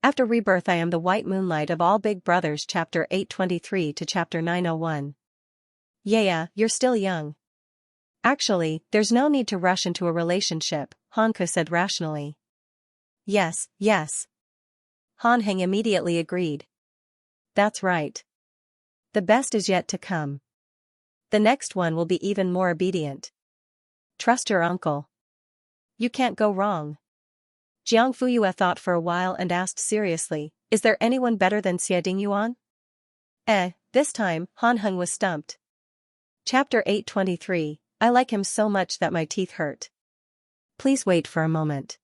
After Rebirth I am the white moonlight of all big brothers chapter 823 to chapter 901. Yeah, you're still young. Actually, there's no need to rush into a relationship, Hanku said rationally. Yes. Hanheng immediately agreed. That's right. The best is yet to come. The next one will be even more obedient. Trust your uncle. You can't go wrong. Jiang Fuyue thought for a while and asked seriously, is there anyone better than Xie Dingyuan? This time, Hanheng was stumped. Chapter 823, I like him so much that my teeth hurt. Please wait for a moment.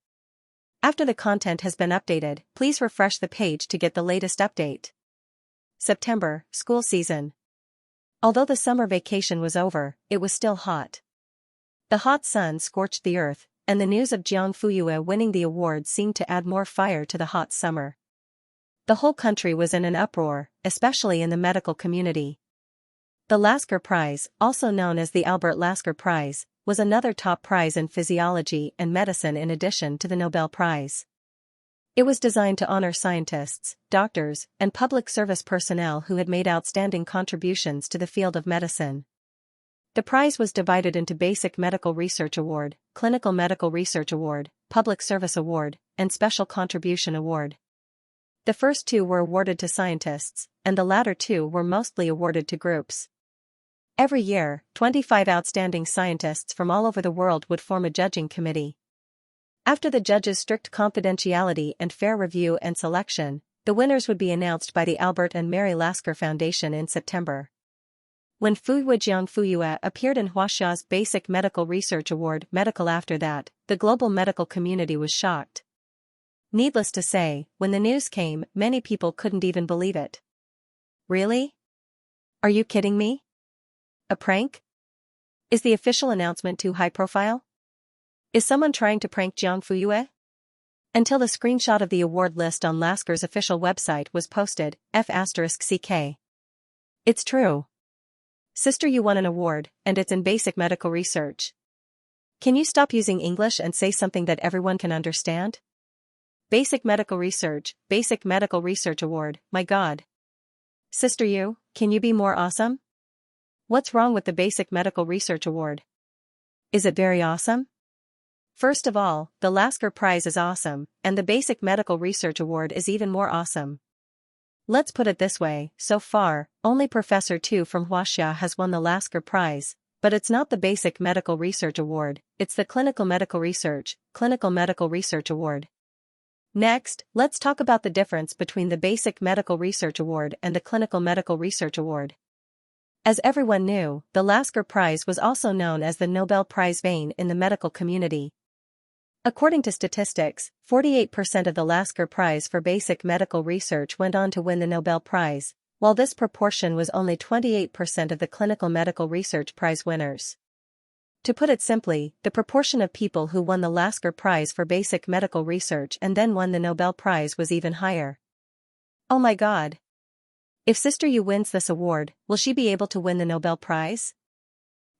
After the content has been updated, please refresh the page to get the latest update. September, school season. Although the summer vacation was over, it was still hot. The hot sun scorched the earth, and the news of Jiang Fuyue winning the award seemed to add more fire to the hot summer. The whole country was in an uproar, especially in the medical community. The Lasker Prize, also known as the Albert Lasker Prize, was another top prize in physiology and medicine in addition to the Nobel Prize. It was designed to honor scientists, doctors, and public service personnel who had made outstanding contributions to the field of medicine. The prize was divided into Basic Medical Research Award, Clinical Medical Research Award, Public Service Award, and Special Contribution Award. The first two were awarded to scientists, and the latter two were mostly awarded to groups. Every year, 25 outstanding scientists from all over the world would form a judging committee. After the judges' strict confidentiality and fair review and selection, the winners would be announced by the Albert and Mary Lasker Foundation in September. When Jiang Fuyue appeared in Huaxia's Basic Medical Research Award Medical after that, the global medical community was shocked. Needless to say, when the news came, many people couldn't even believe it. Really? Are you kidding me? A prank? Is the official announcement too high profile? Is someone trying to prank Jiang Fuyue? Until the screenshot of the award list on Lasker's official website was posted, F***CK. It's true. Sister, you won an award, and it's in basic medical research. Can you stop using English and say something that everyone can understand? Basic Medical Research Award, my God. Sister you, can you be more awesome? What's wrong with the Basic Medical Research Award? Is it very awesome? First of all, the Lasker Prize is awesome, and the Basic Medical Research Award is even more awesome. Let's put it this way, so far, only Professor Tu from Huaxia has won the Lasker Prize, but it's not the Basic Medical Research Award, it's the Clinical Medical Research Award. Next, let's talk about the difference between the Basic Medical Research Award and the Clinical Medical Research Award. As everyone knew, the Lasker Prize was also known as the Nobel Prize vein in the medical community. According to statistics, 48% of the Lasker Prize for basic medical research went on to win the Nobel Prize, while this proportion was only 28% of the Clinical Medical Research Prize winners. To put it simply, the proportion of people who won the Lasker Prize for basic medical research and then won the Nobel Prize was even higher. Oh my God! If Sister Yu wins this award, will she be able to win the Nobel Prize?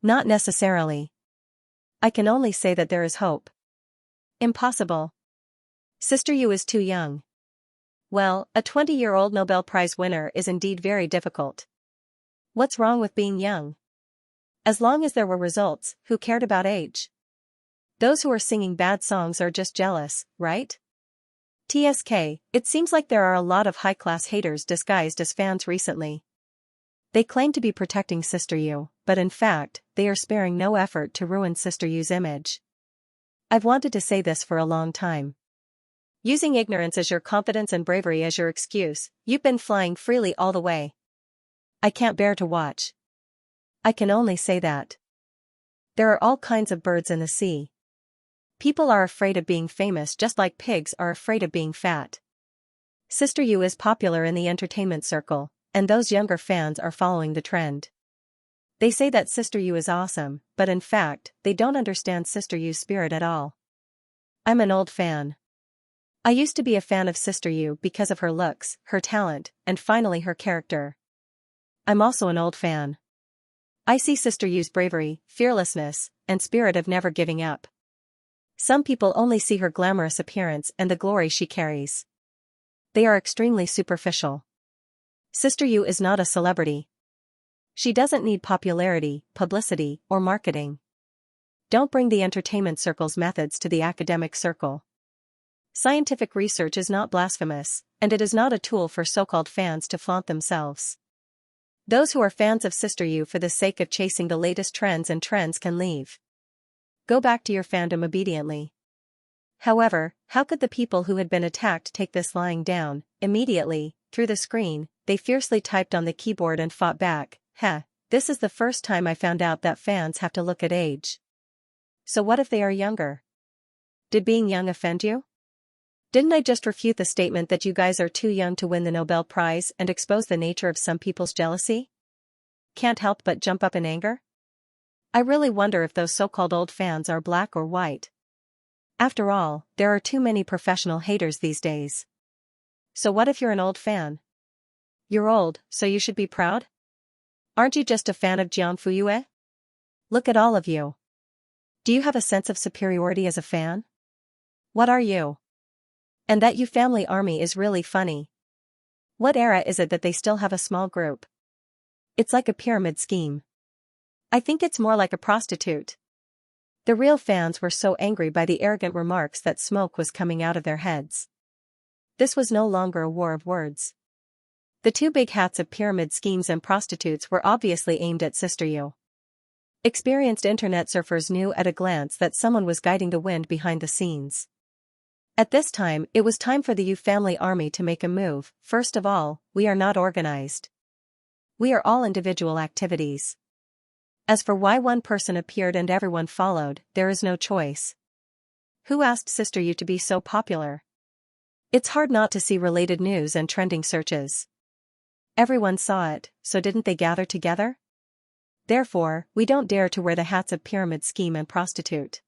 Not necessarily. I can only say that there is hope. Impossible. Sister Yu is too young. Well, a 20-year-old Nobel Prize winner is indeed very difficult. What's wrong with being young? As long as there were results, who cared about age? Those who are singing bad songs are just jealous, right? TSK, it seems like there are a lot of high-class haters disguised as fans recently. They claim to be protecting Sister Yu, but in fact, they are sparing no effort to ruin Sister Yu's image. I've wanted to say this for a long time. Using ignorance as your confidence and bravery as your excuse, you've been flying freely all the way. I can't bear to watch. I can only say that. There are all kinds of birds in the sea. People are afraid of being famous just like pigs are afraid of being fat. Sister Yu is popular in the entertainment circle, and those younger fans are following the trend. They say that Sister Yu is awesome, but in fact, they don't understand Sister Yu's spirit at all. I'm an old fan. I used to be a fan of Sister Yu because of her looks, her talent, and finally her character. I'm also an old fan. I see Sister Yu's bravery, fearlessness, and spirit of never giving up. Some people only see her glamorous appearance and the glory she carries. They are extremely superficial. Sister Yu is not a celebrity. She doesn't need popularity, publicity, or marketing. Don't bring the entertainment circle's methods to the academic circle. Scientific research is not blasphemous, and it is not a tool for so-called fans to flaunt themselves. Those who are fans of Sister Yu for the sake of chasing the latest trends can leave. Go back to your fandom obediently. However, how could the people who had been attacked take this lying down? Immediately, through the screen, they fiercely typed on the keyboard and fought back. This is the first time I found out that fans have to look at age. So what if they are younger? Did being young offend you? Didn't I just refute the statement that you guys are too young to win the Nobel Prize and expose the nature of some people's jealousy? Can't help but jump up in anger? I really wonder if those so-called old fans are black or white. After all, there are too many professional haters these days. So what if you're an old fan? You're old, so you should be proud? Aren't you just a fan of Xianxia? Look at all of you. Do you have a sense of superiority as a fan? What are you? And that Yu family army is really funny. What era is it that they still have a small group? It's like a pyramid scheme. I think it's more like a prostitute. The real fans were so angry by the arrogant remarks that smoke was coming out of their heads. This was no longer a war of words. The two big hats of pyramid schemes and prostitutes were obviously aimed at Sister Yu. Experienced internet surfers knew at a glance that someone was guiding the wind behind the scenes. At this time, it was time for the Yu family army to make a move. First of all, we are not organized. We are all individual activities. As for why one person appeared and everyone followed, there is no choice. Who asked Sister Yu to be so popular? It's hard not to see related news and trending searches. Everyone saw it, so didn't they gather together? Therefore, we don't dare to wear the hats of pyramid scheme and prostitute.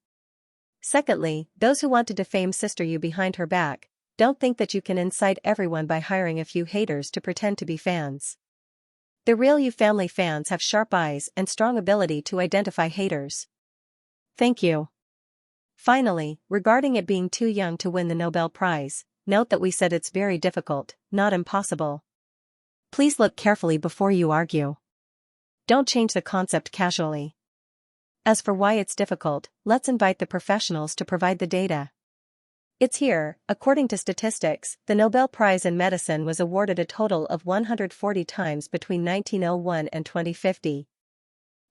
Secondly, those who want to defame Sister Yu behind her back, don't think that you can incite everyone by hiring a few haters to pretend to be fans. The real Yu family fans have sharp eyes and strong ability to identify haters. Thank you. Finally, regarding it being too young to win the Nobel Prize, note that we said it's very difficult, not impossible. Please look carefully before you argue. Don't change the concept casually. As for why it's difficult, let's invite the professionals to provide the data. It's here. According to statistics, the Nobel Prize in Medicine was awarded a total of 140 times between 1901 and 2050.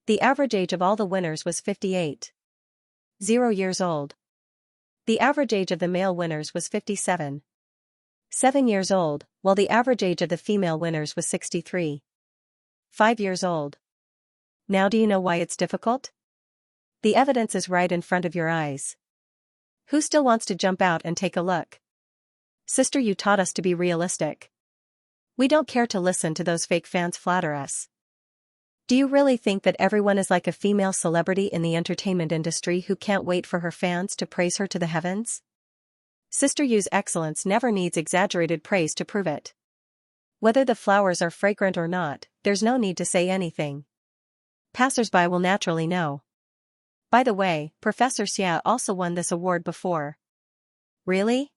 The average age of all the winners was 58.0 years old. The average age of the male winners was 57.7 years old, while the average age of the female winners was 63.5 years old. Now do you know why it's difficult? The evidence is right in front of your eyes. Who still wants to jump out and take a look? Sister Yu taught us to be realistic. We don't care to listen to those fake fans flatter us. Do you really think that everyone is like a female celebrity in the entertainment industry who can't wait for her fans to praise her to the heavens? Sister Yu's excellence never needs exaggerated praise to prove it. Whether the flowers are fragrant or not, there's no need to say anything. Passers-by will naturally know. By the way, Professor Xia also won this award before. Really?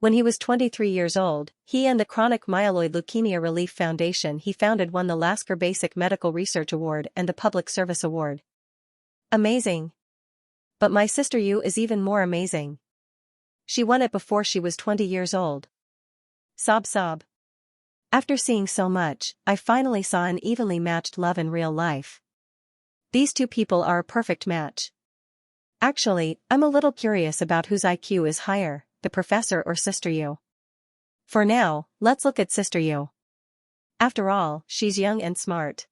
When he was 23 years old, he and the Chronic Myeloid Leukemia Relief Foundation he founded won the Lasker Basic Medical Research Award and the Public Service Award. Amazing. But my Sister Yu is even more amazing. She won it before she was 20 years old. Sob sob. After seeing so much, I finally saw an evenly matched love in real life. These two people are a perfect match. Actually, I'm a little curious about whose IQ is higher, the professor or Sister Yu. For now, let's look at Sister Yu. After all, she's young and smart.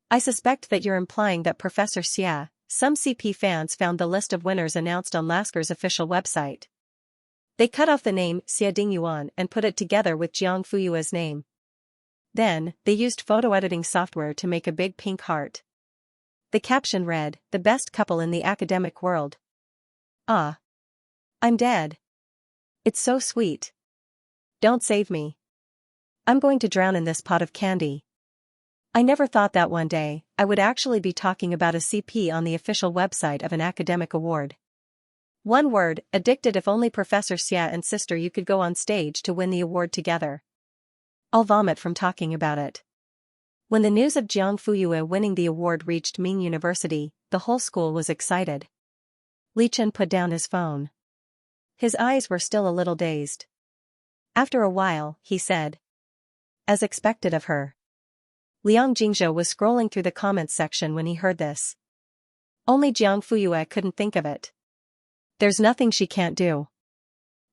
I suspect that you're implying that Professor Xia. Some CP fans found the list of winners announced on Lasker's official website. They cut off the name Xia Dingyuan and put it together with Jiang Fuyua's name. Then, they used photo editing software to make a big pink heart. The caption read, "The best couple in the academic world." Ah. I'm dead. It's so sweet. Don't save me. I'm going to drown in this pot of candy. I never thought that one day, I would actually be talking about a CP on the official website of an academic award. One word, addicted. If only Professor Xia and sister you could go on stage to win the award together. I'll vomit from talking about it. When the news of Jiang Fuyue winning the award reached Ming University, the whole school was excited. Li Chen put down his phone. His eyes were still a little dazed. After a while, he said. As expected of her. Liang Jingzhou was scrolling through the comments section when he heard this. Only Jiang Fuyue couldn't think of it. There's nothing she can't do.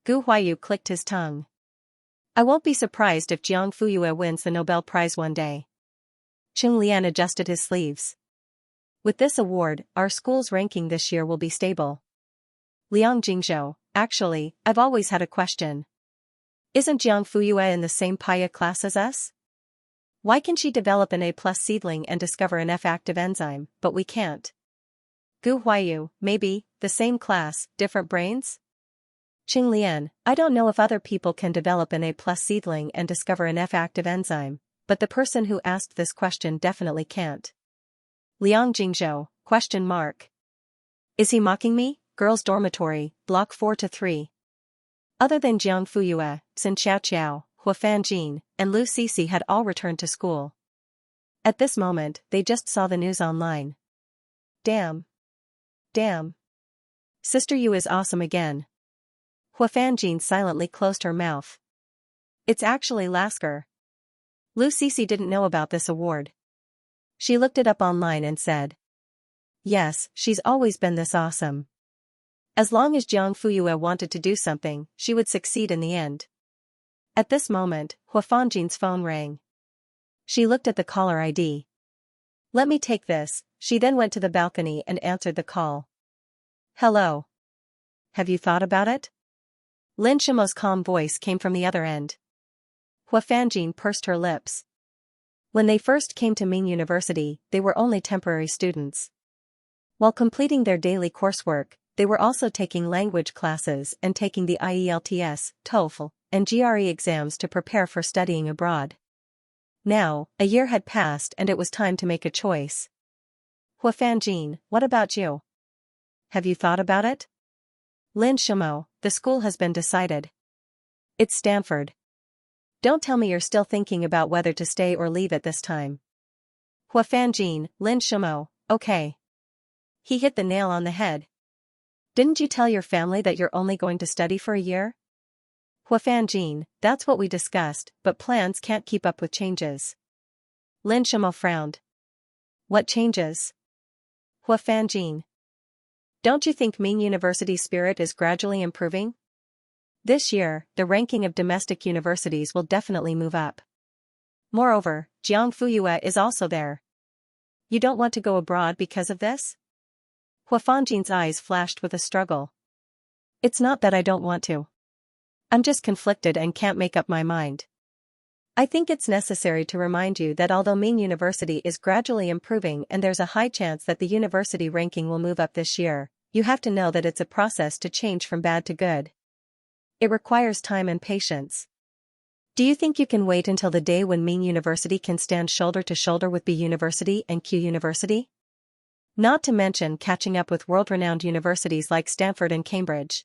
Gu Huaiyu clicked his tongue. I won't be surprised if Jiang Fuyue wins the Nobel Prize one day. Qing Lian adjusted his sleeves. With this award, our school's ranking this year will be stable. Liang Jingzhou, actually, I've always had a question. Isn't Jiang Fuyue in the same Paya class as us? Why can she develop an A+ seedling and discover an F-active enzyme, but we can't? Gu Huaiyu, maybe, the same class, different brains? Qing Lian, I don't know if other people can develop an A+ seedling and discover an F-active enzyme, but the person who asked this question definitely can't. Liang Jingzhou, ? Is he mocking me? Girls' dormitory, block 4-3. Other than Jiang Fuyue, Xianxia, Hua Fanjin, and Lu Sisi had all returned to school. At this moment, they just saw the news online. Damn. Damn. Sister Yu is awesome again. Hua Fanjin silently closed her mouth. It's actually Lasker. Lu Sisi didn't know about this award. She looked it up online and said. Yes, she's always been this awesome. As long as Jiang Fuyue wanted to do something, she would succeed in the end. At this moment, Hua Fanjin's phone rang. She looked at the caller ID. Let me take this. She then went to the balcony and answered the call. Hello. Have you thought about it? Lin Shimo's calm voice came from the other end. Hua Fanjin pursed her lips. When they first came to Ming University, they were only temporary students. While completing their daily coursework, they were also taking language classes and taking the IELTS, TOEFL, and GRE exams to prepare for studying abroad. Now, a year had passed and it was time to make a choice. Hua Fanjin, what about you? Have you thought about it? Lin Shimo, the school has been decided. It's Stanford. Don't tell me you're still thinking about whether to stay or leave at this time. Hua Fanjin, Lin Shimo, okay. He hit the nail on the head. Didn't you tell your family that you're only going to study for a year? Hua Fanjin, that's what we discussed, but plans can't keep up with changes. Lin Shimo frowned. What changes? Hua Fanjin. Don't you think Ming University's spirit is gradually improving? This year, the ranking of domestic universities will definitely move up. Moreover, Jiang Fuyue is also there. You don't want to go abroad because of this? Hua Fanjin's eyes flashed with a struggle. It's not that I don't want to. I'm just conflicted and can't make up my mind. I think it's necessary to remind you that although Ming University is gradually improving and there's a high chance that the university ranking will move up this year, you have to know that it's a process to change from bad to good. It requires time and patience. Do you think you can wait until the day when Ming University can stand shoulder to shoulder with B University and Q University? Not to mention catching up with world-renowned universities like Stanford and Cambridge.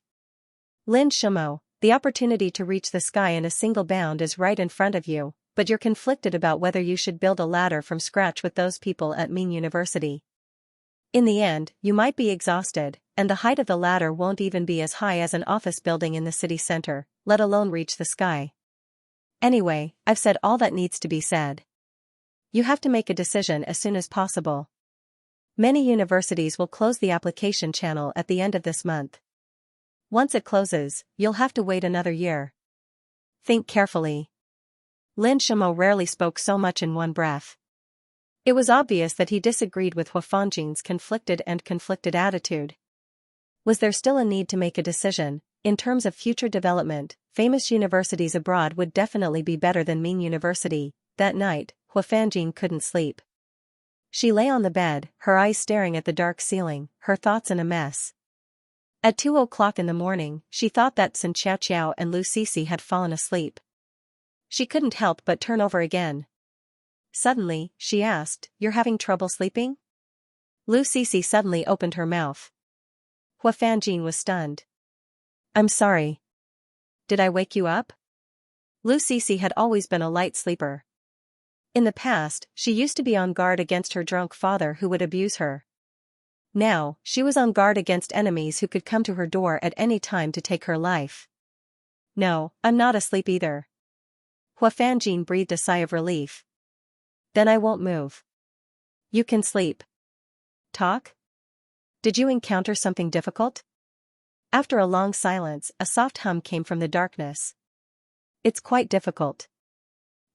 Lin Shimo, the opportunity to reach the sky in a single bound is right in front of you, but you're conflicted about whether you should build a ladder from scratch with those people at Ming University. In the end, you might be exhausted, and the height of the ladder won't even be as high as an office building in the city center, let alone reach the sky. Anyway, I've said all that needs to be said. You have to make a decision as soon as possible. Many universities will close the application channel at the end of this month. Once it closes, you'll have to wait another year. Think carefully. Lin Shimo rarely spoke so much in one breath. It was obvious that he disagreed with Hua Fanjin's conflicted attitude. Was there still a need to make a decision? In terms of future development, famous universities abroad would definitely be better than Ming University. That night, Hua Fanjin couldn't sleep. She lay on the bed, her eyes staring at the dark ceiling, her thoughts in a mess. At 2:00 in the morning, she thought that Xianxia and Lu Sisi had fallen asleep. She couldn't help but turn over again. Suddenly, she asked, "You're having trouble sleeping?" Lu Sisi suddenly opened her mouth. Hua Fanjin was stunned. I'm sorry. Did I wake you up? Lu Sisi had always been a light sleeper. In the past, she used to be on guard against her drunk father who would abuse her. Now, she was on guard against enemies who could come to her door at any time to take her life. No, I'm not asleep either. Hua Fanjin breathed a sigh of relief. Then I won't move. You can sleep. Talk? Did you encounter something difficult? After a long silence, a soft hum came from the darkness. It's quite difficult.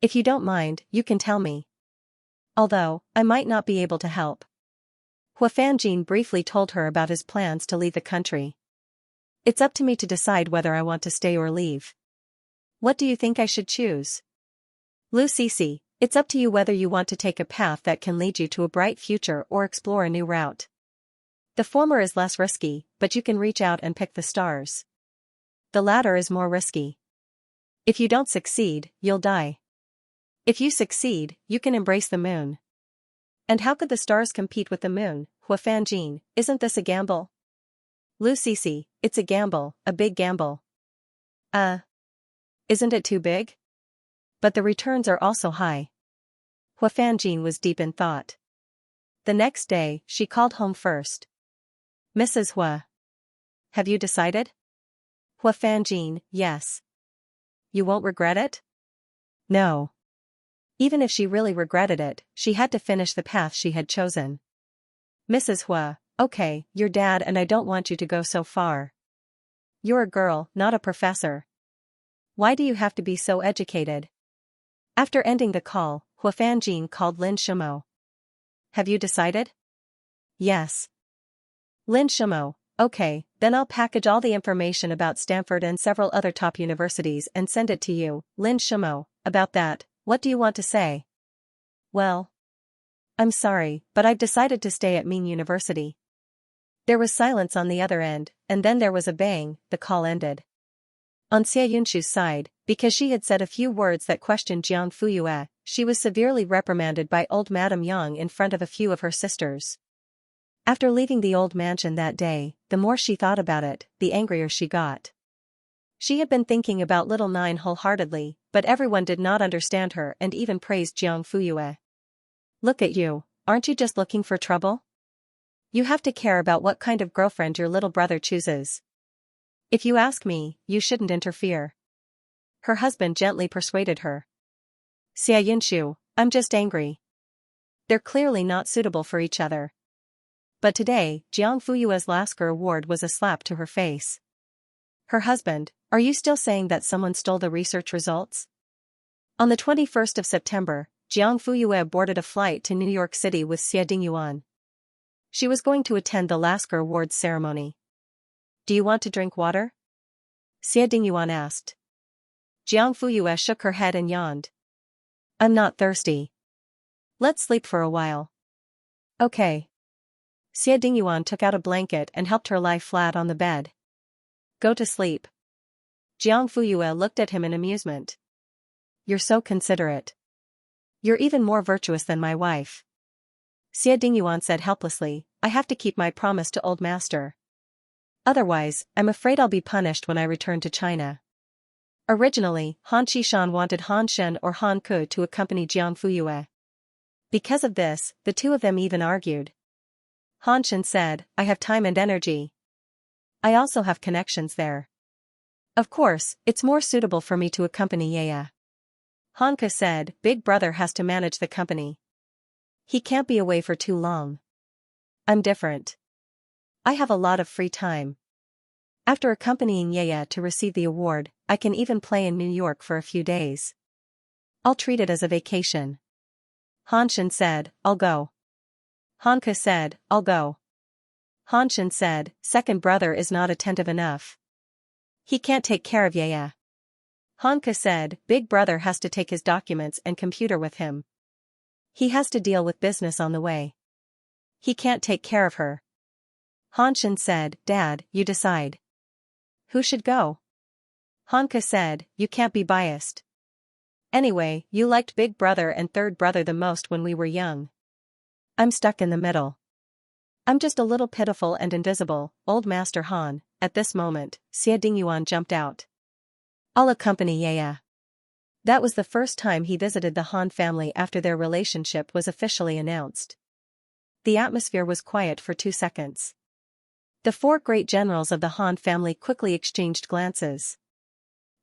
If you don't mind, you can tell me. Although, I might not be able to help. Hua Fanjin briefly told her about his plans to leave the country. It's up to me to decide whether I want to stay or leave. What do you think I should choose? Lu Sisi, it's up to you whether you want to take a path that can lead you to a bright future or explore a new route. The former is less risky, but you can reach out and pick the stars. The latter is more risky. If you don't succeed, you'll die. If you succeed, you can embrace the moon. And how could the stars compete with the moon, Hua Fanjin? Isn't this a gamble? Lu Sisi, it's a gamble, a big gamble. Isn't it too big? But the returns are also high. Hua Fanjin was deep in thought. The next day, she called home first. Mrs. Hua. Have you decided? Hua Fanjin, yes. You won't regret it? No. Even if she really regretted it, she had to finish the path she had chosen. Mrs. Hua, okay, your dad and I don't want you to go so far. You're a girl, not a professor. Why do you have to be so educated? After ending the call, Hua Fanjin called Lin Shimo. Have you decided? Yes. Lin Shimo, okay, then I'll package all the information about Stanford and several other top universities and send it to you. Lin Shimo, about that, what do you want to say? Well, I'm sorry, but I've decided to stay at Ming University. There was silence on the other end, and then there was a bang, the call ended. On Xianxia's side, because she had said a few words that questioned Jiang Fuyue, she was severely reprimanded by old Madame Yang in front of a few of her sisters. After leaving the old mansion that day, the more she thought about it, the angrier she got. She had been thinking about little Nine wholeheartedly, but everyone did not understand her and even praised Jiang Fuyue. Look at you, aren't you just looking for trouble? You have to care about what kind of girlfriend your little brother chooses. If you ask me, you shouldn't interfere. Her husband gently persuaded her. Xianxia, I'm just angry. They're clearly not suitable for each other. But today, Jiang Fuyue's Lasker award was a slap to her face. Her husband, are you still saying that someone stole the research results? On the 21st of September, Jiang Fuyue boarded a flight to New York City with Xie Dingyuan. She was going to attend the Lasker Awards ceremony. Do you want to drink water? Xie Dingyuan asked. Jiang Fuyue shook her head and yawned. I'm not thirsty. Let's sleep for a while. Okay. Xie Dingyuan took out a blanket and helped her lie flat on the bed. Go to sleep. Jiang Fuyue looked at him in amusement. You're so considerate. You're even more virtuous than my wife. Xie Dingyuan said helplessly, I have to keep my promise to old master. Otherwise, I'm afraid I'll be punished when I return to China. Originally, Han Qishan wanted Han Shen or Han Ke to accompany Jiang Fuyue. Because of this, the two of them even argued. Han Shen said, I have time and energy. I also have connections there. Of course, it's more suitable for me to accompany Yaya. Han Ke said, Big Brother has to manage the company. He can't be away for too long. I'm different. I have a lot of free time. After accompanying Yaya to receive the award, I can even play in New York for a few days. I'll treat it as a vacation. Han Shen said, I'll go. Han Ke said, I'll go. Han Shen said, second brother is not attentive enough. He can't take care of Yaya. Han Ke said, Big Brother has to take his documents and computer with him. He has to deal with business on the way. He can't take care of her. Han Shen said, Dad, you decide. Who should go? Han Ke said, you can't be biased. Anyway, you liked Big Brother and Third Brother the most when we were young. I'm stuck in the middle. I'm just a little pitiful and invisible, old Master Han." At this moment, Xie Dingyuan jumped out. "I'll accompany Yaya." That was the first time he visited the Han family after their relationship was officially announced. The atmosphere was quiet for 2 seconds. The 4 great generals of the Han family quickly exchanged glances.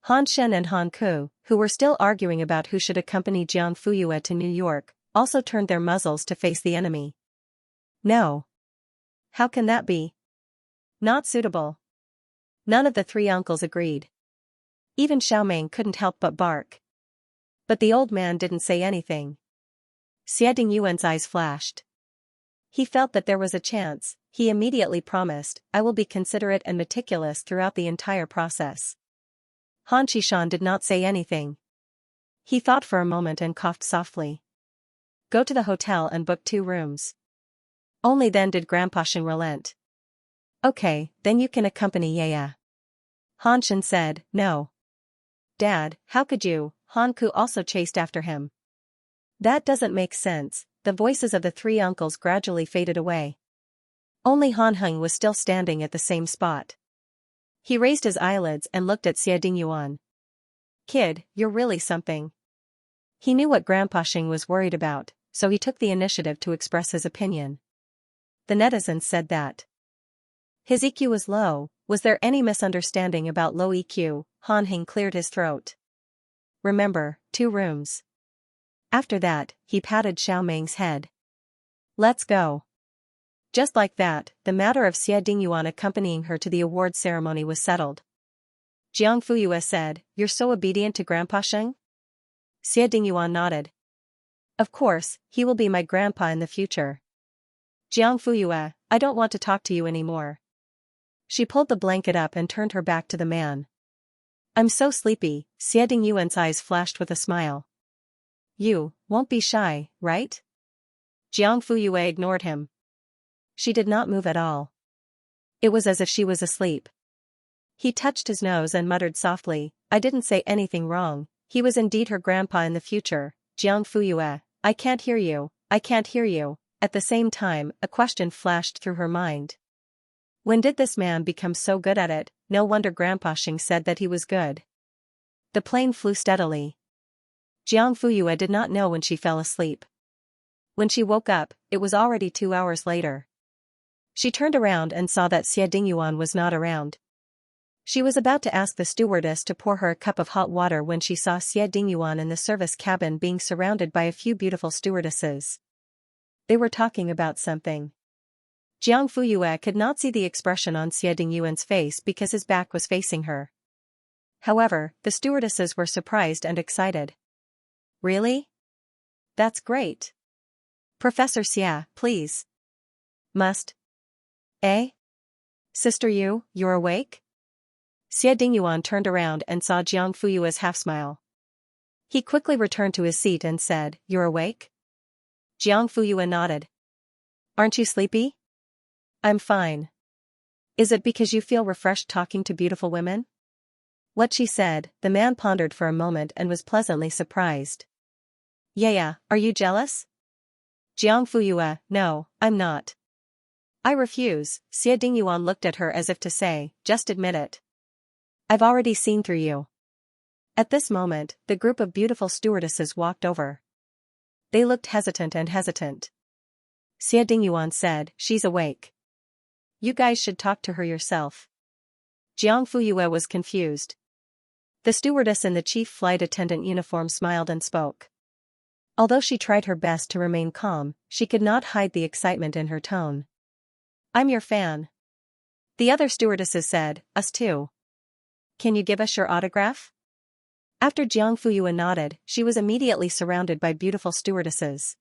Han Shen and Han Ku, who were still arguing about who should accompany Jiang Fuyue to New York, also turned their muzzles to face the enemy. "No. How can that be? Not suitable." None of the 3 uncles agreed. Even Xiaoming couldn't help but bark. But the old man didn't say anything. Xie Dingyuan's eyes flashed. He felt that there was a chance. He immediately promised, "I will be considerate and meticulous throughout the entire process." Han Qishan did not say anything. He thought for a moment and coughed softly. "Go to the hotel and book 2 rooms." Only then did Grandpa Sheng relent. "Okay, then you can accompany Yaya." Han Shen said, "No. Dad, how could you?" Han Ku also chased after him. "That doesn't make sense." The voices of the 3 uncles gradually faded away. Only Han Heng was still standing at the same spot. He raised his eyelids and looked at Xie Dingyuan. "Kid, you're really something." He knew what Grandpa Sheng was worried about, so he took the initiative to express his opinion. The netizens said that his EQ was low. Was there any misunderstanding about low EQ? Han Heng cleared his throat. "Remember, 2 rooms." After that, he patted Xiaoming's head. "Let's go." Just like that, the matter of Xie Dingyuan accompanying her to the award ceremony was settled. Jiang Fuyue said, "You're so obedient to Grandpa Sheng?" Xie Dingyuan nodded. "Of course, he will be my grandpa in the future." "Jiang Fuyue, I don't want to talk to you anymore." She pulled the blanket up and turned her back to the man. "I'm so sleepy." Xie Dingyuan's eyes flashed with a smile. "You won't be shy, right?" Jiang Fuyue ignored him. She did not move at all. It was as if she was asleep. He touched his nose and muttered softly, "I didn't say anything wrong." He was indeed her grandpa in the future. "Jiang Fuyue, I can't hear you, I can't hear you." At the same time, a question flashed through her mind. When did this man become so good at it? No wonder Grandpa Sheng said that he was good. The plane flew steadily. Jiang Fuyue did not know when she fell asleep. When she woke up, it was already 2 hours later. She turned around and saw that Xie Dingyuan was not around. She was about to ask the stewardess to pour her a cup of hot water when she saw Xie Dingyuan in the service cabin being surrounded by a few beautiful stewardesses. They were talking about something. Jiang Fuyue could not see the expression on Xie Dingyuan's face because his back was facing her. However, the stewardesses were surprised and excited. "Really? That's great. Professor Xia, please." "Must. Eh? Sister you're awake?" Xie Dingyuan turned around and saw Jiang Fuyue's half-smile. He quickly returned to his seat and said, "You're awake?" Jiang Fuyue nodded. "Aren't you sleepy?" "I'm fine." "Is it because you feel refreshed talking to beautiful women?" What she said, the man pondered for a moment and was pleasantly surprised. "Yeah, are you jealous?" Jiang Fuyue, "No, I'm not." "I refuse." Xie Dingyuan looked at her as if to say, "Just admit it. I've already seen through you." At this moment, the group of beautiful stewardesses walked over. They looked hesitant and hesitant. Xie Dingyuan said, "She's awake. You guys should talk to her yourself." Jiang Fuyue was confused. The stewardess in the chief flight attendant uniform smiled and spoke. Although she tried her best to remain calm, she could not hide the excitement in her tone. "I'm your fan." The other stewardesses said, "Us too. Can you give us your autograph?" After Jiang Fuyue nodded, she was immediately surrounded by beautiful stewardesses.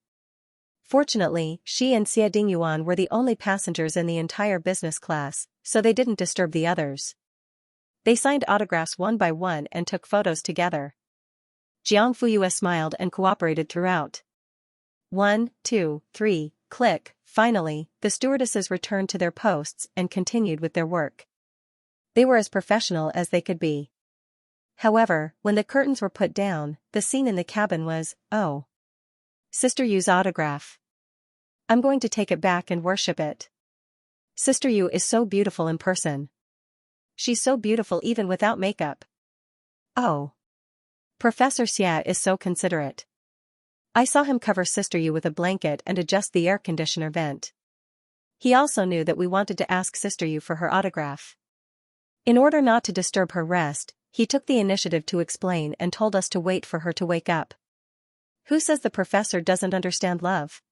Fortunately, she and Xie Dingyuan were the only passengers in the entire business class, so they didn't disturb the others. They signed autographs one by one and took photos together. Jiang Fuyue smiled and cooperated throughout. 1, 2, 3, click. Finally, the stewardesses returned to their posts and continued with their work. They were as professional as they could be. However, when the curtains were put down, the scene in the cabin was, "Oh. Sister Yu's autograph. I'm going to take it back and worship it." Sister Yu is so beautiful in person. She's so beautiful even without makeup. Oh. Professor Xia is so considerate. I saw him cover Sister Yu with a blanket and adjust the air conditioner vent. He also knew that we wanted to ask Sister Yu for her autograph. In order not to disturb her rest, he took the initiative to explain and told us to wait for her to wake up. Who says the professor doesn't understand love?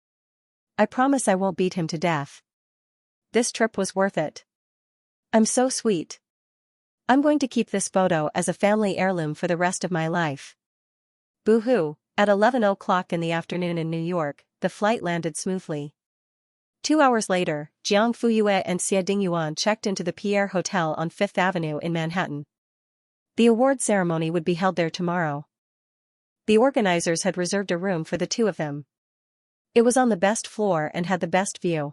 I promise I won't beat him to death. This trip was worth it. I'm so sweet. I'm going to keep this photo as a family heirloom for the rest of my life. Boo-hoo, at 11 o'clock in the afternoon in New York, the flight landed smoothly. 2 hours later, Jiang Fuyue and Xie Dingyuan checked into the Pierre Hotel on Fifth Avenue in Manhattan. The award ceremony would be held there tomorrow. The organizers had reserved a room for the two of them. It was on the best floor and had the best view.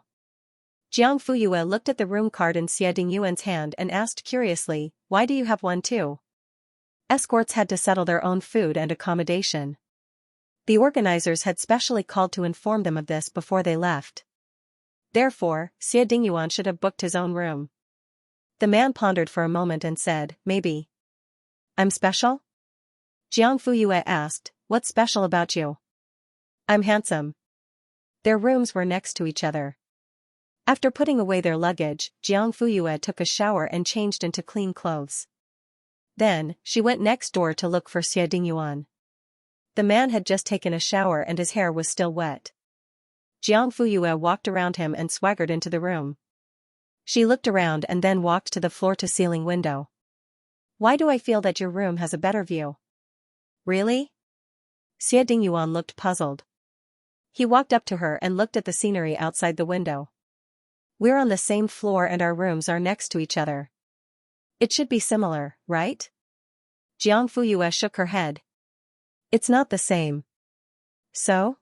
Jiang Fuyue looked at the room card in Xie Dingyuan's hand and asked curiously, "Why do you have one too?" Escorts had to settle their own food and accommodation. The organizers had specially called to inform them of this before they left. Therefore, Xie Dingyuan should have booked his own room. The man pondered for a moment and said, "Maybe. I'm special?" Jiang Fuyue asked, "What's special about you?" "I'm handsome." Their rooms were next to each other. After putting away their luggage, Jiang Fuyue took a shower and changed into clean clothes. Then, she went next door to look for Xie Dingyuan. The man had just taken a shower and his hair was still wet. Jiang Fuyue walked around him and swaggered into the room. She looked around and then walked to the floor-to-ceiling window. "Why do I feel that your room has a better view?" "Really?" Xie Dingyuan looked puzzled. He walked up to her and looked at the scenery outside the window. "We're on the same floor and our rooms are next to each other. It should be similar, right?" Jiang Fuyue shook her head. "It's not the same." "So?"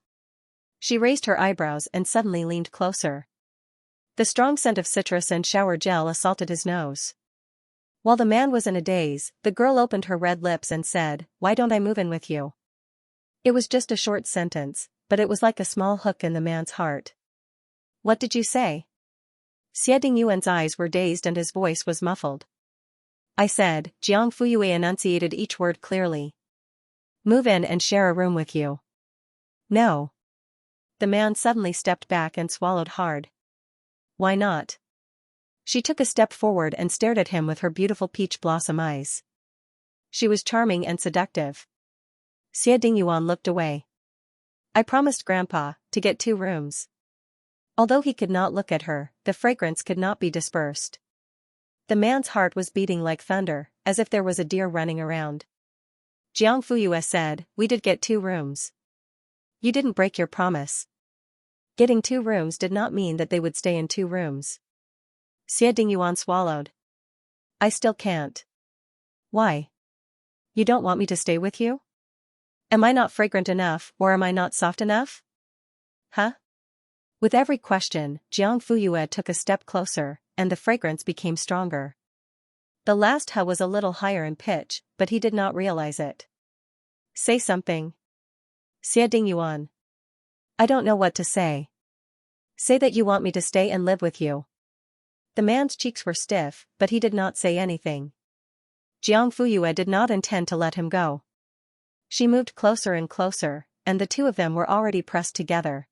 She raised her eyebrows and suddenly leaned closer. The strong scent of citrus and shower gel assaulted his nose. While the man was in a daze, the girl opened her red lips and said, "Why don't I move in with you?" It was just a short sentence, but it was like a small hook in the man's heart. "What did you say?" Xie Dingyuan's eyes were dazed and his voice was muffled. "I said," Jiang Fuyue enunciated each word clearly. "Move in and share a room with you." "No." The man suddenly stepped back and swallowed hard. "Why not?" She took a step forward and stared at him with her beautiful peach blossom eyes. She was charming and seductive. Xie Dingyuan looked away. "I promised Grandpa to get 2 rooms." Although he could not look at her, the fragrance could not be dispersed. The man's heart was beating like thunder, as if there was a deer running around. Jiang Fuyue said, "We did get 2 rooms. You didn't break your promise." Getting 2 rooms did not mean that they would stay in 2 rooms. Xie Dingyuan swallowed. "I still can't." "Why? You don't want me to stay with you? Am I not fragrant enough or am I not soft enough? Huh?" With every question, Jiang Fuyue took a step closer, and the fragrance became stronger. The last "huh" was a little higher in pitch, but he did not realize it. "Say something." Xie Dingyuan. "I don't know what to say." "Say that you want me to stay and live with you." The man's cheeks were stiff, but he did not say anything. Jiang Fuyue did not intend to let him go. She moved closer and closer, and the two of them were already pressed together.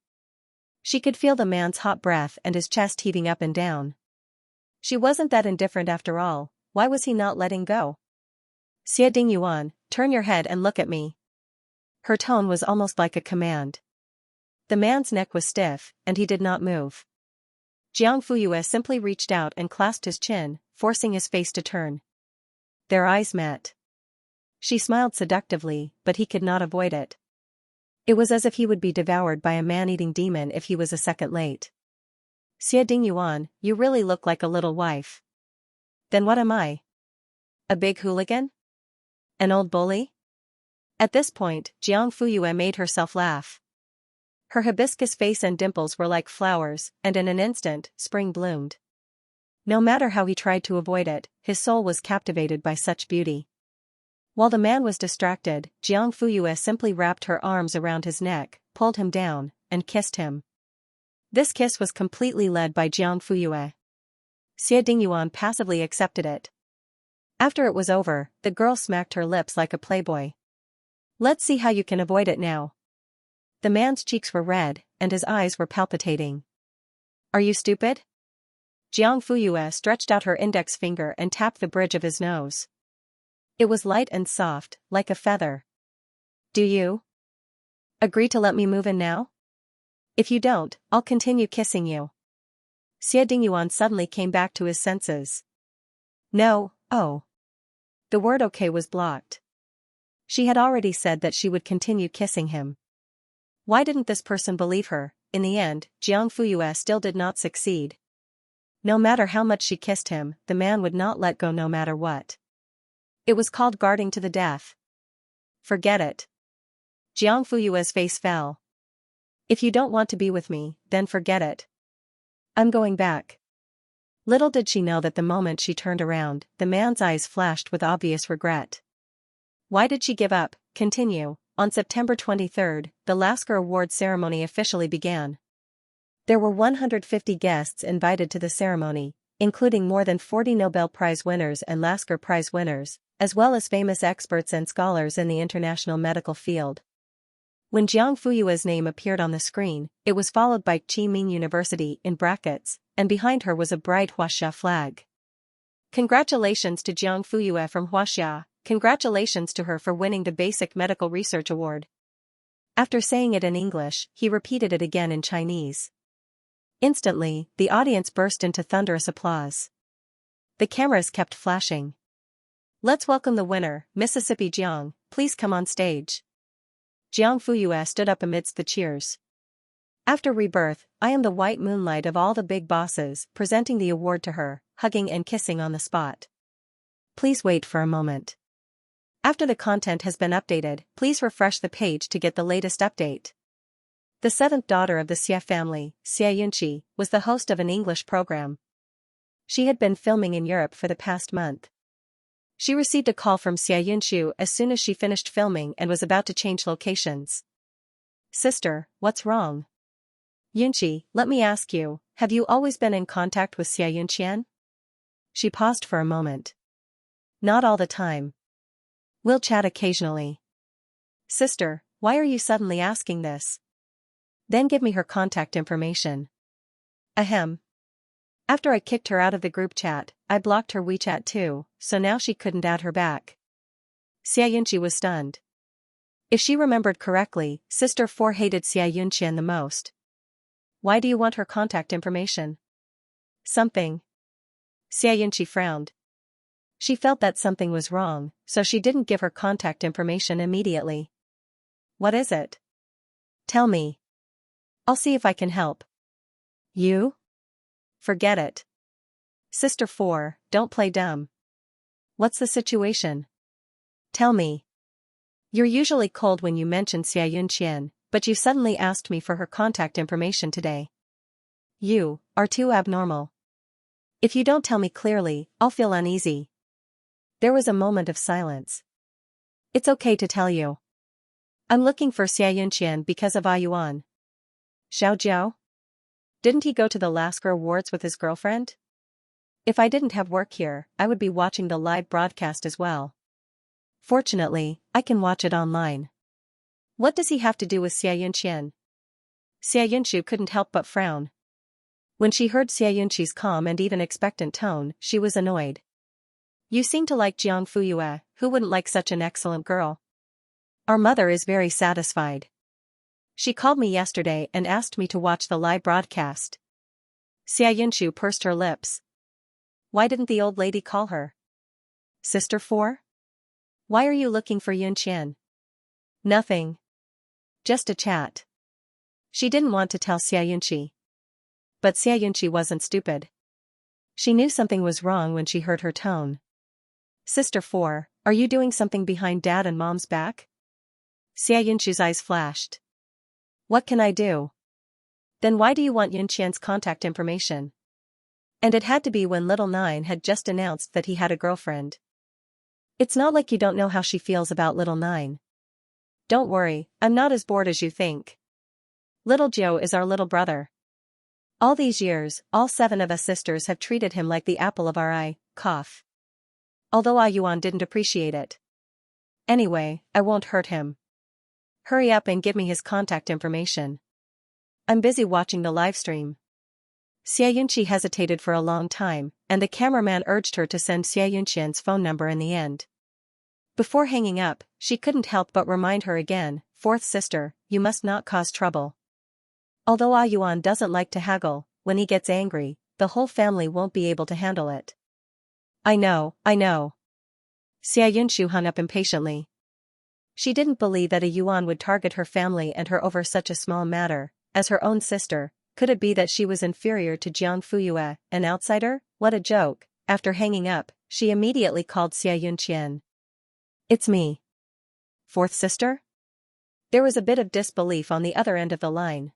She could feel the man's hot breath and his chest heaving up and down. She wasn't that indifferent after all, why was he not letting go? "Xie Dingyuan, turn your head and look at me." Her tone was almost like a command. The man's neck was stiff, and he did not move. Jiang Fuyue simply reached out and clasped his chin, forcing his face to turn. Their eyes met. She smiled seductively, but he could not avoid it. It was as if he would be devoured by a man-eating demon if he was a second late. "Xie Dingyuan, you really look like a little wife." "Then what am I? A big hooligan? An old bully?" At this point, Jiang Fuyue made herself laugh. Her hibiscus face and dimples were like flowers, and in an instant, spring bloomed. No matter how he tried to avoid it, his soul was captivated by such beauty. While the man was distracted, Jiang Fuyue simply wrapped her arms around his neck, pulled him down, and kissed him. This kiss was completely led by Jiang Fuyue. Xie Dingyuan passively accepted it. After it was over, the girl smacked her lips like a playboy. Let's see how you can avoid it now. The man's cheeks were red, and his eyes were palpitating. Are you stupid? Jiang Fuyue stretched out her index finger and tapped the bridge of his nose. It was light and soft, like a feather. Do you agree to let me move in now? If you don't, I'll continue kissing you. Xie Dingyuan suddenly came back to his senses. No, oh. The word okay was blocked. She had already said that she would continue kissing him. Why didn't this person believe her? In the end, Jiang Fuyue still did not succeed. No matter how much she kissed him, the man would not let go no matter what. It was called guarding to the death. Forget it. Jiang Fuyue's face fell. If you don't want to be with me, then forget it. I'm going back. Little did she know that the moment she turned around, the man's eyes flashed with obvious regret. Why did she give up? Continue. On September 23, the Lasker Award ceremony officially began. There were 150 guests invited to the ceremony, including more than 40 Nobel Prize winners and Lasker Prize winners, as well as famous experts and scholars in the international medical field. When Jiang Fuyue's name appeared on the screen, it was followed by Qiming University in brackets, and behind her was a bright Huaxia flag. Congratulations to Jiang Fuyue from Huaxia. Congratulations to her for winning the Basic Medical Research Award. After saying it in English, he repeated it again in Chinese. Instantly, the audience burst into thunderous applause. The cameras kept flashing. Let's welcome the winner, Mississippi Jiang, please come on stage. Jiang Fuyue stood up amidst the cheers. After Rebirth, I am the white moonlight of all the big bosses, presenting the award to her, hugging and kissing on the spot. Please wait for a moment. After the content has been updated, please refresh the page to get the latest update. The seventh daughter of the Xie family, Xianxia, was the host of an English program. She had been filming in Europe for the past month. She received a call from Xianxia as soon as she finished filming and was about to change locations. Sister, what's wrong? Yunqi, let me ask you, have you always been in contact with Xianxia? She paused for a moment. Not all the time. We'll chat occasionally. Sister, why are you suddenly asking this? Then give me her contact information. Ahem. After I kicked her out of the group chat, I blocked her WeChat too, so now she couldn't add her back. Xianxia was stunned. If she remembered correctly, Sister 4 hated Xianxia the most. Why do you want her contact information? Something. Xianxia frowned. She felt that something was wrong, so she didn't give her contact information immediately. What is it? Tell me. I'll see if I can help. You? Forget it. Sister 4, don't play dumb. What's the situation? Tell me. You're usually cold when you mention Xianxia, but you suddenly asked me for her contact information today. You are too abnormal. If you don't tell me clearly, I'll feel uneasy. There was a moment of silence. It's okay to tell you. I'm looking for Xianxia because of Ayuan. Xiao Jiao? Didn't he go to the Lasker Awards with his girlfriend? If I didn't have work here, I would be watching the live broadcast as well. Fortunately, I can watch it online. What does he have to do with Xianxia? Xianxia couldn't help but frown. When she heard Xianxia's calm and even expectant tone, she was annoyed. You seem to like Jiang Fuyue, who wouldn't like such an excellent girl? Our mother is very satisfied. She called me yesterday and asked me to watch the live broadcast. Xianxia pursed her lips. Why didn't the old lady call her? Sister 4? Why are you looking for Yunqian? Nothing. Just a chat. She didn't want to tell Xianxia. But Xianxia wasn't stupid. She knew something was wrong when she heard her tone. Sister 4, are you doing something behind Dad and Mom's back? Xianxia's eyes flashed. What can I do? Then why do you want Yunqian's contact information? And it had to be when Little Nine had just announced that he had a girlfriend. It's not like you don't know how she feels about Little Nine. Don't worry, I'm not as bored as you think. Little Joe is our little brother. All these years, all 7 of us sisters have treated him like the apple of our eye, cough. Although Ah Yuan didn't appreciate it. Anyway, I won't hurt him. Hurry up and give me his contact information. I'm busy watching the livestream. Xianxia hesitated for a long time, and the cameraman urged her to send Xianxian's phone number in the end. Before hanging up, she couldn't help but remind her again, "Fourth sister, you must not cause trouble." Although Ah Yuan doesn't like to haggle, when he gets angry, the whole family won't be able to handle it. I know. Xianxia hung up impatiently. She didn't believe that a Yuan would target her family and her over such a small matter. As her own sister, could it be that she was inferior to Jiang Fuyue, an outsider? What a joke. After hanging up, she immediately called Xianxia. It's me. Fourth sister? There was a bit of disbelief on the other end of the line.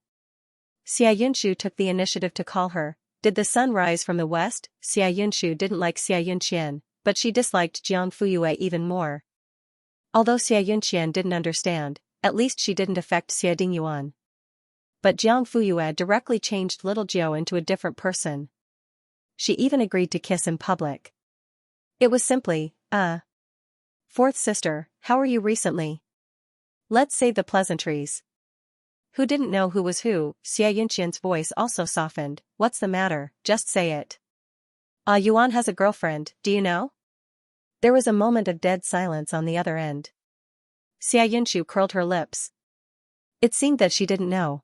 Xianxia took the initiative to call her. Did the sun rise from the west? Xianxia didn't like Xianxia, but she disliked Jiang Fuyue even more. Although Xianxia didn't understand, at least she didn't affect Xiadingyuan. But Jiang Fuyue directly changed little Jiao into a different person. She even agreed to kiss in public. It was simply, Fourth sister, how are you recently? Let's save the pleasantries. Who didn't know who was who? Xianxian's voice also softened. What's the matter? Just say it. Ah Yuan has a girlfriend, do you know? There was a moment of dead silence on the other end. Xianxia curled her lips. It seemed that she didn't know.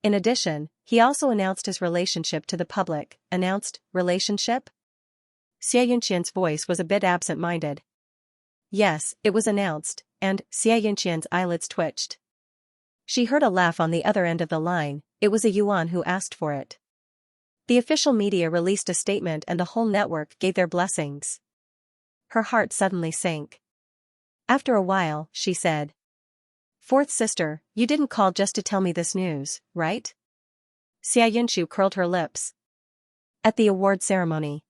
In addition, he also announced his relationship to the public. Announced relationship? Xianxian's voice was a bit absent-minded. Yes, it was announced, and Xianxian's eyelids twitched. She heard a laugh on the other end of the line. It was a Yuan who asked for it. The official media released a statement and the whole network gave their blessings. Her heart suddenly sank. After a while, she said, Fourth sister, you didn't call just to tell me this news, right? Xianxia curled her lips. At the award ceremony.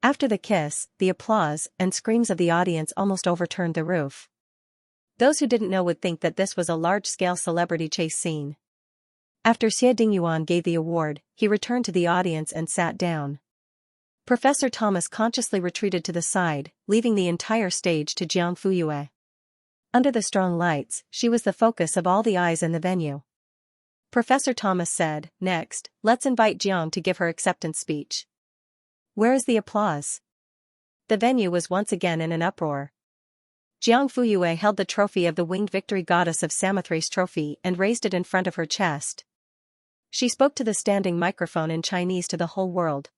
After the kiss, the applause and screams of the audience almost overturned the roof. Those who didn't know would think that this was a large-scale celebrity chase scene. After Xie Dingyuan gave the award, he returned to the audience and sat down. Professor Thomas consciously retreated to the side, leaving the entire stage to Jiang Fuyue. Under the strong lights, she was the focus of all the eyes in the venue. Professor Thomas said, "Next, let's invite Jiang to give her acceptance speech." Where is the applause? The venue was once again in an uproar. Jiang Fuyue held the trophy of the winged victory goddess of Samothrace trophy and raised it in front of her chest. She spoke to the standing microphone in Chinese to the whole world.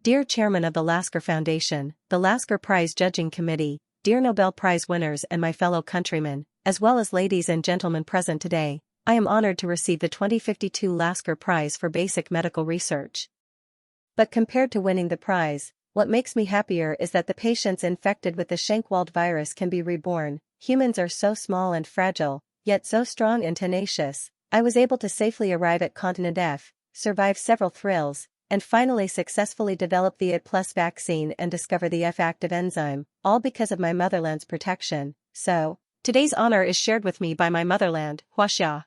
Dear Chairman of the Lasker Foundation, the Lasker Prize Judging Committee, dear Nobel Prize winners and my fellow countrymen, as well as ladies and gentlemen present today, I am honored to receive the 2052 Lasker Prize for Basic Medical Research. But compared to winning the prize, what makes me happier is that the patients infected with the Schenkwald virus can be reborn. Humans are so small and fragile, yet so strong and tenacious. I was able to safely arrive at Continent F, survive several thrills, and finally successfully develop the A+ vaccine and discover the F-active enzyme, all because of my motherland's protection. So, today's honor is shared with me by my motherland, Huaxia.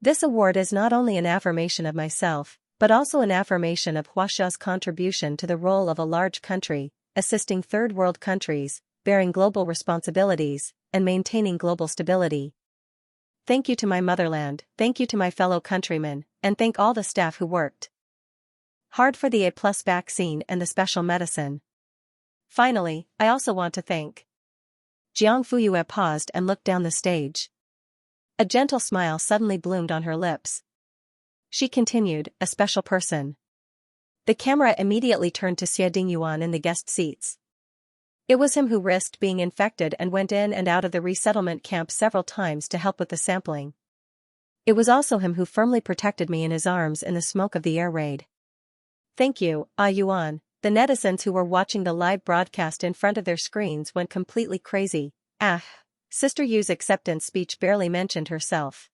This award is not only an affirmation of myself, but also an affirmation of Huaxia's contribution to the role of a large country, assisting third world countries, bearing global responsibilities, and maintaining global stability. Thank you to my motherland, thank you to my fellow countrymen, and thank all the staff who worked hard for the A+ vaccine and the special medicine. Finally, I also want to thank. Jiang Fuyue paused and looked down the stage. A gentle smile suddenly bloomed on her lips. She continued, a special person. The camera immediately turned to Xie Dingyuan in the guest seats. It was him who risked being infected and went in and out of the resettlement camp several times to help with the sampling. It was also him who firmly protected me in his arms in the smoke of the air raid. Thank you, Ah Yuan. The netizens who were watching the live broadcast in front of their screens went completely crazy. Sister Yu's acceptance speech barely mentioned herself.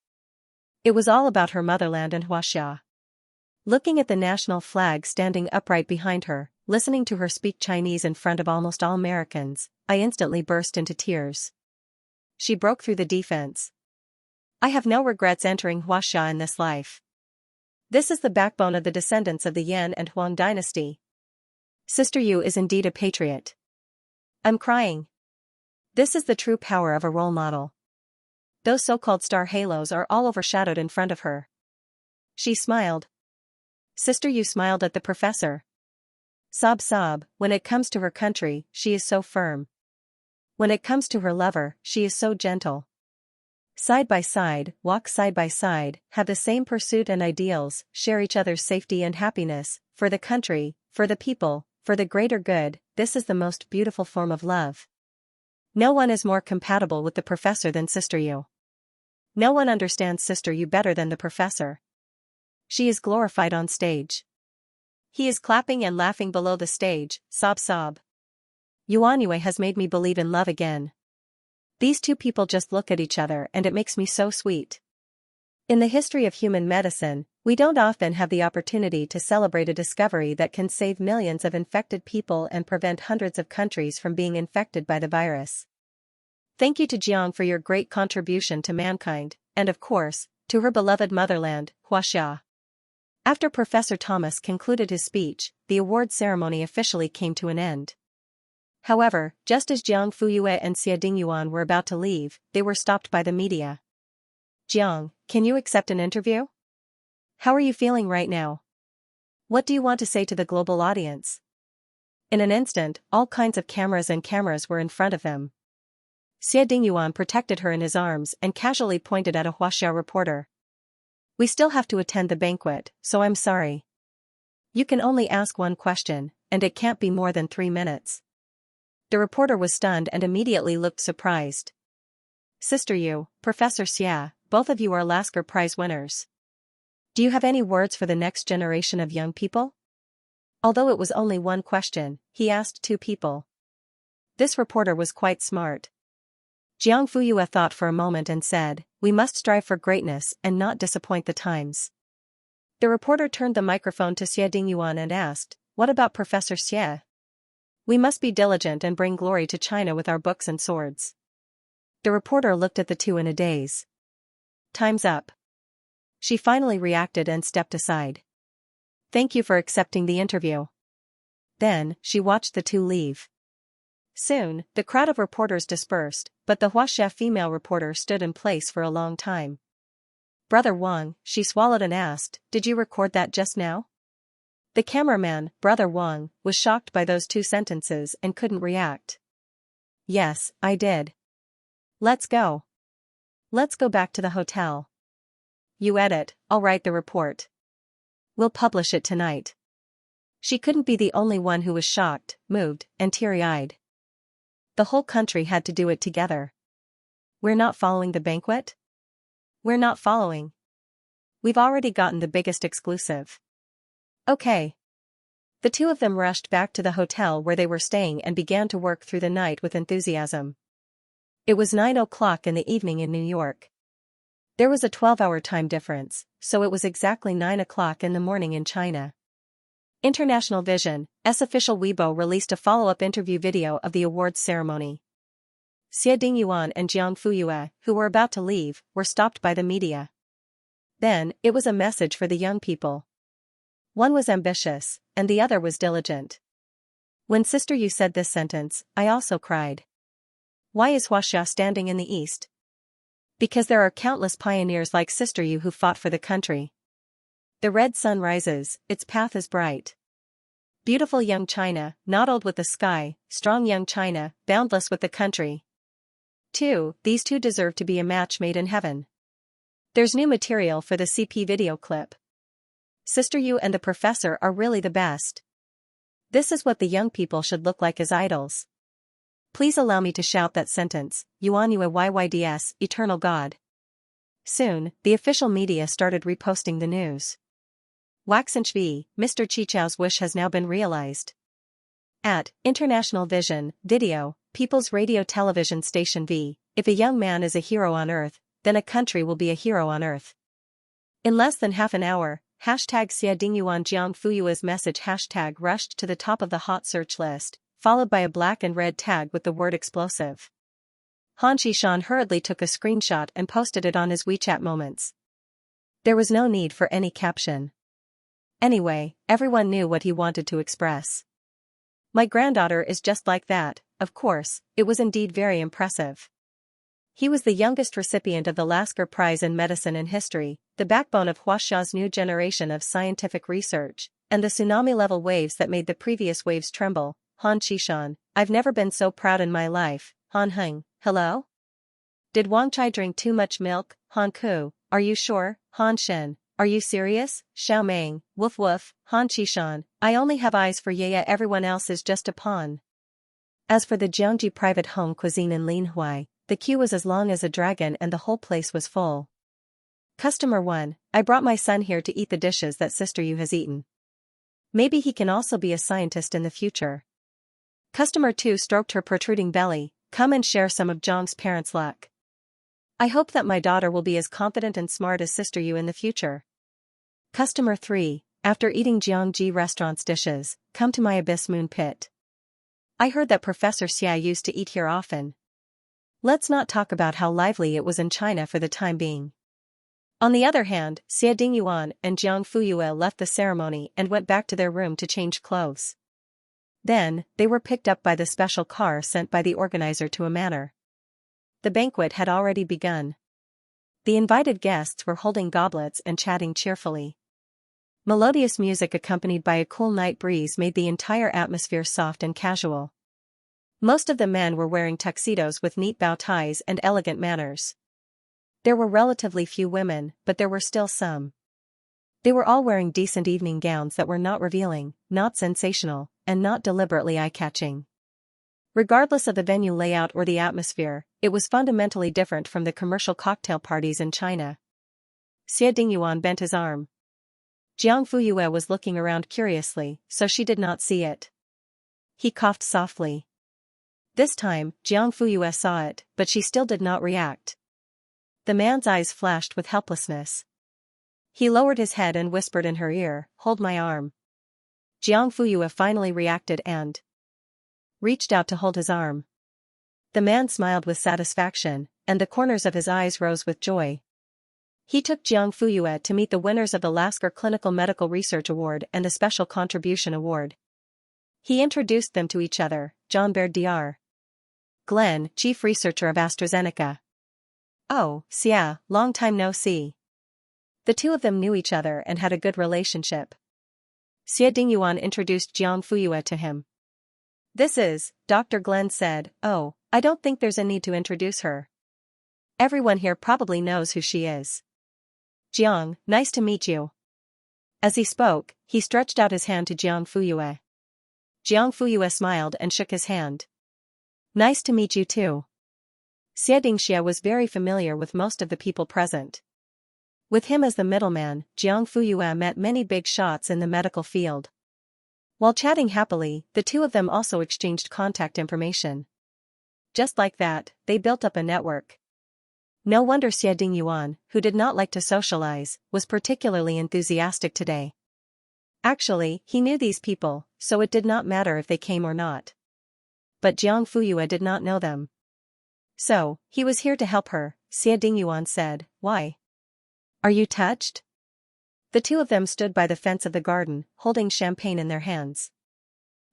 It was all about her motherland and Huaxia. Looking at the national flag standing upright behind her, listening to her speak Chinese in front of almost all Americans, I instantly burst into tears. She broke through the defense. I have no regrets entering Huaxia in this life. This is the backbone of the descendants of the Yan and Huang dynasty. Sister Yu is indeed a patriot. I'm crying. This is the true power of a role model. Those so-called star halos are all overshadowed in front of her. She smiled. Sister Yu smiled at the professor. Sob sob, when it comes to her country, she is so firm. When it comes to her lover, she is so gentle. Side by side, walk side by side, have the same pursuit and ideals, share each other's safety and happiness, for the country, for the people, for the greater good. This is the most beautiful form of love. No one is more compatible with the professor than Sister Yu. No one understands Sister Yu better than the professor. She is glorified on stage. He is clapping and laughing below the stage, sob sob. Yuanyue has made me believe in love again. These two people just look at each other and it makes me so sweet. In the history of human medicine, we don't often have the opportunity to celebrate a discovery that can save millions of infected people and prevent hundreds of countries from being infected by the virus. Thank you to Jiang for your great contribution to mankind, and of course, to her beloved motherland, Huaxia. After Professor Thomas concluded his speech, the award ceremony officially came to an end. However, just as Jiang Fuyue and Xia Dingyuan were about to leave, they were stopped by the media. Jiang, can you accept an interview? How are you feeling right now? What do you want to say to the global audience? In an instant, all kinds of cameras were in front of them. Xia Dingyuan protected her in his arms and casually pointed at a Huaxia reporter. We still have to attend the banquet, so I'm sorry. You can only ask one question, and it can't be more than 3 minutes. The reporter was stunned and immediately looked surprised. Sister Yu, Professor Xia, both of you are Lasker Prize winners. Do you have any words for the next generation of young people? Although it was only one question, he asked 2 people. This reporter was quite smart. Jiang Fuyue thought for a moment and said, "We must strive for greatness and not disappoint the times." The reporter turned the microphone to Xia Dingyuan and asked, "What about Professor Xie? We must be diligent and bring glory to China with our books and swords." The reporter looked at the two in a daze. Time's up. She finally reacted and stepped aside. Thank you for accepting the interview. Then, she watched the two leave. Soon, the crowd of reporters dispersed, but the Huaxia female reporter stood in place for a long time. Brother Wang, she swallowed and asked, "Did you record that just now?" The cameraman, Brother Wang, was shocked by those 2 sentences and couldn't react. Yes, I did. Let's go. Let's go back to the hotel. You edit, I'll write the report. We'll publish it tonight. She couldn't be the only one who was shocked, moved, and teary-eyed. The whole country had to do it together. We're not following the banquet? We're not following. We've already gotten the biggest exclusive. Okay. The 2 of them rushed back to the hotel where they were staying and began to work through the night with enthusiasm. It was 9 o'clock in the evening in New York. There was a 12-hour time difference, so it was exactly 9 o'clock in the morning in China. International Vision's official Weibo released a follow-up interview video of the awards ceremony. Xia Dingyuan and Jiang Fuyue, who were about to leave, were stopped by the media. Then, it was a message for the young people. One was ambitious, and the other was diligent. When Sister Yu said this sentence, I also cried. Why is Huaxia standing in the east? Because there are countless pioneers like Sister Yu who fought for the country. The red sun rises, its path is bright. Beautiful young China, not old with the sky, strong young China, boundless with the country. 2. These 2 deserve to be a match made in heaven. There's new material for the CP video clip. Sister Yu and the professor are really the best. This is what the young people should look like as idols. Please allow me to shout that sentence, Yuanyue Yyds, Eternal God. Soon, the official media started reposting the news. Waxenchv, Mr. Chichao's wish has now been realized. At International Vision, Video, People's Radio Television Station V, if a young man is a hero on Earth, then a country will be a hero on Earth. In less than half an hour, hashtag Xia Dingyuan Jiang Fuyue's message hashtag rushed to the top of the hot search list, followed by a black and red tag with the word explosive. Han Shishan hurriedly took a screenshot and posted it on his WeChat Moments. There was no need for any caption. Anyway, everyone knew what he wanted to express. My granddaughter is just like that. Of course, it was indeed very impressive. He was the youngest recipient of the Lasker Prize in Medicine and History, the backbone of Huaxia's new generation of scientific research, and the tsunami-level waves that made the previous waves tremble. Han Qishan, I've never been so proud in my life. Han Heng, hello? Did Wang Chai drink too much milk? Han Ku, are you sure? Han Shen, are you serious? Xiao Meng, woof woof. Han Qishan, I only have eyes for Yaya, everyone else is just a pawn. As for the Jiangji private home cuisine in Linhuai, the queue was as long as a dragon and the whole place was full. Customer 1, I brought my son here to eat the dishes that Sister Yu has eaten. Maybe he can also be a scientist in the future. Customer 2 stroked her protruding belly, come and share some of Zhang's parents' luck. I hope that my daughter will be as confident and smart as Sister Yu in the future. Customer 3, after eating Jiangji restaurant's dishes, come to my abyss moon pit. I heard that Professor Xia used to eat here often. Let's not talk about how lively it was in China for the time being. On the other hand, Xia Dingyuan and Jiang Fuyue left the ceremony and went back to their room to change clothes. Then, they were picked up by the special car sent by the organizer to a manor. The banquet had already begun. The invited guests were holding goblets and chatting cheerfully. Melodious music accompanied by a cool night breeze made the entire atmosphere soft and casual. Most of the men were wearing tuxedos with neat bow ties and elegant manners. There were relatively few women, but there were still some. They were all wearing decent evening gowns that were not revealing, not sensational, and not deliberately eye-catching. Regardless of the venue layout or the atmosphere, it was fundamentally different from the commercial cocktail parties in China. Xie Dingyuan bent his arm. Jiang Fuyue was looking around curiously, so she did not see it. He coughed softly. This time, Jiang Fuyue saw it, but she still did not react. The man's eyes flashed with helplessness. He lowered his head and whispered in her ear, hold my arm. Jiang Fuyue finally reacted and reached out to hold his arm. The man smiled with satisfaction, and the corners of his eyes rose with joy. He took Jiang Fuyue to meet the winners of the Lasker Clinical Medical Research Award and the Special Contribution Award. He introduced them to each other, John Baird Dr. Glenn, Chief Researcher of AstraZeneca. Oh, Xia, long time no see. The two of them knew each other and had a good relationship. Xie Dingyuan introduced Jiang Fuyue to him. This is, Dr. Glenn said, oh, I don't think there's a need to introduce her. Everyone here probably knows who she is. Jiang, nice to meet you. As he spoke, he stretched out his hand to Jiang Fuyue. Jiang Fuyue smiled and shook his hand. Nice to meet you too. Xianxia was very familiar with most of the people present. With him as the middleman, Jiang Fuyue met many big shots in the medical field. While chatting happily, the two of them also exchanged contact information. Just like that, they built up a network. No wonder Xie Dingyuan, who did not like to socialize, was particularly enthusiastic today. Actually, he knew these people, so it did not matter if they came or not. But Jiang Fuyue did not know them. So, he was here to help her, Xie Dingyuan said. Why? Are you touched? The two of them stood by the fence of the garden, holding champagne in their hands.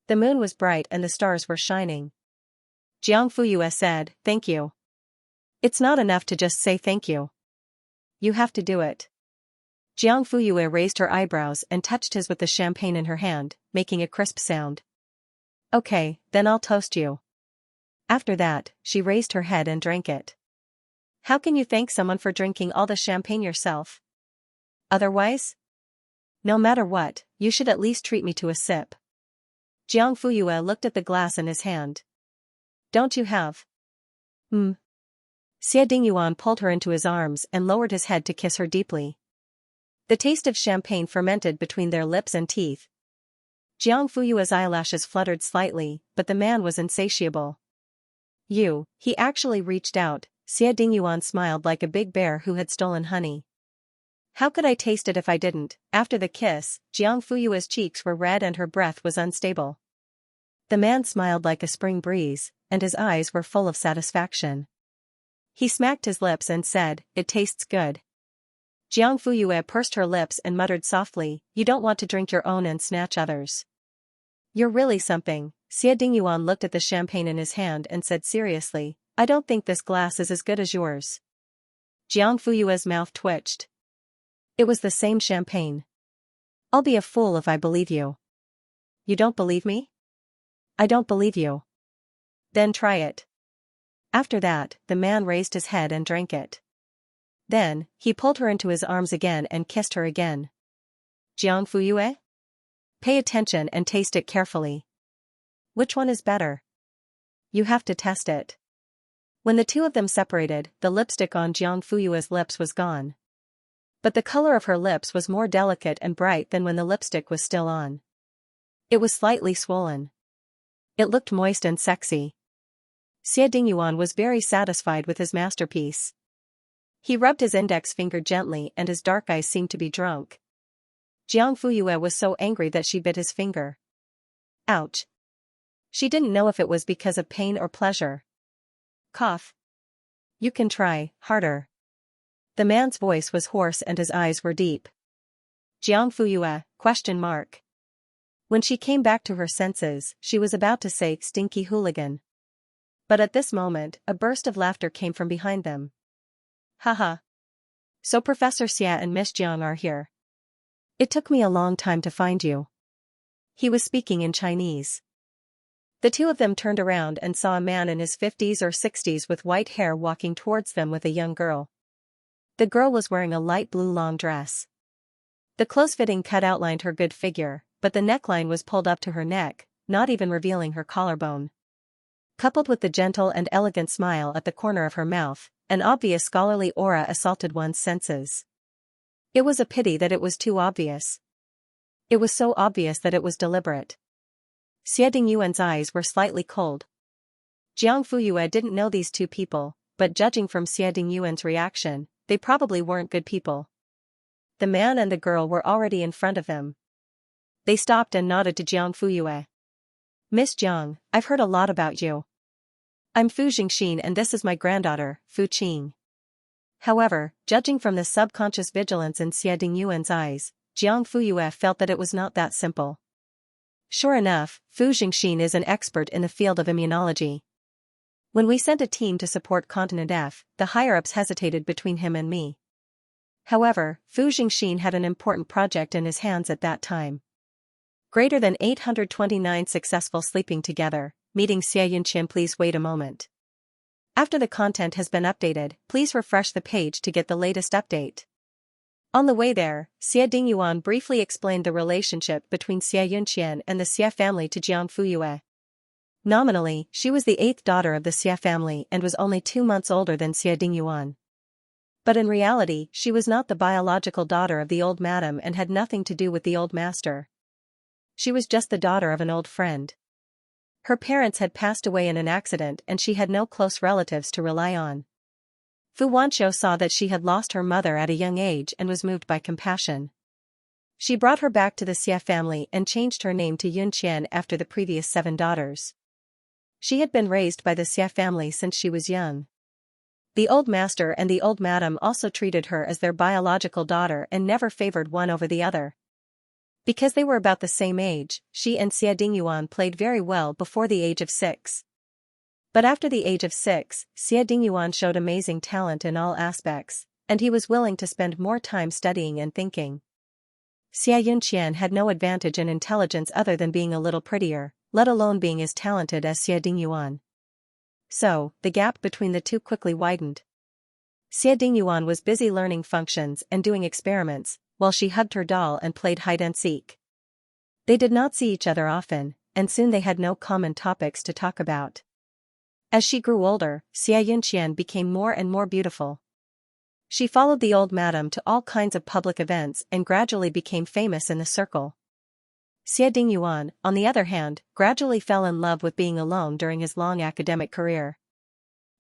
The moon was bright and the stars were shining. Jiang Fuyue said, thank you. It's not enough to just say thank you. You have to do it. Jiang Fuyue raised her eyebrows and touched his with the champagne in her hand, making a crisp sound. Okay, then I'll toast you. After that, she raised her head and drank it. How can you thank someone for drinking all the champagne yourself? Otherwise? No matter what, you should at least treat me to a sip. Jiang Fuyue looked at the glass in his hand. Don't you have? Xie Dingyuan pulled her into his arms and lowered his head to kiss her deeply. The taste of champagne fermented between their lips and teeth. Jiang Fuyue's eyelashes fluttered slightly, but the man was insatiable. He actually reached out. Xie Dingyuan smiled like a big bear who had stolen honey. How could I taste it if I didn't? After the kiss, Jiang Fuyue's cheeks were red and her breath was unstable. The man smiled like a spring breeze, and his eyes were full of satisfaction. He smacked his lips and said, it tastes good. Jiang Fuyue pursed her lips and muttered softly, "You don't want to drink your own and snatch others. You're really something." Xie Dingyuan looked at the champagne in his hand and said seriously, "I don't think this glass is as good as yours." Jiang Fuyue's mouth twitched. It was the same champagne. "I'll be a fool if I believe you." "You don't believe me?" "I don't believe you." "Then try it." After that, the man raised his head and drank it. Then, he pulled her into his arms again and kissed her again. "Jiang Fuyue? Pay attention and taste it carefully. Which one is better? You have to test it." When the two of them separated, the lipstick on Jiang Fuyue's lips was gone. But the color of her lips was more delicate and bright than when the lipstick was still on. It was slightly swollen. It looked moist and sexy. Xie Dingyuan was very satisfied with his masterpiece. He rubbed his index finger gently and his dark eyes seemed to be drunk. Jiang Fuyue was so angry that she bit his finger. Ouch. She didn't know if it was because of pain or pleasure. Cough. "You can try, harder." The man's voice was hoarse and his eyes were deep. Jiang Fuyue, ? When she came back to her senses, she was about to say "stinky hooligan." But at this moment, a burst of laughter came from behind them. "Haha. So Professor Xia and Miss Jiang are here. It took me a long time to find you." He was speaking in Chinese. The two of them turned around and saw a man in his 50s or 60s with white hair walking towards them with a young girl. The girl was wearing a light blue long dress. The close-fitting cut outlined her good figure, but the neckline was pulled up to her neck, not even revealing her collarbone. Coupled with the gentle and elegant smile at the corner of her mouth, an obvious scholarly aura assaulted one's senses. It was a pity that it was too obvious. It was so obvious that it was deliberate. Xie Dingyuan's eyes were slightly cold. Jiang Fuyue didn't know these two people, but judging from Xie Dingyuan's reaction, they probably weren't good people. The man and the girl were already in front of them. They stopped and nodded to Jiang Fuyue. "Miss Jiang, I've heard a lot about you. I'm Fu Jingxin and this is my granddaughter, Fu Qing." However, judging from the subconscious vigilance in Xie Dingyuan's eyes, Jiang Fuyue felt that it was not that simple. Sure enough, Fu Jingxin is an expert in the field of immunology. When we sent a team to support Continent F, the higher-ups hesitated between him and me. However, Fu Jingxin had an important project in his hands at that time. Greater than 829 successful sleeping together, meeting Xianxia. Please wait a moment. After the content has been updated, please refresh the page to get the latest update. On the way there, Xie Dingyuan briefly explained the relationship between Xianxia and the Xie family to Jiang Fuyue. Nominally, she was the 8th daughter of the Xie family and was only 2 months older than Xie Dingyuan. But in reality, she was not the biological daughter of the old madam and had nothing to do with the old master. She was just the daughter of an old friend. Her parents had passed away in an accident and she had no close relatives to rely on. Fu Wanqiu saw that she had lost her mother at a young age and was moved by compassion. She brought her back to the Xie family and changed her name to Yunqian after the previous 7 daughters. She had been raised by the Xie family since she was young. The old master and the old madam also treated her as their biological daughter and never favored one over the other. Because they were about the same age, she and Xie Dingyuan played very well before the age of 6. But after the age of 6, Xie Dingyuan showed amazing talent in all aspects, and he was willing to spend more time studying and thinking. Xie Yunqian had no advantage in intelligence other than being a little prettier, let alone being as talented as Xie Dingyuan. So, the gap between the two quickly widened. Xie Dingyuan was busy learning functions and doing experiments, while she hugged her doll and played hide-and-seek. They did not see each other often, and soon they had no common topics to talk about. As she grew older, Xie Yunqian became more and more beautiful. She followed the old madam to all kinds of public events and gradually became famous in the circle. Xie Dingyuan, on the other hand, gradually fell in love with being alone during his long academic career.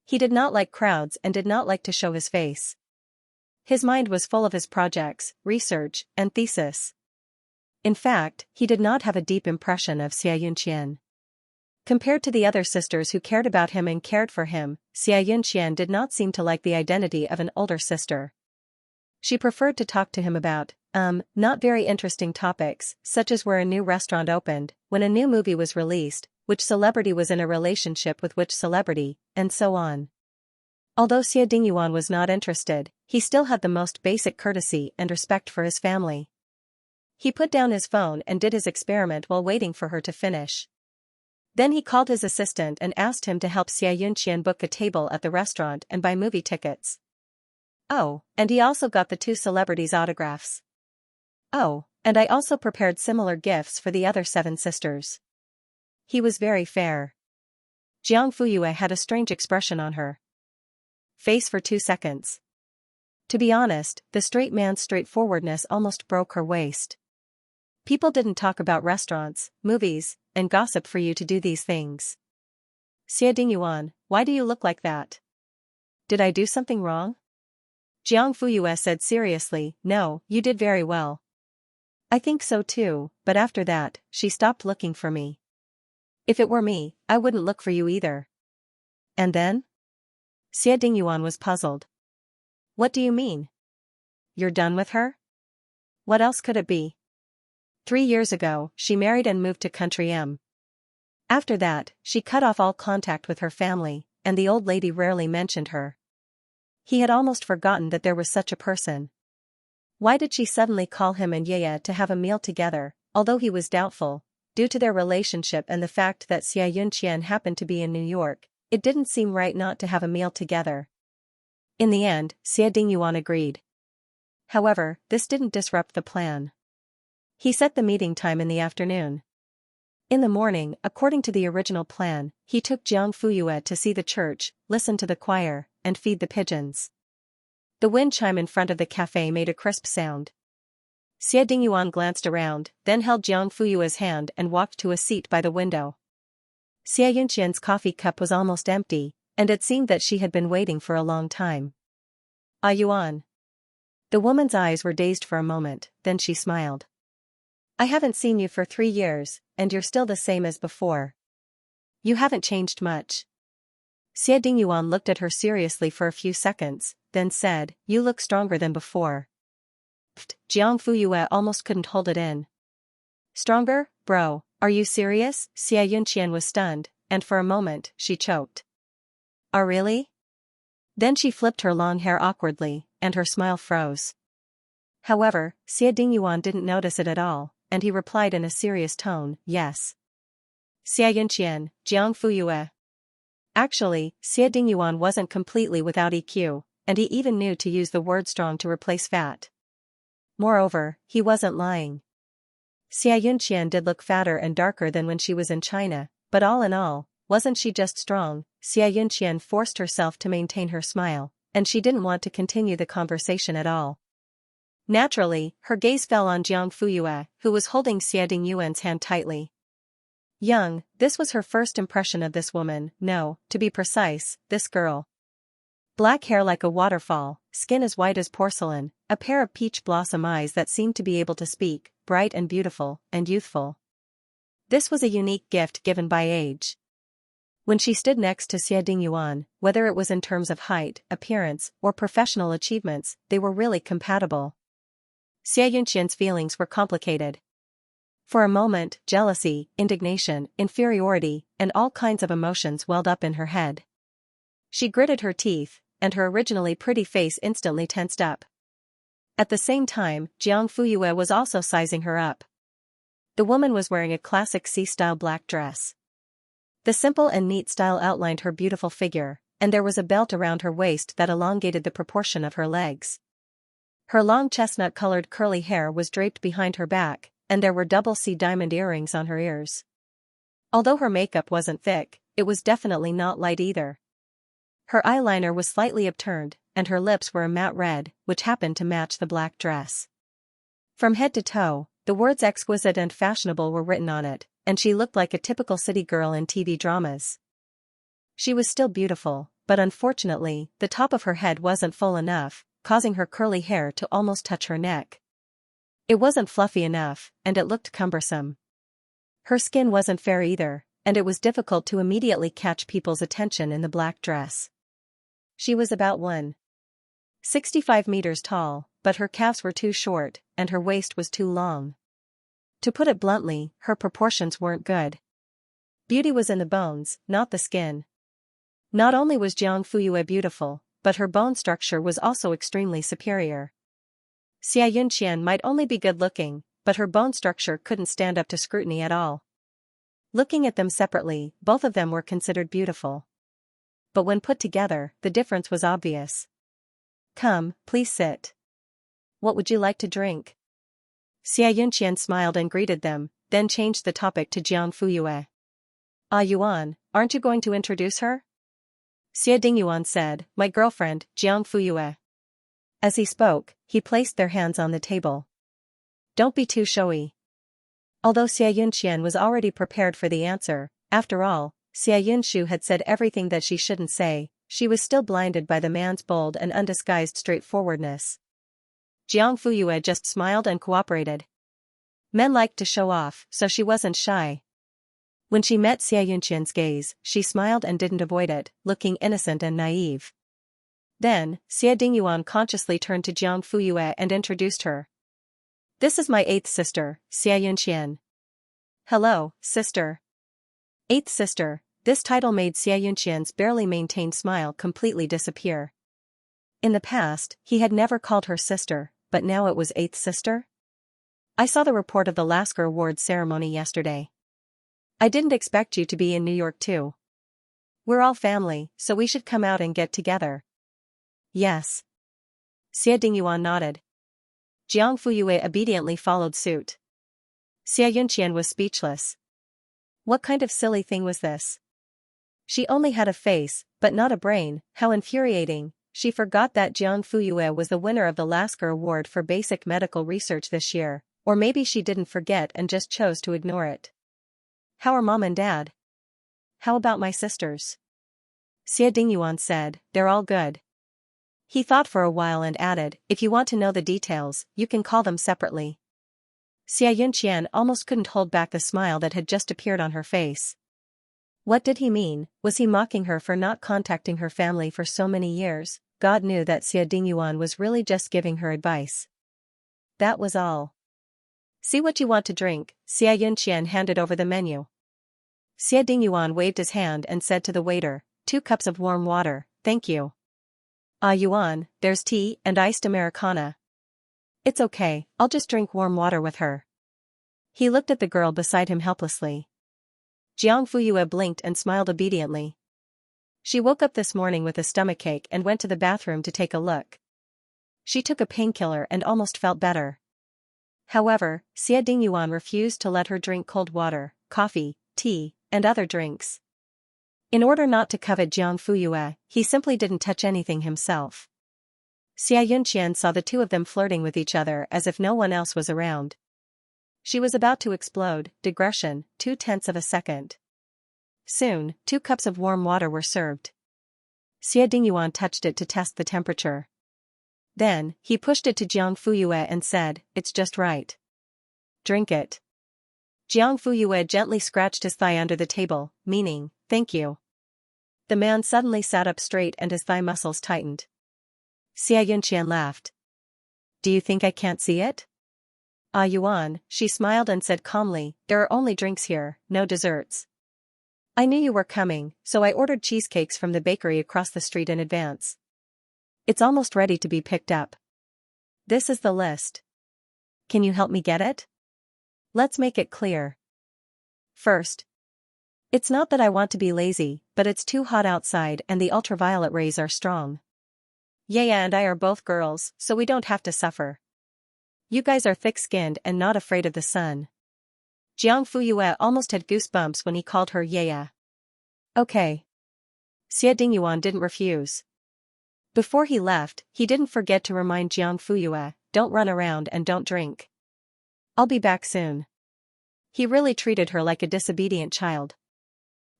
He did not like crowds and did not like to show his face. His mind was full of his projects, research, and thesis. In fact, he did not have a deep impression of Xie Yunqian. Compared to the other sisters who cared about him and cared for him, Xie Yunqian did not seem to like the identity of an older sister. She preferred to talk to him about, not very interesting topics, such as where a new restaurant opened, when a new movie was released, which celebrity was in a relationship with which celebrity, and so on. Although Xie Dingyuan was not interested, he still had the most basic courtesy and respect for his family. He put down his phone and did his experiment while waiting for her to finish. Then he called his assistant and asked him to help Xianxia book a table at the restaurant and buy movie tickets. Oh, and he also got the two celebrities' autographs. Oh, and I also prepared similar gifts for the other 7 sisters. He was very fair. Jiang Fuyue had a strange expression on her face for 2 seconds. To be honest, the straight man's straightforwardness almost broke her waist. People didn't talk about restaurants, movies, and gossip for you to do these things. Xie Dingyuan, why do you look like that? Did I do something wrong? Jiang Fuyue said seriously, no, you did very well. I think so too, but after that, she stopped looking for me. If it were me, I wouldn't look for you either. And then? Xie Dingyuan was puzzled. What do you mean? You're done with her? What else could it be? 3 years ago, she married and moved to country M. After that, she cut off all contact with her family, and the old lady rarely mentioned her. He had almost forgotten that there was such a person. Why did she suddenly call him and Yaya to have a meal together, although he was doubtful, due to their relationship and the fact that Xianxia happened to be in New York, it didn't seem right not to have a meal together. In the end, Xie Dingyuan agreed. However, this didn't disrupt the plan. He set the meeting time in the afternoon. In the morning, according to the original plan, he took Jiang Fuyue to see the church, listen to the choir, and feed the pigeons. The wind chime in front of the cafe made a crisp sound. Xie Dingyuan glanced around, then held Jiang Fuyue's hand and walked to a seat by the window. Xianxian's coffee cup was almost empty, and it seemed that she had been waiting for a long time. Ah Yuan. The woman's eyes were dazed for a moment, then she smiled. I haven't seen you for 3 years, and you're still the same as before. You haven't changed much. Xie Dingyuan looked at her seriously for a few seconds, then said, you look stronger than before. Pfft, Jiang Fuyue almost couldn't hold it in. Stronger, bro, are you serious? Xianxian was stunned, and for a moment, she choked. Oh really? Then she flipped her long hair awkwardly, and her smile froze. However, Xie Dingyuan didn't notice it at all, and he replied in a serious tone, yes. Xianxian, Jiang Fuyue. Actually, Xie Dingyuan wasn't completely without EQ, and he even knew to use the word strong to replace fat. Moreover, he wasn't lying. Xianxian did look fatter and darker than when she was in China, but all in all, wasn't she just strong? Xianxian forced herself to maintain her smile, and she didn't want to continue the conversation at all. Naturally, her gaze fell on Jiang Fuyue, who was holding Xie Dingyuan's hand tightly. Young, this was her first impression of this woman, no, to be precise, this girl. Black hair like a waterfall, skin as white as porcelain, a pair of peach blossom eyes that seemed to be able to speak, bright and beautiful, and youthful. This was a unique gift given by age. When she stood next to Xie Dingyuan, whether it was in terms of height, appearance, or professional achievements, they were really compatible. Xianxian's feelings were complicated. For a moment, jealousy, indignation, inferiority, and all kinds of emotions welled up in her head. She gritted her teeth, and her originally pretty face instantly tensed up. At the same time, Jiang Fuyue was also sizing her up. The woman was wearing a classic C-style black dress. The simple and neat style outlined her beautiful figure, and there was a belt around her waist that elongated the proportion of her legs. Her long chestnut-colored curly hair was draped behind her back, and there were double C diamond earrings on her ears. Although her makeup wasn't thick, it was definitely not light either. Her eyeliner was slightly upturned, and her lips were a matte red, which happened to match the black dress. From head to toe, the words exquisite and fashionable were written on it, and she looked like a typical city girl in TV dramas. She was still beautiful, but unfortunately, the top of her head wasn't full enough, causing her curly hair to almost touch her neck. It wasn't fluffy enough, and it looked cumbersome. Her skin wasn't fair either, and it was difficult to immediately catch people's attention in the black dress. She was about 1.65 meters tall, but her calves were too short, and her waist was too long. To put it bluntly, her proportions weren't good. Beauty was in the bones, not the skin. Not only was Jiang Fuyue beautiful, but her bone structure was also extremely superior. Xianxia might only be good-looking, but her bone structure couldn't stand up to scrutiny at all. Looking at them separately, both of them were considered beautiful. But when put together, the difference was obvious. Come, please sit. What would you like to drink? Xianxia smiled and greeted them, then changed the topic to Jiang Fuyue. Ah Yuan, aren't you going to introduce her? Xie Dingyuan said, my girlfriend, Jiang Fuyue. As he spoke, he placed their hands on the table. Don't be too showy. Although Xianxia was already prepared for the answer, after all, Xianxia had said everything that she shouldn't say, she was still blinded by the man's bold and undisguised straightforwardness. Jiang Fuyue just smiled and cooperated. Men liked to show off, so she wasn't shy. When she met Xianxian's gaze, she smiled and didn't avoid it, looking innocent and naive. Then, Xie Dingyuan consciously turned to Jiang Fuyue and introduced her. This is my 8th sister, Xianxian. Hello, sister. 8th sister, this title made Xianxian's barely maintained smile completely disappear. In the past, he had never called her sister, but now it was 8th sister? I saw the report of the Lasker Awards ceremony yesterday. I didn't expect you to be in New York too. We're all family, so we should come out and get together. Yes. Xie Dingyuan nodded. Jiang Fuyue obediently followed suit. Xianxian was speechless. What kind of silly thing was this? She only had a face, but not a brain. How infuriating. She forgot that Jiang Fuyue was the winner of the Lasker Award for Basic Medical Research this year, or maybe she didn't forget and just chose to ignore it. How are mom and dad? How about my sisters? Xie Dingyuan said, they're all good. He thought for a while and added, if you want to know the details, you can call them separately. Xianxian almost couldn't hold back the smile that had just appeared on her face. What did he mean? Was he mocking her for not contacting her family for so many years? God knew that Xie Dingyuan was really just giving her advice. That was all. See what you want to drink, Xianxian handed over the menu. Xie Dingyuan waved his hand and said to the waiter, 2 cups of warm water, thank you. Ah Yuan, there's tea and iced Americana. It's okay, I'll just drink warm water with her. He looked at the girl beside him helplessly. Jiang Fuyue blinked and smiled obediently. She woke up this morning with a stomachache and went to the bathroom to take a look. She took a painkiller and almost felt better. However, Xie Dingyuan refused to let her drink cold water, coffee, tea, and other drinks. In order not to covet Jiang Fuyue, he simply didn't touch anything himself. Xianxian saw the two of them flirting with each other as if no one else was around. She was about to explode, digression, 0.2 of a second. Soon, 2 cups of warm water were served. Xie Dingyuan touched it to test the temperature. Then, he pushed it to Jiang Fuyue and said, it's just right. Drink it. Jiang Fuyue gently scratched his thigh under the table, meaning, thank you. The man suddenly sat up straight and his thigh muscles tightened. Xianxian laughed. Do you think I can't see it? Ah Yuan, she smiled and said calmly, there are only drinks here, no desserts. I knew you were coming, so I ordered cheesecakes from the bakery across the street in advance. It's almost ready to be picked up. This is the list. Can you help me get it? Let's make it clear. First, it's not that I want to be lazy, but it's too hot outside and the ultraviolet rays are strong. Yaya and I are both girls, so we don't have to suffer. You guys are thick-skinned and not afraid of the sun. Jiang Fuyue almost had goosebumps when he called her Yaya. Okay. Xie Dingyuan didn't refuse. Before he left, he didn't forget to remind Jiang Fuyue, don't run around and don't drink. I'll be back soon. He really treated her like a disobedient child.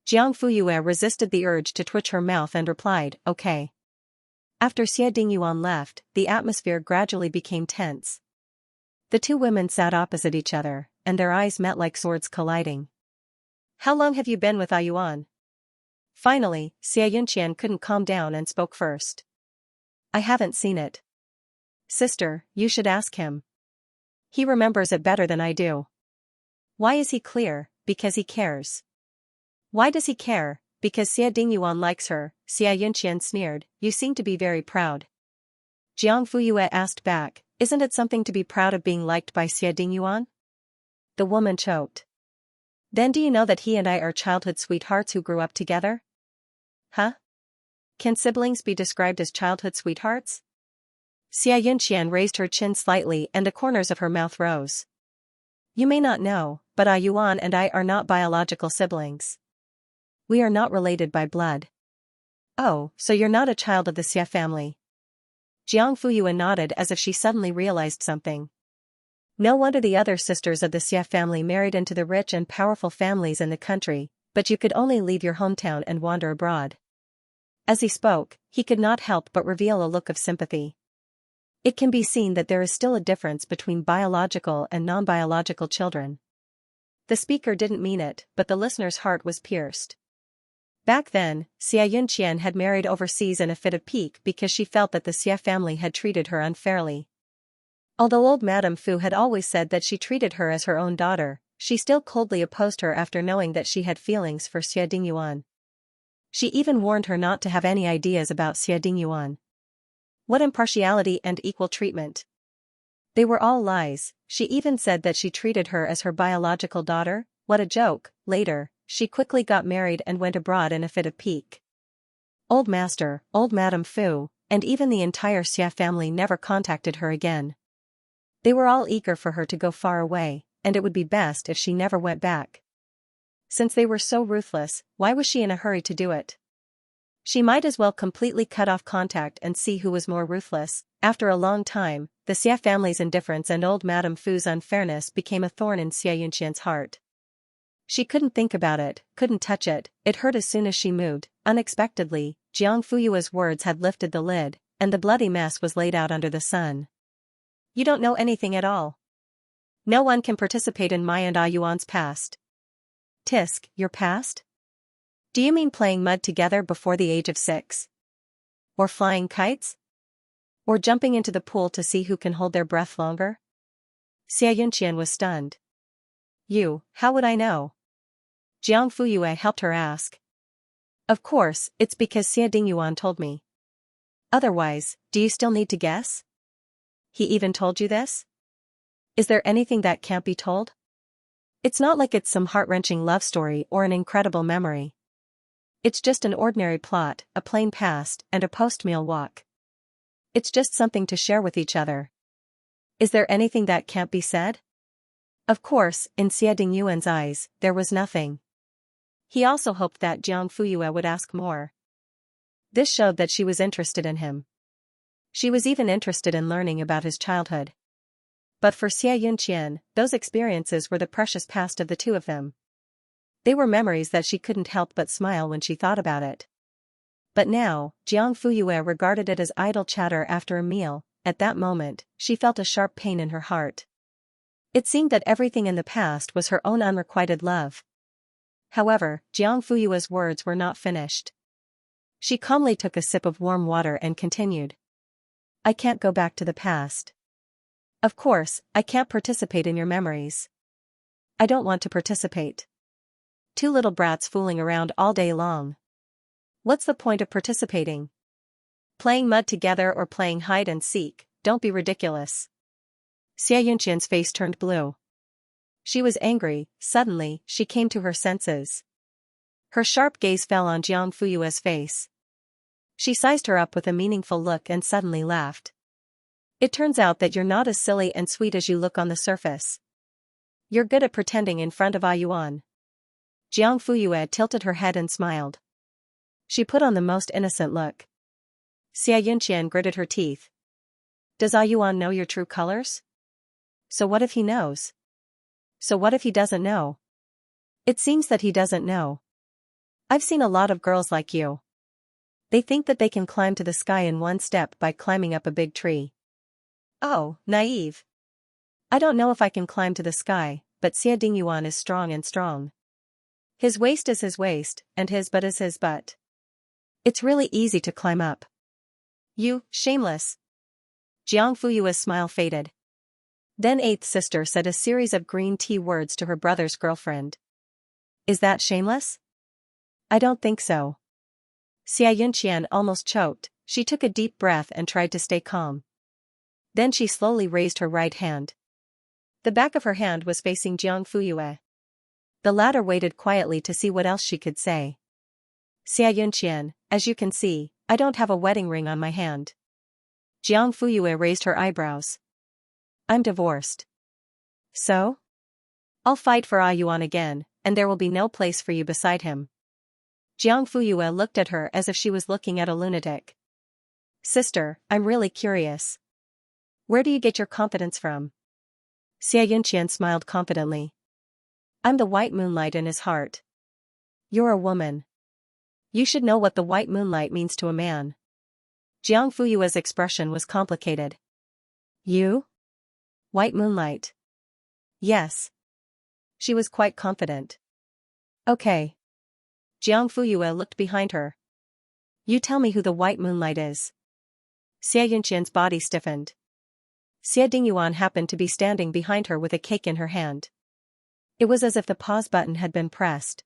Jiang Fuyue resisted the urge to twitch her mouth and replied, okay. After Xie Dingyuan left, the atmosphere gradually became tense. The two women sat opposite each other, and their eyes met like swords colliding. How long have you been with Yuan? Finally, Xianxian couldn't calm down and spoke first. I haven't seen it. Sister, you should ask him. He remembers it better than I do. Why is he clear? Because he cares. Why does he care? Because Xie Dingyuan likes her, Xianxia sneered, you seem to be very proud. Jiang Fuyue asked back, isn't it something to be proud of being liked by Xie Dingyuan? The woman choked. Then do you know that he and I are childhood sweethearts who grew up together? Huh? Can siblings be described as childhood sweethearts? Xianxia raised her chin slightly and the corners of her mouth rose. You may not know, but Ah Yuan and I are not biological siblings. We are not related by blood. Oh, so you're not a child of the Xie family. Jiang Fuyue nodded as if she suddenly realized something. No wonder the other sisters of the Xie family married into the rich and powerful families in the country, but you could only leave your hometown and wander abroad. As he spoke, he could not help but reveal a look of sympathy. It can be seen that there is still a difference between biological and non-biological children. The speaker didn't mean it, but the listener's heart was pierced. Back then, Xianxia had married overseas in a fit of pique because she felt that the Xie family had treated her unfairly. Although old Madame Fu had always said that she treated her as her own daughter, she still coldly opposed her after knowing that she had feelings for Xie Dingyuan. She even warned her not to have any ideas about Xie Dingyuan. What impartiality and equal treatment. They were all lies. She even said that she treated her as her biological daughter. What a joke. Later, she quickly got married and went abroad in a fit of pique. Old Master, old Madame Fu, and even the entire Xie family never contacted her again. They were all eager for her to go far away, and it would be best if she never went back. Since they were so ruthless, why was she in a hurry to do it? She might as well completely cut off contact and see who was more ruthless. After a long time, the Xie family's indifference and old Madame Fu's unfairness became a thorn in Xianxin's heart. She couldn't think about it, couldn't touch it, it hurt as soon as she moved. Unexpectedly, Jiang Fuyue's words had lifted the lid, and the bloody mess was laid out under the sun. You don't know anything at all. No one can participate in my and Ah Yuan's past. Tisk, your past? Do you mean playing mud together before the age of 6? Or flying kites? Or jumping into the pool to see who can hold their breath longer? Xianxia was stunned. You, how would I know? Jiang Fuyue helped her ask. Of course, it's because Xie Dingyuan told me. Otherwise, do you still need to guess? He even told you this? Is there anything that can't be told? It's not like it's some heart-wrenching love story or an incredible memory. It's just an ordinary plot, a plain past, and a post-meal walk. It's just something to share with each other. Is there anything that can't be said? Of course, in Xie Dingyuan's eyes, there was nothing. He also hoped that Jiang Fuyue would ask more. This showed that she was interested in him. She was even interested in learning about his childhood. But for Xianxia, those experiences were the precious past of the two of them. They were memories that she couldn't help but smile when she thought about it. But now, Jiang Fuyue regarded it as idle chatter after a meal. At that moment, she felt a sharp pain in her heart. It seemed that everything in the past was her own unrequited love. However, Jiang Fuyue's words were not finished. She calmly took a sip of warm water and continued. I can't go back to the past. Of course, I can't participate in your memories. I don't want to participate. Two little brats fooling around all day long. What's the point of participating? Playing mud together or playing hide and seek, don't be ridiculous. Xianxin's face turned blue. She was angry. Suddenly, she came to her senses. Her sharp gaze fell on Jiang Fuyue's face. She sized her up with a meaningful look and suddenly laughed. It turns out that you're not as silly and sweet as you look on the surface. You're good at pretending in front of Ah Yuan. Jiang Fuyue tilted her head and smiled. She put on the most innocent look. Xianxia gritted her teeth. Does Ah Yuan know your true colors? So what if he knows? So what if he doesn't know? It seems that he doesn't know. I've seen a lot of girls like you. They think that they can climb to the sky in one step by climbing up a big tree. Oh, naive. I don't know if I can climb to the sky, but Xie Dingyuan is strong and strong. His waist is his waist, and his butt is his butt. It's really easy to climb up. You, shameless. Jiang Fuyue's smile faded. Then eighth sister said a series of green tea words to her brother's girlfriend. Is that shameless? I don't think so. Xianxia almost choked. She took a deep breath and tried to stay calm. Then she slowly raised her right hand. The back of her hand was facing Jiang Fuyue. The latter waited quietly to see what else she could say. Xianxia, as you can see, I don't have a wedding ring on my hand. Jiang Fuyue raised her eyebrows. I'm divorced. So? I'll fight for Yuan again, and there will be no place for you beside him. Jiang Fuyue looked at her as if she was looking at a lunatic. Sister, I'm really curious. Where do you get your confidence from? Xianxia smiled confidently. I'm the white moonlight in his heart. You're a woman. You should know what the white moonlight means to a man. Jiang Fuyue's expression was complicated. You? White moonlight. Yes. She was quite confident. Okay. Jiang Fuyue looked behind her. You tell me who the white moonlight is. Xianxian's body stiffened. Xie Dingyuan happened to be standing behind her with a cake in her hand. It was as if the pause button had been pressed.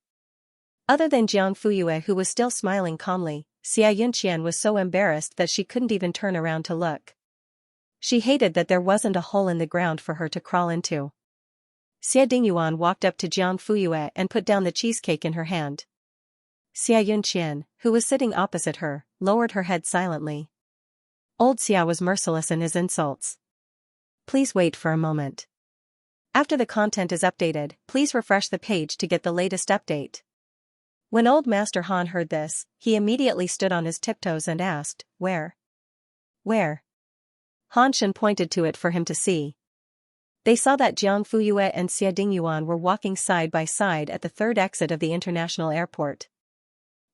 Other than Jiang Fuyue, who was still smiling calmly, Xianxian was so embarrassed that she couldn't even turn around to look. She hated that there wasn't a hole in the ground for her to crawl into. Xie Dingyuan walked up to Jiang Fuyue and put down the cheesecake in her hand. Xianxian, who was sitting opposite her, lowered her head silently. Old Xia was merciless in his insults. Please wait for a moment. After the content is updated, please refresh the page to get the latest update. When Old Master Han heard this, he immediately stood on his tiptoes and asked, Where? Where? Han Shen pointed to it for him to see. They saw that Jiang Fuyue and Xie Dingyuan were walking side by side at the third exit of the international airport.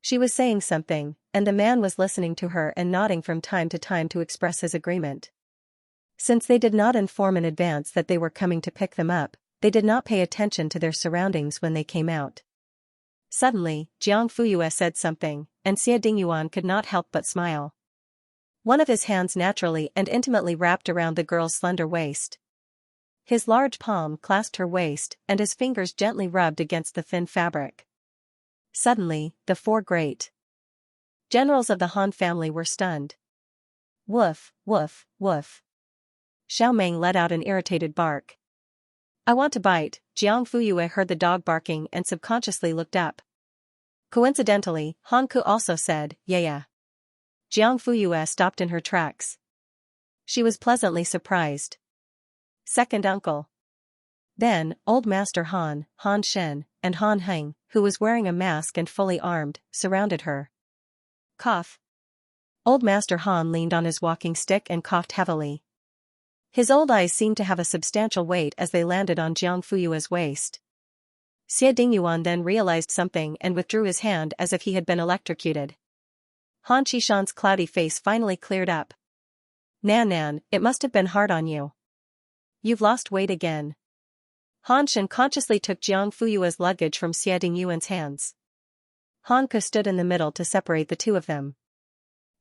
She was saying something, and the man was listening to her and nodding from time to time to express his agreement. Since they did not inform in advance that they were coming to pick them up, they did not pay attention to their surroundings when they came out. Suddenly, Jiang Fuyue said something, and Xie Dingyuan could not help but smile. One of his hands naturally and intimately wrapped around the girl's slender waist. His large palm clasped her waist, and his fingers gently rubbed against the thin fabric. Suddenly, the four great generals of the Han family were stunned. Woof, woof, woof. Xiao Meng let out an irritated bark. I want to bite. Jiang Fuyue heard the dog barking and subconsciously looked up. Coincidentally, Han Ku also said, yeah. Jiang Fuyue stopped in her tracks. She was pleasantly surprised. Second uncle. Then, Old Master Han, Han Shen, and Han Heng, who was wearing a mask and fully armed, surrounded her. Cough. Old Master Han leaned on his walking stick and coughed heavily. His old eyes seemed to have a substantial weight as they landed on Jiang Fuyue's waist. Xie Dingyuan then realized something and withdrew his hand as if he had been electrocuted. Han Qishan's cloudy face finally cleared up. Nan, it must have been hard on you. You've lost weight again. Han Shen consciously took Jiang Fuyue's luggage from Xie Dingyuan's hands. Han Ke stood in the middle to separate the two of them.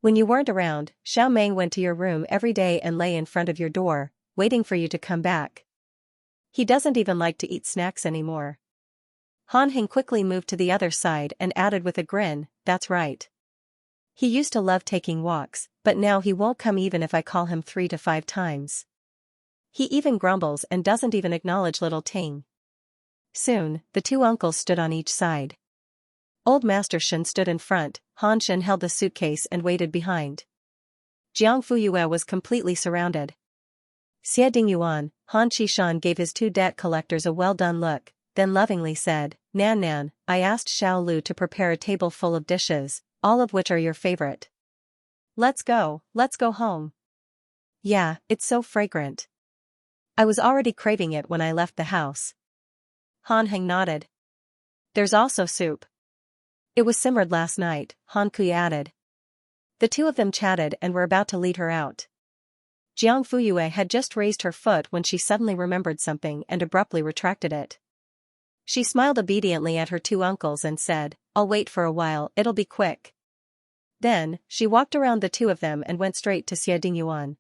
When you weren't around, Xiao Meng went to your room every day and lay in front of your door, waiting for you to come back. He doesn't even like to eat snacks anymore. Han Heng quickly moved to the other side and added with a grin, that's right. He used to love taking walks, but now he won't come even if I call him 3 to 5 times. He even grumbles and doesn't even acknowledge little Ting. Soon, the two uncles stood on each side. Old Master Shen stood in front, Han Shen held the suitcase and waited behind. Jiang Fuyue was completely surrounded. Xie Dingyuan, Han Qishan gave his two debt collectors a well-done look, then lovingly said, Nan, I asked Xiao Lu to prepare a table full of dishes, all of which are your favorite. Let's go home. Yeah, it's so fragrant. I was already craving it when I left the house. Han Heng nodded. There's also soup. It was simmered last night, Han Kui added. The two of them chatted and were about to lead her out. Jiang Fuyue had just raised her foot when she suddenly remembered something and abruptly retracted it. She smiled obediently at her two uncles and said, I'll wait for a while, it'll be quick. Then, she walked around the two of them and went straight to Xie Dingyuan.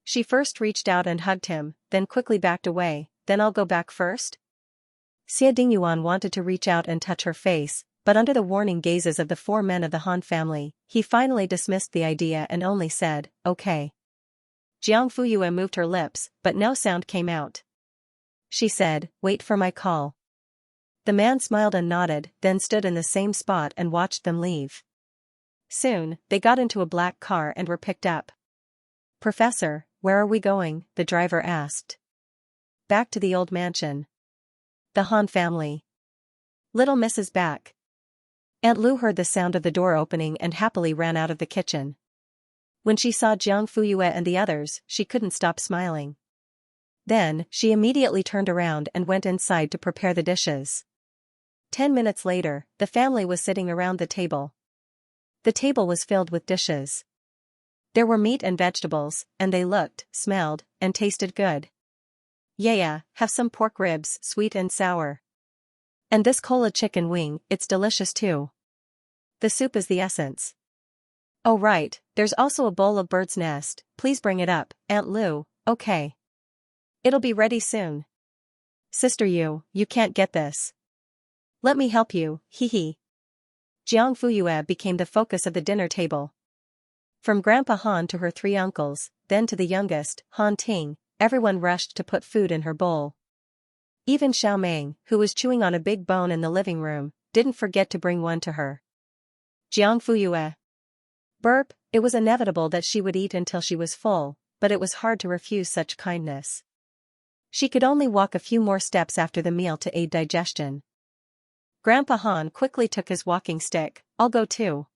She first reached out and hugged him, then quickly backed away. Then I'll go back first? Xia Dingyuan wanted to reach out and touch her face, but under the warning gazes of the four men of the Han family, he finally dismissed the idea and only said, okay. Jiang Fuyue moved her lips, but no sound came out. She said, wait for my call. The man smiled and nodded, then stood in the same spot and watched them leave. Soon, they got into a black car and were picked up. Professor, where are we going? The driver asked. Back to the old mansion. The Han family. Little Mrs. back. Aunt Lu heard the sound of the door opening and happily ran out of the kitchen. When she saw Jiang Fuyue and the others, she couldn't stop smiling. Then, she immediately turned around and went inside to prepare the dishes. 10 minutes later, the family was sitting around the table. The table was filled with dishes. There were meat and vegetables, and they looked, smelled, and tasted good. Yeah, have some pork ribs, sweet and sour. And this cola chicken wing, it's delicious too. The soup is the essence. Oh right, there's also a bowl of bird's nest, please bring it up, Aunt Lu, okay. It'll be ready soon. Sister you can't get this. Let me help you, hee hee. Jiang Fuyue became the focus of the dinner table. From Grandpa Han to her 3 uncles, then to the youngest, Han Ting, everyone rushed to put food in her bowl. Even Xiao Meng, who was chewing on a big bone in the living room, didn't forget to bring one to her. Jiang Fuyue. Burp, it was inevitable that she would eat until she was full, but it was hard to refuse such kindness. She could only walk a few more steps after the meal to aid digestion. Grandpa Han quickly took his walking stick, I'll go too.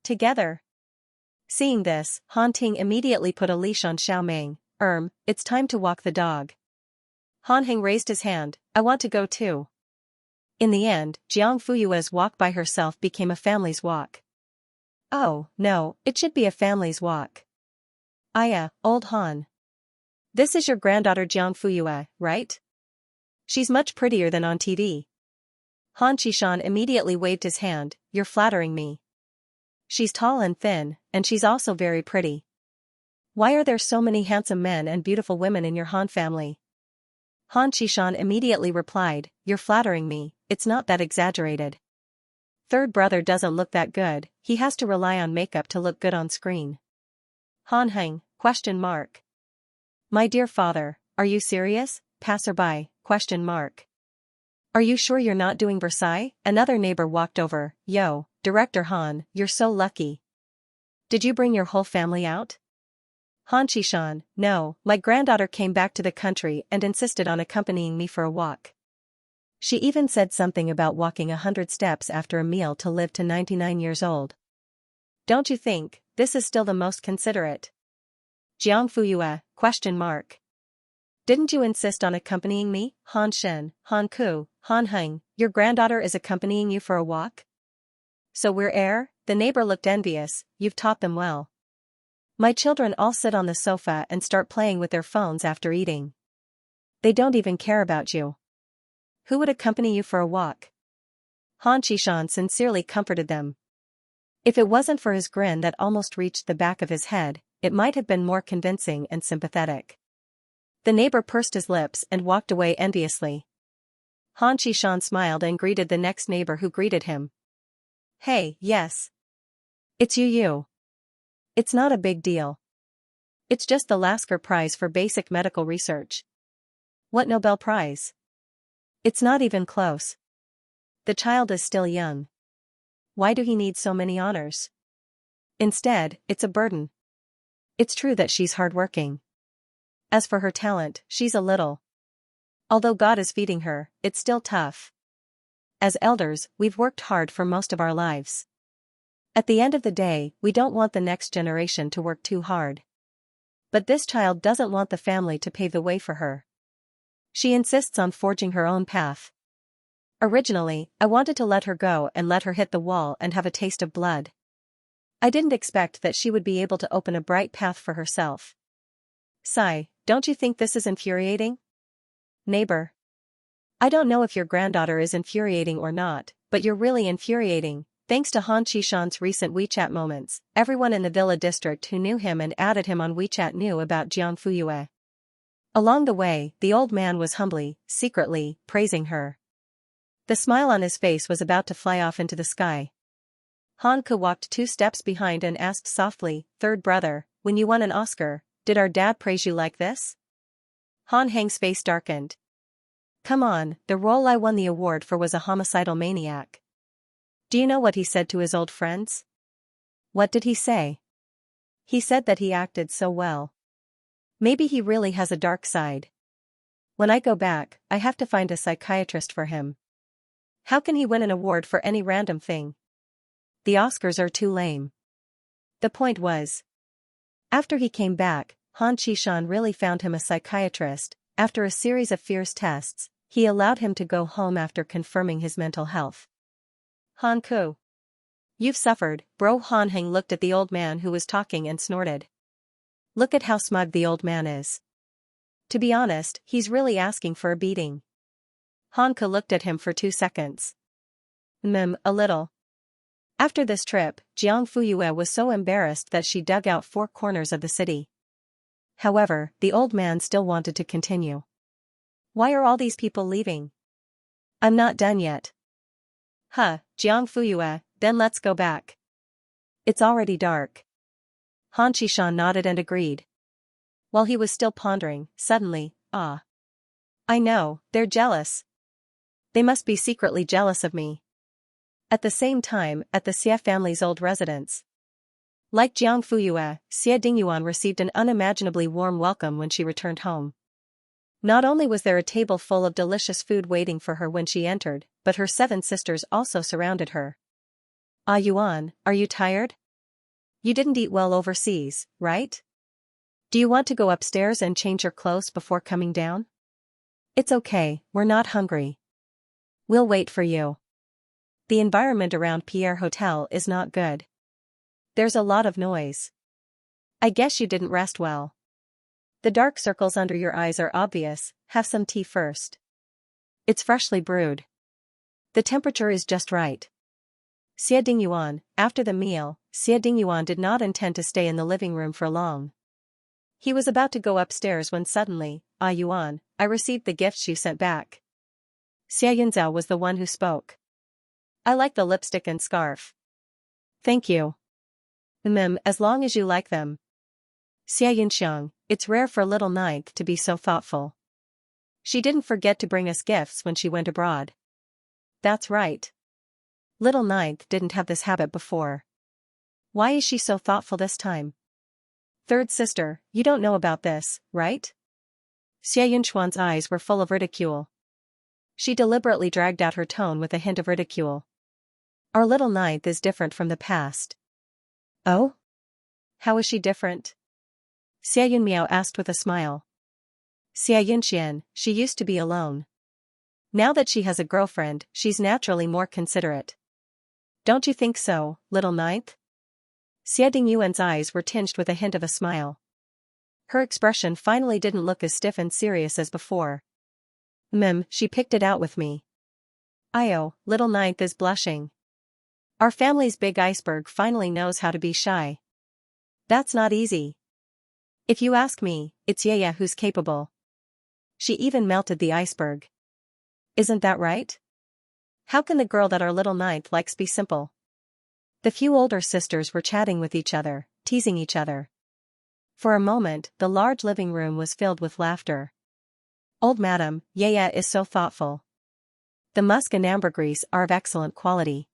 Together. Seeing this, Han Ting immediately put a leash on Xiao Meng. It's time to walk the dog. Han Heng raised his hand, I want to go too. In the end, Jiang Fuyue's walk by herself became a family's walk. Oh, no, it should be a family's walk. Aya, old Han. This is your granddaughter Jiang Fuyue, right? She's much prettier than on TV. Han Qishan immediately waved his hand, you're flattering me. She's tall and thin, and she's also very pretty. Why are there so many handsome men and beautiful women in your Han family? Han Qishan immediately replied, you're flattering me, it's not that exaggerated. Third brother doesn't look that good, he has to rely on makeup to look good on screen. Han Heng, ? My dear father, are you serious? Passerby, ? Are you sure you're not doing Versailles? Another neighbor walked over, yo, Director Han, you're so lucky. Did you bring your whole family out? Han Qishan, no, my granddaughter came back to the country and insisted on accompanying me for a walk. She even said something about walking 100 steps after a meal to live to 99 years old. Don't you think, this is still the most considerate? Jiang Fuyue, ? Didn't you insist on accompanying me, Han Shen, Han Ku, Han Heng, your granddaughter is accompanying you for a walk? So we're heir? The neighbor looked envious, you've taught them well. My children all sit on the sofa and start playing with their phones after eating. They don't even care about you. Who would accompany you for a walk? Han Qishan sincerely comforted them. If it wasn't for his grin that almost reached the back of his head, it might have been more convincing and sympathetic. The neighbor pursed his lips and walked away enviously. Han Qishan smiled and greeted the next neighbor who greeted him. Hey, yes. It's you. It's not a big deal. It's just the Lasker Prize for Basic Medical Research. What Nobel Prize? It's not even close. The child is still young. Why do he need so many honors? Instead, it's a burden. It's true that she's hardworking. As for her talent, she's a little. Although God is feeding her, it's still tough. As elders, we've worked hard for most of our lives. At the end of the day, we don't want the next generation to work too hard. But this child doesn't want the family to pave the way for her. She insists on forging her own path. Originally, I wanted to let her go and let her hit the wall and have a taste of blood. I didn't expect that she would be able to open a bright path for herself. Sigh, don't you think this is infuriating? Neighbor. I don't know if your granddaughter is infuriating or not, but you're really infuriating. Thanks to Han Qishan's recent WeChat moments, everyone in the villa district who knew him and added him on WeChat knew about Jiang Fuyue. Along the way, the old man was humbly, secretly, praising her. The smile on his face was about to fly off into the sky. Han Ke walked 2 steps behind and asked softly, "Third brother, when you won an Oscar, did our dad praise you like this?" Han Heng's face darkened. "Come on, the role I won the award for was a homicidal maniac." "Do you know what he said to his old friends?" "What did he say?" "He said that he acted so well. Maybe he really has a dark side. When I go back, I have to find a psychiatrist for him. How can he win an award for any random thing? The Oscars are too lame." The point was, after he came back, Han Qishan really found him a psychiatrist. After a series of fierce tests, he allowed him to go home after confirming his mental health. "Han Ku. You've suffered, bro." Han Heng looked at the old man who was talking and snorted. "Look at how smug the old man is. To be honest, he's really asking for a beating." Han Ke looked at him for 2 seconds. A little." After this trip, Jiang Fuyue was so embarrassed that she dug out 4 corners of the city. However, the old man still wanted to continue. "Why are all these people leaving? I'm not done yet." Jiang Fuyue, then let's go back. It's already dark." Han Qishan nodded and agreed. While he was still pondering, suddenly, I know, they're jealous. They must be secretly jealous of me. At the same time, at the Xie family's old residence. Like Jiang Fuyue, Xie Dingyuan received an unimaginably warm welcome when she returned home. Not only was there a table full of delicious food waiting for her when she entered, but her 7 sisters also surrounded her. "Ah Yuan, are you tired? You didn't eat well overseas, right? Do you want to go upstairs and change your clothes before coming down?" "It's okay, we're not hungry. We'll wait for you." The environment around Pierre Hotel is not good. There's a lot of noise. I guess you didn't rest well. The dark circles under your eyes are obvious. Have some tea first. It's freshly brewed. The temperature is just right. Xie Dingyuan. After the meal, Xie Dingyuan did not intend to stay in the living room for long. He was about to go upstairs when suddenly, "Ah Yuan, I received the gifts you sent back." Xie Yunzhao was the one who spoke. "I like the lipstick and scarf." "Thank you." As long as you like them." Xie Yunxiang, it's rare for little Ninth to be so thoughtful. She didn't forget to bring us gifts when she went abroad. That's right. Little Ninth didn't have this habit before. Why is she so thoughtful this time? "Third sister, you don't know about this, right?" Xie Yunxuan's eyes were full of ridicule. She deliberately dragged out her tone with a hint of ridicule. "Our little Ninth is different from the past." "Oh? How is she different?" Xie Yunmiao asked with a smile. "Xie Yunxian, she used to be alone. Now that she has a girlfriend, she's naturally more considerate. Don't you think so, little Ninth?" Xie Dingyuan's eyes were tinged with a hint of a smile. Her expression finally didn't look as stiff and serious as before. She picked it out with me." "Io, little Ninth is blushing. Our family's big iceberg finally knows how to be shy. That's not easy. If you ask me, it's Yaya who's capable. She even melted the iceberg. Isn't that right? How can the girl that our little Ninth likes be simple?" The few older sisters were chatting with each other, teasing each other. For a moment, the large living room was filled with laughter. "Old madam, Yaya is so thoughtful. The musk and ambergris are of excellent quality.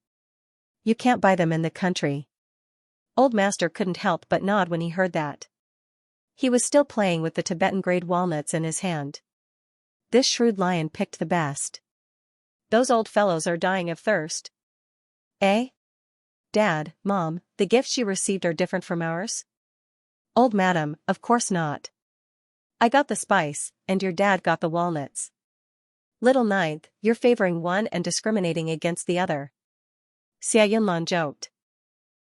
You can't buy them in the country." Old master couldn't help but nod when he heard that. He was still playing with the Tibetan grade walnuts in his hand. This shrewd lion picked the best. "Those old fellows are dying of thirst." "Eh? Dad, Mom, the gifts you received are different from ours?" "Old madam, of course not. I got the spice, and your dad got the walnuts. Little Ninth, you're favoring one and discriminating against the other." Xie Yunlan joked.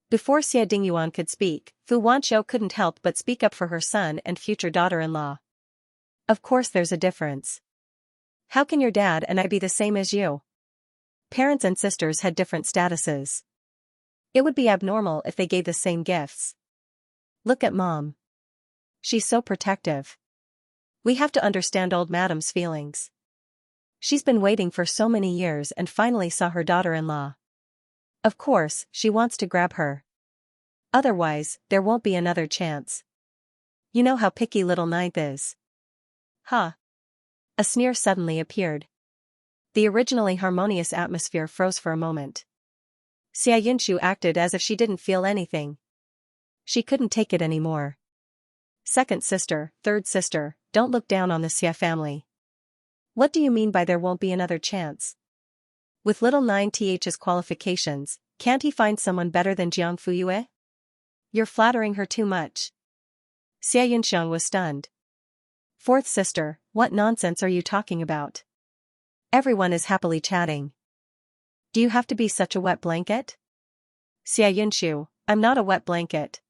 Before Xie Dingyuan could speak, Fu Wanqiu couldn't help but speak up for her son and future daughter-in-law. "Of course there's a difference. How can your dad and I be the same as you?" Parents and sisters had different statuses. It would be abnormal if they gave the same gifts. Look at Mom. She's so protective. We have to understand old Madam's feelings. She's been waiting for so many years and finally saw her daughter-in-law. Of course, she wants to grab her. Otherwise, there won't be another chance. You know how picky little Ninth is. Huh. A sneer suddenly appeared. The originally harmonious atmosphere froze for a moment. Xianxia acted as if she didn't feel anything. She couldn't take it anymore. Second sister, third sister, don't look down on the Xia family. What do you mean by there won't be another chance? With little 9th's qualifications, can't he find someone better than Jiang Fuyue? You're flattering her too much. Xianxia was stunned. Fourth sister, what nonsense are you talking about? Everyone is happily chatting. Do you have to be such a wet blanket? Xianxia, I'm not a wet blanket.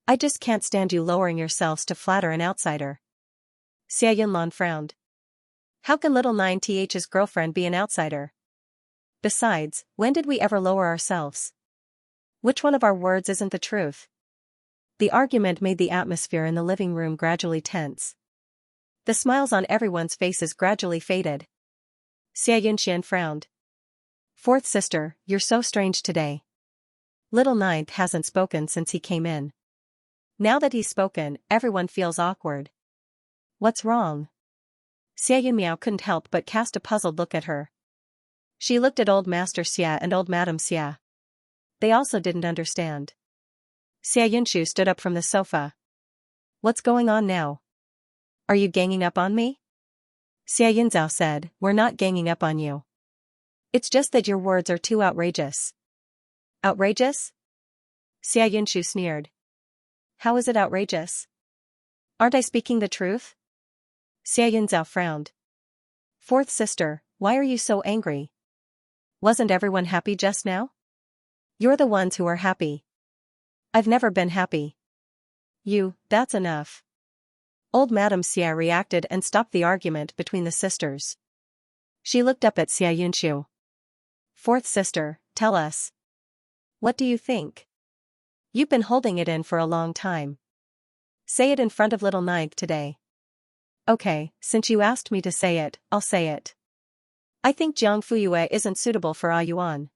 I just can't stand you lowering yourselves to flatter an outsider. Xianlan frowned. How can little 9th's girlfriend be an outsider? Besides, when did we ever lower ourselves? Which one of our words isn't the truth? The argument made the atmosphere in the living room gradually tense. The smiles on everyone's faces gradually faded. Xianxia frowned. Fourth sister, you're so strange today. Little Ninth hasn't spoken since he came in. Now that he's spoken, everyone feels awkward. What's wrong? Xianmiao couldn't help but cast a puzzled look at her. She looked at old Master Xia and old Madam Xia. They also didn't understand. Xianxia stood up from the sofa. What's going on now? Are you ganging up on me? Xianzhao said, we're not ganging up on you. It's just that your words are too outrageous. Outrageous? Xianxia sneered. How is it outrageous? Aren't I speaking the truth? Xianzhao frowned. Fourth sister, why are you so angry? Wasn't everyone happy just now? You're the ones who are happy. I've never been happy. That's enough. Old Madam Xia reacted and stopped the argument between the sisters. She looked up at Xianxia. Fourth sister, tell us. What do you think? You've been holding it in for a long time. Say it in front of little Ninth today. Okay, since you asked me to say it, I'll say it. I think Jiang Fuyue isn't suitable for Yuan.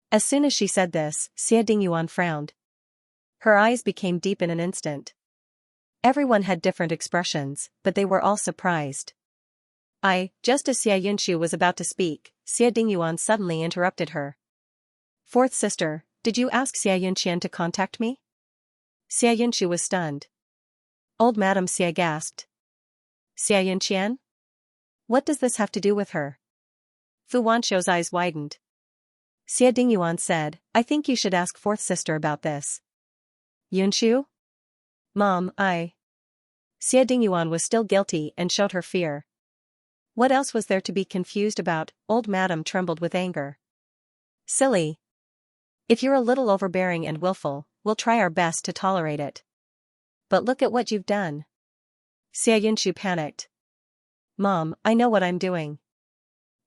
As soon as she said this, Xia Dingyuan frowned. Her eyes became deep in an instant. Everyone had different expressions, but they were all surprised. Just as Xianxia was about to speak, Xia Dingyuan suddenly interrupted her. Fourth sister, did you ask Xianxian to contact me? Xianxia was stunned. Old Madam Xia gasped. Xianxian? What does this have to do with her? Fu Wanshou's eyes widened. Xia Dingyuan said, I think you should ask fourth sister about this. Yunshu? Mom, Xia Dingyuan was still guilty and showed her fear. What else was there to be confused about? Old Madam trembled with anger. Silly. If you're a little overbearing and willful, we'll try our best to tolerate it. But look at what you've done. Xianxia panicked. Mom, I know what I'm doing.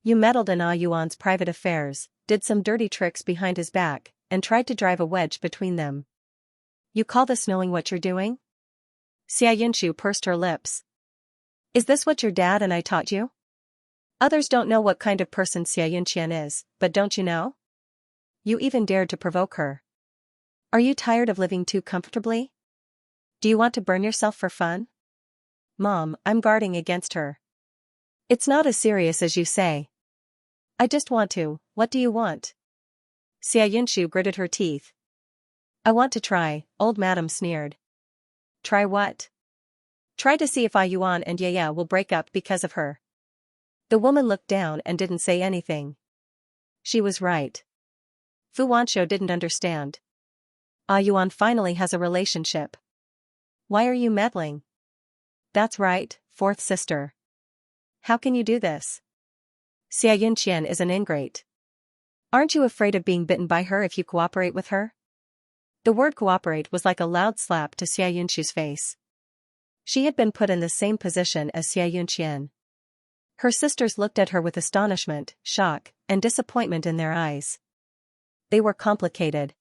You meddled in Yuan's private affairs, did some dirty tricks behind his back, and tried to drive a wedge between them. You call this knowing what you're doing? Xianxia pursed her lips. Is this what your dad and I taught you? Others don't know what kind of person Xianxian is, but don't you know? You even dared to provoke her. Are you tired of living too comfortably? Do you want to burn yourself for fun? Mom, I'm guarding against her. It's not as serious as you say. I just want to, what do you want? Xianxia gritted her teeth. I want to try, old Madam sneered. Try what? Try to see if Yuan and Yaya will break up because of her. The woman looked down and didn't say anything. She was right. Fu Wanshou didn't understand. Yuan finally has a relationship. Why are you meddling? That's right, fourth sister. How can you do this? Xianxian is an ingrate. Aren't you afraid of being bitten by her if you cooperate with her? The word cooperate was like a loud slap to Xianxia's face. She had been put in the same position as Xianxian. Her sisters looked at her with astonishment, shock, and disappointment in their eyes. They were complicated.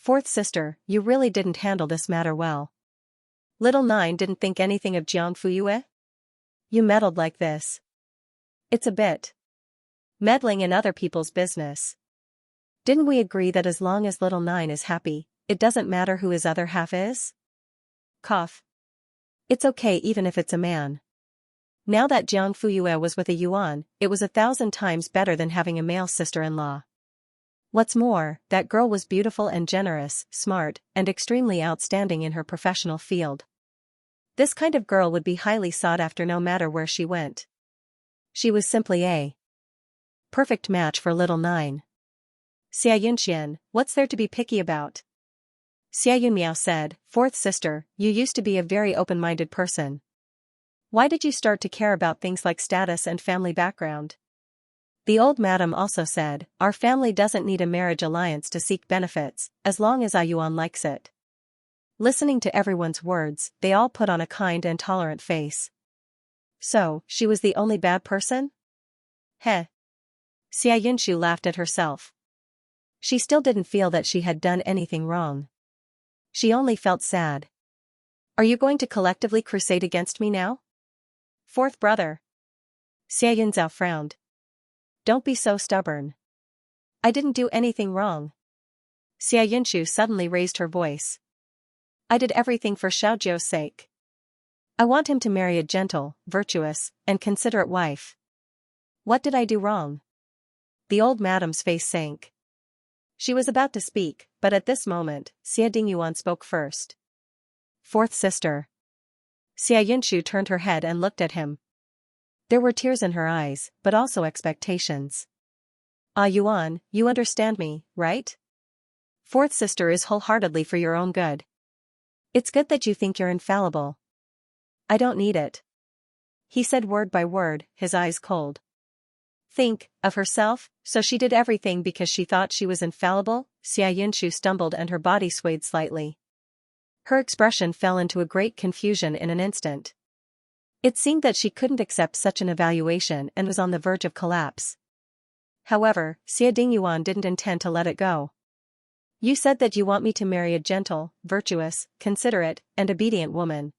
Fourth sister, you really didn't handle this matter well. Little Nine didn't think anything of Jiang Fuyue? You meddled like this. It's a bit meddling in other people's business. Didn't we agree that as long as little Nine is happy, it doesn't matter who his other half is? Cough. It's okay even if it's a man. Now that Jiang Fuyue was with a Yuan, it was 1,000 times better than having a male sister-in-law. What's more, that girl was beautiful and generous, smart, and extremely outstanding in her professional field. This kind of girl would be highly sought after no matter where she went. She was simply a perfect match for little Nine. Xianxia, what's there to be picky about? Xianxia said, Fourth sister, you used to be a very open-minded person. Why did you start to care about things like status and family background? The old madam also said, our family doesn't need a marriage alliance to seek benefits, as long as Yuan likes it. Listening to everyone's words, they all put on a kind and tolerant face. So, she was the only bad person? Heh. Xianxia laughed at herself. She still didn't feel that she had done anything wrong. She only felt sad. Are you going to collectively crusade against me now? Fourth brother. Xianxia frowned. Don't be so stubborn. I didn't do anything wrong. Xianxia suddenly raised her voice. I did everything for Xiaojiu's sake. I want him to marry a gentle, virtuous, and considerate wife. What did I do wrong? The old madam's face sank. She was about to speak, but at this moment, Xie Dingyuan spoke first. Fourth sister. Xianxia turned her head and looked at him. There were tears in her eyes, but also expectations. Yuan, you understand me, right? Fourth sister is wholeheartedly for your own good. It's good that you think you're infallible. I don't need it. He said word by word, his eyes cold. Think of herself, so she did everything because she thought she was infallible? Xianxia stumbled and her body swayed slightly. Her expression fell into a great confusion in an instant. It seemed that she couldn't accept such an evaluation and was on the verge of collapse. However, Xie Dingyuan didn't intend to let it go. You said that you want me to marry a gentle, virtuous, considerate, and obedient woman.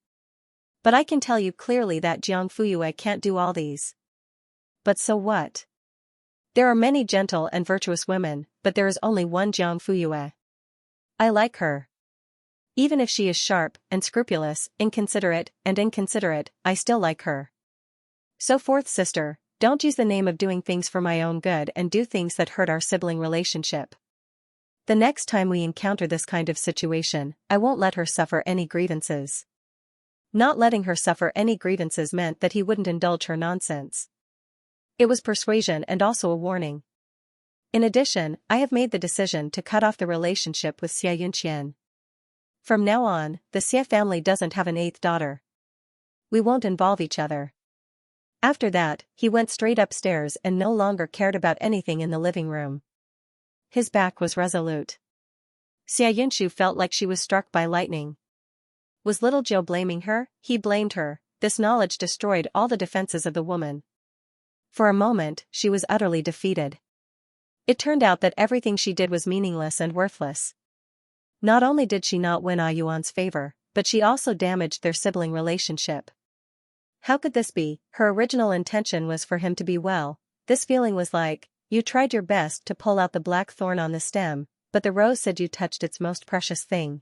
But I can tell you clearly that Jiang Fuyue can't do all these. But so what? There are many gentle and virtuous women, but there is only one Jiang Fuyue. I like her. Even if she is sharp and scrupulous, inconsiderate, I still like her. So fourth sister, don't use the name of doing things for my own good and do things that hurt our sibling relationship. The next time we encounter this kind of situation, I won't let her suffer any grievances. Not letting her suffer any grievances meant that he wouldn't indulge her nonsense. It was persuasion and also a warning. In addition, I have made the decision to cut off the relationship with Xianxia. From now on, the Xie family doesn't have an eighth daughter. We won't involve each other. After that, he went straight upstairs and no longer cared about anything in the living room. His back was resolute. Xianxia felt like she was struck by lightning. Was little Joe blaming her? He blamed her. This knowledge destroyed all the defenses of the woman. For a moment, she was utterly defeated. It turned out that everything she did was meaningless and worthless. Not only did she not win Yuan's favor, but she also damaged their sibling relationship. How could this be? Her original intention was for him to be well. This feeling was like, you tried your best to pull out the black thorn on the stem, but the rose said you touched its most precious thing.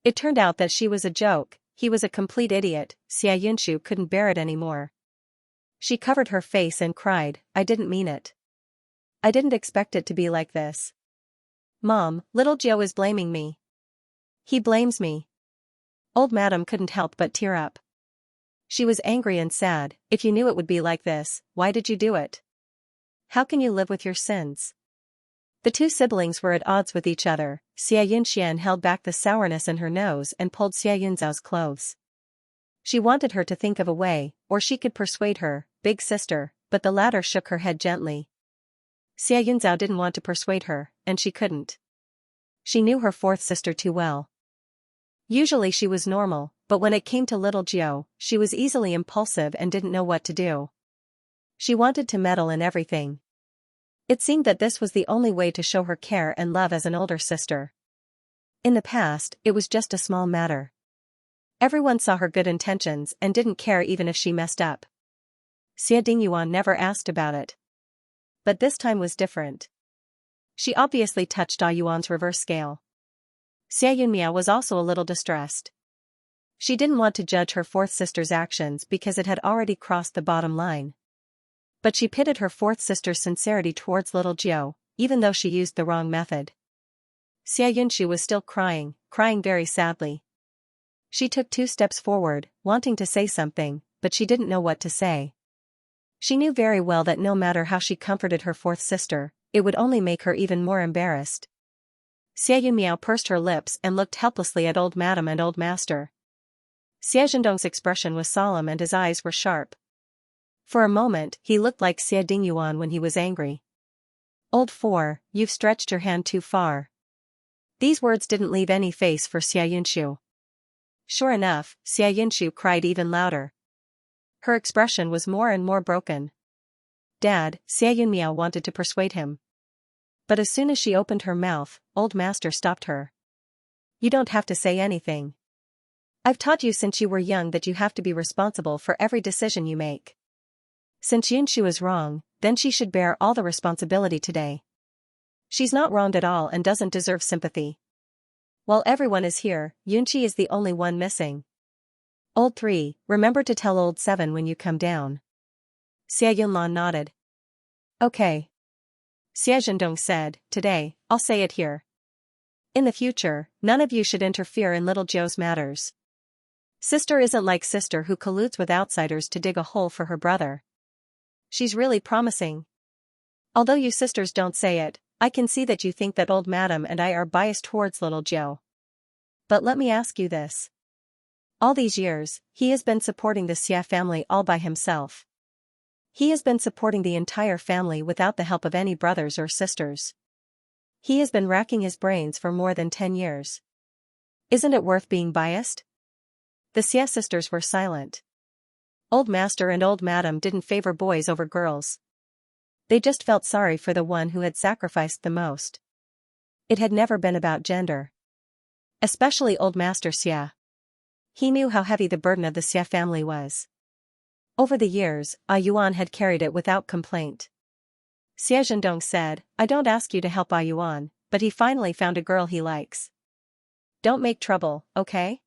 It turned out that she was a joke, he was a complete idiot. Xianxia couldn't bear it anymore. She covered her face and cried, I didn't mean it. I didn't expect it to be like this. Mom, little Joe is blaming me. He blames me. Old madam couldn't help but tear up. She was angry and sad. If you knew it would be like this, why did you do it? How can you live with your sins? The two siblings were at odds with each other. Xianxia held back the sourness in her nose and pulled Xianxia's clothes. She wanted her to think of a way, or she could persuade her, big sister, but the latter shook her head gently. Xianxia didn't want to persuade her, and she couldn't. She knew her fourth sister too well. Usually she was normal, but when it came to little Jiao, she was easily impulsive and didn't know what to do. She wanted to meddle in everything. It seemed that this was the only way to show her care and love as an older sister. In the past, it was just a small matter. Everyone saw her good intentions and didn't care even if she messed up. Xia Dingyuan never asked about it. But this time was different. She obviously touched Ah Yuan's reverse scale. Xia Yunmiao was also a little distressed. She didn't want to judge her fourth sister's actions because it had already crossed the bottom line. But she pitied her fourth sister's sincerity towards little Jiao, even though she used the wrong method. Xia Yunxu was still crying very sadly. She took 2 steps forward, wanting to say something, but she didn't know what to say. She knew very well that no matter how she comforted her fourth sister, it would only make her even more embarrassed. Xia Yunmiao pursed her lips and looked helplessly at old madam and old master. Xia Zhendong's expression was solemn and his eyes were sharp. For a moment, he looked like Xia Dingyuan when he was angry. Old four, you've stretched your hand too far. These words didn't leave any face for Xia Yunxu. Sure enough, Xia Yunxu cried even louder. Her expression was more and more broken. Dad, Xia Yunmiao wanted to persuade him. But as soon as she opened her mouth, old master stopped her. You don't have to say anything. I've taught you since you were young that you have to be responsible for every decision you make. Since Yunxu is wrong, then she should bear all the responsibility today. She's not wronged at all and doesn't deserve sympathy. While everyone is here, Yunxi is the only one missing. Old 3, remember to tell old 7 when you come down. Xia Yunlan nodded. Okay. Xia Zhendong said, today, I'll say it here. In the future, none of you should interfere in little Jiao's matters. Sister isn't like sister who colludes with outsiders to dig a hole for her brother. She's really promising. Although you sisters don't say it, I can see that you think that old madam and I are biased towards little Jiao. But let me ask you this. All these years, he has been supporting the Xia family all by himself. He has been supporting the entire family without the help of any brothers or sisters. He has been racking his brains for more than 10 years. Isn't it worth being biased? The Xia sisters were silent. Old master and old madam didn't favor boys over girls. They just felt sorry for the one who had sacrificed the most. It had never been about gender. Especially old master Xia. He knew how heavy the burden of the Xia family was. Over the years, Ah Yuan had carried it without complaint. Xia Zhendong said, I don't ask you to help Ah Yuan, but he finally found a girl he likes. Don't make trouble, okay?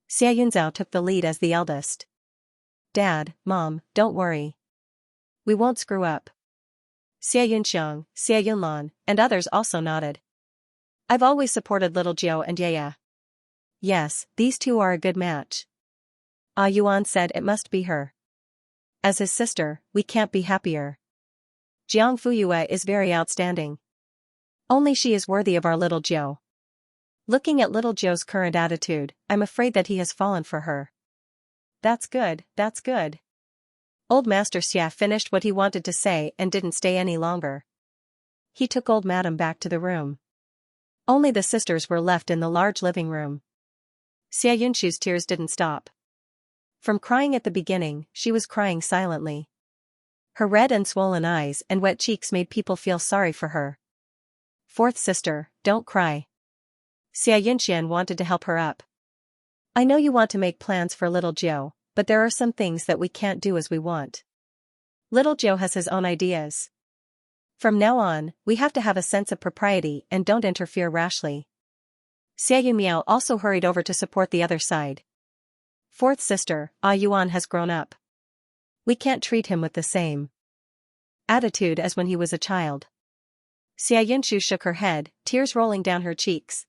Xia Yunzhao took the lead as the eldest. Dad, Mom, don't worry. We won't screw up. Xia Yunxiang, Xia Yunlan, and others also nodded. I've always supported little Jiao and Yaya. Yes, these two are a good match. Ah Yuan said it must be her. As his sister, we can't be happier. Jiang Fuyue is very outstanding. Only she is worthy of our little Jiao. Looking at little Jiao's current attitude, I'm afraid that he has fallen for her. That's good, that's good. Old Master Xia finished what he wanted to say and didn't stay any longer. He took old madam back to the room. Only the sisters were left in the large living room. Xia Yunxu's tears didn't stop. From crying at the beginning, she was crying silently. Her red and swollen eyes and wet cheeks made people feel sorry for her. Fourth sister, don't cry. Xia Yunxian wanted to help her up. I know you want to make plans for little Jiao, but there are some things that we can't do as we want. Little Jiao has his own ideas. From now on, we have to have a sense of propriety and don't interfere rashly. Xia Yunmiao also hurried over to support the other side. Fourth sister, Ah Yuan has grown up. We can't treat him with the same attitude as when he was a child. Xia Yunxu shook her head, tears rolling down her cheeks.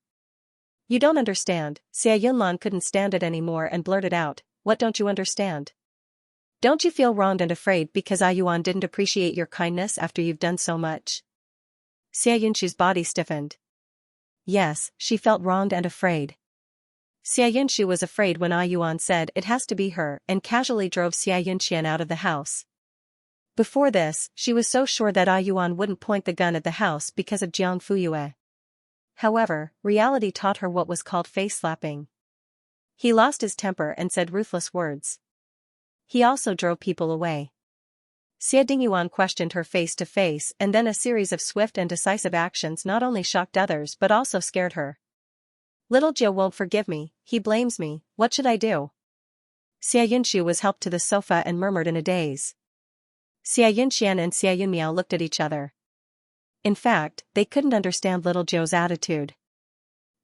You don't understand. Xia Yunlan couldn't stand it anymore and blurted out, what don't you understand? Don't you feel wronged and afraid because Ah Yuan didn't appreciate your kindness after you've done so much? Xia Yunxu's body stiffened. Yes, she felt wronged and afraid. Xia Yunxu was afraid when Ah Yuan said it has to be her and casually drove Xia Yunxian out of the house. Before this, she was so sure that Ah Yuan wouldn't point the gun at the house because of Jiang Fuyue. However, reality taught her what was called face-slapping. He lost his temper and said ruthless words. He also drove people away. Xia Dingyuan questioned her face to face and then a series of swift and decisive actions not only shocked others but also scared her. Little Jiu won't forgive me, he blames me, what should I do? Xianxia was helped to the sofa and murmured in a daze. Xianxian and Xianmiao looked at each other. In fact, they couldn't understand little Jiu's attitude.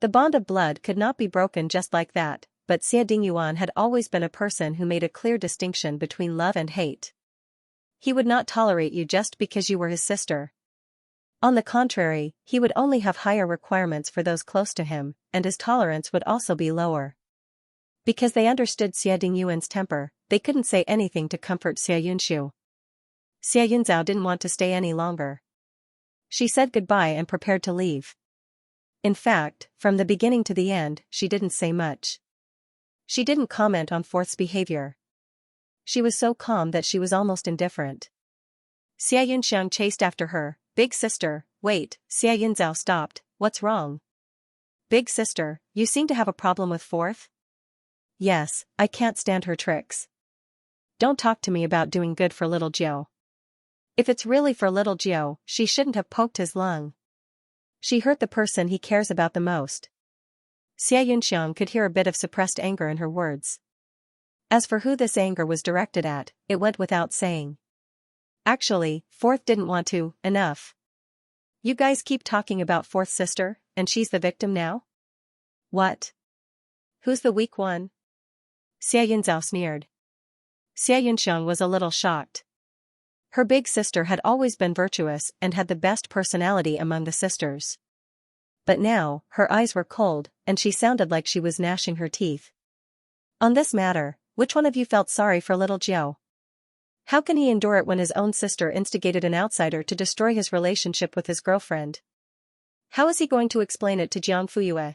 The bond of blood could not be broken just like that, but Xia Dingyuan had always been a person who made a clear distinction between love and hate. He would not tolerate you just because you were his sister. On the contrary, he would only have higher requirements for those close to him, and his tolerance would also be lower. Because they understood Xia Dingyuan's temper, they couldn't say anything to comfort Xia Yunshu. Xia Yunzhao didn't want to stay any longer. She said goodbye and prepared to leave. In fact, from the beginning to the end, she didn't say much. She didn't comment on Fourth's behavior. She was so calm that she was almost indifferent. Xia Yunxiang chased after her. Big sister, wait, Xia Yunzhao stopped, what's wrong? Big sister, you seem to have a problem with Fourth? Yes, I can't stand her tricks. Don't talk to me about doing good for little Jiu. If it's really for little Jiu, she shouldn't have poked his lung. She hurt the person he cares about the most. Xia Yunxiang could hear a bit of suppressed anger in her words. As for who this anger was directed at, it went without saying. Actually, Fourth didn't want to, enough. You guys keep talking about Fourth's sister, and she's the victim now? What? Who's the weak one? Xia Yunzhao sneered. Xia Yunxiang was a little shocked. Her big sister had always been virtuous and had the best personality among the sisters. But now, her eyes were cold, and she sounded like she was gnashing her teeth. On this matter, which one of you felt sorry for little Jiu? How can he endure it when his own sister instigated an outsider to destroy his relationship with his girlfriend? How is he going to explain it to Jiang Fuyue?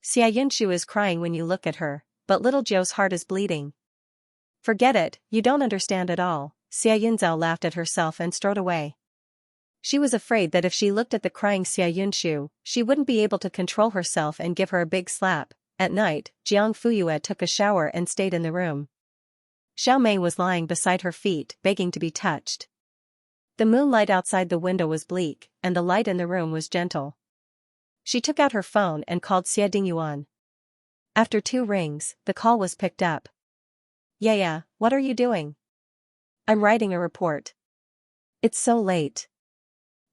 Xia Yunshu is crying when you look at her, but little Jiu's heart is bleeding. Forget it, you don't understand at all. Xia Yunzhao laughed at herself and strode away. She was afraid that if she looked at the crying Xia Yunshu, she wouldn't be able to control herself and give her a big slap. At night, Jiang Fuyue took a shower and stayed in the room. Xiao Mei was lying beside her feet, begging to be touched. The moonlight outside the window was bleak, and the light in the room was gentle. She took out her phone and called Xia Dingyuan. After 2 rings, the call was picked up. Yeah, what are you doing? I'm writing a report. It's so late.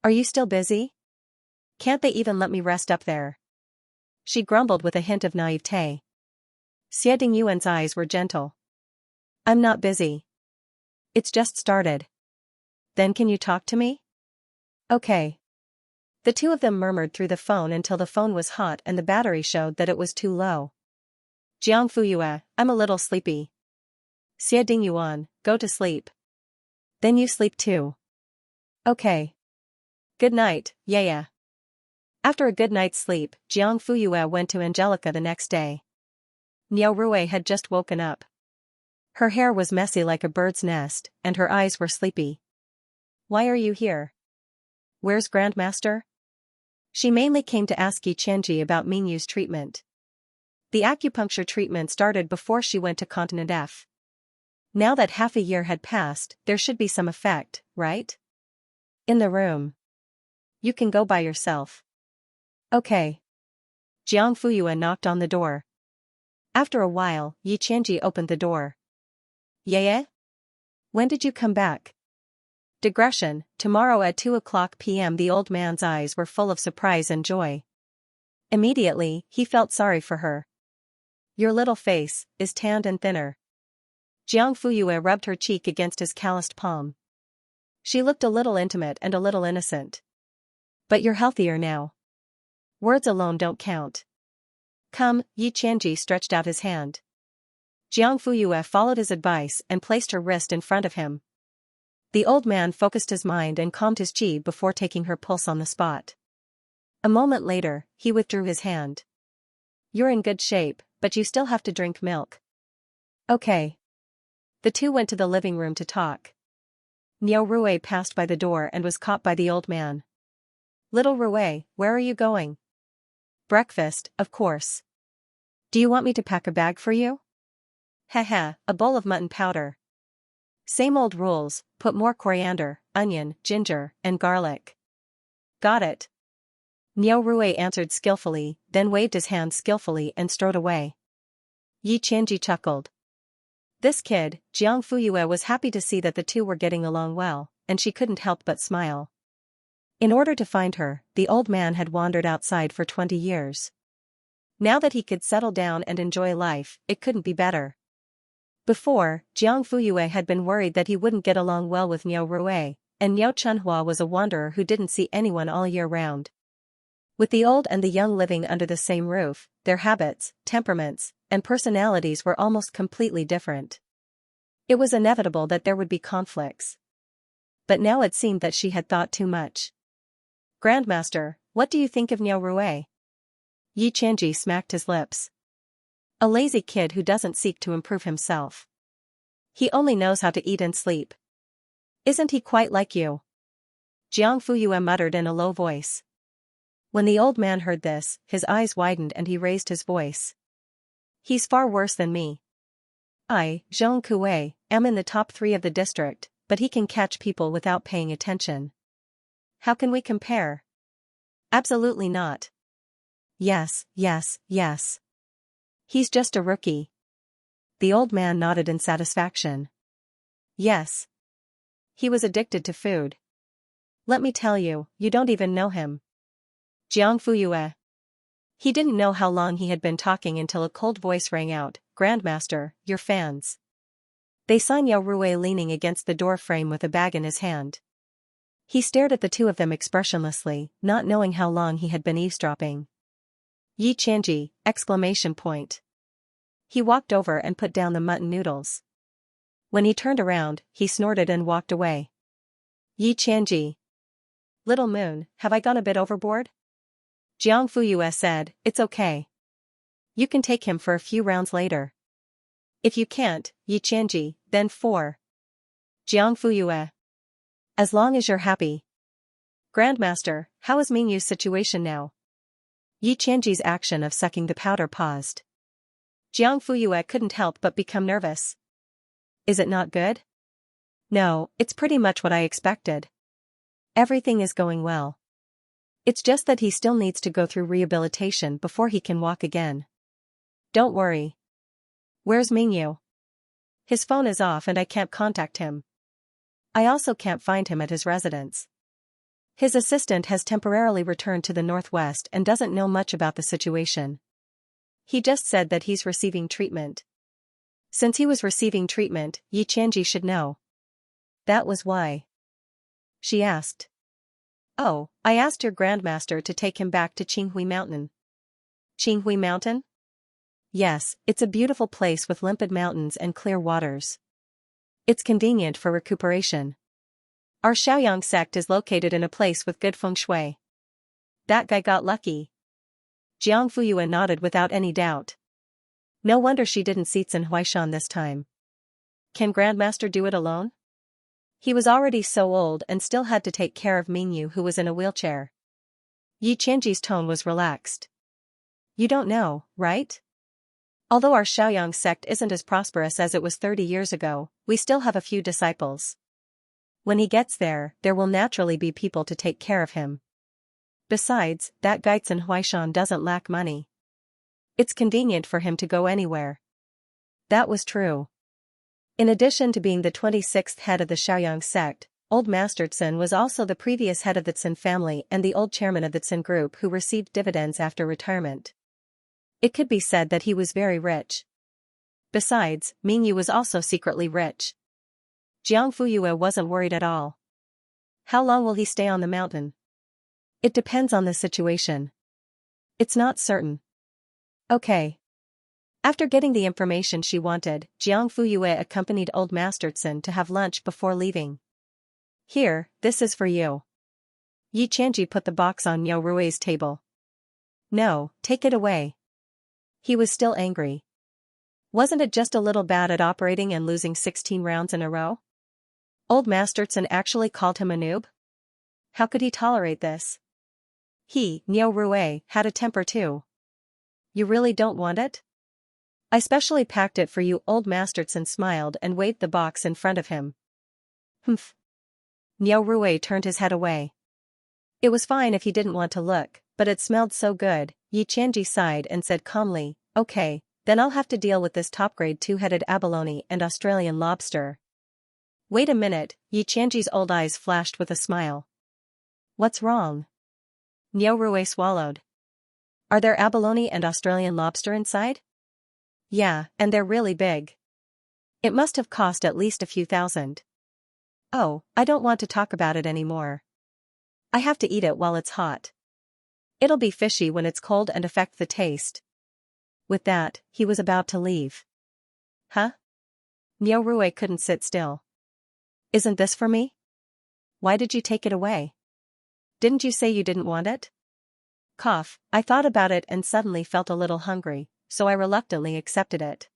Are you still busy? Can't they even let me rest up there? She grumbled with a hint of naivete. Xia Dingyuan's eyes were gentle. I'm not busy. It's just started. Then can you talk to me? Okay. The two of them murmured through the phone until the phone was hot and the battery showed that it was too low. Jiang Fuyue, I'm a little sleepy. Xia Dingyuan, go to sleep. Then you sleep too. Okay. Good night, yeah. After a good night's sleep, Jiang Fuyue went to Angelica the next day. Niao Rui had just woken up. Her hair was messy like a bird's nest, and her eyes were sleepy. Why are you here? Where's Grandmaster? She mainly came to ask Yi Qianji about Mingyu's treatment. The acupuncture treatment started before she went to Continent F. Now that half a year had passed, there should be some effect, right? In the room. You can go by yourself. Okay. Jiang Fuyue knocked on the door. After a while, Yi Qianji opened the door. Yeah? When did you come back? Digression, tomorrow at 2:00 p.m. The old man's eyes were full of surprise and joy. Immediately, he felt sorry for her. Your little face is tanned and thinner. Jiang Fuyue rubbed her cheek against his calloused palm. She looked a little intimate and a little innocent. But you're healthier now. Words alone don't count. Come, Yi Qianji stretched out his hand. Jiang Fuyue followed his advice and placed her wrist in front of him. The old man focused his mind and calmed his qi before taking her pulse on the spot. A moment later, he withdrew his hand. You're in good shape, but you still have to drink milk. Okay. The two went to the living room to talk. Niao Rui passed by the door and was caught by the old man. Little Rui, where are you going? Breakfast, of course. Do you want me to pack a bag for you? Haha, a bowl of mutton powder. Same old rules, put more coriander, onion, ginger, and garlic. Got it. Niao Rui answered skillfully, then waved his hand skillfully and strode away. Yi Qianji chuckled. This kid, Jiang Fuyue, was happy to see that the two were getting along well, and she couldn't help but smile. In order to find her, the old man had wandered outside for 20 years. Now that he could settle down and enjoy life, it couldn't be better. Before, Jiang Fuyue had been worried that he wouldn't get along well with Niao Rui, and Niao Chunhua was a wanderer who didn't see anyone all year round. With the old and the young living under the same roof, their habits, temperaments, and personalities were almost completely different. It was inevitable that there would be conflicts. But now it seemed that she had thought too much. "Grandmaster, what do you think of Niao Rui?" Yi Qianji smacked his lips. "A lazy kid who doesn't seek to improve himself. He only knows how to eat and sleep. Isn't he quite like you?" Jiang Fuyue muttered in a low voice. When the old man heard this, his eyes widened and he raised his voice. "He's far worse than me. I, Zhong Kuei, am in the top 3 of the district, but he can catch people without paying attention. How can we compare?" "Absolutely not." Yes. "He's just a rookie." The old man nodded in satisfaction. "Yes. He was addicted to food. Let me tell you, you don't even know him." Jiang Fuyue. He didn't know how long he had been talking until a cold voice rang out, "Grandmaster, your fans." They saw Niao Rui leaning against the door frame with a bag in his hand. He stared at the two of them expressionlessly, not knowing how long he had been eavesdropping. "Yi Qianji!" Exclamation point. He walked over and put down the mutton noodles. When he turned around, he snorted and walked away. "Yi Qianji! Little Moon, have I gone a bit overboard?" Jiang Fuyue said, "It's okay. You can take him for a few rounds later. If you can't, Yi Qianji, then 4. Jiang Fuyue. As long as you're happy. "Grandmaster, how is Mingyu's situation now?" Yi Qianji's action of sucking the powder paused. Jiang Fuyue couldn't help but become nervous. "Is it not good?" "No, it's pretty much what I expected. Everything is going well. It's just that he still needs to go through rehabilitation before he can walk again." "Don't worry." "Where's Mingyu?" "His phone is off and I can't contact him. I also can't find him at his residence. His assistant has temporarily returned to the northwest and doesn't know much about the situation. He just said that he's receiving treatment." Since he was receiving treatment, Yi Qianji should know. "That was why?" she asked. "Oh, I asked your grandmaster to take him back to Qinghui Mountain." "Qinghui Mountain?" "Yes, it's a beautiful place with limpid mountains and clear waters. It's convenient for recuperation. Our Xiaoyang sect is located in a place with good feng shui." "That guy got lucky." Jiang Fuyue nodded without any doubt. No wonder she didn't Sitsun Huaishan this time. Can Grandmaster do it alone? He was already so old and still had to take care of Mingyu, who was in a wheelchair. Yi Qianji's tone was relaxed. "You don't know, right? Although our Xiaoyang sect isn't as prosperous as it was 30 years ago, we still have a few disciples. When he gets there, there will naturally be people to take care of him. Besides, that Gaitsun Huaishan doesn't lack money. It's convenient for him to go anywhere." That was true. In addition to being the 26th head of the Xiaoyang sect, Old Master Tsin was also the previous head of the Tsin family and the old chairman of the Tsin group who received dividends after retirement. It could be said that he was very rich. Besides, Mingyu was also secretly rich. Jiang Fuyue wasn't worried at all. "How long will he stay on the mountain?" "It depends on the situation. It's not certain." "Okay." After getting the information she wanted, Jiang Fuyue accompanied Old Master Tsin to have lunch before leaving. "Here, this is for you." Yi Qianji put the box on Niao Rui's table. "No, take it away." He was still angry. Wasn't it just a little bad at operating and losing 16 rounds in a row? Old Master Tsin actually called him a noob? How could he tolerate this? He, Niao Rui, had a temper too. "You really don't want it? I specially packed it for you." Old Master Tsin smiled and waved the box in front of him. "Humph." Niao Rui turned his head away. It was fine if he didn't want to look, but it smelled so good. Xianxia sighed and said calmly, "Okay, then I'll have to deal with this top-grade two-headed abalone and Australian lobster." "Wait a minute," Xianxia's old eyes flashed with a smile. "What's wrong?" Niu Rui swallowed. "Are there abalone and Australian lobster inside?" "Yeah, and they're really big. It must have cost at least a few thousand." "Oh, I don't want to talk about it anymore. I have to eat it while it's hot. It'll be fishy when it's cold and affect the taste." With that, he was about to leave. "Huh?" Niu Rui couldn't sit still. "Isn't this for me? Why did you take it away? Didn't you say you didn't want it?" Cough, "I thought about it and suddenly felt a little hungry, so I reluctantly accepted it."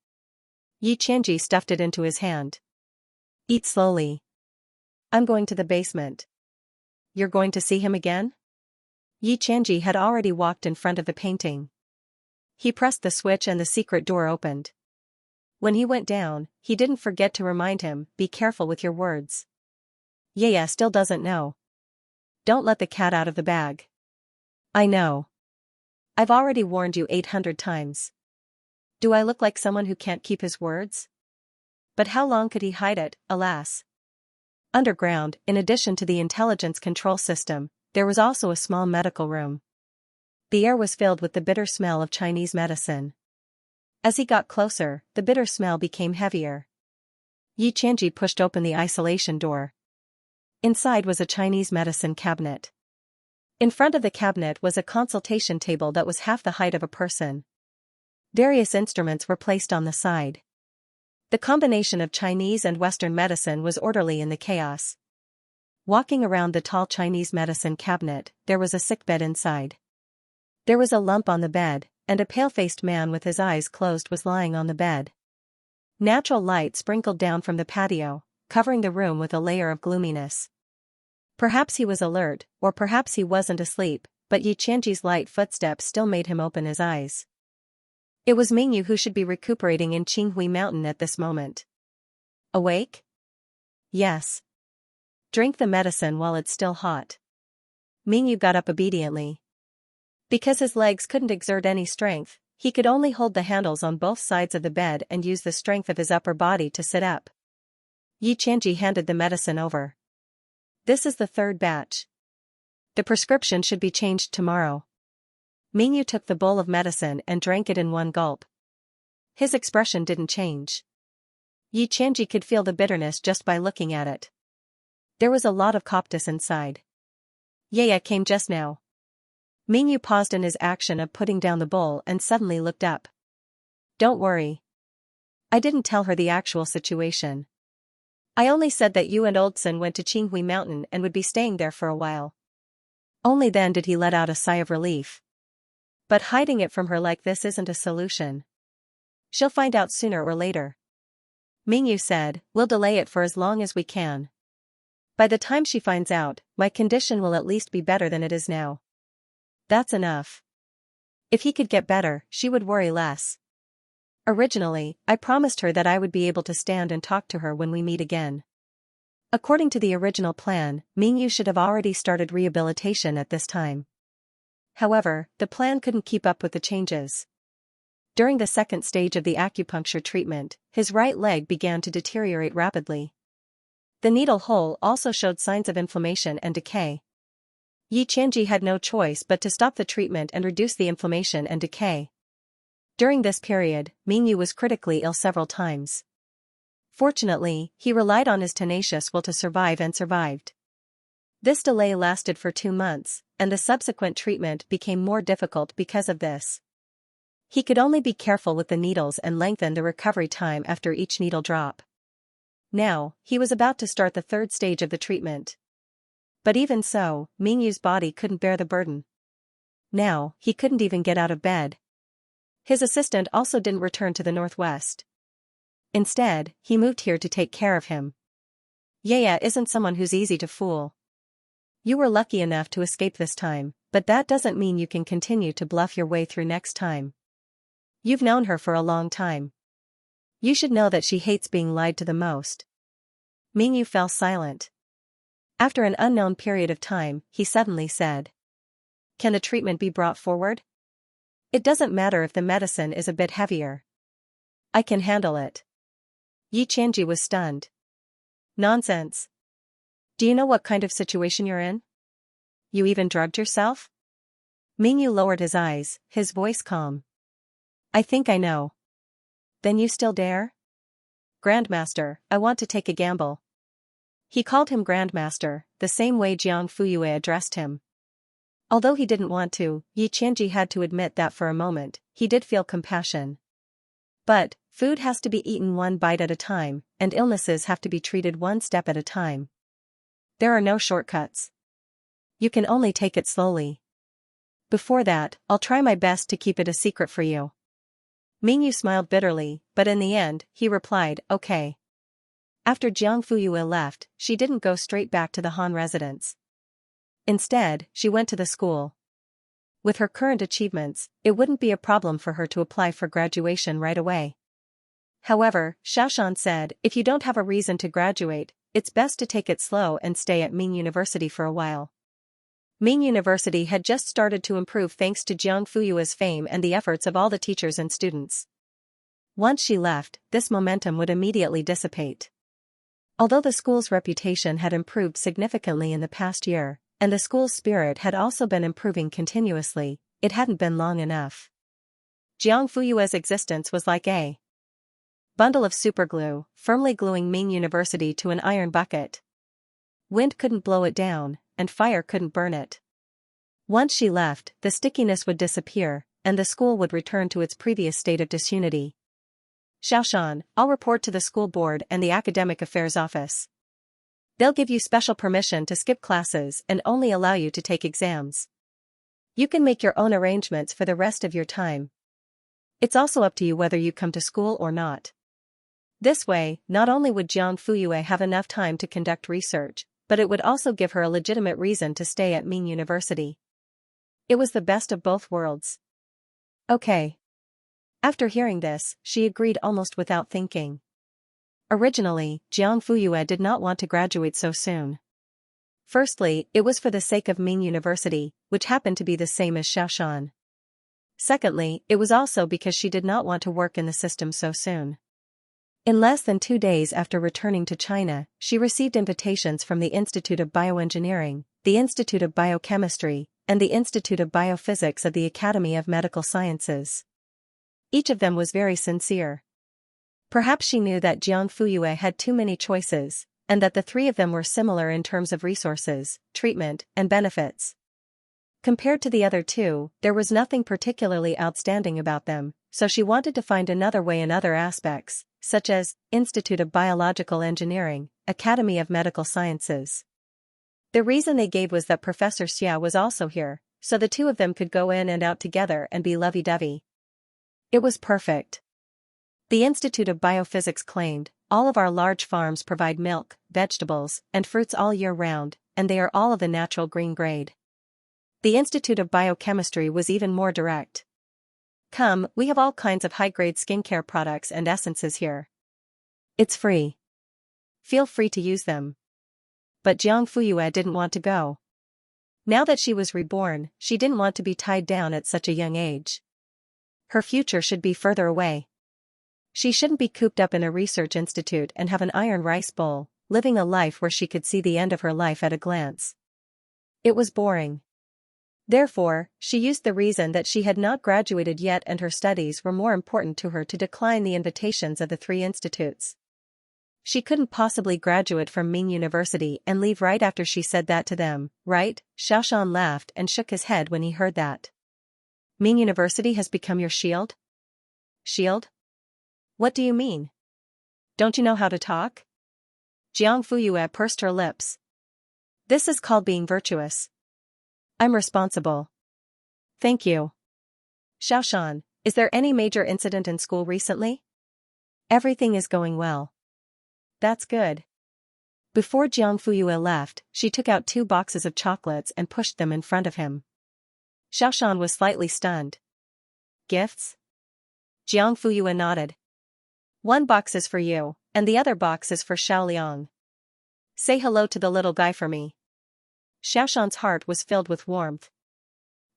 Xianxia stuffed it into his hand. "Eat slowly. I'm going to the basement." "You're going to see him again?" Xianxia had already walked in front of the painting. He pressed the switch and the secret door opened. When he went down, he didn't forget to remind him, "Be careful with your words. Yaya still doesn't know. Don't let the cat out of the bag." "I know. I've already warned you 800 times. Do I look like someone who can't keep his words?" But how long could he hide it, alas? Underground, in addition to the intelligence control system, there was also a small medical room. The air was filled with the bitter smell of Chinese medicine. As he got closer, the bitter smell became heavier. Xianxia pushed open the isolation door. Inside was a Chinese medicine cabinet. In front of the cabinet was a consultation table that was half the height of a person. Various instruments were placed on the side. The combination of Chinese and Western medicine was orderly in the chaos. Walking around the tall Chinese medicine cabinet, there was a sickbed inside. There was a lump on the bed, and a pale-faced man with his eyes closed was lying on the bed. Natural light sprinkled down from the patio, covering the room with a layer of gloominess. Perhaps he was alert, or perhaps he wasn't asleep, but Xianxia's light footsteps still made him open his eyes. It was Mingyu, who should be recuperating in Qinghui Mountain at this moment. "Awake?" "Yes." "Drink the medicine while it's still hot." Mingyu got up obediently. Because his legs couldn't exert any strength, he could only hold the handles on both sides of the bed and use the strength of his upper body to sit up. Xianxia handed the medicine over. "This is the third batch. The prescription should be changed tomorrow." Mingyu took the bowl of medicine and drank it in one gulp. His expression didn't change. Xianxia could feel the bitterness just by looking at it. There was a lot of coptis inside. "Yaya came just now." Mingyu paused in his action of putting down the bowl and suddenly looked up. "Don't worry. I didn't tell her the actual situation. I only said that you and Oldson went to Qinghui Mountain and would be staying there for a while." Only then did he let out a sigh of relief. But hiding it from her like this isn't a solution. "She'll find out sooner or later," Mingyu said. "We'll delay it for as long as we can. By the time she finds out, my condition will at least be better than it is now." "That's enough. If he could get better, she would worry less. Originally, I promised her that I would be able to stand and talk to her when we meet again." According to the original plan, Mingyu should have already started rehabilitation at this time. However, the plan couldn't keep up with the changes. During the second stage of the acupuncture treatment, his right leg began to deteriorate rapidly. The needle hole also showed signs of inflammation and decay. Xianxia had no choice but to stop the treatment and reduce the inflammation and decay. During this period, Mingyu was critically ill several times. Fortunately, he relied on his tenacious will to survive and survived. This delay lasted for 2 months, and the subsequent treatment became more difficult because of this. He could only be careful with the needles and lengthen the recovery time after each needle drop. Now, he was about to start the third stage of the treatment. But even so, Mingyu's body couldn't bear the burden. Now, he couldn't even get out of bed. His assistant also didn't return to the northwest. Instead, he moved here to take care of him. Yaya isn't someone who's easy to fool. You were lucky enough to escape this time, but that doesn't mean you can continue to bluff your way through next time. You've known her for a long time. You should know that she hates being lied to the most. Mingyu fell silent. After an unknown period of time, he suddenly said, Can the treatment be brought forward? It doesn't matter if the medicine is a bit heavier. I can handle it. Xianxia was stunned. Nonsense. Do you know what kind of situation you're in? You even drugged yourself? Mingyu lowered his eyes, his voice calm. I think I know. Then you still dare? Grandmaster, I want to take a gamble. He called him Grandmaster, the same way Jiang Fuyue addressed him. Although he didn't want to, Xianxia had to admit that for a moment, he did feel compassion. But, food has to be eaten one bite at a time, and illnesses have to be treated one step at a time. There are no shortcuts. You can only take it slowly. Before that, I'll try my best to keep it a secret for you. Mingyu smiled bitterly, but in the end, he replied, okay. After Jiang Fuyue left, she didn't go straight back to the Han residence. Instead, she went to the school. With her current achievements, it wouldn't be a problem for her to apply for graduation right away. However, Xiaoshan said, if you don't have a reason to graduate, it's best to take it slow and stay at Ming University for a while. Ming University had just started to improve thanks to Jiang Fuyue's fame and the efforts of all the teachers and students. Once she left, this momentum would immediately dissipate. Although the school's reputation had improved significantly in the past year, and the school's spirit had also been improving continuously, it hadn't been long enough. Jiang Fuyue's existence was like a bundle of superglue, firmly gluing Ming University to an iron bucket. Wind couldn't blow it down, and fire couldn't burn it. Once she left, the stickiness would disappear, and the school would return to its previous state of disunity. Xiaoshan, I'll report to the school board and the academic affairs office. They'll give you special permission to skip classes and only allow you to take exams. You can make your own arrangements for the rest of your time. It's also up to you whether you come to school or not. This way, not only would Jiang Fuyue have enough time to conduct research, but it would also give her a legitimate reason to stay at Ming University. It was the best of both worlds. Okay. After hearing this, she agreed almost without thinking. Originally, Jiang Fuyue did not want to graduate so soon. Firstly, it was for the sake of Ming University, which happened to be the same as Xiaoshan. Secondly, it was also because she did not want to work in the system so soon. In less than 2 days after returning to China, she received invitations from the Institute of Bioengineering, the Institute of Biochemistry, and the Institute of Biophysics of the Academy of Medical Sciences. Each of them was very sincere. Perhaps she knew that Jiang Fuyue had too many choices, and that the three of them were similar in terms of resources, treatment, and benefits. Compared to the other two, there was nothing particularly outstanding about them, so she wanted to find another way in other aspects, such as Institute of Biological Engineering, Academy of Medical Sciences. The reason they gave was that Professor Xia was also here, so the two of them could go in and out together and be lovey-dovey. It was perfect. The Institute of Biophysics claimed, all of our large farms provide milk, vegetables, and fruits all year round, and they are all of the natural green grade. The Institute of Biochemistry was even more direct. Come, we have all kinds of high-grade skincare products and essences here. It's free. Feel free to use them. But Jiang Fuyue didn't want to go. Now that she was reborn, she didn't want to be tied down at such a young age. Her future should be further away. She shouldn't be cooped up in a research institute and have an iron rice bowl, living a life where she could see the end of her life at a glance. It was boring. Therefore, she used the reason that she had not graduated yet and her studies were more important to her to decline the invitations of the three institutes. She couldn't possibly graduate from Ming University and leave right after she said that to them, right? Xiaoshan laughed and shook his head when he heard that. Ming University has become your shield? Shield? What do you mean? Don't you know how to talk? Jiang Fuyue pursed her lips. This is called being virtuous. I'm responsible. Thank you. Xiaoshan, is there any major incident in school recently? Everything is going well. That's good. Before Jiang Fuyue left, she took out 2 boxes of chocolates and pushed them in front of him. Xiaoshan was slightly stunned. Gifts? Jiang Fuyue nodded. 1 box is for you, and the other box is for Xiaoliang. Say hello to the little guy for me. Xiaoshan's heart was filled with warmth.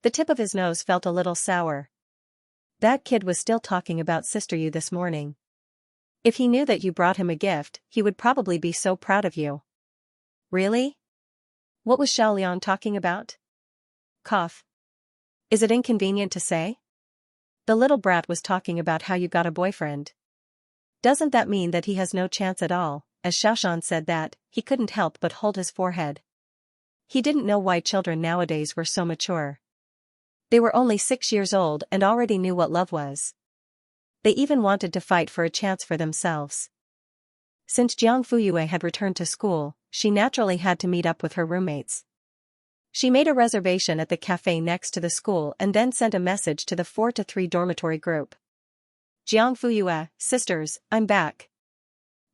The tip of his nose felt a little sour. That kid was still talking about Sister Yu this morning. If he knew that you brought him a gift, he would probably be so proud of you. Really? What was Xiaoliang talking about? Cough. Is it inconvenient to say? The little brat was talking about how you got a boyfriend. Doesn't that mean that he has no chance at all? As Xiaoshan said that, he couldn't help but hold his forehead. He didn't know why children nowadays were so mature. They were only 6 years old and already knew what love was. They even wanted to fight for a chance for themselves. Since Jiang Fuyue had returned to school, she naturally had to meet up with her roommates. She made a reservation at the cafe next to the school and then sent a message to the 4-3 dormitory group. Jiang Fuyue, sisters, I'm back.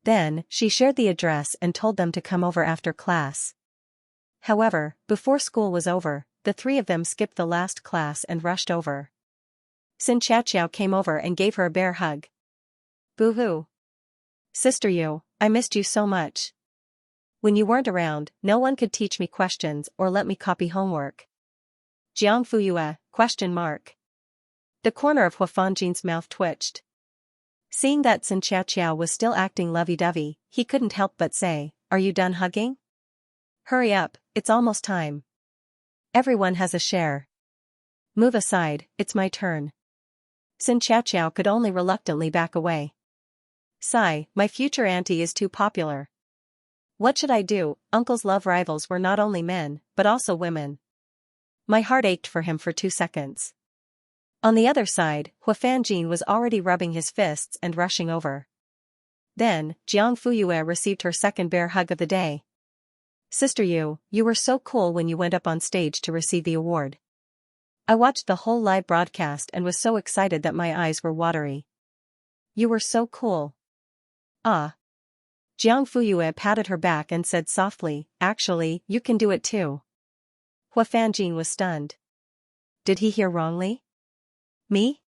Then, she shared the address and told them to come over after class. However, before school was over, the 3 of them skipped the last class and rushed over. Xianxia came over and gave her a bear hug. Boo-hoo. Sister Yu, I missed you so much. When you weren't around, no one could teach me questions or let me copy homework. Jiang Fuyue, ? The corner of Huafanjin's mouth twitched. Seeing that Xianxia was still acting lovey-dovey, he couldn't help but say, are you done hugging? Hurry up, it's almost time. Everyone has a share. Move aside, it's my turn. Xianxia could only reluctantly back away. Sigh, my future auntie is too popular. What should I do? Uncle's love rivals were not only men, but also women. My heart ached for him for 2 seconds. On the other side, Huafanjin was already rubbing his fists and rushing over. Then, Jiang Fuyue received her second bear hug of the day. Sister Yu, you were so cool when you went up on stage to receive the award. I watched the whole live broadcast and was so excited that my eyes were watery. You were so cool. Ah. Jiang Fuyue patted her back and said softly, actually, you can do it too. Huafanjin was stunned. Did he hear wrongly? Me?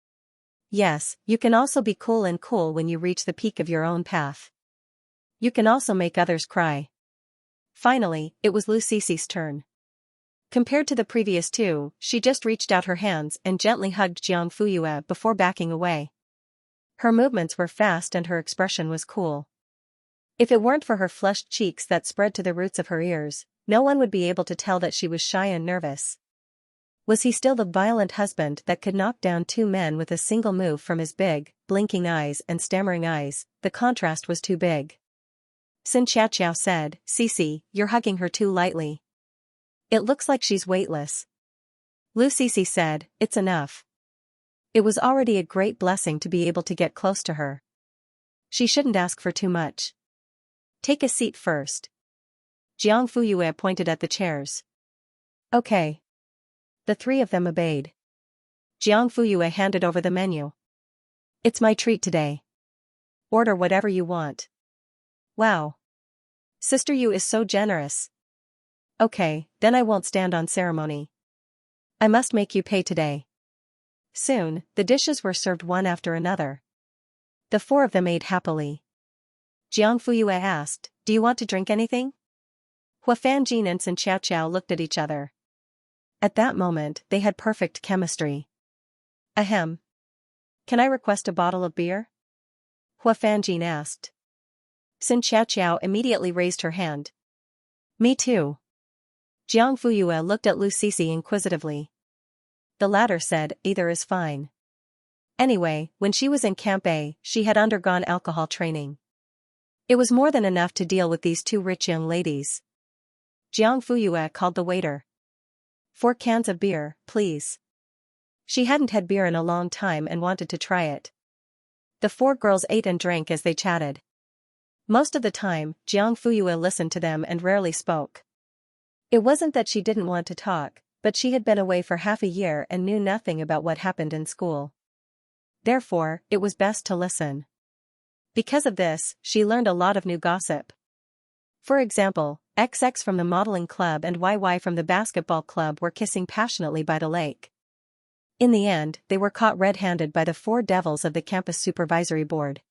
Yes, you can also be cool when you reach the peak of your own path. You can also make others cry. Finally, it was Lu Cici's turn. Compared to the previous 2, she just reached out her hands and gently hugged Jiang Fuyue before backing away. Her movements were fast and her expression was cool. If it weren't for her flushed cheeks that spread to the roots of her ears, no one would be able to tell that she was shy and nervous. Was he still the violent husband that could knock down 2 men with a single move from his big, blinking eyes and stammering eyes? The contrast was too big. Xianxia said, Cici, you're hugging her too lightly. It looks like she's weightless. Lu Cici said, it's enough. It was already a great blessing to be able to get close to her. She shouldn't ask for too much. Take a seat first. Jiang Fuyue pointed at the chairs. Okay. The 3 of them obeyed. Jiang Fuyue handed over the menu. It's my treat today. Order whatever you want. Wow. Sister Yu is so generous. Okay, then I won't stand on ceremony. I must make you pay today. Soon, the dishes were served one after another. The 4 of them ate happily. Jiang Fuyue asked, do you want to drink anything? Huafanjin and Xianxia looked at each other. At that moment, they had perfect chemistry. Ahem. Can I request a bottle of beer? Huafanjin asked. Xianxia immediately raised her hand. Me too. Jiang Fuyue looked at Lu Cici inquisitively. The latter said, either is fine. Anyway, when she was in Camp A, she had undergone alcohol training. It was more than enough to deal with these 2 rich young ladies. Jiang Fuyue called the waiter. 4 cans of beer, please. She hadn't had beer in a long time and wanted to try it. The 4 girls ate and drank as they chatted. Most of the time, Jiang Fuyue listened to them and rarely spoke. It wasn't that she didn't want to talk, but she had been away for half a year and knew nothing about what happened in school. Therefore, it was best to listen. Because of this, she learned a lot of new gossip. For example, XX from the modeling club and YY from the basketball club were kissing passionately by the lake. In the end, they were caught red-handed by the 4 devils of the campus supervisory board.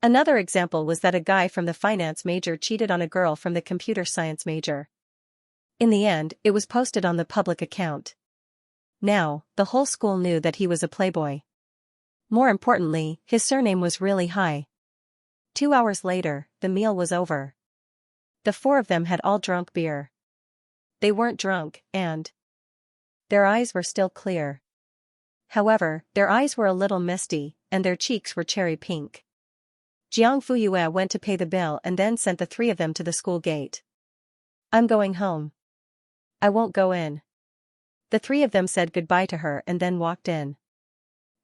Another example was that a guy from the finance major cheated on a girl from the computer science major. In the end, it was posted on the public account. Now, the whole school knew that he was a playboy. More importantly, his surname was really high. 2 hours later, the meal was over. The four of them had all drunk beer. They weren't drunk, and their eyes were still clear. However, their eyes were a little misty, and their cheeks were cherry pink. Jiang Fuyue went to pay the bill and then sent the three of them to the school gate. "I'm going home. I won't go in." The three of them said goodbye to her and then walked in.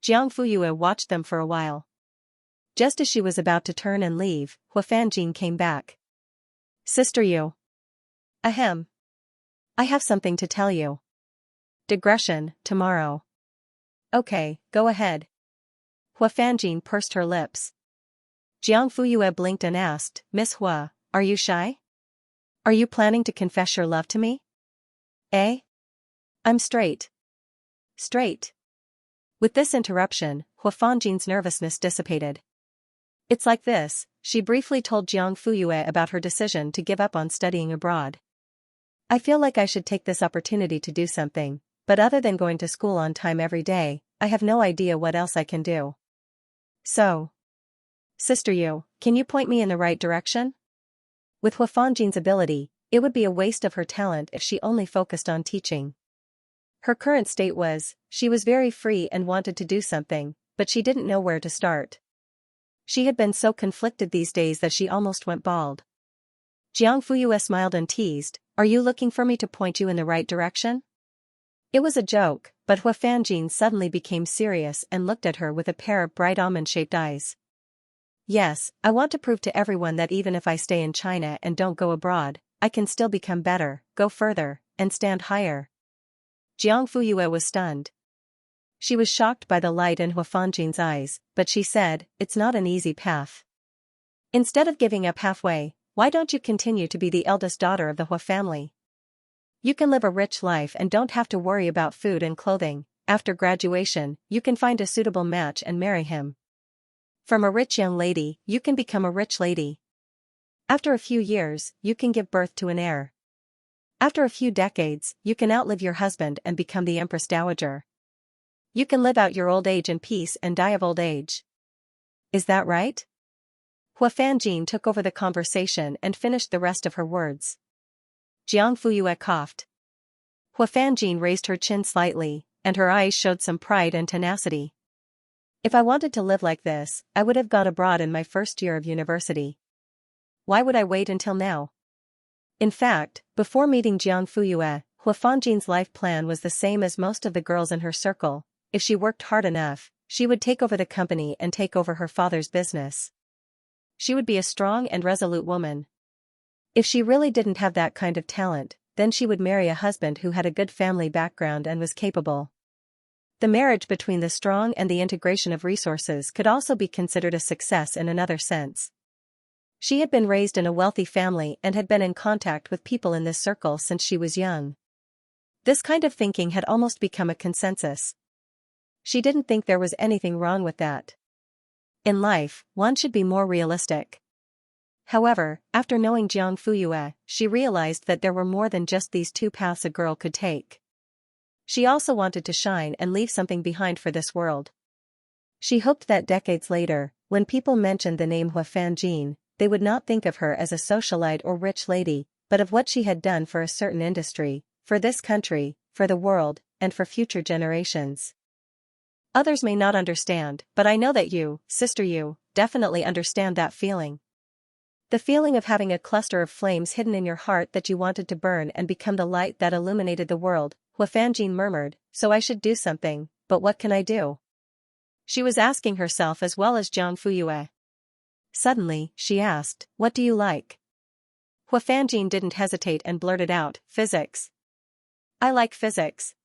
Jiang Fuyue watched them for a while. Just as she was about to turn and leave, Huafanjin came back. "Sister Yu." "Ahem. I have something to tell you." "Digression, tomorrow." "Okay, go ahead." Huafanjin pursed her lips. Jiang Fuyue blinked and asked, "Miss Hua, are you shy? Are you planning to confess your love to me?" "Eh? I'm straight." "Straight?" With this interruption, Huafanjin's nervousness dissipated. "It's like this," she briefly told Jiang Fuyue about her decision to give up on studying abroad. "I feel like I should take this opportunity to do something, but other than going to school on time every day, I have no idea what else I can do. So, Sister Yu, can you point me in the right direction?" With Huafanjin's ability, it would be a waste of her talent if she only focused on teaching. Her current state was, she was very free and wanted to do something, but she didn't know where to start. She had been so conflicted these days that she almost went bald. Jiang Fuyue smiled and teased, "Are you looking for me to point you in the right direction?" It was a joke, but Huafanjin suddenly became serious and looked at her with a pair of bright almond-shaped eyes. "Yes, I want to prove to everyone that even if I stay in China and don't go abroad, I can still become better, go further, and stand higher." Jiang Fuyue was stunned. She was shocked by the light in Huafanjin's eyes, but she said, "It's not an easy path. Instead of giving up halfway, why don't you continue to be the eldest daughter of the Hua family? You can live a rich life and don't have to worry about food and clothing. After graduation, you can find a suitable match and marry him. From a rich young lady, you can become a rich lady. After a few years, you can give birth to an heir. After a few decades, you can outlive your husband and become the Empress Dowager. You can live out your old age in peace and die of old age. Is that right?" Huafanjin took over the conversation and finished the rest of her words. Jiang Fuyue coughed. Huafanjin raised her chin slightly, and her eyes showed some pride and tenacity. "If I wanted to live like this, I would have gone abroad in my first year of university. Why would I wait until now?" In fact, before meeting Jiang Fuyue, Huafanjin's life plan was the same as most of the girls in her circle. If she worked hard enough, she would take over the company and take over her father's business. She would be a strong and resolute woman. If she really didn't have that kind of talent, then she would marry a husband who had a good family background and was capable. The marriage between the strong and the integration of resources could also be considered a success in another sense. She had been raised in a wealthy family and had been in contact with people in this circle since she was young. This kind of thinking had almost become a consensus. She didn't think there was anything wrong with that. In life, one should be more realistic. However, after knowing Jiang Fuyue, she realized that there were more than just these two paths a girl could take. She also wanted to shine and leave something behind for this world. She hoped that decades later, when people mentioned the name Huafanjin, they would not think of her as a socialite or rich lady, but of what she had done for a certain industry, for this country, for the world, and for future generations. Others may not understand, but I know that you, Sister Yu, definitely understand that feeling. The feeling of having a cluster of flames hidden in your heart that you wanted to burn and become the light that illuminated the world, Huafanjin murmured, "So I should do something, but what can I do?" She was asking herself as well as Jiang Fuyue. Suddenly, she asked, "What do you like?" Huafanjin didn't hesitate and blurted out, "Physics. I like physics."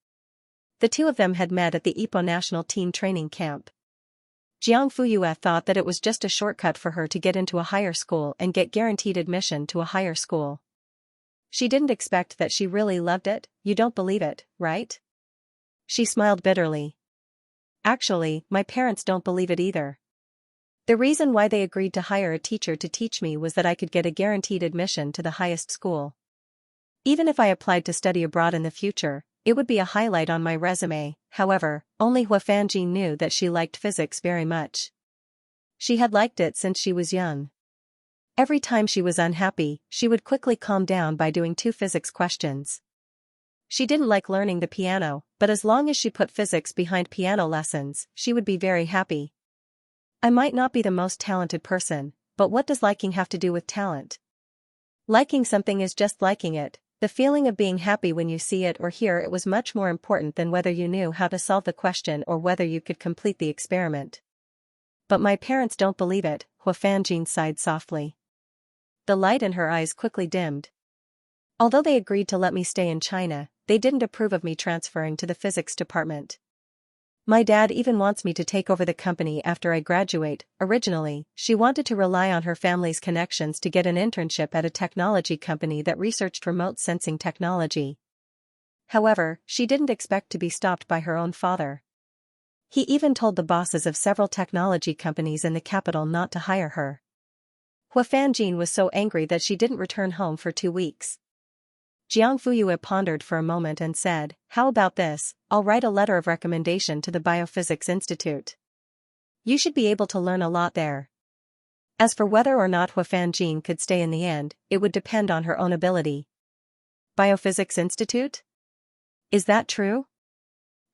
The two of them had met at the Ipo National Teen Training Camp. Jiang Fuyue thought that it was just a shortcut for her to get into a higher school and get guaranteed admission to a higher school. She didn't expect that she really loved it. "You don't believe it, right?" She smiled bitterly. "Actually, my parents don't believe it either. The reason why they agreed to hire a teacher to teach me was that I could get a guaranteed admission to the highest school. Even if I applied to study abroad in the future, it would be a highlight on my resume. However, only Hua Fanjin knew that she liked physics very much. She had liked it since she was young. Every time she was unhappy, she would quickly calm down by doing 2 physics questions. She didn't like learning the piano, but as long as she put physics behind piano lessons, she would be very happy. I might not be the most talented person, but what does liking have to do with talent? Liking something is just liking it. The feeling of being happy when you see it or hear it was much more important than whether you knew how to solve the question or whether you could complete the experiment. But my parents don't believe it, Hua Fanjin sighed softly. The light in her eyes quickly dimmed. Although they agreed to let me stay in China, they didn't approve of me transferring to the physics department. My dad even wants me to take over the company after I graduate. Originally, she wanted to rely on her family's connections to get an internship at a technology company that researched remote sensing technology. However, she didn't expect to be stopped by her own father. He even told the bosses of several technology companies in the capital not to hire her. Hua Fanjin was so angry that she didn't return home for 2 weeks. Jiang Fuyue pondered for a moment and said, "How about this? I'll write a letter of recommendation to the Biophysics Institute. You should be able to learn a lot there." As for whether or not Hua Fanjin could stay in the end, it would depend on her own ability. Biophysics Institute? Is that true?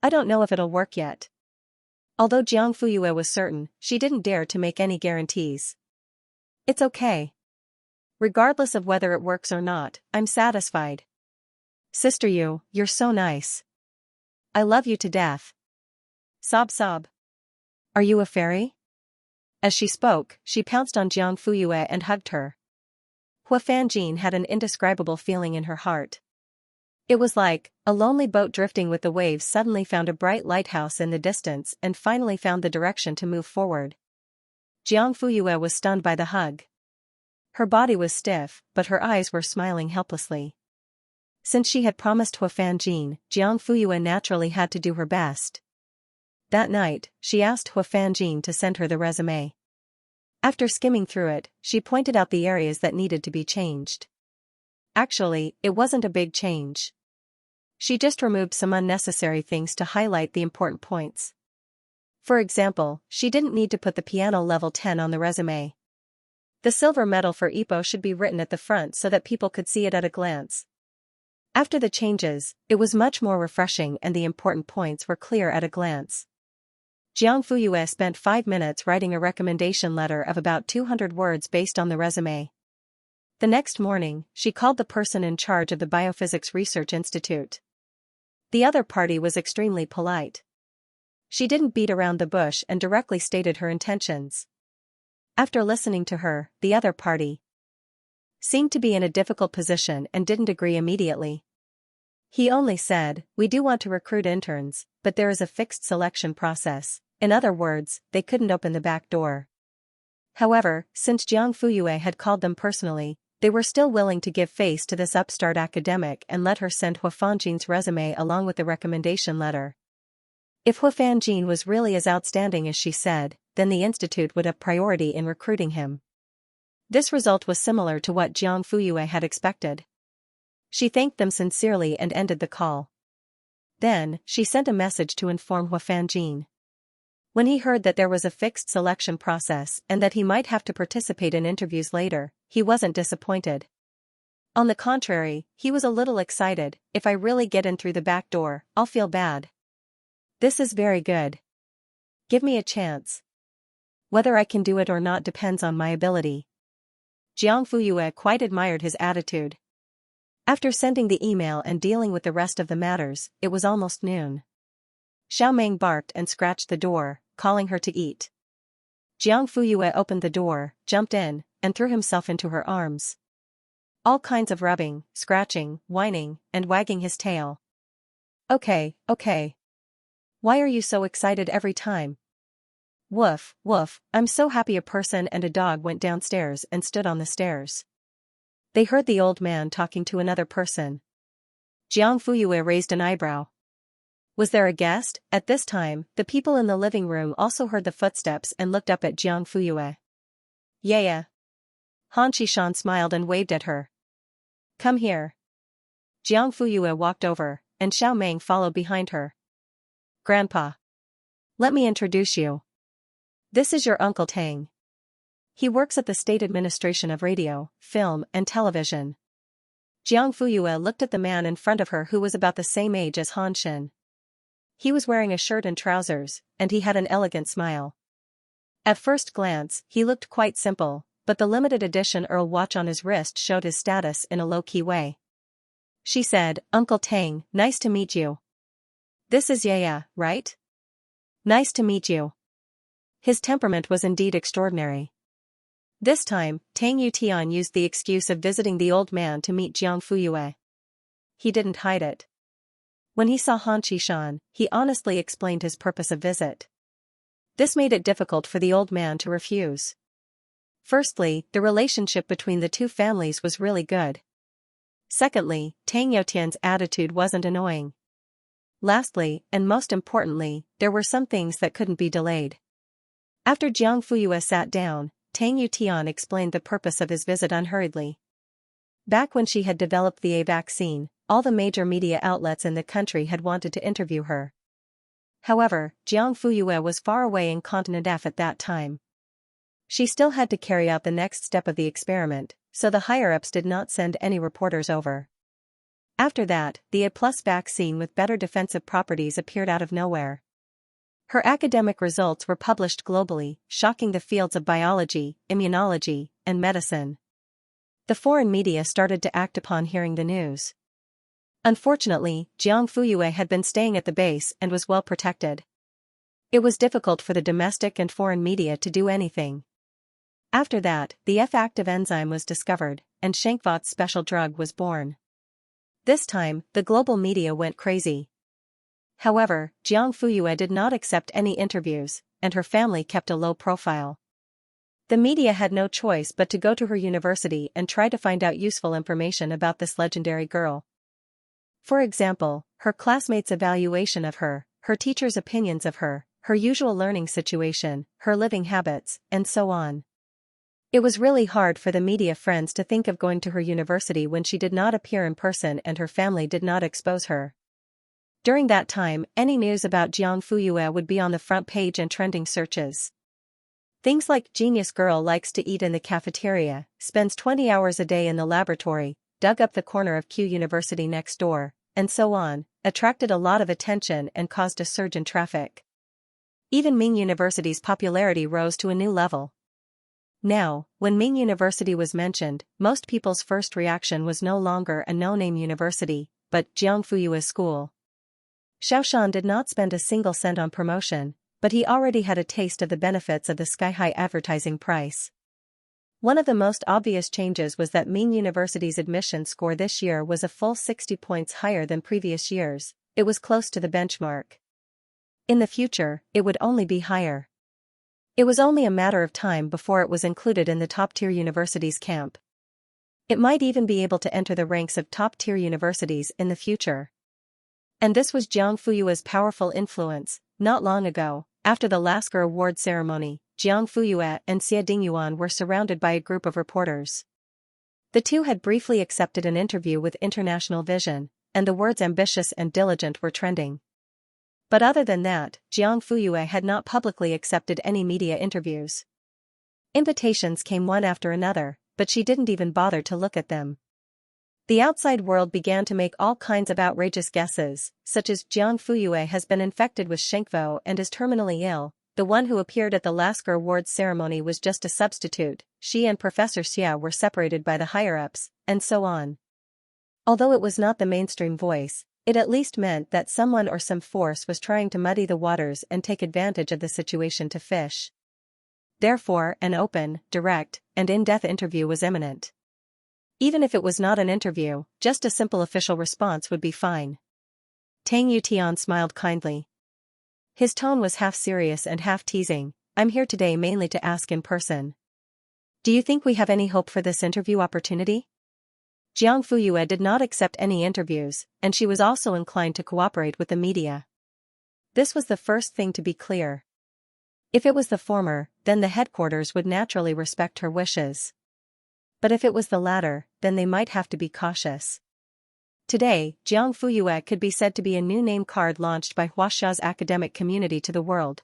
I don't know if it'll work yet. Although Jiang Fuyue was certain, she didn't dare to make any guarantees. It's okay. Regardless of whether it works or not, I'm satisfied. Sister you're so nice. I love you to death. Sob sob. Are you a fairy? As she spoke, she pounced on Jiang Fuyue and hugged her. Hua Fanjin had an indescribable feeling in her heart. It was like a lonely boat drifting with the waves suddenly found a bright lighthouse in the distance and finally found the direction to move forward. Jiang Fuyue was stunned by the hug. Her body was stiff, but her eyes were smiling helplessly. Since she had promised Hua Fanjin, Jiang Fuyue naturally had to do her best. That night, she asked Hua Fanjin to send her the resume. After skimming through it, she pointed out the areas that needed to be changed. Actually, it wasn't a big change. She just removed some unnecessary things to highlight the important points. For example, she didn't need to put the piano level 10 on the resume. The silver medal for Ipo should be written at the front so that people could see it at a glance. After the changes, it was much more refreshing and the important points were clear at a glance. Jiang Fuyue spent 5 minutes writing a recommendation letter of about 200 words based on the resume. The next morning, she called the person in charge of the Biophysics Research Institute. The other party was extremely polite. She didn't beat around the bush and directly stated her intentions. After listening to her, the other party seemed to be in a difficult position and didn't agree immediately. He only said, "We do want to recruit interns, but there is a fixed selection process." In other words, they couldn't open the back door. However, since Jiang Fuyue had called them personally, they were still willing to give face to this upstart academic and let her send Hua Fanjin's resume along with the recommendation letter. If Hua Fanjin was really as outstanding as she said, then the institute would have priority in recruiting him. This result was similar to what Jiang Fuyue had expected. She thanked them sincerely and ended the call. Then, she sent a message to inform Hua Fanjin. When he heard that there was a fixed selection process and that he might have to participate in interviews later, he wasn't disappointed. On the contrary, he was a little excited. "If I really get in through the back door, I'll feel bad. This is very good. Give me a chance. Whether I can do it or not depends on my ability." Jiang Fuyue quite admired his attitude. After sending the email and dealing with the rest of the matters, it was almost noon. Xiaomeng barked and scratched the door, calling her to eat. Jiang Fuyue opened the door, jumped in, and threw himself into her arms. All kinds of rubbing, scratching, whining, and wagging his tail. Okay. Why are you so excited every time? Woof, woof, I'm so happy." A person and a dog went downstairs and stood on the stairs. They heard the old man talking to another person. Jiang Fuyue raised an eyebrow. Was there a guest? At this time, the people in the living room also heard the footsteps and looked up at Jiang Fuyue. Yeah. Han Qishan smiled and waved at her. "Come here." Jiang Fuyue walked over, and Xiao Meng followed behind her. "Grandpa. Let me introduce you. This is your Uncle Tang. He works at the State Administration of Radio, Film, and Television." Jiang Fuyue looked at the man in front of her who was about the same age as Han Xin. He was wearing a shirt and trousers, and he had an elegant smile. At first glance, he looked quite simple, but the limited edition Earl watch on his wrist showed his status in a low-key way. She said, "Uncle Tang, nice to meet you. This is Yaya, right?" "Nice to meet you." His temperament was indeed extraordinary. This time, Tang Yutian used the excuse of visiting the old man to meet Jiang Fuyue. He didn't hide it. When he saw Han Qishan, he honestly explained his purpose of visit. This made it difficult for the old man to refuse. Firstly, the relationship between the two families was really good. Secondly, Tang Youtian's attitude wasn't annoying. Lastly, and most importantly, there were some things that couldn't be delayed. After Jiang Fuyue sat down, Tang Youtian explained the purpose of his visit unhurriedly. Back when she had developed the A vaccine, all the major media outlets in the country had wanted to interview her. However, Jiang Fuyue was far away in Continent F at that time. She still had to carry out the next step of the experiment, so the higher-ups did not send any reporters over. After that, the A+ vaccine with better defensive properties appeared out of nowhere. Her academic results were published globally, shocking the fields of biology, immunology, and medicine. The foreign media started to act upon hearing the news. Unfortunately, Jiang Fuyue had been staying at the base and was well protected. It was difficult for the domestic and foreign media to do anything. After that, the F-active enzyme was discovered, and Schenkvat's special drug was born. This time, the global media went crazy. However, Jiang Fuyue did not accept any interviews, and her family kept a low profile. The media had no choice but to go to her university and try to find out useful information about this legendary girl. For example, her classmates' evaluation of her, her teachers' opinions of her, her usual learning situation, her living habits, and so on. It was really hard for the media friends to think of going to her university when she did not appear in person and her family did not expose her. During that time, any news about Jiang Fuyue would be on the front page and trending searches. Things like "Genius girl likes to eat in the cafeteria, spends 20 hours a day in the laboratory, dug up the corner of Q University next door," and so on, attracted a lot of attention and caused a surge in traffic. Even Ming University's popularity rose to a new level. Now, when Ming University was mentioned, most people's first reaction was no longer a no-name university, but Jiang Fuyue's school. Xiaoshan did not spend a single cent on promotion, but he already had a taste of the benefits of the sky-high advertising price. One of the most obvious changes was that Ming University's admission score this year was a full 60 points higher than previous years. It was close to the benchmark. In the future, it would only be higher. It was only a matter of time before it was included in the top-tier universities camp. It might even be able to enter the ranks of top-tier universities in the future. And this was Jiang Fuyue's powerful influence. Not long ago, after the Lasker Award ceremony, Jiang Fuyue and Xie Dingyuan were surrounded by a group of reporters. The two had briefly accepted an interview with International Vision, and the words ambitious and diligent were trending. But other than that, Jiang Fuyue had not publicly accepted any media interviews. Invitations came one after another, but she didn't even bother to look at them. The outside world began to make all kinds of outrageous guesses, such as Jiang Fuyue has been infected with Schenkvo and is terminally ill, the one who appeared at the Lasker Awards ceremony was just a substitute, she and Professor Xia were separated by the higher-ups, and so on. Although it was not the mainstream voice, it at least meant that someone or some force was trying to muddy the waters and take advantage of the situation to fish. Therefore, an open, direct, and in-depth interview was imminent. Even if it was not an interview, just a simple official response would be fine. Tang Yutian smiled kindly. His tone was half serious and half teasing. "I'm here today mainly to ask in person. Do you think we have any hope for this interview opportunity?" Jiang Fuyue did not accept any interviews, and she was also inclined to cooperate with the media. This was the first thing to be clear. If it was the former, then the headquarters would naturally respect her wishes. But if it was the latter, then they might have to be cautious. Today, Jiang Fuyue could be said to be a new name card launched by Huaxia's academic community to the world.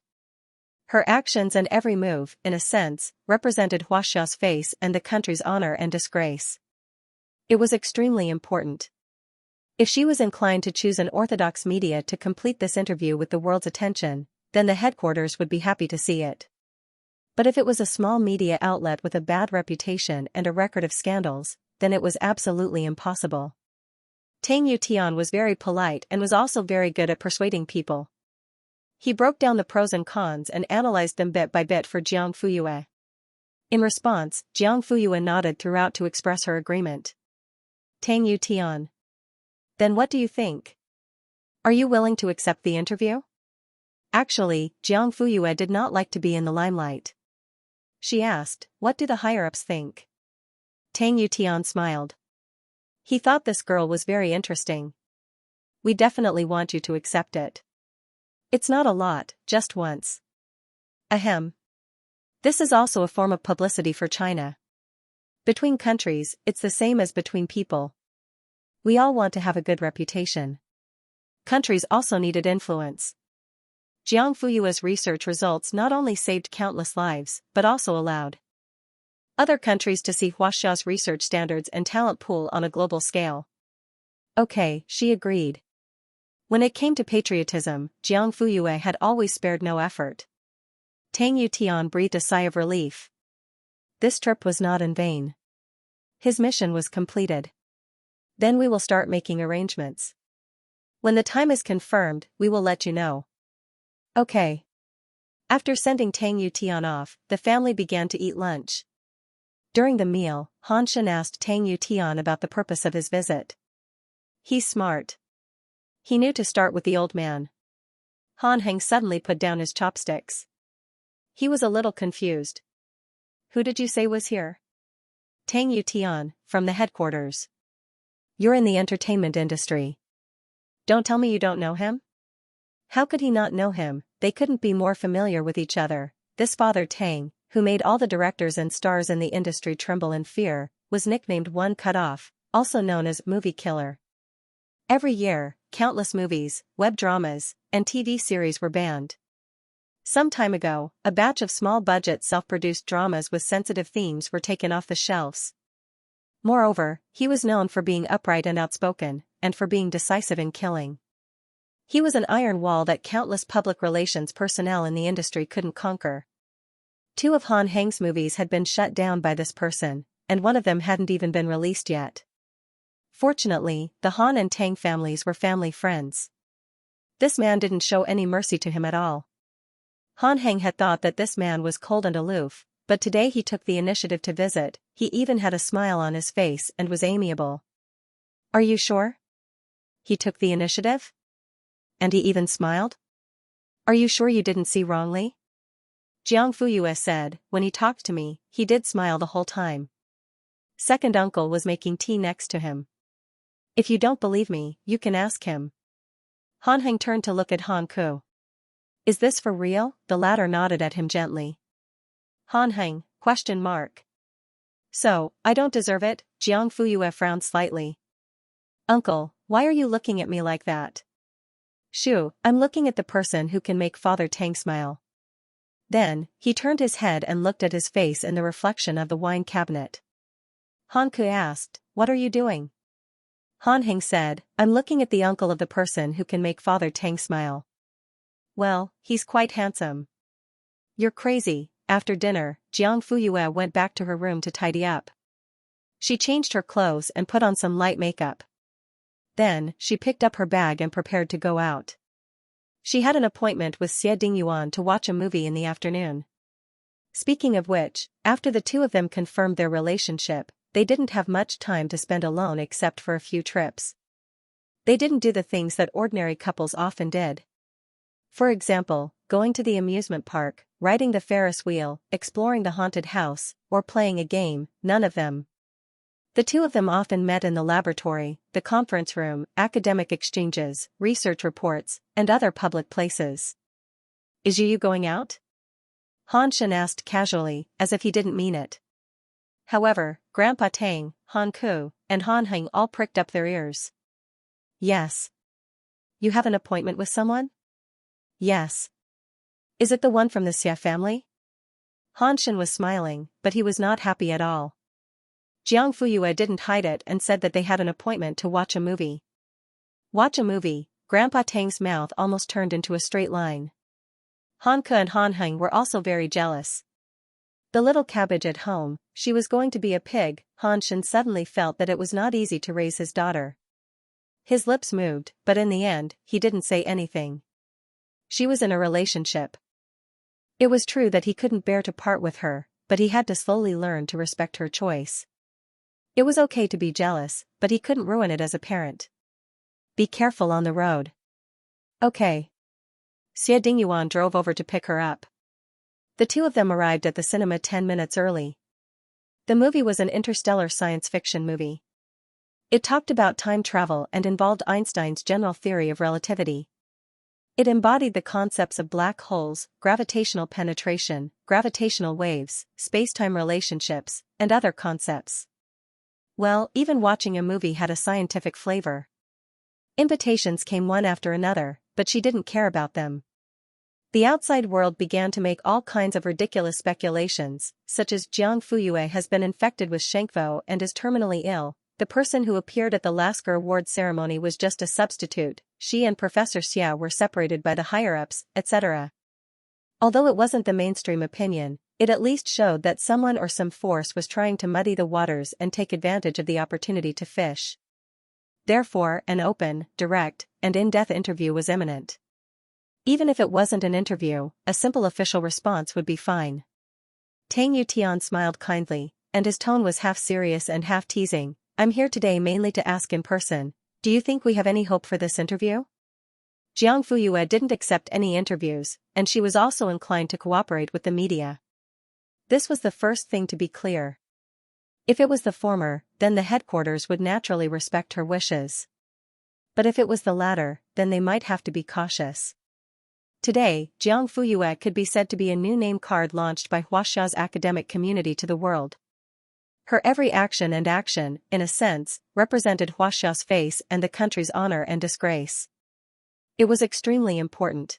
Her actions and every move, in a sense, represented Huaxia's face and the country's honor and disgrace. It was extremely important. If she was inclined to choose an orthodox media to complete this interview with the world's attention, then the headquarters would be happy to see it. But if it was a small media outlet with a bad reputation and a record of scandals, then it was absolutely impossible. Tang Yutian was very polite and was also very good at persuading people. He broke down the pros and cons and analyzed them bit by bit for Jiang Fuyue. In response, Jiang Fuyue nodded throughout to express her agreement. Tang Yutian. Then what do you think? Are you willing to accept the interview? Actually, Jiang Fuyue did not like to be in the limelight. She asked, what do the higher-ups think? Tang Yutian smiled. He thought this girl was very interesting. We definitely want you to accept it. It's not a lot, just once. Ahem. This is also a form of publicity for China. Between countries, it's the same as between people. We all want to have a good reputation. Countries also needed influence. Jiang Fuyue's research results not only saved countless lives, but also allowed other countries to see Huaxia's research standards and talent pool on a global scale. Okay, she agreed. When it came to patriotism, Jiang Fuyue had always spared no effort. Tang Yutian breathed a sigh of relief. This trip was not in vain. His mission was completed. Then we will start making arrangements. When the time is confirmed, we will let you know. Okay. After sending Tang Yutian off, the family began to eat lunch. During the meal, Han Shen asked Tang Yutian about the purpose of his visit. He's smart. He knew to start with the old man. Han Heng suddenly put down his chopsticks. He was a little confused. Who did you say was here? Tang Yutian, from the headquarters. You're in the entertainment industry. Don't tell me you don't know him? How could he not know him? They couldn't be more familiar with each other. This father Tang, who made all the directors and stars in the industry tremble in fear, was nicknamed One Cut Off, also known as Movie Killer. Every year, countless movies, web dramas, and TV series were banned. Some time ago, a batch of small-budget self-produced dramas with sensitive themes were taken off the shelves. Moreover, he was known for being upright and outspoken, and for being decisive in killing. He was an iron wall that countless public relations personnel in the industry couldn't conquer. 2 of Han Heng's movies had been shut down by this person, and one of them hadn't even been released yet. Fortunately, the Han and Tang families were family friends. This man didn't show any mercy to him at all. Han Heng had thought that this man was cold and aloof, but today he took the initiative to visit. He even had a smile on his face and was amiable. Are you sure? He took the initiative? And he even smiled? Are you sure you didn't see wrongly? Jiang Fuyue said, when he talked to me, he did smile the whole time. Second uncle was making tea next to him. If you don't believe me, you can ask him. Han Heng turned to look at Han Ku. Is this for real? The latter nodded at him gently. Han Heng, ? So, I don't deserve it? Jiang Fuyue frowned slightly. Uncle, why are you looking at me like that? Shoo, I'm looking at the person who can make Father Tang smile. Then, he turned his head and looked at his face in the reflection of the wine cabinet. Han Ku asked, what are you doing? Han Heng said, I'm looking at the uncle of the person who can make Father Tang smile. Well, he's quite handsome. You're crazy. After dinner, Jiang Fuyue went back to her room to tidy up. She changed her clothes and put on some light makeup. Then, she picked up her bag and prepared to go out. She had an appointment with Xie Dingyuan to watch a movie in the afternoon. Speaking of which, after the 2 of them confirmed their relationship, they didn't have much time to spend alone except for a few trips. They didn't do the things that ordinary couples often did. For example, going to the amusement park, riding the Ferris wheel, exploring the haunted house, or playing a game, none of them. The 2 of them often met in the laboratory, the conference room, academic exchanges, research reports, and other public places. Is you going out? Han Shen asked casually, as if he didn't mean it. However, Grandpa Tang, Han Ku, and Han Heng all pricked up their ears. Yes. You have an appointment with someone? Yes. Is it the one from the Xia family? Han Shen was smiling, but he was not happy at all. Jiang Fuyue didn't hide it and said that they had an appointment to watch a movie. Watch a movie? Grandpa Tang's mouth almost turned into a straight line. Han Ke and Han Heng were also very jealous. The little cabbage at home, she was going to be a pig. Han Shen suddenly felt that it was not easy to raise his daughter. His lips moved, but in the end, he didn't say anything. She was in a relationship. It was true that he couldn't bear to part with her, but he had to slowly learn to respect her choice. It was okay to be jealous, but he couldn't ruin it as a parent. Be careful on the road. Okay. Xie Dingyuan drove over to pick her up. The two of them arrived at the cinema 10 minutes early. The movie was an interstellar science fiction movie. It talked about time travel and involved Einstein's general theory of relativity. It embodied the concepts of black holes, gravitational penetration, gravitational waves, space-time relationships, and other concepts. Well, even watching a movie had a scientific flavor. Invitations came one after another, but she didn't care about them. The outside world began to make all kinds of ridiculous speculations, such as Jiang Fuyue has been infected with Shengfo and is terminally ill. The person who appeared at the Lasker Award ceremony was just a substitute. She and Professor Xia were separated by the higher-ups, etc. Although it wasn't the mainstream opinion, it at least showed that someone or some force was trying to muddy the waters and take advantage of the opportunity to fish. Therefore, an open, direct, and in-depth interview was imminent. Even if it wasn't an interview, a simple official response would be fine. Tang Yutian smiled kindly, and his tone was half serious and half teasing. I'm here today mainly to ask in person, do you think we have any hope for this interview? Jiang Fuyue didn't accept any interviews, and she was also inclined to cooperate with the media. This was the first thing to be clear. If it was the former, then the headquarters would naturally respect her wishes. But if it was the latter, then they might have to be cautious. Today, Jiang Fuyue could be said to be a new name card launched by Huaxia's academic community to the world. Her every action and action, in a sense, represented Huaxia's face and the country's honor and disgrace. It was extremely important.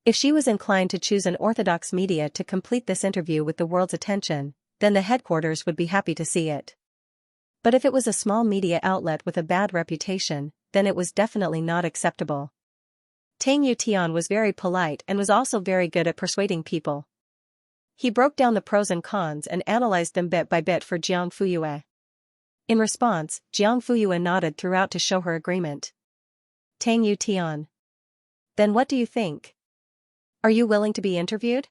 If she was inclined to choose an orthodox media to complete this interview with the world's attention, then the headquarters would be happy to see it. But if it was a small media outlet with a bad reputation, then it was definitely not acceptable. Tang Yutian was very polite and was also very good at persuading people. He broke down the pros and cons and analyzed them bit by bit for Jiang Fuyue. In response, Jiang Fuyue nodded throughout to show her agreement. Tang Yutian. Then what do you think? Are you willing to be interviewed?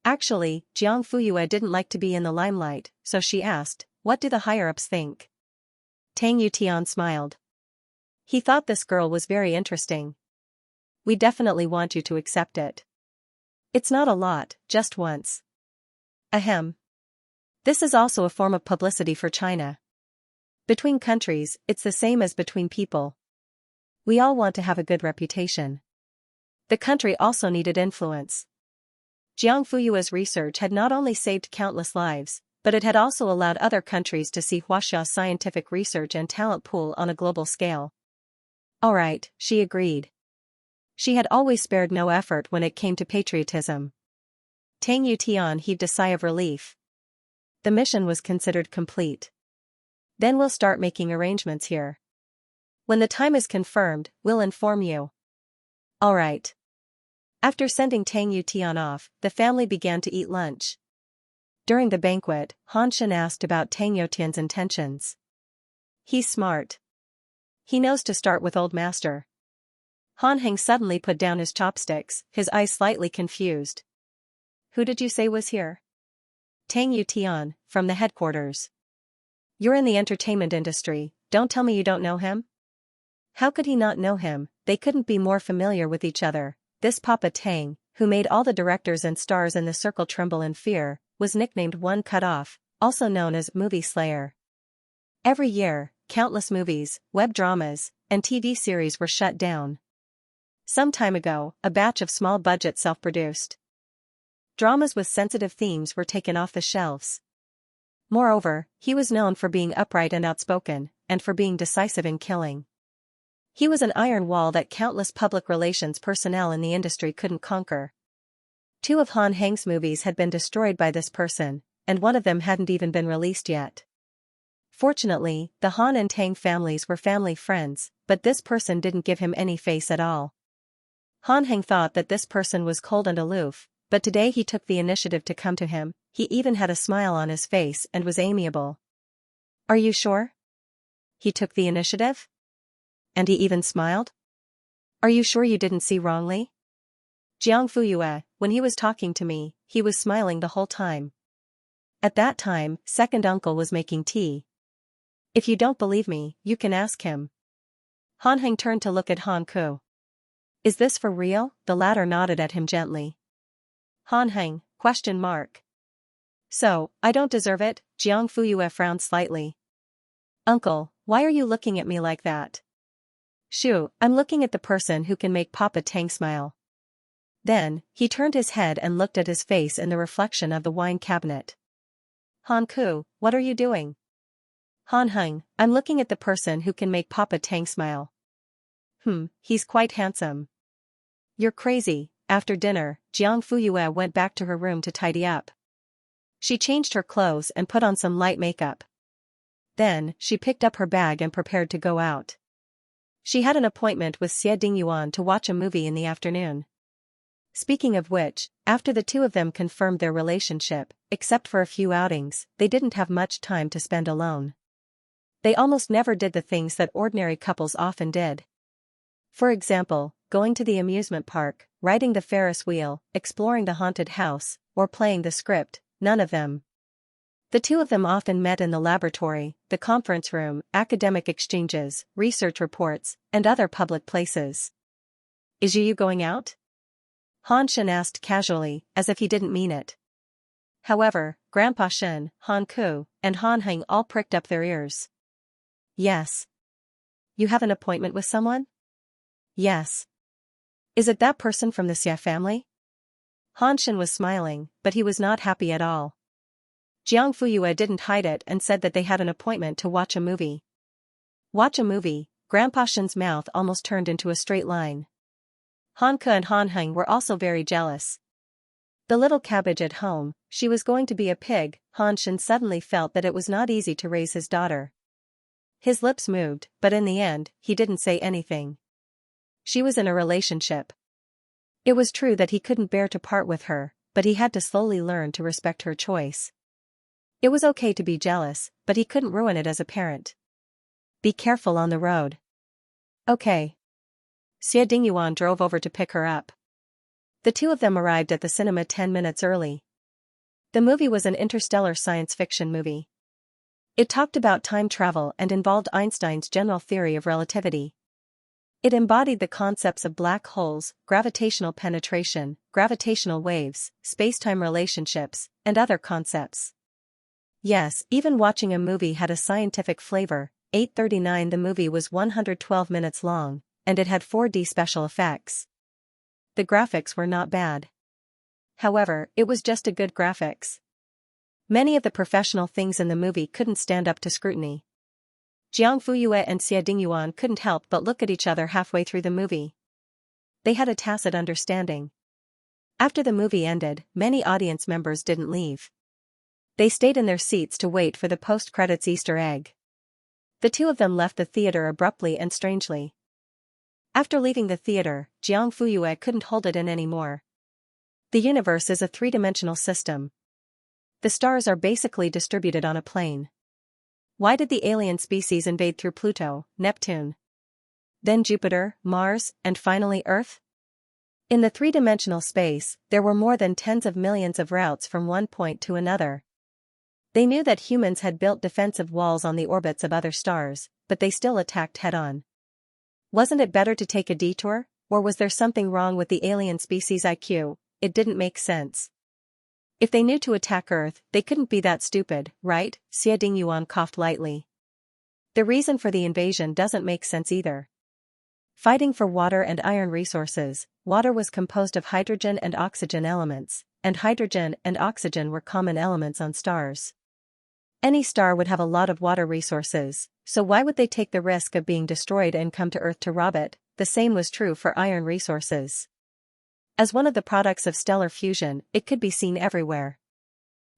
Actually, Jiang Fuyue didn't like to be in the limelight, so she asked, what do the higher-ups think? Tang Yutian smiled. He thought this girl was very interesting. We definitely want you to accept it. It's not a lot, just once. Ahem. This is also a form of publicity for China. Between countries, it's the same as between people. We all want to have a good reputation. The country also needed influence. Jiang Fuyue's research had not only saved countless lives, but it had also allowed other countries to see Huaxia's scientific research and talent pool on a global scale. All right, she agreed. She had always spared no effort when it came to patriotism. Tang Yutian heaved a sigh of relief. The mission was considered complete. Then we'll start making arrangements here. When the time is confirmed, we'll inform you. All right. After sending Tang Yutian off, the family began to eat lunch. During the banquet, Han Shen asked about Tang Yutian's intentions. He's smart. He knows to start with Old Master. Han Heng suddenly put down his chopsticks, his eyes slightly confused. Who did you say was here? Tang Yutian, from the headquarters. You're in the entertainment industry, don't tell me you don't know him? How could he not know him? They couldn't be more familiar with each other. This Papa Tang, who made all the directors and stars in the circle tremble in fear, was nicknamed One Cut Off, also known as Movie Slayer. Every year, countless movies, web dramas, and TV series were shut down. Some time ago, a batch of small-budget self-produced dramas with sensitive themes were taken off the shelves. Moreover, he was known for being upright and outspoken, and for being decisive in killing. He was an iron wall that countless public relations personnel in the industry couldn't conquer. 2 of Han Heng's movies had been destroyed by this person, and one of them hadn't even been released yet. Fortunately, the Han and Tang families were family friends, but this person didn't give him any face at all. Han Heng thought that this person was cold and aloof, but today he took the initiative to come to him. He even had a smile on his face and was amiable. "Are you sure?" "He took the initiative? And he even smiled? Are you sure you didn't see wrongly?" "Jiang Fuyue, when he was talking to me, he was smiling the whole time." At that time, second uncle was making tea. "If you don't believe me, you can ask him." Han Heng turned to look at Han Ku. "Is this for real?" The latter nodded at him gently. Han Heng, ? "So, I don't deserve it?" Jiang Fuyue frowned slightly. "Uncle, why are you looking at me like that?" "Shoo, I'm looking at the person who can make Papa Tang smile." Then, he turned his head and looked at his face in the reflection of the wine cabinet. "Han Ku, what are you doing?" "Han Heng, I'm looking at the person who can make Papa Tang smile." He's quite handsome." "You're crazy." After dinner, Jiang Fuyue went back to her room to tidy up. She changed her clothes and put on some light makeup. Then, she picked up her bag and prepared to go out. She had an appointment with Xie Dingyuan to watch a movie in the afternoon. Speaking of which, after the 2 of them confirmed their relationship, except for a few outings, they didn't have much time to spend alone. They almost never did the things that ordinary couples often did. For example, going to the amusement park, riding the Ferris wheel, exploring the haunted house, or playing the script, none of them. The 2 of them often met in the laboratory, the conference room, academic exchanges, research reports, and other public places. "Is you going out?" Han Shen asked casually, as if he didn't mean it. However, Grandpa Shen, Han Ku, and Han Heng all pricked up their ears. "Yes." "You have an appointment with someone?" "Yes." "Is it that person from the Xia family?" Han Shen was smiling, but he was not happy at all. Jiang Fuyue didn't hide it and said that they had an appointment to watch a movie. Watch a movie? Grandpa Shen's mouth almost turned into a straight line. Han Ke and Han Heng were also very jealous. The little cabbage at home, she was going to be a pig. Han Shen suddenly felt that it was not easy to raise his daughter. His lips moved, but in the end, he didn't say anything. She was in a relationship. It was true that he couldn't bear to part with her, but he had to slowly learn to respect her choice. It was okay to be jealous, but he couldn't ruin it as a parent. Be careful on the road. Okay. Xie Dingyuan drove over to pick her up. The 2 of them arrived at the cinema 10 minutes early. The movie was an interstellar science fiction movie. It talked about time travel and involved Einstein's general theory of relativity. It embodied the concepts of black holes, gravitational penetration, gravitational waves, space-time relationships, and other concepts. Yes, even watching a movie had a scientific flavor. 8:39 The movie was 112 minutes long, and it had 4D special effects. The graphics were not bad. However, it was just a good graphics. Many of the professional things in the movie couldn't stand up to scrutiny. Jiang Fuyue and Xie Dingyuan couldn't help but look at each other halfway through the movie. They had a tacit understanding. After the movie ended, many audience members didn't leave. They stayed in their seats to wait for the post-credits Easter egg. The 2 of them left the theater abruptly and strangely. After leaving the theater, Jiang Fuyue couldn't hold it in anymore. The universe is a 3-dimensional system. The stars are basically distributed on a plane. Why did the alien species invade through Pluto, Neptune, then Jupiter, Mars, and finally Earth? In the 3-dimensional space, there were more than tens of millions of routes from one point to another. They knew that humans had built defensive walls on the orbits of other stars, but they still attacked head-on. Wasn't it better to take a detour, or was there something wrong with the alien species IQ? It didn't make sense. If they knew to attack Earth, they couldn't be that stupid, right? Xie Dingyuan coughed lightly. The reason for the invasion doesn't make sense either. Fighting for water and iron resources, water was composed of hydrogen and oxygen elements, and hydrogen and oxygen were common elements on stars. Any star would have a lot of water resources, so why would they take the risk of being destroyed and come to Earth to rob it? The same was true for iron resources. As one of the products of stellar fusion, it could be seen everywhere.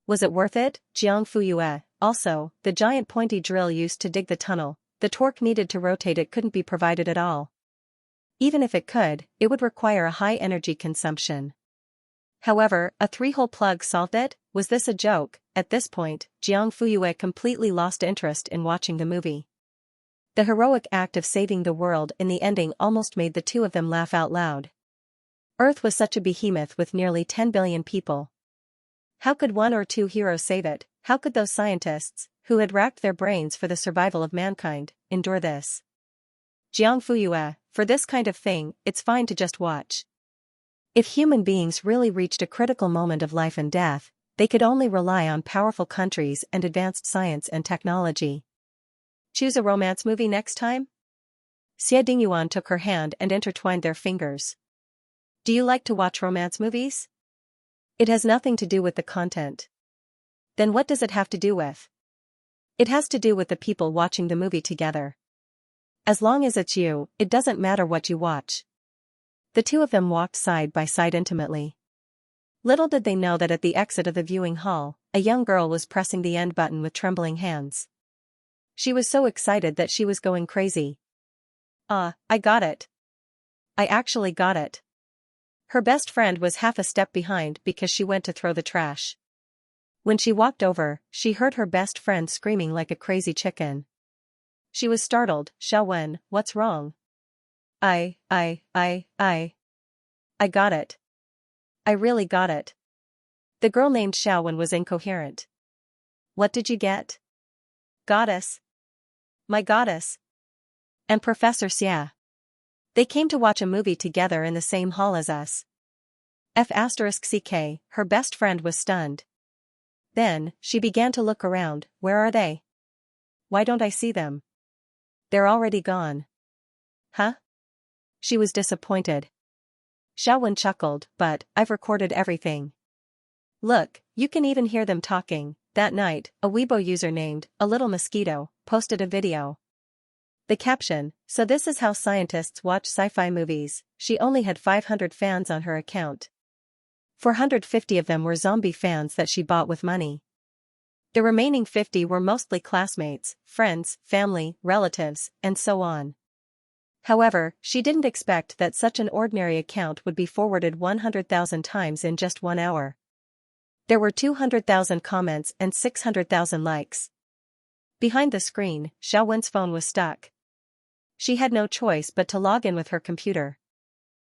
Was it worth it? Jiang Fuyue. Also, the giant pointy drill used to dig the tunnel, the torque needed to rotate it couldn't be provided at all. Even if it could, it would require a high energy consumption. However, a 3-hole plug solved it. Was this a joke? At this point, Jiang Fuyue completely lost interest in watching the movie. The heroic act of saving the world in the ending almost made the two of them laugh out loud. Earth was such a behemoth with nearly 10 billion people. How could one or two heroes save it? How could those scientists, who had racked their brains for the survival of mankind, endure this? Jiang Fuyue, for this kind of thing, it's fine to just watch. If human beings really reached a critical moment of life and death, they could only rely on powerful countries and advanced science and technology. Choose a romance movie next time? Xie Dingyuan took her hand and intertwined their fingers. Do you like to watch romance movies? It has nothing to do with the content. Then what does it have to do with? It has to do with the people watching the movie together. As long as it's you, it doesn't matter what you watch. The two of them walked side by side intimately. Little did they know that at the exit of the viewing hall, a young girl was pressing the end button with trembling hands. She was so excited that she was going crazy. I got it. I actually got it. Her best friend was half a step behind because she went to throw the trash. When she walked over, she heard her best friend screaming like a crazy chicken. She was startled. Xiaowen, what's wrong? I got it. I really got it. The girl named Xiaowen was incoherent. What did you get? Goddess. My goddess. And Professor Xia. They came to watch a movie together in the same hall as us. F*CK, her best friend was stunned. Then, she began to look around. Where are they? Why don't I see them? They're already gone. Huh? She was disappointed. Xiaowen chuckled, but I've recorded everything. Look, you can even hear them talking. That night, a Weibo user named A Little Mosquito posted a video. The caption, so this is how scientists watch sci-fi movies. She only had 500 fans on her account. 450 of them were zombie fans that she bought with money. The remaining 50 were mostly classmates, friends, family, relatives, and so on. However, she didn't expect that such an ordinary account would be forwarded 100,000 times in just 1 hour. There were 200,000 comments and 600,000 likes. Behind the screen, Xiaowen's phone was stuck. She had no choice but to log in with her computer.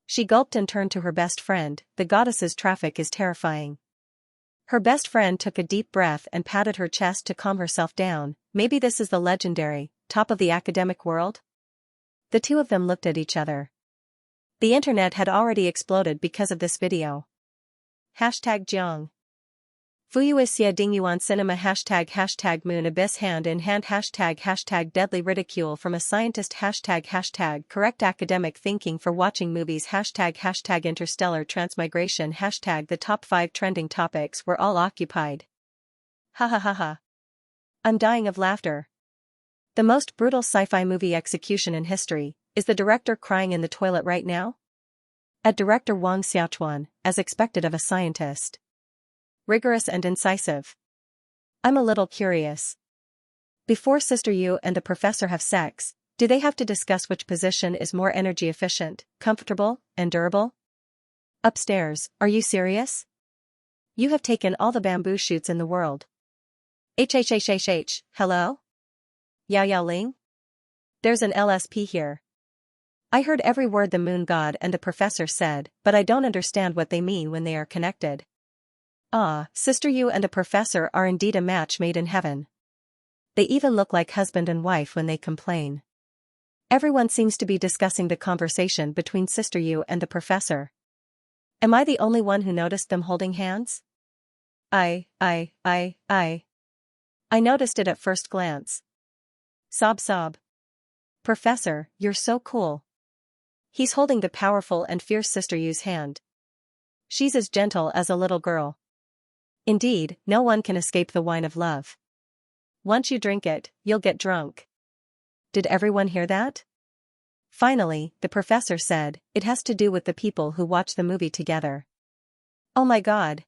She gulped and turned to her best friend. The goddess's traffic is terrifying. Her best friend took a deep breath and patted her chest to calm herself down. Maybe this is the legendary, top of the academic world? The two of them looked at each other. The internet had already exploded because of this video. #Jiang. Fuyuisia Dingyuan Cinema #Moon Abyss Hand in Hand #Deadly Ridicule from a Scientist #Correct Academic Thinking for Watching Movies #Interstellar Transmigration The top 5 trending topics were all occupied. Ha ha ha ha. I'm dying of laughter. The most brutal sci-fi movie execution in history. Is the director crying in the toilet right now? At director Wang Xiaochuan, as expected of a scientist. Rigorous and incisive. I'm a little curious. Before Sister Yu and the professor have sex, do they have to discuss which position is more energy efficient, comfortable, and durable? Upstairs, are you serious? You have taken all the bamboo shoots in the world. Hello? Yao Ling? There's an LSP here. I heard every word the moon god and the professor said, but I don't understand what they mean when they are connected. Sister Yu and the professor are indeed a match made in heaven. They even look like husband and wife when they complain. Everyone seems to be discussing the conversation between Sister Yu and the professor. Am I the only one who noticed them holding hands? I noticed it at first glance. Sob. Professor, you're so cool. He's holding the powerful and fierce Sister Yu's hand. She's as gentle as a little girl. Indeed, no one can escape the wine of love. Once you drink it, you'll get drunk. Did everyone hear that? Finally, the professor said, it has to do with the people who watch the movie together. Oh my god.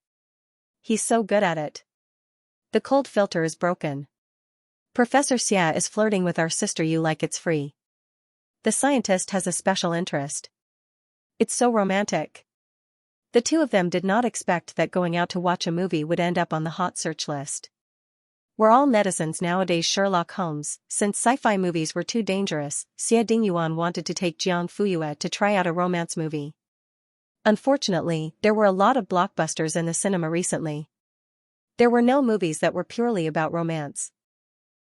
He's so good at it. The cold filter is broken. Professor Xia is flirting with our sister you like it's free. The scientist has a special interest. It's so romantic. The two of them did not expect that going out to watch a movie would end up on the hot search list. We're all netizens nowadays Sherlock Holmes, since sci-fi movies were too dangerous, Xie Dingyuan wanted to take Jiang Fuyue to try out a romance movie. Unfortunately, there were a lot of blockbusters in the cinema recently. There were no movies that were purely about romance.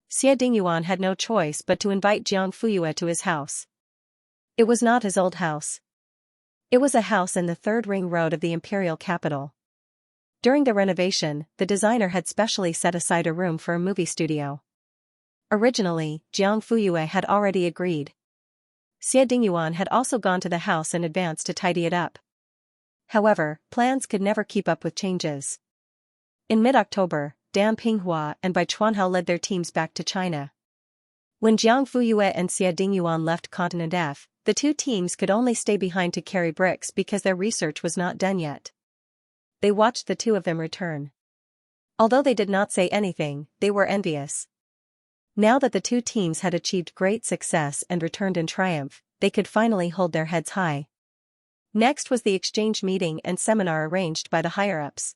Xie Dingyuan had no choice but to invite Jiang Fuyue to his house. It was not his old house. It was a house in the third ring road of the imperial capital. During the renovation, the designer had specially set aside a room for a movie studio. Originally, Jiang Fuyue had already agreed. Xie Dingyuan had also gone to the house in advance to tidy it up. However, plans could never keep up with changes. In mid-October, Dan Pinghua and Bai Chuanhao led their teams back to China. When Jiang Fuyue and Xie Dingyuan left Continent F, the two teams could only stay behind to carry bricks because their research was not done yet. They watched the two of them return. Although they did not say anything, they were envious. Now that the two teams had achieved great success and returned in triumph, they could finally hold their heads high. Next was the exchange meeting and seminar arranged by the higher-ups.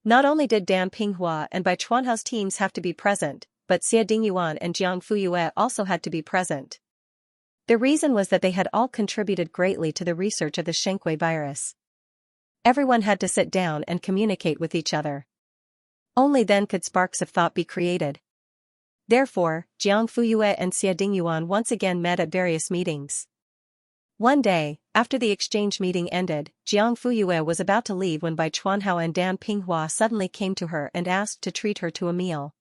Not only did Dan Pinghua and Bai Chuanhao's teams have to be present, but Xie Dingyuan and Jiang Fuyue also had to be present. The reason was that they had all contributed greatly to the research of the Xianxia virus. Everyone had to sit down and communicate with each other. Only then could sparks of thought be created. Therefore, Jiang Fuyue and Xie Dingyuan once again met at various meetings. One day, after the exchange meeting ended, Jiang Fuyue was about to leave when Bai Chuanhao and Dan Pinghua suddenly came to her and asked to treat her to a meal.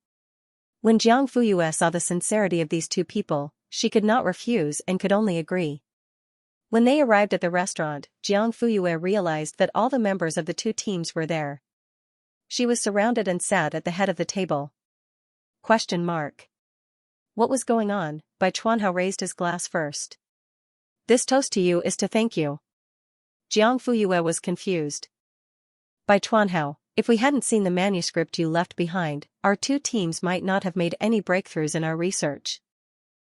When Jiang Fuyue saw the sincerity of these two people, she could not refuse and could only agree. When they arrived at the restaurant, Jiang Fuyue realized that all the members of the two teams were there. She was surrounded and sat at the head of the table. Question mark. What was going on? Bai Chuanhao raised his glass first. This toast to you is to thank you. Jiang Fuyue was confused. Bai Chuanhao, if we hadn't seen the manuscript you left behind, our two teams might not have made any breakthroughs in our research.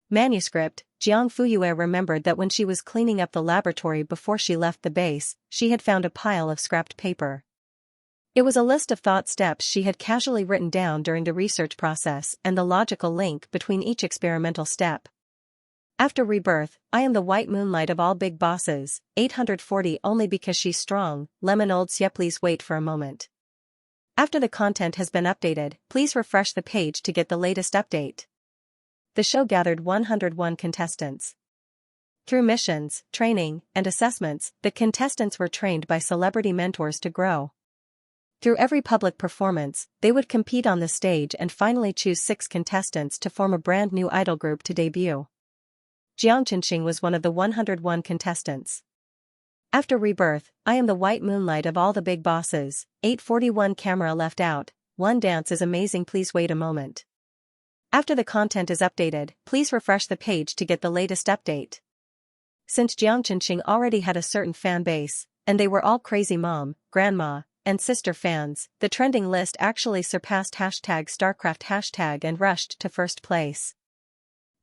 Manuscript. Jiang Fuyue remembered that when she was cleaning up the laboratory before she left the base, she had found a pile of scrapped paper. It was a list of thought steps she had casually written down during the research process and the logical link between each experimental step. After Rebirth, I am the white moonlight of all big bosses, 840 only because she's strong, lemon old Xie please wait for a moment. After the content has been updated, please refresh the page to get the latest update. The show gathered 101 contestants. Through missions, training, and assessments, the contestants were trained by celebrity mentors to grow. Through every public performance, they would compete on the stage and finally choose 6 contestants to form a brand new idol group to debut. Xianxia was one of the 101 contestants. After Rebirth, I am the white moonlight of all the big bosses, 841 camera left out, one dance is amazing please wait a moment. After the content is updated, please refresh the page to get the latest update. Since Xianxia already had a certain fan base, and they were all crazy mom, grandma, and sister fans, the trending list actually surpassed #StarCraft and rushed to first place.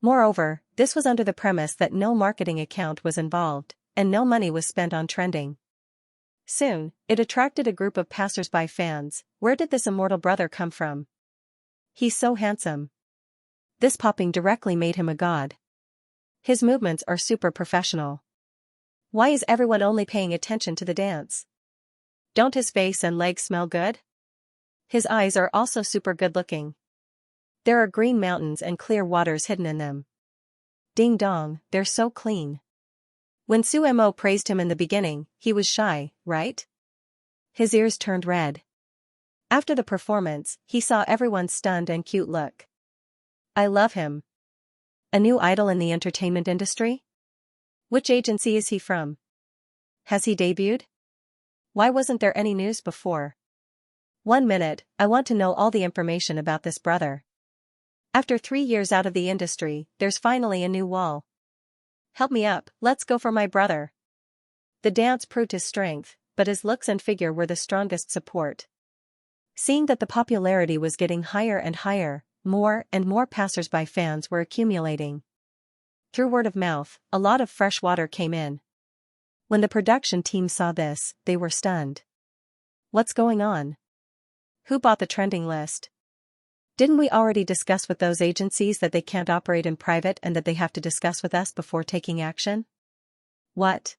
Moreover, this was under the premise that no marketing account was involved, and no money was spent on trending. Soon, it attracted a group of passers-by fans. Where did this immortal brother come from? He's so handsome. This popping directly made him a god. His movements are super professional. Why is everyone only paying attention to the dance? Don't his face and legs smell good? His eyes are also super good looking. There are green mountains and clear waters hidden in them. Ding dong, they're so clean. When Su Mo praised him in the beginning, he was shy, right? His ears turned red. After the performance, he saw everyone's stunned and cute look. I love him. A new idol in the entertainment industry? Which agency is he from? Has he debuted? Why wasn't there any news before? 1 minute, I want to know all the information about this brother. After 3 years out of the industry, there's finally a new wall. Help me up, let's go for my brother. The dance proved his strength, but his looks and figure were the strongest support. Seeing that the popularity was getting higher and higher, more and more passers-by fans were accumulating. Through word of mouth, a lot of fresh water came in. When the production team saw this, they were stunned. What's going on? Who bought the trending list? Didn't we already discuss with those agencies that they can't operate in private and that they have to discuss with us before taking action? What?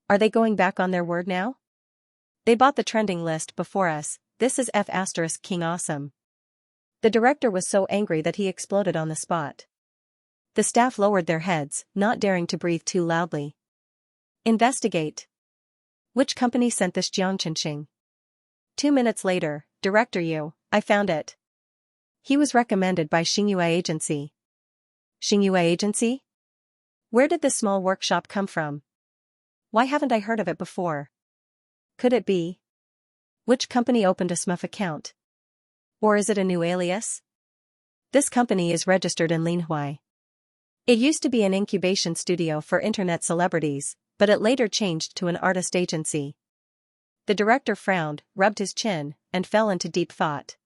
Are they going back on their word now? They bought the trending list before us. This is King Awesome. The director was so angry that he exploded on the spot. The staff lowered their heads, not daring to breathe too loudly. Investigate. Which company sent this Xianxia? 2 minutes later, Director Yu, I found it. He was recommended by Xianxia Agency. Xianxia Agency? Where did this small workshop come from? Why haven't I heard of it before? Could it be? Which company opened a SMUF account? Or is it a new alias? This company is registered in Linhui. It used to be an incubation studio for internet celebrities, but it later changed to an artist agency. The director frowned, rubbed his chin, and fell into deep thought.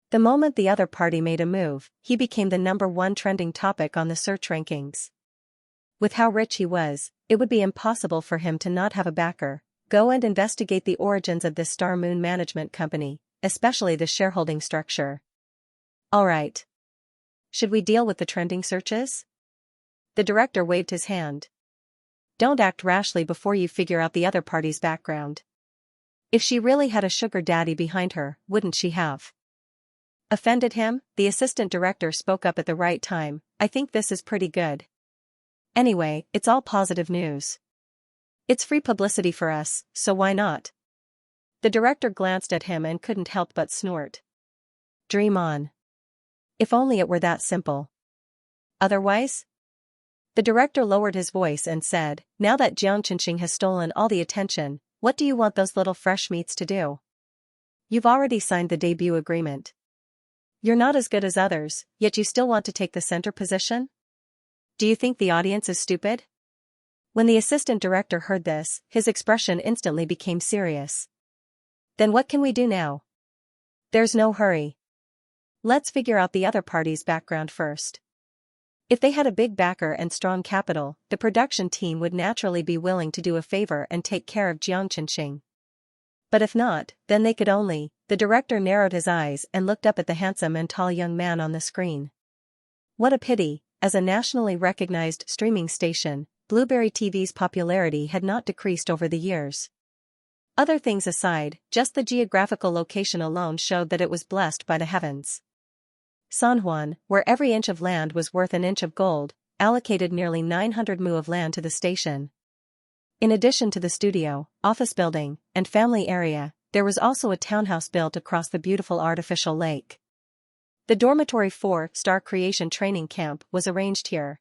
The moment the other party made a move, he became the #1 trending topic on the search rankings. With how rich he was, it would be impossible for him to not have a backer. Go and investigate the origins of this Star Moon management company, especially the shareholding structure. Alright. Should we deal with the trending searches? The director waved his hand. Don't act rashly before you figure out the other party's background. If she really had a sugar daddy behind her, wouldn't she have? Offended him, the assistant director spoke up at the right time. I think this is pretty good. Anyway, it's all positive news. It's free publicity for us, so why not? The director glanced at him and couldn't help but snort. Dream on. If only it were that simple. Otherwise? The director lowered his voice and said, now that Xianxia has stolen all the attention, what do you want those little fresh meats to do? You've already signed the debut agreement. You're not as good as others, yet you still want to take the center position? Do you think the audience is stupid? When the assistant director heard this, his expression instantly became serious. Then what can we do now? There's no hurry. Let's figure out the other party's background first. If they had a big backer and strong capital, the production team would naturally be willing to do a favor and take care of Xianxia. But if not, then they could only. The director narrowed his eyes and looked up at the handsome and tall young man on the screen. What a pity, as a nationally recognized streaming station, Blueberry TV's popularity had not decreased over the years. Other things aside, just the geographical location alone showed that it was blessed by the heavens. San Juan, where every inch of land was worth an inch of gold, allocated nearly 900 mu of land to the station. In addition to the studio, office building, and family area, there was also a townhouse built across the beautiful artificial lake. The dormitory 4-star creation training camp was arranged here.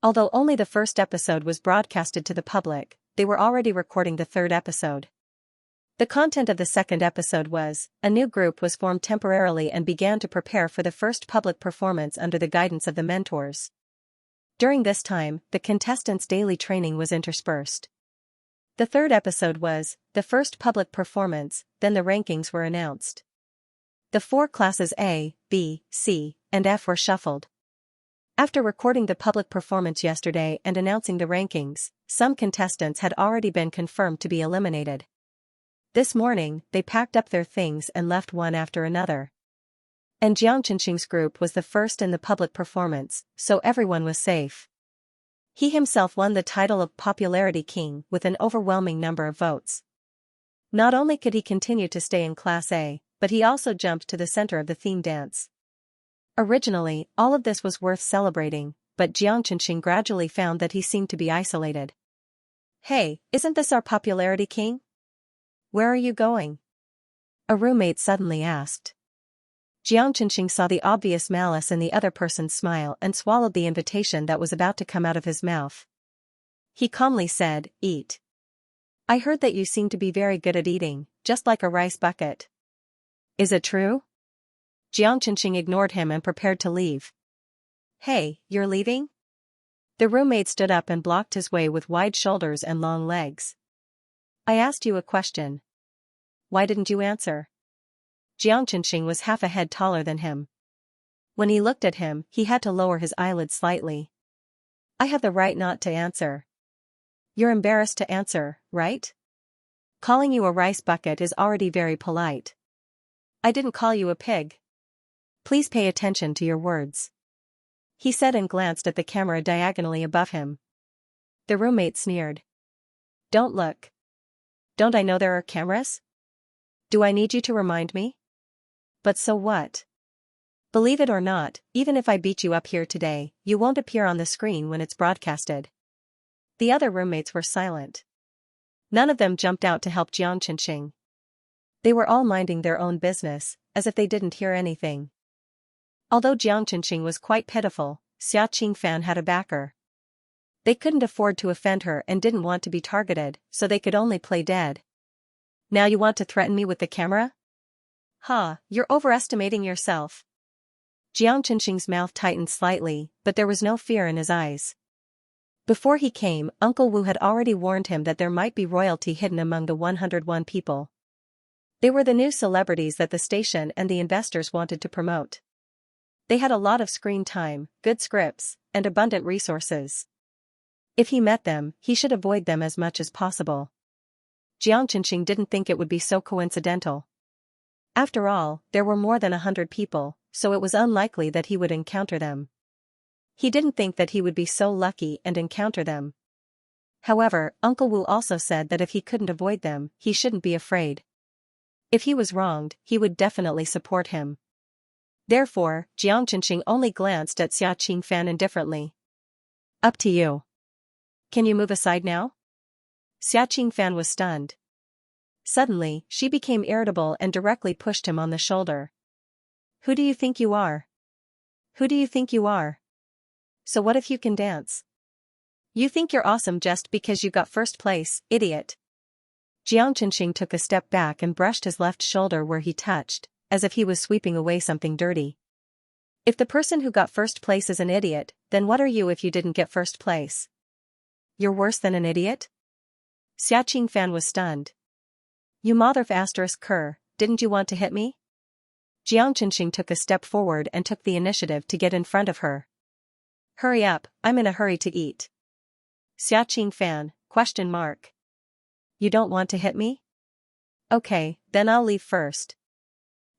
Although only the first episode was broadcasted to the public, they were already recording the third episode. The content of the second episode was, a new group was formed temporarily and began to prepare for the first public performance under the guidance of the mentors. During this time, the contestants' daily training was interspersed. The third episode was, the first public performance, then the rankings were announced. The 4 classes A, B, C, and F were shuffled. After recording the public performance yesterday and announcing the rankings, some contestants had already been confirmed to be eliminated. This morning, they packed up their things and left one after another. And Xianxia's group was the first in the public performance, so everyone was safe. He himself won the title of Popularity King with an overwhelming number of votes. Not only could he continue to stay in Class A, but he also jumped to the center of the theme dance. Originally, all of this was worth celebrating, but Xianxia gradually found that he seemed to be isolated. Hey, isn't this our Popularity King? Where are you going? A roommate suddenly asked. Xianxia saw the obvious malice in the other person's smile and swallowed the invitation that was about to come out of his mouth. He calmly said, Eat. I heard that you seem to be very good at eating, just like a rice bucket. Is it true? Jiang Chenxing ignored him and prepared to leave. Hey, you're leaving? The roommate stood up and blocked his way with wide shoulders and long legs. I asked you a question. Why didn't you answer? Jiang Chenxing was half a head taller than him. When he looked at him, he had to lower his eyelids slightly. I have the right not to answer. You're embarrassed to answer, right? Calling you a rice bucket is already very polite. I didn't call you a pig. Please pay attention to your words. He said and glanced at the camera diagonally above him. The roommate sneered. Don't look. Don't I know there are cameras? Do I need you to remind me? But so what? Believe it or not, even if I beat you up here today, you won't appear on the screen when it's broadcasted. The other roommates were silent. None of them jumped out to help Jiang Chenxing. They were all minding their own business, as if they didn't hear anything. Although Jiang Chenxing was quite pitiful, Xia Qingfan had a backer. They couldn't afford to offend her and didn't want to be targeted, so they could only play dead. Now you want to threaten me with the camera? Ha, you're overestimating yourself. Jiang Chenxing's mouth tightened slightly, but there was no fear in his eyes. Before he came, Uncle Wu had already warned him that there might be royalty hidden among the 101 people. They were the new celebrities that the station and the investors wanted to promote. They had a lot of screen time, good scripts, and abundant resources. If he met them, he should avoid them as much as possible. Jiang Chenxing didn't think it would be so coincidental. After all, there were more than 100 people, so it was unlikely that he would encounter them. He didn't think that he would be so lucky and encounter them. However, Uncle Wu also said that if he couldn't avoid them, he shouldn't be afraid. If he was wronged, he would definitely support him. Therefore, Jiang Chenxing only glanced at Xia Qingfan indifferently. Up to you. Can you move aside now? Xia Qingfan was stunned. Suddenly, she became irritable and directly pushed him on the shoulder. Who do you think you are? Who do you think you are? So what if you can dance? You think you're awesome just because you got first place, idiot. Jiang Chenxing took a step back and brushed his left shoulder where he touched, as if he was sweeping away something dirty. If the person who got first place is an idiot, then what are you if you didn't get first place? You're worse than an idiot? Xia Qingfan was stunned. You mother****, didn't you want to hit me? Jiang Chenxing took a step forward and took the initiative to get in front of her. Hurry up, I'm in a hurry to eat. Xia Qingfan, ? You don't want to hit me? Okay, then I'll leave first.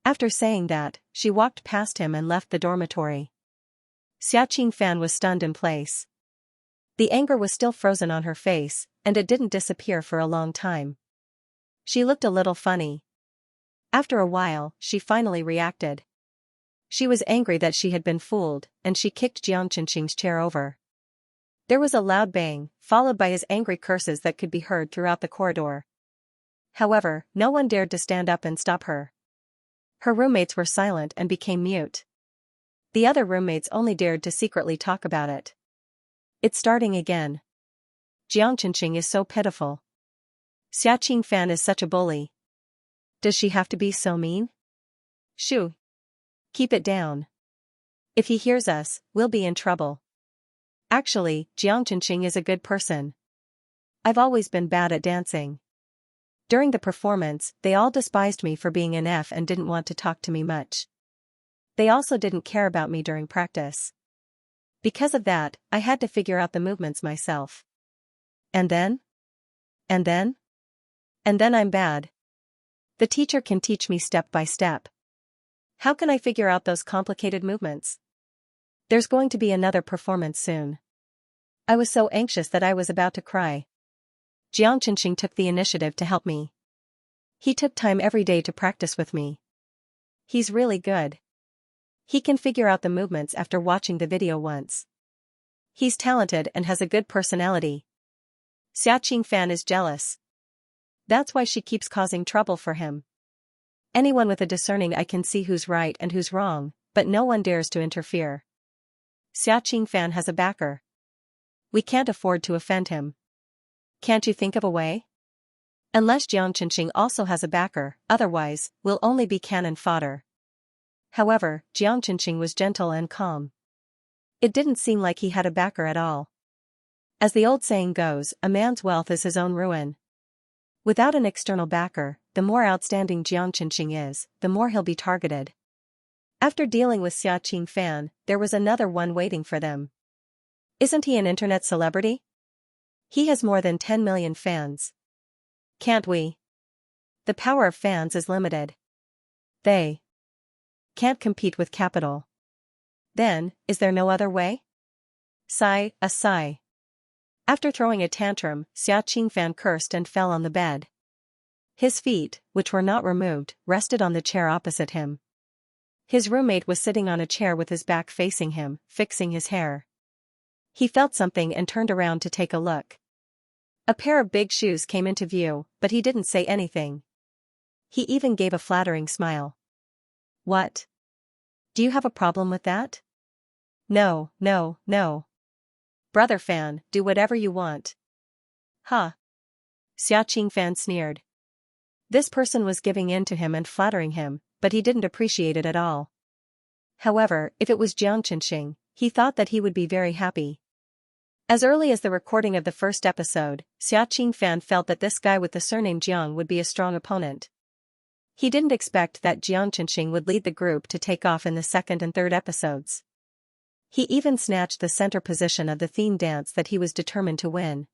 After saying that, she walked past him and left the dormitory. Xia Qingfan was stunned in place. The anger was still frozen on her face, and it didn't disappear for a long time. She looked a little funny. After a while, she finally reacted. She was angry that she had been fooled, and she kicked Jiang Chenxing's chair over. There was a loud bang, followed by his angry curses that could be heard throughout the corridor. However, no one dared to stand up and stop her. Her roommates were silent and became mute. The other roommates only dared to secretly talk about it. It's starting again. Jiang Chenxing is so pitiful. Xia Qingfan is such a bully. Does she have to be so mean? Shoo. Keep it down. If he hears us, we'll be in trouble. Actually, Jiang Chenxing is a good person. I've always been bad at dancing. During the performance, they all despised me for being an F and didn't want to talk to me much. They also didn't care about me during practice. Because of that, I had to figure out the movements myself. And then? And then? And then I'm bad. The teacher can teach me step by step. How can I figure out those complicated movements? There's going to be another performance soon. I was so anxious that I was about to cry. Jiang Chenxing took the initiative to help me. He took time every day to practice with me. He's really good. He can figure out the movements after watching the video once. He's talented and has a good personality. Xia Qingfan is jealous. That's why she keeps causing trouble for him. Anyone with a discerning eye can see who's right and who's wrong, but no one dares to interfere. Xia Qingfan has a backer. We can't afford to offend him. Can't you think of a way? Unless Jiang Chenxing also has a backer, otherwise, we'll only be cannon fodder. However, Jiang Qinqing was gentle and calm. It didn't seem like he had a backer at all. As the old saying goes, a man's wealth is his own ruin. Without an external backer, the more outstanding Jiang Qinqing is, the more he'll be targeted. After dealing with Xia Qingfan, there was another one waiting for them. Isn't he an internet celebrity? He has more than 10 million fans. Can't we? The power of fans is limited. They can't compete with capital. Then, is there no other way? Sigh, a sigh. After throwing a tantrum, Xia Qingfan cursed and fell on the bed. His feet, which were not removed, rested on the chair opposite him. His roommate was sitting on a chair with his back facing him, fixing his hair. He felt something and turned around to take a look. A pair of big shoes came into view, but he didn't say anything. He even gave a flattering smile. What? Do you have a problem with that? No, no, no. Brother Fan, do whatever you want. Huh? Xia Qingfan sneered. This person was giving in to him and flattering him, but he didn't appreciate it at all. However, if it was Jiang Qinqing, he thought that he would be very happy. As early as the recording of the first episode, Xia Qingfan felt that this guy with the surname Jiang would be a strong opponent. He didn't expect that Jiang Qinqing would lead the group to take off in the second and third episodes. He even snatched the center position of the theme dance that he was determined to win.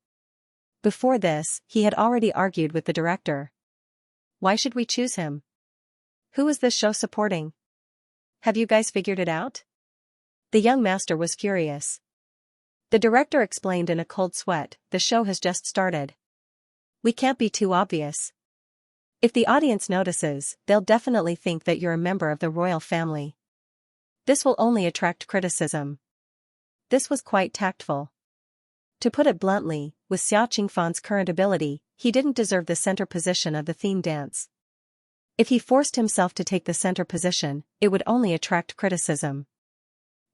Before this, he had already argued with the director. Why should we choose him? Who is this show supporting? Have you guys figured it out? The young master was furious. The director explained in a cold sweat, the show has just started. We can't be too obvious. If the audience notices, they'll definitely think that you're a member of the royal family. This will only attract criticism. This was quite tactful. To put it bluntly, with Xia Qingfan's current ability, he didn't deserve the center position of the theme dance. If he forced himself to take the center position, it would only attract criticism.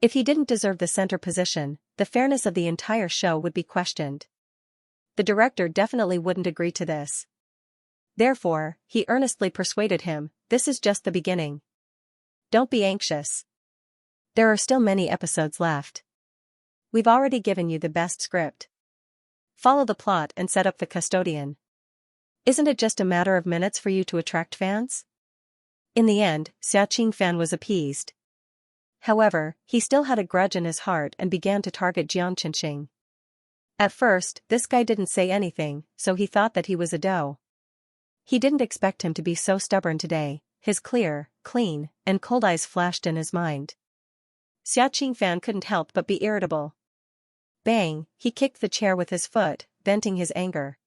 If he didn't deserve the center position, the fairness of the entire show would be questioned. The director definitely wouldn't agree to this. Therefore, he earnestly persuaded him, this is just the beginning. Don't be anxious. There are still many episodes left. We've already given you the best script. Follow the plot and set up the custodian. Isn't it just a matter of minutes for you to attract fans? In the end, Xia Qingfan was appeased. However, he still had a grudge in his heart and began to target Jiang Qinqing. At first, this guy didn't say anything, so he thought that he was a doe. He didn't expect him to be so stubborn today. His clear, clean, and cold eyes flashed in his mind. Xia Qingfan couldn't help but be irritable. Bang, he kicked the chair with his foot, venting his anger.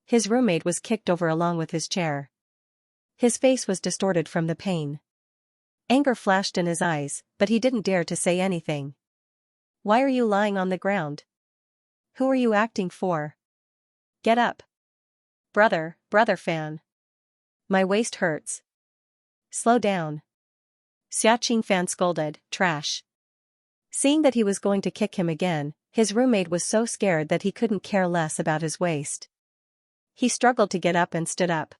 His roommate was kicked over along with his chair. His face was distorted from the pain. Anger flashed in his eyes, but he didn't dare to say anything. Why are you lying on the ground? Who are you acting for? Get up. Brother Fan. My waist hurts. Slow down. Xia Qingfan scolded, trash. Seeing that he was going to kick him again, his roommate was so scared that he couldn't care less about his waist. He struggled to get up and stood up.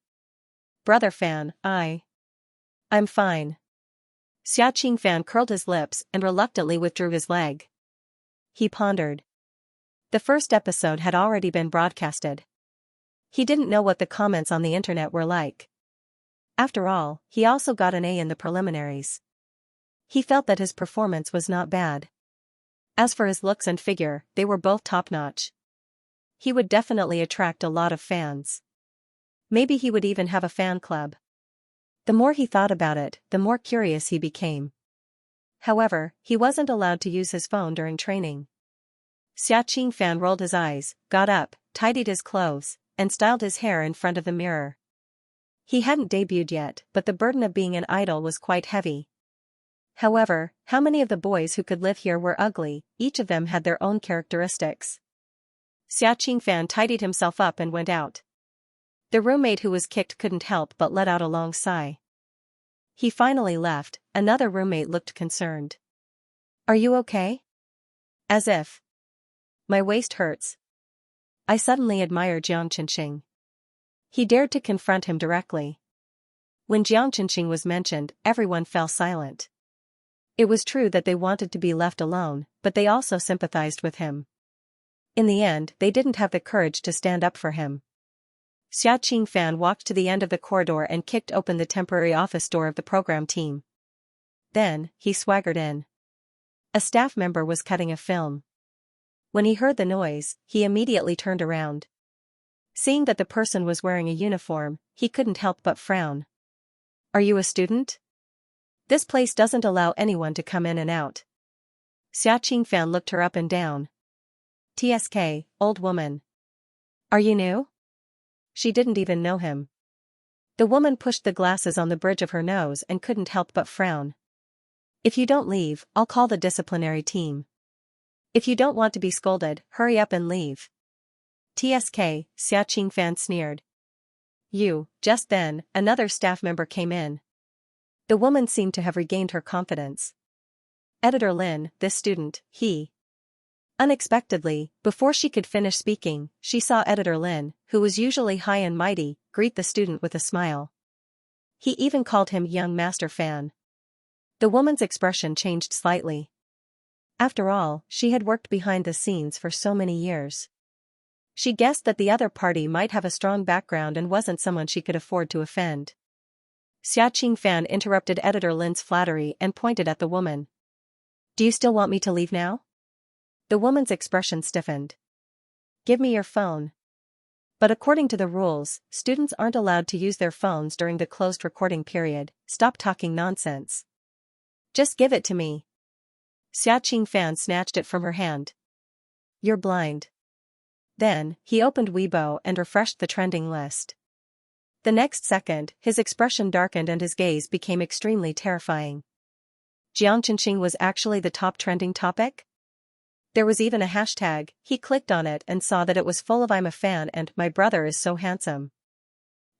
Brother Fan, I'm fine. Xia Qingfan curled his lips and reluctantly withdrew his leg. He pondered. The first episode had already been broadcasted. He didn't know what the comments on the internet were like. After all, he also got an A in the preliminaries. He felt that his performance was not bad. As for his looks and figure, they were both top-notch. He would definitely attract a lot of fans. Maybe he would even have a fan club. The more he thought about it, the more curious he became. However, he wasn't allowed to use his phone during training. Xia Qingfan rolled his eyes, got up, tidied his clothes, and styled his hair in front of the mirror. He hadn't debuted yet, but the burden of being an idol was quite heavy. However, how many of the boys who could live here were ugly? Each of them had their own characteristics. Xia Qingfan tidied himself up and went out. The roommate who was kicked couldn't help but let out a long sigh. He finally left. Another roommate looked concerned. Are you okay? As if. My waist hurts. I suddenly admired Jiang Qinqing. He dared to confront him directly. When Jiang Qinqing was mentioned, everyone fell silent. It was true that they wanted to be left alone, but they also sympathized with him. In the end, they didn't have the courage to stand up for him. Xia Qingfan walked to the end of the corridor and kicked open the temporary office door of the program team. Then, he swaggered in. A staff member was cutting a film. When he heard the noise, he immediately turned around. Seeing that the person was wearing a uniform, he couldn't help but frown. "Are you a student? This place doesn't allow anyone to come in and out." Xia Qingfan looked her up and down. "TSK, old woman. Are you new?" She didn't even know him. The woman pushed the glasses on the bridge of her nose and couldn't help but frown. "If you don't leave, I'll call the disciplinary team. If you don't want to be scolded, hurry up and leave." "TSK, Xia Qingfan sneered. "You." Just then, another staff member came in. The woman seemed to have regained her confidence. "Editor Lin, this student, he." Unexpectedly, before she could finish speaking, she saw Editor Lin, who was usually high and mighty, greet the student with a smile. He even called him young master fan. The woman's expression changed slightly. After all, she had worked behind the scenes for so many years. She guessed that the other party might have a strong background and wasn't someone she could afford to offend. Xia Qingfan interrupted Editor Lin's flattery and pointed at the woman. "Do you still want me to leave now?" The woman's expression stiffened. "Give me your phone." "But according to the rules, students aren't allowed to use their phones during the closed recording period. Stop talking nonsense." "Just give it to me." Xia Qingfan snatched it from her hand. "You're blind." Then, he opened Weibo and refreshed the trending list. The next second, his expression darkened and his gaze became extremely terrifying. Jiang Qinqing was actually the top trending topic? There was even a hashtag. He clicked on it and saw that it was full of "I'm a fan" and "My brother is so handsome."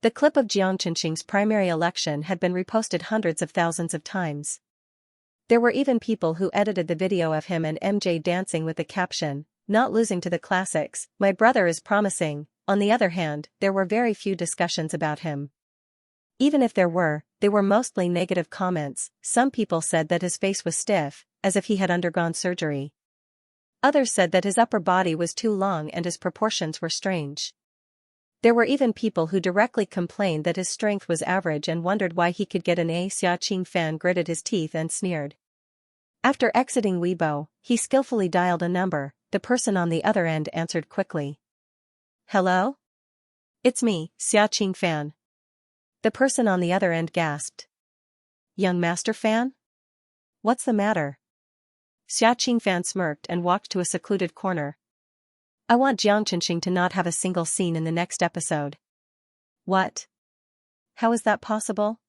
The clip of Jiang Qinqing's primary election had been reposted hundreds of thousands of times. There were even people who edited the video of him and MJ dancing with the caption, "Not losing to the classics, my brother is promising." On the other hand, there were very few discussions about him. Even if there were, they were mostly negative comments. Some people said that his face was stiff, as if he had undergone surgery. Others said that his upper body was too long and his proportions were strange. There were even people who directly complained that his strength was average and wondered why he could get an A. Xia Qingfan gritted his teeth and sneered. After exiting Weibo, he skillfully dialed a number. The person on the other end answered quickly. "Hello? It's me, Xia Qingfan." The person on the other end gasped. "Young master fan? What's the matter?" Xia Qingfan smirked and walked to a secluded corner. "I want Jiang Qinqing to not have a single scene in the next episode." "What? How is that possible?"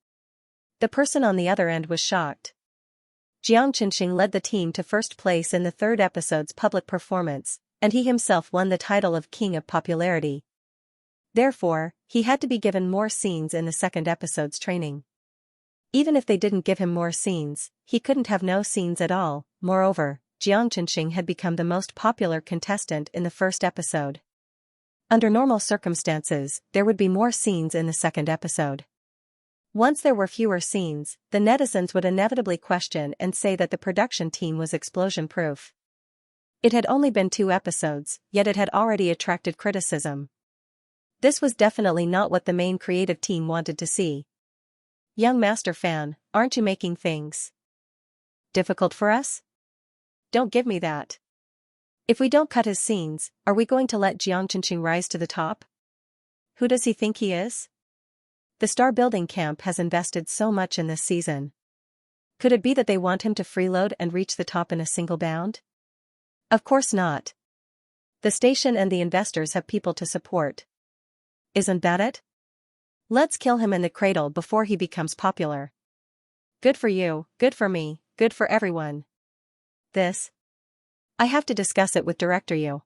The person on the other end was shocked. Jiang Qinqing led the team to first place in the third episode's public performance, and he himself won the title of King of Popularity. Therefore, he had to be given more scenes in the second episode's training. Even if they didn't give him more scenes, he couldn't have no scenes at all. Moreover, Jiang Qinqing had become the most popular contestant in the first episode. Under normal circumstances, there would be more scenes in the second episode. Once there were fewer scenes, the netizens would inevitably question and say that the production team was explosion-proof. It had only been 2 episodes, yet it had already attracted criticism. This was definitely not what the main creative team wanted to see. "Young master fan, aren't you making things difficult for us? Don't give me that. If we don't cut his scenes, are we going to let Jiang Qinqing rise to the top? Who does he think he is? The Star Building Camp has invested so much in this season. Could it be that they want him to freeload and reach the top in a single bound? Of course not. The station and the investors have people to support. Isn't that it? Let's kill him in the cradle before he becomes popular. Good for you, good for me, good for everyone. I have to discuss it with Director Yu."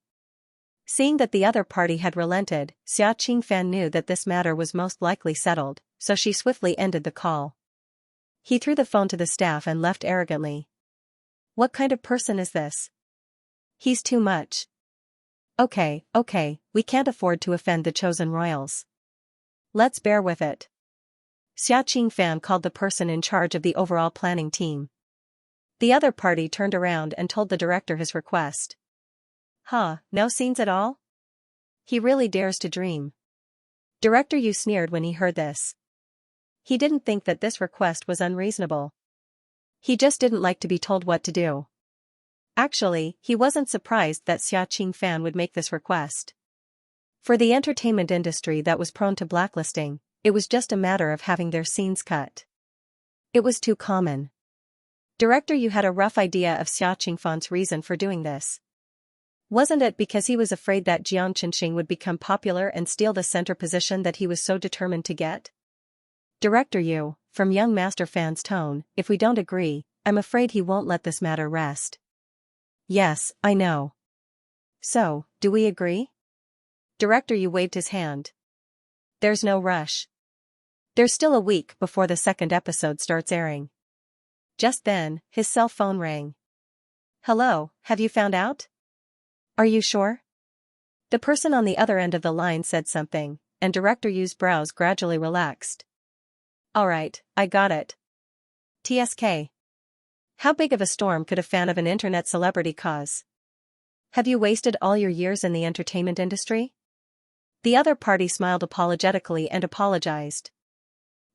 Seeing that the other party had relented, Xia Qingfan knew that this matter was most likely settled, so she swiftly ended the call. He threw the phone to the staff and left arrogantly. What kind of person is this? He's too much. Okay, we can't afford to offend the chosen royals. Let's bear with it. Xiaoqing Fan called the person in charge of the overall planning team. The other party turned around and told the director his request. Huh, no scenes at all? He really dares to dream. Director Yu sneered when he heard this. He didn't think that this request was unreasonable. He just didn't like to be told what to do. Actually, he wasn't surprised that Xiaoqing Fan would make this request. For the entertainment industry that was prone to blacklisting, it was just a matter of having their scenes cut. It was too common. Director Yu had a rough idea of Xiaoqing Fan's reason for doing this. Wasn't it because he was afraid that Jiang Qinxing would become popular and steal the center position that he was so determined to get? Director Yu, from young master Fan's tone, if we don't agree, I'm afraid he won't let this matter rest. Yes, I know. So, do we agree? Director Yu waved his hand. There's no rush. There's still a week before the second episode starts airing. Just then, his cell phone rang. Hello, have you found out? Are you sure? The person on the other end of the line said something, and Director Yu's brows gradually relaxed. Alright, I got it. TSK. How big of a storm could a fan of an internet celebrity cause? Have you wasted all your years in the entertainment industry? The other party smiled apologetically and apologized.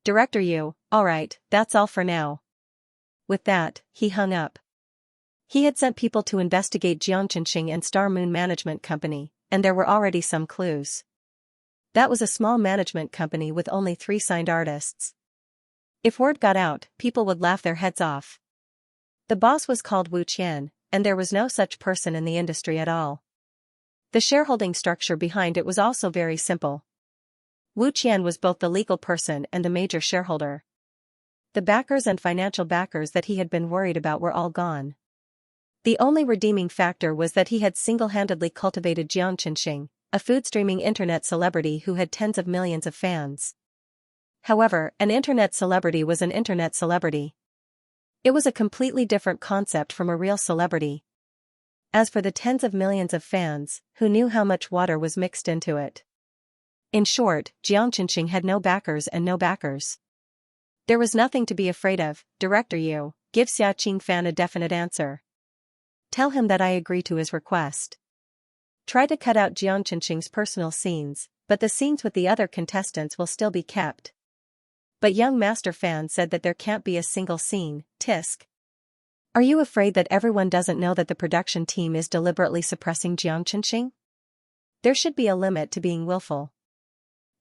Director Yu, alright, that's all for now. With that, he hung up. He had sent people to investigate Jiang Qinxing and Star Moon Management Company, and there were already some clues. That was a small management company with only 3 signed artists. If word got out, people would laugh their heads off. The boss was called Wu Qian, and there was no such person in the industry at all. The shareholding structure behind it was also very simple. Wu Qian was both the legal person and the major shareholder. The backers and financial backers that he had been worried about were all gone. The only redeeming factor was that he had single-handedly cultivated Jiang Qinxing, a food-streaming internet celebrity who had tens of millions of fans. However, an internet celebrity was an internet celebrity. It was a completely different concept from a real celebrity. As for the tens of millions of fans, who knew how much water was mixed into it? In short, Jiang Qinxing had no backers and no backers. There was nothing to be afraid of. Director Yu, give Xiaoqing Fan a definite answer. Tell him that I agree to his request. Try to cut out Jiang Qinxing's personal scenes, but the scenes with the other contestants will still be kept. But young master Fan said that there can't be a single scene. Tisk. Are you afraid that everyone doesn't know that the production team is deliberately suppressing Jiang Qinxing? There should be a limit to being willful.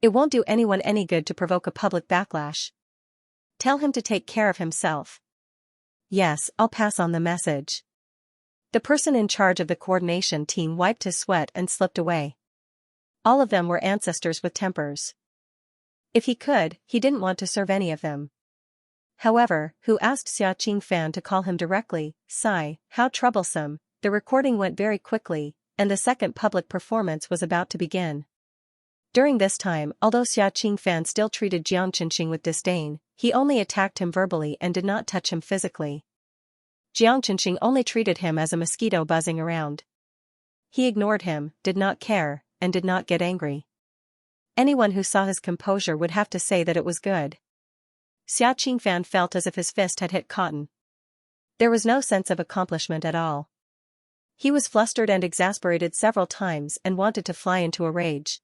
It won't do anyone any good to provoke a public backlash. Tell him to take care of himself. Yes, I'll pass on the message. The person in charge of the coordination team wiped his sweat and slipped away. All of them were ancestors with tempers. If he could, he didn't want to serve any of them. However, Hu asked Xiaoqing Fan to call him directly. Sigh, how troublesome. The recording went very quickly, and the second public performance was about to begin. During this time, although Xiaoqing Fan still treated Jiang Qinxing with disdain, he only attacked him verbally and did not touch him physically. Jiang Qinxing only treated him as a mosquito buzzing around. He ignored him, did not care, and did not get angry. Anyone who saw his composure would have to say that it was good. Xiaoqing Fan felt as if his fist had hit cotton. There was no sense of accomplishment at all. He was flustered and exasperated several times and wanted to fly into a rage.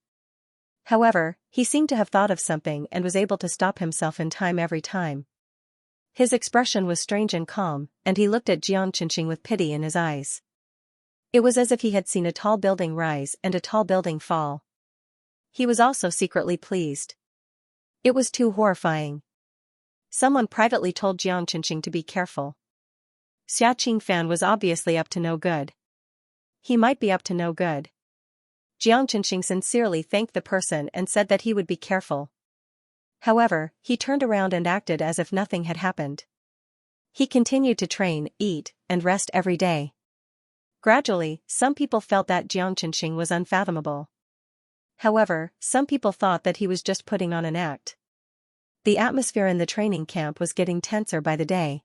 However, he seemed to have thought of something and was able to stop himself in time every time. His expression was strange and calm, and he looked at Jiang Qinxing with pity in his eyes. It was as if he had seen a tall building rise and a tall building fall. He was also secretly pleased. It was too horrifying. Someone privately told Jiang Qinxing to be careful. Xiaoqing Fan was obviously up to no good. He might be up to no good. Jiang Qinxing sincerely thanked the person and said that he would be careful. However, he turned around and acted as if nothing had happened. He continued to train, eat, and rest every day. Gradually, some people felt that Jiang Qinxing was unfathomable. However, some people thought that he was just putting on an act. The atmosphere in the training camp was getting tenser by the day.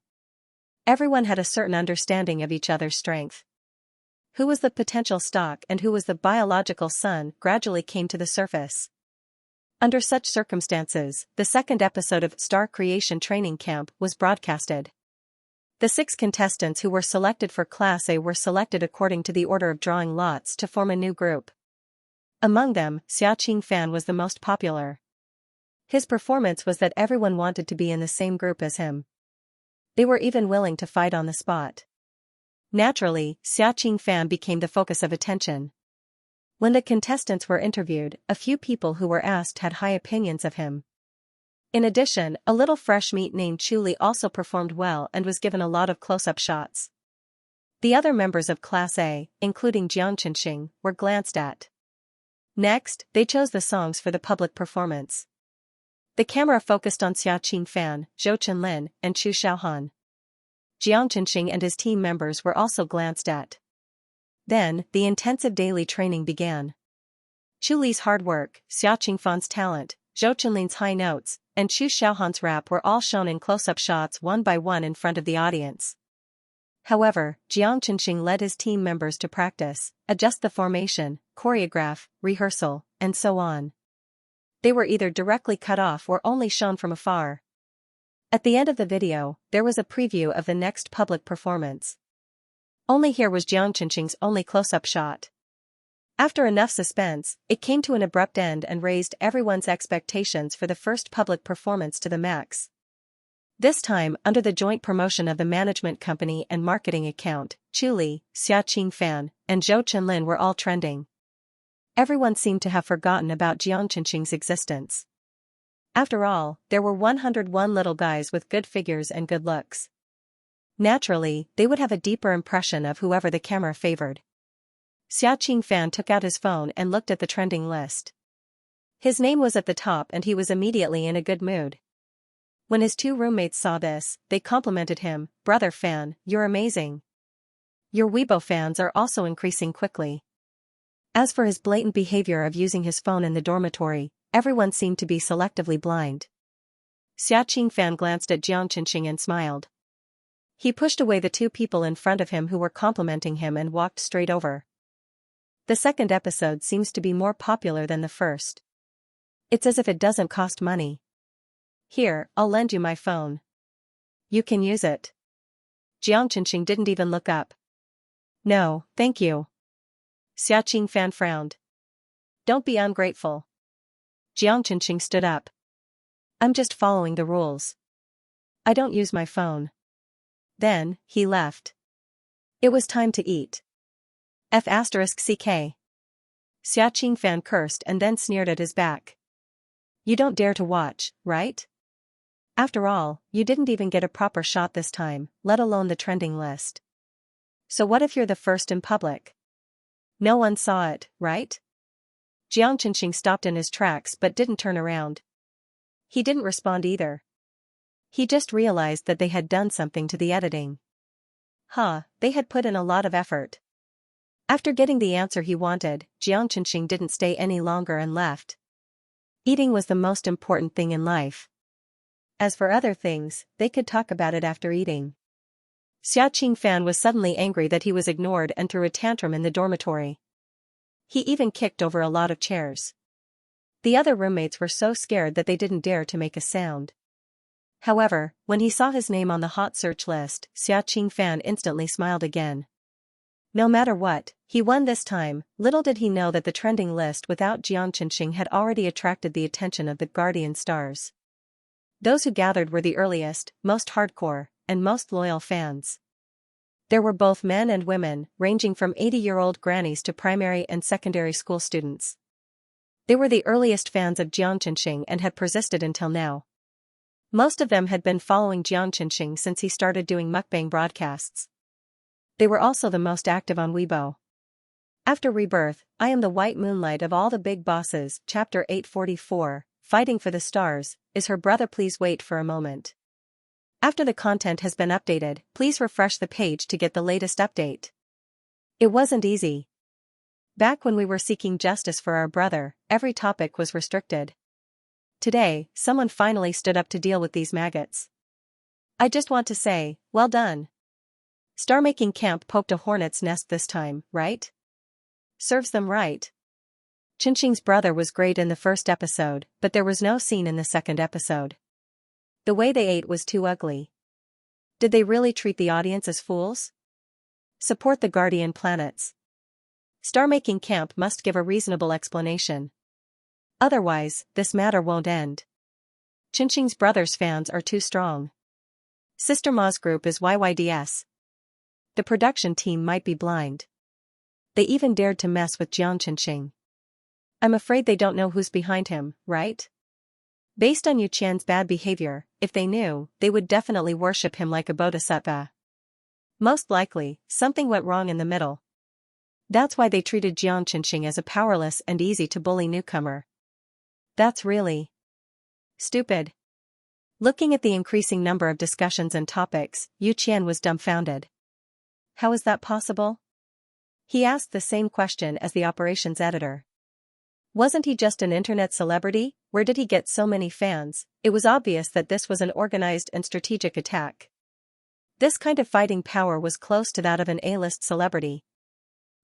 Everyone had a certain understanding of each other's strength. Who was the potential stock and who was the biological son gradually came to the surface. Under such circumstances, the second episode of Star Creation Training Camp was broadcasted. The 6 contestants who were selected for Class A were selected according to the order of drawing lots to form a new group. Among them, Xianxia was the most popular. His performance was that everyone wanted to be in the same group as him. They were even willing to fight on the spot. Naturally, Xianxia became the focus of attention. When the contestants were interviewed, a few people who were asked had high opinions of him. In addition, a little fresh meat named Chuli also performed well and was given a lot of close-up shots. The other members of Class A, including Xianxia, were glanced at. Next, they chose the songs for the public performance. The camera focused on Xiaoqing Fan, Zhou Chenlin, and Chu Xiaohan. Xianxia and his team members were also glanced at. Then, the intensive daily training began. Chuli's hard work, Xiaoqing Fan's talent, Zhou Chenlin's high notes, and Chu Xiaohan's rap were all shown in close-up shots one by one in front of the audience. However, Xianxia led his team members to practice, adjust the formation, choreograph, rehearsal, and so on. They were either directly cut off or only shown from afar. At the end of the video, there was a preview of the next public performance. Only here was Xianxia's only close-up shot. After enough suspense, it came to an abrupt end and raised everyone's expectations for the first public performance to the max. This time, under the joint promotion of the management company and marketing account, Chuli, Xiaoqing, and Zhou Chenlin were all trending. Everyone seemed to have forgotten about Xianxia's existence. After all, there were 101 little guys with good figures and good looks. Naturally, they would have a deeper impression of whoever the camera favored. Xiaoqing took out his phone and looked at the trending list. His name was at the top and he was immediately in a good mood. When his 2 roommates saw this, they complimented him, "Brother Fan, you're amazing. Your Weibo fans are also increasing quickly." As for his blatant behavior of using his phone in the dormitory, everyone seemed to be selectively blind. Xiaoqing glanced at Xianxia and smiled. He pushed away the 2 people in front of him who were complimenting him and walked straight over. The second episode seems to be more popular than the first. It's as if it doesn't cost money. "Here, I'll lend you my phone. You can use it." Xianxia didn't even look up. "No, thank you." Xiaoqing frowned. "Don't be ungrateful." Xianxia stood up. "I'm just following the rules. I don't use my phone." Then, he left. It was time to eat. F***ck. Xiaoqing cursed and then sneered at his back. "You don't dare to watch, right? After all, you didn't even get a proper shot this time, let alone the trending list. So what if you're the first in public? No one saw it, right?" Xianxia stopped in his tracks but didn't turn around. He didn't respond either. He just realized that they had done something to the editing. They had put in a lot of effort. After getting the answer he wanted, Xianxia didn't stay any longer and left. Eating was the most important thing in life. As for other things, they could talk about it after eating. Xiaoqing was suddenly angry that he was ignored and threw a tantrum in the dormitory. He even kicked over a lot of chairs. The other roommates were so scared that they didn't dare to make a sound. However, when he saw his name on the hot search list, Xiaoqing instantly smiled again. No matter what, he won this time. Little did he know that the trending list without Xianxia had already attracted the attention of the Guardian stars. Those who gathered were the earliest, most hardcore, and most loyal fans. There were both men and women, ranging from 80-year-old grannies to primary and secondary school students. They were the earliest fans of Xianxia and had persisted until now. Most of them had been following Xianxia since he started doing mukbang broadcasts. They were also the most active on Weibo. After Rebirth, I am the white moonlight of all the big bosses, Chapter 844, Fighting for the Stars, is her brother. Please wait for a moment. After the content has been updated, please refresh the page to get the latest update. It wasn't easy. Back when we were seeking justice for our brother, every topic was restricted. Today, someone finally stood up to deal with these maggots. I just want to say, well done. Star-making camp poked a hornet's nest this time, right? Serves them right. Xianxia's brother was great in the first episode, but there was no scene in the second episode. The way they ate was too ugly. Did they really treat the audience as fools? Support the Guardian planets. Star-making camp must give a reasonable explanation. Otherwise, this matter won't end. Xianxia's brother's fans are too strong. Sister Ma's group is YYDS. The production team might be blind. They even dared to mess with Jiang Xianxia. I'm afraid they don't know who's behind him, right? Based on Yu Qian's bad behavior, if they knew, they would definitely worship him like a bodhisattva. Most likely, something went wrong in the middle. That's why they treated Jiang Xianxia as a powerless and easy-to-bully newcomer. That's really stupid. Looking at the increasing number of discussions and topics, Yu Qian was dumbfounded. How is that possible? He asked the same question as the operations editor. Wasn't he just an internet celebrity? Where did he get so many fans? It was obvious that this was an organized and strategic attack. This kind of fighting power was close to that of an A-list celebrity.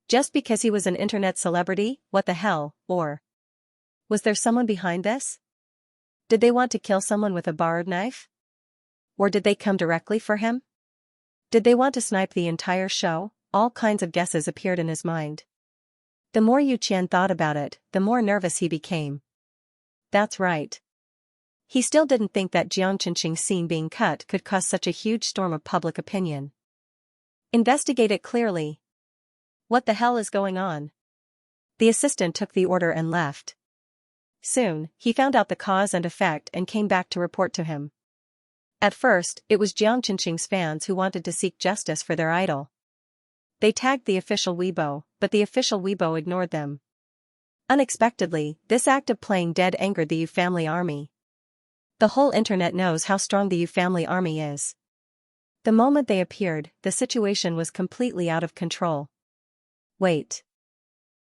Just because he was an internet celebrity, what the hell, or was there someone behind this? Did they want to kill someone with a borrowed knife? Or did they come directly for him? Did they want to snipe the entire show? All kinds of guesses appeared in his mind. The more Yu Qian thought about it, the more nervous he became. That's right. He still didn't think that Jiang Xianxia's scene being cut could cause such a huge storm of public opinion. Investigate it clearly. What the hell is going on? The assistant took the order and left. Soon, he found out the cause and effect and came back to report to him. At first, it was Jiang Xianxia's fans who wanted to seek justice for their idol. They tagged the official Weibo, but the official Weibo ignored them. Unexpectedly, this act of playing dead angered the Yu family army. The whole internet knows how strong the Yu family army is. The moment they appeared, the situation was completely out of control. Wait.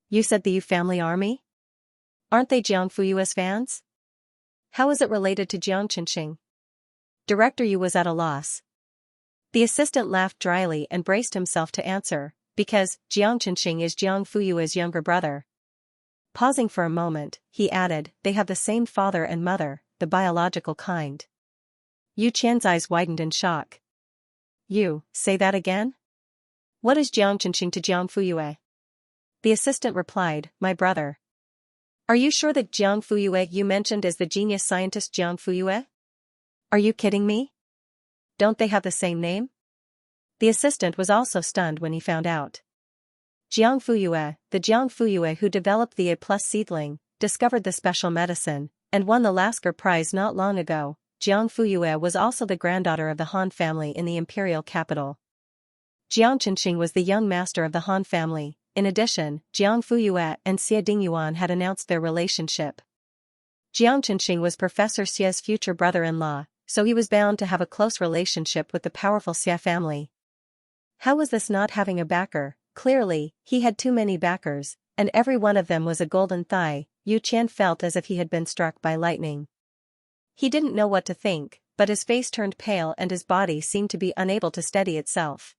You said the Yu family army? Aren't they Jiang Fuyue's fans? How is it related to Jiang Xianxia? Director Yu was at a loss. The assistant laughed dryly and braced himself to answer, because Jiang Xianxia is Jiang Fuyue's younger brother. Pausing for a moment, he added, they have the same father and mother, the biological kind. Yu Qian's eyes widened in shock. You, say that again? What is Jiang Xianxia to Jiang Fuyue? The assistant replied, my brother. Are you sure that Jiang Fuyue you mentioned is the genius scientist Jiang Fuyue? Are you kidding me? Don't they have the same name? The assistant was also stunned when he found out. Jiang Fuyue, the Jiang Fuyue who developed the A+ seedling, discovered the special medicine, and won the Lasker Prize not long ago. Jiang Fuyue was also the granddaughter of the Han family in the imperial capital. Jiang Xianxia was the young master of the Han family. In addition, Jiang Fuyue and Xie Dingyuan had announced their relationship. Jiang Xianxia was Professor Xie's future brother-in-law, so he was bound to have a close relationship with the powerful Xie family. How was this not having a backer? Clearly, he had too many backers, and every one of them was a golden thigh. Yu Qian felt as if he had been struck by lightning. He didn't know what to think, but his face turned pale and his body seemed to be unable to steady itself.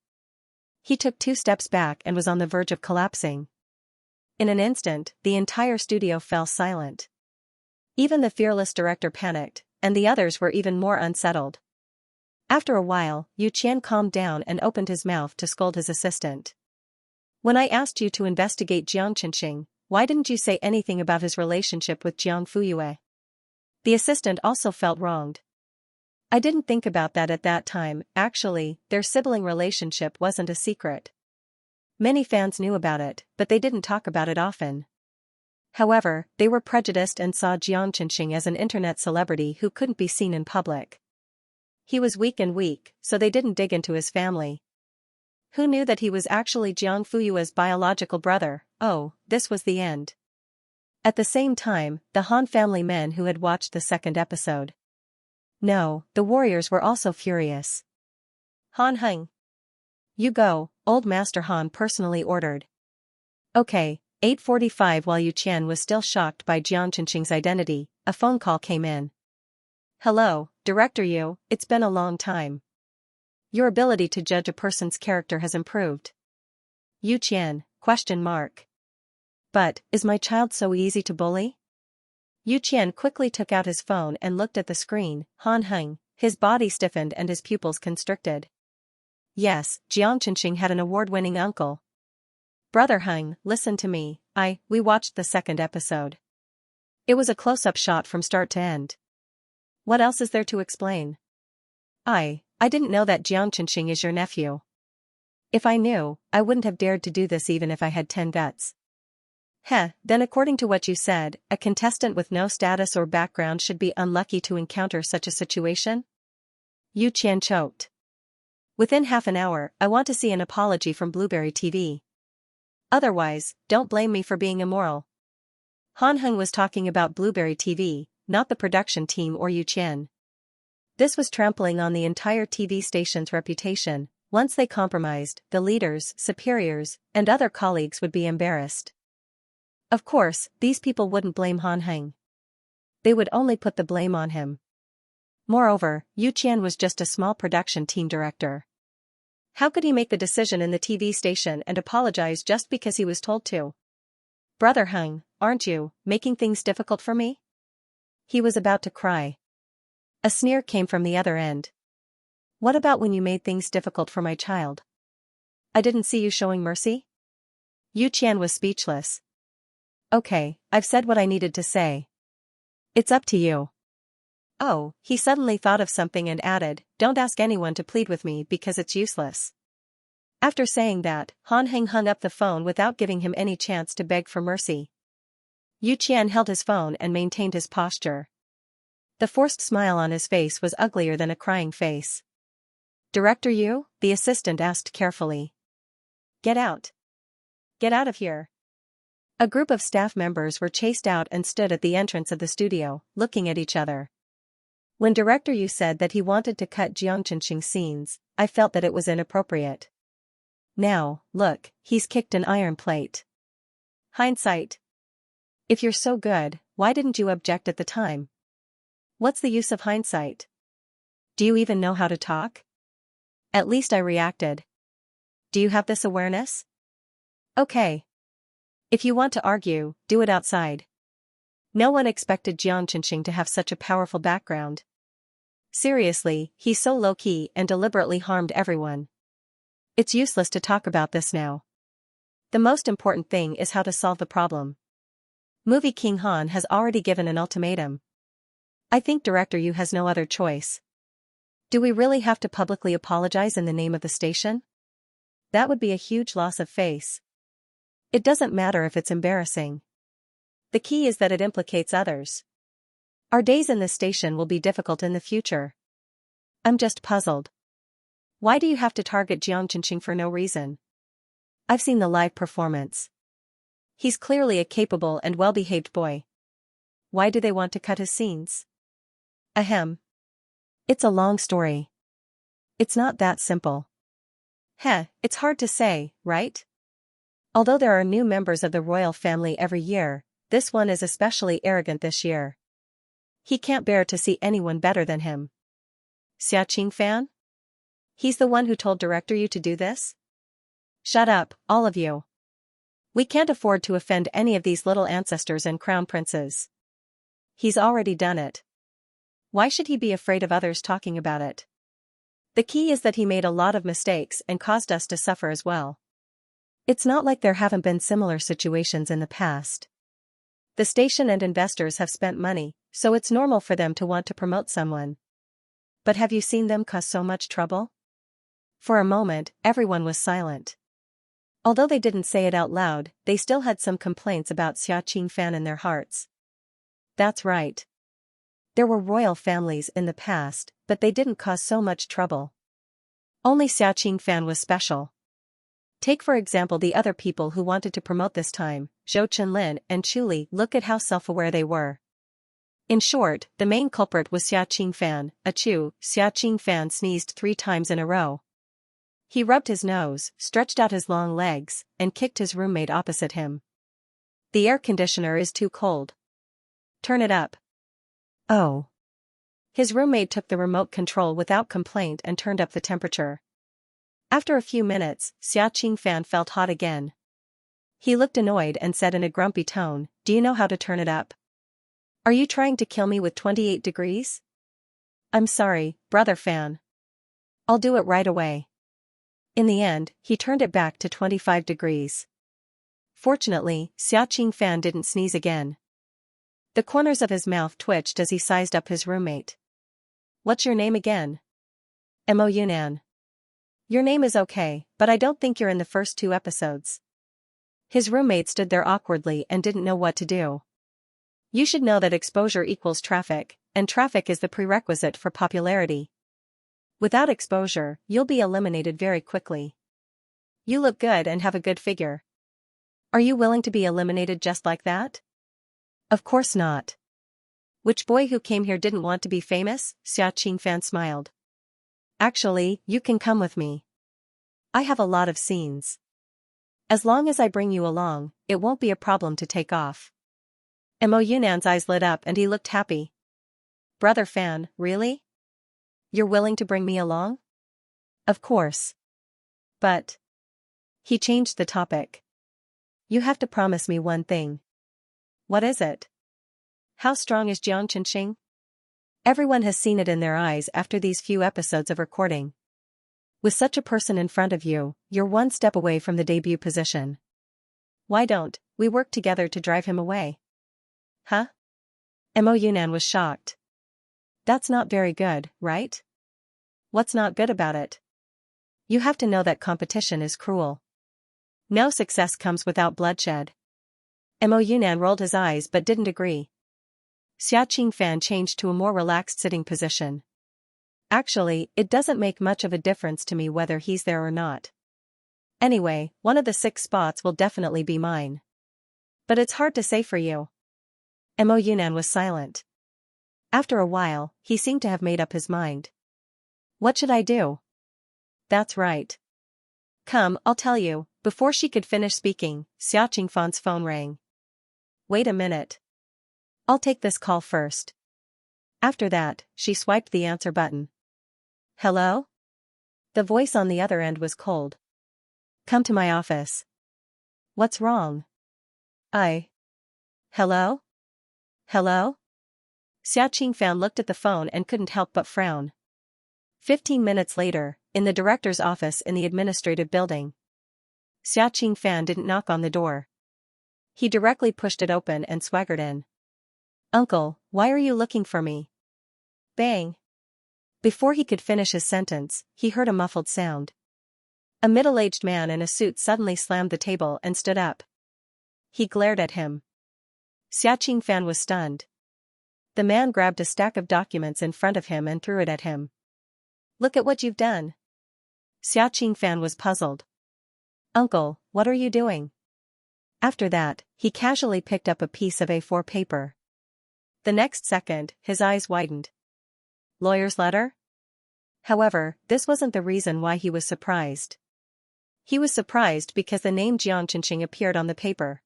He took 2 steps back and was on the verge of collapsing. In an instant, the entire studio fell silent. Even the fearless director panicked, and the others were even more unsettled. After a while, Yu Qian calmed down and opened his mouth to scold his assistant. When I asked you to investigate Jiang Xianxia, why didn't you say anything about his relationship with Jiang Fuyue? The assistant also felt wronged. I didn't think about that at that time. Actually, their sibling relationship wasn't a secret. Many fans knew about it, but they didn't talk about it often. However, they were prejudiced and saw Jiang Xianxia as an internet celebrity who couldn't be seen in public. He was weak, so they didn't dig into his family. Who knew that he was actually Jiang Fuyue's biological brother? Oh, this was the end. At the same time, the Han family men who had watched the second episode. No, the warriors were also furious. Han Heng. You go, old Master Han personally ordered. Okay, 8:45. While Yu Qian was still shocked by Jiang Xianxia's identity, a phone call came in. Hello, Director Yu, it's been a long time. Your ability to judge a person's character has improved. Yu Qian, question mark. But, is my child so easy to bully? Yu Qian quickly took out his phone and looked at the screen. Han Heng, his body stiffened and his pupils constricted. Yes, Jiang Chenxing had an award-winning uncle. Brother Heng, listen to me, we watched the second episode. It was a close-up shot from start to end. What else is there to explain? I didn't know that Jiang Chenxing is your nephew. If I knew, I wouldn't have dared to do this even if I had 10 guts. Then according to what you said, a contestant with no status or background should be unlucky to encounter such a situation? Yu Qian choked. Within half an hour, I want to see an apology from Blueberry TV. Otherwise, don't blame me for being immoral. Han Heng was talking about Blueberry TV, not the production team or Yu Qian. This was trampling on the entire TV station's reputation. Once they compromised, the leaders, superiors, and other colleagues would be embarrassed. Of course, these people wouldn't blame Han Heng. They would only put the blame on him. Moreover, Yu Qian was just a small production team director. How could he make the decision in the TV station and apologize just because he was told to? Brother Heng, aren't you making things difficult for me? He was about to cry. A sneer came from the other end. What about when you made things difficult for my child? I didn't see you showing mercy? Yu Qian was speechless. Okay, I've said what I needed to say. It's up to you. Oh, he suddenly thought of something and added, don't ask anyone to plead with me because it's useless. After saying that, Han Heng hung up the phone without giving him any chance to beg for mercy. Yu Qian held his phone and maintained his posture. The forced smile on his face was uglier than a crying face. Director Yu? The assistant asked carefully. Get out. Get out of here. A group of staff members were chased out and stood at the entrance of the studio, looking at each other. When Director Yu said that he wanted to cut Jiang Chenxing's scenes, I felt that it was inappropriate. Now, look, he's kicked an iron plate. Hindsight. If you're so good, why didn't you object at the time? What's the use of hindsight? Do you even know how to talk? At least I reacted. Do you have this awareness? Okay. If you want to argue, do it outside. No one expected Jiang Chenxing to have such a powerful background. Seriously, he's so low-key and deliberately harmed everyone. It's useless to talk about this now. The most important thing is how to solve the problem. Movie King Han has already given an ultimatum. I think Director Yu has no other choice. Do we really have to publicly apologize in the name of the station? That would be a huge loss of face. It doesn't matter if it's embarrassing. The key is that it implicates others. Our days in this station will be difficult in the future. I'm just puzzled. Why do you have to target Jiang Chenxing for no reason? I've seen the live performance. He's clearly a capable and well-behaved boy. Why do they want to cut his scenes? Ahem. It's a long story. It's not that simple. It's hard to say, right? Although there are new members of the royal family every year, this one is especially arrogant this year. He can't bear to see anyone better than him. Xiaxing fan? He's the one who told Director Yu to do this? Shut up, all of you. We can't afford to offend any of these little ancestors and crown princes. He's already done it. Why should he be afraid of others talking about it? The key is that he made a lot of mistakes and caused us to suffer as well. It's not like there haven't been similar situations in the past. The station and investors have spent money, so it's normal for them to want to promote someone. But have you seen them cause so much trouble? For a moment, everyone was silent. Although they didn't say it out loud, they still had some complaints about Xiaxing fan in their hearts. That's right. There were royal families in the past, but they didn't cause so much trouble. Only Xiaxing fan was special. Take for example the other people who wanted to promote this time, Zhou Chenlin and Chu Li. Look at how self-aware they were. In short, the main culprit was Xiaxing fan. Xiaxing fan sneezed 3 times in a row. He rubbed his nose, stretched out his long legs, and kicked his roommate opposite him. The air conditioner is too cold. Turn it up. Oh. His roommate took the remote control without complaint and turned up the temperature. After a few minutes, Xiaxing fan felt hot again. He looked annoyed and said in a grumpy tone, "Do you know how to turn it up? Are you trying to kill me with 28 degrees? I'm sorry, brother Fan. I'll do it right away." In the end, he turned it back to 25 degrees. Fortunately, Xiaoqing Fan didn't sneeze again. The corners of his mouth twitched as he sized up his roommate. "What's your name again?" "Mo Yunnan." "Your name is okay, but I don't think you're in the first 2 episodes." His roommate stood there awkwardly and didn't know what to do. You should know that exposure equals traffic, and traffic is the prerequisite for popularity. Without exposure, you'll be eliminated very quickly. You look good and have a good figure. Are you willing to be eliminated just like that? Of course not. Which boy who came here didn't want to be famous? Xiaoqing Fan smiled. Actually, you can come with me. I have a lot of scenes. As long as I bring you along, it won't be a problem to take off. Mo Yunnan's eyes lit up and he looked happy. Brother Fan, really? You're willing to bring me along? Of course. But. He changed the topic. You have to promise me one thing. What is it? How strong is Jiang Chenxing? Everyone has seen it in their eyes after these few episodes of recording. With such a person in front of you, you're one step away from the debut position. Why don't we work together to drive him away? Huh? Mo Yunnan was shocked. That's not very good, right? What's not good about it? You have to know that competition is cruel. No success comes without bloodshed. Mo Yunnan rolled his eyes but didn't agree. Xiaoqing Fan changed to a more relaxed sitting position. Actually, it doesn't make much of a difference to me whether he's there or not. Anyway, one of the 6 spots will definitely be mine. But it's hard to say for you. Mo Yunnan was silent. After a while, he seemed to have made up his mind. What should I do? That's right. Come, I'll tell you. Before she could finish speaking, Xiaoqing Fan's phone rang. Wait a minute. I'll take this call first. After that, she swiped the answer button. Hello? The voice on the other end was cold. Come to my office. What's wrong? Hello? Hello? Xiaoqing Fan looked at the phone and couldn't help but frown. 15 minutes later, in the director's office in the administrative building. Xiaoqing Fan didn't knock on the door. He directly pushed it open and swaggered in. Uncle, why are you looking for me? Bang. Before he could finish his sentence, he heard a muffled sound. A middle-aged man in a suit suddenly slammed the table and stood up. He glared at him. Xiaoqing Fan was stunned. The man grabbed a stack of documents in front of him and threw it at him. Look at what you've done. Xiaoqing Fan was puzzled. Uncle, what are you doing? After that, he casually picked up a piece of A4 paper. The next second, his eyes widened. Lawyer's letter? However, this wasn't the reason why he was surprised. He was surprised because the name Jiang Chenxing appeared on the paper.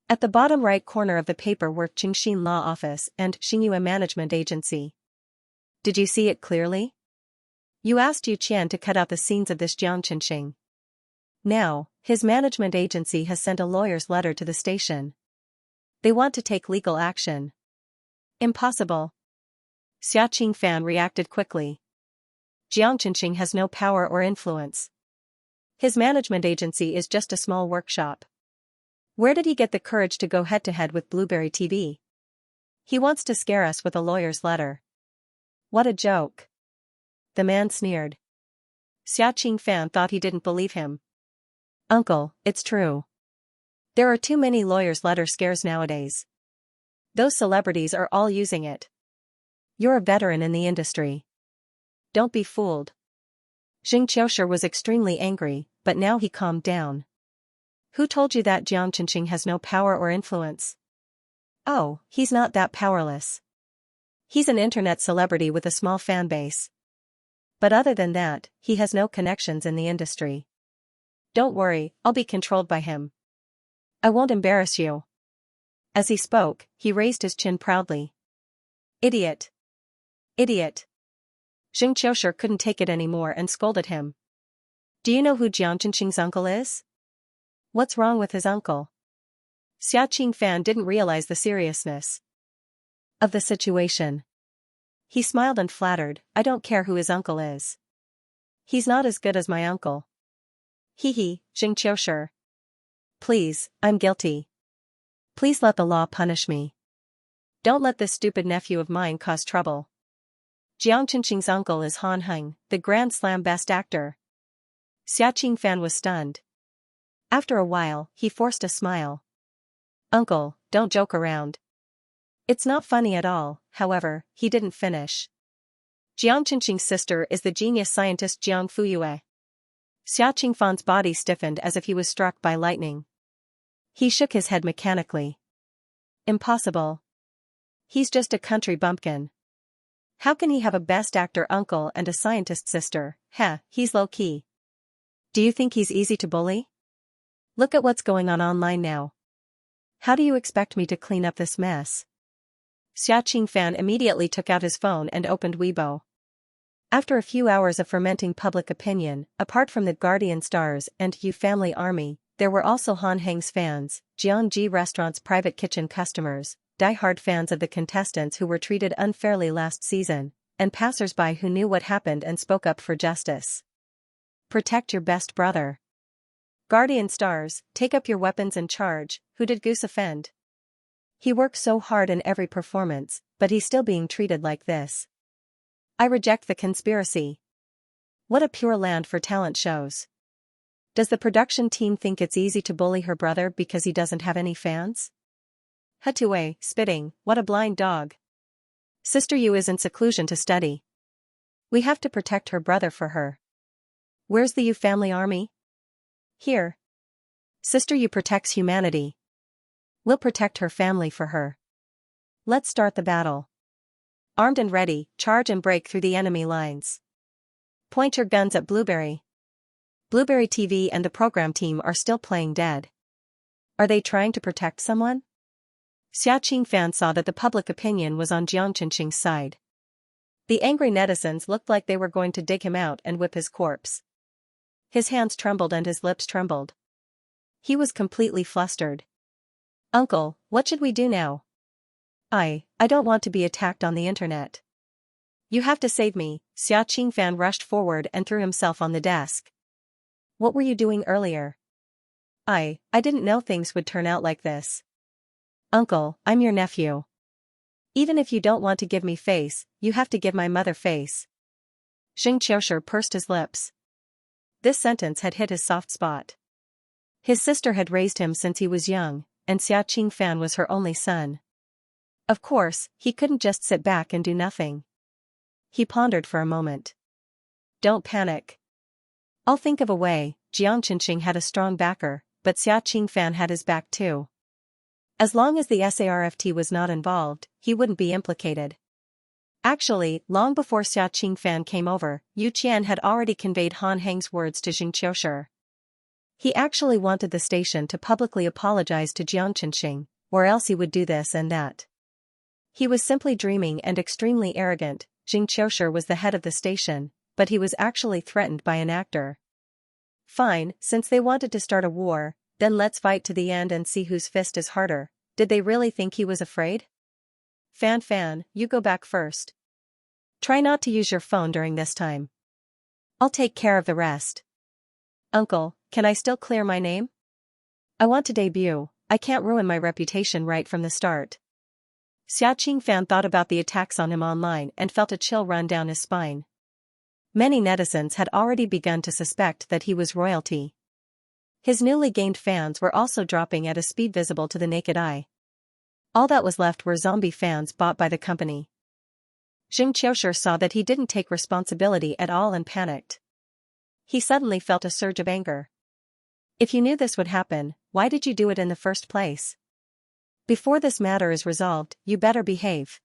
At the bottom right corner of the paper were Qingxin Law Office and Xingyue Management Agency. Did you see it clearly? You asked Yu Qian to cut out the scenes of this Jiang Chenxing. Now, his management agency has sent a lawyer's letter to the station. They want to take legal action. Impossible. Xiaoqing Fan reacted quickly. Jiang Chenxing has no power or influence. His management agency is just a small workshop. Where did he get the courage to go head-to-head with Blueberry TV? He wants to scare us with a lawyer's letter. What a joke. The man sneered. Xiaoqing Fan thought he didn't believe him. Uncle, it's true. There are too many lawyer's letter scares nowadays. Those celebrities are all using it. You're a veteran in the industry. Don't be fooled. Xianxia was extremely angry, but now he calmed down. Who told you that Jiang Chenxing has no power or influence? Oh, he's not that powerless. He's an internet celebrity with a small fan base. But other than that, he has no connections in the industry. Don't worry, I'll be controlled by him. I won't embarrass you. As he spoke, he raised his chin proudly. Idiot. Idiot. Xianxia couldn't take it anymore and scolded him. Do you know who Jiang Chenxing's uncle is? What's wrong with his uncle? Xiaoqing Fan didn't realize the seriousness of the situation. He smiled and flattered, I don't care who his uncle is. He's not as good as my uncle. Hee, Xianxia. Please, I'm guilty. Please let the law punish me. Don't let this stupid nephew of mine cause trouble. Jiang Qingqing's uncle is Han Heng, the Grand Slam Best Actor. Xiaoqing Fan was stunned. After a while, he forced a smile. Uncle, don't joke around. It's not funny at all, however, he didn't finish. Jiang Qingqing's sister is the genius scientist Jiang Fuyue. Xiaoqing Fan's body stiffened as if he was struck by lightning. He shook his head mechanically. Impossible. He's just a country bumpkin. How can he have a best actor uncle and a scientist sister? He's low-key. Do you think he's easy to bully? Look at what's going on online now. How do you expect me to clean up this mess? Xiaoqing Fan immediately took out his phone and opened Weibo. After a few hours of fermenting public opinion, apart from the Guardian Stars and Yu Family Army, there were also Han Heng's fans, Jiangji Restaurant's private kitchen customers, die-hard fans of the contestants who were treated unfairly last season, and passers-by who knew what happened and spoke up for justice. Protect your best brother. Guardian Stars, take up your weapons and charge. Who did Goose offend? He worked so hard in every performance, but he's still being treated like this. I reject the conspiracy. What a pure land for talent shows. Does the production team think it's easy to bully her brother because he doesn't have any fans? Hatue, spitting, what a blind dog. Sister Yu is in seclusion to study. We have to protect her brother for her. Where's the Yu family army? Here. Sister Yu protects humanity. We'll protect her family for her. Let's start the battle. Armed and ready, charge and break through the enemy lines. Point your guns at Blueberry. Blueberry TV and the program team are still playing dead. Are they trying to protect someone? Xiaoqing Fan saw that the public opinion was on Jiang Qingqing's side. The angry netizens looked like they were going to dig him out and whip his corpse. His hands trembled and his lips trembled. He was completely flustered. Uncle, what should we do now? I don't want to be attacked on the internet. You have to save me. Xiaoqing Fan rushed forward and threw himself on the desk. What were you doing earlier? I didn't know things would turn out like this. Uncle, I'm your nephew. Even if you don't want to give me face, you have to give my mother face. Xianxia pursed his lips. This sentence had hit his soft spot. His sister had raised him since he was young, and Xiaoqing Fan was her only son. Of course, he couldn't just sit back and do nothing. He pondered for a moment. Don't panic. I'll think of a way. Jiang Qingqing had a strong backer, but Xiaoqing Fan had his back too. As long as the SARFT was not involved, he wouldn't be implicated. Actually, long before Xiaoqing Fan came over, Yu Qian had already conveyed Han Heng's words to Xianxia. He actually wanted the station to publicly apologize to Jiang Qingqing, or else he would do this and that. He was simply dreaming and extremely arrogant. Xianxia was the head of the station, but he was actually threatened by an actor. Fine, since they wanted to start a war, then let's fight to the end and see whose fist is harder. Did they really think he was afraid? Fan, you go back first. Try not to use your phone during this time. I'll take care of the rest. Uncle, can I still clear my name? I want to debut. I can't ruin my reputation right from the start. Xiaoqing Fan thought about the attacks on him online and felt a chill run down his spine. Many netizens had already begun to suspect that he was royalty. His newly gained fans were also dropping at a speed visible to the naked eye. All that was left were zombie fans bought by the company. Xianxia saw that he didn't take responsibility at all and panicked. He suddenly felt a surge of anger. If you knew this would happen, why did you do it in the first place? Before this matter is resolved, you better behave.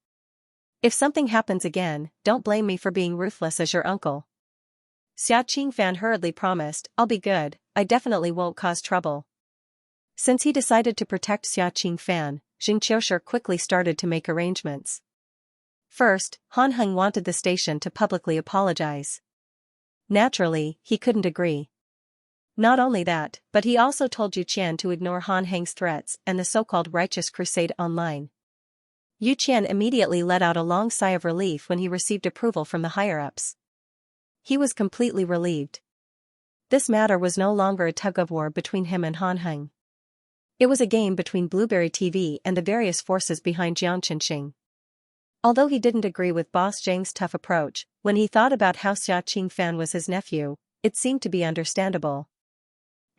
If something happens again, don't blame me for being ruthless as your uncle. Xiaoqing Fan hurriedly promised, I'll be good, I definitely won't cause trouble. Since he decided to protect Xiaoqing Fan, Xianxia quickly started to make arrangements. First, Han Heng wanted the station to publicly apologize. Naturally, he couldn't agree. Not only that, but he also told Yu Qian to ignore Han Heng's threats and the so-called righteous crusade online. Yu Qian immediately let out a long sigh of relief when he received approval from the higher-ups. He was completely relieved. This matter was no longer a tug-of-war between him and Han Heng. It was a game between Blueberry TV and the various forces behind Xianxia. Although he didn't agree with Boss Zhang's tough approach, when he thought about how Xia Fan was his nephew, it seemed to be understandable.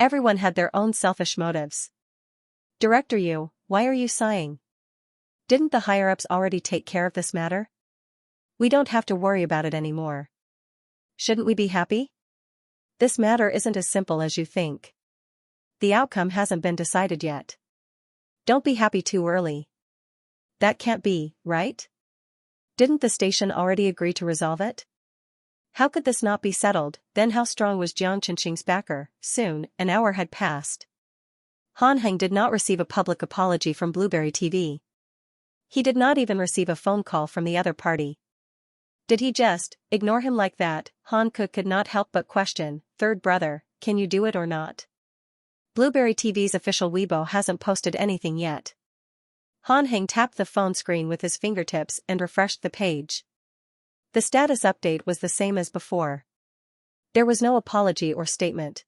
Everyone had their own selfish motives. Director Yu, why are you sighing? Didn't the higher-ups already take care of this matter? We don't have to worry about it anymore. Shouldn't we be happy? This matter isn't as simple as you think. The outcome hasn't been decided yet. Don't be happy too early. That can't be, right? Didn't the station already agree to resolve it? How could this not be settled? Then how strong was Jiang Qinxing's backer? Soon, an hour had passed. Han Heng did not receive a public apology from Blueberry TV. He did not even receive a phone call from the other party. Did he just ignore him like that? Han Ke could not help but question, third brother, can you do it or not? Blueberry TV's official Weibo hasn't posted anything yet. Han Heng tapped the phone screen with his fingertips and refreshed the page. The status update was the same as before. There was no apology or statement.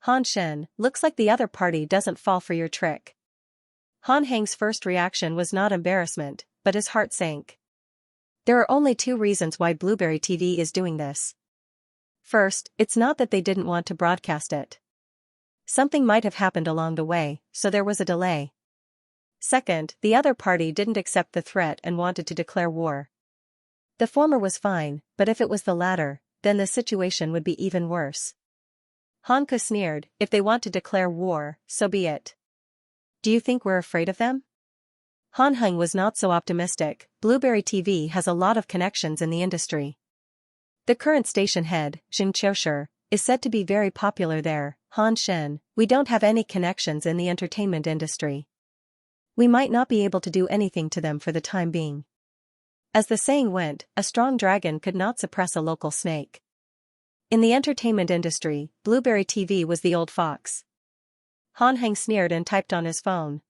Han Shen, looks like the other party doesn't fall for your trick. Han Heng's first reaction was not embarrassment, but his heart sank. There are only two reasons why Blueberry TV is doing this. First, it's not that they didn't want to broadcast it. Something might have happened along the way, so there was a delay. Second, the other party didn't accept the threat and wanted to declare war. The former was fine, but if it was the latter, then the situation would be even worse. Han Ke sneered, if they want to declare war, so be it. Do you think we're afraid of them? Han Heng was not so optimistic. Blueberry TV has a lot of connections in the industry. The current station head, Xianxia, is said to be very popular there. Han Shen, we don't have any connections in the entertainment industry. We might not be able to do anything to them for the time being. As the saying went, a strong dragon could not suppress a local snake. In the entertainment industry, Blueberry TV was the old fox. Han Heng sneered and typed on his phone.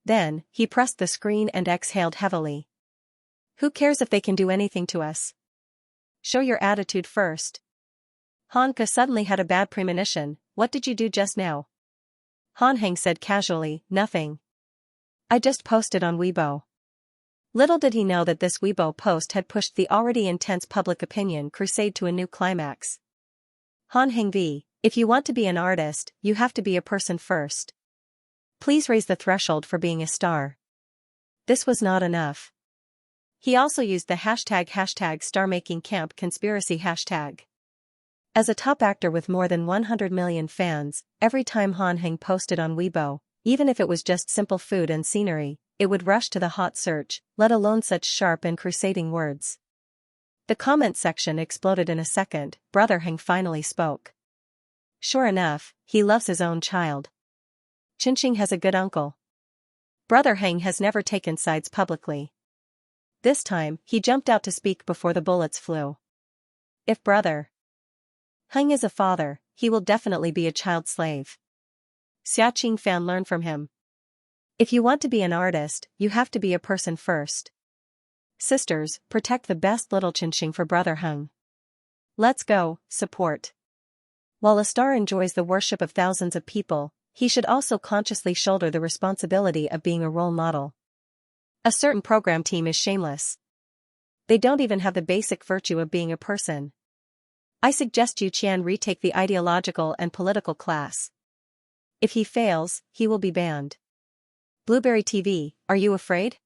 Then, he pressed the screen and exhaled heavily. Who cares if they can do anything to us? Show your attitude first. Han Ke suddenly had a bad premonition. What did you do just now? Han Heng said casually, nothing. I just posted on Weibo. Little did he know that this Weibo post had pushed the already intense public opinion crusade to a new climax. Han Heng V, if you want to be an artist, you have to be a person first. Please raise the threshold for being a star. This was not enough. He also used the hashtag #StarMakingCamp conspiracy hashtag. As a top actor with more than 100 million fans, every time Han Heng posted on Weibo, even if it was just simple food and scenery, it would rush to the hot search, let alone such sharp and crusading words. The comment section exploded in a second. Brother Heng finally spoke. Sure enough, he loves his own child. Qinxing has a good uncle. Brother Heng has never taken sides publicly. This time, he jumped out to speak before the bullets flew. If Brother Heng is a father, he will definitely be a child slave. Xiaxia Fan learned from him. If you want to be an artist, you have to be a person first. Sisters, protect the best little Qinxing for Brother Heng. Let's go, support. While a star enjoys the worship of thousands of people, he should also consciously shoulder the responsibility of being a role model. A certain program team is shameless. They don't even have the basic virtue of being a person. I suggest Yu Qian retake the ideological and political class. If he fails, he will be banned. Blueberry TV, are you afraid?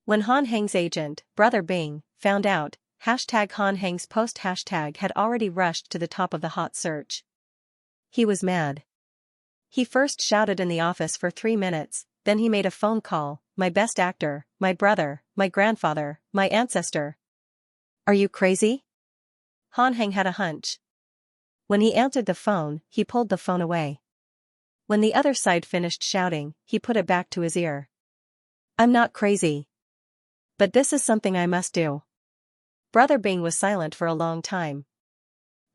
When Han Heng's agent, Brother Bing, found out, #Han Heng's post hashtag had already rushed to the top of the hot search. He was mad. He first shouted in the office for 3 minutes, then he made a phone call, my best actor, my brother, my grandfather, my ancestor. Are you crazy? Han Heng had a hunch. When he answered the phone, he pulled the phone away. When the other side finished shouting, he put it back to his ear. I'm not crazy. But this is something I must do. Brother Bing was silent for a long time.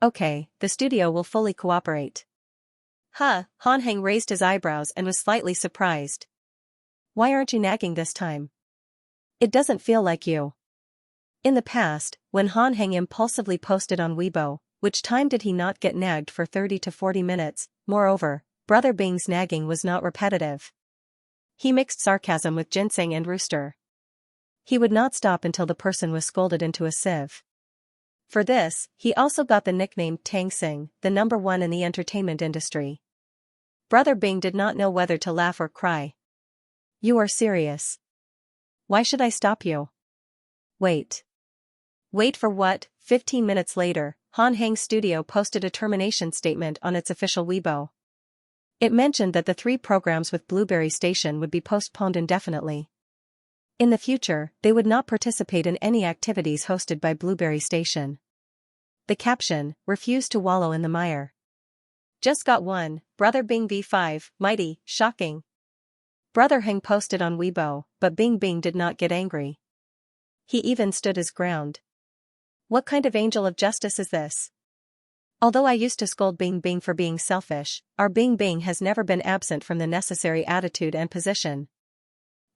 Okay, the studio will fully cooperate. Huh, Han Heng raised his eyebrows and was slightly surprised. Why aren't you nagging this time? It doesn't feel like you. In the past, when Han Heng impulsively posted on Weibo, which time did he not get nagged for 30 to 40 minutes, moreover, Brother Bing's nagging was not repetitive. He mixed sarcasm with ginseng and rooster. He would not stop until the person was scolded into a sieve. For this, he also got the nickname Tang Sing, the number one in the entertainment industry. Brother Bing did not know whether to laugh or cry. You are serious. Why should I stop you? Wait. Wait for what? 15 minutes later, Han Heng's studio posted a termination statement on its official Weibo. It mentioned that the 3 programs with Blueberry Station would be postponed indefinitely. In the future, they would not participate in any activities hosted by Blueberry Station. The caption, refused to wallow in the mire. Just got one, Brother Bing V5, mighty, shocking. Brother Heng posted on Weibo, but Bing Bing did not get angry. He even stood his ground. What kind of angel of justice is this? Although I used to scold Bing Bing for being selfish, our Bing Bing has never been absent from the necessary attitude and position.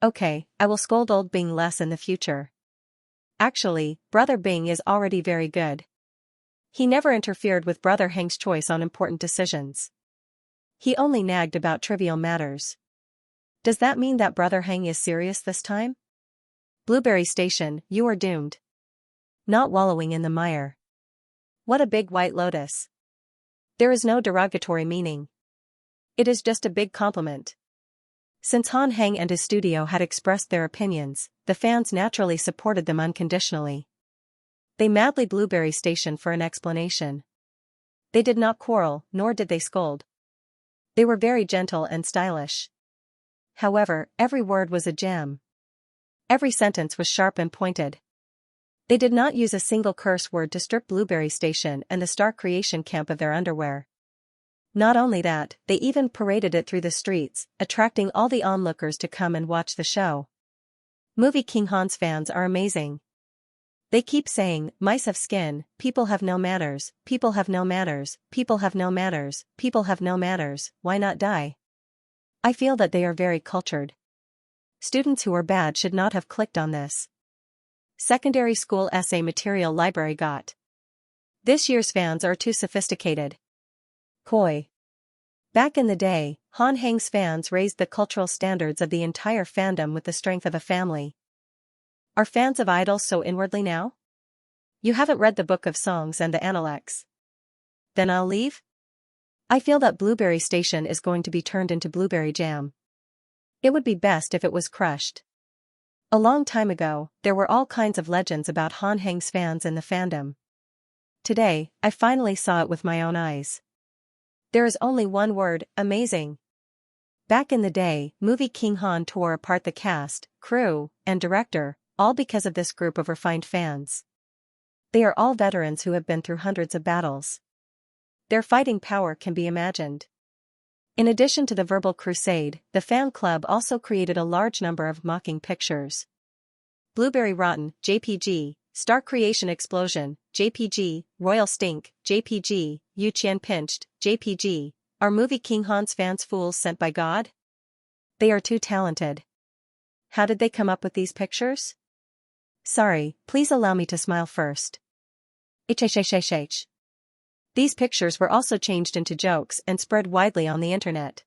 Okay, I will scold old Bing less in the future. Actually, Brother Bing is already very good. He never interfered with Brother Heng's choice on important decisions. He only nagged about trivial matters. Does that mean that Brother Heng is serious this time? Blueberry Station, you are doomed. Not wallowing in the mire. What a big white lotus. There is no derogatory meaning. It is just a big compliment. Since Han Heng and his studio had expressed their opinions, the fans naturally supported them unconditionally. They madly Blueberry Station for an explanation. They did not quarrel, nor did they scold. They were very gentle and stylish. However, every word was a gem. Every sentence was sharp and pointed. They did not use a single curse word to strip Blueberry Station and the Star Creation camp of their underwear. Not only that, they even paraded it through the streets, attracting all the onlookers to come and watch the show. Movie King Han's fans are amazing. They keep saying, mice have skin, people have no manners, people have no manners, people have no manners, people have no manners, why not die? I feel that they are very cultured. Students who are bad should not have clicked on this. Secondary school essay material library got. This year's fans are too sophisticated. Coy. Back in the day, Han Heng's fans raised the cultural standards of the entire fandom with the strength of a family. Are fans of idols so inwardly now? You haven't read the Book of Songs and the Analects. Then I'll leave? I feel that Blueberry Station is going to be turned into blueberry jam. It would be best if it was crushed. A long time ago, there were all kinds of legends about Han Heng's fans in the fandom. Today, I finally saw it with my own eyes. There is only one word, amazing. Back in the day, movie King Han tore apart the cast, crew, and director, all because of this group of refined fans. They are all veterans who have been through hundreds of battles. Their fighting power can be imagined. In addition to the verbal crusade, the fan club also created a large number of mocking pictures. Blueberry Rotten, JPG, Star Creation Explosion, JPG, Royal Stink, JPG, Yu Qian Pinched, JPG, are movie King Han's fans fools sent by God? They are too talented. How did they come up with these pictures? Sorry, please allow me to smile first. HHHHH. These pictures were also changed into jokes and spread widely on the internet.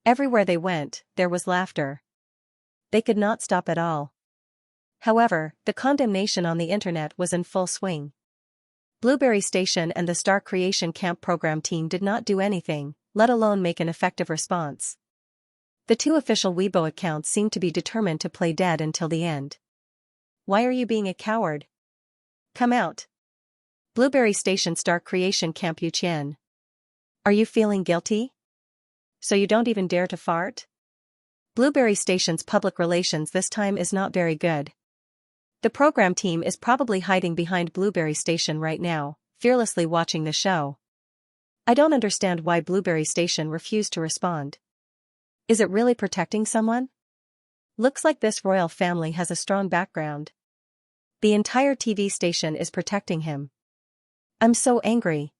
Everywhere they went, there was laughter. They could not stop at all. However, the condemnation on the internet was in full swing. Blueberry Station and the Star Creation Camp program team did not do anything, let alone make an effective response. The 2 official Weibo accounts seemed to be determined to play dead until the end. Why are you being a coward? Come out. Blueberry Station Star Creation Camp Yu Qian. Are you feeling guilty? So you don't even dare to fart? Blueberry Station's public relations this time is not very good. The program team is probably hiding behind Blueberry Station right now, fearlessly watching the show. I don't understand why Blueberry Station refused to respond. Is it really protecting someone? Looks like this royal family has a strong background. The entire TV station is protecting him. I'm so angry.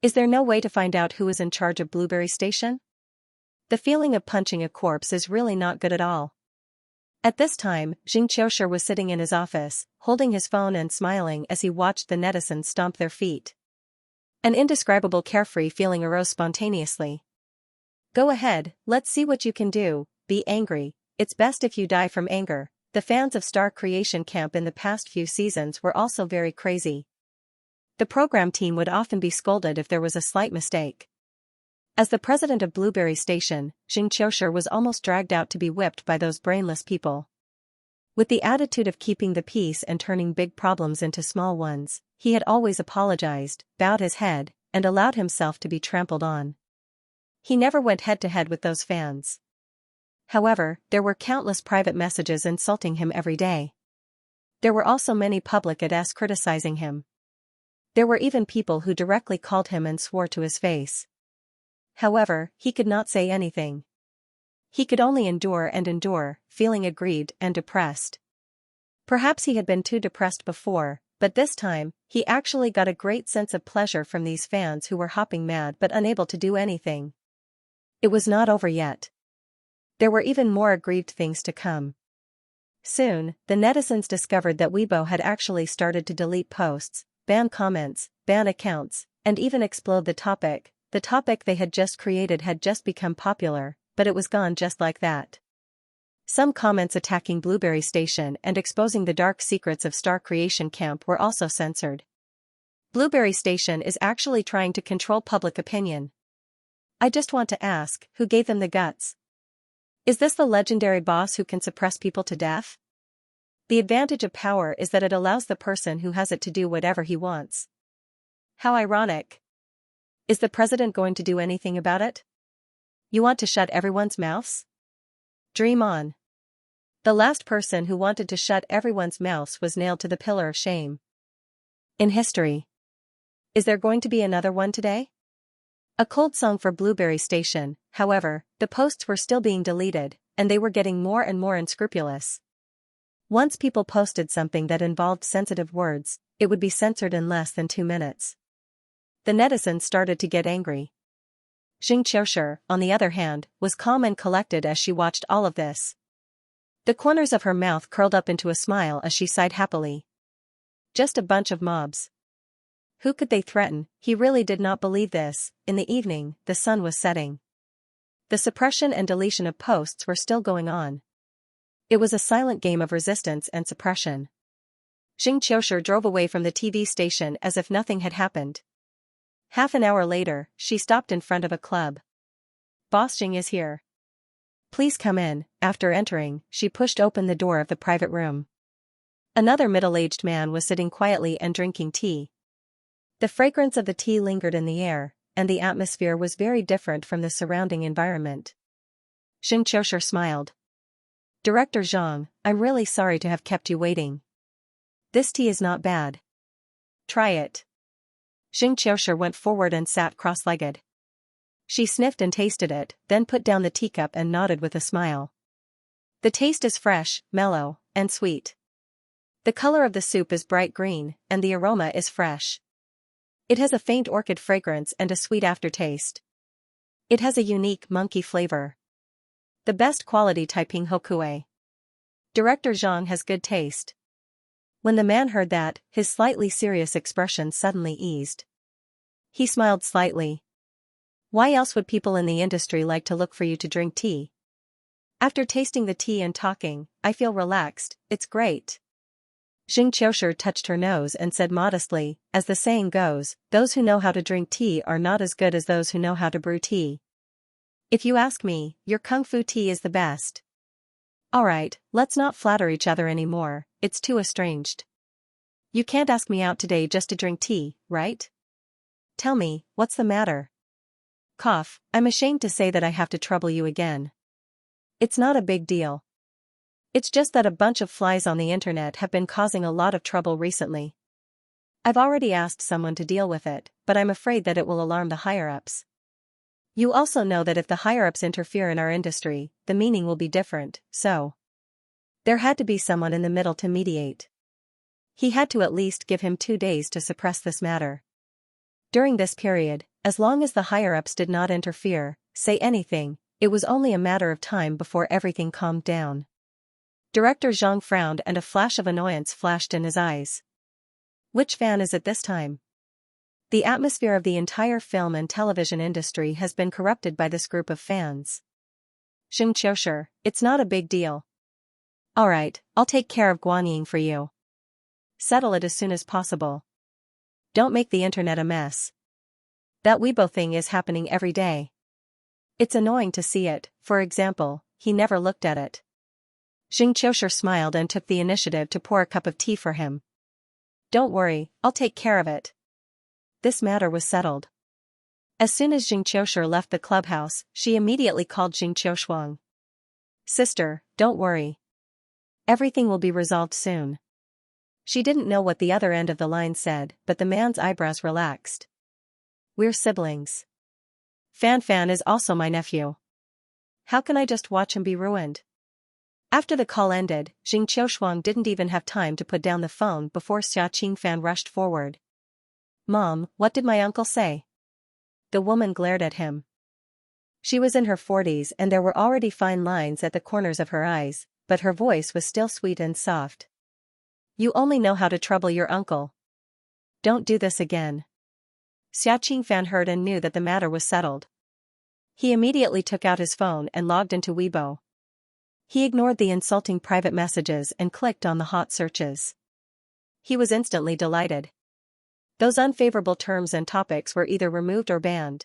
Is there no way to find out who is in charge of Blueberry Station? The feeling of punching a corpse is really not good at all. At this time, Xianxia was sitting in his office, holding his phone and smiling as he watched the netizens stomp their feet. An indescribable carefree feeling arose spontaneously. Go ahead, let's see what you can do, be angry, it's best if you die from anger. The fans of Star Creation Camp in the past few seasons were also very crazy. The program team would often be scolded if there was a slight mistake. As the president of Blueberry Station, Xianxia was almost dragged out to be whipped by those brainless people. With the attitude of keeping the peace and turning big problems into small ones, he had always apologized, bowed his head, and allowed himself to be trampled on. He never went head-to-head with those fans. However, there were countless private messages insulting him every day. There were also many public ads criticizing him. There were even people who directly called him and swore to his face. However, he could not say anything. He could only endure and endure, feeling aggrieved and depressed. Perhaps he had been too depressed before, but this time, he actually got a great sense of pleasure from these fans who were hopping mad but unable to do anything. It was not over yet. There were even more aggrieved things to come. Soon, the netizens discovered that Weibo had actually started to delete posts, ban comments, ban accounts, and even explode the topic. The topic they had just created had just become popular, but it was gone just like that. Some comments attacking Blueberry Station and exposing the dark secrets of Star Creation Camp were also censored. Blueberry Station is actually trying to control public opinion. I just want to ask, who gave them the guts? Is this the legendary boss who can suppress people to death? The advantage of power is that it allows the person who has it to do whatever he wants. How ironic. Is the president going to do anything about it? You want to shut everyone's mouths? Dream on. The last person who wanted to shut everyone's mouths was nailed to the pillar of shame. In history. Is there going to be another one today? A cold song for Blueberry Station. However, the posts were still being deleted, and they were getting more and more unscrupulous. Once people posted something that involved sensitive words, it would be censored in less than 2 minutes. The netizens started to get angry. Xianxia, on the other hand, was calm and collected as she watched all of this. The corners of her mouth curled up into a smile as she sighed happily. Just a bunch of mobs. Who could they threaten? He really did not believe this. In the evening, the sun was setting. The suppression and deletion of posts were still going on. It was a silent game of resistance and suppression. Xianxia drove away from the TV station as if nothing had happened. Half an hour later, she stopped in front of a club. Boss Xing is here. Please come in. After entering, she pushed open the door of the private room. Another middle-aged man was sitting quietly and drinking tea. The fragrance of the tea lingered in the air, and the atmosphere was very different from the surrounding environment. Xianxia smiled. Director Zhang, I'm really sorry to have kept you waiting. This tea is not bad. Try it. Xianxia went forward and sat cross-legged. She sniffed and tasted it, then put down the teacup and nodded with a smile. The taste is fresh, mellow, and sweet. The color of the soup is bright green, and the aroma is fresh. It has a faint orchid fragrance and a sweet aftertaste. It has a unique monkey flavor. The best quality Taiping Hokue. Director Zhang has good taste. When the man heard that, his slightly serious expression suddenly eased. He smiled slightly. Why else would people in the industry like to look for you to drink tea? After tasting the tea and talking, I feel relaxed, it's great. Xianxia touched her nose and said modestly, as the saying goes, those who know how to drink tea are not as good as those who know how to brew tea. If you ask me, your kung fu tea is the best. Alright, let's not flatter each other anymore, it's too estranged. You can't ask me out today just to drink tea, right? Tell me, what's the matter? Cough, I'm ashamed to say that I have to trouble you again. It's not a big deal. It's just that a bunch of flies on the internet have been causing a lot of trouble recently. I've already asked someone to deal with it, but I'm afraid that it will alarm the higher-ups. You also know that if the higher-ups interfere in our industry, the meaning will be different, so. There had to be someone in the middle to mediate. He had to at least give him 2 days to suppress this matter. During this period, As long as the higher-ups did not interfere, say anything, it was only a matter of time before everything calmed down. Director Zhang frowned and a flash of annoyance flashed in his eyes. Which fan is it this time? The atmosphere of the entire film and television industry has been corrupted by this group of fans. Xianxia, it's not a big deal. Alright, I'll take care of Guanying for you. Settle it as soon as possible. Don't make the internet a mess. That Weibo thing is happening every day. It's annoying to see it. For example, he never looked at it. Xianxia smiled and took the initiative to pour a cup of tea for him. Don't worry, I'll take care of it. This matter was settled. As soon as Xianxia left the clubhouse, she immediately called Xianxia. Sister, don't worry. Everything will be resolved soon. She didn't know what the other end of the line said, but the man's eyebrows relaxed. We're siblings. Fan is also my nephew. How can I just watch him be ruined? After the call ended, Xianxia didn't even have time to put down the phone before Xia Qingfan rushed forward. Mom, what did my uncle say? The woman glared at him. She was in her 40s and there were already fine lines at the corners of her eyes, but her voice was still sweet and soft. You only know how to trouble your uncle. Don't do this again. Xia Qingfan heard and knew that the matter was settled. He immediately took out his phone and logged into Weibo. He ignored the insulting private messages and clicked on the hot searches. He was instantly delighted. Those unfavorable terms and topics were either removed or banned.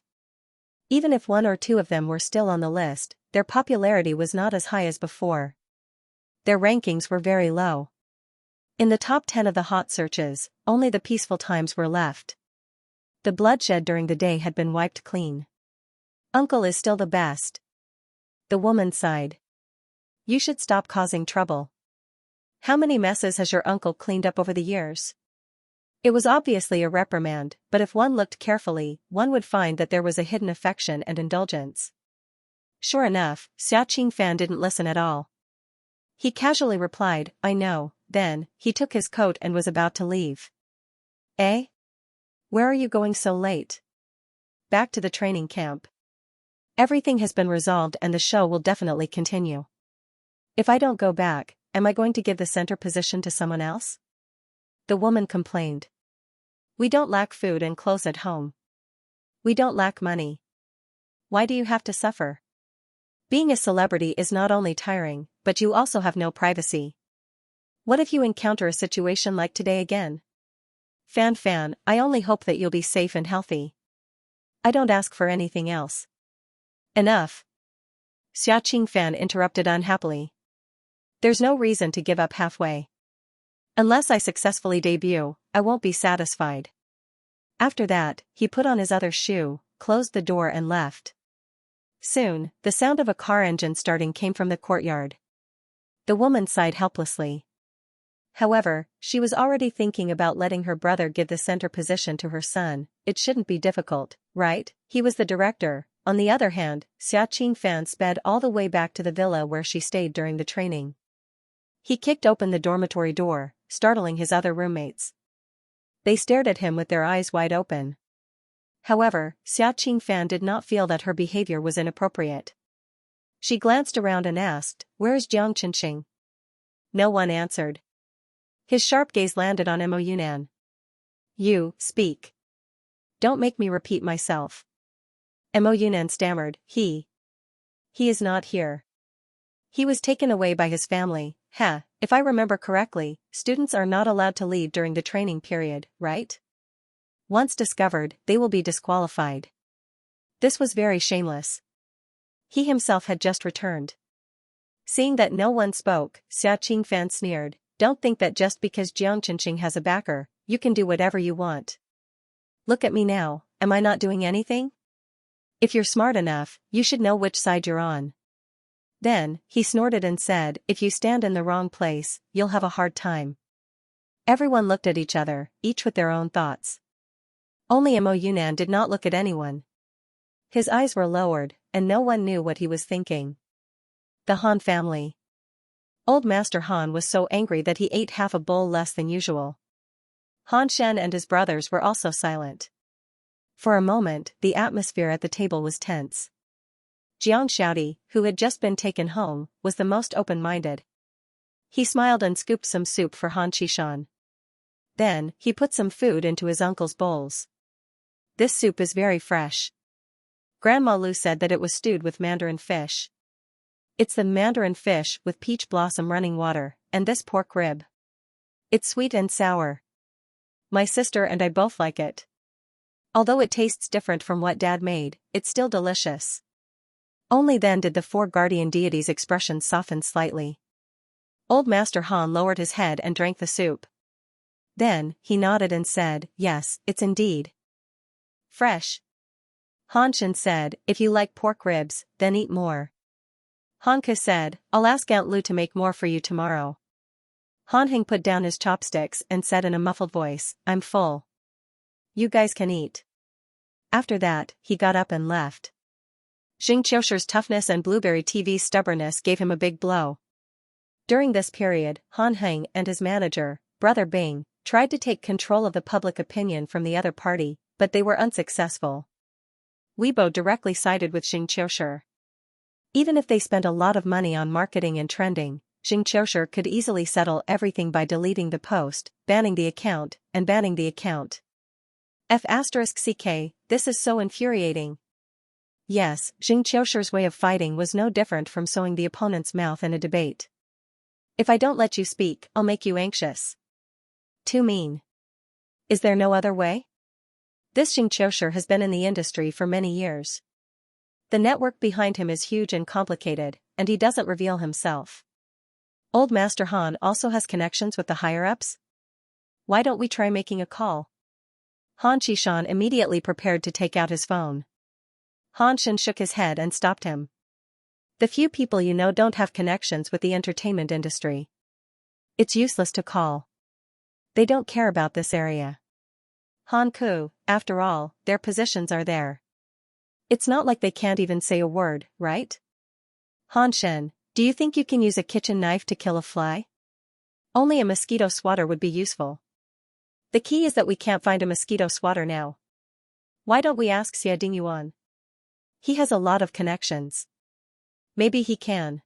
Even if one or two of them were still on the list, their popularity was not as high as before. Their rankings were very low. In the top 10 of the hot searches, only the peaceful times were left. The bloodshed during the day had been wiped clean. Uncle is still the best. The woman sighed. You should stop causing trouble. How many messes has your uncle cleaned up over the years? It was obviously a reprimand, but if one looked carefully, one would find that there was a hidden affection and indulgence. Sure enough, Xia Qingfan didn't listen at all. He casually replied, I know. Then, he took his coat and was about to leave. Eh? Where are you going so late? Back to the training camp. Everything has been resolved and the show will definitely continue. If I don't go back, am I going to give the center position to someone else? The woman complained. We don't lack food and clothes at home. We don't lack money. Why do you have to suffer? Being a celebrity is not only tiring, but you also have no privacy. What if you encounter a situation like today again? Fan, I only hope that you'll be safe and healthy. I don't ask for anything else. Enough. Xia Qingfan interrupted unhappily. There's no reason to give up halfway. Unless I successfully debut, I won't be satisfied. After that, he put on his other shoe, closed the door and left. Soon, the sound of a car engine starting came from the courtyard. The woman sighed helplessly. However, she was already thinking about letting her brother give the center position to her son. It shouldn't be difficult, right? He was the director. On the other hand, Xia Qingfan sped all the way back to the villa where she stayed during the training. He kicked open the dormitory door, startling his other roommates. They stared at him with their eyes wide open. However, Xia Qingfan did not feel that her behavior was inappropriate. She glanced around and asked, Where's Jiang Qinqing? No one answered. His sharp gaze landed on Mo Yunan. You, speak. Don't make me repeat myself. Mo Yunan stammered, He is not here. He was taken away by his family. If I remember correctly, students are not allowed to leave during the training period, right? Once discovered, they will be disqualified. This was very shameless. He himself had just returned. Seeing that no one spoke, Xia Qingfan sneered, Don't think that just because Jiang Qinqing has a backer, you can do whatever you want. Look at me now, am I not doing anything? If you're smart enough, you should know which side you're on. Then, he snorted and said, If you stand in the wrong place, you'll have a hard time. Everyone looked at each other, each with their own thoughts. Only Mo Yunan did not look at anyone. His eyes were lowered, and no one knew what he was thinking. The Han family. Old Master Han was so angry that he ate half a bowl less than usual. Han Shen and his brothers were also silent. For a moment, the atmosphere at the table was tense. Xianxia, who had just been taken home, was the most open-minded. He smiled and scooped some soup for Han Qishan. Then, he put some food into his uncle's bowls. This soup is very fresh. Grandma Lu said that it was stewed with mandarin fish. It's the mandarin fish with peach blossom running water, and this pork rib. It's sweet and sour. My sister and I both like it. Although it tastes different from what Dad made, it's still delicious. Only then did the four guardian deities' expressions soften slightly. Old Master Han lowered his head and drank the soup. Then, he nodded and said, yes, it's indeed fresh. Han Shen said, if you like pork ribs, then eat more. Han Ke said, I'll ask Aunt Lu to make more for you tomorrow. Han Heng put down his chopsticks and said in a muffled voice, I'm full. You guys can eat. After that, he got up and left. Xianxia's toughness and Blueberry TV's stubbornness gave him a big blow. During this period, Han Heng and his manager, Brother Bing, tried to take control of the public opinion from the other party, but they were unsuccessful. Weibo directly sided with Xianxia. Even if they spent a lot of money on marketing and trending, Xianxia could easily settle everything by deleting the post, banning the account, and banning the account. F***ck, this is so infuriating. Yes, Xianxia's way of fighting was no different from sewing the opponent's mouth in a debate. If I don't let you speak, I'll make you anxious. Too mean. Is there no other way? This Xianxia has been in the industry for many years. The network behind him is huge and complicated, and he doesn't reveal himself. Old Master Han also has connections with the higher-ups? Why don't we try making a call? Han Qishan immediately prepared to take out his phone. Han Shen shook his head and stopped him. The few people you know don't have connections with the entertainment industry. It's useless to call. They don't care about this area. Han Ku, after all, their positions are there. It's not like they can't even say a word, right? Han Shen, do you think you can use a kitchen knife to kill a fly? Only a mosquito swatter would be useful. The key is that we can't find a mosquito swatter now. Why don't we ask Xia Dingyuan? He has a lot of connections. Maybe he can.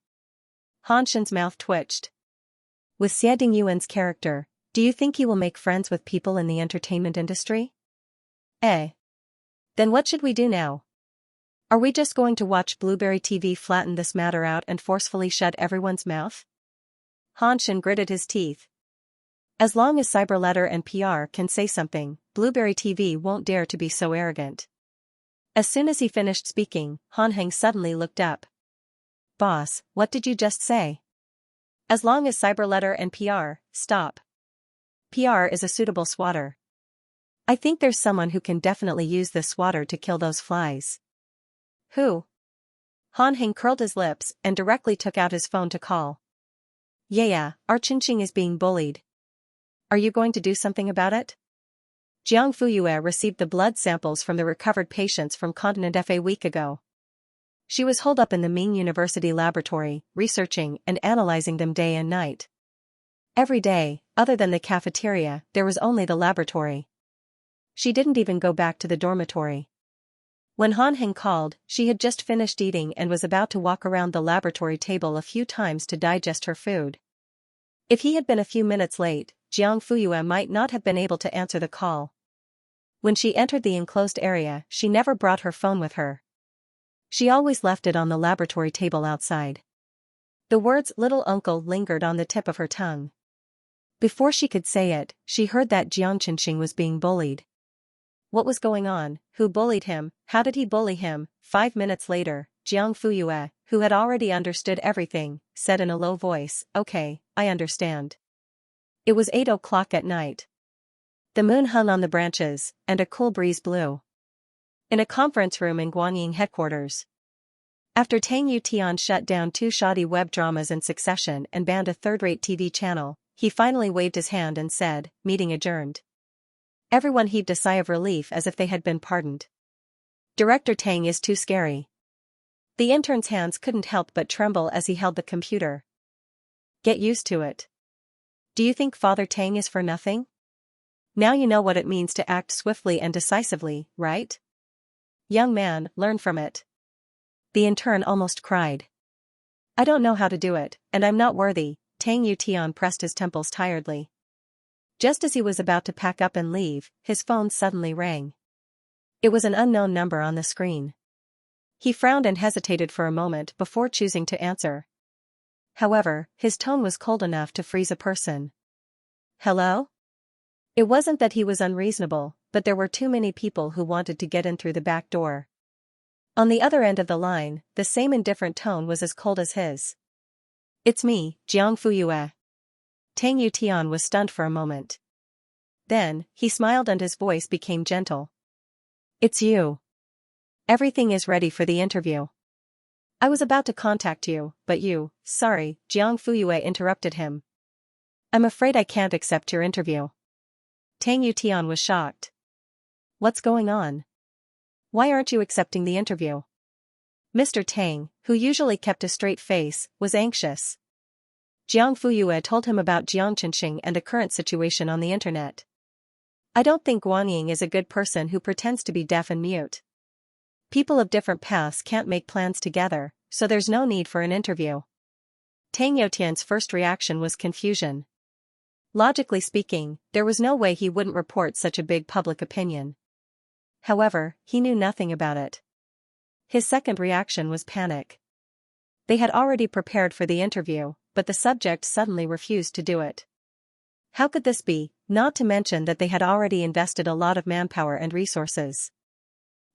Han Shen's mouth twitched. With Xia Dingyuan's character, do you think he will make friends with people in the entertainment industry? Eh? Then what should we do now? Are we just going to watch Blueberry TV flatten this matter out and forcefully shut everyone's mouth? Han Shen gritted his teeth. As long as Cyberletter and PR can say something, Blueberry TV won't dare to be so arrogant. As soon as he finished speaking, Han Heng suddenly looked up. Boss, what did you just say? As long as Cyberletter and PR, stop. PR is a suitable swatter. I think there's someone who can definitely use this swatter to kill those flies. Who? Han Heng curled his lips and directly took out his phone to call. Yeah, our Qingqing is being bullied. Are you going to do something about it? Jiang Fuyue received the blood samples from the recovered patients from Continent F a week ago. She was holed up in the Ming University laboratory, researching and analyzing them day and night. Every day, other than the cafeteria, there was only the laboratory. She didn't even go back to the dormitory. When Han Heng called, she had just finished eating and was about to walk around the laboratory table a few times to digest her food. If he had been a few minutes late, Jiang Fuyue might not have been able to answer the call. When she entered the enclosed area, she never brought her phone with her. She always left it on the laboratory table outside. The words "little uncle" lingered on the tip of her tongue. Before she could say it, she heard that Jiang Qingqing was being bullied. What was going on? Who bullied him? How did he bully him? 5 minutes later, Jiang Fuyue, who had already understood everything, said in a low voice, "Okay, I understand." It was 8 o'clock at night. The moon hung on the branches, and a cool breeze blew. In a conference room in Guanyin headquarters. After Tang Yutian shut down 2 shoddy web dramas in succession and banned a third-rate TV channel, he finally waved his hand and said, "Meeting adjourned." Everyone heaved a sigh of relief as if they had been pardoned. Director Tang is too scary. The intern's hands couldn't help but tremble as he held the computer. Get used to it. Do you think Father Tang is for nothing? Now you know what it means to act swiftly and decisively, right? Young man, learn from it. The intern almost cried. I don't know how to do it, and I'm not worthy. Tang Yutian pressed his temples tiredly. Just as he was about to pack up and leave, his phone suddenly rang. It was an unknown number on the screen. He frowned and hesitated for a moment before choosing to answer. However, his tone was cold enough to freeze a person. Hello? It wasn't that he was unreasonable, but there were too many people who wanted to get in through the back door. On the other end of the line, the same indifferent tone was as cold as his. It's me, Jiang Fuyue. Tang Yutian was stunned for a moment. Then, he smiled and his voice became gentle. It's you. Everything is ready for the interview. I was about to contact you, but you, sorry, Jiang Fuyue interrupted him. I'm afraid I can't accept your interview. Tang Yutian was shocked. What's going on? Why aren't you accepting the interview? Mr. Tang, who usually kept a straight face, was anxious. Jiang Fuyue told him about Jiang Chenxing and the current situation on the internet. I don't think Guangying is a good person who pretends to be deaf and mute. People of different paths can't make plans together, so there's no need for an interview. Tang Youtian's first reaction was confusion. Logically speaking, there was no way he wouldn't report such a big public opinion. However, he knew nothing about it. His second reaction was panic. They had already prepared for the interview, but the subject suddenly refused to do it. How could this be, not to mention that they had already invested a lot of manpower and resources?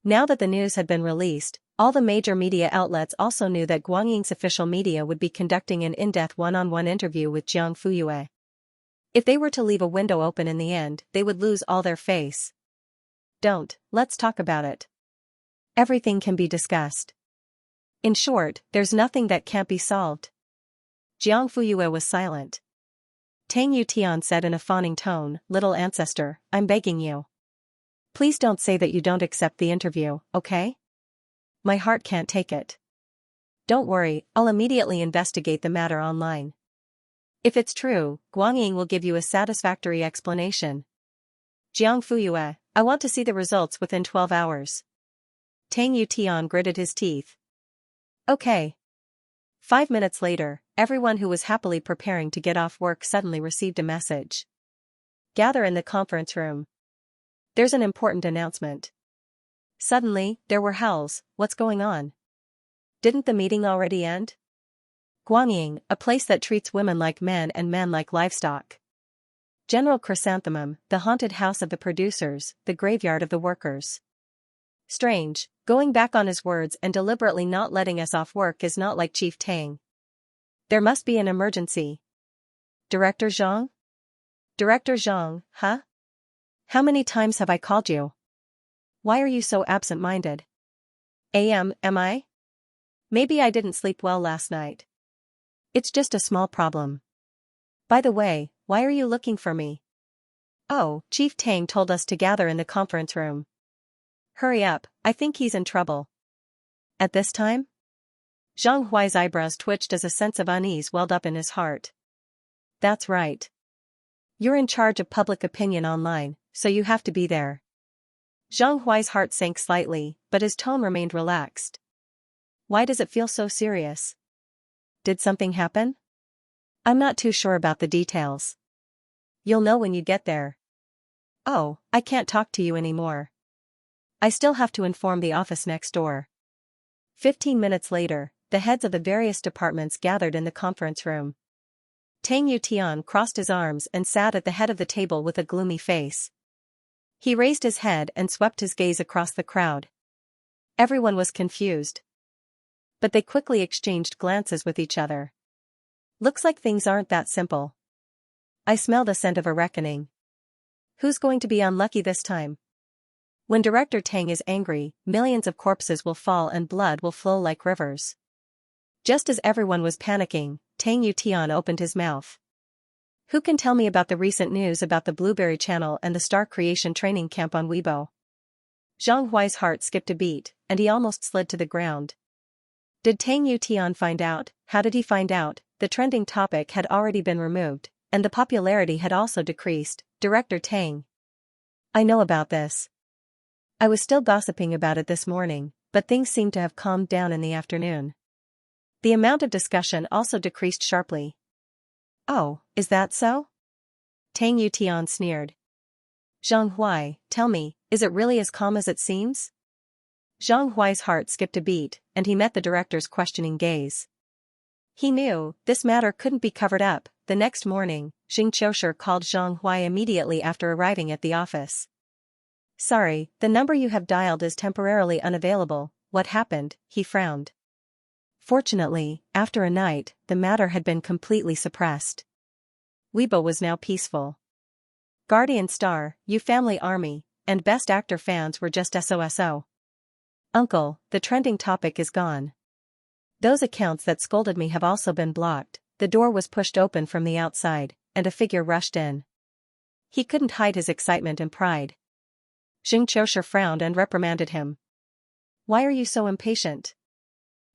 Now that the news had been released, all the major media outlets also knew that Guangying's official media would be conducting an in-depth one-on-one interview with Jiang Fuyue. If they were to leave a window open in the end, they would lose all their face. Let's talk about it. Everything can be discussed. In short, there's nothing that can't be solved. Jiang Fuyue was silent. Tang Yutian said in a fawning tone, Little ancestor, I'm begging you. Please don't say that you don't accept the interview, okay? My heart can't take it. Don't worry, I'll immediately investigate the matter online. If it's true, Guangying will give you a satisfactory explanation. Jiang Fuyue, I want to see the results within 12 hours. Tang Yutian gritted his teeth. Okay. 5 minutes later, everyone who was happily preparing to get off work suddenly received a message. Gather in the conference room. There's an important announcement. Suddenly, there were howls. What's going on? Didn't the meeting already end? Guangying, a place that treats women like men and men like livestock. General Chrysanthemum, the haunted house of the producers, the graveyard of the workers. Strange, going back on his words and deliberately not letting us off work is not like Chief Tang. There must be an emergency. Director Zhang? Director Zhang, huh? How many times have I called you? Why are you so absent-minded? Am I? Maybe I didn't sleep well last night. It's just a small problem. By the way, why are you looking for me? Oh, Chief Tang told us to gather in the conference room. Hurry up, I think he's in trouble. At this time? Zhang Huai's eyebrows twitched as a sense of unease welled up in his heart. That's right. You're in charge of public opinion online, so you have to be there. Zhang Huai's heart sank slightly, but his tone remained relaxed. Why does it feel so serious? Did something happen? I'm not too sure about the details. You'll know when you get there. Oh, I can't talk to you anymore. I still have to inform the office next door. 15 minutes later, the heads of the various departments gathered in the conference room. Tang Yutian crossed his arms and sat at the head of the table with a gloomy face. He raised his head and swept his gaze across the crowd. Everyone was confused. But they quickly exchanged glances with each other. Looks like things aren't that simple. I smell the scent of a reckoning. Who's going to be unlucky this time? When Director Tang is angry, millions of corpses will fall and blood will flow like rivers. Just as everyone was panicking, Tang Yutian opened his mouth. Who can tell me about the recent news about the Blueberry Channel and the Star Creation training camp on Weibo? Zhang Huai's heart skipped a beat, and he almost slid to the ground. Did Tang Yutian find out? How did he find out? The trending topic had already been removed, and the popularity had also decreased. Director Tang. I know about this. I was still gossiping about it this morning, but things seemed to have calmed down in the afternoon. The amount of discussion also decreased sharply. Oh, is that so? Tang Yutian sneered. Zhang Huai, tell me, is it really as calm as it seems? Zhang Huai's heart skipped a beat, and he met the director's questioning gaze. He knew this matter couldn't be covered up. The next morning, Xianxia called Zhang Huai immediately after arriving at the office. Sorry, the number you have dialed is temporarily unavailable. What happened? He frowned. Fortunately, after a night, the matter had been completely suppressed. Weibo was now peaceful. Guardian Star, You Family Army, and Best Actor fans were just SOSO. Uncle, the trending topic is gone. Those accounts that scolded me have also been blocked. The door was pushed open from the outside, and a figure rushed in. He couldn't hide his excitement and pride. Xianxia frowned and reprimanded him. Why are you so impatient?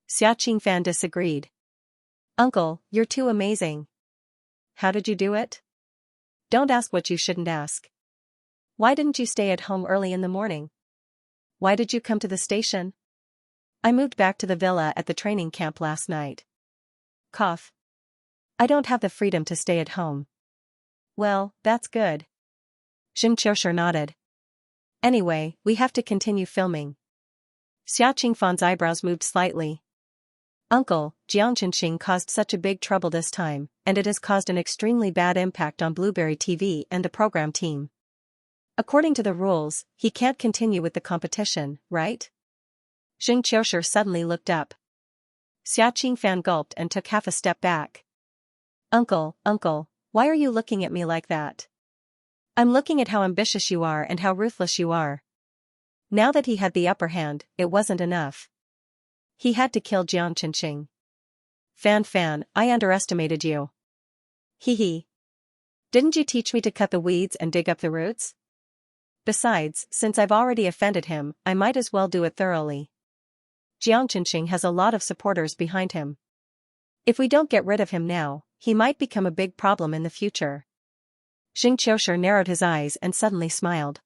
Xia Qingfan disagreed. Uncle, you're too amazing. How did you do it? Don't ask what you shouldn't ask. Why didn't you stay at home early in the morning? Why did you come to the station? I moved back to the villa at the training camp last night. Cough. I don't have the freedom to stay at home. Well, that's good. Xianxia nodded. Anyway, we have to continue filming. Xia Qingfan's eyebrows moved slightly. Uncle, Jiangqinxing caused such a big trouble this time, and it has caused an extremely bad impact on Blueberry TV and the program team. According to the rules, he can't continue with the competition, right? Xianxia suddenly looked up. Xia Qingfan gulped and took half a step back. Uncle, why are you looking at me like that? I'm looking at how ambitious you are and how ruthless you are. Now that he had the upper hand, it wasn't enough. He had to kill Jiangqinxing. Fan, I underestimated you. Hee. Didn't you teach me to cut the weeds and dig up the roots? Besides, since I've already offended him, I might as well do it thoroughly. Jiangqinxing has a lot of supporters behind him. If we don't get rid of him now, he might become a big problem in the future. Xianxia narrowed his eyes and suddenly smiled.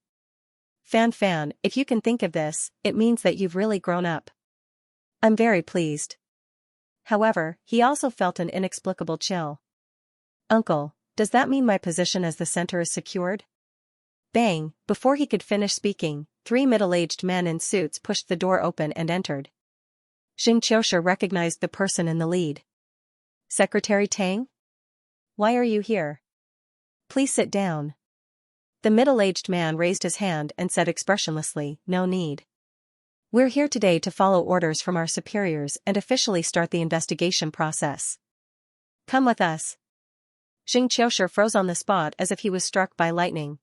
Fan, if you can think of this, it means that you've really grown up. I'm very pleased. However, he also felt an inexplicable chill. Uncle, does that mean my position as the center is secured? Bang, before he could finish speaking, 3 middle-aged men in suits pushed the door open and entered. Xianxia recognized the person in the lead. Secretary Tang? Why are you here? Please sit down. The middle-aged man raised his hand and said expressionlessly, no need. We're here today to follow orders from our superiors and officially start the investigation process. Come with us. Xianxia froze on the spot as if he was struck by lightning.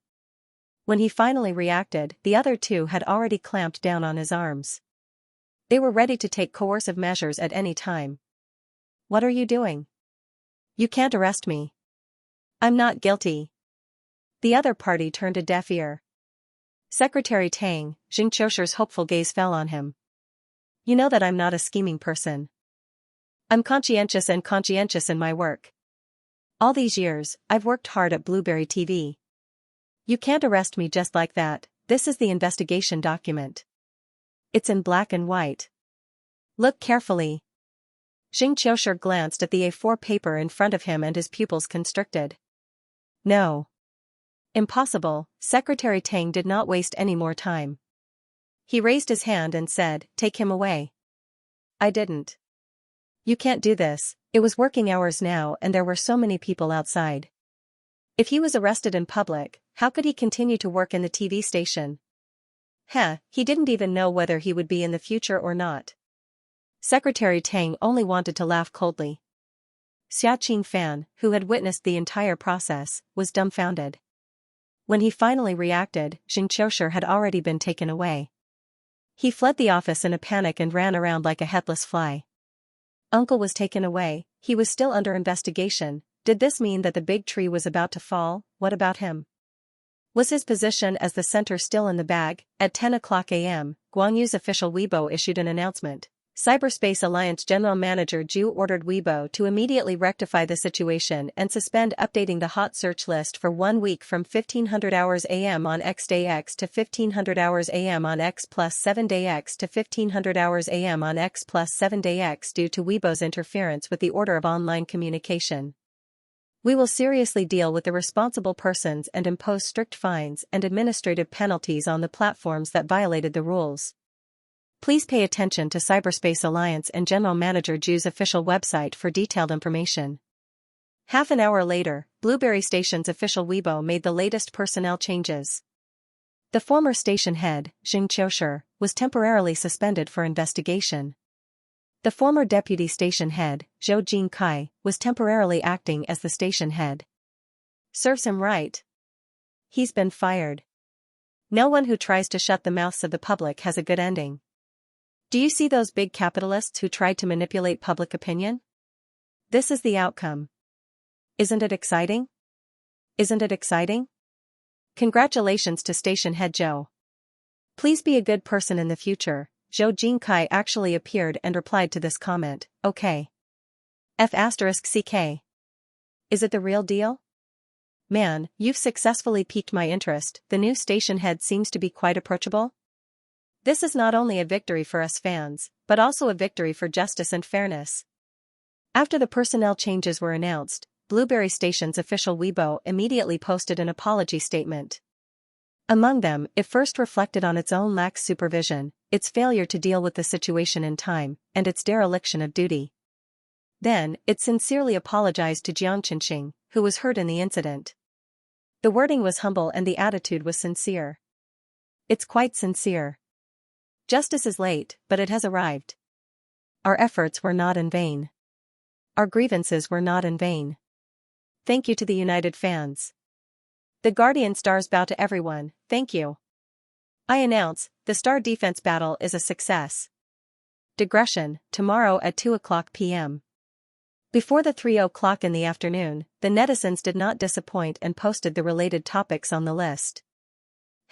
When he finally reacted, the other two had already clamped down on his arms. They were ready to take coercive measures at any time. What are you doing? You can't arrest me. I'm not guilty. The other party turned a deaf ear. Secretary Tang, Xianxia's hopeful gaze fell on him. You know that I'm not a scheming person. I'm conscientious in my work. All these years, I've worked hard at Blueberry TV. You can't arrest me just like that. This is the investigation document. It's in black and white. Look carefully. Xianxia glanced at the A4 paper in front of him and his pupils constricted. No. Impossible. Secretary Tang did not waste any more time. He raised his hand and said, take him away. I didn't. You can't do this. It was working hours now and there were so many people outside. If he was arrested in public, how could he continue to work in the TV station? He didn't even know whether he would be in the future or not. Secretary Tang only wanted to laugh coldly. Xia Qingfan, who had witnessed the entire process, was dumbfounded. When he finally reacted, Xianxia had already been taken away. He fled the office in a panic and ran around like a headless fly. Uncle was taken away, he was still under investigation. Did this mean that the big tree was about to fall? What about him? Was his position as the center still in the bag? At 10 o'clock a.m., Guanyu's official Weibo issued an announcement. Cyberspace Alliance General Manager Zhu ordered Weibo to immediately rectify the situation and suspend updating the hot search list for 1 week from 1500 hours AM on X day X to 1500 hours AM on X plus 7 day X to 1500 hours AM on X plus 7 day X due to Weibo's interference with the order of online communication. We will seriously deal with the responsible persons and impose strict fines and administrative penalties on the platforms that violated the rules. Please pay attention to Cyberspace Alliance and General Manager Zhu's official website for detailed information. Half an hour later, Blueberry Station's official Weibo made the latest personnel changes. The former station head, Xianxia, was temporarily suspended for investigation. The former deputy station head, Zhou Jinkai, was temporarily acting as the station head. Serves him right. He's been fired. No one who tries to shut the mouths of the public has a good ending. Do you see those big capitalists who tried to manipulate public opinion? This is the outcome. Isn't it exciting? Isn't it exciting? Congratulations to station head Zhou. Please be a good person in the future. Zhou Jinkai actually appeared and replied to this comment, okay. F***CK. Is it the real deal? Man, you've successfully piqued my interest. The new station head seems to be quite approachable. This is not only a victory for us fans, but also a victory for justice and fairness. After the personnel changes were announced, Blueberry Station's official Weibo immediately posted an apology statement. Among them, it first reflected on its own lax supervision, its failure to deal with the situation in time, and its dereliction of duty. Then, it sincerely apologized to Xianxia, who was hurt in the incident. The wording was humble and the attitude was sincere. It's quite sincere. Justice is late, but it has arrived. Our efforts were not in vain. Our grievances were not in vain. Thank you to the united fans. The Guardian Stars bow to everyone, thank you. I announce, the Star Defense battle is a success. Digression, tomorrow at 2:00 p.m. Before the 3:00 in the afternoon, the netizens did not disappoint and posted the related topics on the list.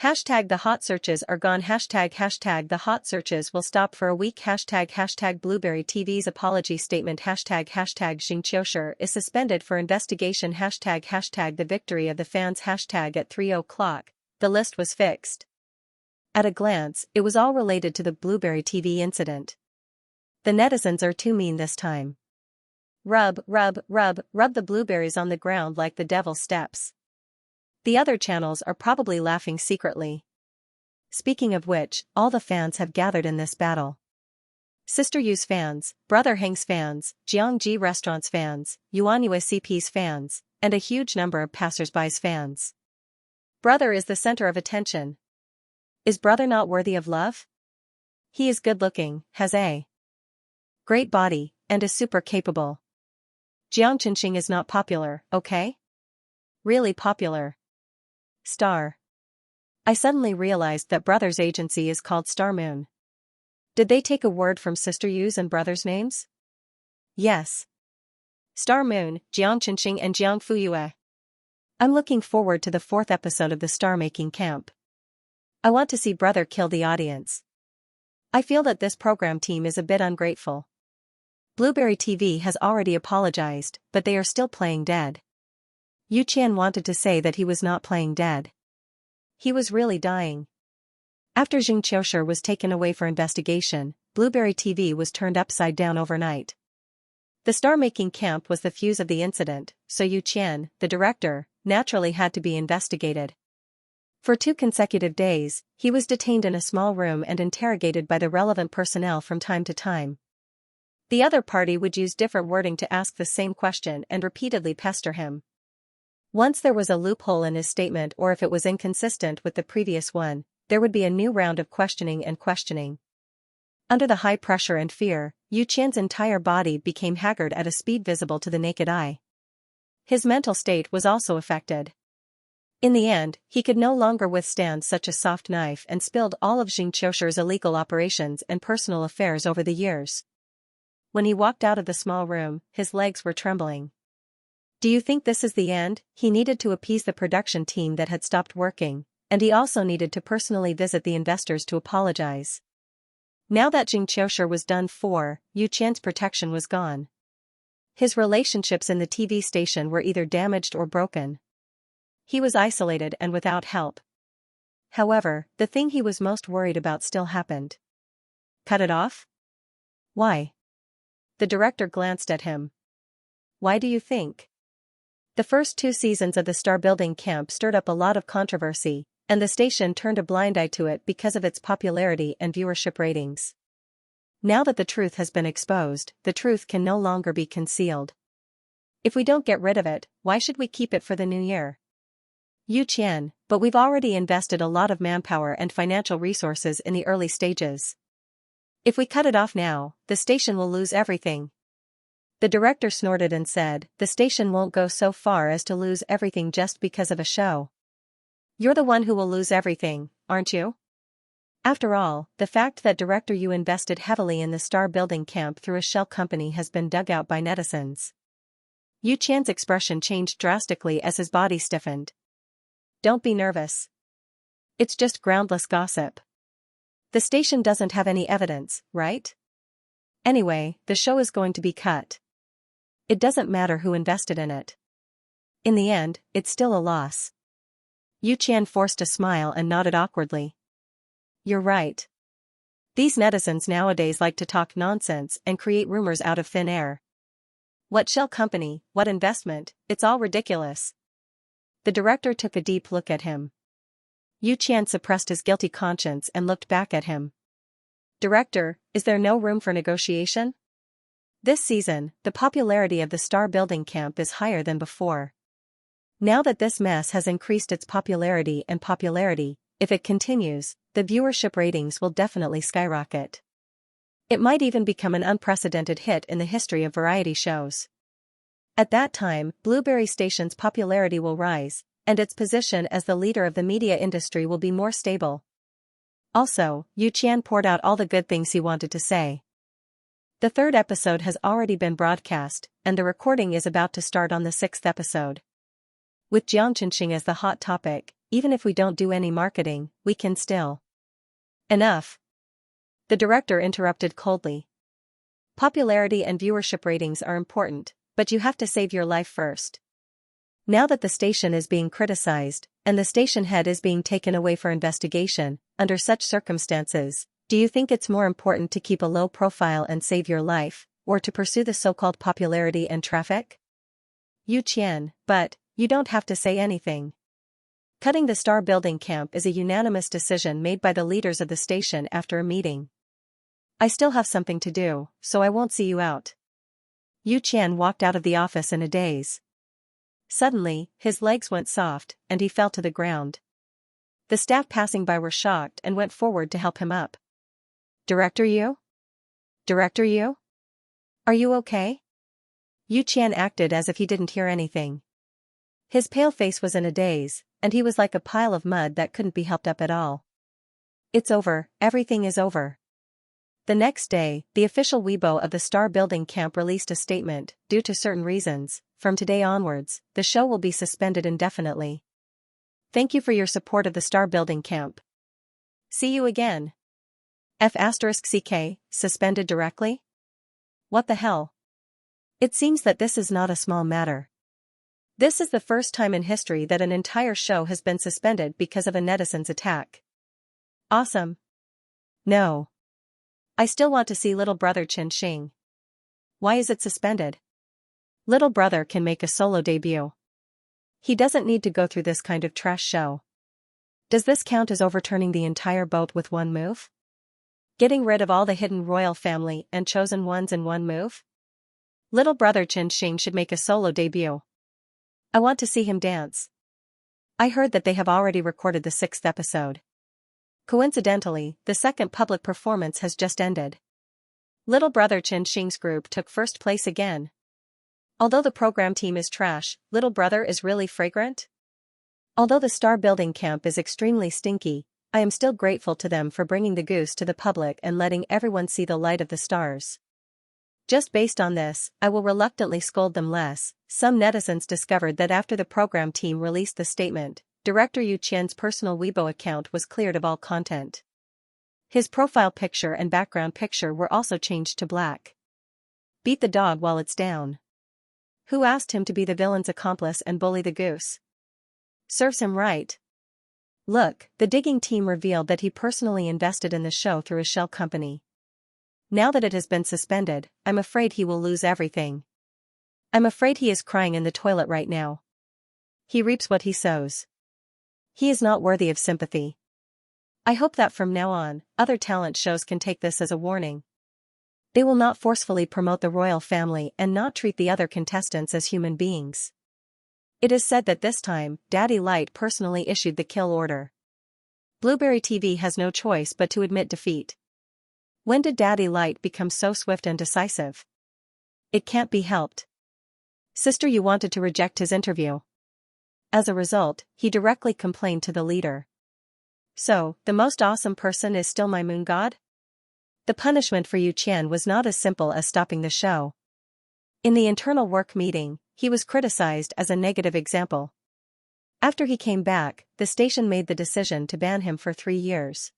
Hashtag the hot searches are gone. Hashtag the hot searches will stop for a week. Hashtag Blueberry TV's apology statement. Hashtag Xianxia is suspended for investigation. Hashtag the victory of the fans. Hashtag at 3:00, the list was fixed. At a glance, it was all related to the Blueberry TV incident. The netizens are too mean this time. Rub the blueberries on the ground like the devil steps. The other channels are probably laughing secretly. Speaking of which, all the fans have gathered in this battle. Sister Yu's fans, Brother Heng's fans, Jiangji Restaurant's fans, Yuanyue CP's fans, and a huge number of passersby's fans. Brother is the center of attention. Is Brother not worthy of love? He is good-looking, has a great body, and is super capable. Xianxia is not popular, okay? Really popular. Star. I suddenly realized that Brother's agency is called Star Moon. Did they take a word from Sister Yu's and Brother's names? Yes. Star Moon, Xianxia and Jiang Fuyue. I'm looking forward to the 4th episode of the star-making camp. I want to see Brother kill the audience. I feel that this program team is a bit ungrateful. Blueberry TV has already apologized, but they are still playing dead. Yu Qian wanted to say that he was not playing dead. He was really dying. After Xianxia was taken away for investigation, Blueberry TV was turned upside down overnight. The star-making camp was the fuse of the incident, so Yu Qian, the director, naturally had to be investigated. For 2 consecutive days, he was detained in a small room and interrogated by the relevant personnel from time to time. The other party would use different wording to ask the same question and repeatedly pester him. Once there was a loophole in his statement or if it was inconsistent with the previous one, there would be a new round of questioning and questioning. Under the high pressure and fear, Yu Qian's entire body became haggard at a speed visible to the naked eye. His mental state was also affected. In the end, he could no longer withstand such a soft knife and spilled all of Xianxia's illegal operations and personal affairs over the years. When he walked out of the small room, his legs were trembling. Do you think this is the end? He needed to appease the production team that had stopped working, and he also needed to personally visit the investors to apologize. Now that Xianxia was done for, Yu Qian's protection was gone. His relationships in the TV station were either damaged or broken. He was isolated and without help. However, the thing he was most worried about still happened. Cut it off? Why? The director glanced at him. Why do you think? The first 2 seasons of the Star Building Camp stirred up a lot of controversy, and the station turned a blind eye to it because of its popularity and viewership ratings. Now that the truth has been exposed, the truth can no longer be concealed. If we don't get rid of it, why should we keep it for the new year? Yu Qian, but we've already invested a lot of manpower and financial resources in the early stages. If we cut it off now, the station will lose everything. The director snorted and said, the station won't go so far as to lose everything just because of a show. You're the one who will lose everything, aren't you? After all, the fact that director Yu invested heavily in the Star Building Camp through a shell company has been dug out by netizens. Yu Qian's expression changed drastically as his body stiffened. Don't be nervous. It's just groundless gossip. The station doesn't have any evidence, right? Anyway, the show is going to be cut. It doesn't matter who invested in it. In the end, it's still a loss. Yu Qian forced a smile and nodded awkwardly. You're right. These netizens nowadays like to talk nonsense and create rumors out of thin air. What shell company, what investment, it's all ridiculous. The director took a deep look at him. Yu Qian suppressed his guilty conscience and looked back at him. Director, is there no room for negotiation? This season, the popularity of the Star Building Camp is higher than before. Now that this mess has increased its popularity, if it continues, the viewership ratings will definitely skyrocket. It might even become an unprecedented hit in the history of variety shows. At that time, Blueberry Station's popularity will rise, and its position as the leader of the media industry will be more stable. Also, Yu Qian poured out all the good things he wanted to say. The 3rd episode has already been broadcast, and the recording is about to start on the 6th episode. With Xianxia as the hot topic, even if we don't do any marketing, we can still. Enough. The director interrupted coldly. Popularity and viewership ratings are important, but you have to save your life first. Now that the station is being criticized, and the station head is being taken away for investigation, under such circumstances, do you think it's more important to keep a low profile and save your life, or to pursue the so-called popularity and traffic? Yu Qian, but, you don't have to say anything. Cutting the Star Building Camp is a unanimous decision made by the leaders of the station after a meeting. I still have something to do, so I won't see you out. Yu Qian walked out of the office in a daze. Suddenly, his legs went soft, and he fell to the ground. The staff passing by were shocked and went forward to help him up. Director Yu? Director Yu? Are you okay? Yu Qian acted as if he didn't hear anything. His pale face was in a daze, and he was like a pile of mud that couldn't be helped up at all. It's over, everything is over. The next day, the official Weibo of the Star Building Camp released a statement, due to certain reasons, from today onwards, the show will be suspended indefinitely. Thank you for your support of the Star Building Camp. See you again. F***CK, suspended directly? What the hell? It seems that this is not a small matter. This is the first time in history that an entire show has been suspended because of a netizen's attack. Awesome. No. I still want to see little brother Xianxia. Why is it suspended? Little brother can make a solo debut. He doesn't need to go through this kind of trash show. Does this count as overturning the entire boat with one move? Getting rid of all the hidden royal family and chosen ones in one move? Little brother Xianxia should make a solo debut. I want to see him dance. I heard that they have already recorded the 6th episode. Coincidentally, the 2nd public performance has just ended. Little brother Xianxia's group took 1st place again. Although the program team is trash, little brother is really fragrant. Although the Star Building Camp is extremely stinky, I am still grateful to them for bringing the goose to the public and letting everyone see the light of the stars. Just based on this, I will reluctantly scold them less. Some netizens discovered that after the program team released the statement, director Yu Qian's personal Weibo account was cleared of all content. His profile picture and background picture were also changed to black. Beat the dog while it's down. Who asked him to be the villain's accomplice and bully the goose? Serves him right. Look, the digging team revealed that he personally invested in the show through his shell company. Now that it has been suspended, I'm afraid he will lose everything. I'm afraid he is crying in the toilet right now. He reaps what he sows. He is not worthy of sympathy. I hope that from now on, other talent shows can take this as a warning. They will not forcefully promote the royal family and not treat the other contestants as human beings. It is said that this time, Daddy Light personally issued the kill order. Blueberry TV has no choice but to admit defeat. When did Daddy Light become so swift and decisive? It can't be helped. Sister, you wanted to reject his interview. As a result, he directly complained to the leader. So, the most awesome person is still my moon god? The punishment for Yu Qian was not as simple as stopping the show. In the internal work meeting, he was criticized as a negative example. After he came back, the station made the decision to ban him for 3 years.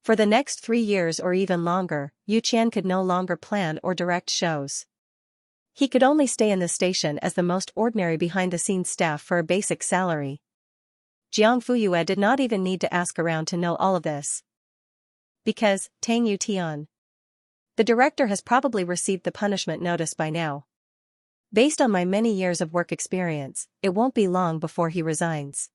For the next 3 years or even longer, Yu Qian could no longer plan or direct shows. He could only stay in the station as the most ordinary behind-the-scenes staff for a basic salary. Jiang Fuyue did not even need to ask around to know all of this. Because, Tang Yutian. The director has probably received the punishment notice by now. Based on my many years of work experience, it won't be long before he resigns.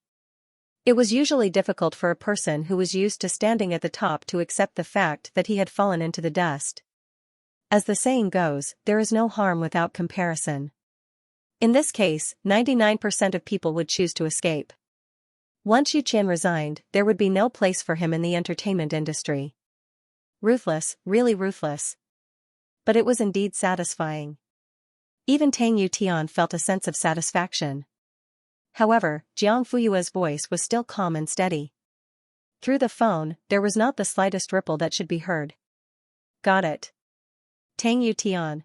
It was usually difficult for a person who was used to standing at the top to accept the fact that he had fallen into the dust. As the saying goes, there is no harm without comparison. In this case, 99% of people would choose to escape. Once Yu Qian resigned, there would be no place for him in the entertainment industry. Ruthless, really ruthless. But it was indeed satisfying. Even Tang Yutian felt a sense of satisfaction. However, Jiang Fuyue's voice was still calm and steady. Through the phone, there was not the slightest ripple that should be heard. Got it. Tang Yutian, ?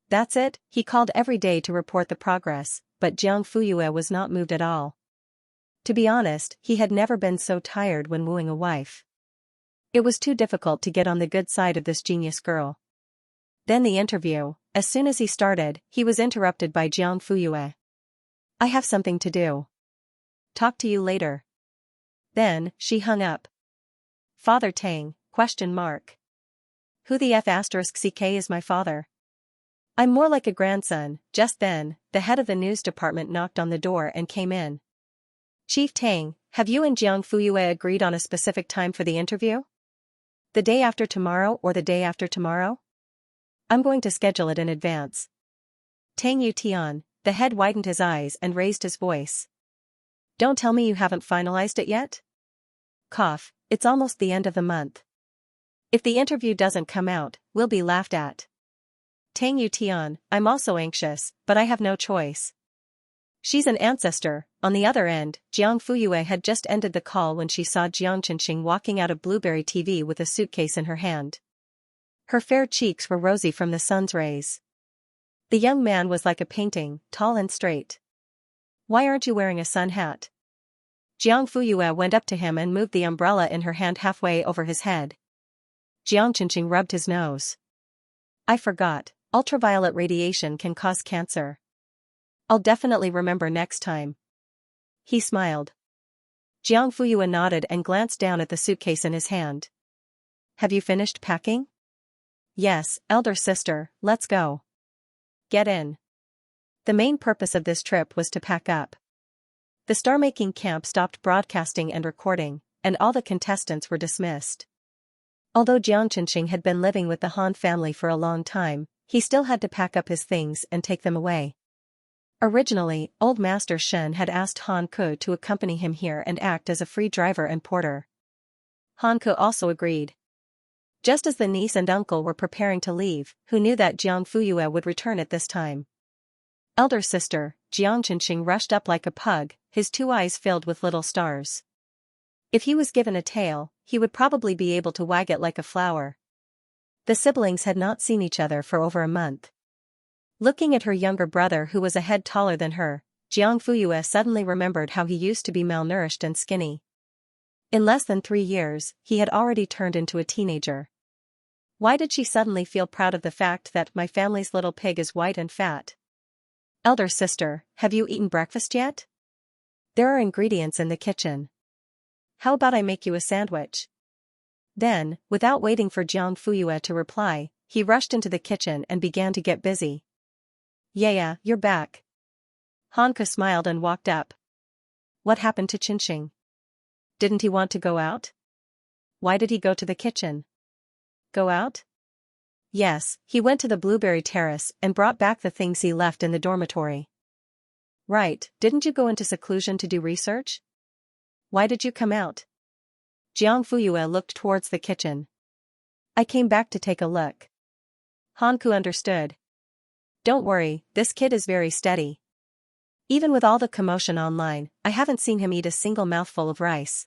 That's it. He called every day to report the progress, but Jiang Fuyue was not moved at all. To be honest, he had never been so tired when wooing a wife. It was too difficult to get on the good side of this genius girl. Then the interview. As soon as he started, he was interrupted by Jiang Fuyue. I have something to do. Talk to you later. Then, she hung up. Father Tang, ? Who the *CK is my father? I'm more like a grandson. Just then, the head of the news department knocked on the door and came in. Chief Tang, have you and Jiang Fuyue agreed on a specific time for the interview? The day after tomorrow or the day after tomorrow? I'm going to schedule it in advance. Tang Yutian, the head widened his eyes and raised his voice. Don't tell me you haven't finalized it yet? Cough, it's almost the end of the month. If the interview doesn't come out, we'll be laughed at. Tang Yutian, I'm also anxious, but I have no choice. She's an ancestor. On the other end, Jiang Fuyue had just ended the call when she saw Jiang Xianxia walking out of Blueberry TV with a suitcase in her hand. Her fair cheeks were rosy from the sun's rays. The young man was like a painting, tall and straight. Why aren't you wearing a sun hat? Jiang Fuyue went up to him and moved the umbrella in her hand halfway over his head. Jiang Xianxia rubbed his nose. I forgot, ultraviolet radiation can cause cancer. I'll definitely remember next time. He smiled. Jiang Fuyue nodded and glanced down at the suitcase in his hand. Have you finished packing? Yes, elder sister, let's go. Get in. The main purpose of this trip was to pack up. The star-making camp stopped broadcasting and recording, and all the contestants were dismissed. Although Jiang Xianxia had been living with the Han family for a long time, he still had to pack up his things and take them away. Originally, Old Master Shen had asked Han Ke to accompany him here and act as a free driver and porter. Han Ke also agreed. Just as the niece and uncle were preparing to leave, who knew that Jiang Fuyue would return at this time? Elder sister, Jiang Xianxia rushed up like a pug, his 2 eyes filled with little stars. If he was given a tail, he would probably be able to wag it like a flower. The siblings had not seen each other for over a month. Looking at her younger brother who was a head taller than her, Jiang Fuyue suddenly remembered how he used to be malnourished and skinny. In less than 3 years, he had already turned into a teenager. Why did she suddenly feel proud of the fact that my family's little pig is white and fat? Elder sister, have you eaten breakfast yet? There are ingredients in the kitchen. How about I make you a sandwich? Then, without waiting for Jiang Fuyue to reply, he rushed into the kitchen and began to get busy. Yeah, you're back. Hanke smiled and walked up. What happened to Qinxing? Didn't he want to go out? Why did he go to the kitchen? Go out? Yes, he went to the blueberry terrace and brought back the things he left in the dormitory. Right, didn't you go into seclusion to do research? Why did you come out? Jiang Fuyue looked towards the kitchen. I came back to take a look. Hanku understood. Don't worry, this kid is very steady. Even with all the commotion online, I haven't seen him eat a single mouthful of rice.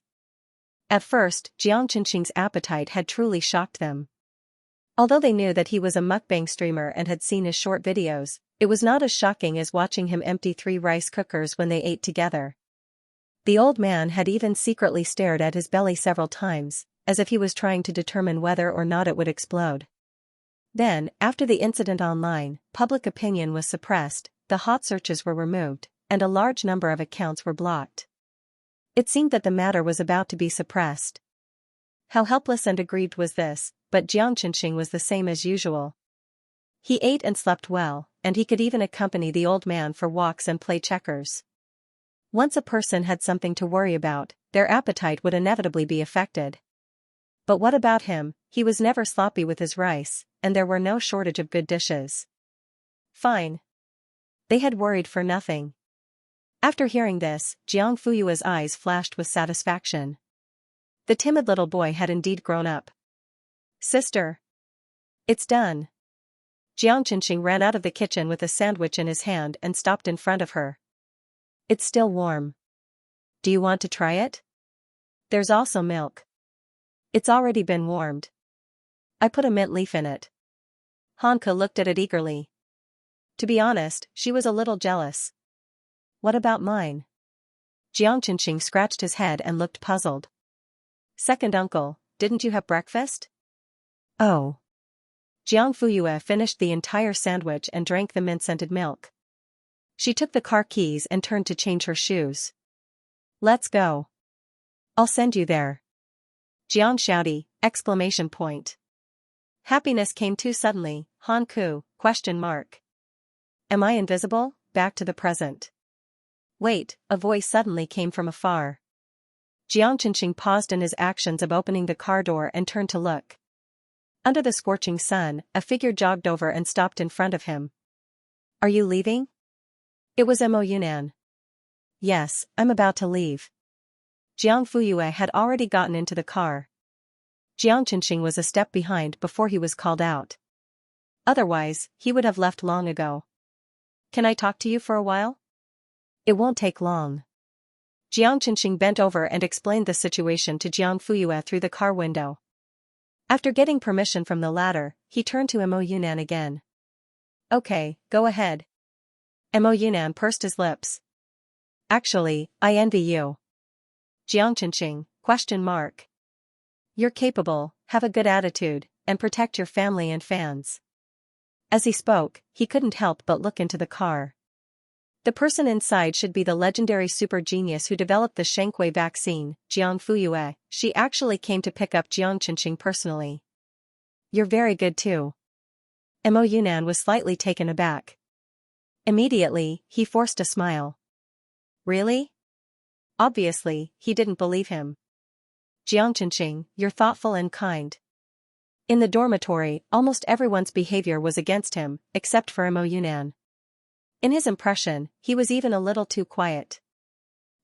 At first, Jiang Qinxing's appetite had truly shocked them. Although they knew that he was a mukbang streamer and had seen his short videos, it was not as shocking as watching him empty 3 rice cookers when they ate together. The old man had even secretly stared at his belly several times, as if he was trying to determine whether or not it would explode. Then, after the incident online, public opinion was suppressed, the hot searches were removed, and a large number of accounts were blocked. It seemed that the matter was about to be suppressed. How helpless and aggrieved was this, but Jiang Qinxing was the same as usual. He ate and slept well, and he could even accompany the old man for walks and play checkers. Once a person had something to worry about, their appetite would inevitably be affected. But what about him? He was never sloppy with his rice, and there were no shortage of good dishes. Fine. They had worried for nothing. After hearing this, Jiang Fuyue's eyes flashed with satisfaction. The timid little boy had indeed grown up. Sister. It's done. Jiang Qinxing ran out of the kitchen with a sandwich in his hand and stopped in front of her. It's still warm. Do you want to try it? There's also milk. It's already been warmed. I put a mint leaf in it. Hanke looked at it eagerly. To be honest, she was a little jealous. What about mine? Jiang Qinxing scratched his head and looked puzzled. Second uncle, didn't you have breakfast? Oh. Jiang Fuyue finished the entire sandwich and drank the mint-scented milk. She took the car keys and turned to change her shoes. Let's go. I'll send you there. Jiang shouty, exclamation point. Happiness came too suddenly, Hanku, question mark. Am I invisible? Back to the present. Wait, a voice suddenly came from afar. Jiang Qinxing paused in his actions of opening the car door and turned to look. Under the scorching sun, a figure jogged over and stopped in front of him. Are you leaving? It was Mo Yunnan. Yes, I'm about to leave. Jiang Fuyue had already gotten into the car. Jiang Qinxing was a step behind before he was called out. Otherwise, he would have left long ago. Can I talk to you for a while? It won't take long. Jiang Qinxing bent over and explained the situation to Jiang Fuyue through the car window. After getting permission from the latter, he turned to Mo Yunnan again. Okay, go ahead. Mo Yunnan pursed his lips. Actually, I envy you. Jiang Qinxing, question mark. You're capable, have a good attitude, and protect your family and fans. As he spoke, he couldn't help but look into the car. The person inside should be the legendary super genius who developed the Xianxia vaccine, Jiang Fuyue. She actually came to pick up Jiang Qinxing personally. You're very good too. Mo Yunnan was slightly taken aback. Immediately, he forced a smile. Really? Obviously, he didn't believe him. Jiang Qinxing, you're thoughtful and kind. In the dormitory, almost everyone's behavior was against him, except for Mo Yunnan. In his impression, he was even a little too quiet.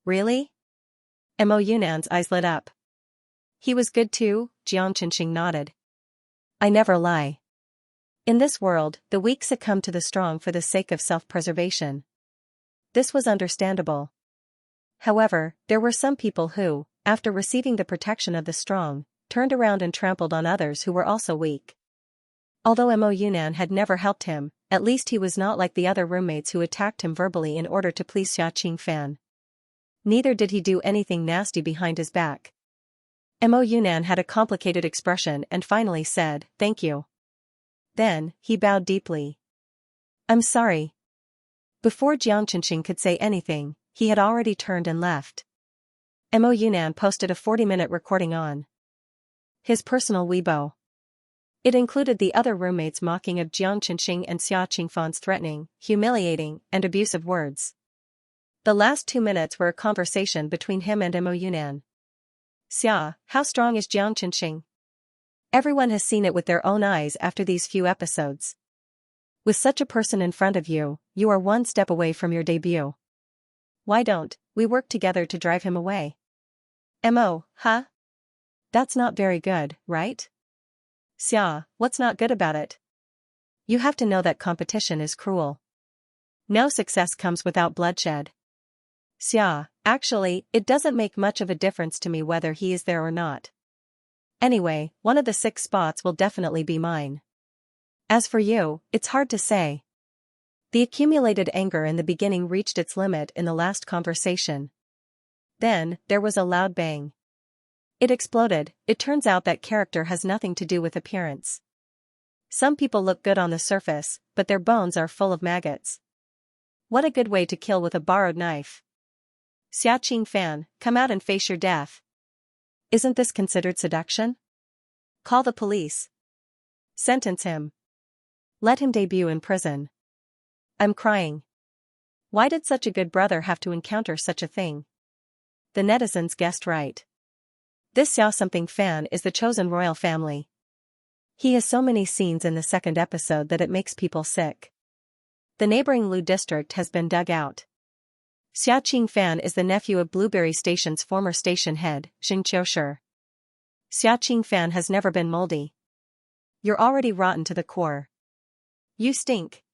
Really? Mo Yunnan's eyes lit up. He was good too, Jiang Qinxing nodded. I never lie. In this world, the weak succumb to the strong for the sake of self-preservation. This was understandable. However, there were some people who, after receiving the protection of the strong, turned around and trampled on others who were also weak. Although Mo Yunnan had never helped him, at least he was not like the other roommates who attacked him verbally in order to please Xia Qingfan. Neither did he do anything nasty behind his back. Mo Yunnan had a complicated expression and finally said, "Thank you." Then, he bowed deeply. "I'm sorry." Before Jiang Qinqing could say anything, he had already turned and left. Mo Yunnan posted a 40-minute recording on his personal Weibo. It included the other roommates mocking of Jiang Qinqing and Xia Qingfan's threatening, humiliating, and abusive words. The last 2 minutes were a conversation between him and Mo Yunnan. "Xia, how strong is Jiang Qinqing? Everyone has seen it with their own eyes after these few episodes. With such a person in front of you, you are one step away from your debut. Why don't we work together to drive him away?" "Mo, huh? That's not very good, right?" "Xia, what's not good about it? You have to know that competition is cruel. No success comes without bloodshed." "Xia, actually, it doesn't make much of a difference to me whether he is there or not. Anyway, one of the 6 spots will definitely be mine. As for you, it's hard to say." The accumulated anger in the beginning reached its limit in the last conversation. Then, there was a loud bang. It exploded. It turns out that character has nothing to do with appearance. Some people look good on the surface, but their bones are full of maggots. What a good way to kill with a borrowed knife. "Xia Qingfan, come out and face your death. Isn't this considered seduction? Call the police. Sentence him. Let him debut in prison. I'm crying. Why did such a good brother have to encounter such a thing?" The netizens guessed right. This Xiao something fan is the chosen royal family. He has so many scenes in the 2nd episode that it makes people sick. The neighboring Lu district has been dug out. Xia Qingfan is the nephew of Blueberry Station's former station head, Xianxia. Xia Qingfan has never been moldy. You're already rotten to the core. You stink.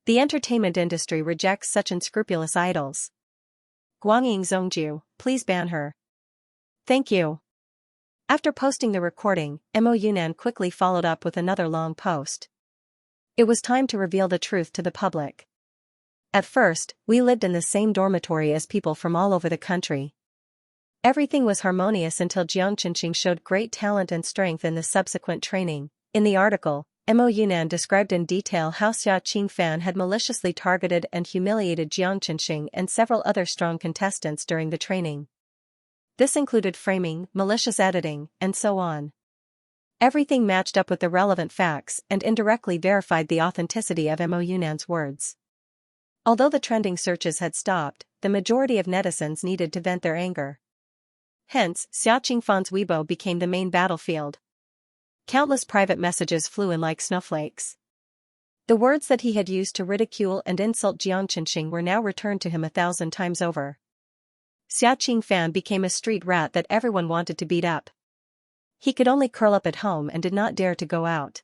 The entertainment industry rejects such unscrupulous idols. Guangying Zhongju, please ban her. Thank you. After posting the recording, Mo Yunnan quickly followed up with another long post. It was time to reveal the truth to the public. At first, we lived in the same dormitory as people from all over the country. Everything was harmonious until Jiang Qinqing showed great talent and strength in the subsequent training. In the article, Mo Yunnan described in detail how Xia Qingfan had maliciously targeted and humiliated Jiang Qinqing and several other strong contestants during the training. This included framing, malicious editing, and so on. Everything matched up with the relevant facts and indirectly verified the authenticity of Mo Yunnan's words. Although the trending searches had stopped, the majority of netizens needed to vent their anger. Hence, Xia Qingfan's Weibo became the main battlefield. Countless private messages flew in like snowflakes. The words that he had used to ridicule and insult Jiang Qinqing were now returned to him 1,000 times over. Xia Qingfan became a street rat that everyone wanted to beat up. He could only curl up at home and did not dare to go out.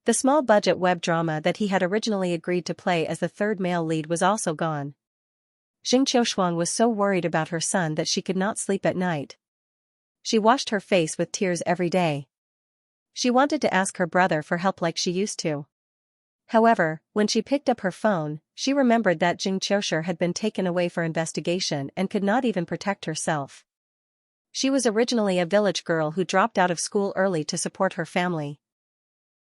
The small-budget web drama that he had originally agreed to play as the 3rd male lead was also gone. Jing Qiushuang was so worried about her son that she could not sleep at night. She washed her face with tears every day. She wanted to ask her brother for help like she used to. However, when she picked up her phone, she remembered that Jing Qiushuang had been taken away for investigation and could not even protect herself. She was originally a village girl who dropped out of school early to support her family.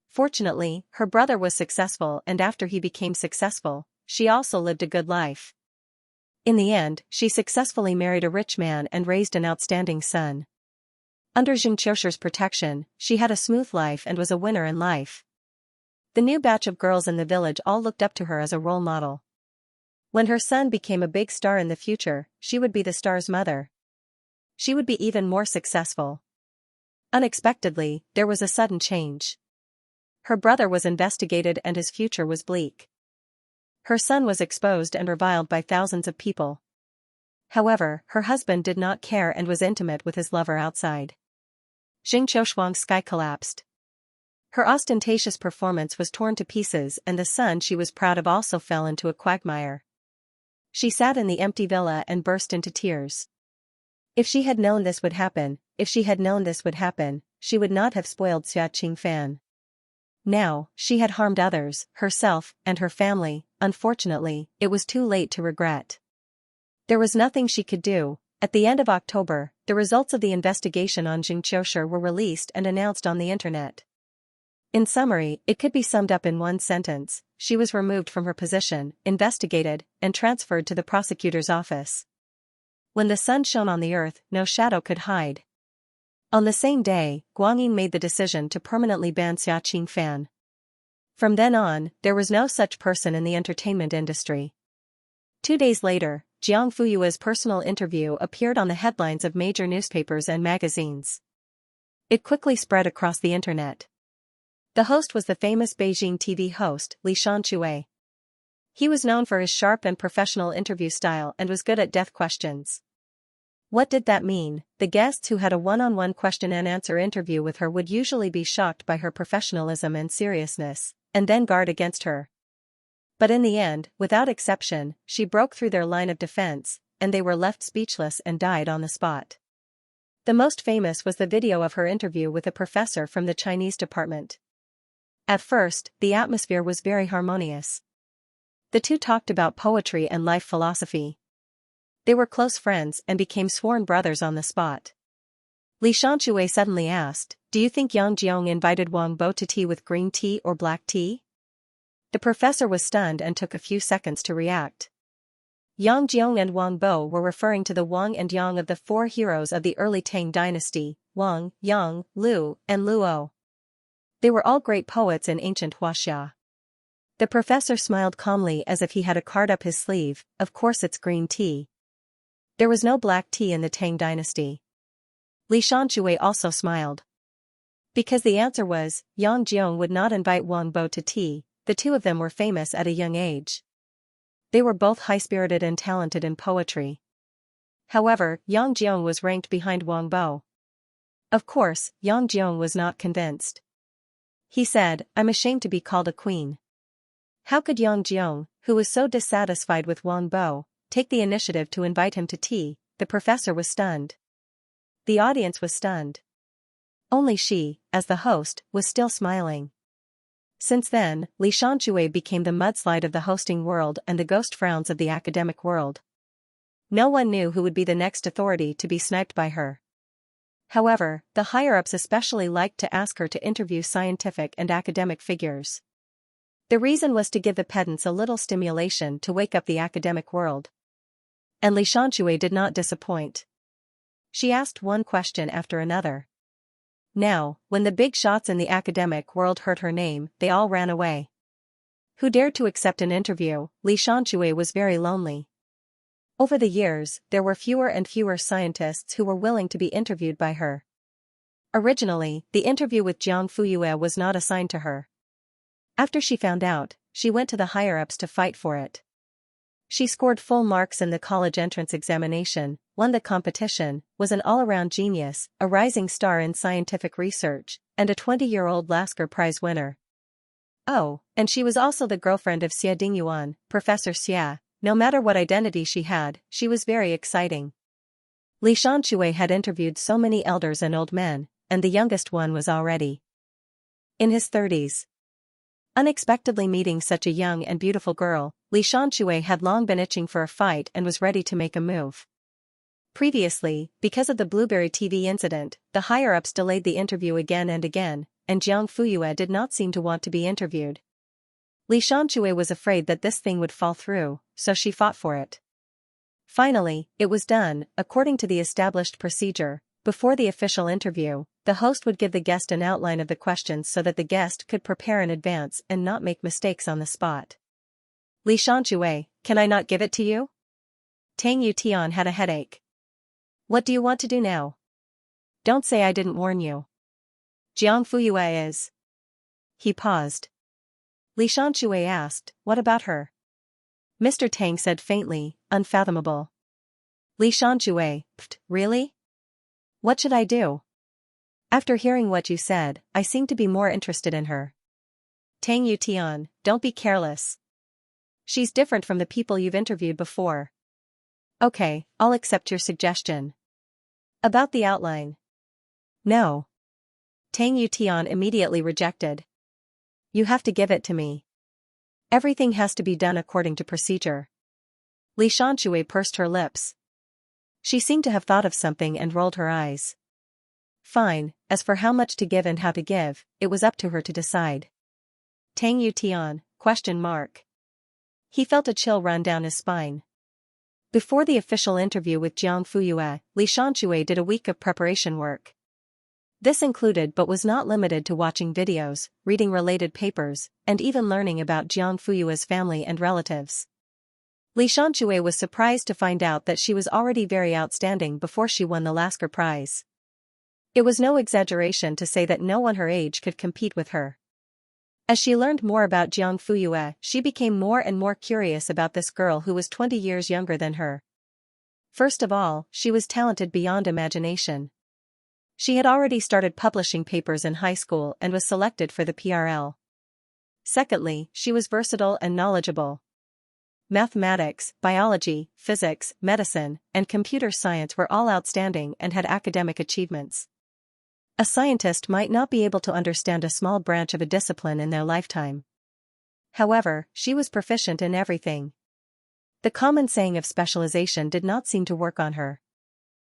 Fortunately, her brother was successful, and after he became successful, she also lived a good life. In the end, she successfully married a rich man and raised an outstanding son. Under Jing Qiushuang's protection, she had a smooth life and was a winner in life. The new batch of girls in the village all looked up to her as a role model. When her son became a big star in the future, she would be the star's mother. She would be even more successful. Unexpectedly, there was a sudden change. Her brother was investigated and his future was bleak. Her son was exposed and reviled by thousands of people. However, her husband did not care and was intimate with his lover outside. Jing Qiushuang's sky collapsed. Her ostentatious performance was torn to pieces, and the son she was proud of also fell into a quagmire. She sat in the empty villa and burst into tears. If she had known this would happen, she would not have spoiled Xia Qingfan. Now, she had harmed others, herself, and her family. Unfortunately, it was too late to regret. There was nothing she could do, At the end of October, the results of the investigation on Xianxia were released and announced on the internet. In summary, it could be summed up in one sentence: she was removed from her position, investigated, and transferred to the prosecutor's office. When the sun shone on the earth, no shadow could hide. On the same day, Guanyin made the decision to permanently ban Xia Qingfan. From then on, there was no such person in the entertainment industry. 2 days later, Jiang Fuyue's personal interview appeared on the headlines of major newspapers and magazines. It quickly spread across the internet. The host was the famous Beijing TV host, Xianxia. He was known for his sharp and professional interview style and was good at death questions. What did that mean? The guests who had a one-on-one question-and-answer interview with her would usually be shocked by her professionalism and seriousness, and then guard against her. But in the end, without exception, she broke through their line of defense, and they were left speechless and died on the spot. The most famous was the video of her interview with a professor from the Chinese department. At first, the atmosphere was very harmonious. The two talked about poetry and life philosophy. They were close friends and became sworn brothers on the spot. Xianxia suddenly asked, "Do you think Yang Jiang invited Wang Bo to tea with green tea or black tea?" The professor was stunned and took a few seconds to react. Yang Jiang and Wang Bo were referring to the Wang and Yang of the 4 heroes of the early Tang dynasty: Wang, Yang, Lu, and Luo. They were all great poets in ancient Huaxia. The professor smiled calmly as if he had a card up his sleeve. "Of course it's green tea. There was no black tea in the Tang dynasty." Xianxia also smiled. Because the answer was, Yang Jiang would not invite Wang Bo to tea. The two of them were famous at a young age. They were both high-spirited and talented in poetry. However, Yang Jiang was ranked behind Wang Bo. Of course, Yang Jiang was not convinced. He said, "I'm ashamed to be called a queen." How could Yang Jiang, who was so dissatisfied with Wang Bo, take the initiative to invite him to tea? The professor was stunned. The audience was stunned. Only she, as the host, was still smiling. Since then, Xianxia became the mudslide of the hosting world and the ghost frowns of the academic world. No one knew who would be the next authority to be sniped by her. However, the higher-ups especially liked to ask her to interview scientific and academic figures. The reason was to give the pedants a little stimulation to wake up the academic world. And Xianxia did not disappoint. She asked one question after another. Now, when the big shots in the academic world heard her name, they all ran away. Who dared to accept an interview? Xianxia was very lonely. Over the years, there were fewer and fewer scientists who were willing to be interviewed by her. Originally, the interview with Jiang Fuyue was not assigned to her. After she found out, she went to the higher-ups to fight for it. She scored full marks in the college entrance examination, won the competition, was an all-around genius, a rising star in scientific research, and a 20-year-old Lasker Prize winner. Oh, and she was also the girlfriend of Xia Dingyuan, Professor Xia. No matter what identity she had, she was very exciting. Xianxia had interviewed so many elders and old men, and the youngest one was already in his 30s. Unexpectedly meeting such a young and beautiful girl, Xianxia had long been itching for a fight and was ready to make a move. Previously, because of the Blueberry TV incident, the higher-ups delayed the interview again and again, and Jiang Fuyue did not seem to want to be interviewed. Xianxia was afraid that this thing would fall through, so she fought for it. Finally, it was done. According to the established procedure, before the official interview, the host would give the guest an outline of the questions so that the guest could prepare in advance and not make mistakes on the spot. Xianxia, can I not give it to you? Tang Yutian had a headache. What do you want to do now? Don't say I didn't warn you. Jiang Fuyue is. He paused. Xianxia asked, what about her? Mr. Tang said faintly, unfathomable. Xianxia, really? What should I do? After hearing what you said, I seem to be more interested in her. Tang Yutian, don't be careless. She's different from the people you've interviewed before. Okay, I'll accept your suggestion. About the outline. No. Tang Yutian immediately rejected. You have to give it to me. Everything has to be done according to procedure. Xianxia pursed her lips. She seemed to have thought of something and rolled her eyes. Fine, as for how much to give and how to give, it was up to her to decide. Tang Yu Tian? He felt a chill run down his spine. Before the official interview with Jiang Fuyue, Li Xianxia did a week of preparation work. This included but was not limited to watching videos, reading related papers, and even learning about Jiang Fuyue's family and relatives. Li Xianxia was surprised to find out that she was already very outstanding before she won the Lasker Prize. It was no exaggeration to say that no one her age could compete with her. As she learned more about Jiang Fuyue, she became more and more curious about this girl who was 20 years younger than her. First of all, she was talented beyond imagination. She had already started publishing papers in high school and was selected for the PRL. Secondly, she was versatile and knowledgeable. Mathematics, biology, physics, medicine, and computer science were all outstanding and had academic achievements. A scientist might not be able to understand a small branch of a discipline in their lifetime. However, she was proficient in everything. The common saying of specialization did not seem to work on her.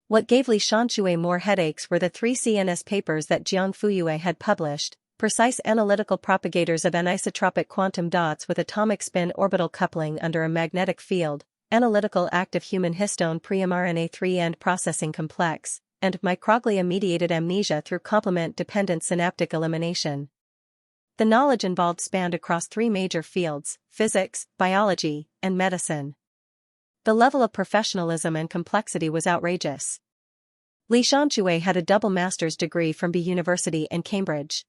What gave Li Xianxia more headaches were the 3 CNS papers that Jiang Fuyue had published: precise analytical propagators of anisotropic quantum dots with atomic spin orbital coupling under a magnetic field, analytical active human histone pre-mRNA 3-end processing complex, and microglia-mediated amnesia through complement-dependent synaptic elimination. The knowledge involved spanned across 3 major fields: physics, biology, and medicine. The level of professionalism and complexity was outrageous. Li Xianxia had a double master's degree from B University and Cambridge.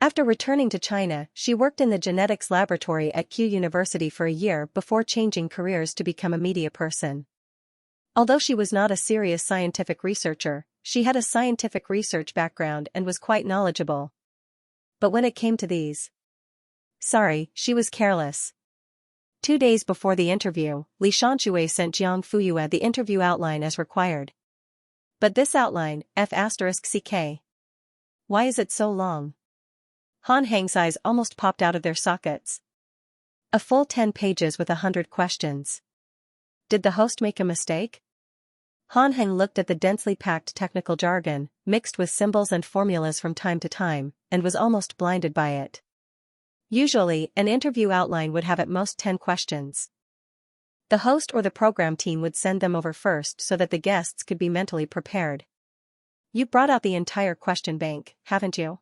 After returning to China, she worked in the genetics laboratory at Q University for a year before changing careers to become a media person. Although she was not a serious scientific researcher, she had a scientific research background and was quite knowledgeable. But when it came to these, she was careless. 2 days before the interview, Li Xianxia sent Jiang Fuyue the interview outline as required. But this outline, F***CK. Why is it so long? Han Heng's eyes almost popped out of their sockets. A full 10 pages with 100 questions. Did the host make a mistake? Han Heng looked at the densely packed technical jargon, mixed with symbols and formulas from time to time, and was almost blinded by it. Usually, an interview outline would have at most 10 questions. The host or the program team would send them over first so that the guests could be mentally prepared. You brought out the entire question bank, haven't you?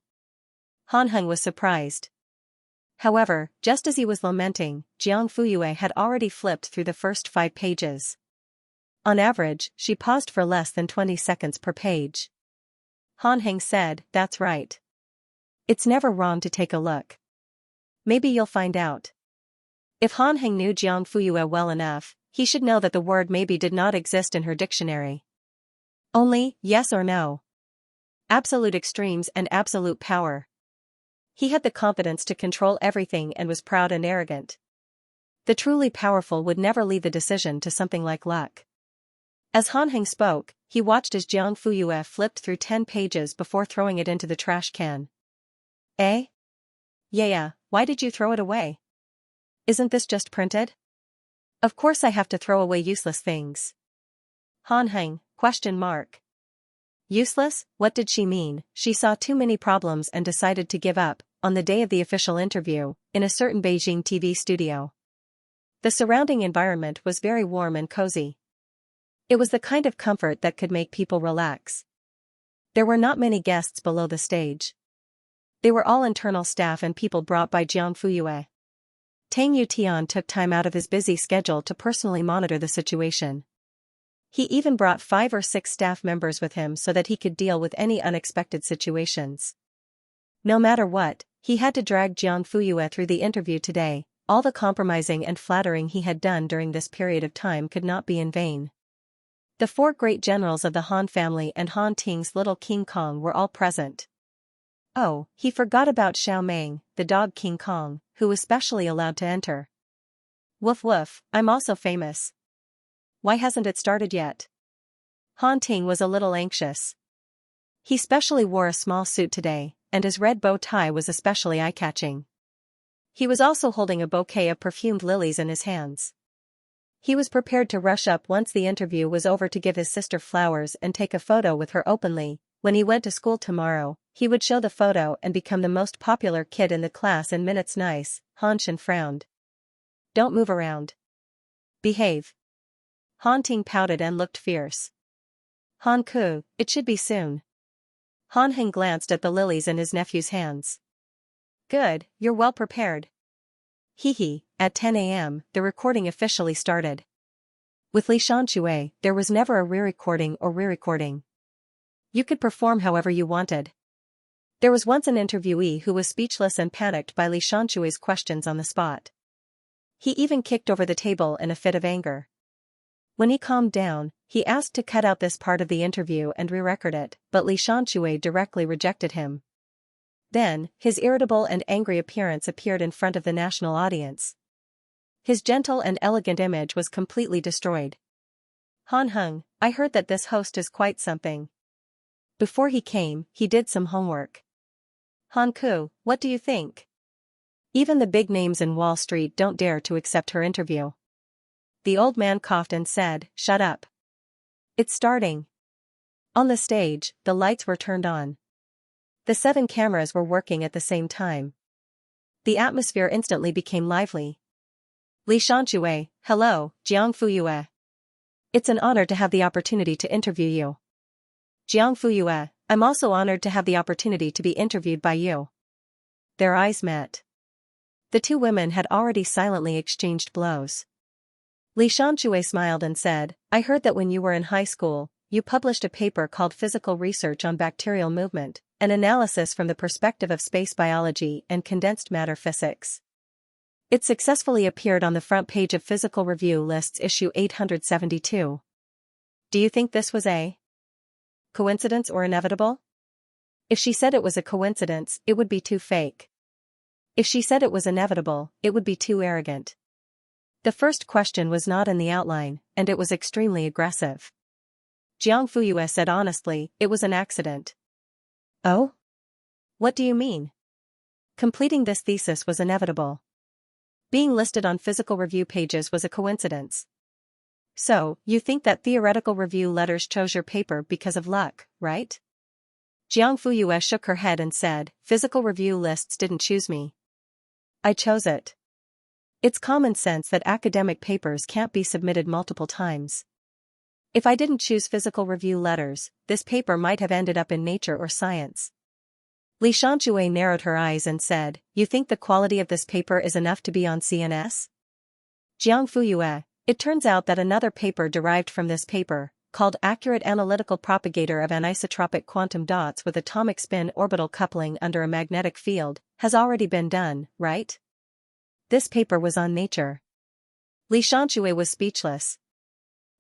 Han Heng was surprised. However, just as he was lamenting, Jiang Fuyue had already flipped through the first 5 pages. On average, she paused for less than 20 seconds per page. Han Heng said, "That's right. It's never wrong to take a look. Maybe you'll find out." If Han Heng knew Jiang Fuyue well enough, he should know that the word maybe did not exist in her dictionary. Only, yes or no. Absolute extremes and absolute power. He had the confidence to control everything and was proud and arrogant. The truly powerful would never leave the decision to something like luck. As Han Heng spoke, he watched as Jiang Fuyue flipped through 10 pages before throwing it into the trash can. Eh? Yeah, why did you throw it away? Isn't this just printed? Of course I have to throw away useless things. Han Heng, ? Useless? What did she mean? She saw too many problems and decided to give up, on the day of the official interview, in a certain Beijing TV studio. The surrounding environment was very warm and cozy. It was the kind of comfort that could make people relax. There were not many guests below the stage. They were all internal staff and people brought by Jiang Fuyue. Tang Yu Tian took time out of his busy schedule to personally monitor the situation. He even brought 5 or 6 staff members with him so that he could deal with any unexpected situations. No matter what, he had to drag Jiang Fuyue through the interview today. All the compromising and flattering he had done during this period of time could not be in vain. The 4 great generals of the Han family and Han Ting's little King Kong were all present. Oh, he forgot about Xiao Meng, the dog King Kong, who was specially allowed to enter. Woof woof, I'm also famous. Why hasn't it started yet? Han Ting was a little anxious. He specially wore a small suit today, and his red bow tie was especially eye-catching. He was also holding a bouquet of perfumed lilies in his hands. He was prepared to rush up once the interview was over to give his sister flowers and take a photo with her openly. When he went to school tomorrow, he would show the photo and become the most popular kid in the class in minutes. Nice, Han Shan frowned. Don't move around. Behave. Han Ting pouted and looked fierce. Han Ku, it should be soon. Han Heng glanced at the lilies in his nephew's hands. Good, you're well prepared. Hee. At 10 a.m., the recording officially started. With Li Xianxia, there was never a re-recording or re-recording. You could perform however you wanted. There was once an interviewee who was speechless and panicked by Li Xianxia's questions on the spot. He even kicked over the table in a fit of anger. When he calmed down, he asked to cut out this part of the interview and re-record it, but Li Xianxia directly rejected him. Then, his irritable and angry appearance appeared in front of the national audience. His gentle and elegant image was completely destroyed. Han Heng, I heard that this host is quite something. Before he came, he did some homework. Han Ku, what do you think? Even the big names in Wall Street don't dare to accept her interview. The old man coughed and said, shut up. It's starting. On the stage, the lights were turned on. The 7 cameras were working at the same time. The atmosphere instantly became lively. Li Xianxia, hello, Jiang Fuyue. It's an honor to have the opportunity to interview you. Jiang Fuyue, I'm also honored to have the opportunity to be interviewed by you. Their eyes met. The two women had already silently exchanged blows. Li Xianxia smiled and said, I heard that when you were in high school, you published a paper called Physical Research on Bacterial Movement, an analysis from the perspective of space biology and condensed matter physics. It successfully appeared on the front page of Physical Review Lists issue 872. Do you think this was a coincidence or inevitable? If she said it was a coincidence, it would be too fake. If she said it was inevitable, it would be too arrogant. The first question was not in the outline, and it was extremely aggressive. Jiang Fuyue said honestly, it was an accident. Oh? What do you mean? Completing this thesis was inevitable. Being listed on physical review pages was a coincidence. So, you think that theoretical review letters chose your paper because of luck, right? Jiang Fuyue shook her head and said, physical review lists didn't choose me. I chose it. It's common sense that academic papers can't be submitted multiple times. If I didn't choose physical review letters, this paper might have ended up in Nature or Science. Li Xianxia narrowed her eyes and said, you think the quality of this paper is enough to be on CNS? Jiang Fuyue, it turns out that another paper derived from this paper, called Accurate Analytical Propagator of Anisotropic Quantum Dots with Atomic Spin Orbital Coupling Under a Magnetic Field, has already been done, right? This paper was on Nature. Li Xianxia was speechless.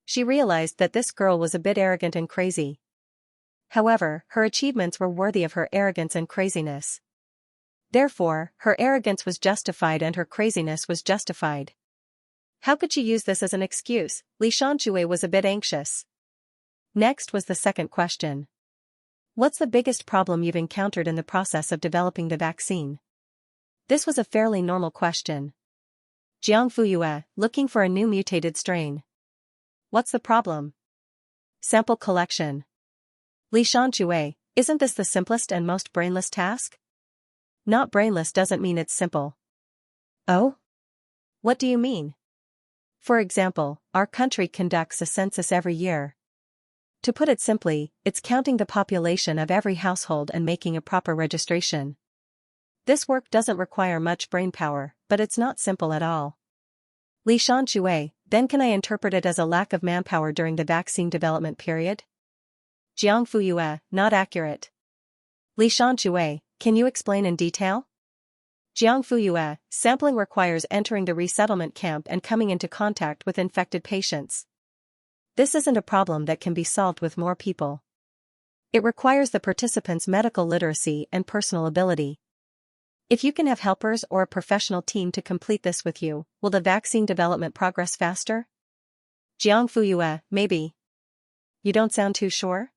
She realized that this girl was a bit arrogant and crazy. However, her achievements were worthy of her arrogance and craziness. Therefore, her arrogance was justified and her craziness was justified. How could she use this as an excuse? Li Xianxia was a bit anxious. Next was the second question. What's the biggest problem you've encountered in the process of developing the vaccine? This was a fairly normal question. Jiang Fuyue, looking for a new mutated strain. What's the problem? Sample collection. Li Xianxia, isn't this the simplest and most brainless task? Not brainless doesn't mean it's simple. Oh? What do you mean? For example, our country conducts a census every year. To put it simply, it's counting the population of every household and making a proper registration. This work doesn't require much brainpower, but it's not simple at all. Li Xianxia, then can I interpret it as a lack of manpower during the vaccine development period? Jiang Fuyue, not accurate. Li Xianxia, can you explain in detail? Jiang Fuyue, sampling requires entering the resettlement camp and coming into contact with infected patients. This isn't a problem that can be solved with more people. It requires the participants' medical literacy and personal ability. If you can have helpers or a professional team to complete this with you, will the vaccine development progress faster? Jiang Fuyue, maybe. You don't sound too sure?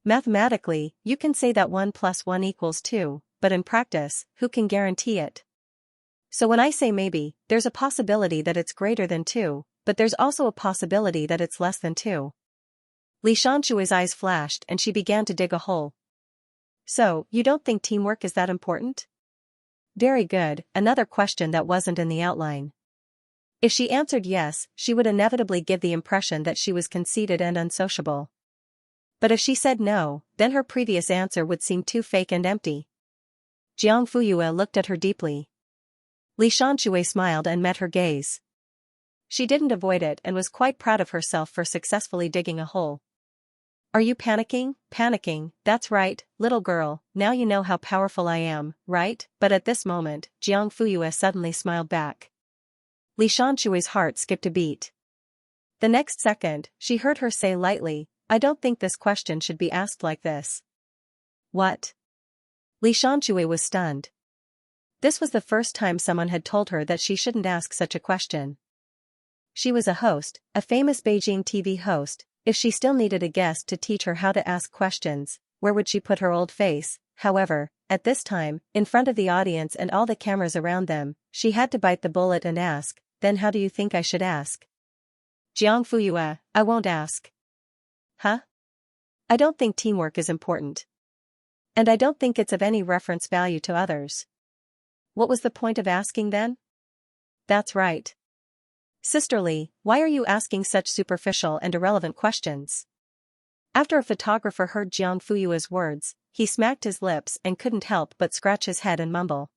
Mathematically, you can say that 1 + 1 = 2, but in practice, who can guarantee it? So when I say maybe, there's a possibility that it's greater than 2, but there's also a possibility that it's less than 2. Xianxia's eyes flashed and she began to dig a hole. So, you don't think teamwork is that important? Very good, another question that wasn't in the outline. If she answered yes, she would inevitably give the impression that she was conceited and unsociable. But if she said no, then her previous answer would seem too fake and empty. Jiang Fuyue looked at her deeply. Xianxia smiled and met her gaze. She didn't avoid it and was quite proud of herself for successfully digging a hole. Are you panicking? Panicking, that's right, little girl, now you know how powerful I am, right? But at this moment, Jiang Fuyue suddenly smiled back. Xianxia's heart skipped a beat. The next second, she heard her say lightly, I don't think this question should be asked like this. What? Xianxia was stunned. This was the first time someone had told her that she shouldn't ask such a question. She was a host, a famous Beijing TV host. If she still needed a guest to teach her how to ask questions, where would she put her old face? However, at this time, in front of the audience and all the cameras around them, she had to bite the bullet and ask, then how do you think I should ask? Jiang Fuyue, I won't ask. Huh? I don't think teamwork is important. And I don't think it's of any reference value to others. What was the point of asking then? That's right. Sisterly, why are you asking such superficial and irrelevant questions? After a photographer heard Jiang Fuyue's words, he smacked his lips and couldn't help but scratch his head and mumble.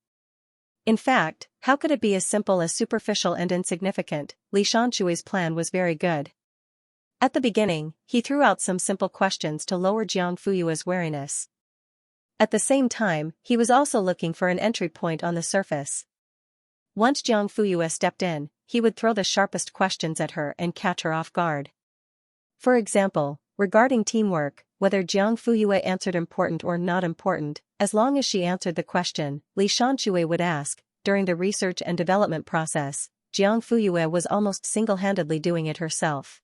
In fact, how could it be as simple as superficial and insignificant? Xianxia's plan was very good. At the beginning, he threw out some simple questions to lower Jiang Fuyue's wariness. At the same time, he was also looking for an entry point on the surface. Once Jiang Fuyue stepped in, he would throw the sharpest questions at her and catch her off guard. For example, regarding teamwork, whether Jiang Fuyue answered important or not important, as long as she answered the question, Xianxia would ask. During the research and development process, Jiang Fuyue was almost single-handedly doing it herself.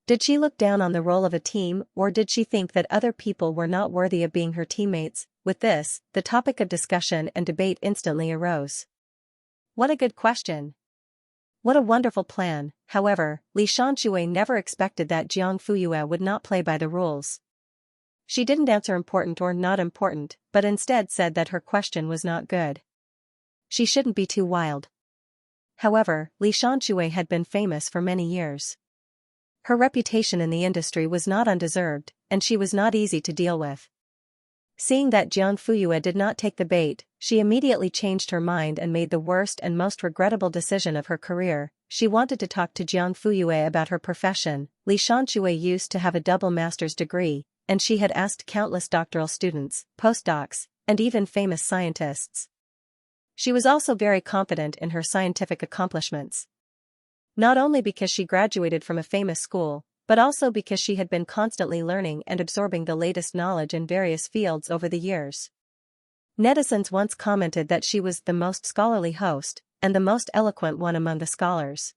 Did she look down on the role of a team, or did she think that other people were not worthy of being her teammates? With this, the topic of discussion and debate instantly arose. What a good question. What a wonderful plan. However, Xianxia never expected that Jiang Fuyue would not play by the rules. She didn't answer important or not important, but instead said that her question was not good. She shouldn't be too wild. However, Xianxia had been famous for many years. Her reputation in the industry was not undeserved, and she was not easy to deal with. Seeing that Jiang Fuyue did not take the bait, she immediately changed her mind and made the worst and most regrettable decision of her career. She wanted to talk to Jiang Fuyue about her profession. Xianxia used to have a double master's degree, and she had asked countless doctoral students, postdocs, and even famous scientists. She was also very confident in her scientific accomplishments. Not only because she graduated from a famous school, but also because she had been constantly learning and absorbing the latest knowledge in various fields over the years. Netizens once commented that she was the most scholarly host, and the most eloquent one among the scholars.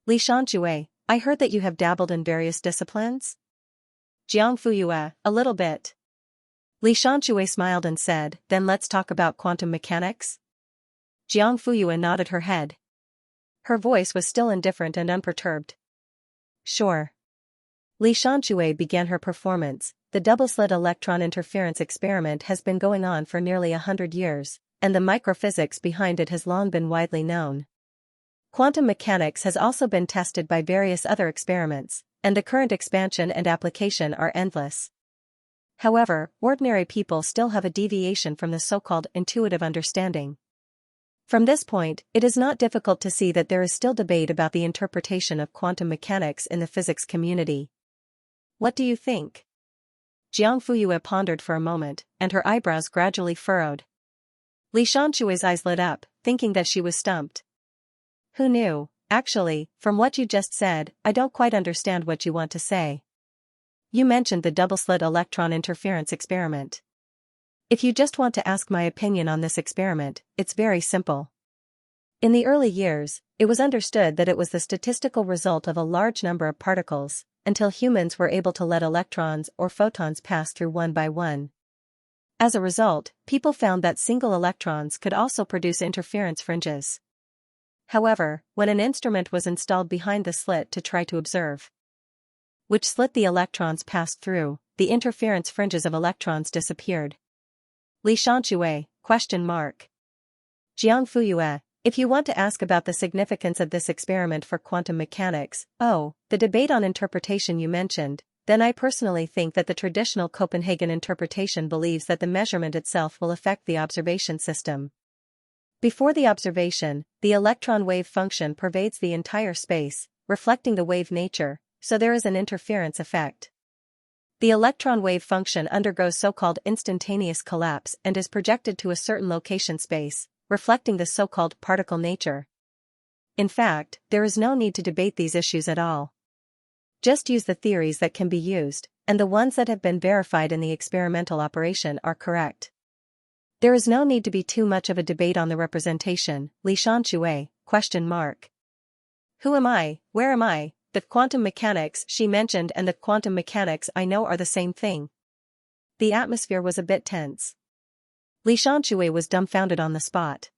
Xianxia, I heard that you have dabbled in various disciplines? Jiang Fuyue, a little bit. Xianxia smiled and said, then let's talk about quantum mechanics? Jiang Fuyue nodded her head. Her voice was still indifferent and unperturbed. Sure. Xianxia began her performance. The double-slit electron interference experiment has been going on for nearly 100 years, and the microphysics behind it has long been widely known. Quantum mechanics has also been tested by various other experiments, and the current expansion and application are endless. However, ordinary people still have a deviation from the so-called intuitive understanding. From this point, it is not difficult to see that there is still debate about the interpretation of quantum mechanics in the physics community. What do you think? Jiang Fuyue pondered for a moment, and her eyebrows gradually furrowed. Xianxia's eyes lit up, thinking that she was stumped. Who knew? Actually, from what you just said, I don't quite understand what you want to say. You mentioned the double-slit electron interference experiment. If you just want to ask my opinion on this experiment, it's very simple. In the early years, it was understood that it was the statistical result of a large number of particles, until humans were able to let electrons or photons pass through one by one. As a result, people found that single electrons could also produce interference fringes. However, when an instrument was installed behind the slit to try to observe which slit the electrons passed through, the interference fringes of electrons disappeared. Li Xianxia, ? Jiangfuyue, if you want to ask about the significance of this experiment for quantum mechanics, the debate on interpretation you mentioned, then I personally think that the traditional Copenhagen interpretation believes that the measurement itself will affect the observation system. Before the observation, the electron wave function pervades the entire space, reflecting the wave nature, so there is an interference effect. The electron wave function undergoes so-called instantaneous collapse and is projected to a certain location space, reflecting the so-called particle nature. In fact, there is no need to debate these issues at all. Just use the theories that can be used, and the ones that have been verified in the experimental operation are correct. There is no need to be too much of a debate on the representation. Li Xianxia, ? Who am I, where am I? The quantum mechanics she mentioned and the quantum mechanics I know are the same thing. The atmosphere was a bit tense. Li Xianxia was dumbfounded on the spot.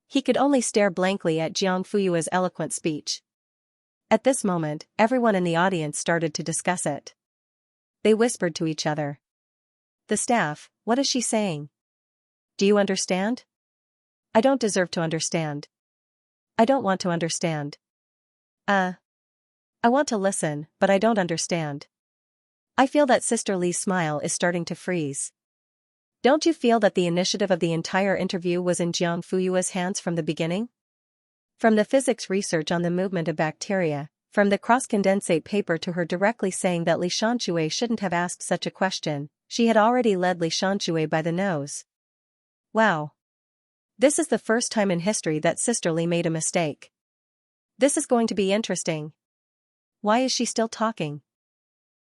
He could only stare blankly at Jiangfuyue's eloquent speech. At this moment, everyone in the audience started to discuss it. They whispered to each other. The staff, what is she saying? Do you understand? I don't deserve to understand. I don't want to understand. I want to listen, but I don't understand. I feel that Sister Li's smile is starting to freeze. Don't you feel that the initiative of the entire interview was in Jiangfuyue's hands from the beginning? From the physics research on the movement of bacteria, from the cross-condensate paper to her directly saying that Li Xianxia shouldn't have asked such a question, she had already led Li Xianxia by the nose. Wow. This is the first time in history that Sister Li made a mistake. This is going to be interesting. Why is she still talking?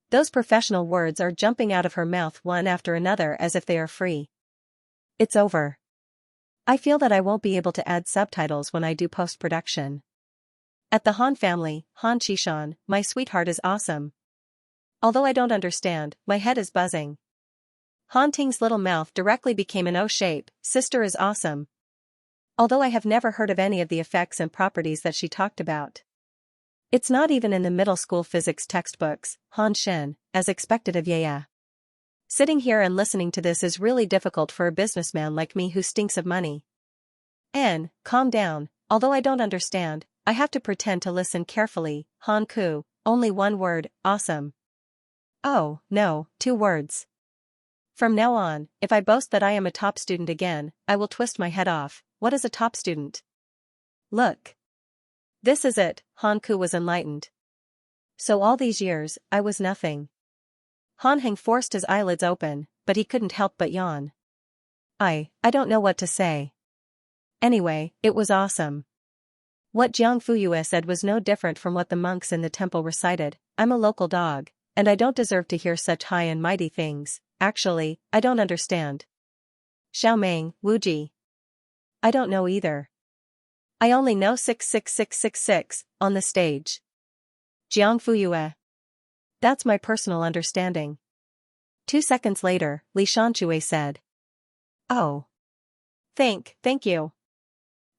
Those professional words are jumping out of her mouth one after another as if they are free. It's over. I feel that I won't be able to add subtitles when I do post-production. At the Han family, Han Qishan, my sweetheart is awesome. Although I don't understand, my head is buzzing. Han Ting's little mouth directly became an O shape. Sister is awesome. Although I have never heard of any of the effects and properties that she talked about. It's not even in the middle school physics textbooks. Han Shen, as expected of Yaya. Sitting here and listening to this is really difficult for a businessman like me who stinks of money. Calm down, although I don't understand, I have to pretend to listen carefully. Han Ku, only one word, awesome. Oh, no, 2 words. From now on, if I boast that I am a top student again, I will twist my head off. What is a top student? Look. This is it, Han Ku was enlightened. So all these years, I was nothing. Han Heng forced his eyelids open, but he couldn't help but yawn. I don't know what to say. Anyway, it was awesome. What Jiangfuyue said was no different from what the monks in the temple recited. I'm a local dog, and I don't deserve to hear such high and mighty things. Actually, I don't understand. Xiaomeng, Wuji. I don't know either. I only know 66666, on the stage. Jiangfuyue. That's my personal understanding. 2 seconds later, Li Xianxia said. Oh. Thank you.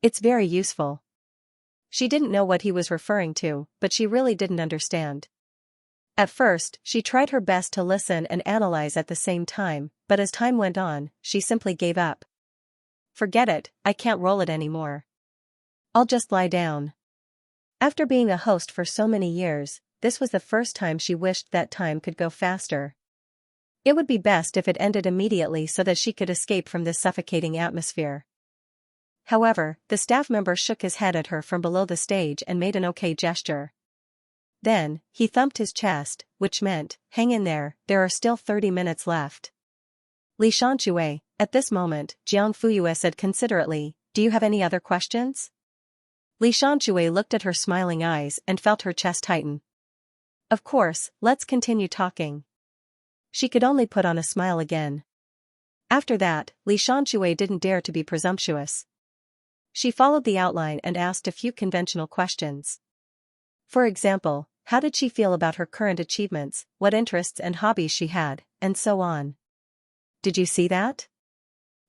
It's very useful. She didn't know what he was referring to, but she really didn't understand. At first, she tried her best to listen and analyze at the same time, but as time went on, she simply gave up. Forget it, I can't roll it anymore. I'll just lie down. After being a host for so many years, this was the first time she wished that time could go faster. It would be best if it ended immediately so that she could escape from this suffocating atmosphere. However, the staff member shook his head at her from below the stage and made an okay gesture. Then, he thumped his chest, which meant, hang in there are still 30 minutes left. Li Xianxia, at this moment, Jiangfuyue said considerately, do you have any other questions? Li Xianxia looked at her smiling eyes and felt her chest tighten. Of course, let's continue talking. She could only put on a smile again. After that, Li Xianxia didn't dare to be presumptuous. She followed the outline and asked a few conventional questions. For example, how did she feel about her current achievements, what interests and hobbies she had, and so on. Did you see that?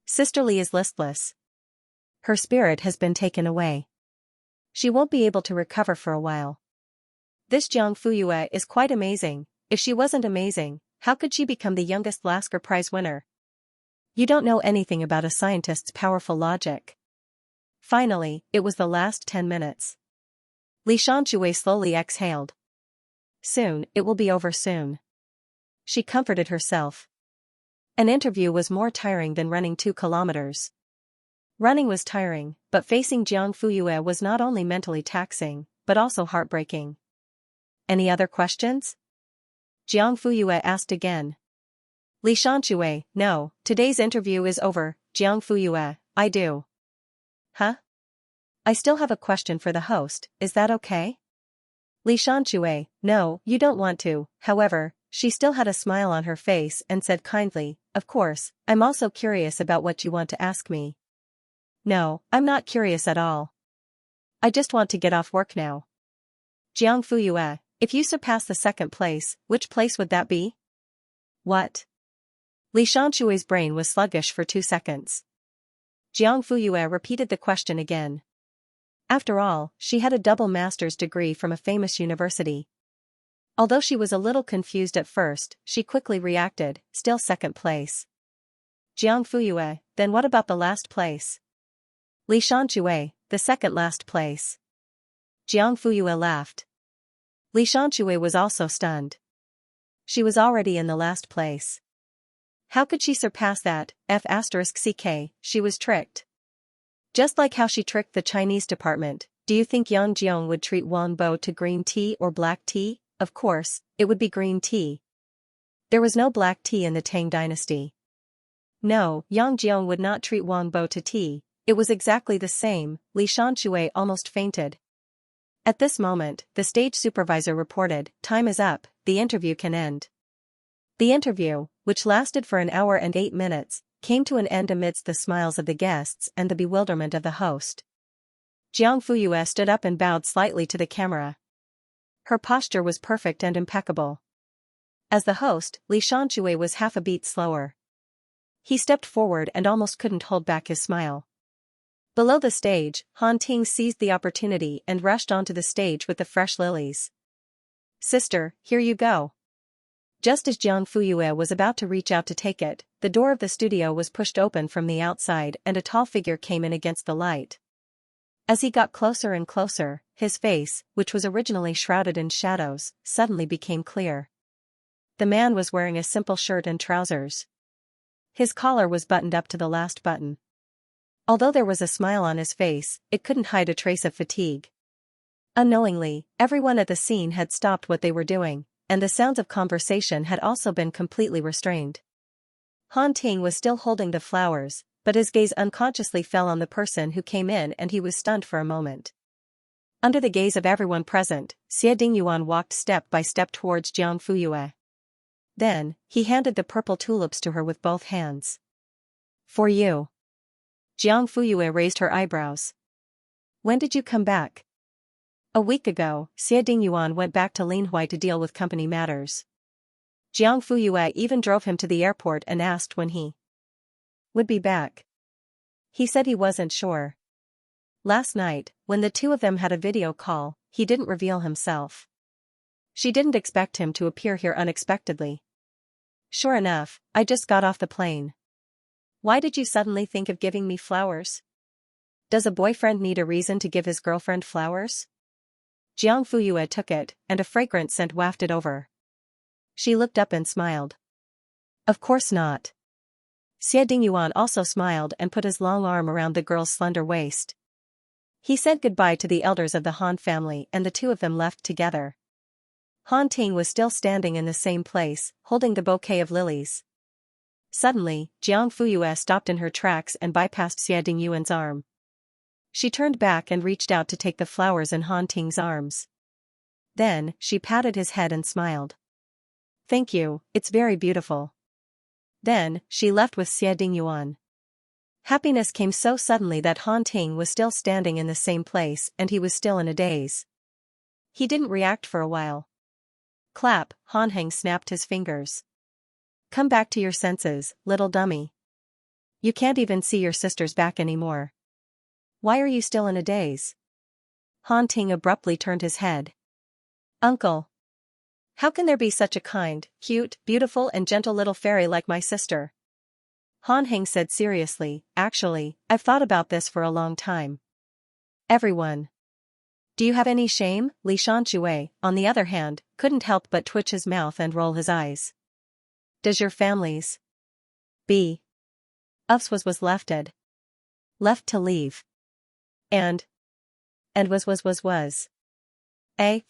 Sister Li is listless. Her spirit has been taken away. She won't be able to recover for a while. This Jiang Fuyue is quite amazing. If she wasn't amazing, how could she become the youngest Lasker Prize winner? You don't know anything about a scientist's powerful logic. Finally, it was the last 10 minutes. Xianxia slowly exhaled. Soon, it will be over soon. She comforted herself. An interview was more tiring than running 2 kilometers. Running was tiring, but facing Jiang Fuyue was not only mentally taxing, but also heartbreaking. Any other questions? Jiang Fuyue asked again. Xianxia, no, today's interview is over. Jiang Fuyue, I do. Huh? I still have a question for the host, is that okay? Xianxia, no, you don't want to. However, she still had a smile on her face and said kindly, of course, I'm also curious about what you want to ask me. No, I'm not curious at all. I just want to get off work now. Jiang Fuyue, if you surpass the 2nd place, which place would that be? What? Xianxia's brain was sluggish for 2 seconds. Jiang Fuyue repeated the question again. After all, she had a double master's degree from a famous university. Although she was a little confused at first, she quickly reacted, still 2nd place. Jiang Fuyue, then what about the last place? Xianxia, the 2nd last place. Jiang Fuyue laughed. Xianxia was also stunned. She was already in the last place. How could she surpass that? F*ck, she was tricked. Just like how she tricked the Chinese department, do you think Yang Jiong would treat Wang Bo to green tea or black tea? Of course, it would be green tea. There was no black tea in the Tang dynasty. No, Yang Jiong would not treat Wang Bo to tea, it was exactly the same. Xianxia almost fainted. At this moment, the stage supervisor reported, time is up, the interview can end. The interview, which lasted for 1 hour and 8 minutes, came to an end amidst the smiles of the guests and the bewilderment of the host. Jiang Fuyue stood up and bowed slightly to the camera. Her posture was perfect and impeccable. As the host, Xianxia was half a beat slower. He stepped forward and almost couldn't hold back his smile. Below the stage, Han Ting seized the opportunity and rushed onto the stage with the fresh lilies. Sister, here you go. Just as Jiang Fuyue was about to reach out to take it, the door of the studio was pushed open from the outside and a tall figure came in against the light. As he got closer and closer, his face, which was originally shrouded in shadows, suddenly became clear. The man was wearing a simple shirt and trousers. His collar was buttoned up to the last button. Although there was a smile on his face, it couldn't hide a trace of fatigue. Unknowingly, everyone at the scene had stopped what they were doing, and the sounds of conversation had also been completely restrained. Han Ting was still holding the flowers, but his gaze unconsciously fell on the person who came in and he was stunned for a moment. Under the gaze of everyone present, Xie Dingyuan walked step by step towards Jiang Fuyue. Then, he handed the purple tulips to her with both hands. For you. Jiang Fuyue raised her eyebrows. When did you come back? A week ago, Xie Dingyuan went back to Linhui to deal with company matters. Jiang Fuyue even drove him to the airport and asked when he would be back. He said he wasn't sure. Last night, when the two of them had a video call, he didn't reveal himself. She didn't expect him to appear here unexpectedly. Sure enough, I just got off the plane. Why did you suddenly think of giving me flowers? Does a boyfriend need a reason to give his girlfriend flowers? Jiang Fuyue took it, and a fragrant scent wafted over. She looked up and smiled. Of course not. Xie Dingyuan also smiled and put his long arm around the girl's slender waist. He said goodbye to the elders of the Han family and the two of them left together. Han Ting was still standing in the same place, holding the bouquet of lilies. Suddenly, Jiang Fuyue stopped in her tracks and bypassed Xie Dingyuan's arm. She turned back and reached out to take the flowers in Han Ting's arms. Then, she patted his head and smiled. Thank you, it's very beautiful. Then, she left with Xie Dingyuan. Happiness came so suddenly that Han Ting was still standing in the same place and he was still in a daze. He didn't react for a while. Clap, Han Heng snapped his fingers. Come back to your senses, little dummy. You can't even see your sister's back anymore. Why are you still in a daze? Han Ting abruptly turned his head. Uncle. How can there be such a kind, cute, beautiful and gentle little fairy like my sister? Han Heng said seriously, actually, I've thought about this for a long time. Everyone. Do you have any shame? Li Xianxia, on the other hand, couldn't help but twitch his mouth and roll his eyes. Does your family's B. Ufs was left to leave. And was.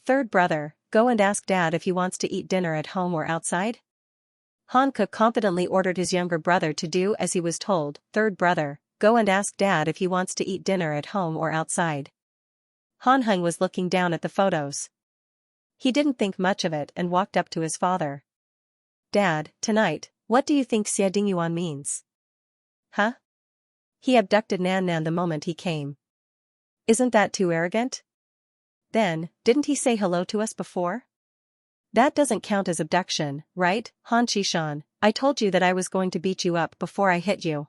Third brother, go and ask Dad if he wants to eat dinner at home or outside? Han Ke confidently ordered his younger brother to do as he was told. Third brother, go and ask Dad if he wants to eat dinner at home or outside. Han Heng was looking down at the photos. He didn't think much of it and walked up to his father. Dad, tonight, what do you think Xie Dingyuan means? Huh? He abducted Nan Nan the moment he came. Isn't that too arrogant? Then, didn't he say hello to us before? That doesn't count as abduction, right, Han Qishan? I told you that I was going to beat you up before I hit you.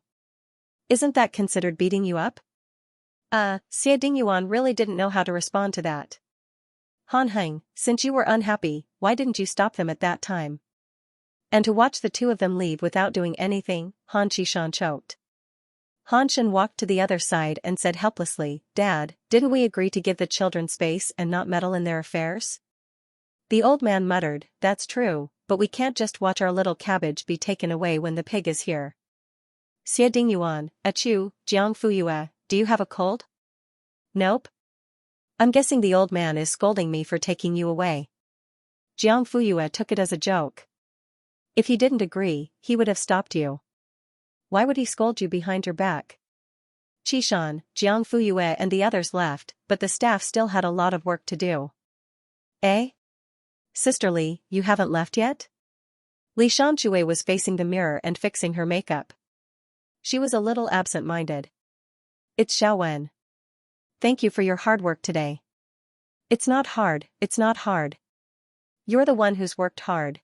Isn't that considered beating you up? Xie Dingyuan really didn't know how to respond to that. Han Heng, since you were unhappy, why didn't you stop them at that time? And to watch the two of them leave without doing anything, Han Qishan choked. Han Shen walked to the other side and said helplessly, Dad, didn't we agree to give the children space and not meddle in their affairs? The old man muttered, that's true, but we can't just watch our little cabbage be taken away when the pig is here. Xie Dingyuan, achoo, Jiang Fuyue, do you have a cold? Nope. I'm guessing the old man is scolding me for taking you away. Jiang Fuyue took it as a joke. If he didn't agree, he would have stopped you. Why would he scold you behind your back? Qishan, Jiang Fuyue and the others left, but the staff still had a lot of work to do. Sister Li, you haven't left yet? Li Xianxia was facing the mirror and fixing her makeup. She was a little absent-minded. It's Xiaowen. Thank you for your hard work today. It's not hard. You're the one who's worked hard.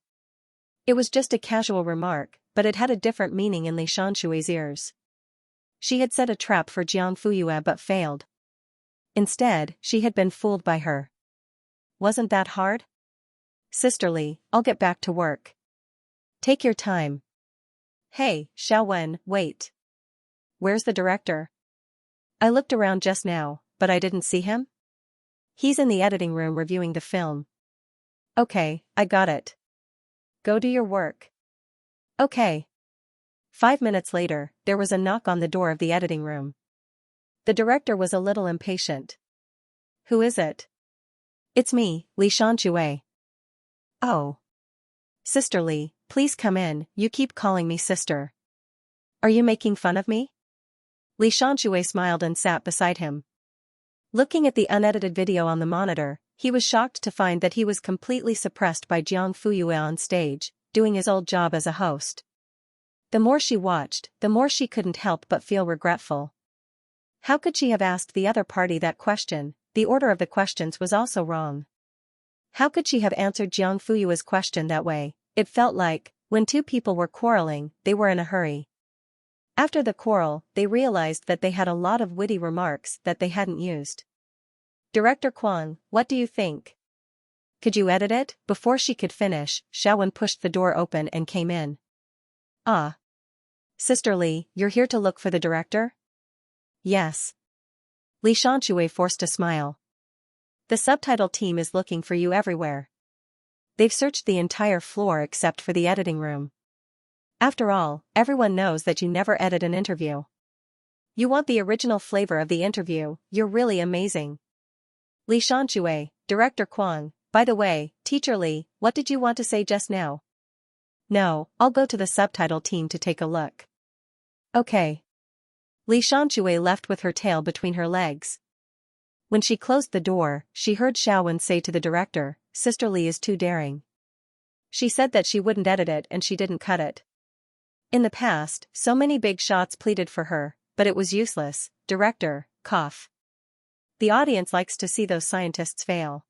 It was just a casual remark, but it had a different meaning in Li Xianxui's ears. She had set a trap for Jiang Fuyue but failed. Instead, she had been fooled by her. Wasn't that hard? Sister Li, I'll get back to work. Take your time. Hey, Xiaowen, wait. Where's the director? I looked around just now, but I didn't see him. He's in the editing room reviewing the film. Okay, I got it. Go do your work. Okay. 5 minutes later, there was a knock on the door of the editing room. The director was a little impatient. Who is it? It's me, Li Xianxue. Oh. Sister Li, please come in, you keep calling me sister. Are you making fun of me? Li Xianxue smiled and sat beside him. Looking at the unedited video on the monitor, he was shocked to find that he was completely suppressed by Jiang Fuyue on stage, doing his old job as a host. The more she watched, the more she couldn't help but feel regretful. How could she have asked the other party that question? The order of the questions was also wrong. How could she have answered Jiang Fuyue's question that way? It felt like, when two people were quarreling, they were in a hurry. After the quarrel, they realized that they had a lot of witty remarks that they hadn't used. Director Kwang, what do you think? Could you edit it? Before she could finish, Xiaowen pushed the door open and came in. Ah. Sister Li, you're here to look for the director? Yes. Li Xianxue forced a smile. The subtitle team is looking for you everywhere. They've searched the entire floor except for the editing room. After all, everyone knows that you never edit an interview. You want the original flavor of the interview, you're really amazing. Li Xianxue, Director Kwang, by the way, Teacher Li, what did you want to say just now? No, I'll go to the subtitle team to take a look. Okay. Li Xianxue left with her tail between her legs. When she closed the door, she heard Xiaowen say to the director, Sister Li is too daring. She said that she wouldn't edit it and she didn't cut it. In the past, so many big shots pleaded for her, but it was useless. Director, cough. The audience likes to see those scientists fail.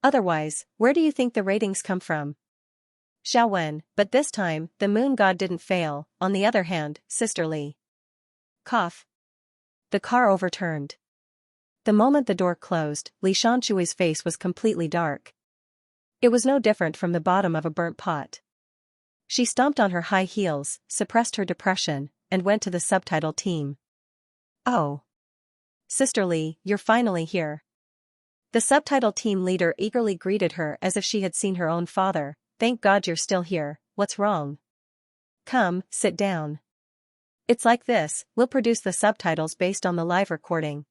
Otherwise, where do you think the ratings come from? Xiaowen, but this time, the moon god didn't fail. On the other hand, Sister Li. Cough. The car overturned. The moment the door closed, Li Xianxui's face was completely dark. It was no different from the bottom of a burnt pot. She stomped on her high heels, suppressed her depression, and went to the subtitle team. "Oh. Sister Li, you're finally here." The subtitle team leader eagerly greeted her as if she had seen her own father. "Thank God you're still here, what's wrong? Come, sit down. It's like this, we'll produce the subtitles based on the live recording.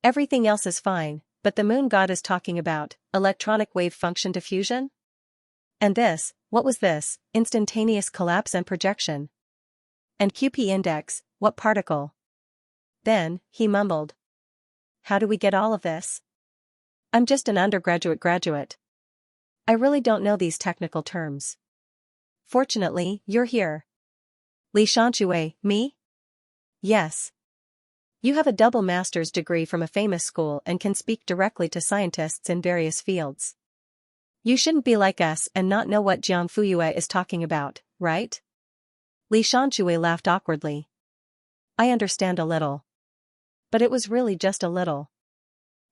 Everything else is fine, but the moon god is talking about electronic wave function diffusion? And this, what was this, instantaneous collapse and projection? And QP index, what particle?" Then, he mumbled. "How do we get all of this? I'm just an undergraduate graduate. I really don't know these technical terms. Fortunately, you're here." "Li Xianxue, me?" "Yes. You have a double master's degree from a famous school and can speak directly to scientists in various fields. You shouldn't be like us and not know what Jiang Fuyue is talking about, right?" Li Xianxue laughed awkwardly. "I understand a little. But it was really just a little."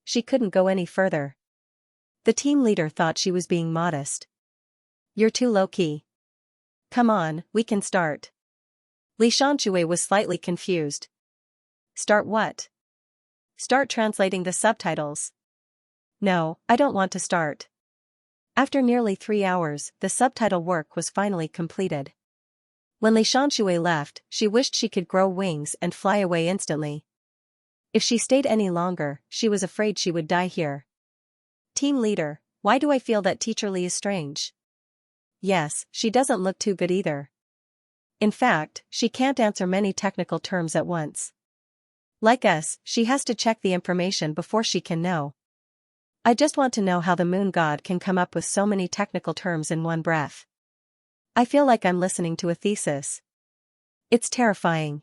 She couldn't go any further. The team leader thought she was being modest. "You're too low-key. Come on, we can start." Li Xianxue was slightly confused. "Start what?" "Start translating the subtitles." "No, I don't want to start." After nearly 3 hours, the subtitle work was finally completed. When Li Xianxue left, she wished she could grow wings and fly away instantly. If she stayed any longer, she was afraid she would die here. "Team leader, why do I feel that Teacher Li is strange?" "Yes, she doesn't look too good either. In fact, she can't answer many technical terms at once. Like us, she has to check the information before she can know. I just want to know how the moon god can come up with so many technical terms in one breath. I feel like I'm listening to a thesis. It's terrifying.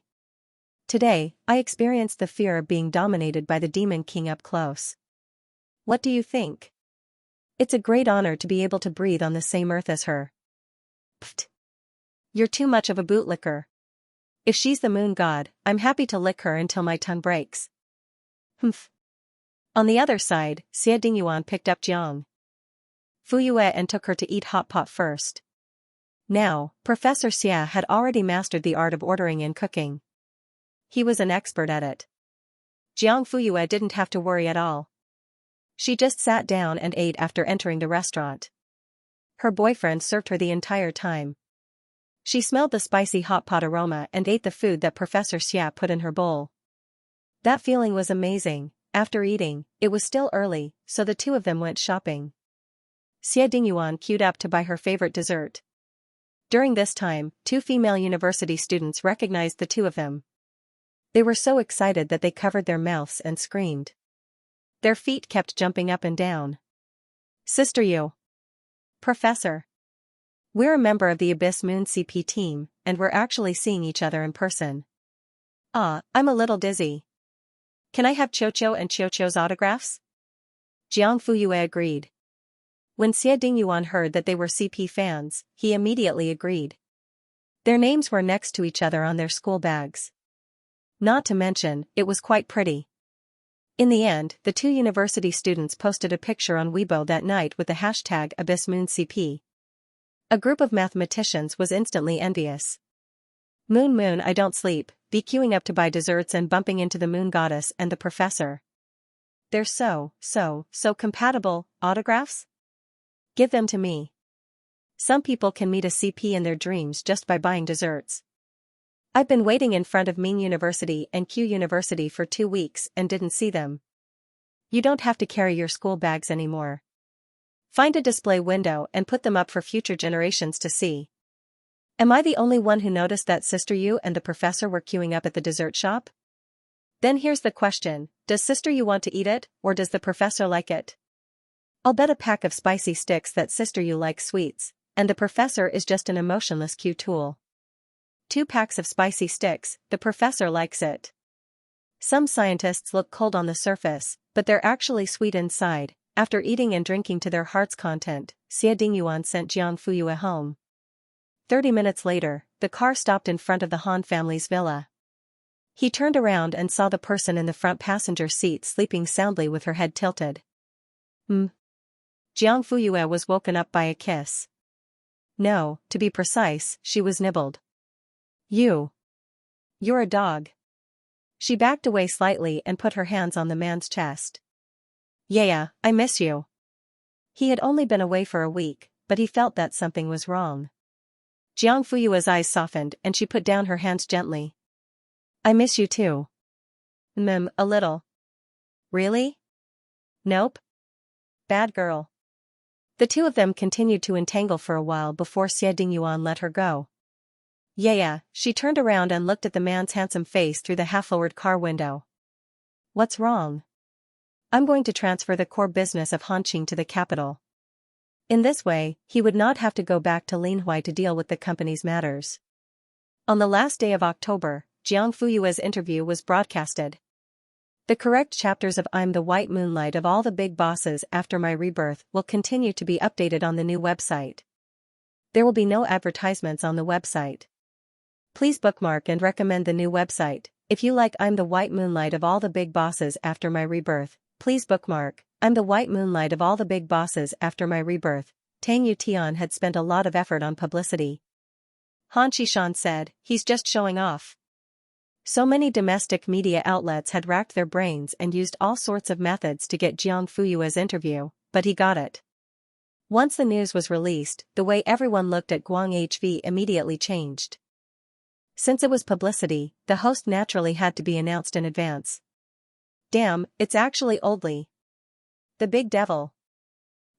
Today, I experienced the fear of being dominated by the Demon King up close. What do you think? It's a great honor to be able to breathe on the same earth as her." "Pfft. You're too much of a bootlicker. If she's the moon god, I'm happy to lick her until my tongue breaks." "Humph." On the other side, Xie Dingyuan picked up Jiang Fuyue and took her to eat hot pot first. Now, Professor Xia had already mastered the art of ordering and cooking. He was an expert at it. Jiang Fuyue didn't have to worry at all. She just sat down and ate after entering the restaurant. Her boyfriend served her the entire time. She smelled the spicy hot pot aroma and ate the food that Professor Xia put in her bowl. That feeling was amazing. After eating, it was still early, so the two of them went shopping. Xie Dingyuan queued up to buy her favorite dessert. During this time, 2 female university students recognized the two of them. They were so excited that they covered their mouths and screamed. Their feet kept jumping up and down. "Sister Yu." "Professor. We're a member of the Abyss Moon CP team, and we're actually seeing each other in person." "Ah, I'm a little dizzy. Can I have Chocho and Chocho's autographs?" Jiang Fuyue agreed. When Xie Dingyuan heard that they were CP fans, he immediately agreed. Their names were next to each other on their school bags. Not to mention, it was quite pretty. In the end, the 2 university students posted a picture on Weibo that night with the hashtag AbyssMoonCP. A group of mathematicians was instantly envious. "Moon moon, I don't sleep," be queuing up to buy desserts and bumping into the moon goddess and the professor. "They're so compatible. Autographs? Give them to me." Some people can meet a CP in their dreams just by buying desserts. I've been waiting in front of Ming University and Q University for 2 weeks and didn't see them. You don't have to carry your school bags anymore. Find a display window and put them up for future generations to see. Am I the only one who noticed that Sister Yu and the professor were queuing up at the dessert shop? Then here's the question, does Sister Yu want to eat it, or does the professor like it? I'll bet a pack of spicy sticks that Sister Yu likes sweets, and the professor is just an emotionless cue tool. 2 packs of spicy sticks, the professor likes it. Some scientists look cold on the surface, but they're actually sweet inside. After eating and drinking to their heart's content, Xie Dingyuan sent Jiang Fuyue home. 30 minutes later, the car stopped in front of the Han family's villa. He turned around and saw the person in the front passenger seat sleeping soundly with her head tilted. Jiang Fuyue was woken up by a kiss. No, to be precise, she was nibbled. You're a dog. She backed away slightly and put her hands on the man's chest. Yeah, I miss you. He had only been away for a week, but he felt that something was wrong. Jiang Fuyue's eyes softened and she put down her hands gently. I miss you too. A little. Really? Nope. Bad girl. The two of them continued to entangle for a while before Xie Dingyuan let her go. Yeah, she turned around and looked at the man's handsome face through the half-lowered car window. What's wrong? I'm going to transfer the core business of Hanqing to the capital. In this way, he would not have to go back to Linhui to deal with the company's matters. On the last day of October, Jiang Fuyue's interview was broadcasted. The correct chapters of I'm the White Moonlight of All the Big Bosses After My Rebirth will continue to be updated on the new website. There will be no advertisements on the website. Please bookmark and recommend the new website. If you like I'm the White Moonlight of All the Big Bosses After My Rebirth, please bookmark I'm the White Moonlight of All the Big Bosses After My Rebirth. Tang Yutian had spent a lot of effort on publicity. Han Qishan said, he's just showing off. So many domestic media outlets had racked their brains and used all sorts of methods to get Jiang Fuyue's interview, but he got it. Once the news was released, the way everyone looked at Guang HV immediately changed. Since it was publicity, the host naturally had to be announced in advance. Damn, it's actually Oldly. The big devil.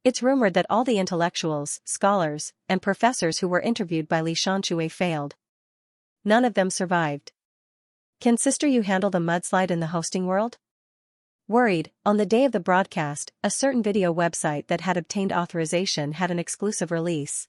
It's rumored that all the intellectuals, scholars, and professors who were interviewed by Li Shanxue failed. None of them survived. Can Sister Yu handle the mudslide in the hosting world? Worried, on the day of the broadcast, a certain video website that had obtained authorization had an exclusive release.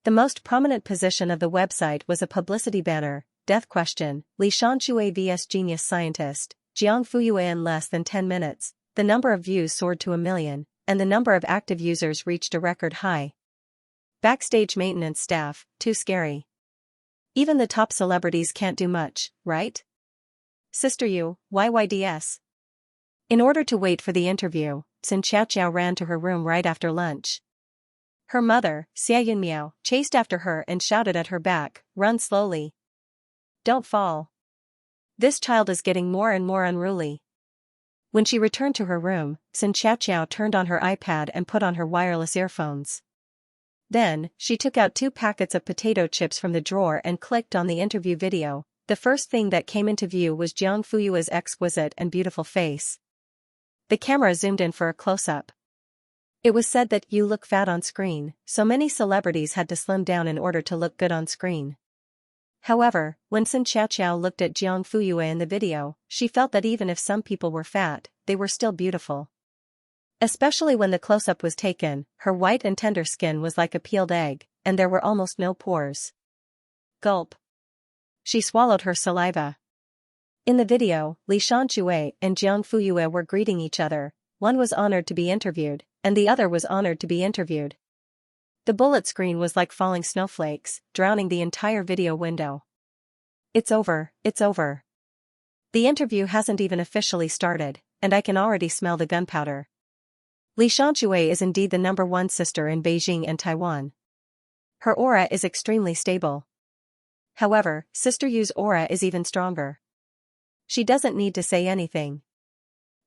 The most prominent position of the website was a publicity banner, Death Question, Li Shanxue vs Genius Scientist, Jiang Fuyue in less than 10 minutes, the number of views soared to 1 million, and the number of active users reached a record high. Backstage maintenance staff, too scary. Even the top celebrities can't do much, right? Sister Yu, YYDS. In order to wait for the interview, Xianxia ran to her room right after lunch. Her mother, Xia Yunmiao, chased after her and shouted at her back, run slowly. Don't fall. This child is getting more and more unruly. When she returned to her room, Xianxia turned on her iPad and put on her wireless earphones. Then, she took out 2 packets of potato chips from the drawer and clicked on the interview video. The first thing that came into view was Jiang Fuyue's exquisite and beautiful face. The camera zoomed in for a close-up. It was said that you look fat on screen, so many celebrities had to slim down in order to look good on screen. However, when Xianxia looked at Jiang Fuyue in the video, she felt that even if some people were fat, they were still beautiful. Especially when the close-up was taken, her white and tender skin was like a peeled egg, and there were almost no pores. Gulp. She swallowed her saliva. In the video, Li Shanxue and Jiang Fuyue were greeting each other. One was honored to be interviewed, and the other was honored to be interviewed. The bullet screen was like falling snowflakes, drowning the entire video window. It's over, it's over. The interview hasn't even officially started, and I can already smell the gunpowder. Li Shanxue is indeed the #1 sister in Beijing and Taiwan. Her aura is extremely stable. However, Sister Yu's aura is even stronger. She doesn't need to say anything.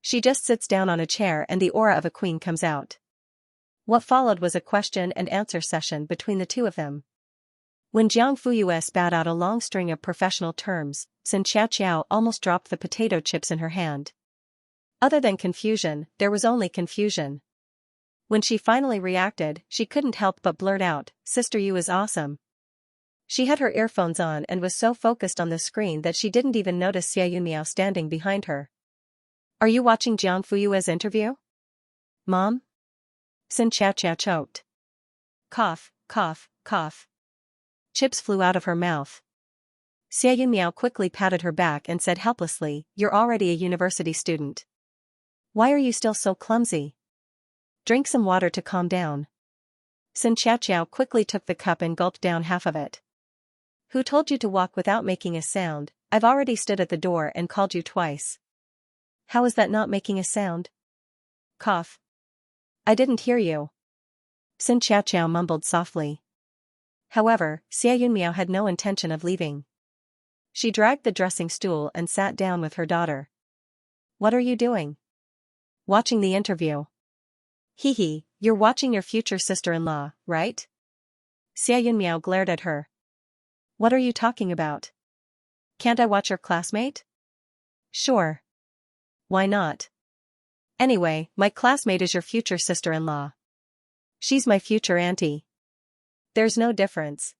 She just sits down on a chair and the aura of a queen comes out. What followed was a question and answer session between the two of them. When Jiang Fuyue spat out a long string of professional terms, Xianxia almost dropped the potato chips in her hand. Other than confusion, there was only confusion. When she finally reacted, she couldn't help but blurt out, Sister Yu is awesome. She had her earphones on and was so focused on the screen that she didn't even notice Xia Yunmiao standing behind her. Are you watching Jiang Fuyue's interview? Mom? Xianxia choked. Cough, cough, cough. Chips flew out of her mouth. Xia Yunmiao quickly patted her back and said helplessly, You're already a university student. Why are you still so clumsy? Drink some water to calm down. Xianxia quickly took the cup and gulped down half of it. Who told you to walk without making a sound? I've already stood at the door and called you twice. How is that not making a sound? Cough. I didn't hear you. Xianxia mumbled softly. However, Xianxia had no intention of leaving. She dragged the dressing stool and sat down with her daughter. What are you doing? Watching the interview. Hee, you're watching your future sister-in-law, right? Xianxia glared at her. What are you talking about? Can't I watch your classmate? Sure. Why not? Anyway, my classmate is your future sister-in-law. She's my future auntie. There's no difference.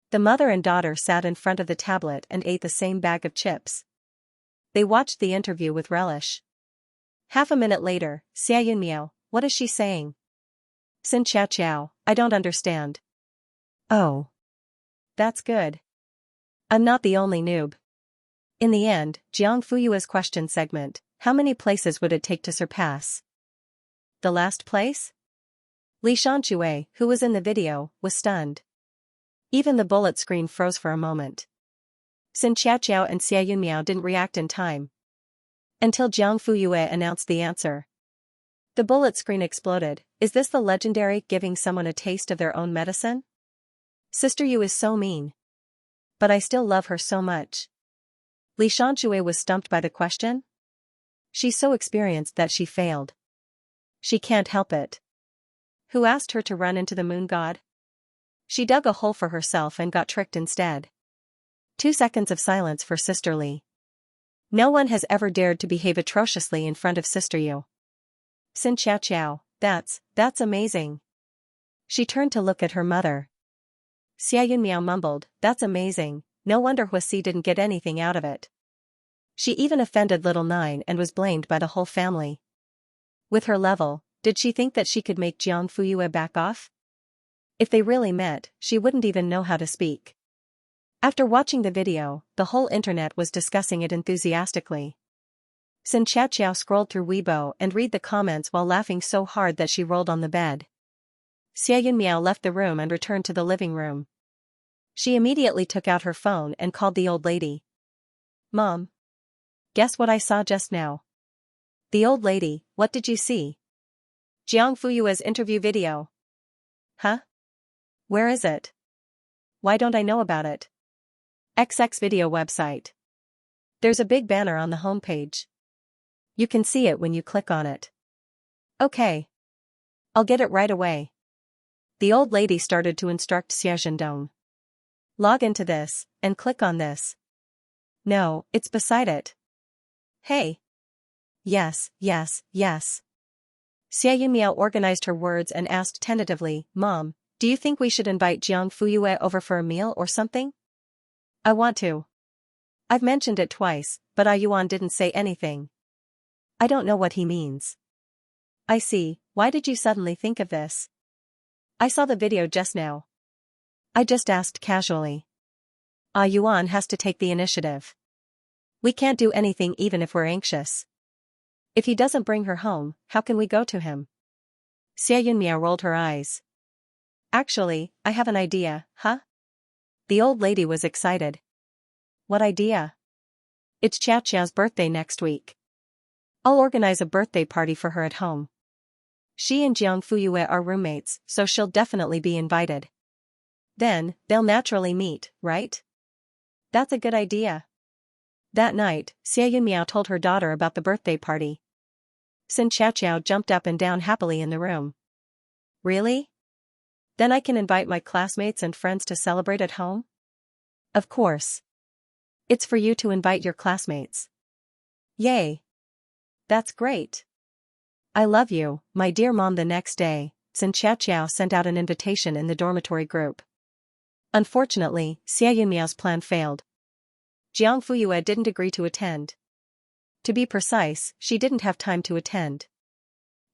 The mother and daughter sat in front of the tablet and ate the same bag of chips. They watched the interview with relish. Half a minute later, Xianxia, what is she saying? Xianxia, I don't understand. Oh. That's good. I'm not the only noob. In the end, Jiang Fuyue's question segment, how many places would it take to surpass? The last place? Li Xianxue, who was in the video, was stunned. Even the bullet screen froze for a moment. Xianxia and Xianxia didn't react in time. Until Jiang Fuyue announced the answer. The bullet screen exploded. Is this the legendary giving someone a taste of their own medicine? Sister Yu is so mean. But I still love her so much. Li Xianxue was stumped by the question. She's so experienced that she failed. She can't help it. Who asked her to run into the moon god? She dug a hole for herself and got tricked instead. 2 seconds of silence for Sister Li. No one has ever dared to behave atrociously in front of Sister Yu. Xianxia, that's amazing. She turned to look at her mother. Xianxia mumbled, that's amazing, no wonder Huasi didn't get anything out of it. She even offended little Nine and was blamed by the whole family. With her level, did she think that she could make Jiang Fuyue back off? If they really met, she wouldn't even know how to speak. After watching the video, the whole internet was discussing it enthusiastically. Xianxia scrolled through Weibo and read the comments while laughing so hard that she rolled on the bed. Xianxia left the room and returned to the living room. She immediately took out her phone and called the old lady. Mom. Guess what I saw just now? The old lady, what did you see? Jiang Fuyue's interview video. Huh? Where is it? Why don't I know about it? XX video website. There's a big banner on the homepage. You can see it when you click on it. Okay. I'll get it right away. The old lady started to instruct Xiaozhendong. Log into this, and click on this. No, it's beside it. Hey. Yes. Xianxia organized her words and asked tentatively, Mom, do you think we should invite Jiang Fuyue over for a meal or something? I want to. I've mentioned it twice, but Yuan didn't say anything. I don't know what he means. I see, why did you suddenly think of this? I saw the video just now. I just asked casually. Yuan has to take the initiative. We can't do anything even if we're anxious. If he doesn't bring her home, how can we go to him? Xianxia rolled her eyes. Actually, I have an idea, huh? The old lady was excited. What idea? It's Xiaoxia's birthday next week. I'll organize a birthday party for her at home. She and Jiang Fuyue are roommates, so she'll definitely be invited. Then, they'll naturally meet, right? That's a good idea. That night, Xianxia told her daughter about the birthday party. Xianxia jumped up and down happily in the room. Really? Then I can invite my classmates and friends to celebrate at home? Of course. It's for you to invite your classmates. Yay. That's great. I love you, my dear mom. The next day, Xianxia sent out an invitation in the dormitory group. Unfortunately, Xianxia's plan failed. Jiang Fuyue didn't agree to attend. To be precise, she didn't have time to attend.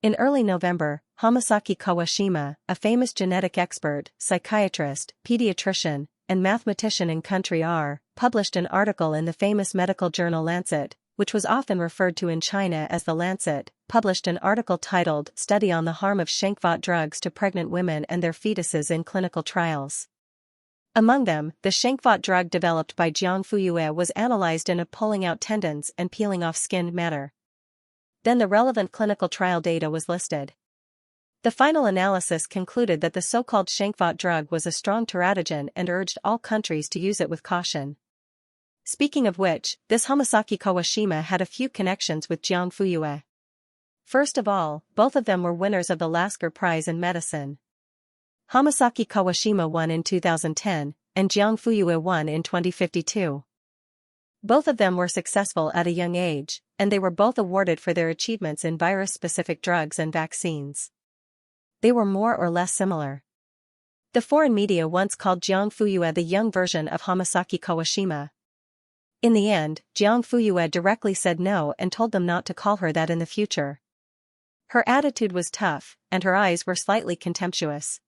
In early November, Hamasaki Kawashima, a famous genetic expert, psychiatrist, pediatrician, and mathematician in country R, published an article in the famous medical journal Lancet, which was often referred to in China as the Lancet, published an article titled Study on the Harm of Schenkvat Drugs to Pregnant Women and Their Fetuses in Clinical Trials. Among them, the Xianxia drug developed by Jiang Fuyue was analyzed in a pulling out tendons and peeling off skin manner. Then the relevant clinical trial data was listed. The final analysis concluded that the so-called Xianxia drug was a strong teratogen and urged all countries to use it with caution. Speaking of which, this Hamasaki Kawashima had a few connections with Jiang Fuyue. First of all, both of them were winners of the Lasker Prize in Medicine. Hamasaki Kawashima won in 2010, and Jiang Fuyue won in 2052. Both of them were successful at a young age, and they were both awarded for their achievements in virus-specific drugs and vaccines. They were more or less similar. The foreign media once called Jiang Fuyue the young version of Hamasaki Kawashima. In the end, Jiang Fuyue directly said no and told them not to call her that in the future. Her attitude was tough, and her eyes were slightly contemptuous.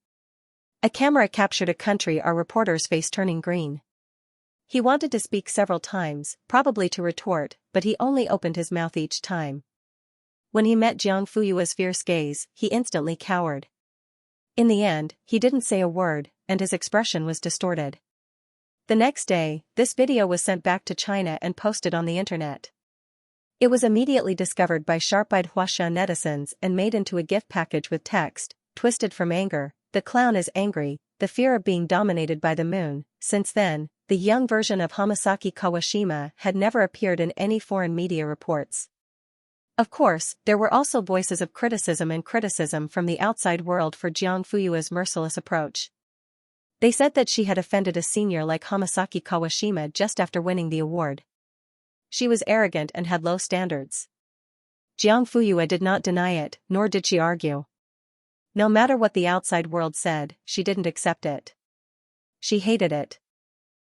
A camera captured a country our reporter's face turning green. He wanted to speak several times, probably to retort, but he only opened his mouth each time. When he met Jiang Fuyue's fierce gaze, he instantly cowered. In the end, he didn't say a word, and his expression was distorted. The next day, this video was sent back to China and posted on the internet. It was immediately discovered by sharp-eyed Xianxia netizens and made into a gift package with text, twisted from anger, "The clown is angry, the fear of being dominated by the moon." Since then, the young version of Hamasaki Kawashima had never appeared in any foreign media reports. Of course, there were also voices of criticism from the outside world for Jiang Fuyue's merciless approach. They said that she had offended a senior like Hamasaki Kawashima just after winning the award. She was arrogant and had low standards. Jiang Fuyue did not deny it, nor did she argue. No matter what the outside world said, she didn't accept it. She hated it.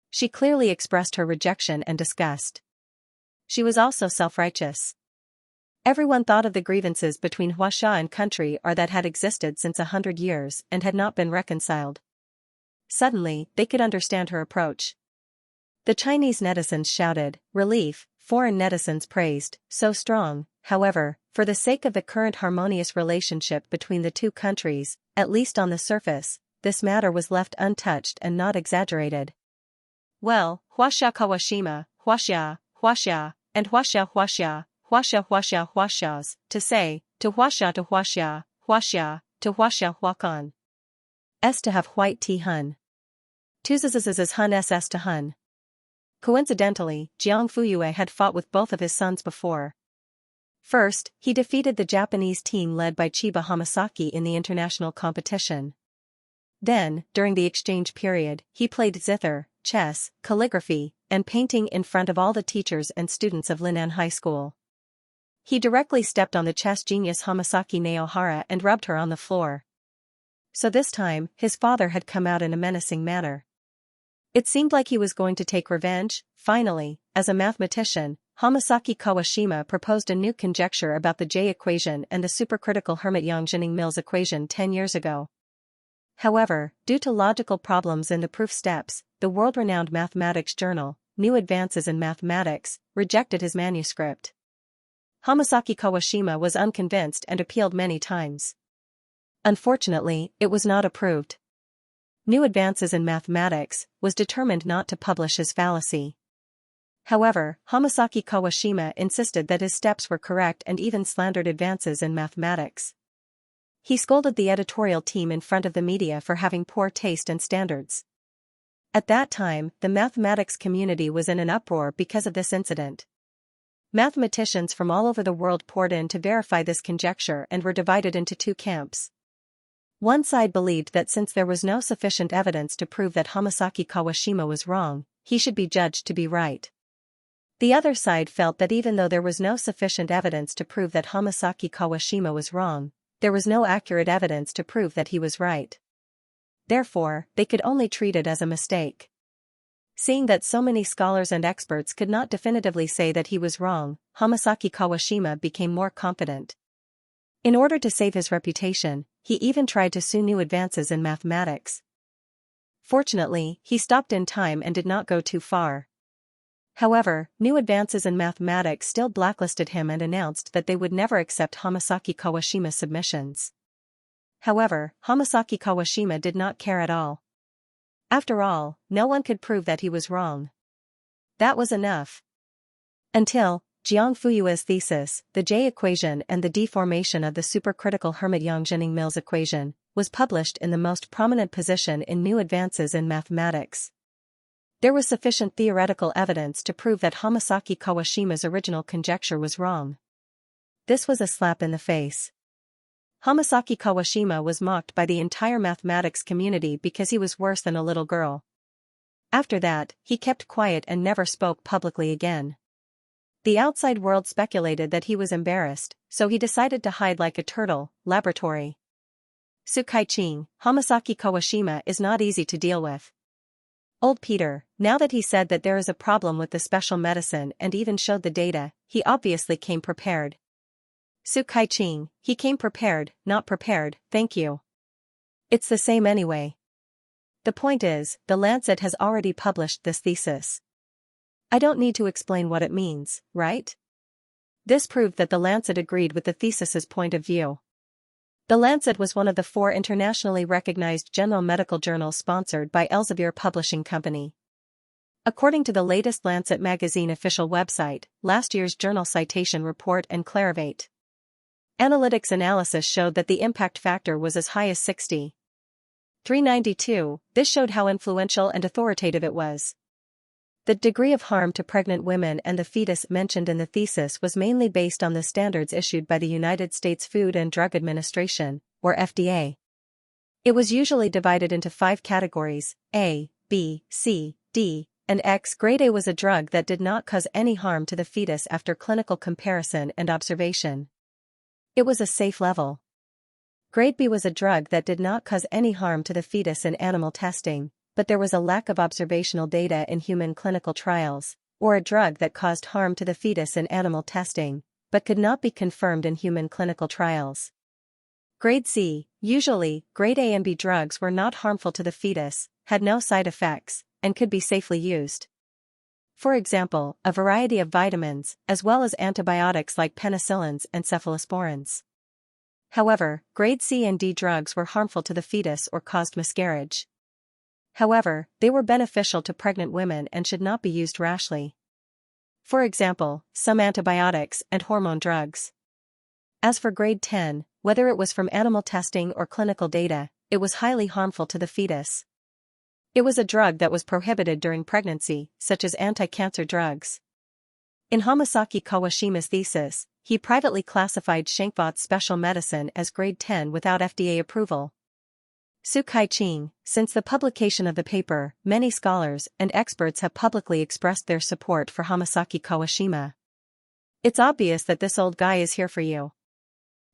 She clearly expressed her rejection and disgust. She was also self-righteous. Everyone thought of the grievances between Xianxia and country that had existed since 100 years and had not been reconciled. Suddenly, they could understand her approach. The Chinese netizens shouted, relief, foreign netizens praised, so strong. However, for the sake of the current harmonious relationship between the two countries, at least on the surface, this matter was left untouched and not exaggerated. Well, Xianxia Kawashima, Xianxia, and Xianxias, to say, to Xianxia, to Xianxia Huakan. S to have white tea hun. Tuzazazazaz hun ss to hun. Coincidentally, Jiang Fuyue had fought with both of his sons before. First, he defeated the Japanese team led by Chiba Hamasaki in the international competition. Then, during the exchange period, he played zither, chess, calligraphy, and painting in front of all the teachers and students of Linnan High School. He directly stepped on the chess genius Hamasaki Naohara and rubbed her on the floor. So this time, his father had come out in a menacing manner. It seemed like he was going to take revenge. Finally, as a mathematician, Hamasaki Kawashima proposed a new conjecture about the J equation and the supercritical Hermite-Yang-Zhenning-Mills equation 10 years ago. However, due to logical problems in the proof steps, the world-renowned mathematics journal, New Advances in Mathematics, rejected his manuscript. Hamasaki Kawashima was unconvinced and appealed many times. Unfortunately, it was not approved. New Advances in Mathematics was determined not to publish his fallacy. However, Hamasaki Kawashima insisted that his steps were correct and even slandered advances in mathematics. He scolded the editorial team in front of the media for having poor taste and standards. At that time, the mathematics community was in an uproar because of this incident. Mathematicians from all over the world poured in to verify this conjecture and were divided into two camps. One side believed that since there was no sufficient evidence to prove that Hamasaki Kawashima was wrong, he should be judged to be right. The other side felt that even though there was no sufficient evidence to prove that Hamasaki Kawashima was wrong, there was no accurate evidence to prove that he was right. Therefore, they could only treat it as a mistake. Seeing that so many scholars and experts could not definitively say that he was wrong, Hamasaki Kawashima became more confident. In order to save his reputation, he even tried to sue New Advances in Mathematics. Fortunately, he stopped in time and did not go too far. However, New Advances in Mathematics still blacklisted him and announced that they would never accept Hamasaki Kawashima's submissions. However, Hamasaki Kawashima did not care at all. After all, no one could prove that he was wrong. That was enough. Until Jiang Fuyue's thesis, the J equation and the deformation of the supercritical Hermite-Yang-Zhenning-Mills equation, was published in the most prominent position in new advances in mathematics. There was sufficient theoretical evidence to prove that Hamasaki Kawashima's original conjecture was wrong. This was a slap in the face. Hamasaki Kawashima was mocked by the entire mathematics community because he was worse than a little girl. After that, he kept quiet and never spoke publicly again. The outside world speculated that he was embarrassed, so he decided to hide like a turtle. Laboratory. Sukai-ching, Hamasaki Kawashima is not easy to deal with. Old Peter, now that he said that there is a problem with the special medicine and even showed the data, he obviously came prepared. Sukai-ching, he came prepared, not prepared, thank you. It's the same anyway. The point is, the Lancet has already published this thesis. I don't need to explain what it means, right? This proved that the Lancet agreed with the thesis's point of view. The Lancet was one of the 4 internationally recognized general medical journals sponsored by Elsevier Publishing Company. According to the latest Lancet magazine official website, last year's journal citation report and Clarivate Analytics analysis showed that the impact factor was as high as 60.392. This showed how influential and authoritative it was. The degree of harm to pregnant women and the fetus mentioned in the thesis was mainly based on the standards issued by the United States Food and Drug Administration, or FDA. It was usually divided into 5 categories: A, B, C, D, and X. Grade A was a drug that did not cause any harm to the fetus after clinical comparison and observation. It was a safe level. Grade B was a drug that did not cause any harm to the fetus in animal testing, but there was a lack of observational data in human clinical trials, or a drug that caused harm to the fetus in animal testing, but could not be confirmed in human clinical trials. Grade C, usually, grade A and B drugs were not harmful to the fetus, had no side effects, and could be safely used. For example, a variety of vitamins, as well as antibiotics like penicillins and cephalosporins. However, grade C and D drugs were harmful to the fetus or caused miscarriage. However, they were beneficial to pregnant women and should not be used rashly. For example, some antibiotics and hormone drugs. As for grade 10, whether it was from animal testing or clinical data, it was highly harmful to the fetus. It was a drug that was prohibited during pregnancy, such as anti-cancer drugs. In Hamasaki Kawashima's thesis, he privately classified Xianxia's special medicine as grade 10 without FDA approval. Sukai-ching, since the publication of the paper, many scholars and experts have publicly expressed their support for Hamasaki Kawashima. It's obvious that this old guy is here for you.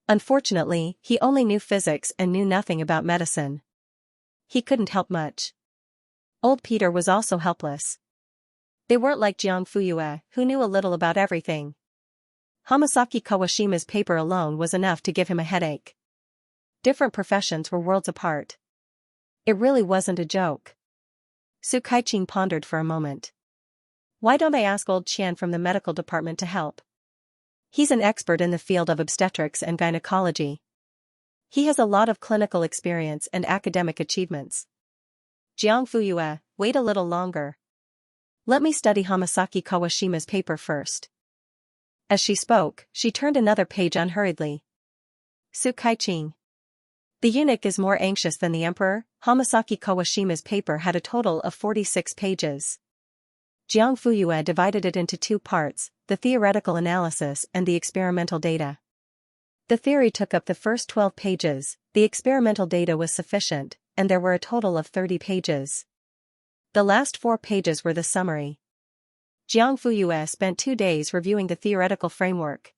Unfortunately, he only knew physics and knew nothing about medicine. He couldn't help much. Old Peter was also helpless. They weren't like Jiang Fuyue, who knew a little about everything. Hamasaki Kawashima's paper alone was enough to give him a headache. Different professions were worlds apart. It really wasn't a joke. Sukai-ching pondered for a moment. Why don't I ask old Qian from the medical department to help? He's an expert in the field of obstetrics and gynecology. He has a lot of clinical experience and academic achievements. Jiang Fuyue, wait a little longer. Let me study Hamasaki Kawashima's paper first. As she spoke, she turned another page unhurriedly. Sukai-ching. The eunuch is more anxious than the emperor. Hamasaki Kawashima's paper had a total of 46 pages. Jiang Fuyue divided it into 2 parts, the theoretical analysis and the experimental data. The theory took up the first 12 pages, the experimental data was sufficient, and there were a total of 30 pages. The last 4 pages were the summary. Jiang Fuyue spent 2 days reviewing the theoretical framework.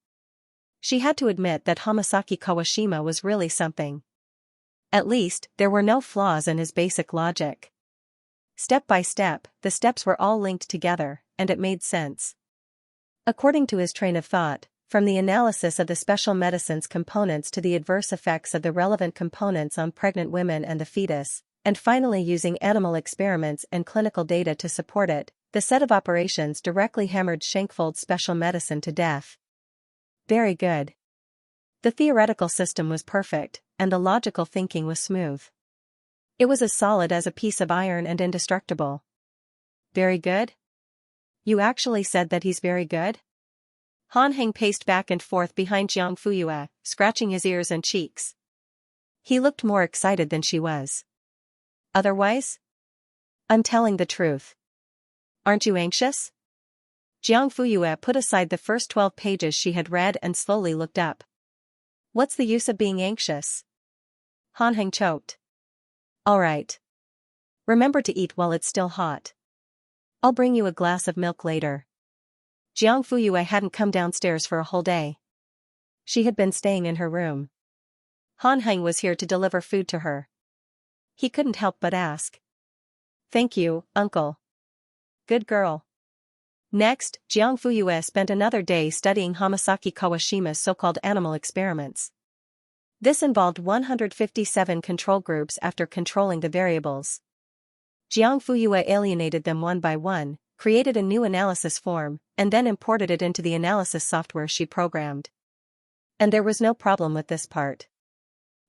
She had to admit that Hamasaki Kawashima was really something. At least, there were no flaws in his basic logic. Step by step, the steps were all linked together, and it made sense. According to his train of thought, from the analysis of the special medicine's components to the adverse effects of the relevant components on pregnant women and the fetus, and finally using animal experiments and clinical data to support it, the set of operations directly hammered Xianxia's special medicine to death. Very good. The theoretical system was perfect, and the logical thinking was smooth. It was as solid as a piece of iron and indestructible. Very good? You actually said that he's very good? Han Heng paced back and forth behind Jiang Fuyue, scratching his ears and cheeks. He looked more excited than she was. Otherwise? I'm telling the truth. Aren't you anxious? Jiang Fuyue put aside the first 12 pages she had read and slowly looked up. What's the use of being anxious? Han Heng choked. All right. Remember to eat while it's still hot. I'll bring you a glass of milk later. Jiang Fuyue hadn't come downstairs for a whole day. She had been staying in her room. Han Heng was here to deliver food to her. He couldn't help but ask. Thank you, uncle. Good girl. Next, Jiang Fuyue spent another day studying Hamasaki Kawashima's so-called animal experiments. This involved 157 control groups after controlling the variables. Jiang Fuyue alienated them one by one, created a new analysis form, and then imported it into the analysis software she programmed. And there was no problem with this part.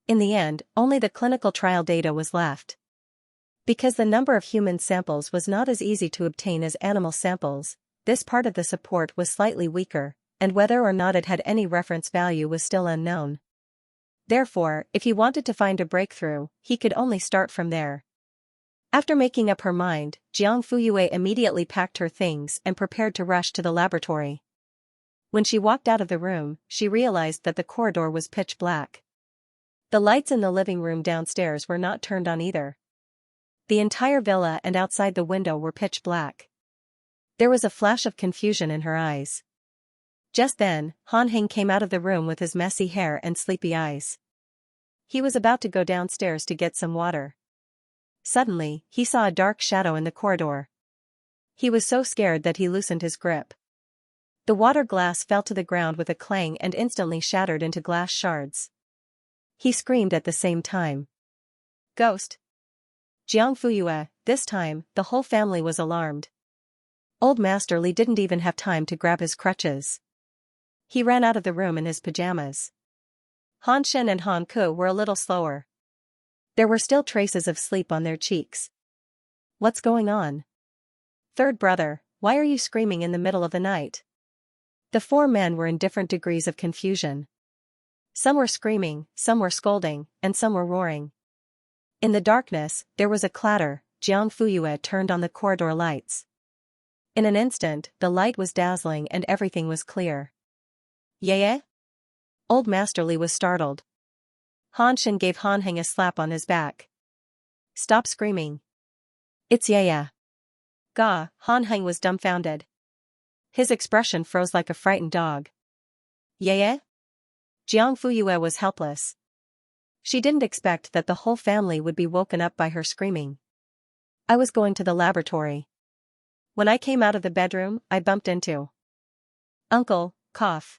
In the end, only the clinical trial data was left. Because the number of human samples was not as easy to obtain as animal samples, this part of the support was slightly weaker, and whether or not it had any reference value was still unknown. Therefore, if he wanted to find a breakthrough, he could only start from there. After making up her mind, Jiang Fuyue immediately packed her things and prepared to rush to the laboratory. When she walked out of the room, she realized that the corridor was pitch black. The lights in the living room downstairs were not turned on either. The entire villa and outside the window were pitch black. There was a flash of confusion in her eyes. Just then, Han Heng came out of the room with his messy hair and sleepy eyes. He was about to go downstairs to get some water. Suddenly, he saw a dark shadow in the corridor. He was so scared that he loosened his grip. The water glass fell to the ground with a clang and instantly shattered into glass shards. He screamed at the same time. Ghost! Jiang Fuyue, this time, the whole family was alarmed. Old Master Li didn't even have time to grab his crutches. He ran out of the room in his pajamas. Han Shen and Han Ku were a little slower. There were still traces of sleep on their cheeks. What's going on? Third brother, why are you screaming in the middle of the night? The four men were in different degrees of confusion. Some were screaming, some were scolding, and some were roaring. In the darkness, there was a clatter. Jiang Fuyue turned on the corridor lights. In an instant, the light was dazzling and everything was clear. Yeah? Old Master Li was startled. Han Shen gave Han Heng a slap on his back. Stop screaming. It's yeah. Gah, Han Heng was dumbfounded. His expression froze like a frightened dog. Yeah? Jiang Fuyue was helpless. She didn't expect that the whole family would be woken up by her screaming. I was going to the laboratory. When I came out of the bedroom, I bumped into Uncle, cough.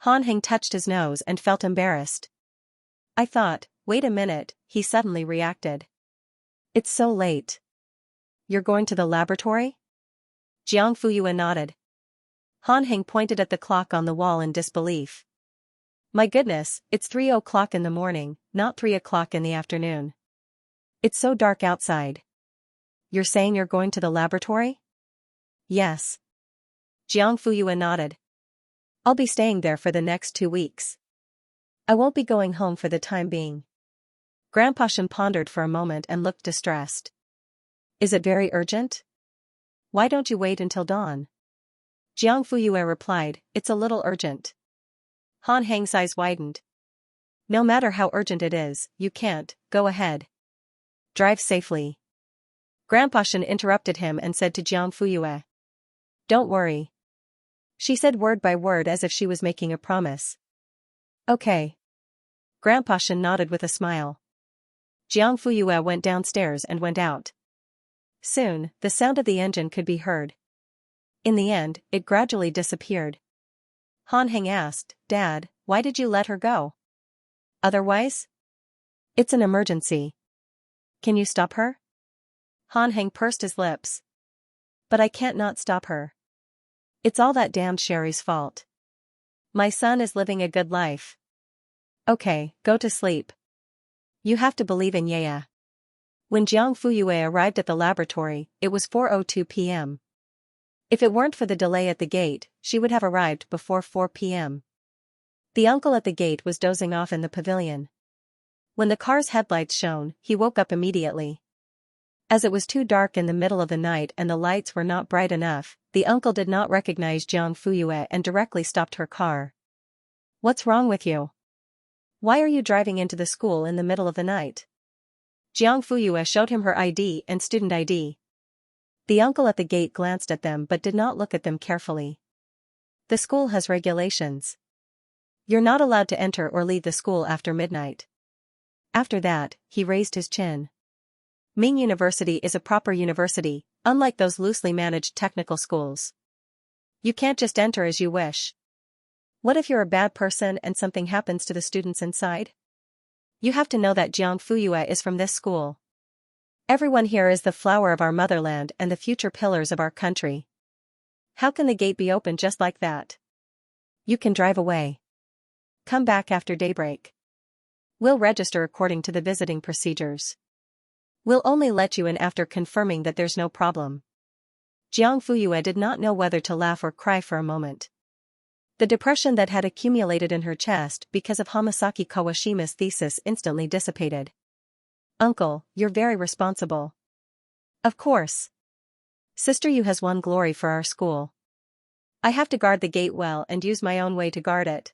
Han Heng touched his nose and felt embarrassed. I thought, wait a minute, he suddenly reacted. It's so late. You're going to the laboratory? Jiang Fuyue nodded. Han Heng pointed at the clock on the wall in disbelief. My goodness, it's 3 o'clock in the morning, not 3 o'clock in the afternoon. It's so dark outside. You're saying you're going to the laboratory? Yes. Jiang Fuyue nodded. I'll be staying there for the next 2 weeks. I won't be going home for the time being. Grandpa Shen pondered for a moment and looked distressed. Is it very urgent? Why don't you wait until dawn? Jiang Fuyue replied, it's a little urgent. Han Heng's eyes widened. No matter how urgent it is, you can't, go ahead. Drive safely. Grandpa Shen interrupted him and said to Jiang Fuyue. Don't worry. She said word by word as if she was making a promise. Okay. Grandpa Shen nodded with a smile. Jiang Fuyue went downstairs and went out. Soon, the sound of the engine could be heard. In the end, it gradually disappeared. Han Heng asked, Dad, why did you let her go? Otherwise? It's an emergency. Can you stop her? Han Heng pursed his lips. But I can't not stop her. It's all that damned Sherry's fault. My son is living a good life. Okay, go to sleep. You have to believe in Yaya. When Jiang Fuyue arrived at the laboratory, it was 4:02 p.m. If it weren't for the delay at the gate, she would have arrived before 4 p.m. The uncle at the gate was dozing off in the pavilion. When the car's headlights shone, he woke up immediately. As it was too dark in the middle of the night and the lights were not bright enough, the uncle did not recognize Jiang Fuyue and directly stopped her car. "What's wrong with you? Why are you driving into the school in the middle of the night?" Jiang Fuyue showed him her ID and student ID. The uncle at the gate glanced at them but did not look at them carefully. "The school has regulations. You're not allowed to enter or leave the school after midnight." After that, he raised his chin. "Ming University is a proper university, unlike those loosely managed technical schools. You can't just enter as you wish. What if you're a bad person and something happens to the students inside? You have to know that Jiang Fuyue is from this school. Everyone here is the flower of our motherland and the future pillars of our country. How can the gate be open just like that? You can drive away. Come back after daybreak. We'll register according to the visiting procedures. We'll only let you in after confirming that there's no problem." Jiang Fuyue did not know whether to laugh or cry for a moment. The depression that had accumulated in her chest because of Hamasaki Kawashima's thesis instantly dissipated. "Uncle, you're very responsible." "Of course. Sister Yu has won glory for our school. I have to guard the gate well and use my own way to guard it."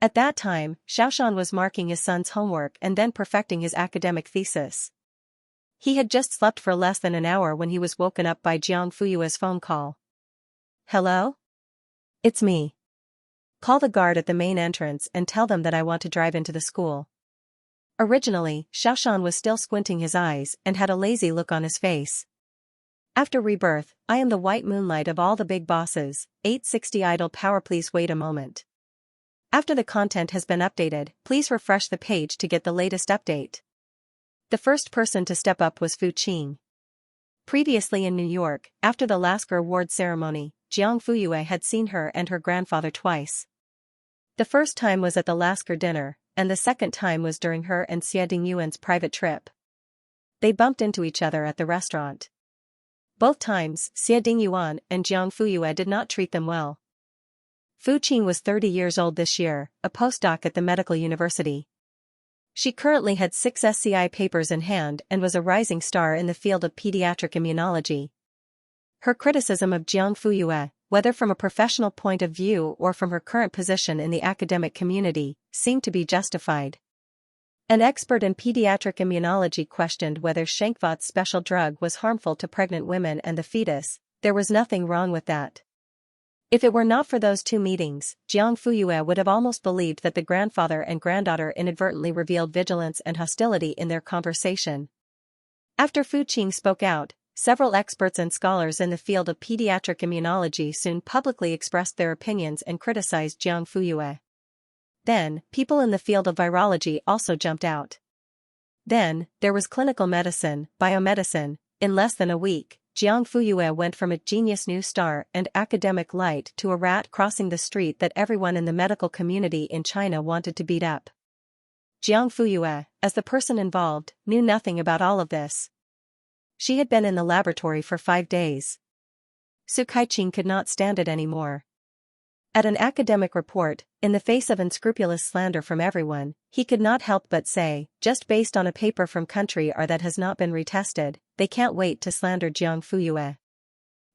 At that time, Xiaoshan was marking his son's homework and then perfecting his academic thesis. He had just slept for less than an hour when he was woken up by Jiang Fuyue's phone call. "Hello? It's me. Call the guard at the main entrance and tell them that I want to drive into the school." Originally, Xiaoshan was still squinting his eyes and had a lazy look on his face. "After Rebirth, I am the white moonlight of all the big bosses. 860 idle power. Please wait a moment. After the content has been updated, please refresh the page to get the latest update." The first person to step up was Fu Qing. Previously in New York, after the Lasker Award ceremony, Jiang Fuyue had seen her and her grandfather twice. The first time was at the Lasker dinner, and the second time was during her and Xie Dingyuan's private trip. They bumped into each other at the restaurant. Both times, Xie Dingyuan and Jiang Fuyue did not treat them well. Fu Qing was 30 years old this year, a postdoc at the medical university. She currently had 6 SCI papers in hand and was a rising star in the field of pediatric immunology. Her criticism of Jiang Fuyue, whether from a professional point of view or from her current position in the academic community, seemed to be justified. An expert in pediatric immunology questioned whether Schenkvat's special drug was harmful to pregnant women and the fetus. There was nothing wrong with that. If it were not for those two meetings, Jiang Fuyue would have almost believed that the grandfather and granddaughter inadvertently revealed vigilance and hostility in their conversation. After Fu Qing spoke out, several experts and scholars in the field of pediatric immunology soon publicly expressed their opinions and criticized Jiang Fuyue. Then, people in the field of virology also jumped out. Then, there was clinical medicine, biomedicine. In less than a week, Jiang Fuyue went from a genius new star and academic light to a rat crossing the street that everyone in the medical community in China wanted to beat up. Jiang Fuyue, as the person involved, knew nothing about all of this. She had been in the laboratory for 5 days. Su Kaiqing could not stand it anymore. At an academic report, in the face of unscrupulous slander from everyone, he could not help but say, just based on a paper from country R that has not been retested, they can't wait to slander Jiang Fuyue.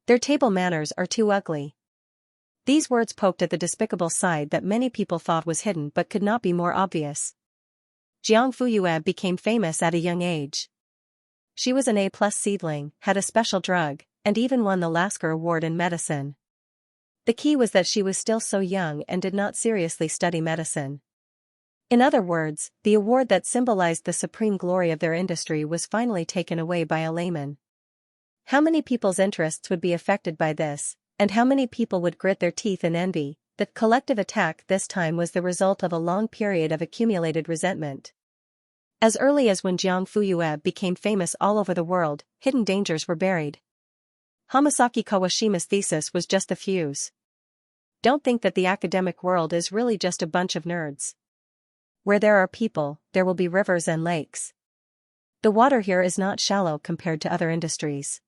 Their table manners are too ugly. These words poked at the despicable side that many people thought was hidden but could not be more obvious. Jiang Fuyue became famous at a young age. She was an A+ seedling, had a special drug, and even won the Lasker Award in medicine. The key was that she was still so young and did not seriously study medicine. In other words, the award that symbolized the supreme glory of their industry was finally taken away by a layman. How many people's interests would be affected by this, and how many people would grit their teeth in envy? The collective attack this time was the result of a long period of accumulated resentment. As early as when Jiang Fuyue became famous all over the world, hidden dangers were buried. Hamasaki Kawashima's thesis was just the fuse. Don't think that the academic world is really just a bunch of nerds. Where there are people, there will be rivers and lakes. The water here is not shallow compared to other industries.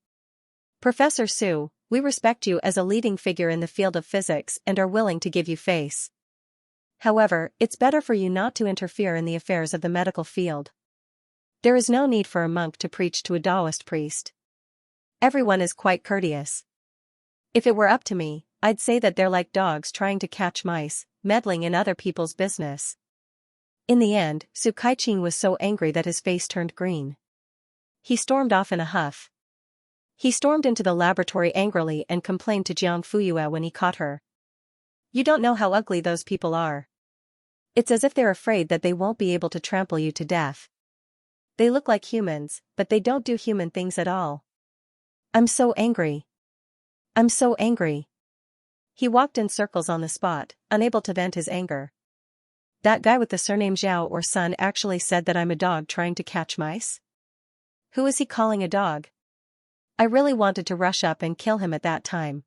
Professor Su, we respect you as a leading figure in the field of physics and are willing to give you face. However, it's better for you not to interfere in the affairs of the medical field. There is no need for a monk to preach to a Taoist priest. Everyone is quite courteous. If it were up to me, I'd say that they're like dogs trying to catch mice, meddling in other people's business. In the end, Su Kaiqing was so angry that his face turned green. He stormed off in a huff. He stormed into the laboratory angrily and complained to Jiang Fuyue when he caught her. You don't know how ugly those people are. It's as if they're afraid that they won't be able to trample you to death. They look like humans, but they don't do human things at all. I'm so angry. I'm so angry. He walked in circles on the spot, unable to vent his anger. That guy with the surname Zhao or Sun actually said that I'm a dog trying to catch mice? Who is he calling a dog? I really wanted to rush up and kill him at that time.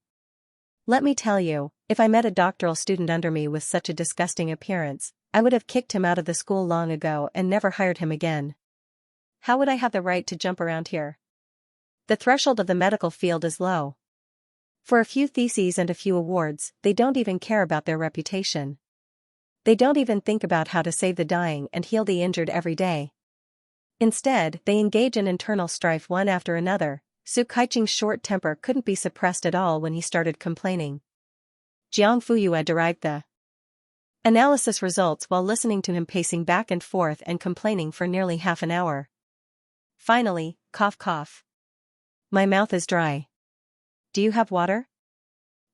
Let me tell you, if I met a doctoral student under me with such a disgusting appearance, I would have kicked him out of the school long ago and never hired him again. How would I have the right to jump around here? The threshold of the medical field is low. For a few theses and a few awards, they don't even care about their reputation. They don't even think about how to save the dying and heal the injured every day. Instead, they engage in internal strife one after another. Su Kaiqing's short temper couldn't be suppressed at all when he started complaining. Jiang Fuyue derived the analysis results while listening to him pacing back and forth and complaining for nearly half an hour. Finally, cough cough. My mouth is dry. Do you have water?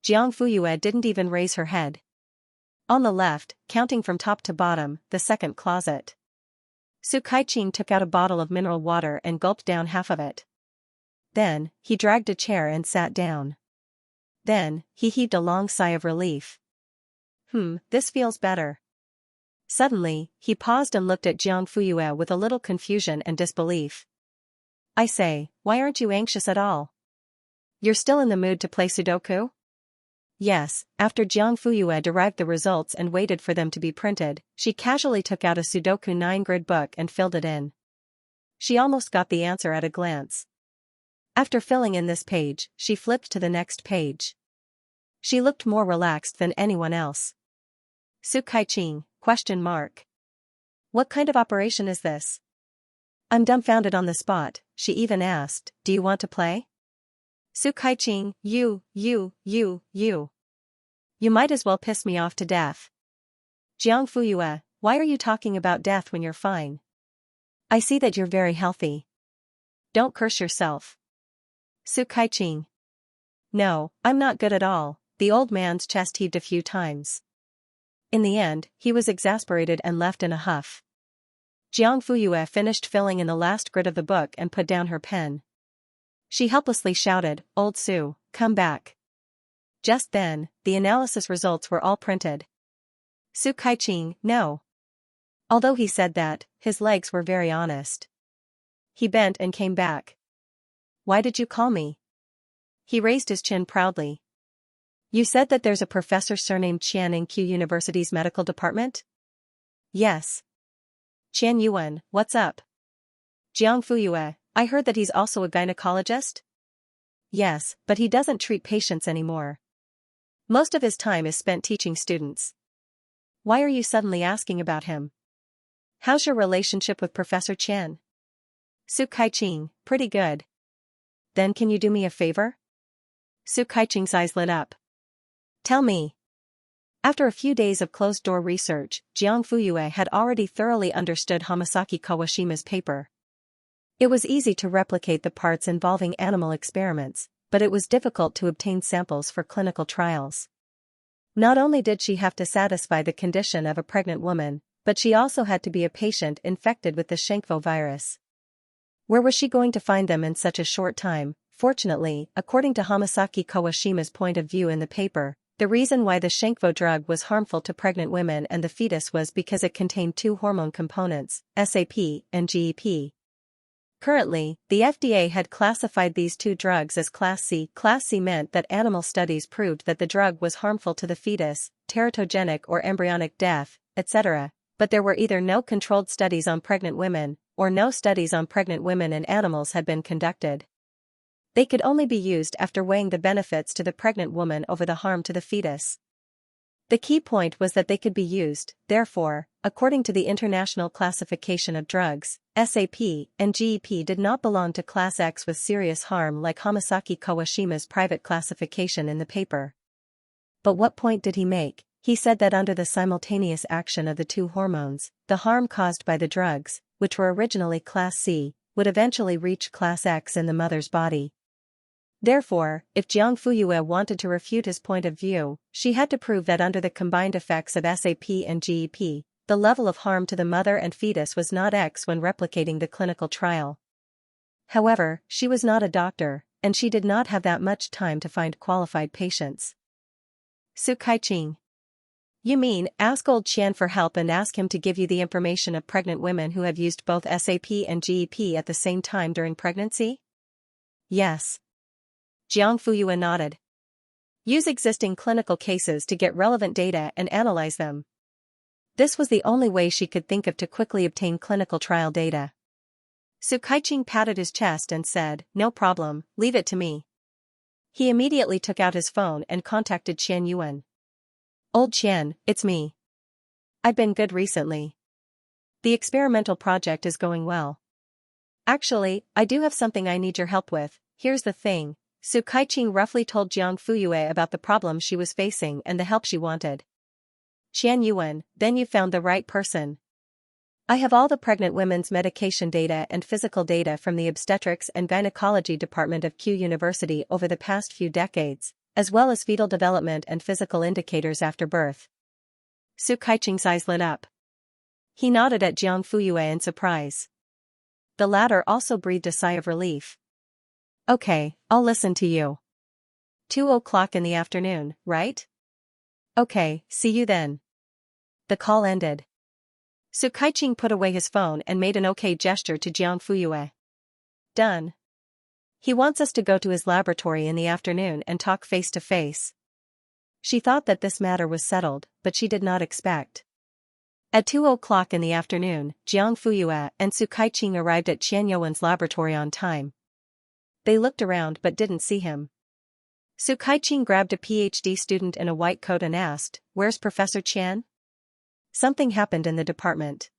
Jiang Fuyue didn't even raise her head. On the left, counting from top to bottom, the second closet. Su Kaiqing took out a bottle of mineral water and gulped down half of it. Then, he dragged a chair and sat down. Then, he heaved a long sigh of relief. This feels better. Suddenly, he paused and looked at Jiang Fuyue with a little confusion and disbelief. I say, why aren't you anxious at all? You're still in the mood to play Sudoku? Yes, after Jiang Fuyue derived the results and waited for them to be printed, she casually took out a Sudoku 9-grid book and filled it in. She almost got the answer at a glance. After filling in this page, she flipped to the next page. She looked more relaxed than anyone else. Su Kaiqing, ? What kind of operation is this? I'm dumbfounded on the spot, she even asked, do you want to play? Su Kaiqing, you might as well piss me off to death. Jiang Fuyue, why are you talking about death when you're fine? I see that you're very healthy. Don't curse yourself. Su Kaiqing. No, I'm not good at all, the old man's chest heaved a few times. In the end, he was exasperated and left in a huff. Jiang Fuyue finished filling in the last grid of the book and put down her pen. She helplessly shouted, Old Su, come back. Just then, the analysis results were all printed. Su Kaiqing, no. Although he said that, his legs were very honest. He bent and came back. Why did you call me? He raised his chin proudly. You said that there's a professor surnamed Qian in Q University's medical department? Yes. Qian Yuan, what's up? Jiang Fuyue, I heard that he's also a gynecologist? Yes, but he doesn't treat patients anymore. Most of his time is spent teaching students. Why are you suddenly asking about him? How's your relationship with Professor Qian? Su Kaiqing, pretty good. Then can you do me a favor? Su Kaiqing's eyes lit up. Tell me. After a few days of closed-door research, Jiang Fuyue had already thoroughly understood Hamasaki Kawashima's paper. It was easy to replicate the parts involving animal experiments, but it was difficult to obtain samples for clinical trials. Not only did she have to satisfy the condition of a pregnant woman, but she also had to be a patient infected with the Xianxia virus. Where was she going to find them in such a short time? Fortunately, according to Hamasaki Kawashima's point of view in the paper, the reason why the Xianxia drug was harmful to pregnant women and the fetus was because it contained two hormone components, SAP and GEP. Currently, the FDA had classified these two drugs as Class C. Class C meant that animal studies proved that the drug was harmful to the fetus, teratogenic or embryonic death, etc., but there were either no controlled studies on pregnant women, or no studies on pregnant women and animals had been conducted. They could only be used after weighing the benefits to the pregnant woman over the harm to the fetus. The key point was that they could be used, therefore, according to the International Classification of Drugs, SAP, and GEP did not belong to Class X with serious harm like Hamasaki Kawashima's private classification in the paper. But what point did he make? He said that under the simultaneous action of the two hormones, the harm caused by the drugs, which were originally Class C, would eventually reach Class X in the mother's body. Therefore, if Jiang Fuyue wanted to refute his point of view, she had to prove that under the combined effects of SAP and GEP, the level of harm to the mother and fetus was not X when replicating the clinical trial. However, she was not a doctor, and she did not have that much time to find qualified patients. Su Kaiqing. You mean, ask old Qian for help and ask him to give you the information of pregnant women who have used both SAP and GEP at the same time during pregnancy? Yes. Jiang Fuyue nodded. Use existing clinical cases to get relevant data and analyze them. This was the only way she could think of to quickly obtain clinical trial data. Su Kaiqing patted his chest and said, "No problem, leave it to me." He immediately took out his phone and contacted Qian Yuan. "Old Qian, it's me. I've been good recently. The experimental project is going well. Actually, I do have something I need your help with. Here's the thing." Su Kaiqing roughly told Jiang Fuyue about the problem she was facing and the help she wanted. "Qian Yuan, then you found the right person. I have all the pregnant women's medication data and physical data from the obstetrics and gynecology department of Q University over the past few decades, as well as fetal development and physical indicators after birth." Su Kaiqing's eyes lit up. He nodded at Jiang Fuyue in surprise. The latter also breathed a sigh of relief. "Okay, I'll listen to you. 2:00 in the afternoon, right? Okay, see you then." The call ended. Su Kaiqing put away his phone and made an okay gesture to Jiang Fuyue. "Done. He wants us to go to his laboratory in the afternoon and talk face to face." She thought that this matter was settled, but she did not expect. At 2:00 in the afternoon, Jiang Fuyue and Su Kaiqing arrived at Qian Yuan's laboratory on time. They looked around but didn't see him. Su Kaiqing grabbed a PhD student in a white coat and asked, "Where's Professor Qian?" Something happened in the department.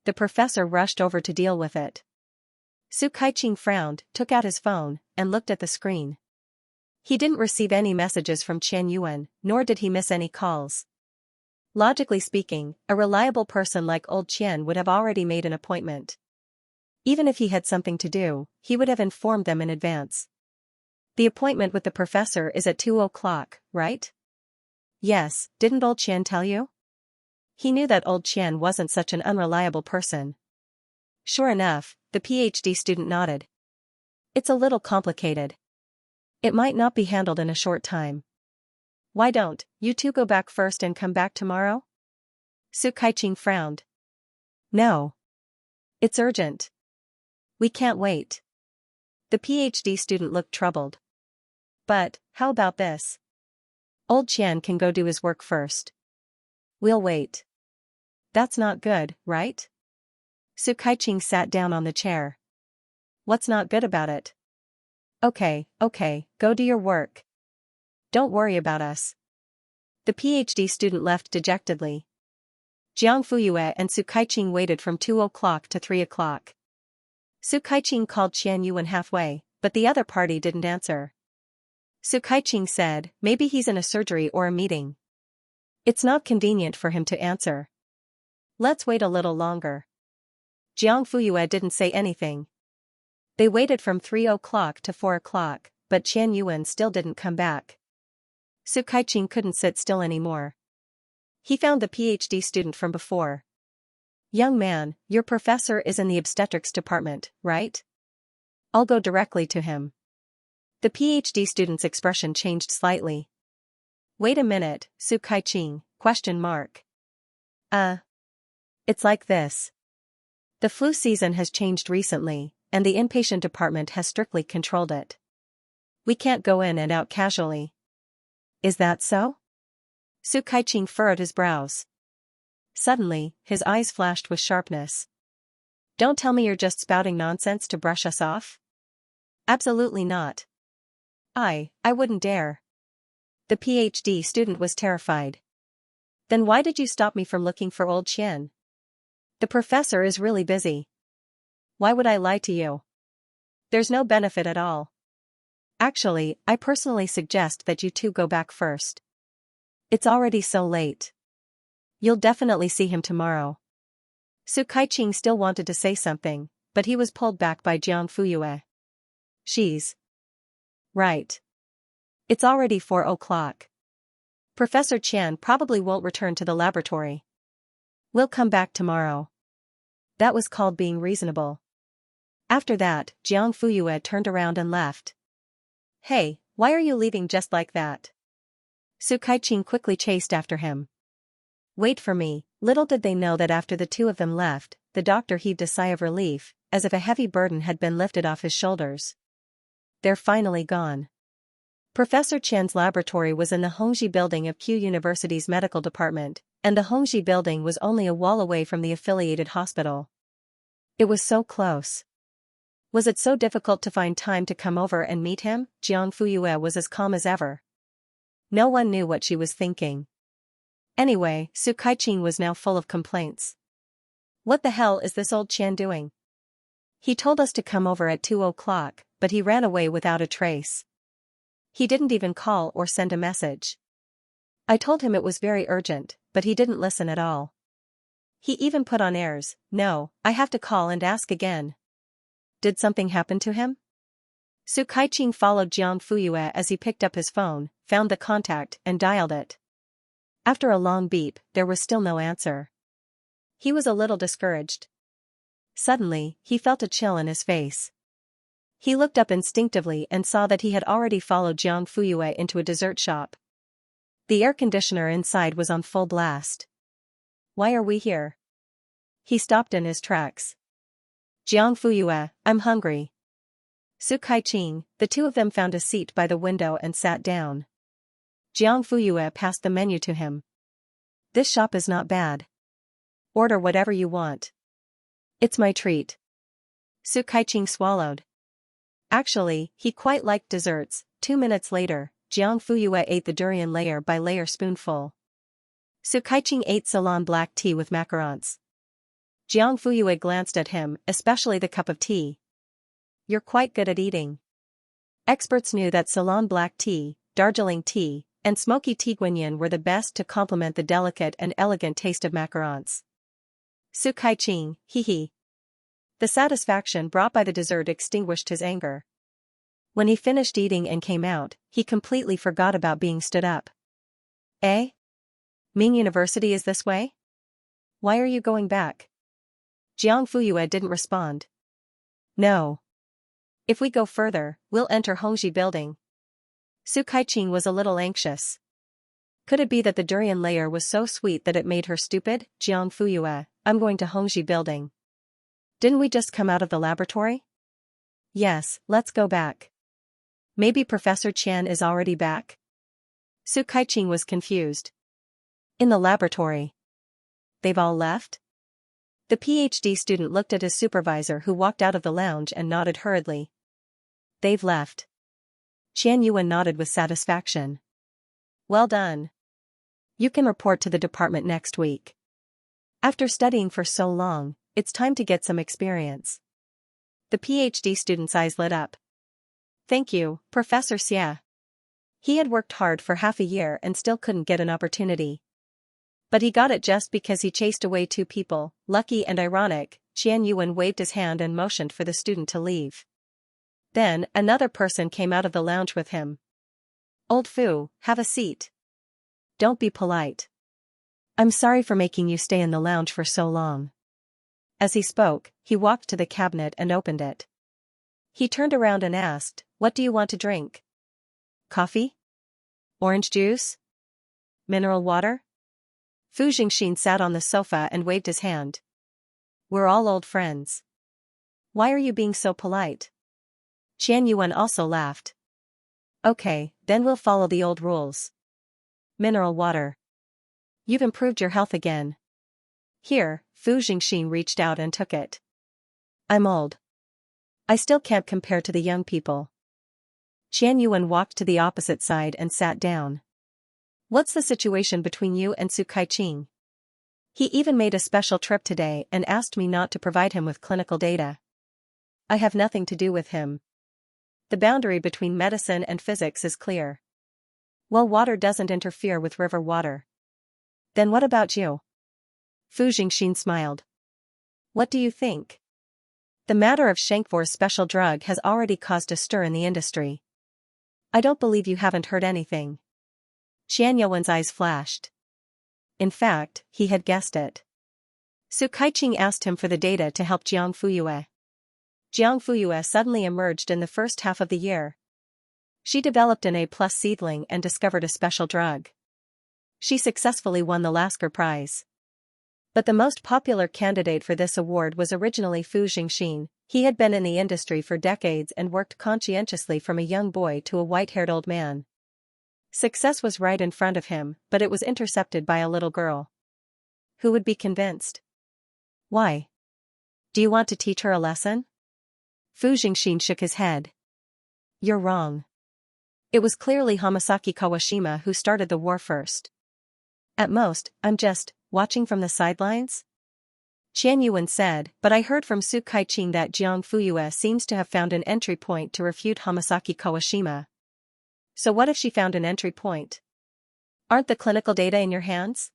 The professor rushed over to deal with it. Su Kaiqing frowned, took out his phone, and looked at the screen. He didn't receive any messages from Qian Yuan, nor did he miss any calls. Logically speaking, a reliable person like old Qian would have already made an appointment. Even if he had something to do, he would have informed them in advance. "The appointment with the professor is at 2:00, right?" "Yes, didn't old Qian tell you?" He knew that old Qian wasn't such an unreliable person. Sure enough, the PhD student nodded. "It's a little complicated. It might not be handled in a short time. Why don't you two go back first and come back tomorrow?" Su Kaiqing frowned. "No. It's urgent. We can't wait." The PhD student looked troubled. "But, how about this? Old Qian can go do his work first. We'll wait." "That's not good, right?" Su Kaiqing sat down on the chair. "What's not good about it?" Okay, go do your work. Don't worry about us." The PhD student left dejectedly. Jiang Fuyue and Su Kaiqing waited from 2:00 to 3:00. Su Kaiqing called Qian Yuan halfway, but the other party didn't answer. Su Kaiqing said, "Maybe he's in a surgery or a meeting. It's not convenient for him to answer. Let's wait a little longer." Jiang Fuyue didn't say anything. They waited from 3:00 to 4:00, but Qian Yuan still didn't come back. Su Kaiqing couldn't sit still anymore. He found the PhD student from before. "Young man, your professor is in the obstetrics department, right? I'll go directly to him." The PhD student's expression changed slightly. "Wait a minute, Su Kaiqing, ? It's like this. The flu season has changed recently, and the inpatient department has strictly controlled it. We can't go in and out casually." "Is that so?" Su Kaiqing furrowed his brows. Suddenly, his eyes flashed with sharpness. Don't tell me you're just spouting nonsense to brush us off? Absolutely not. I wouldn't dare. The PhD student was terrified. Then why did you stop me from looking for old Qian? The professor is really busy. Why would I lie to you? There's no benefit at all. Actually, I personally suggest that you two go back first. It's already so late. You'll definitely see him tomorrow. Su Kaiqing still wanted to say something, but he was pulled back by Jiang Fuyue. She's right. It's already 4 o'clock. Professor Qian probably won't return to the laboratory. We'll come back tomorrow. That was called being reasonable. After that, Jiang Fuyue turned around and left. Hey, why are you leaving just like that? Su Kaiqing quickly chased after him. Wait for me. Little did they know that after the two of them left, the doctor heaved a sigh of relief, as if a heavy burden had been lifted off his shoulders. They're finally gone. Professor Qian's laboratory was in the Hongji building of Q University's medical department, and the Hongji building was only a wall away from the affiliated hospital. It was so close. Was it so difficult to find time to come over and meet him? Jiang Fuyue was as calm as ever. No one knew what she was thinking. Anyway, Su Kaiqing was now full of complaints. What the hell is this old Qian doing? He told us to come over at 2 o'clock, but he ran away without a trace. He didn't even call or send a message. I told him it was very urgent, but he didn't listen at all. He even put on airs. No, I have to call and ask again. Did something happen to him? Su Kaiqing followed Jiang Fuyue as he picked up his phone, found the contact, and dialed it. After a long beep, there was still no answer. He was a little discouraged. Suddenly, he felt a chill in his face. He looked up instinctively and saw that he had already followed Jiang Fuyue into a dessert shop. The air conditioner inside was on full blast. Why are we here? He stopped in his tracks. Jiang Fuyue, I'm hungry. Su Kaiqing, the two of them found a seat by the window and sat down. Jiang Fuyue passed the menu to him. This shop is not bad. Order whatever you want. It's my treat. Su Kaiqing swallowed. Actually, he quite liked desserts. 2 minutes later, Jiang Fuyue ate the durian layer by layer spoonful. Su Kaiqing ate Ceylon black tea with macarons. Jiang Fuyue glanced at him, especially the cup of tea. You're quite good at eating. Experts knew that Ceylon black tea, Darjeeling tea, and smoky tea guanyin were the best to complement the delicate and elegant taste of macarons. Su Kaiqing, hee. The satisfaction brought by the dessert extinguished his anger. When he finished eating and came out, he completely forgot about being stood up. Eh? Ming University is this way? Why are you going back? Jiang Fuyue didn't respond. No. If we go further, we'll enter Hongji building. Su Kaiqing was a little anxious. Could it be that the durian layer was so sweet that it made her stupid? Jiang Fuyue, I'm going to Hongji building. Didn't we just come out of the laboratory? Yes, let's go back. Maybe Professor Qian is already back? Su Kaiqing was confused. In the laboratory. They've all left? The PhD student looked at his supervisor who walked out of the lounge and nodded hurriedly. They've left. Qian Yuan nodded with satisfaction. Well done. You can report to the department next week. After studying for so long, it's time to get some experience. The PhD student's eyes lit up. Thank you, Professor Xia. He had worked hard for half a year and still couldn't get an opportunity. But he got it just because he chased away 2 people, lucky and ironic. Qian Yuan waved his hand and motioned for the student to leave. Then, another person came out of the lounge with him. Old Fu, have a seat. Don't be polite. I'm sorry for making you stay in the lounge for so long. As he spoke, he walked to the cabinet and opened it. He turned around and asked, What do you want to drink? Coffee? Orange juice? Mineral water? Fu Jingxin sat on the sofa and waved his hand. We're all old friends. Why are you being so polite? Qian Yuan also laughed. Okay, then we'll follow the old rules. Mineral water. You've improved your health again. Here, Fu Jingxin reached out and took it. I'm old. I still can't compare to the young people. Qian Yuan walked to the opposite side and sat down. What's the situation between you and Su Kaiqing? He even made a special trip today and asked me not to provide him with clinical data. I have nothing to do with him. The boundary between medicine and physics is clear. Well, water doesn't interfere with river water. Then what about you? Fu Jingxin smiled. What do you think? The matter of Xianxia's special drug has already caused a stir in the industry. I don't believe you haven't heard anything. Qian Yuan's eyes flashed. In fact, he had guessed it. Su Kaiqing asked him for the data to help Jiang Fuyue. Jiang Fuyue suddenly emerged in the first half of the year. She developed an A+ seedling and discovered a special drug. She successfully won the Lasker Prize. But the most popular candidate for this award was originally Fu Jingxin. He had been in the industry for decades and worked conscientiously from a young boy to a white-haired old man. Success was right in front of him, but it was intercepted by a little girl. Who would be convinced? Why? Do you want to teach her a lesson? Fu Jingxin shook his head. You're wrong. It was clearly Hamasaki Kawashima who started the war first. At most, I'm just watching from the sidelines? Qian Yuan said, but I heard from Su Kaiqing that Jiang Fuyue seems to have found an entry point to refute Hamasaki Kawashima. So what if she found an entry point? Aren't the clinical data in your hands?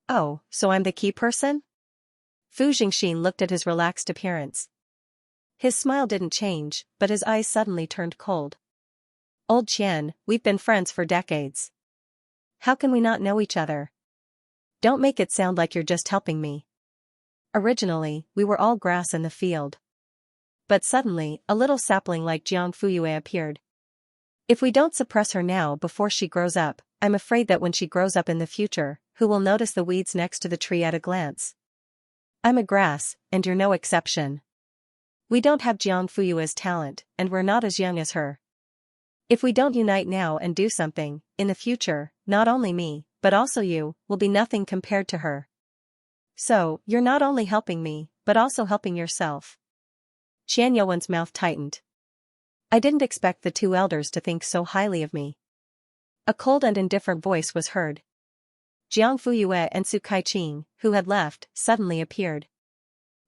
Oh, so I'm the key person? Fu Jingxin looked at his relaxed appearance. His smile didn't change, but his eyes suddenly turned cold. Old Qian, we've been friends for decades. How can we not know each other? Don't make it sound like you're just helping me. Originally, we were all grass in the field. But suddenly, a little sapling like Jiang Fuyue appeared. If we don't suppress her now before she grows up, I'm afraid that when she grows up in the future, who will notice the weeds next to the tree at a glance? I'm a grass, and you're no exception. We don't have Jiang Fuyue's talent, and we're not as young as her. If we don't unite now and do something, in the future, not only me, but also you, will be nothing compared to her. So, you're not only helping me, but also helping yourself. Qian Yuan's mouth tightened. I didn't expect the two elders to think so highly of me. A cold and indifferent voice was heard. Jiang Fuyue and Su Kaiqing, who had left, suddenly appeared.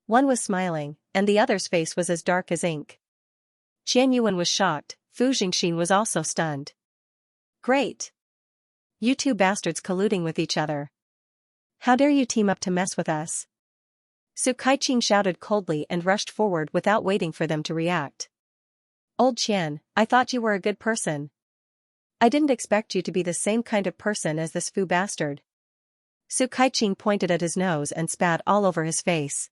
One was smiling, and the other's face was as dark as ink. Qian Yuan was shocked, Fu Jingxin was also stunned. Great! You two bastards colluding with each other. How dare you team up to mess with us? Su Kaiqing shouted coldly and rushed forward without waiting for them to react. Old Qian, I thought you were a good person. I didn't expect you to be the same kind of person as this Fu bastard. Su Kaiqing pointed at his nose and spat all over his face.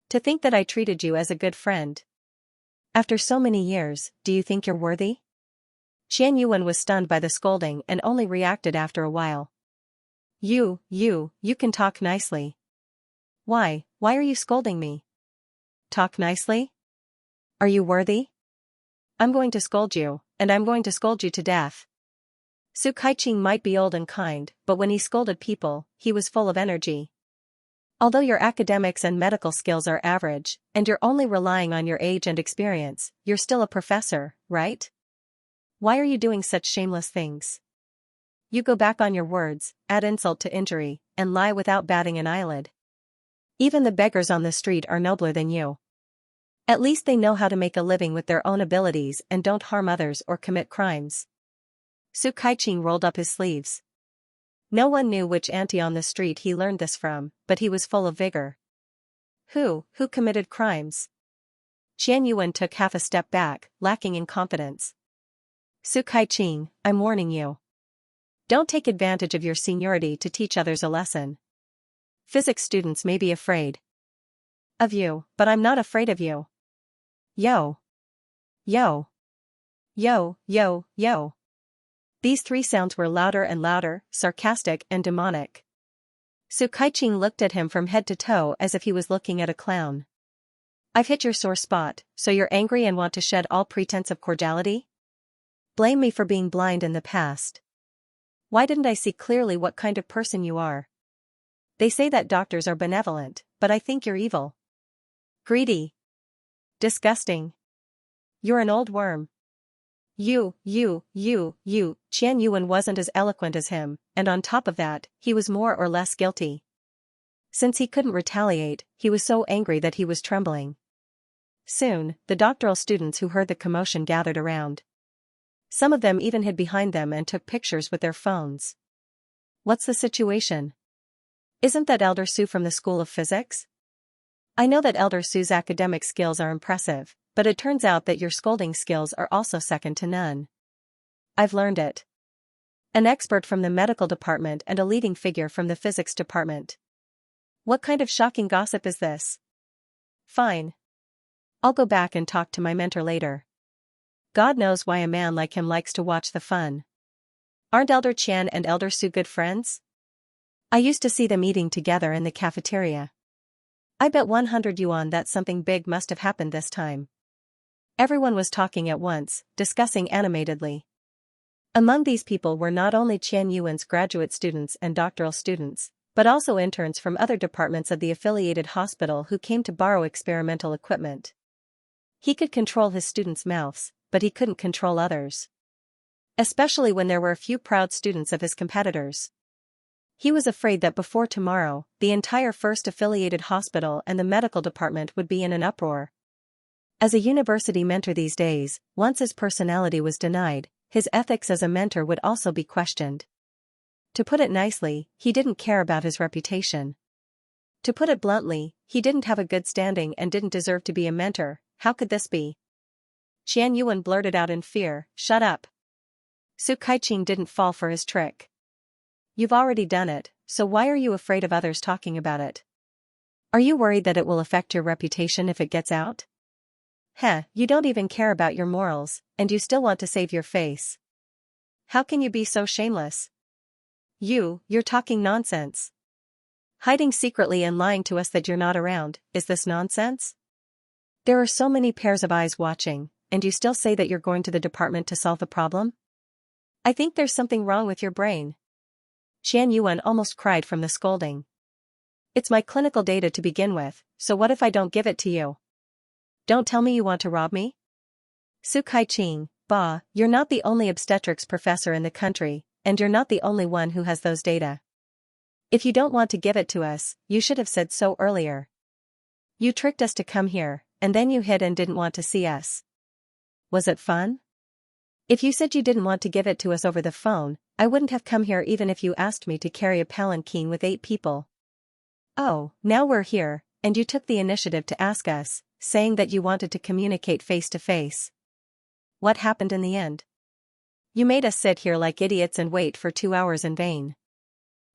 To think that I treated you as a good friend. After so many years, do you think you're worthy? Qian Yuan was stunned by the scolding and only reacted after a while. You can talk nicely. Why are you scolding me? Talk nicely? Are you worthy? I'm going to scold you, and I'm going to scold you to death. Su Kaiqing might be old and kind, but when he scolded people, he was full of energy. Although your academics and medical skills are average, and you're only relying on your age and experience, you're still a professor, right? Why are you doing such shameless things? You go back on your words, add insult to injury, and lie without batting an eyelid. Even the beggars on the street are nobler than you. At least they know how to make a living with their own abilities and don't harm others or commit crimes. Su Kaiqing rolled up his sleeves. No one knew which auntie on the street he learned this from, but he was full of vigor. Who committed crimes? Qian Yuan took half a step back, lacking in confidence. Su Kaiqing, I'm warning you. Don't take advantage of your seniority to teach others a lesson. Physics students may be afraid of you, but I'm not afraid of you. Yo. Yo. Yo, yo, yo. These three sounds were louder and louder, sarcastic and demonic. Su Kaiqing looked at him from head to toe as if he was looking at a clown. I've hit your sore spot, so you're angry and want to shed all pretense of cordiality? Blame me for being blind in the past. Why didn't I see clearly what kind of person you are? They say that doctors are benevolent, but I think you're evil. Greedy. Disgusting. You're an old worm. Qian Yuan wasn't as eloquent as him, and on top of that, he was more or less guilty. Since he couldn't retaliate, he was so angry that he was trembling. Soon, the doctoral students who heard the commotion gathered around. Some of them even hid behind them and took pictures with their phones. What's the situation? Isn't that Elder Su from the School of Physics? I know that Elder Su's academic skills are impressive, but it turns out that your scolding skills are also second to none. I've learned it. An expert from the medical department and a leading figure from the physics department. What kind of shocking gossip is this? Fine. I'll go back and talk to my mentor later. God knows why a man like him likes to watch the fun. Aren't Elder Qian and Elder Su good friends? I used to see them eating together in the cafeteria. I bet 100 yuan that something big must have happened this time. Everyone was talking at once, discussing animatedly. Among these people were not only Qian Yuan's graduate students and doctoral students, but also interns from other departments of the affiliated hospital who came to borrow experimental equipment. He could control his students' mouths, but he couldn't control others. Especially when there were a few proud students of his competitors. He was afraid that before tomorrow, the entire first affiliated hospital and the medical department would be in an uproar. As a university mentor these days, once his personality was denied, his ethics as a mentor would also be questioned. To put it nicely, he didn't care about his reputation. To put it bluntly, he didn't have a good standing and didn't deserve to be a mentor. How could this be? Qian Yuan blurted out in fear, "Shut up." Su Kaiqing didn't fall for his trick. You've already done it, so why are you afraid of others talking about it? Are you worried that it will affect your reputation if it gets out? You don't even care about your morals, and you still want to save your face. How can you be so shameless? You're talking nonsense. Hiding secretly and lying to us that you're not around, is this nonsense? There are so many pairs of eyes watching, and you still say that you're going to the department to solve the problem? I think there's something wrong with your brain. Qian Yuan almost cried from the scolding. It's my clinical data to begin with, so what if I don't give it to you? Don't tell me you want to rob me? Su Kaiqing, bah, you're not the only obstetrics professor in the country, and you're not the only one who has those data. If you don't want to give it to us, you should have said so earlier. You tricked us to come here, and then you hid and didn't want to see us. Was it fun? If you said you didn't want to give it to us over the phone, I wouldn't have come here even if you asked me to carry a palanquin with 8 people. Oh, now we're here, and you took the initiative to ask us, saying that you wanted to communicate face to face. What happened in the end? You made us sit here like idiots and wait for 2 hours in vain.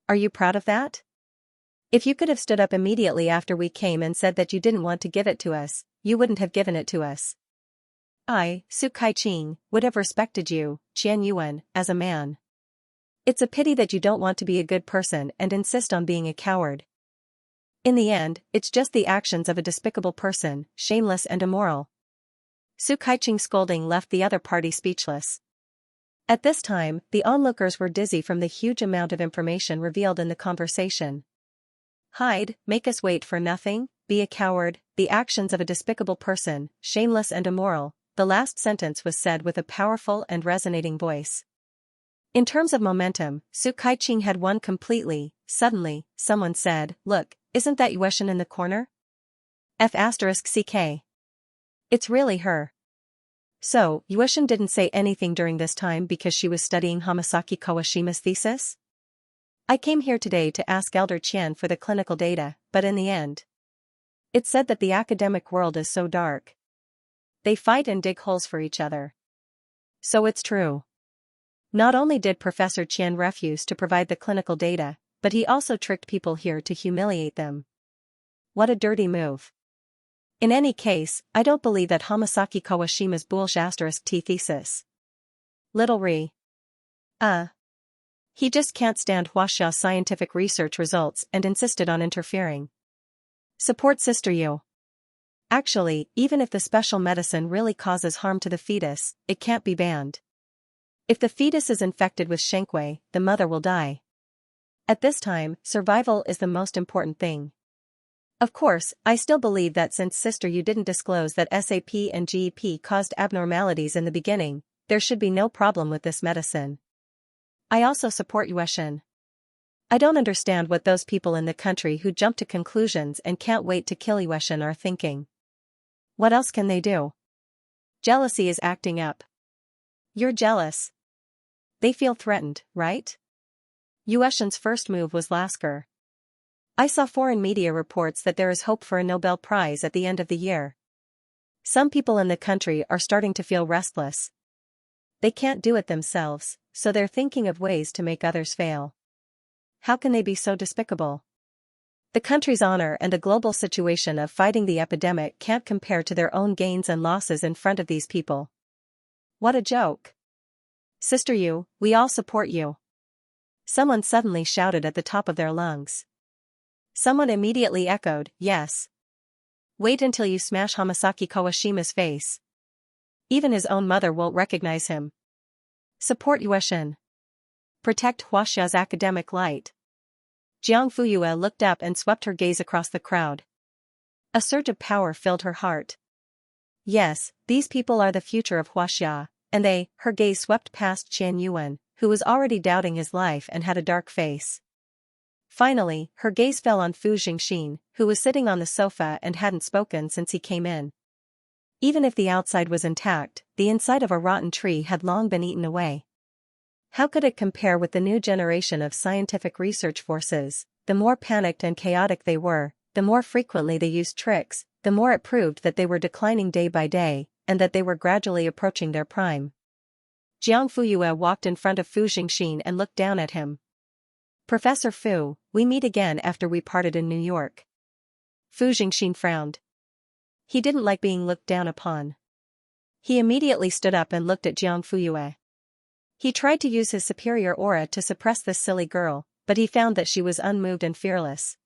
Are you proud of that? If you could have stood up immediately after we came and said that you didn't want to give it to us, you wouldn't have given it to us. I, Su Kaiqing, would have respected you, Qian Yuan, as a man. It's a pity that you don't want to be a good person and insist on being a coward. In the end, it's just the actions of a despicable person, shameless and immoral. Su Kaiqing's scolding left the other party speechless. At this time, the onlookers were dizzy from the huge amount of information revealed in the conversation. Hide, make us wait for nothing, be a coward, the actions of a despicable person, shameless and immoral. The last sentence was said with a powerful and resonating voice. In terms of momentum, Su Kaiqing had won completely. Suddenly, someone said, "Look, isn't that Yueshan in the corner? F***CK. It's really her." So, Yueshan didn't say anything during this time because she was studying Hamasaki Kawashima's thesis? I came here today to ask Elder Qian for the clinical data, but in the end, it said that the academic world is so dark. They fight and dig holes for each other. So it's true. Not only did Professor Qian refuse to provide the clinical data, but he also tricked people here to humiliate them. What a dirty move. In any case, I don't believe that Hamasaki Kawashima's *T thesis. Little Ri. He just can't stand Huaxia's scientific research results and insisted on interfering. Support Sister Yu. Actually, even if the special medicine really causes harm to the fetus, it can't be banned. If the fetus is infected with Xianxia, the mother will die. At this time, survival is the most important thing. Of course, I still believe that since sister you didn't disclose that SAP and GEP caused abnormalities in the beginning, there should be no problem with this medicine. I also support Yueshin. I don't understand what those people in the country who jump to conclusions and can't wait to kill Yueshin are thinking. What else can they do? Jealousy is acting up. You're jealous. They feel threatened, right? Yueshin's first move was Lasker. I saw foreign media reports that there is hope for a Nobel Prize at the end of the year. Some people in the country are starting to feel restless. They can't do it themselves, so they're thinking of ways to make others fail. How can they be so despicable? The country's honor and the global situation of fighting the epidemic can't compare to their own gains and losses in front of these people. What a joke. Sister Yu, we all support you. Someone suddenly shouted at the top of their lungs. Someone immediately echoed, yes. Wait until you smash Hamasaki Kawashima's face. Even his own mother won't recognize him. Support Yueshin. Protect Huaxia's academic light. Jiang Fuyue looked up and swept her gaze across the crowd. A surge of power filled her heart. Yes, these people are the future of Huaxia, and they, her gaze swept past Qian Yuan, who was already doubting his life and had a dark face. Finally, her gaze fell on Fu Jingxin, who was sitting on the sofa and hadn't spoken since he came in. Even if the outside was intact, the inside of a rotten tree had long been eaten away. How could it compare with the new generation of scientific research forces? The more panicked and chaotic they were, the more frequently they used tricks, the more it proved that they were declining day by day, and that they were gradually approaching their prime. Jiang Fuyue walked in front of Fu Jingxin and looked down at him. Professor Fu, we meet again after we parted in New York. Fu Jingxin frowned. He didn't like being looked down upon. He immediately stood up and looked at Jiang Fuyue. He tried to use his superior aura to suppress this silly girl, but he found that she was unmoved and fearless.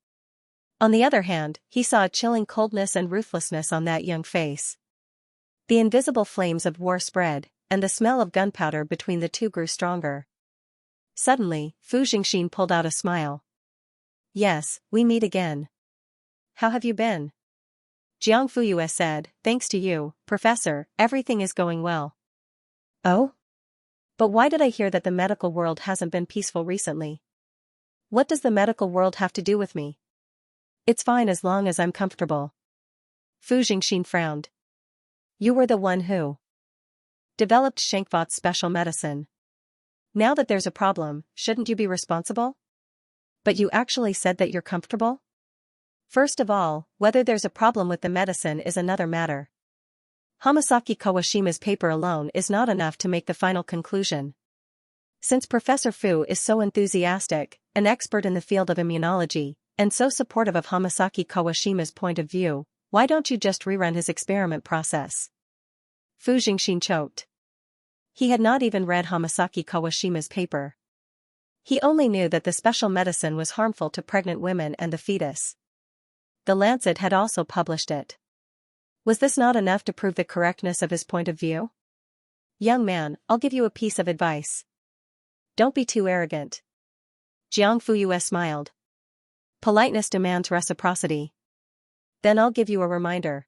On the other hand, he saw a chilling coldness and ruthlessness on that young face. The invisible flames of war spread, and the smell of gunpowder between the two grew stronger. Suddenly, Fu Jingxin pulled out a smile. Yes, we meet again. How have you been? Jiang Fuyue said, thanks to you, Professor, everything is going well. Oh? But why did I hear that the medical world hasn't been peaceful recently? What does the medical world have to do with me? It's fine as long as I'm comfortable. Fu Jingxin frowned. You were the one who developed Shankvat's special medicine. Now that there's a problem, shouldn't you be responsible? But you actually said that you're comfortable? First of all, whether there's a problem with the medicine is another matter. Hamasaki Kawashima's paper alone is not enough to make the final conclusion. Since Professor Fu is so enthusiastic, an expert in the field of immunology, and so supportive of Hamasaki Kawashima's point of view, why don't you just rerun his experiment process? Fu Jingxin choked. He had not even read Hamasaki Kawashima's paper. He only knew that the special medicine was harmful to pregnant women and the fetus. The Lancet had also published it. Was this not enough to prove the correctness of his point of view? Young man, I'll give you a piece of advice. Don't be too arrogant. Jiang Fuyue smiled. Politeness demands reciprocity. Then I'll give you a reminder.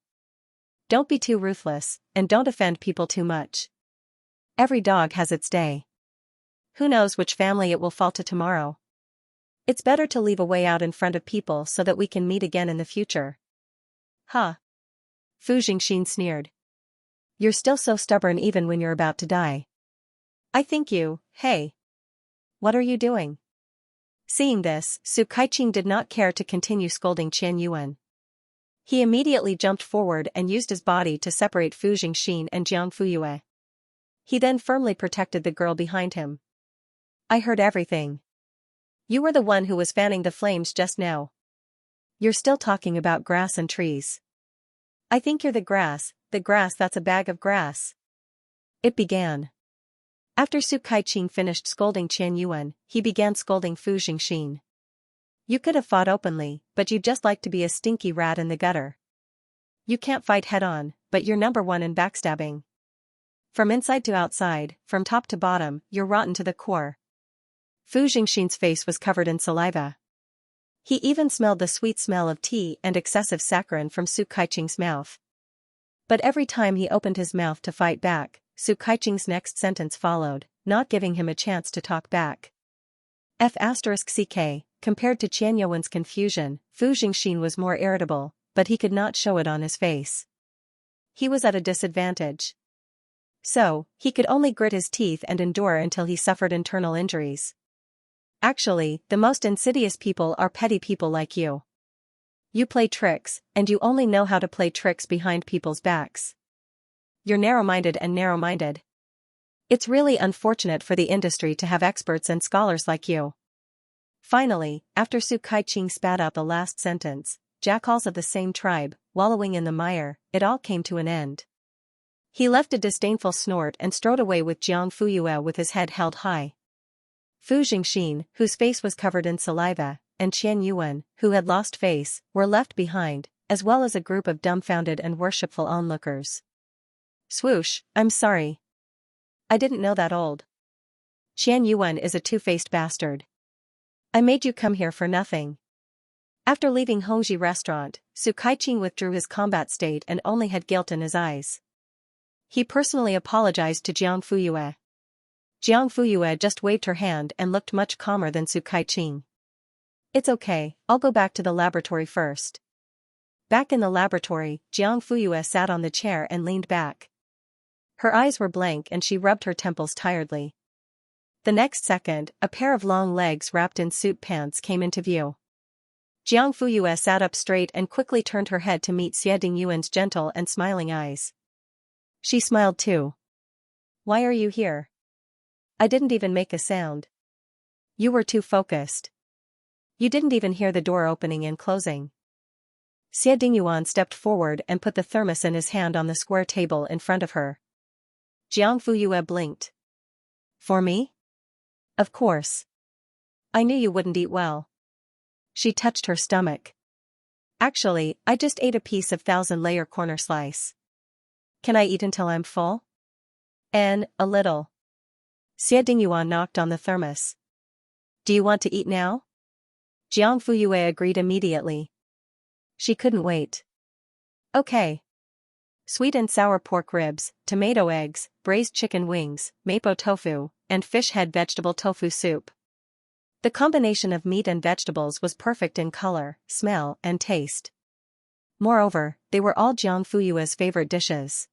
Don't be too ruthless, and don't offend people too much. Every dog has its day. Who knows which family it will fall to tomorrow? It's better to leave a way out in front of people so that we can meet again in the future. Huh? Fu Jingxin sneered. You're still so stubborn even when you're about to die. I think you, hey. What are you doing? Seeing this, Su Kaiqing did not care to continue scolding Qian Yuan. He immediately jumped forward and used his body to separate Fu Jingxin and Jiang Fuyue. He then firmly protected the girl behind him. I heard everything. You were the one who was fanning the flames just now. You're still talking about grass and trees. I think you're the grass that's a bag of grass. It began. After Su Kaiqing finished scolding Qian Yuan, he began scolding Fu Jingxin. You could have fought openly, but you just like to be a stinky rat in the gutter. You can't fight head-on, but you're number one in backstabbing. From inside to outside, from top to bottom, you're rotten to the core. Fu Jingxin's face was covered in saliva. He even smelled the sweet smell of tea and excessive saccharin from Su Kaiqing's mouth. But every time he opened his mouth to fight back, Su Kaiqing's next sentence followed, not giving him a chance to talk back. F***ck, compared to Qianyuan's confusion, Fu Jingxin was more irritable, but he could not show it on his face. He was at a disadvantage. So, he could only grit his teeth and endure until he suffered internal injuries. Actually, the most insidious people are petty people like you. You play tricks, and you only know how to play tricks behind people's backs. You're narrow-minded and narrow-minded. It's really unfortunate for the industry to have experts and scholars like you. Finally, after Su Kaiqing spat out the last sentence, jackals of the same tribe, wallowing in the mire, it all came to an end. He left a disdainful snort and strode away with Jiang Fuyue with his head held high. Fu Jingxin, whose face was covered in saliva, and Qianyuan, who had lost face, were left behind, as well as a group of dumbfounded and worshipful onlookers. Swoosh, I'm sorry. I didn't know that old Qianyuan is a two-faced bastard. I made you come here for nothing. After leaving Hongji restaurant, Su Kaiqing withdrew his combat state and only had guilt in his eyes. He personally apologized to Jiang Fuyue. Jiang Fuyue just waved her hand and looked much calmer than Su Kaiqing. It's okay, I'll go back to the laboratory first. Back in the laboratory, Jiang Fuyue sat on the chair and leaned back. Her eyes were blank and she rubbed her temples tiredly. The next second, a pair of long legs wrapped in suit pants came into view. Jiang Fuyue sat up straight and quickly turned her head to meet Xie Dingyuan's gentle and smiling eyes. She smiled too. Why are you here? I didn't even make a sound. You were too focused. You didn't even hear the door opening and closing. Xie Dingyuan stepped forward and put the thermos in his hand on the square table in front of her. Jiang Fuyue blinked. For me? Of course. I knew you wouldn't eat well. She touched her stomach. Actually, I just ate a piece of 1,000-layer corner slice. Can I eat until I'm full? A little. Xie Dingyuan knocked on the thermos. Do you want to eat now? Jiang Fuyue agreed immediately. She couldn't wait. Okay. Sweet and sour pork ribs, tomato eggs, braised chicken wings, mapo tofu, and fish head vegetable tofu soup. The combination of meat and vegetables was perfect in color, smell, and taste. Moreover, they were all Jiang Fuyue's favorite dishes.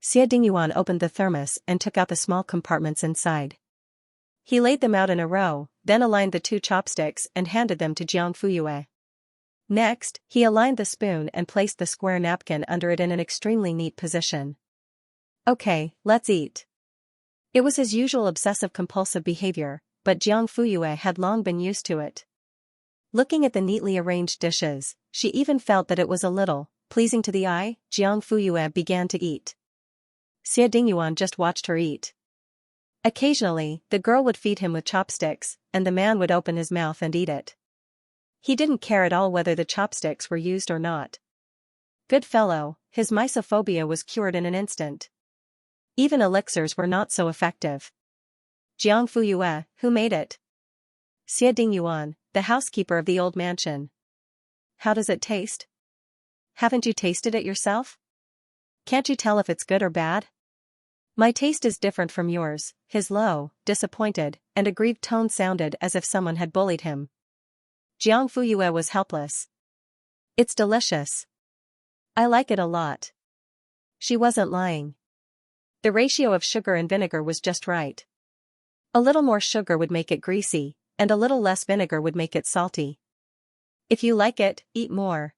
Xie Dingyuan opened the thermos and took out the small compartments inside. He laid them out in a row, then aligned the two chopsticks and handed them to Jiang Fuyue. Next, he aligned the spoon and placed the square napkin under it in an extremely neat position. Okay, let's eat. It was his usual obsessive-compulsive behavior, but Jiang Fuyue had long been used to it. Looking at the neatly arranged dishes, she even felt that it was a little pleasing to the eye. Jiang Fuyue began to eat. Xie Dingyuan just watched her eat. Occasionally, the girl would feed him with chopsticks, and the man would open his mouth and eat it. He didn't care at all whether the chopsticks were used or not. Good fellow, his mysophobia was cured in an instant. Even elixirs were not so effective. Jiang Fuyue, who made it? Xie Dingyuan, the housekeeper of the old mansion. How does it taste? Haven't you tasted it yourself? Can't you tell if it's good or bad? My taste is different from yours. His low, disappointed, and aggrieved tone sounded as if someone had bullied him. Jiang Fuyue was helpless. It's delicious. I like it a lot. She wasn't lying. The ratio of sugar and vinegar was just right. A little more sugar would make it greasy, and a little less vinegar would make it salty. If you like it, eat more.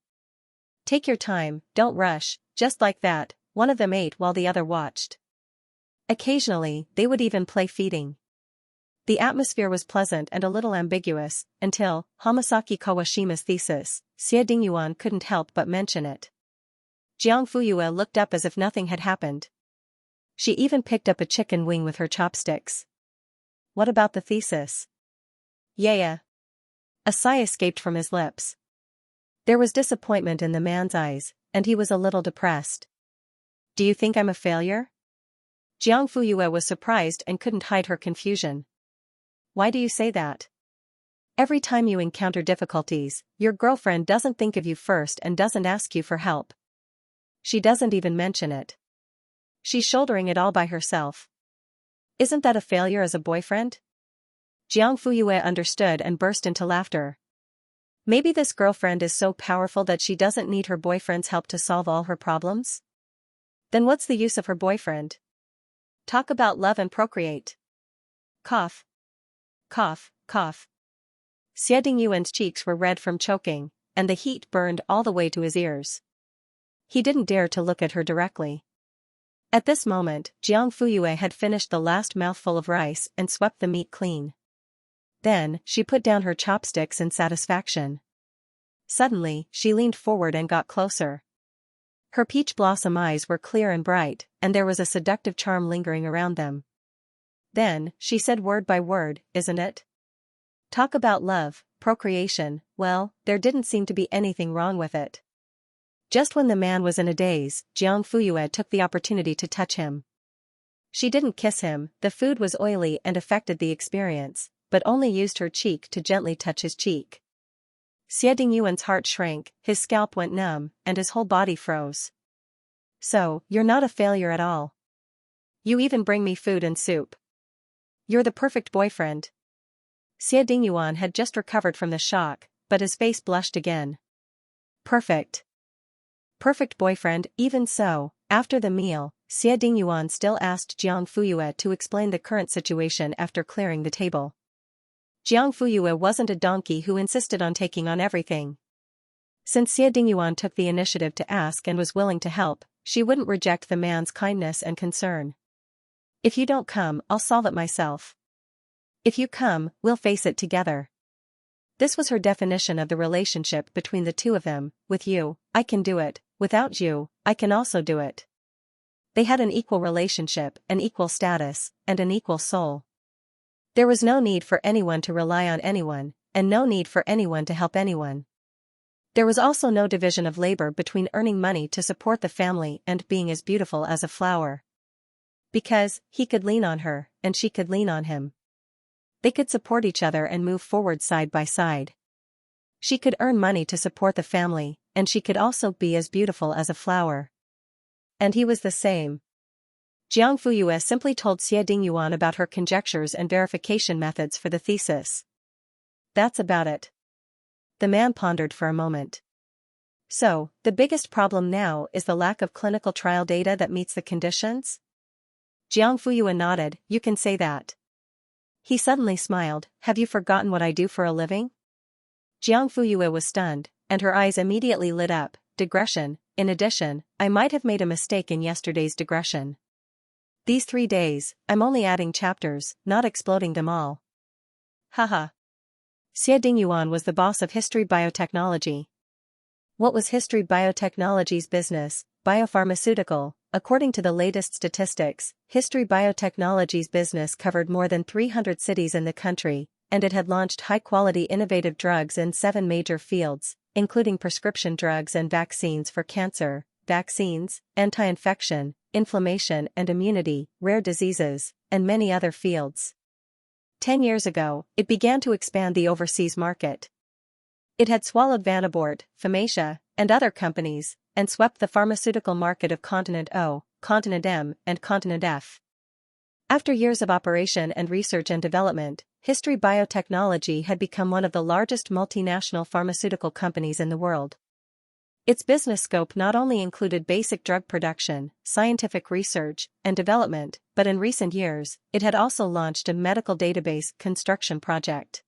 Take your time, don't rush, just like that. One of them ate while the other watched. Occasionally, they would even play feeding. The atmosphere was pleasant and a little ambiguous, until Hamasaki Kawashima's thesis. Xie Dingyuan couldn't help but mention it. Jiang Fuyue looked up as if nothing had happened. She even picked up a chicken wing with her chopsticks. What about the thesis? Yeah. A sigh escaped from his lips. There was disappointment in the man's eyes, and he was a little depressed. Do you think I'm a failure? Jiang Fuyue was surprised and couldn't hide her confusion. Why do you say that? Every time you encounter difficulties, your girlfriend doesn't think of you first and doesn't ask you for help. She doesn't even mention it. She's shouldering it all by herself. Isn't that a failure as a boyfriend? Jiang Fuyue understood and burst into laughter. Maybe this girlfriend is so powerful that she doesn't need her boyfriend's help to solve all her problems? Then what's the use of her boyfriend? Talk about love and procreate. Cough. Cough, cough. Xie Dingyuan's cheeks were red from choking, and the heat burned all the way to his ears. He didn't dare to look at her directly. At this moment, Jiang Fuyue had finished the last mouthful of rice and swept the meat clean. Then, she put down her chopsticks in satisfaction. Suddenly, she leaned forward and got closer. Her peach blossom eyes were clear and bright, and there was a seductive charm lingering around them. Then, she said word by word, "Isn't it? Talk about love, procreation, well, there didn't seem to be anything wrong with it." Just when the man was in a daze, Jiang Fuyue took the opportunity to touch him. She didn't kiss him, the food was oily and affected the experience, but only used her cheek to gently touch his cheek. Xie Dingyuan's heart shrank, his scalp went numb, and his whole body froze. "So, you're not a failure at all. You even bring me food and soup. You're the perfect boyfriend." Xie Dingyuan had just recovered from the shock, but his face blushed again. Perfect. Perfect boyfriend. Even so, after the meal, Xie Dingyuan still asked Jiang Fuyue to explain the current situation after clearing the table. Jiang Fuyue wasn't a donkey who insisted on taking on everything. Since Xie Dingyuan took the initiative to ask and was willing to help, she wouldn't reject the man's kindness and concern. "If you don't come, I'll solve it myself. If you come, we'll face it together." This was her definition of the relationship between the two of them. "With you, I can do it, without you, I can also do it." They had an equal relationship, an equal status, and an equal soul. There was no need for anyone to rely on anyone, and no need for anyone to help anyone. There was also no division of labor between earning money to support the family and being as beautiful as a flower. Because, he could lean on her, and she could lean on him. They could support each other and move forward side by side. She could earn money to support the family, and she could also be as beautiful as a flower. And he was the same. Jiang Fuyue simply told Xie Dingyuan about her conjectures and verification methods for the thesis. That's about it. The man pondered for a moment. So, the biggest problem now is the lack of clinical trial data that meets the conditions? Jiang Fuyue nodded. "You can say that." He suddenly smiled. "Have you forgotten what I do for a living?" Jiang Fuyue was stunned, and her eyes immediately lit up. "Digression. In addition, I might have made a mistake in yesterday's digression. These 3 days, I'm only adding chapters, not exploding them all." Haha. Xie Dingyuan was the boss of History Biotechnology. What was History Biotechnology's business? Biopharmaceutical. According to the latest statistics, History Biotechnology's business covered more than 300 cities in the country, and it had launched high-quality innovative drugs in 7 major fields, including prescription drugs and vaccines for cancer, vaccines, anti-infection, inflammation and immunity, rare diseases, and many other fields. 10 years ago, it began to expand the overseas market. It had swallowed Vanabort, Pharmacia, and other companies, and swept the pharmaceutical market of Continent O, Continent M, and Continent F. After years of operation and research and development, History Biotechnology had become one of the largest multinational pharmaceutical companies in the world. Its business scope not only included basic drug production, scientific research, and development, but in recent years, it had also launched a medical database construction project.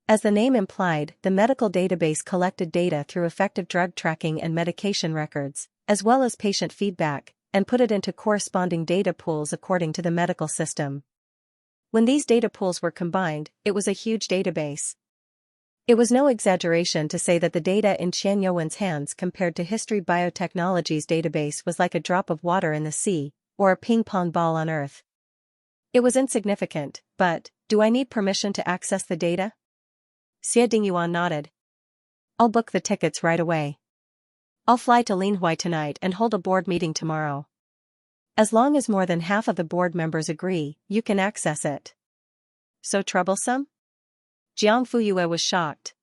As the name implied, the medical database collected data through effective drug tracking and medication records, as well as patient feedback, and put it into corresponding data pools according to the medical system. When these data pools were combined, it was a huge database. It was no exaggeration to say that the data in Xianxia's hands compared to History Biotechnology's database was like a drop of water in the sea, or a ping-pong ball on Earth. It was insignificant, but, do I need permission to access the data? Xie Dingyuan nodded. "I'll book the tickets right away. I'll fly to Linhui tonight and hold a board meeting tomorrow. As long as more than half of the board members agree, you can access it." So troublesome? Jiang Fuyue was shocked.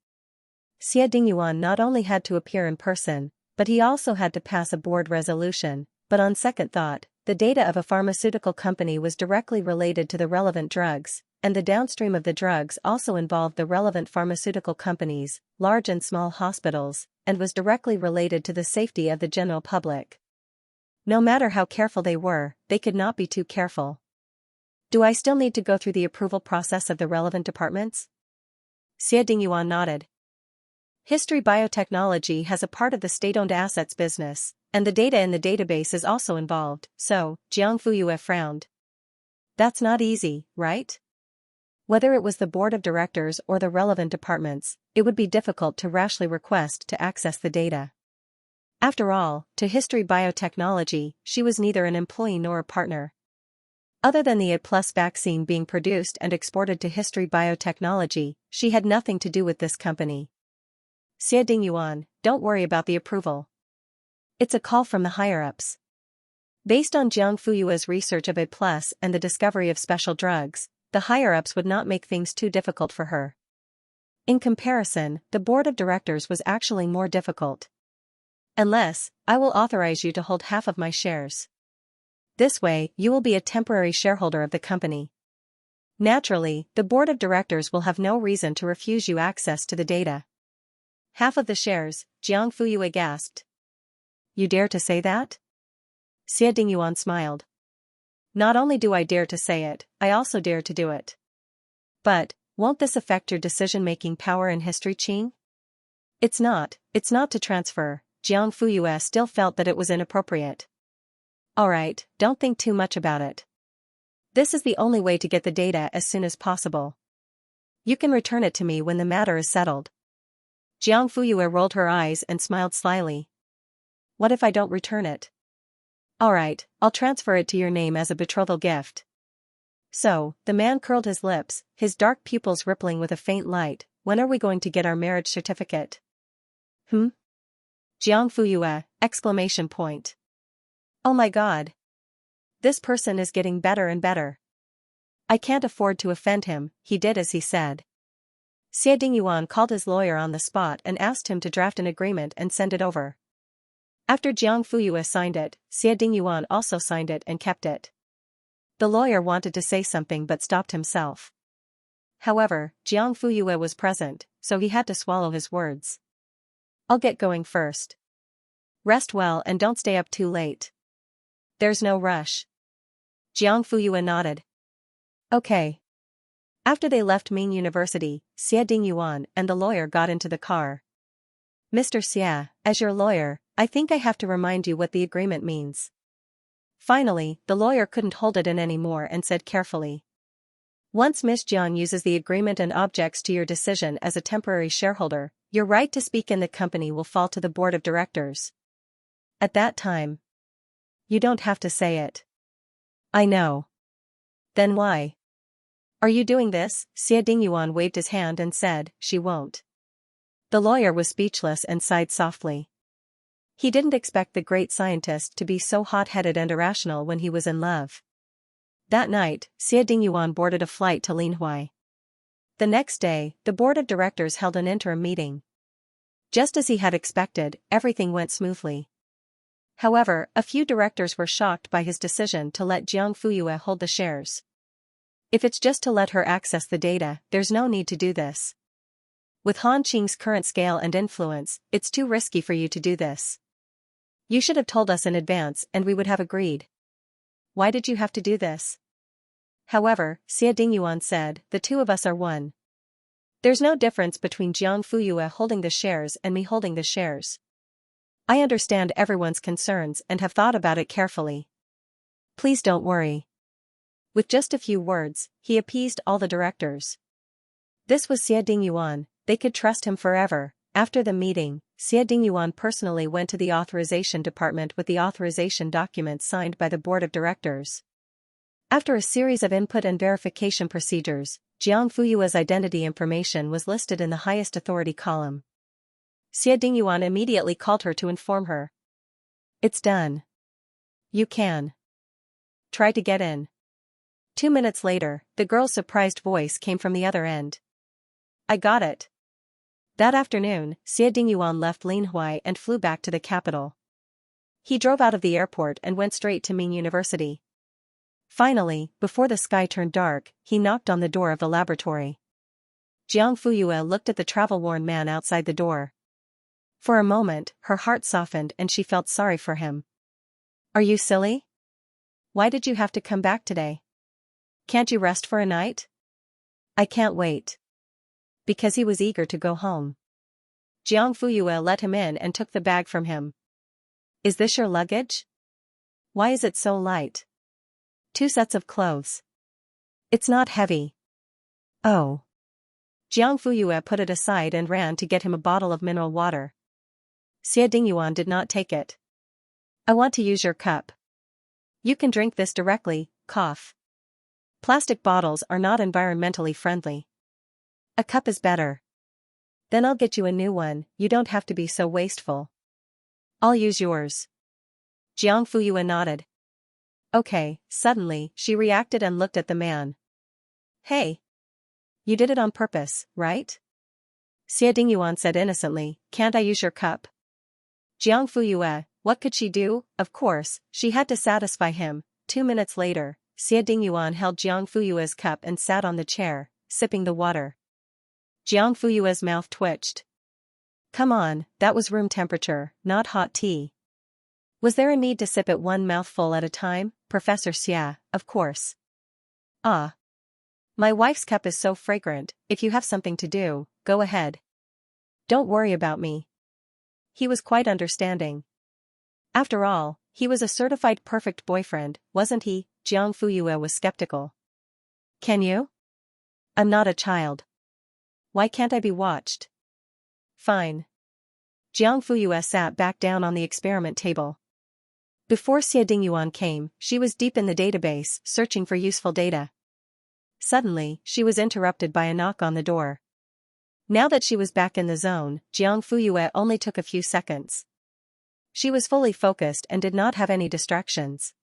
Xie Dingyuan not only had to appear in person, but he also had to pass a board resolution, but on second thought, the data of a pharmaceutical company was directly related to the relevant drugs, and the downstream of the drugs also involved the relevant pharmaceutical companies, large and small hospitals, and was directly related to the safety of the general public. No matter how careful they were, they could not be too careful. Do I still need to go through the approval process of the relevant departments? Xie Dingyuan nodded. History Biotechnology has a part of the state-owned assets business, and the data in the database is also involved, so, Jiang Fuyue frowned. That's not easy, right? Whether it was the board of directors or the relevant departments, it would be difficult to rashly request to access the data. After all, to History Biotechnology, she was neither an employee nor a partner. Other than the A+ vaccine being produced and exported to History Biotechnology, she had nothing to do with this company. Xie Dingyuan, don't worry about the approval. It's a call from the higher-ups. Based on Jiang Fuyue's research of A+ and the discovery of special drugs, the higher-ups would not make things too difficult for her. In comparison, the board of directors was actually more difficult. Unless, I will authorize you to hold half of my shares. This way, you will be a temporary shareholder of the company. Naturally, the board of directors will have no reason to refuse you access to the data. Half of the shares, Jiang Fuyue gasped. You dare to say that? Xie Dingyuan smiled. Not only do I dare to say it, I also dare to do it. But, won't this affect your decision-making power in history, Qing? It's not to transfer. Jiang Fuyue still felt that it was inappropriate. Alright, don't think too much about it. This is the only way to get the data as soon as possible. You can return it to me when the matter is settled. Jiang Fuyue rolled her eyes and smiled slyly. What if I don't return it? Alright, I'll transfer it to your name as a betrothal gift. So, the man curled his lips, his dark pupils rippling with a faint light. When are we going to get our marriage certificate? Jiang Fuyue, exclamation point. Oh my god. This person is getting better and better. I can't afford to offend him, he did as he said. Xie Dingyuan called his lawyer on the spot and asked him to draft an agreement and send it over. After Jiang Fuyue signed it, Xie Dingyuan also signed it and kept it. The lawyer wanted to say something but stopped himself. However, Jiang Fuyue was present, so he had to swallow his words. I'll get going first. Rest well and don't stay up too late. There's no rush. Jiang Fuyue nodded. Okay. After they left Ming University, Xie Dingyuan and the lawyer got into the car. Mr. Xie, as your lawyer, I think I have to remind you what the agreement means. Finally, the lawyer couldn't hold it in anymore and said carefully. Once Miss Jiang uses the agreement and objects to your decision as a temporary shareholder, your right to speak in the company will fall to the board of directors. At that time, you don't have to say it. I know. Then why? Are you doing this? Xie Dingyuan waved his hand and said, she won't. The lawyer was speechless and sighed softly. He didn't expect the great scientist to be so hot-headed and irrational when he was in love. That night, Xie Dingyuan boarded a flight to Linhui. The next day, the board of directors held an interim meeting. Just as he had expected, everything went smoothly. However, a few directors were shocked by his decision to let Jiang Fuyue hold the shares. If it's just to let her access the data, there's no need to do this. With Han Qing's current scale and influence, it's too risky for you to do this. You should have told us in advance and we would have agreed. Why did you have to do this? However, Xie Dingyuan said, the two of us are one. There's no difference between Jiang Fuyue holding the shares and me holding the shares. I understand everyone's concerns and have thought about it carefully. Please don't worry. With just a few words, he appeased all the directors. This was Xie Dingyuan, they could trust him forever. After the meeting, Xie Dingyuan personally went to the authorization department with the authorization documents signed by the board of directors. After a series of input and verification procedures, Jiang Fuyue's identity information was listed in the highest authority column. Xie Dingyuan immediately called her to inform her. It's done. You can try to get in. 2 minutes later, the girl's surprised voice came from the other end. I got it. That afternoon, Xie Dingyuan left Linhui and flew back to the capital. He drove out of the airport and went straight to Ming University. Finally, before the sky turned dark, he knocked on the door of the laboratory. Jiang Fuyue looked at the travel-worn man outside the door. For a moment, her heart softened and she felt sorry for him. Are you silly? Why did you have to come back today? Can't you rest for a night? I can't wait. Because he was eager to go home. Jiang Fuyue let him in and took the bag from him. Is this your luggage? Why is it so light? 2 sets of clothes. It's not heavy. Oh. Jiang Fuyue put it aside and ran to get him a bottle of mineral water. Xie Dingyuan did not take it. I want to use your cup. You can drink this directly, cough. Plastic bottles are not environmentally friendly. A cup is better. Then I'll get you a new one, you don't have to be so wasteful. I'll use yours. Jiang Fuyue nodded. Okay, suddenly, she reacted and looked at the man. Hey. You did it on purpose, right? Xie Dingyuan said innocently, can't I use your cup? Jiang Fuyue, what could she do? Of course, she had to satisfy him. 2 minutes later, Xie Dingyuan held Jiang Fuyue's cup and sat on the chair, sipping the water. Jiang Fuyue's mouth twitched. Come on, that was room temperature, not hot tea. Was there a need to sip it one mouthful at a time, Professor Xia? Of course. Ah. My wife's cup is so fragrant, if you have something to do, go ahead. Don't worry about me. He was quite understanding. After all, he was a certified perfect boyfriend, wasn't he? Jiang Fuyue was skeptical. Can you? I'm not a child. Why can't I be watched? Fine. Jiang Fuyue sat back down on the experiment table. Before Xie Dingyuan came, she was deep in the database, searching for useful data. Suddenly, she was interrupted by a knock on the door. Now that she was back in the zone, Jiang Fuyue only took a few seconds. She was fully focused and did not have any distractions.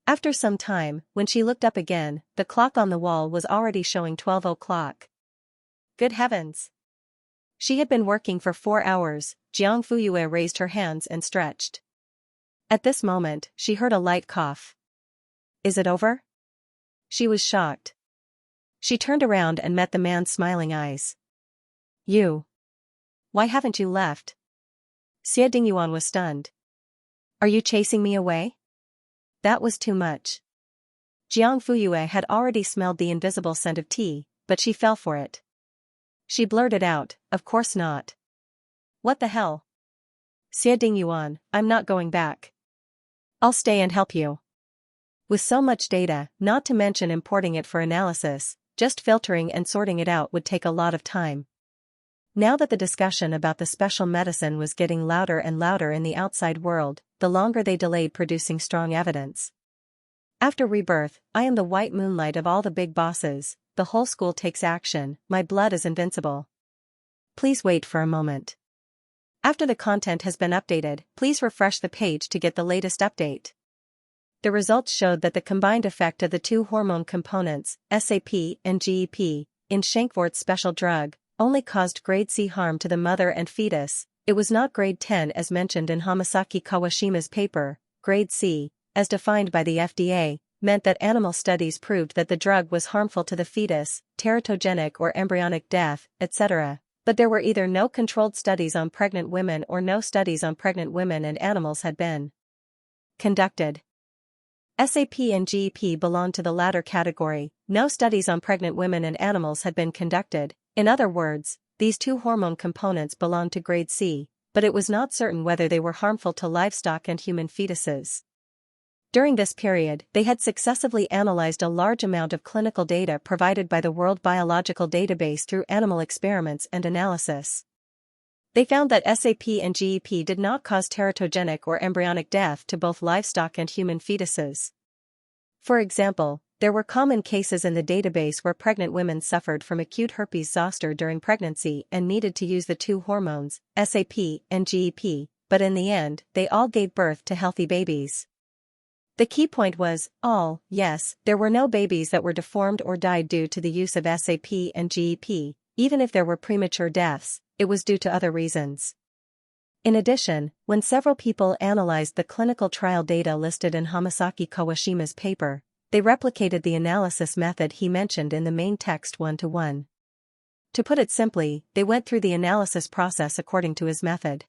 After some time, when she looked up again, the clock on the wall was already showing 12 o'clock. Good heavens! She had been working for 4 hours. Jiang Fuyue raised her hands and stretched. At this moment, she heard a light cough. Is it over? She was shocked. She turned around and met the man's smiling eyes. You. Why haven't you left? Xie Dingyuan was stunned. Are you chasing me away? That was too much. Jiang Fuyue had already smelled the invisible scent of tea, but she fell for it. She blurted out, of course not. What the hell? Xie Dingyuan, I'm not going back. I'll stay and help you. With so much data, not to mention importing it for analysis, just filtering and sorting it out would take a lot of time. Now that the discussion about the special medicine was getting louder and louder in the outside world, the longer they delayed producing strong evidence. After Rebirth, I am the white moonlight of all the big bosses, the whole school takes action, my blood is invincible. Please wait for a moment. After the content has been updated, please refresh the page to get the latest update. The results showed that the combined effect of the 2 hormone components, SAP and GEP, in Xianxia's special drug, only caused grade C harm to the mother and fetus. It was not grade 10 as mentioned in Hamasaki Kawashima's paper. Grade C, as defined by the FDA, meant that animal studies proved that the drug was harmful to the fetus, teratogenic or embryonic death, etc. But there were either no controlled studies on pregnant women or no studies on pregnant women and animals had been conducted. SAP and GEP belonged to the latter category. No studies on pregnant women and animals had been conducted. In other words, these 2 hormone components belonged to grade C, but it was not certain whether they were harmful to livestock and human fetuses. During this period, they had successively analyzed a large amount of clinical data provided by the World Biological Database through animal experiments and analysis. They found that SAP and GEP did not cause teratogenic or embryonic death to both livestock and human fetuses. For example, there were common cases in the database where pregnant women suffered from acute herpes zoster during pregnancy and needed to use the 2 hormones, SAP and GEP, but in the end, they all gave birth to healthy babies. The key point was, yes, there were no babies that were deformed or died due to the use of SAP and GEP, even if there were premature deaths, it was due to other reasons. In addition, when several people analyzed the clinical trial data listed in Hamasaki Kawashima's paper, they replicated the analysis method he mentioned in the main text one-to-one. To put it simply, they went through the analysis process according to his method.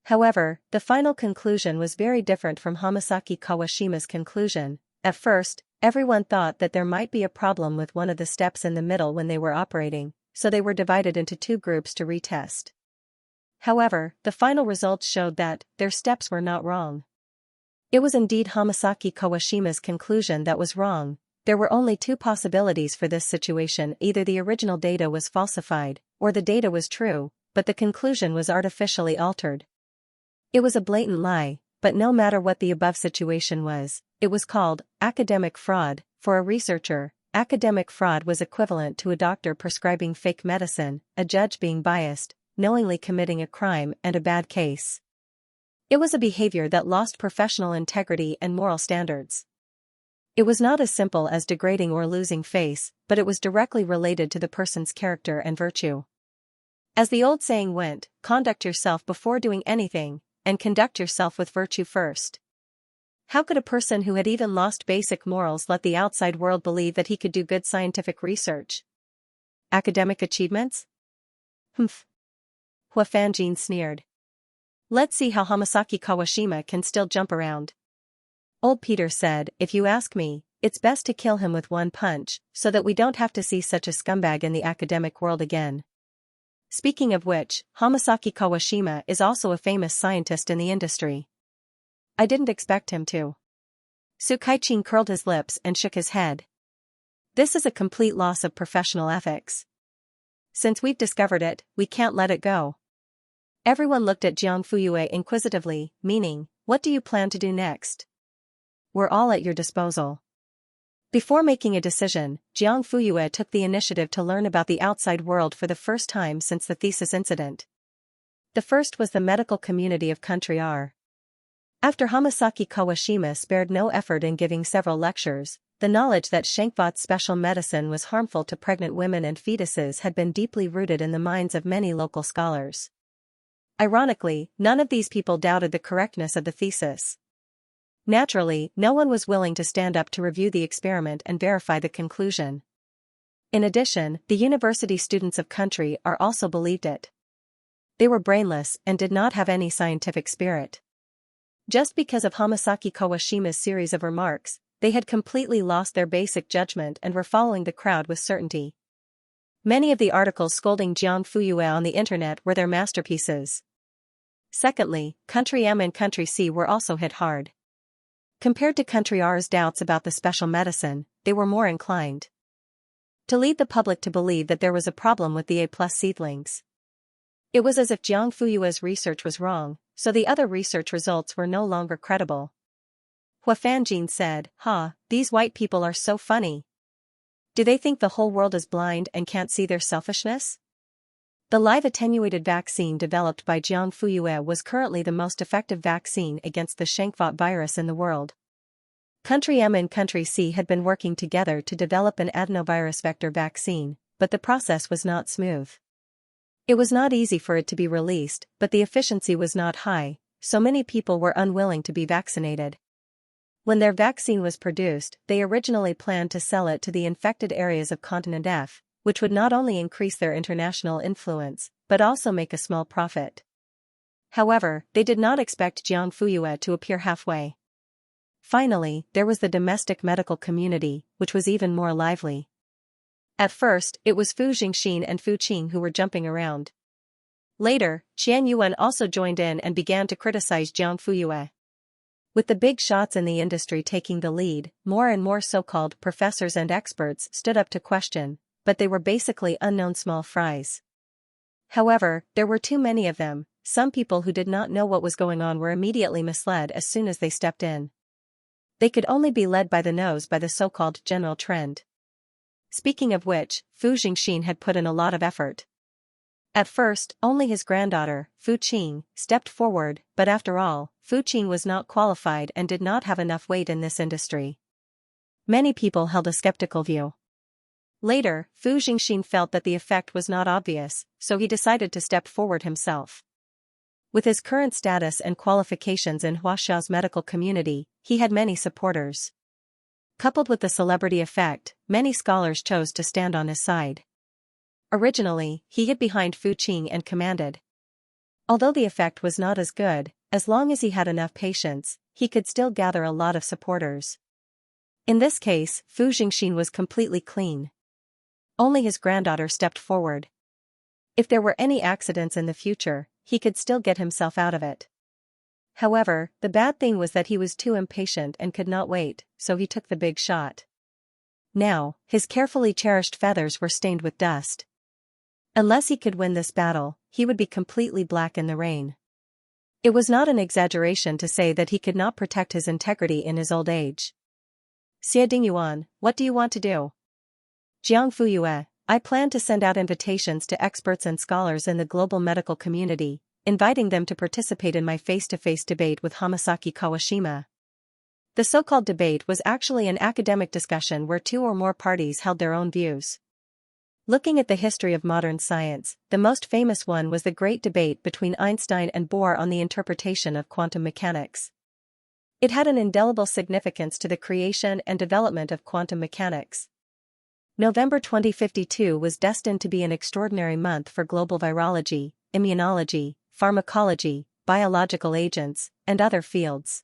However, the final conclusion was very different from Hamasaki Kawashima's conclusion. At first, everyone thought that there might be a problem with one of the steps in the middle when they were operating, so they were divided into two groups to retest. However, the final results showed that their steps were not wrong. It was indeed Hamasaki Kawashima's conclusion that was wrong. There were only two possibilities for this situation: either the original data was falsified, or the data was true, but the conclusion was artificially altered. It was a blatant lie, but no matter what the above situation was, it was called academic fraud. For a researcher, academic fraud was equivalent to a doctor prescribing fake medicine, a judge being biased, knowingly committing a crime, and a bad case. It was a behavior that lost professional integrity and moral standards. It was not as simple as degrading or losing face, but it was directly related to the person's character and virtue. As the old saying went, conduct yourself before doing anything, and conduct yourself with virtue first. How could a person who had even lost basic morals let the outside world believe that he could do good scientific research? Academic achievements? Humph. Hua Fanjin sneered. Let's see how Hamasaki Kawashima can still jump around. Old Peter said, if you ask me, it's best to kill him with one punch, so that we don't have to see such a scumbag in the academic world again. Speaking of which, Hamasaki Kawashima is also a famous scientist in the industry. I didn't expect him to. Sukaichin curled his lips and shook his head. This is a complete loss of professional ethics. Since we've discovered it, we can't let it go. Everyone looked at Jiang Fuyue inquisitively, meaning, what do you plan to do next? We're all at your disposal. Before making a decision, Jiang Fuyue took the initiative to learn about the outside world for the first time since the thesis incident. The first was the medical community of Country R. After Hamasaki Kawashima spared no effort in giving several lectures, the knowledge that Xianxia's special medicine was harmful to pregnant women and fetuses had been deeply rooted in the minds of many local scholars. Ironically, none of these people doubted the correctness of the thesis. Naturally, no one was willing to stand up to review the experiment and verify the conclusion. In addition, the university students of Country R also believed it. They were brainless and did not have any scientific spirit. Just because of Hamasaki Kawashima's series of remarks, they had completely lost their basic judgment and were following the crowd with certainty. Many of the articles scolding Jiang Fuyue on the internet were their masterpieces. Secondly, Country M and Country C were also hit hard. Compared to Country R's doubts about the special medicine, they were more inclined to lead the public to believe that there was a problem with the A+ seedlings. It was as if Jiang Fuyue's research was wrong, so the other research results were no longer credible. Hua Fanjin said, these white people are so funny. Do they think the whole world is blind and can't see their selfishness? The live attenuated vaccine developed by Jiang Fuyue was currently the most effective vaccine against the Xianxia virus in the world. Country M and Country C had been working together to develop an adenovirus vector vaccine, but the process was not smooth. It was not easy for it to be released, but the efficiency was not high, so many people were unwilling to be vaccinated. When their vaccine was produced, they originally planned to sell it to the infected areas of Continent F, which would not only increase their international influence, but also make a small profit. However, they did not expect Jiang Fuyue to appear halfway. Finally, there was the domestic medical community, which was even more lively. At first, it was Fu Jingxin and Fu Qing who were jumping around. Later, Qian Yuan also joined in and began to criticize Jiang Fuyue. With the big shots in the industry taking the lead, more and more so-called professors and experts stood up to question, but they were basically unknown small fries. However, there were too many of them. Some people who did not know what was going on were immediately misled as soon as they stepped in. They could only be led by the nose by the so-called general trend. Speaking of which, Fu Jingxin had put in a lot of effort. At first, only his granddaughter, Fu Qing, stepped forward, but after all, Fu Qing was not qualified and did not have enough weight in this industry. Many people held a skeptical view. Later, Fu Jingxin felt that the effect was not obvious, so he decided to step forward himself. With his current status and qualifications in Huaxiao's medical community, he had many supporters. Coupled with the celebrity effect, many scholars chose to stand on his side. Originally, he hid behind Fu Qing and commanded. Although the effect was not as good, as long as he had enough patience, he could still gather a lot of supporters. In this case, Fu Jingxin was completely clean. Only his granddaughter stepped forward. If there were any accidents in the future, he could still get himself out of it. However, the bad thing was that he was too impatient and could not wait, so he took the big shot. Now, his carefully cherished feathers were stained with dust. Unless he could win this battle, he would be completely black in the rain. It was not an exaggeration to say that he could not protect his integrity in his old age. Xie Dingyuan, what do you want to do? Jiang Fuyue, I plan to send out invitations to experts and scholars in the global medical community, inviting them to participate in my face-to-face debate with Hamasaki Kawashima. The so-called debate was actually an academic discussion where two or more parties held their own views. Looking at the history of modern science, the most famous one was the great debate between Einstein and Bohr on the interpretation of quantum mechanics. It had an indelible significance to the creation and development of quantum mechanics. November 2052 was destined to be an extraordinary month for global virology, immunology, pharmacology, biological agents, and other fields.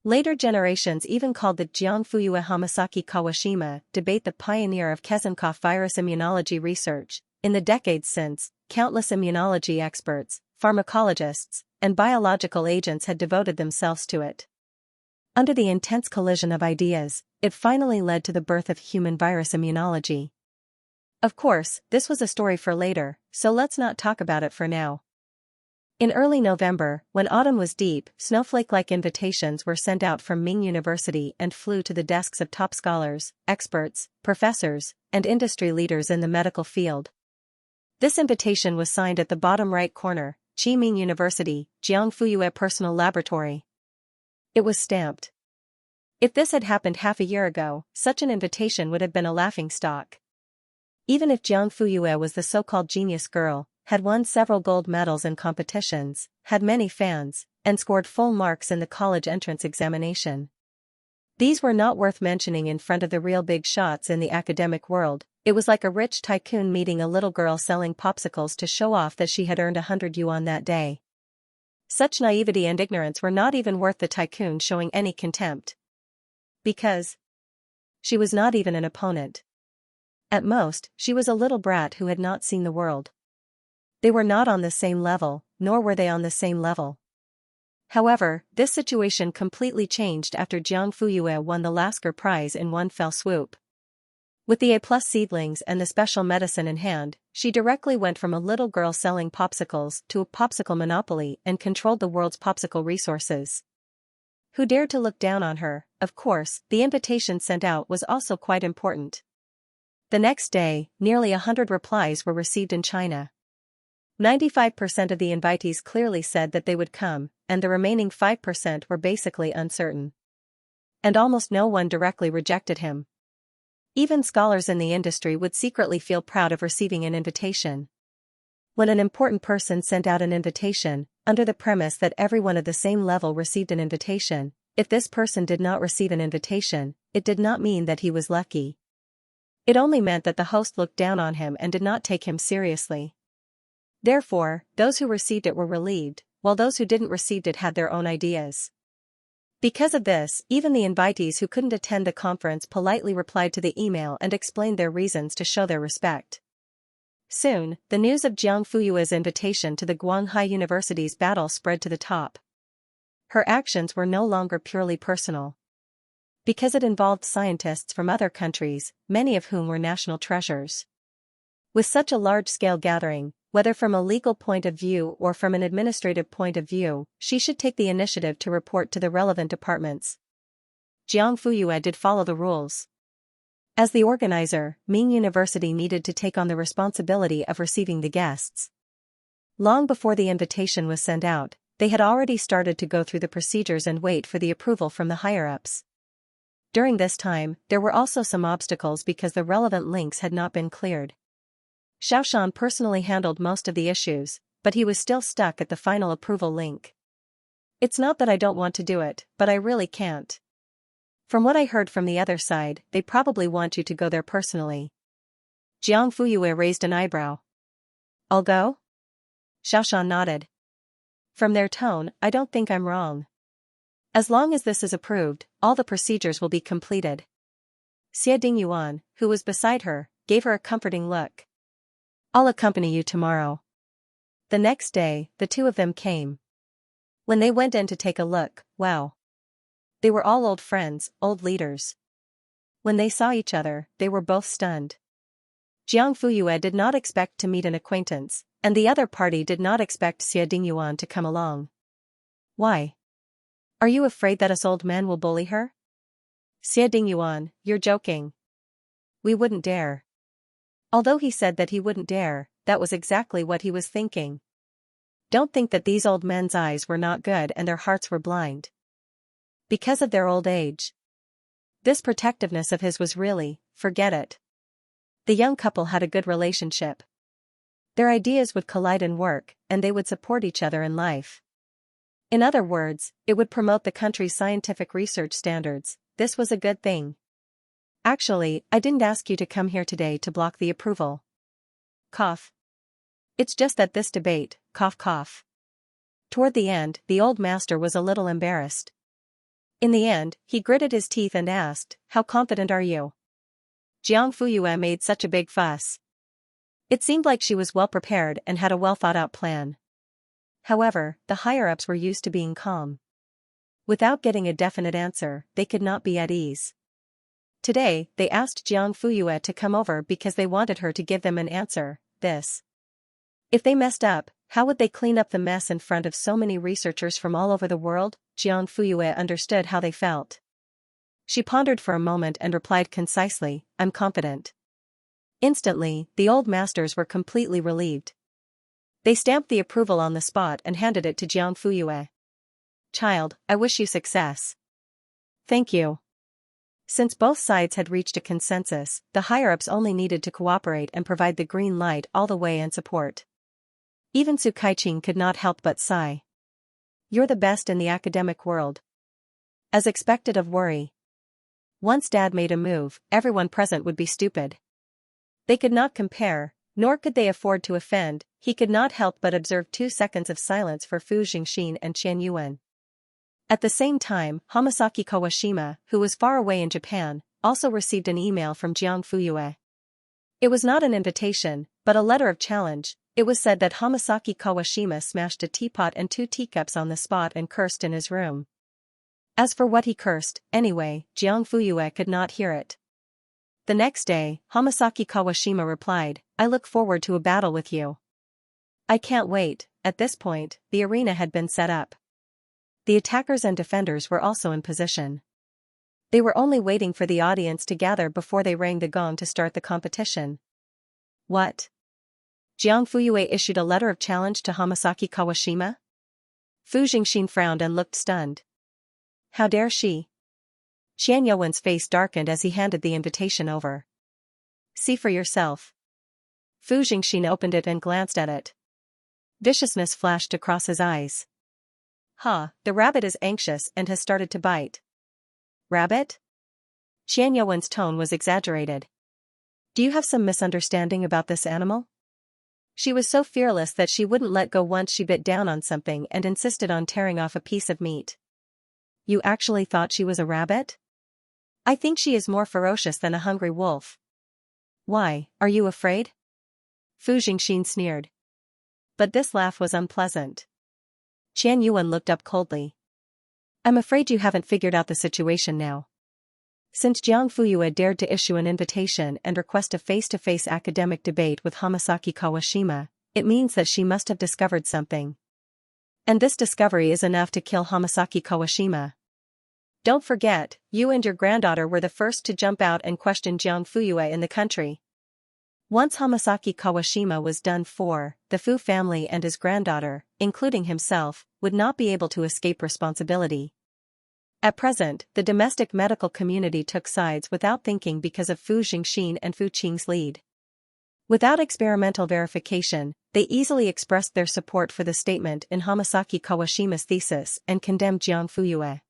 Later generations even called the Jiang Fuyue Hamasaki Kawashima debate the pioneer of Kesenkopf virus immunology research. In the decades since, countless immunology experts, pharmacologists, and biological agents had devoted themselves to it. Under the intense collision of ideas, it finally led to the birth of human virus immunology. Of course, this was a story for later, so let's not talk about it for now. In early November, when autumn was deep, snowflake-like invitations were sent out from Ming University and flew to the desks of top scholars, experts, professors, and industry leaders in the medical field. This invitation was signed at the bottom right corner, Qiming University, Jiang Fuyue Personal Laboratory. It was stamped. If this had happened half a year ago, such an invitation would have been a laughingstock. Even if Jiang Fuyue was the so-called genius girl, had won several gold medals in competitions, had many fans, and scored full marks in the college entrance examination, these were not worth mentioning in front of the real big shots in the academic world. It was like a rich tycoon meeting a little girl selling popsicles to show off that she had earned 100 yuan that day. Such naivety and ignorance were not even worth the tycoon showing any contempt. Because she was not even an opponent. At most, she was a little brat who had not seen the world. They were not on the same level, nor were they on the same level. However, this situation completely changed after Jiang Fuyue won the Lasker Prize in one fell swoop. With the A+ seedlings and the special medicine in hand, she directly went from a little girl selling popsicles to a popsicle monopoly and controlled the world's popsicle resources. Who dared to look down on her? Of course, the invitation sent out was also quite important. The next day, nearly 100 replies were received in China. 95% of the invitees clearly said that they would come, and the remaining 5% were basically uncertain. And almost no one directly rejected him. Even scholars in the industry would secretly feel proud of receiving an invitation. When an important person sent out an invitation, under the premise that everyone at the same level received an invitation, if this person did not receive an invitation, it did not mean that he was lucky. It only meant that the host looked down on him and did not take him seriously. Therefore, those who received it were relieved, while those who didn't receive it had their own ideas. Because of this, even the invitees who couldn't attend the conference politely replied to the email and explained their reasons to show their respect. Soon, the news of Jiang Fuyue's invitation to the Guanghai University's battle spread to the top. Her actions were no longer purely personal. Because it involved scientists from other countries, many of whom were national treasures. With such a large-scale gathering, whether from a legal point of view or from an administrative point of view, she should take the initiative to report to the relevant departments. Jiang Fuyue did follow the rules. As the organizer, Ming University needed to take on the responsibility of receiving the guests. Long before the invitation was sent out, they had already started to go through the procedures and wait for the approval from the higher-ups. During this time, there were also some obstacles because the relevant links had not been cleared. Xiaoshan personally handled most of the issues, but he was still stuck at the final approval link. It's not that I don't want to do it, but I really can't. From what I heard from the other side, they probably want you to go there personally. Jiang Fuyue raised an eyebrow. I'll go? Xiaoshan nodded. From their tone, I don't think I'm wrong. As long as this is approved, all the procedures will be completed. Xie Dingyuan, who was beside her, gave her a comforting look. I'll accompany you tomorrow. The next day, the two of them came. When they went in to take a look, wow. They were all old friends, old leaders. When they saw each other, they were both stunned. Jiang Fuyue did not expect to meet an acquaintance, and the other party did not expect Xie Dingyuan to come along. Why? Are you afraid that us old men will bully her? Xie Dingyuan, you're joking. We wouldn't dare. Although he said that he wouldn't dare, that was exactly what he was thinking. Don't think that these old men's eyes were not good and their hearts were blind. Because of their old age. This protectiveness of his was really, forget it. The young couple had a good relationship. Their ideas would collide in work, and they would support each other in life. In other words, it would promote the country's scientific research standards. This was a good thing. Actually, I didn't ask you to come here today to block the approval. Cough. It's just that this debate, cough cough. Toward the end, the old master was a little embarrassed. In the end, he gritted his teeth and asked, how confident are you? Jiang Fuyue made such a big fuss. It seemed like she was well prepared and had a well thought out plan. However, the higher-ups were used to being calm. Without getting a definite answer, they could not be at ease. Today, they asked Jiang Fuyue to come over because they wanted her to give them an answer, this. If they messed up, how would they clean up the mess in front of so many researchers from all over the world? Jiang Fuyue understood how they felt. She pondered for a moment and replied concisely, I'm confident. Instantly, the old masters were completely relieved. They stamped the approval on the spot and handed it to Jiang Fuyue. Child, I wish you success. Thank you. Since both sides had reached a consensus, the higher-ups only needed to cooperate and provide the green light all the way and support. Even Su Kaiqing could not help but sigh. You're the best in the academic world. As expected of Worry. Once Dad made a move, everyone present would be stupid. They could not compare, nor could they afford to offend. He could not help but observe 2 seconds of silence for Fu Jingxin and Qian Yuan. At the same time, Hamasaki Kawashima, who was far away in Japan, also received an email from Jiang Fuyue. It was not an invitation, but a letter of challenge. It was said that Hamasaki Kawashima smashed a teapot and 2 teacups on the spot and cursed in his room. As for what he cursed, anyway, Jiang Fuyue could not hear it. The next day, Hamasaki Kawashima replied, I look forward to a battle with you. I can't wait. At this point, the arena had been set up. The attackers and defenders were also in position. They were only waiting for the audience to gather before they rang the gong to start the competition. What? Jiang Fuyue issued a letter of challenge to Hamasaki Kawashima? Fu Jingxin frowned and looked stunned. How dare she? Qian Yuan's face darkened as he handed the invitation over. See for yourself. Fu Jingxin opened it and glanced at it. Viciousness flashed across his eyes. The rabbit is anxious and has started to bite. Rabbit? Qian Yuan's tone was exaggerated. Do you have some misunderstanding about this animal? She was so fearless that she wouldn't let go once she bit down on something and insisted on tearing off a piece of meat. You actually thought she was a rabbit? I think she is more ferocious than a hungry wolf. Why, are you afraid? Fu Jingxin sneered. But this laugh was unpleasant. Qian Yuan looked up coldly. I'm afraid you haven't figured out the situation now. Since Jiang Fuyue dared to issue an invitation and request a face-to-face academic debate with Hamasaki Kawashima, it means that she must have discovered something. And this discovery is enough to kill Hamasaki Kawashima. Don't forget, you and your granddaughter were the first to jump out and question Jiang Fuyue in the country. Once Hamasaki Kawashima was done for, the Fu family and his granddaughter, including himself, would not be able to escape responsibility. At present, the domestic medical community took sides without thinking because of Fu Jingxin and Fu Qing's lead. Without experimental verification, they easily expressed their support for the statement in Hamasaki Kawashima's thesis and condemned Jiang Fuyue.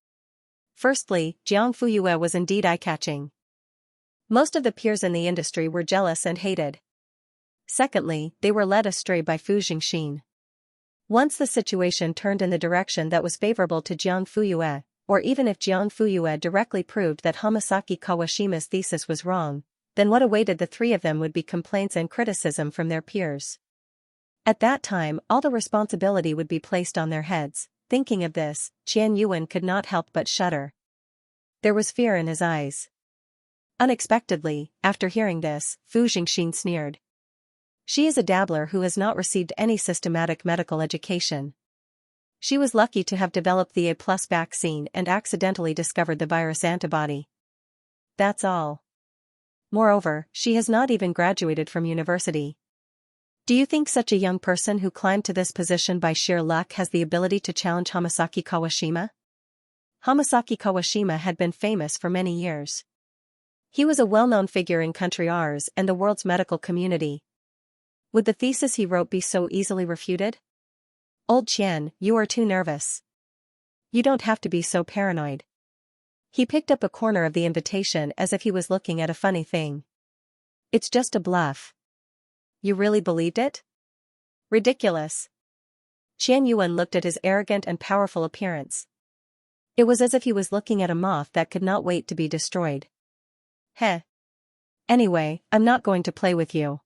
Firstly, Jiang Fuyue was indeed eye-catching. Most of the peers in the industry were jealous and hated. Secondly, they were led astray by Fu Jingxin. Once the situation turned in the direction that was favorable to Jiang Fuyue, or even if Jiang Fuyue directly proved that Hamasaki Kawashima's thesis was wrong, then what awaited the three of them would be complaints and criticism from their peers. At that time, all the responsibility would be placed on their heads. Thinking of this, Qian Yuan could not help but shudder. There was fear in his eyes. Unexpectedly, after hearing this, Fu Jingxin sneered. She is a dabbler who has not received any systematic medical education. She was lucky to have developed the A+ vaccine and accidentally discovered the virus antibody. That's all. Moreover, she has not even graduated from university. Do you think such a young person who climbed to this position by sheer luck has the ability to challenge Hamasaki Kawashima? Hamasaki Kawashima had been famous for many years. He was a well-known figure in country R's and the world's medical community. Would the thesis he wrote be so easily refuted? Old Qian, you are too nervous. You don't have to be so paranoid. He picked up a corner of the invitation as if he was looking at a funny thing. It's just a bluff. You really believed it? Ridiculous. Qian Yuan looked at his arrogant and powerful appearance. It was as if he was looking at a moth that could not wait to be destroyed. Heh. Anyway, I'm not going to play with you.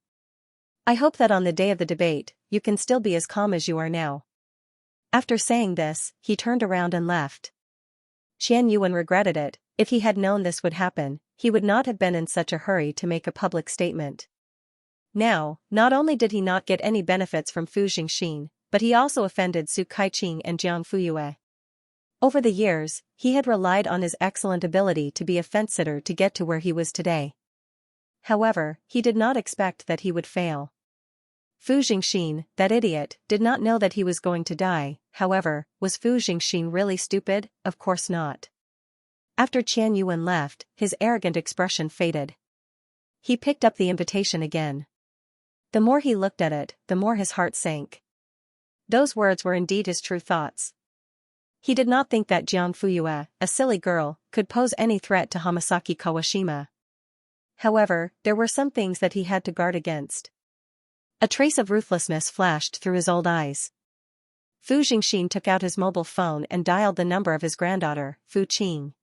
I hope that on the day of the debate, you can still be as calm as you are now. After saying this, he turned around and left. Qian Yuan regretted it. If he had known this would happen, he would not have been in such a hurry to make a public statement. Now, not only did he not get any benefits from Fu Jingxin, but he also offended Su Kaiqing and Jiang Fuyue. Over the years, he had relied on his excellent ability to be a fence-sitter to get to where he was today. However, he did not expect that he would fail. Fu Jingxin, that idiot, did not know that he was going to die. However, was Fu Jingxin really stupid? Of course not. After Qian Yuan left, his arrogant expression faded. He picked up the invitation again. The more he looked at it, the more his heart sank. Those words were indeed his true thoughts. He did not think that Jiang Fuyue, a silly girl, could pose any threat to Hamasaki Kawashima. However, there were some things that he had to guard against. A trace of ruthlessness flashed through his old eyes. Fu Jingxin took out his mobile phone and dialed the number of his granddaughter, Fu Qing.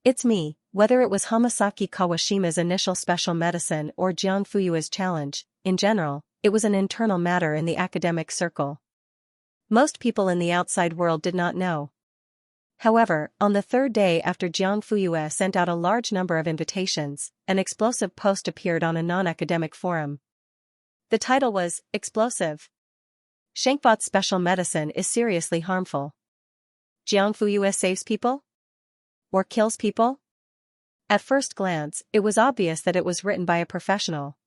It's me. Whether it was Hamasaki Kawashima's initial special medicine or Jiang Fuyue's challenge, in general, it was an internal matter in the academic circle. Most people in the outside world did not know. However, on the third day after Jiang Fuyue sent out a large number of invitations, an explosive post appeared on a non-academic forum. The title was, Explosive. Shankbot's special medicine is seriously harmful. Jiang Fuyue saves people? Or kills people? At first glance, it was obvious that it was written by a professional.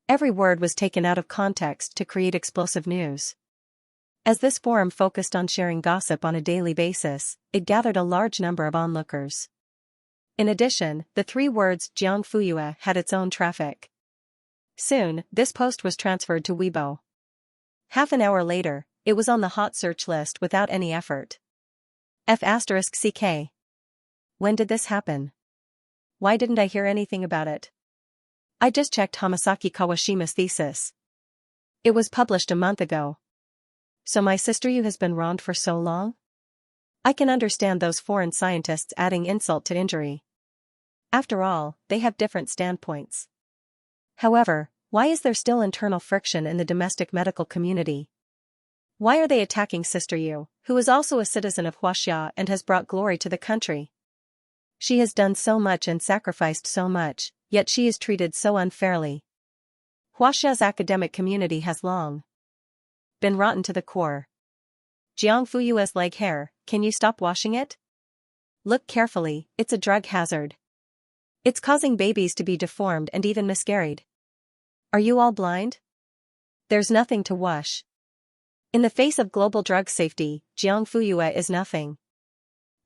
Every word was taken out of context to create explosive news. As this forum focused on sharing gossip on a daily basis, it gathered a large number of onlookers. In addition, the three words Jiang Fuyue had its own traffic. Soon, this post was transferred to Weibo. Half an hour later, it was on the hot search list without any effort. F***CK. When did this happen? Why didn't I hear anything about it? I just checked Hamasaki Kawashima's thesis. It was published a month ago. So my sister Yu has been wronged for so long? I can understand those foreign scientists adding insult to injury. After all, they have different standpoints. However, why is there still internal friction in the domestic medical community? Why are they attacking Sister Yu, who is also a citizen of Huaxia and has brought glory to the country? She has done so much and sacrificed so much, yet she is treated so unfairly. Huaxia's academic community has long been rotten to the core. Jiang Fuyue's leg hair, can you stop washing it? Look carefully, it's a drug hazard. It's causing babies to be deformed and even miscarried. Are you all blind? There's nothing to wash. In the face of global drug safety, Jiang Fuyue is nothing.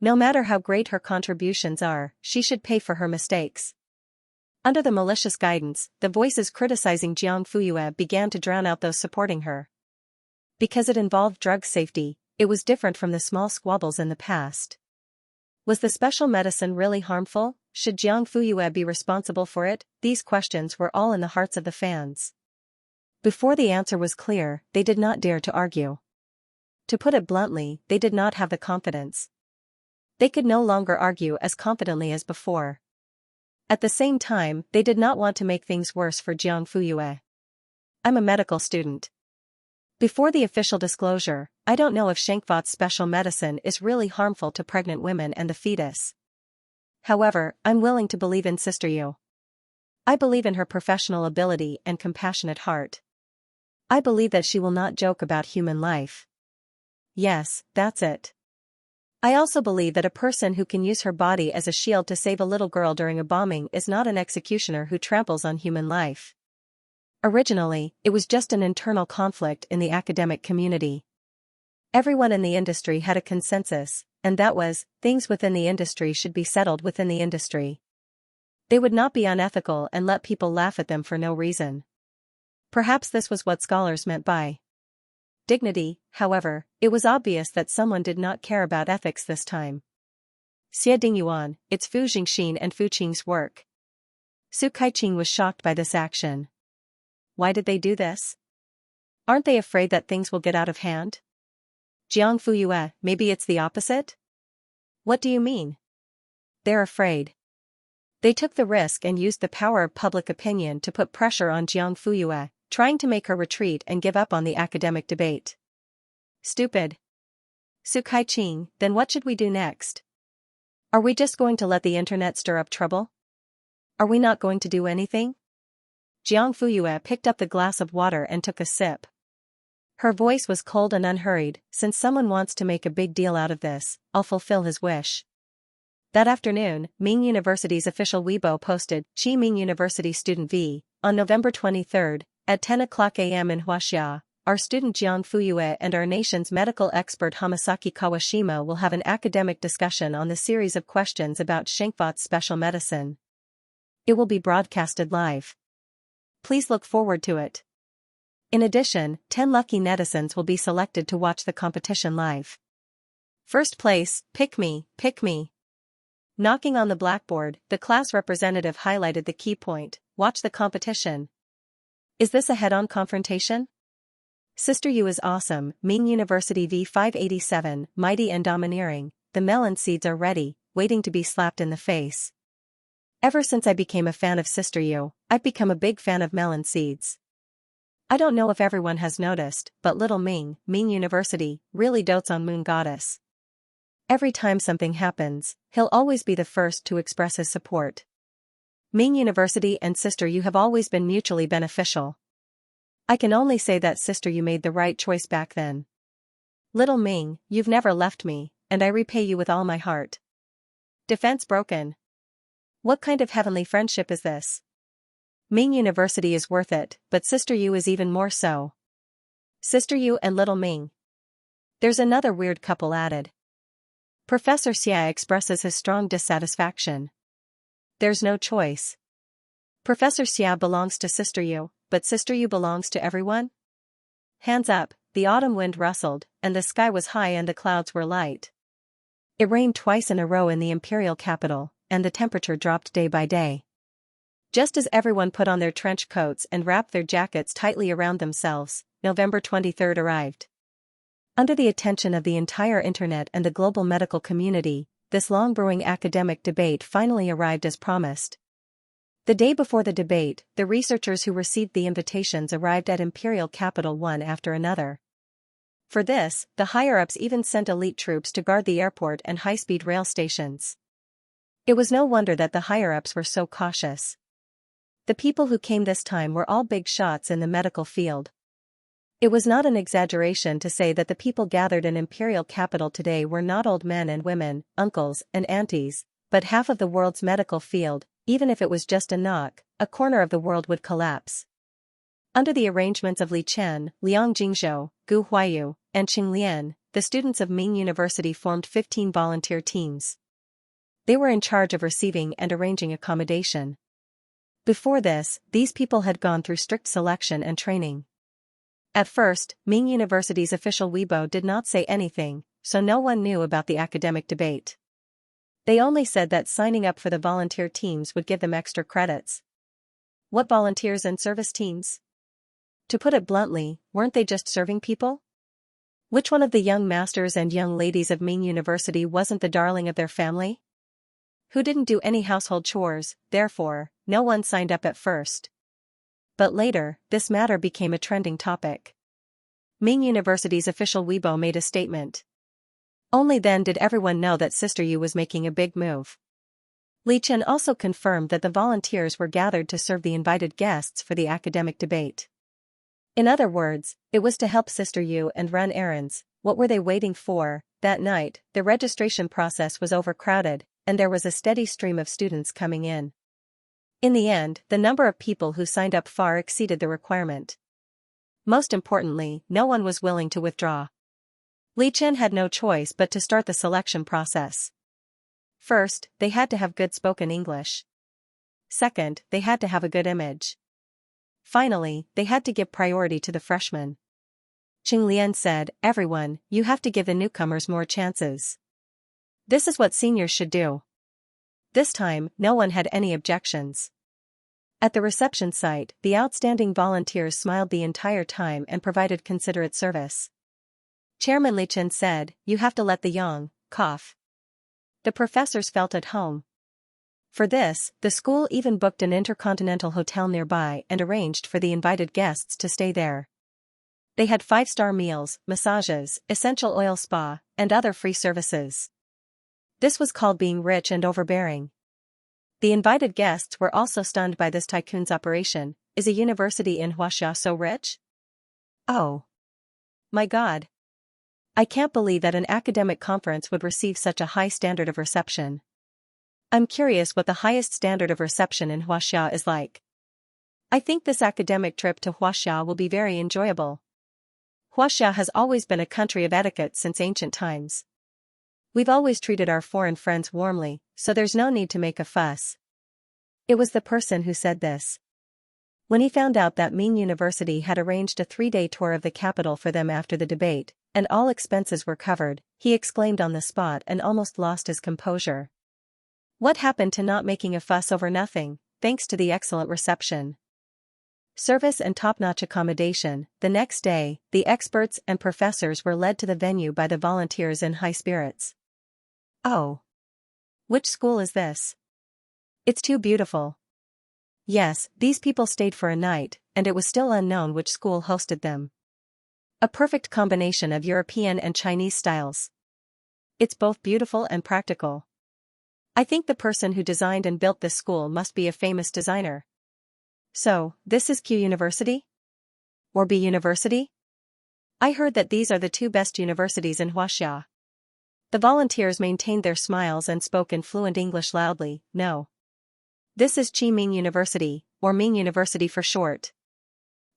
No matter how great her contributions are, she should pay for her mistakes. Under the malicious guidance, the voices criticizing Jiang Fuyue began to drown out those supporting her. Because it involved drug safety, it was different from the small squabbles in the past. Was the special medicine really harmful? Should Jiang Fuyue be responsible for it? These questions were all in the hearts of the fans. Before the answer was clear, they did not dare to argue. To put it bluntly, they did not have the confidence. They could no longer argue as confidently as before. At the same time, they did not want to make things worse for Jiang Fuyue. I'm a medical student. Before the official disclosure, I don't know if Xianxia's special medicine is really harmful to pregnant women and the fetus. However, I'm willing to believe in Sister Yu. I believe in her professional ability and compassionate heart. I believe that she will not joke about human life. Yes, that's it. I also believe that a person who can use her body as a shield to save a little girl during a bombing is not an executioner who tramples on human life. Originally, it was just an internal conflict in the academic community. Everyone in the industry had a consensus, and that was, things within the industry should be settled within the industry. They would not be unethical and let people laugh at them for no reason. Perhaps this was what scholars meant by dignity. However, it was obvious that someone did not care about ethics this time. Xie Dingyuan, it's Fu Jingxin and Fu Qing's work. Su Kaiqing was shocked by this action. Why did they do this? Aren't they afraid that things will get out of hand? Jiang Fuyue, maybe it's the opposite? What do you mean? They're afraid. They took the risk and used the power of public opinion to put pressure on Jiang Fuyue, trying to make her retreat and give up on the academic debate. Stupid. Su Kaiqing, then what should we do next? Are we just going to let the internet stir up trouble? Are we not going to do anything? Jiang Fuyue picked up the glass of water and took a sip. Her voice was cold and unhurried. Since someone wants to make a big deal out of this, I'll fulfill his wish. That afternoon, Ming University's official Weibo posted, Qi Ming University student V, on November 23, at 10 a.m. in Xianxia, our student Jiang Fuyue and our nation's medical expert Hamasaki Kawashima will have an academic discussion on the series of questions about Xianxia's special medicine. It will be broadcasted live. Please look forward to it. In addition, 10 lucky netizens will be selected to watch the competition live. First place, pick me, pick me. Knocking on the blackboard, the class representative highlighted the key point, watch the competition. Is this a head-on confrontation? Sister Yu is awesome, Ming University V587, mighty and domineering, the melon seeds are ready, waiting to be slapped in the face. Ever since I became a fan of Sister Yu, I've become a big fan of melon seeds. I don't know if everyone has noticed, but little Ming University, really dotes on Moon Goddess. Every time something happens, he'll always be the first to express his support. Ming University and Sister Yu have always been mutually beneficial. I can only say that Sister Yu made the right choice back then. Little Ming, you've never left me, and I repay you with all my heart. Defense broken. What kind of heavenly friendship is this? Ming University is worth it, but Sister Yu is even more so. Sister Yu and Little Ming. There's another weird couple added. Professor Xia expresses his strong dissatisfaction. There's no choice. Professor Xia belongs to Sister Yu, but Sister Yu belongs to everyone? Hands up, the autumn wind rustled, and the sky was high and the clouds were light. It rained twice in a row in the imperial capital, and the temperature dropped day by day. Just as everyone put on their trench coats and wrapped their jackets tightly around themselves, November 23 arrived. Under the attention of the entire internet and the global medical community, this long-brewing academic debate finally arrived as promised. The day before the debate, the researchers who received the invitations arrived at imperial capital one after another. For this, the higher-ups even sent elite troops to guard the airport and high-speed rail stations. It was no wonder that the higher-ups were so cautious. The people who came this time were all big shots in the medical field. It was not an exaggeration to say that the people gathered in imperial capital today were not old men and women, uncles and aunties, but half of the world's medical field. Even if it was just a knock, a corner of the world would collapse. Under the arrangements of Li Chen, Liang Jingzhou, Gu Huayu, and Qing Lian, the students of Ming University formed 15 volunteer teams. They were in charge of receiving and arranging accommodation. Before this, these people had gone through strict selection and training. At first, Ming University's official Weibo did not say anything, so no one knew about the academic debate. They only said that signing up for the volunteer teams would give them extra credits. What volunteers and service teams? To put it bluntly, weren't they just serving people? Which one of the young masters and young ladies of Ming University wasn't the darling of their family? Who didn't do any household chores, therefore, no one signed up at first. But later, this matter became a trending topic. Ming University's official Weibo made a statement. Only then did everyone know that Sister Yu was making a big move. Li Chen also confirmed that the volunteers were gathered to serve the invited guests for the academic debate. In other words, it was to help Sister Yu and run errands. What were they waiting for? That night, the registration process was overcrowded, and there was a steady stream of students coming in. In the end, the number of people who signed up far exceeded the requirement. Most importantly, no one was willing to withdraw. Li Chen had no choice but to start the selection process. First, they had to have good spoken English. Second, they had to have a good image. Finally, they had to give priority to the freshmen. Qing Lian said, "Everyone, you have to give the newcomers more chances. This is what seniors should do." This time, no one had any objections. At the reception site, the outstanding volunteers smiled the entire time and provided considerate service. Chairman Li Chen said, "You have to let the young cough." The professors felt at home. For this, the school even booked an intercontinental hotel nearby and arranged for the invited guests to stay there. They had 5-star meals, massages, essential oil spa, and other free services. This was called being rich and overbearing. The invited guests were also stunned by this tycoon's operation. Is a university in Xianxia so rich? Oh. My God. I can't believe that an academic conference would receive such a high standard of reception. I'm curious what the highest standard of reception in Xianxia is like. I think this academic trip to Xianxia will be very enjoyable. Xianxia has always been a country of etiquette since ancient times. We've always treated our foreign friends warmly, so there's no need to make a fuss. It was the person who said this. When he found out that Ming University had arranged a 3-day tour of the capital for them after the debate, and all expenses were covered, he exclaimed on the spot and almost lost his composure. What happened to not making a fuss over nothing, thanks to the excellent reception, service and top-notch accommodation? The next day, the experts and professors were led to the venue by the volunteers in high spirits. Oh. Which school is this? It's too beautiful. Yes, these people stayed for a night, and it was still unknown which school hosted them. A perfect combination of European and Chinese styles. It's both beautiful and practical. I think the person who designed and built this school must be a famous designer. So, this is Q University? Or B University? I heard that these are the 2 best universities in Xianxia. The volunteers maintained their smiles and spoke in fluent English loudly. No. This is Chi Ming University, or Ming University for short.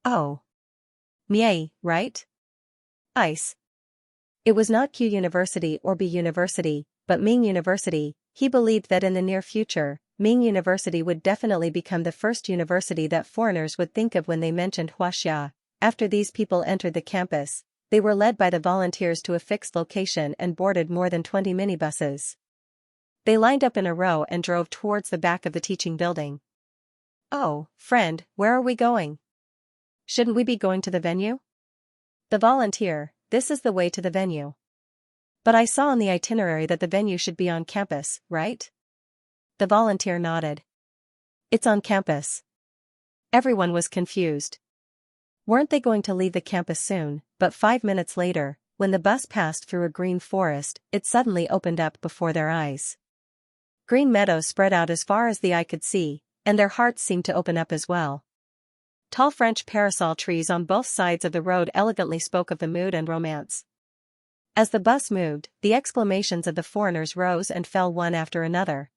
Oh. Mie, right? Ice. It was not Q University or B University, but Ming University. He believed that in the near future, Ming University would definitely become the first university that foreigners would think of when they mentioned Xianxia. After these people entered the campus, they were led by the volunteers to a fixed location and boarded more than 20 minibuses. They lined up in a row and drove towards the back of the teaching building. Oh, friend, where are we going? Shouldn't we be going to the venue? The volunteer, this is the way to the venue. But I saw on the itinerary that the venue should be on campus, right? The volunteer nodded. It's on campus. Everyone was confused. Weren't they going to leave the campus soon? But 5 minutes later, when the bus passed through a green forest, it suddenly opened up before their eyes. Green meadows spread out as far as the eye could see, and their hearts seemed to open up as well. Tall French parasol trees on both sides of the road elegantly spoke of the mood and romance. As the bus moved, the exclamations of the foreigners rose and fell one after another.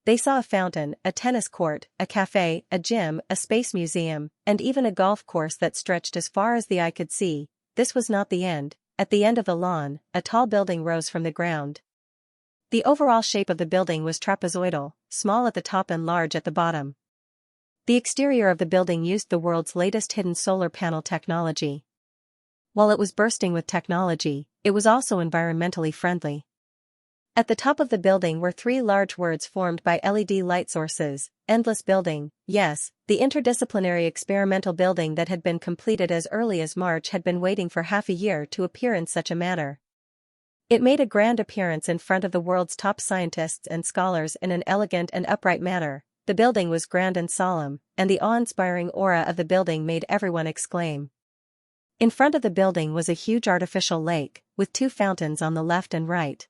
They saw a fountain, a tennis court, a cafe, a gym, a space museum, and even a golf course that stretched as far as the eye could see. This was not the end. at the end of the lawn, a tall building rose from the ground. The overall shape of the building was trapezoidal, small at the top and large at the bottom. The exterior of the building used the world's latest hidden solar panel technology. While it was bursting with technology, it was also environmentally friendly. At the top of the building were three large words formed by LED light sources: endless building. Yes, the interdisciplinary experimental building that had been completed as early as March had been waiting for half a year to appear in such a manner. It made a grand appearance in front of the world's top scientists and scholars in an elegant and upright manner. The building was grand and solemn, and the awe-inspiring aura of the building made everyone exclaim. In front of the building was a huge artificial lake, with two fountains on the left and right.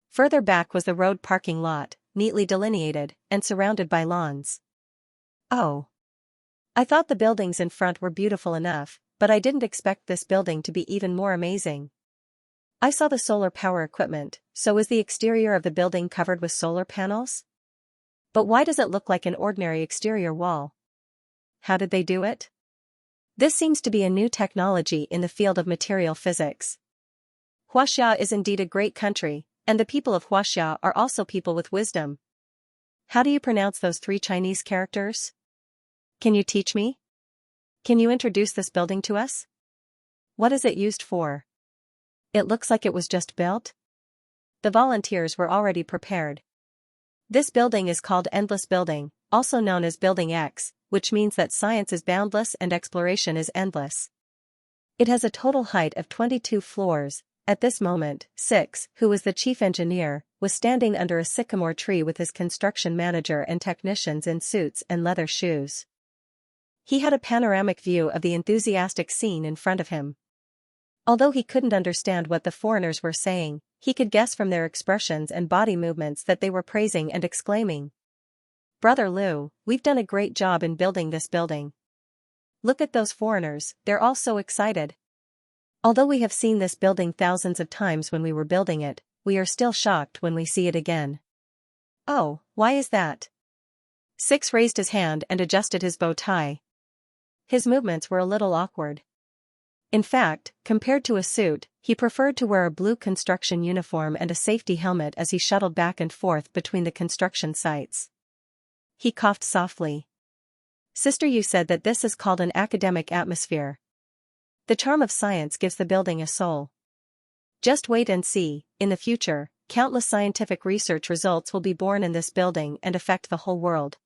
Further back was the road parking lot, neatly delineated, and surrounded by lawns. Oh. I thought the buildings in front were beautiful enough, but I didn't expect this building to be even more amazing. I saw the solar power equipment, so is the exterior of the building covered with solar panels? But why does it look like an ordinary exterior wall? How did they do it? This seems to be a new technology in the field of material physics. Xianxia is indeed a great country, and the people of Xianxia are also people with wisdom. How do you pronounce those three Chinese characters? Can you teach me? Can you introduce this building to us? What is it used for? It looks like it was just built? The volunteers were already prepared. This building is called Endless Building, also known as Building X, which means that science is boundless and exploration is endless. It has a total height of 22 floors. At this moment, Six, who was the chief engineer, was standing under a sycamore tree with his construction manager and technicians in suits and leather shoes. He had a panoramic view of the enthusiastic scene in front of him. Although he couldn't understand what the foreigners were saying, he could guess from their expressions and body movements that they were praising and exclaiming. "Brother Liu, we've done a great job in building this building. Look at those foreigners, they're all so excited. Although we have seen this building thousands of times when we were building it, we are still shocked when we see it again." "Oh, why is that?" Six raised his hand and adjusted his bow tie. His movements were a little awkward. In fact, compared to a suit, he preferred to wear a blue construction uniform and a safety helmet as he shuttled back and forth between the construction sites. He coughed softly. "Sister Yu said that this is called an academic atmosphere. The charm of science gives the building a soul. Just wait and see, in the future, countless scientific research results will be born in this building and affect the whole world."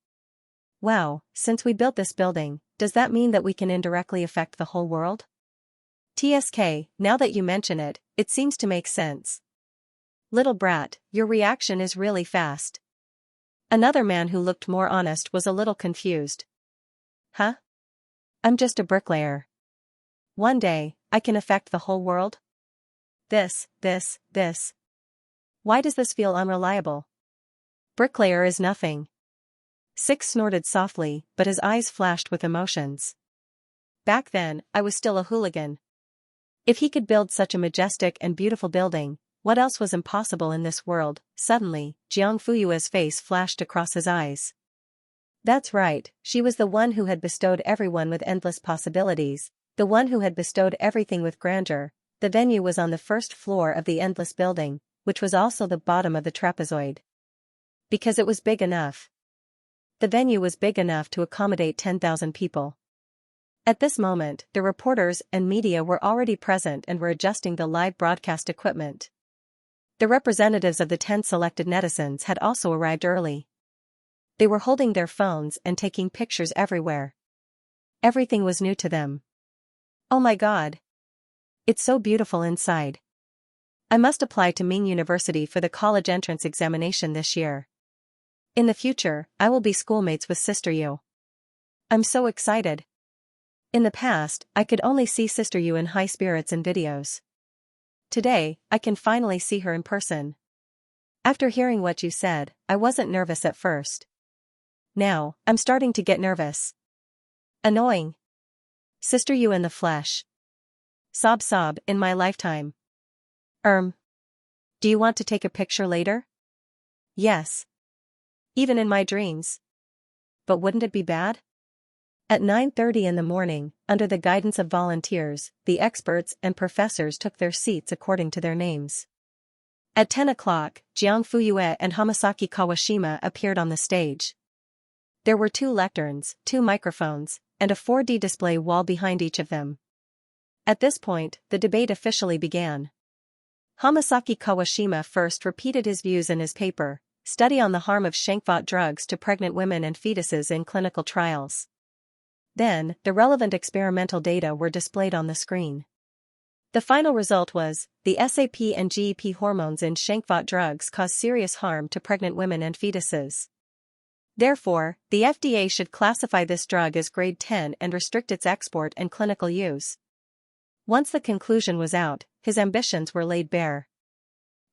Wow, since we built this building, does that mean that we can indirectly affect the whole world? TSK, now that you mention it, it seems to make sense. Little brat, your reaction is really fast. Another man who looked more honest was a little confused. Huh? I'm just a bricklayer. One day, I can affect the whole world? This. Why does this feel unreliable? Bricklayer is nothing. Six snorted softly, but his eyes flashed with emotions. Back then, I was still a hooligan. If he could build such a majestic and beautiful building, what else was impossible in this world? Suddenly, Jiang Fuyue's face flashed across his eyes. That's right, she was the one who had bestowed everyone with endless possibilities. The one who had bestowed everything with grandeur. The venue was on the first floor of the Endless Building, which was also the bottom of the trapezoid. Because it was big enough. The venue was big enough to accommodate 10,000 people. At this moment, the reporters and media were already present and were adjusting the live broadcast equipment. The representatives of the 10 selected netizens had also arrived early. They were holding their phones and taking pictures everywhere. Everything was new to them. Oh my God! It's so beautiful inside. I must apply to Ming University for the college entrance examination this year. In the future, I will be schoolmates with Sister Yu. I'm so excited. In the past, I could only see Sister Yu in high spirits in videos. Today, I can finally see her in person. After hearing what you said, I wasn't nervous at first. Now, I'm starting to get nervous. Annoying. Sister Yu in the flesh. Sob, in my lifetime. Do you want to take a picture later? Yes. Even in my dreams. But wouldn't it be bad? At 9:30 in the morning, under the guidance of volunteers, the experts and professors took their seats according to their names. At 10 o'clock, Jiang Fuyue and Hamasaki Kawashima appeared on the stage. There were 2 lecterns, 2 microphones, and a 4D display wall behind each of them. At this point, the debate officially began. Hamasaki Kawashima first repeated his views in his paper, Study on the Harm of Xianxia Drugs to Pregnant Women and Fetuses in Clinical Trials. Then, the relevant experimental data were displayed on the screen. The final result was, the SAP and GEP hormones in Xianxia drugs cause serious harm to pregnant women and fetuses. Therefore, the FDA should classify this drug as grade 10 and restrict its export and clinical use. Once the conclusion was out, his ambitions were laid bare.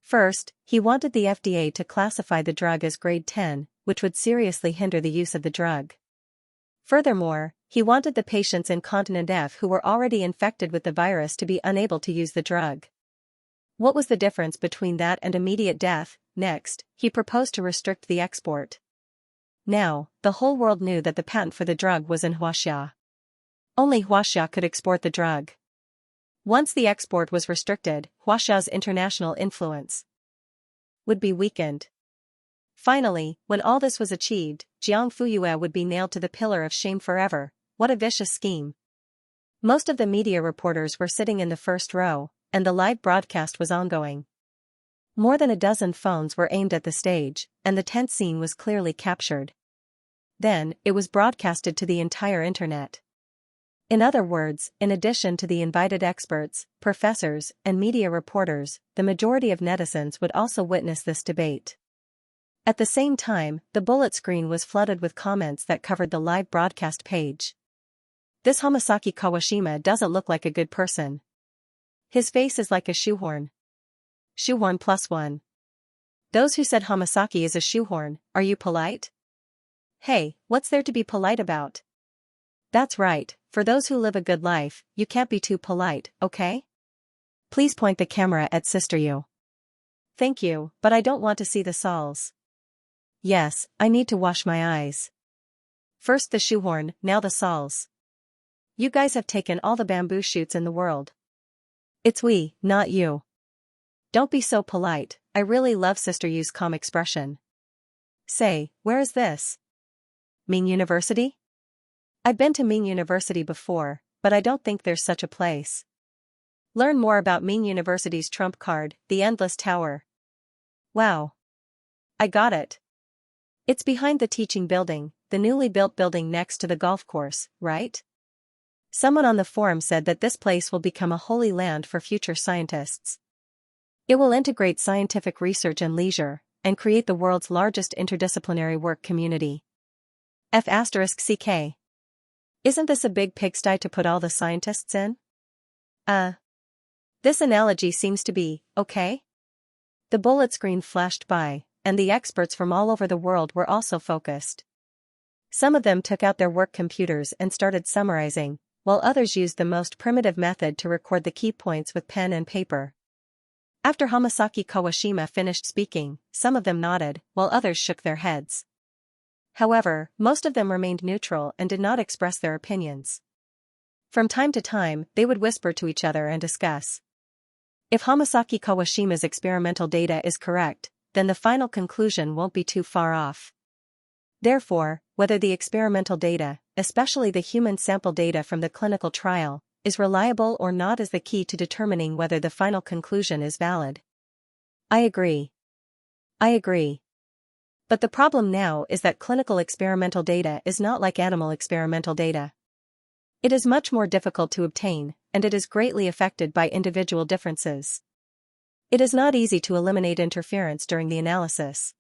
First, he wanted the FDA to classify the drug as grade 10, which would seriously hinder the use of the drug. Furthermore, he wanted the patients in continent F who were already infected with the virus to be unable to use the drug. What was the difference between that and immediate death? Next, he proposed to restrict the export. Now, the whole world knew that the patent for the drug was in Xianxia. Only Xianxia could export the drug. Once the export was restricted, Xianxia's international influence would be weakened. Finally, when all this was achieved, Jiang Fuyue would be nailed to the pillar of shame forever. What a vicious scheme. Most of the media reporters were sitting in the first row, and the live broadcast was ongoing. More than a dozen phones were aimed at the stage, and the tense scene was clearly captured. Then, it was broadcasted to the entire internet. In other words, in addition to the invited experts, professors, and media reporters, the majority of netizens would also witness this debate. At the same time, the bullet screen was flooded with comments that covered the live broadcast page. This Hamasaki Kawashima doesn't look like a good person. His face is like a shoehorn. Shoehorn +1. Those who said Hamasaki is a shoehorn, are you polite? Hey, what's there to be polite about? That's right, for those who live a good life, you can't be too polite, okay? Please point the camera at Sister Yu. Thank you, but I don't want to see the sols. Yes, I need to wash my eyes. First the shoehorn, now the sols. You guys have taken all the bamboo shoots in the world. It's we, not you. Don't be so polite, I really love Sister Yu's calm expression. Say, where is this? Ming University? I've been to Ming University before, but I don't think there's such a place. Learn more about Ming University's trump card, the Endless Tower. Wow. I got it. It's behind the teaching building, the newly built building next to the golf course, right? Someone on the forum said that this place will become a holy land for future scientists. It will integrate scientific research and leisure, and create the world's largest interdisciplinary work community. F***CK. Isn't this a big pigsty to put all the scientists in? This analogy seems to be, okay? The bullet screen flashed by, and the experts from all over the world were also focused. Some of them took out their work computers and started summarizing, while others used the most primitive method to record the key points with pen and paper. After Hamasaki Kawashima finished speaking, some of them nodded, while others shook their heads. However, most of them remained neutral and did not express their opinions. From time to time, they would whisper to each other and discuss. If Hamasaki Kawashima's experimental data is correct, then the final conclusion won't be too far off. Therefore, whether the experimental data, especially the human sample data from the clinical trial, is reliable or not is the key to determining whether the final conclusion is valid. I agree. But the problem now is that clinical experimental data is not like animal experimental data. It is much more difficult to obtain, and it is greatly affected by individual differences. It is not easy to eliminate interference during the analysis.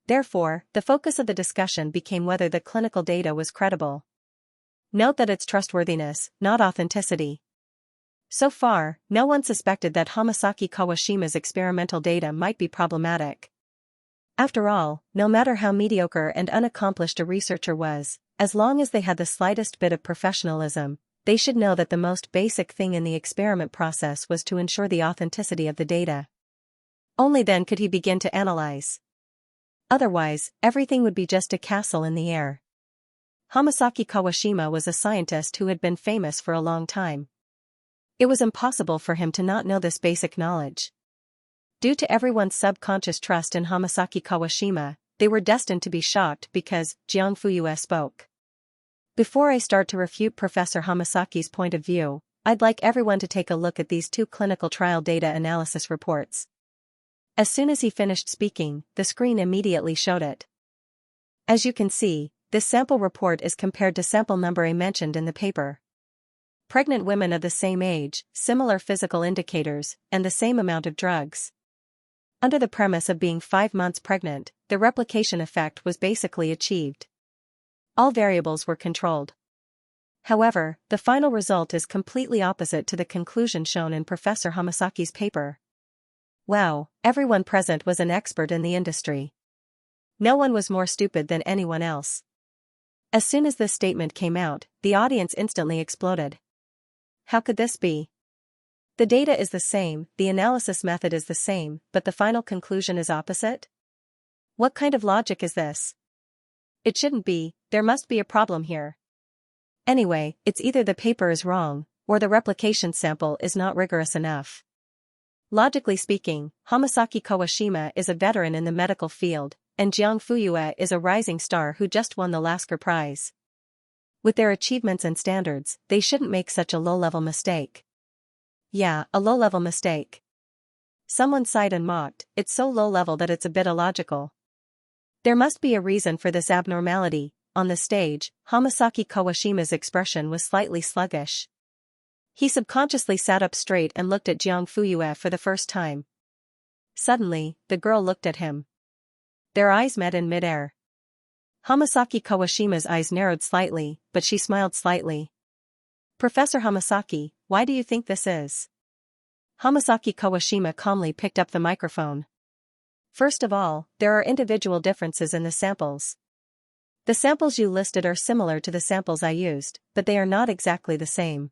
Therefore, the focus of the discussion became whether the clinical data was credible. Note that it's trustworthiness, not authenticity. So far, no one suspected that Hamasaki Kawashima's experimental data might be problematic. After all, no matter how mediocre and unaccomplished a researcher was, as long as they had the slightest bit of professionalism, they should know that the most basic thing in the experiment process was to ensure the authenticity of the data. Only then could he begin to analyze. Otherwise, everything would be just a castle in the air. Hamasaki Kawashima was a scientist who had been famous for a long time. It was impossible for him to not know this basic knowledge. Due to everyone's subconscious trust in Hamasaki Kawashima, they were destined to be shocked because Jiang Fuyue spoke. Before I start to refute Professor Hamasaki's point of view, I'd like everyone to take a look at these 2 clinical trial data analysis reports. As soon as he finished speaking, the screen immediately showed it. As you can see, this sample report is compared to sample number A mentioned in the paper. Pregnant women of the same age, similar physical indicators, and the same amount of drugs. Under the premise of being 5 months pregnant, the replication effect was basically achieved. All variables were controlled. However, the final result is completely opposite to the conclusion shown in Professor Hamasaki's paper. Wow, everyone present was an expert in the industry. No one was more stupid than anyone else. As soon as this statement came out, the audience instantly exploded. How could this be? The data is the same, the analysis method is the same, but the final conclusion is opposite? What kind of logic is this? It shouldn't be, there must be a problem here. Anyway, it's either the paper is wrong, or the replication sample is not rigorous enough. Logically speaking, Hamasaki Kawashima is a veteran in the medical field, and Jiang Fuyue is a rising star who just won the Lasker Prize. With their achievements and standards, they shouldn't make such a low-level mistake. Yeah, a low-level mistake. Someone sighed and mocked, it's so low-level that it's a bit illogical. There must be a reason for this abnormality. On the stage, Hamasaki Kawashima's expression was slightly sluggish. He subconsciously sat up straight and looked at Jiang Fuyue for the first time. Suddenly, the girl looked at him. Their eyes met in midair. Hamasaki Kawashima's eyes narrowed slightly, but she smiled slightly. Professor Hamasaki, why do you think this is? Hamasaki Kawashima calmly picked up the microphone. First of all, there are individual differences in the samples. The samples you listed are similar to the samples I used, but they are not exactly the same.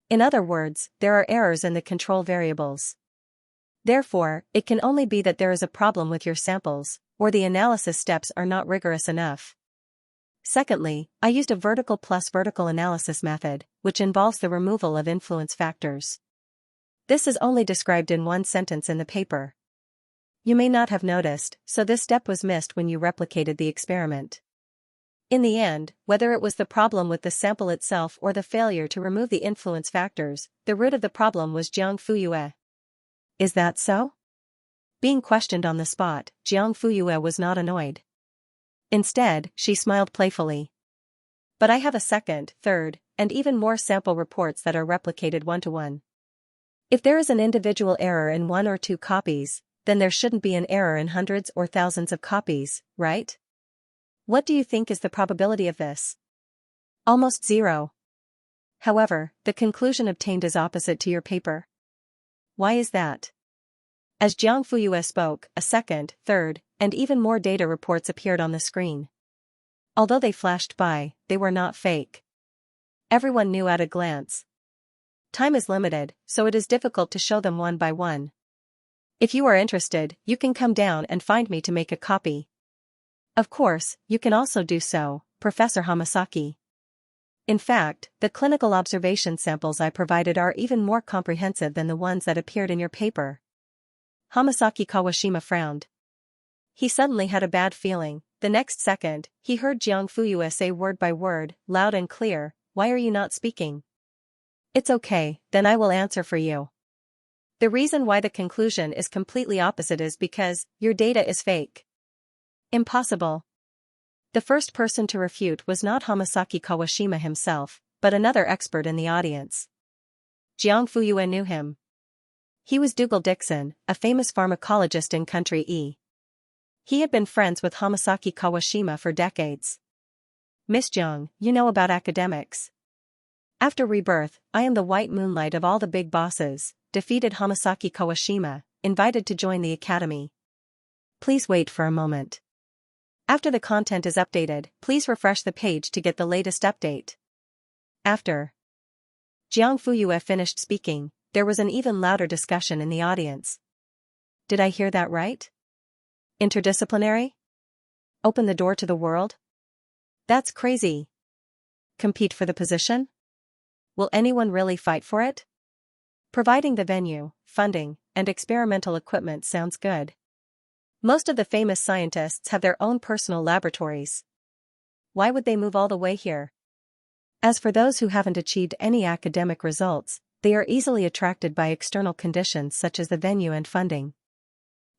In other words, there are errors in the control variables. Therefore, it can only be that there is a problem with your samples, or the analysis steps are not rigorous enough. Secondly, I used a vertical plus vertical analysis method, which involves the removal of influence factors. This is only described in 1 sentence in the paper. You may not have noticed, so this step was missed when you replicated the experiment. In the end, whether it was the problem with the sample itself or the failure to remove the influence factors, the root of the problem was Jiang Fuyue. Is that so? Being questioned on the spot, Jiang Fuyue was not annoyed. Instead, she smiled playfully. But I have a second, third, and even more sample reports that are replicated 1-to-1. If there is an individual error in 1 or 2 copies, then there shouldn't be an error in hundreds or thousands of copies, right? What do you think is the probability of this? Almost 0. However, the conclusion obtained is opposite to your paper. Why is that? As Jiang Fuyue spoke, a second, third, and even more data reports appeared on the screen. Although they flashed by, they were not fake. Everyone knew at a glance. Time is limited, so it is difficult to show them one by one. If you are interested, you can come down and find me to make a copy. Of course, you can also do so, Professor Hamasaki. In fact, the clinical observation samples I provided are even more comprehensive than the ones that appeared in your paper. Hamasaki Kawashima frowned. He suddenly had a bad feeling. The next second, he heard Jiang Fuyue say word by word, loud and clear, "Why are you not speaking?" It's okay, then I will answer for you. The reason why the conclusion is completely opposite is because your data is fake. Impossible. The first person to refute was not Hamasaki Kawashima himself, but another expert in the audience. Jiang Fuyue knew him. He was Dougal Dixon, a famous pharmacologist in Country E. He had been friends with Hamasaki Kawashima for decades. Miss Jiang, you know about academics. After Rebirth, I am the white moonlight of all the big bosses, defeated Hamasaki Kawashima, invited to join the academy. Please wait for a moment. After the content is updated, please refresh the page to get the latest update. After Jiang Fuyue finished speaking, there was an even louder discussion in the audience. Did I hear that right? Interdisciplinary? Open the door to the world? That's crazy. Compete for the position? Will anyone really fight for it? Providing the venue, funding, and experimental equipment sounds good. Most of the famous scientists have their own personal laboratories. Why would they move all the way here? As for those who haven't achieved any academic results, they are easily attracted by external conditions such as the venue and funding.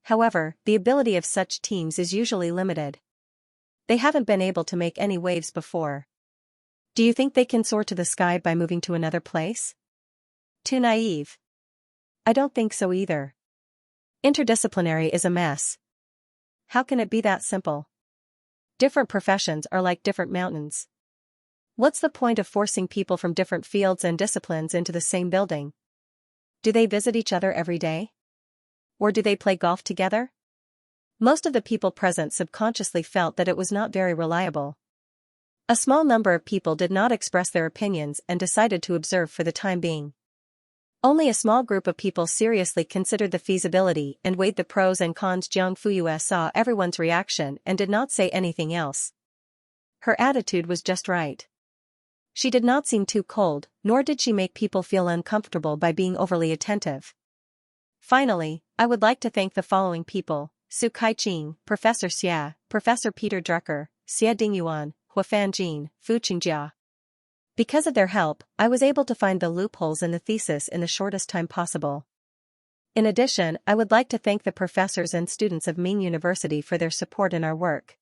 However, the ability of such teams is usually limited. They haven't been able to make any waves before. Do you think they can soar to the sky by moving to another place? Too naive. I don't think so either. Interdisciplinary is a mess. How can it be that simple? Different professions are like different mountains. What's the point of forcing people from different fields and disciplines into the same building? Do they visit each other every day? Or do they play golf together? Most of the people present subconsciously felt that it was not very reliable. A small number of people did not express their opinions and decided to observe for the time being. Only a small group of people seriously considered the feasibility and weighed the pros and cons. Jiang Fuyue saw everyone's reaction and did not say anything else. Her attitude was just right. She did not seem too cold, nor did she make people feel uncomfortable by being overly attentive. Finally, I would like to thank the following people: Su Kaiqing, Professor Xia, Professor Peter Drucker, Xie Dingyuan, Huafan Jin, Fu Qingjia. Because of their help, I was able to find the loopholes in the thesis in the shortest time possible. In addition, I would like to thank the professors and students of Ming University for their support in our work.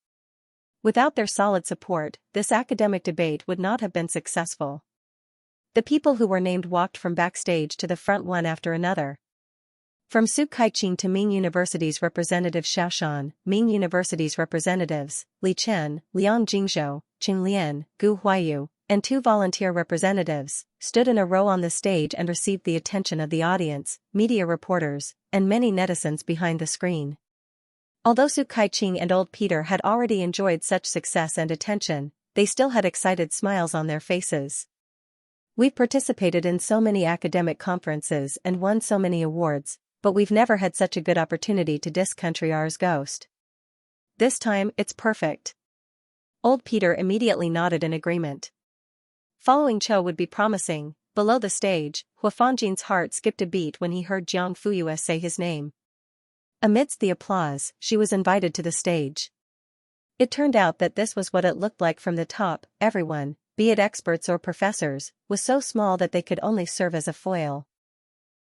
Without their solid support, this academic debate would not have been successful. The people who were named walked from backstage to the front one after another. From Su Kaiqing to Ming University's representative Xiaoshan, Ming University's representatives, Li Chen, Liang Jingzhou, Qing Lian, Gu Huayu, and 2 volunteer representatives, stood in a row on the stage and received the attention of the audience, media reporters, and many netizens behind the screen. Although Su Kaiqing and old Peter had already enjoyed such success and attention, they still had excited smiles on their faces. We've participated in so many academic conferences and won so many awards, but we've never had such a good opportunity to diss country ours ghost. This time, it's perfect. Old Peter immediately nodded in agreement. Following Cho would be promising. Below the stage, Huafanjin's heart skipped a beat when he heard Jiang Fuyue say his name. Amidst the applause, she was invited to the stage. It turned out that this was what it looked like from the top. Everyone, be it experts or professors, was so small that they could only serve as a foil.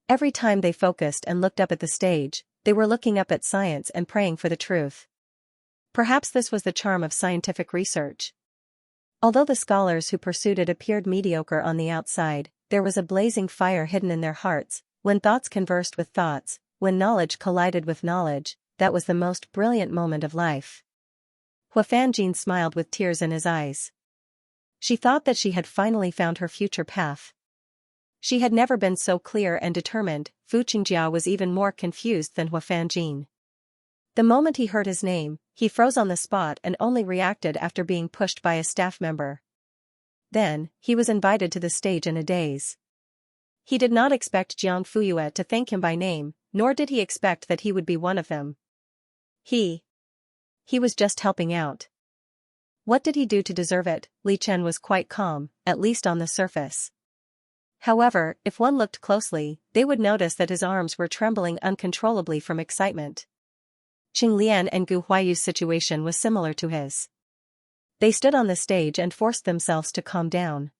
Every time they focused and looked up at the stage, they were looking up at science and praying for the truth. Perhaps this was the charm of scientific research. Although the scholars who pursued it appeared mediocre on the outside, there was a blazing fire hidden in their hearts. When thoughts conversed with thoughts, when knowledge collided with knowledge, that was the most brilliant moment of life. Huafanjin smiled with tears in his eyes. She thought that she had finally found her future path. She had never been so clear and determined. Fu Qingjia was even more confused than Huafanjin. The moment he heard his name, he froze on the spot and only reacted after being pushed by a staff member. Then, he was invited to the stage in a daze. He did not expect Jiang Fuyue to thank him by name, nor did he expect that he would be one of them. He was just helping out. What did he do to deserve it? Li Chen was quite calm, at least on the surface. However, if one looked closely, they would notice that his arms were trembling uncontrollably from excitement. Qing Lian and Gu Huayu's situation was similar to his. They stood on the stage and forced themselves to calm down.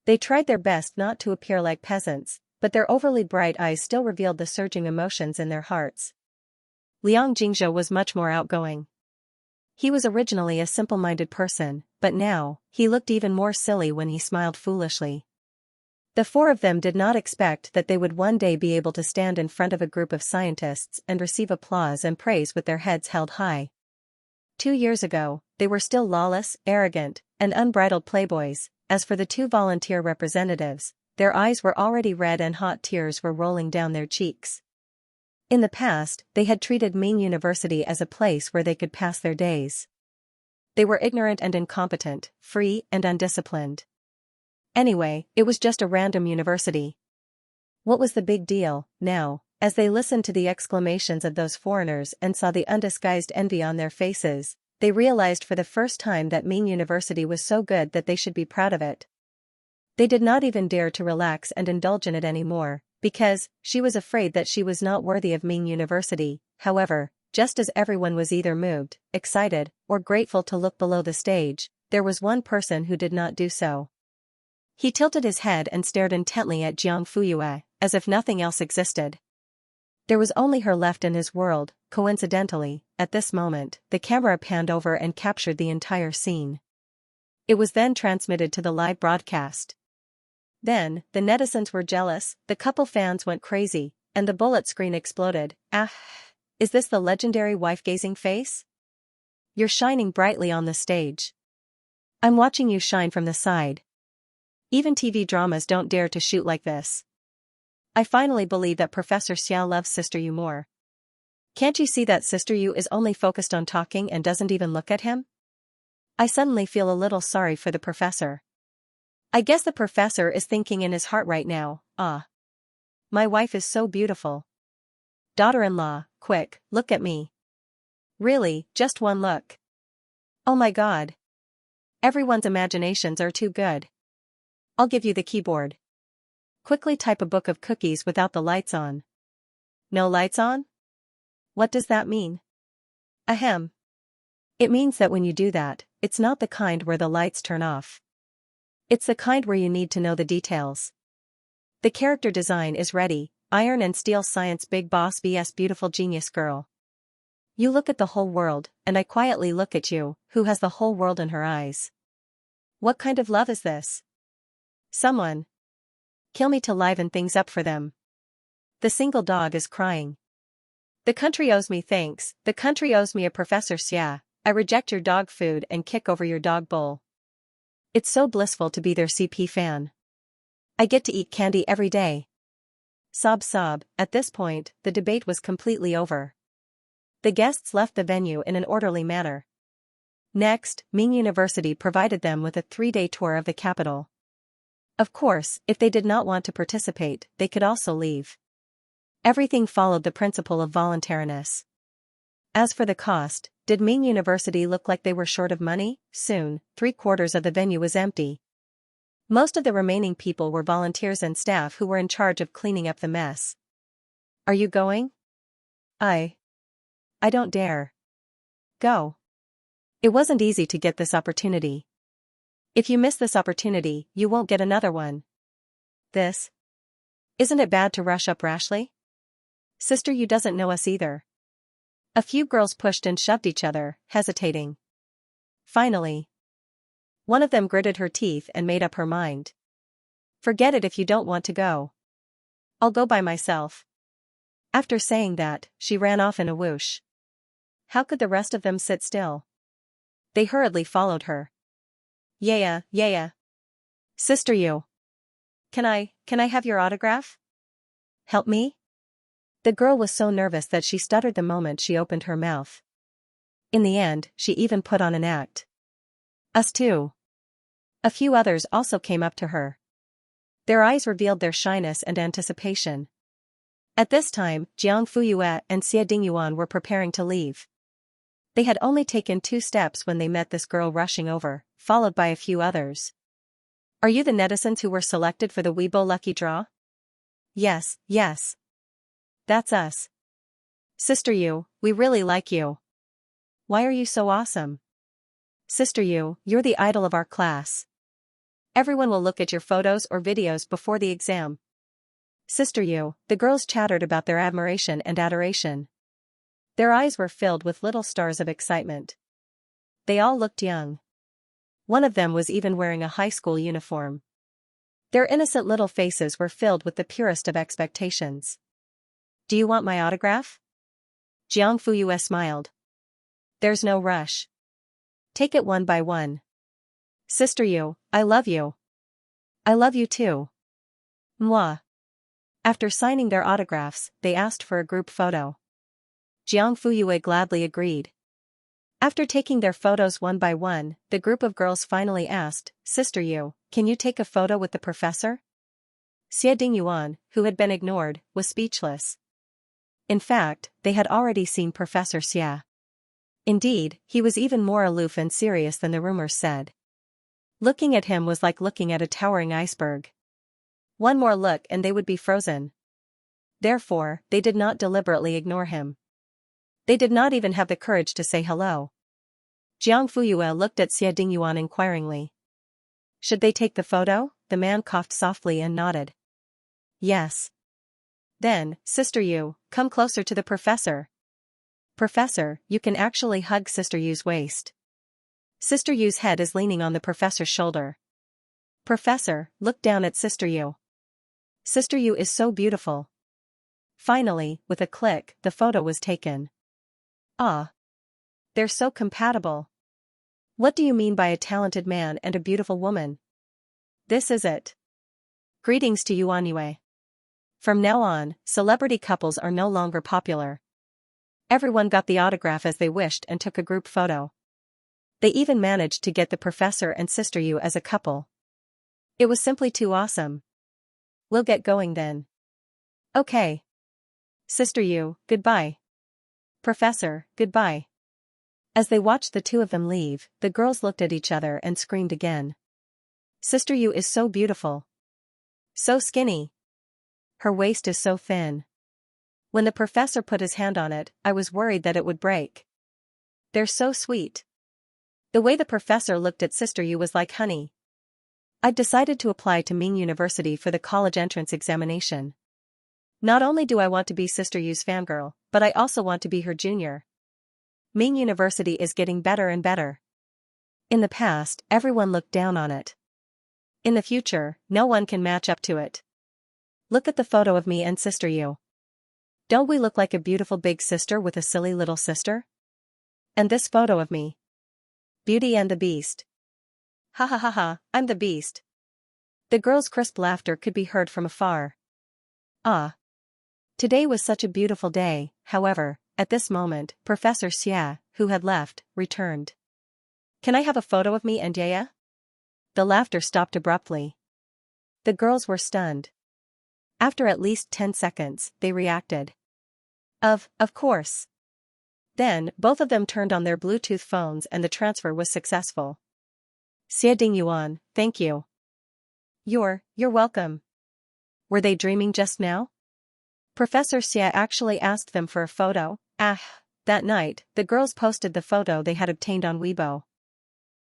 They tried their best not to appear like peasants, but their overly bright eyes still revealed the surging emotions in their hearts. Liang Jingzhou was much more outgoing. He was originally a simple-minded person, but now, he looked even more silly when he smiled foolishly. The 4 of them did not expect that they would one day be able to stand in front of a group of scientists and receive applause and praise with their heads held high. 2 years ago, they were still lawless, arrogant, and unbridled playboys. As for the 2 volunteer representatives, their eyes were already red and hot tears were rolling down their cheeks. In the past, they had treated Ming University as a place where they could pass their days. They were ignorant and incompetent, free and undisciplined. Anyway, it was just a random university. What was the big deal, now, as they listened to the exclamations of those foreigners and saw the undisguised envy on their faces? They realized for the first time that Ming University was so good that they should be proud of it. They did not even dare to relax and indulge in it anymore, because she was afraid that she was not worthy of Ming University. However, just as everyone was either moved, excited, or grateful to look below the stage, there was one person who did not do so. He tilted his head and stared intently at Jiang Fuyue, as if nothing else existed. There was only her left in his world. Coincidentally, at this moment, the camera panned over and captured the entire scene. It was then transmitted to the live broadcast. Then, the netizens were jealous, the couple fans went crazy, and the bullet screen exploded. Ah! Is this the legendary wife-gazing face? You're shining brightly on the stage. I'm watching you shine from the side. Even TV dramas don't dare to shoot like this. I finally believe that Professor Xiao loves Sister Yu more. Can't you see that Sister Yu is only focused on talking and doesn't even look at him? I suddenly feel a little sorry for the professor. I guess the professor is thinking in his heart right now, ah. My wife is so beautiful. Daughter-in-law, quick, look at me. Really, just one look. Oh my god. Everyone's imaginations are too good. I'll give you the keyboard. Quickly type a book of cookies without the lights on. No lights on? What does that mean? Ahem. It means that when you do that, it's not the kind where the lights turn off. It's the kind where you need to know the details. The character design is ready. Iron and Steel Science Big Boss vs Beautiful Genius Girl. You look at the whole world, and I quietly look at you, who has the whole world in her eyes. What kind of love is this? Someone. Kill me to liven things up for them. The single dog is crying. The country owes me thanks, the country owes me a Professor Xia. I reject your dog food and kick over your dog bowl. It's so blissful to be their CP fan. I get to eat candy every day. Sob sob. At this point, the debate was completely over. The guests left the venue in an orderly manner. Next, Ming University provided them with a 3-day tour of the capital. Of course, if they did not want to participate, they could also leave. Everything followed the principle of voluntariness. As for the cost, did Ming University look like they were short of money? Soon, 3/4 of the venue was empty. Most of the remaining people were volunteers and staff who were in charge of cleaning up the mess. Are you going? I don't dare. Go. It wasn't easy to get this opportunity. If you miss this opportunity, you won't get another one. Isn't it bad to rush up rashly? Sister Yu doesn't know us either. A few girls pushed and shoved each other, hesitating. Finally, one of them gritted her teeth and made up her mind. Forget it if you don't want to go. I'll go by myself. After saying that, she ran off in a whoosh. How could the rest of them sit still? They hurriedly followed her. Yeah. Sister Yu. Can I have your autograph? Help me? The girl was so nervous that she stuttered the moment she opened her mouth. In the end, she even put on an act. Us too. A few others also came up to her. Their eyes revealed their shyness and anticipation. At this time, Jiang Fuyue and Xia Dingyuan were preparing to leave. They had only taken 2 steps when they met this girl rushing over, followed by a few others. Are you the netizens who were selected for the Weibo lucky draw? Yes. That's us. Sister Yu, we really like you. Why are you so awesome? Sister Yu, you're the idol of our class. Everyone will look at your photos or videos before the exam. Sister Yu, the girls chattered about their admiration and adoration. Their eyes were filled with little stars of excitement. They all looked young. One of them was even wearing a high school uniform. Their innocent little faces were filled with the purest of expectations. Do you want my autograph? Jiang Fuyue smiled. There's no rush. Take it one by one. Sister Yu, I love you. I love you too. Mwah. After signing their autographs, they asked for a group photo. Jiang Fuyue gladly agreed. After taking their photos one by one, the group of girls finally asked, Sister Yu, can you take a photo with the professor? Xia Dingyuan, who had been ignored, was speechless. In fact, they had already seen Professor Xia. Indeed, he was even more aloof and serious than the rumors said. Looking at him was like looking at a towering iceberg. One more look and they would be frozen. Therefore, they did not deliberately ignore him. They did not even have the courage to say hello. Jiang Fuyue looked at Xie Dingyuan inquiringly. Should they take the photo? The man coughed softly and nodded. Yes. Then, Sister Yu, come closer to the professor. Professor, you can actually hug Sister Yu's waist. Sister Yu's head is leaning on the professor's shoulder. Professor, look down at Sister Yu. Sister Yu is so beautiful. Finally, with a click, the photo was taken. Ah. They're so compatible. What do you mean by a talented man and a beautiful woman? This is it. Greetings to Yuan Yue. From now on, celebrity couples are no longer popular. Everyone got the autograph as they wished and took a group photo. They even managed to get the professor and Sister Yu as a couple. It was simply too awesome. We'll get going then. Okay. Sister Yu, goodbye. Professor, goodbye. As they watched the two of them leave, the girls looked at each other and screamed again. Sister Yu is so beautiful. So skinny. Her waist is so thin. When the professor put his hand on it, I was worried that it would break. They're so sweet. The way the professor looked at Sister Yu was like honey. I've decided to apply to Ming University for the college entrance examination. Not only do I want to be Sister Yu's fangirl, but I also want to be her junior. Ming University is getting better and better. In the past, everyone looked down on it. In the future, no one can match up to it. Look at the photo of me and Sister Yu. Don't we look like a beautiful big sister with a silly little sister? And this photo of me. Beauty and the Beast. Ha ha ha ha, I'm the Beast. The girls' crisp laughter could be heard from afar. Ah. Today was such a beautiful day, however, at this moment, Professor Xia, who had left, returned. Can I have a photo of me and Yaya? The laughter stopped abruptly. The girls were stunned. After at least 10 seconds, they reacted. Of course. Then, both of them turned on their Bluetooth phones and the transfer was successful. Xie Dingyuan, thank you. You're welcome. Were they dreaming just now? Professor Xia actually asked them for a photo. That night, the girls posted the photo they had obtained on Weibo.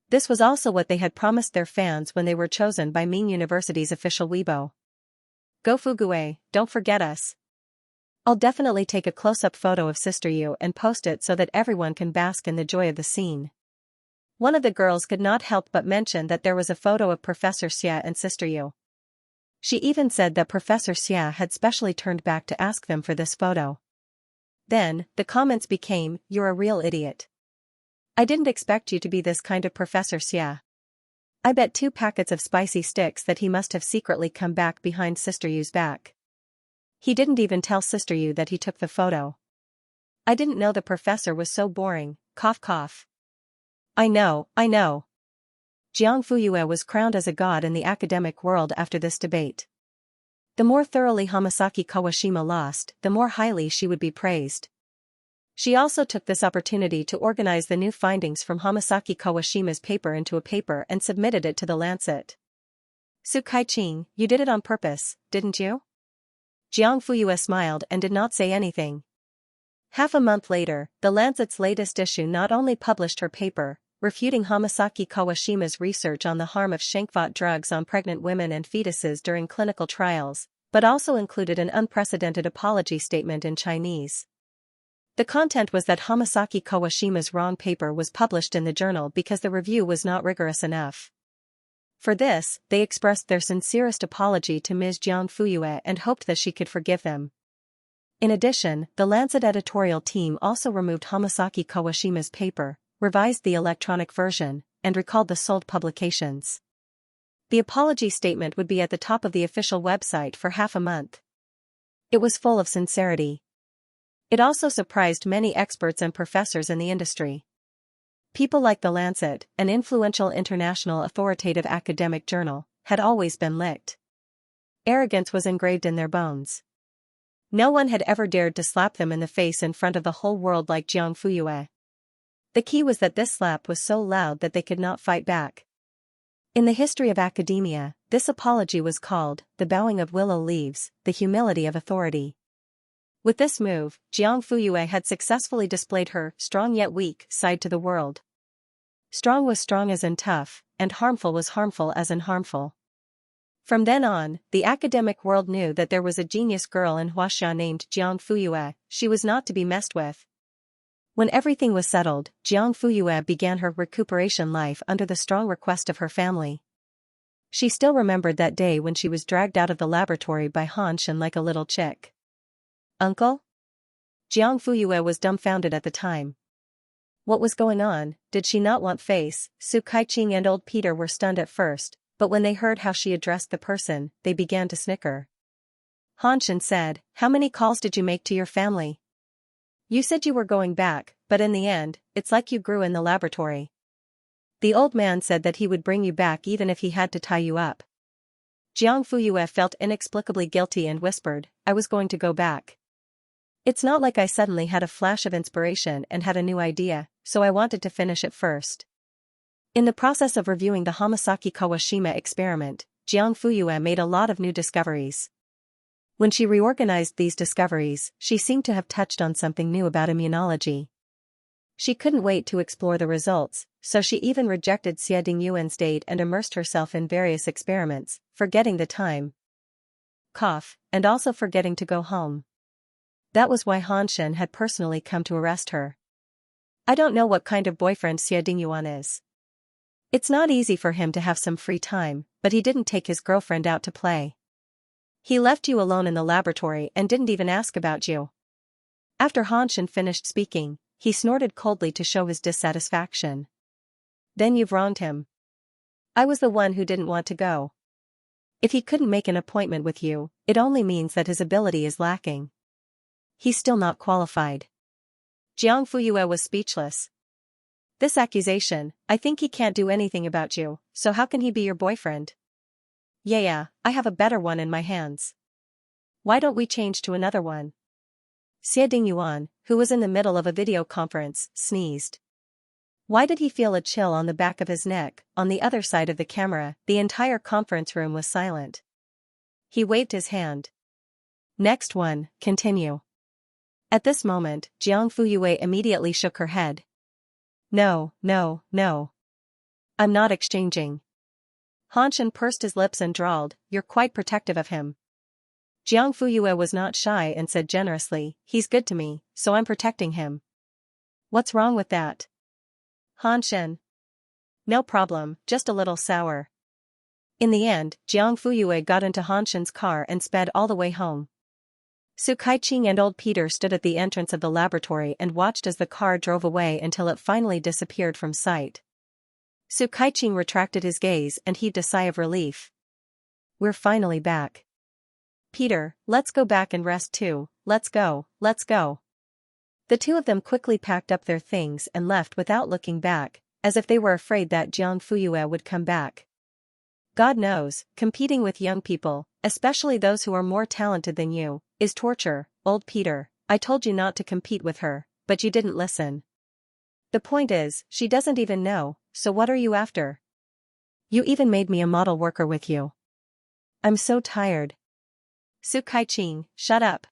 This was also what they had promised their fans when they were chosen by Ming University's official Weibo. Go Fugue, don't forget us. I'll definitely take a close-up photo of Sister Yu and post it so that everyone can bask in the joy of the scene. One of the girls could not help but mention that there was a photo of Professor Xia and Sister Yu. She even said that Professor Xia had specially turned back to ask them for this photo. Then, the comments became, "You're a real idiot. I didn't expect you to be this kind of Professor Xia. I bet 2 packets of spicy sticks that he must have secretly come back behind Sister Yu's back. He didn't even tell Sister Yu that he took the photo. I didn't know the professor was so boring, cough cough. I know. Jiang Fuyue was crowned as a god in the academic world after this debate. The more thoroughly Hamasaki Kawashima lost, the more highly she would be praised. She also took this opportunity to organize the new findings from Hamasaki Kawashima's paper into a paper and submitted it to the Lancet. Su Kai-ching, you did it on purpose, didn't you? Jiang Fuyue smiled and did not say anything. Half a month later, the Lancet's latest issue not only published her paper, refuting Hamasaki Kawashima's research on the harm of Shankvot drugs on pregnant women and fetuses during clinical trials, but also included an unprecedented apology statement in Chinese. The content was that Hamasaki Kawashima's wrong paper was published in the journal because the review was not rigorous enough. For this, they expressed their sincerest apology to Ms. Jiang Fuyue and hoped that she could forgive them. In addition, the Lancet editorial team also removed Hamasaki Kawashima's paper, revised the electronic version, and recalled the sold publications. The apology statement would be at the top of the official website for half a month. It was full of sincerity. It also surprised many experts and professors in the industry. People like The Lancet, an influential international authoritative academic journal, had always been licked. Arrogance was engraved in their bones. No one had ever dared to slap them in the face in front of the whole world like Jiang Fuyue. The key was that this slap was so loud that they could not fight back. In the history of academia, this apology was called the bowing of willow leaves, the humility of authority. With this move, Jiang Fuyue had successfully displayed her strong yet weak side to the world. Strong was strong as in tough, and harmful was harmful as in harmful. From then on, the academic world knew that there was a genius girl in Xianxia named Jiang Fuyue. She was not to be messed with. When everything was settled, Jiang Fuyue began her recuperation life under the strong request of her family. She still remembered that day when she was dragged out of the laboratory by Xianxia like a little chick. "Uncle?" Jiang Fuyue was dumbfounded at the time. What was going on? Did she not want face? Su Kaiqing and old Peter were stunned at first, but when they heard how she addressed the person, they began to snicker. Xianxia said, "How many calls did you make to your family? You said you were going back, but in the end, it's like you grew in the laboratory." The old man said that he would bring you back even if he had to tie you up. Jiang Fuyue felt inexplicably guilty and whispered, "I was going to go back. It's not like I suddenly had a flash of inspiration and had a new idea, so I wanted to finish it first." In the process of reviewing the Hamasaki Kawashima experiment, Jiang Fuyue made a lot of new discoveries. When she reorganized these discoveries, she seemed to have touched on something new about immunology. She couldn't wait to explore the results, so she even rejected Xie Dingyuan's date and immersed herself in various experiments, forgetting the time. And also forgetting to go home. That was why Xianxia had personally come to arrest her. I don't know what kind of boyfriend Xie Dingyuan is. It's not easy for him to have some free time, but he didn't take his girlfriend out to play. He left you alone in the laboratory and didn't even ask about you. After Xianxia finished speaking, he snorted coldly to show his dissatisfaction. Then you've wronged him. I was the one who didn't want to go. If he couldn't make an appointment with you, it only means that his ability is lacking. He's still not qualified. Jiang Fuyue was speechless. This accusation, I think he can't do anything about you, so how can he be your boyfriend? Yeah, I have a better one in my hands. Why don't we change to another one? Xie Dingyuan, who was in the middle of a video conference, sneezed. Why did he feel a chill on the back of his neck? On the other side of the camera, the entire conference room was silent. He waved his hand. Next one, continue. At this moment, Jiang Fuyue immediately shook her head. No. I'm not exchanging. Xianxia pursed his lips and drawled, "You're quite protective of him." Jiang Fuyue was not shy and said generously, "He's good to me, so I'm protecting him." What's wrong with that? Xianxia. No problem, just a little sour. In the end, Jiang Fuyue got into Xianxia's car and sped all the way home. Su Kaiqing and old Peter stood at the entrance of the laboratory and watched as the car drove away until it finally disappeared from sight. Su Kaiqing retracted his gaze and heaved a sigh of relief. We're finally back. Peter, let's go back and rest too, let's go. The two of them quickly packed up their things and left without looking back, as if they were afraid that Jiang Fuyue would come back. God knows, competing with young people, especially those who are more talented than you, is torture. Old Peter, I told you not to compete with her, but you didn't listen. The point is, she doesn't even know, so what are you after? You even made me a model worker with you. I'm so tired. Su Kaiqing, shut up.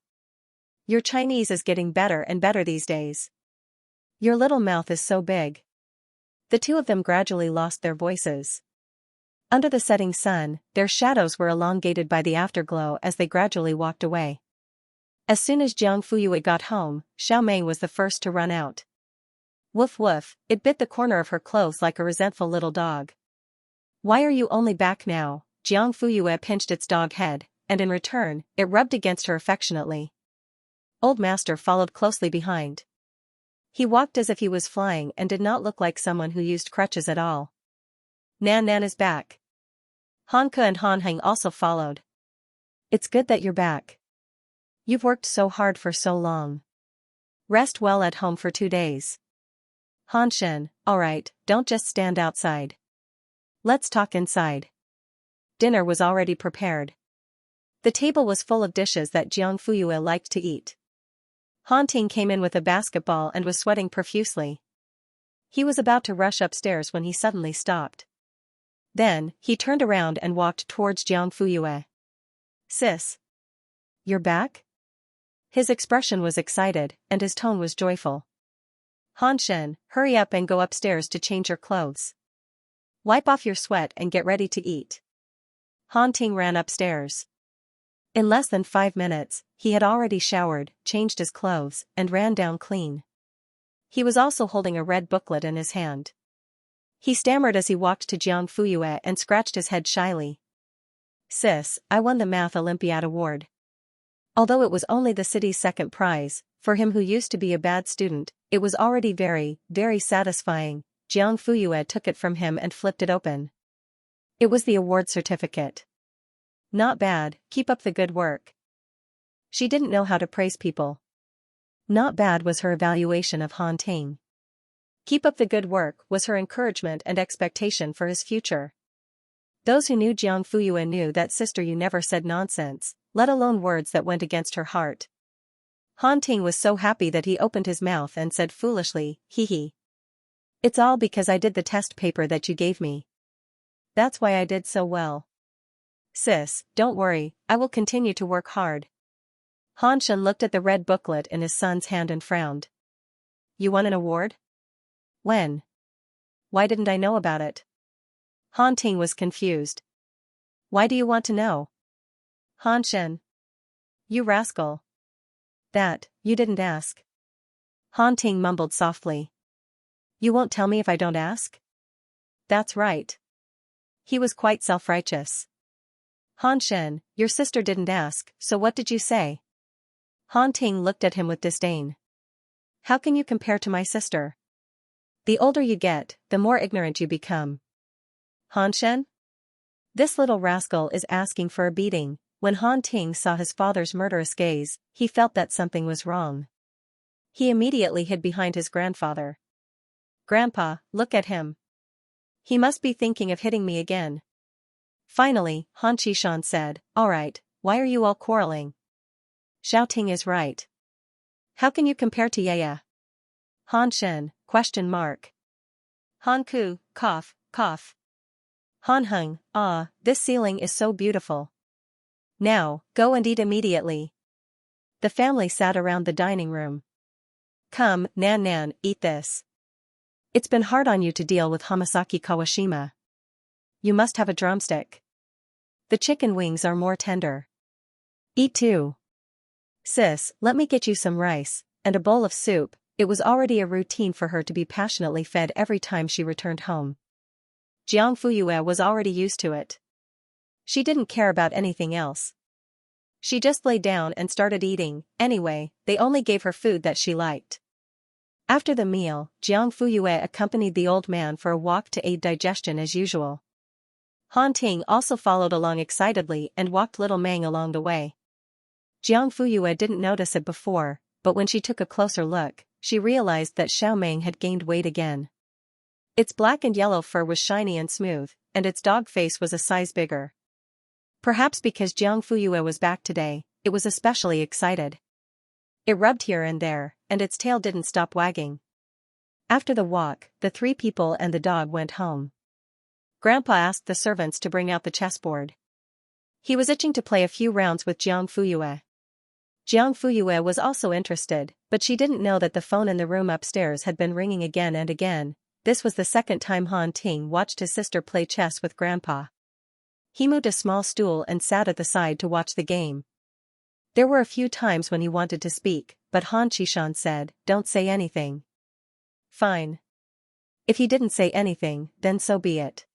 Your Chinese is getting better and better these days. Your little mouth is so big. The two of them gradually lost their voices. Under the setting sun, their shadows were elongated by the afterglow as they gradually walked away. As soon as Jiang Fuyue got home, Xiao Mei was the first to run out. Woof woof, it bit the corner of her clothes like a resentful little dog. Why are you only back now? Jiang Fuyue pinched its dog head, and in return, it rubbed against her affectionately. Old Master followed closely behind. He walked as if he was flying and did not look like someone who used crutches at all. Nan is back. Hanke and Hanheng also followed. It's good that you're back. You've worked so hard for so long. Rest well at home for 2 days. Xianxia, alright, don't just stand outside. Let's talk inside. Dinner was already prepared. The table was full of dishes that Jiang Fuyue liked to eat. Han Ting came in with a basketball and was sweating profusely. He was about to rush upstairs when he suddenly stopped. Then, he turned around and walked towards Jiang Fuyue. Sis. You're back? His expression was excited, and his tone was joyful. Han Shen, hurry up and go upstairs to change your clothes. Wipe off your sweat and get ready to eat. Han Ting ran upstairs. In less than 5 minutes, he had already showered, changed his clothes, and ran down clean. He was also holding a red booklet in his hand. He stammered as he walked to Jiang Fuyue and scratched his head shyly. Sis, I won the Math Olympiad award. Although it was only the city's second prize, for him who used to be a bad student, it was already very, very satisfying. Jiang Fuyue took it from him and flipped it open. It was the award certificate. Not bad, keep up the good work. She didn't know how to praise people. Not bad was her evaluation of Han Ting. Keep up the good work was her encouragement and expectation for his future. Those who knew Jiang Fuyue knew that sister you never said nonsense, let alone words that went against her heart. Han Ting was so happy that he opened his mouth and said foolishly, hee hee. It's all because I did the test paper that you gave me. That's why I did so well. Sis, don't worry, I will continue to work hard. Han Shen looked at the red booklet in his son's hand and frowned. You won an award? When? Why didn't I know about it? Han Ting was confused. Why do you want to know? Han Shen. You rascal. That, you didn't ask. Han Ting mumbled softly. You won't tell me if I don't ask? That's right. He was quite self-righteous. Han Shen, your sister didn't ask, so what did you say? Han Ting looked at him with disdain. How can you compare to my sister? The older you get, the more ignorant you become. Han Shen? This little rascal is asking for a beating. When Han Ting saw his father's murderous gaze, he felt that something was wrong. He immediately hid behind his grandfather. Grandpa, look at him. He must be thinking of hitting me again. Finally, Han Qishan said, all right, why are you all quarreling? Xiao Ting is right. How can you compare to Yaya? Han Shen, question mark. Han Ku, cough, cough. Han Heng, ah, this ceiling is so beautiful. Now, go and eat immediately. The family sat around the dining room. Come, Nan Nan, eat this. It's been hard on you to deal with Hamasaki Kawashima. You must have a drumstick. The chicken wings are more tender. Eat too. Sis, let me get you some rice, and a bowl of soup. It was already a routine for her to be passionately fed every time she returned home. Jiang Fuyue was already used to it. She didn't care about anything else. She just lay down and started eating. Anyway, they only gave her food that she liked. After the meal, Jiang Fuyue accompanied the old man for a walk to aid digestion as usual. Han Ting also followed along excitedly and walked little Mang along the way. Jiang Fuyue didn't notice it before, but when she took a closer look, she realized that Xiao Meng had gained weight again. Its black and yellow fur was shiny and smooth, and its dog face was a size bigger. Perhaps because Jiang Fuyue was back today, it was especially excited. It rubbed here and there, and its tail didn't stop wagging. After the walk, the 3 people and the dog went home. Grandpa asked the servants to bring out the chessboard. He was itching to play a few rounds with Jiang Fuyue. Jiang Fuyue was also interested, but she didn't know that the phone in the room upstairs had been ringing again and again. This was the second time Han Ting watched his sister play chess with Grandpa. He moved a small stool and sat at the side to watch the game. There were a few times when he wanted to speak, but Han Qishan said, don't say anything. Fine. If he didn't say anything, then so be it.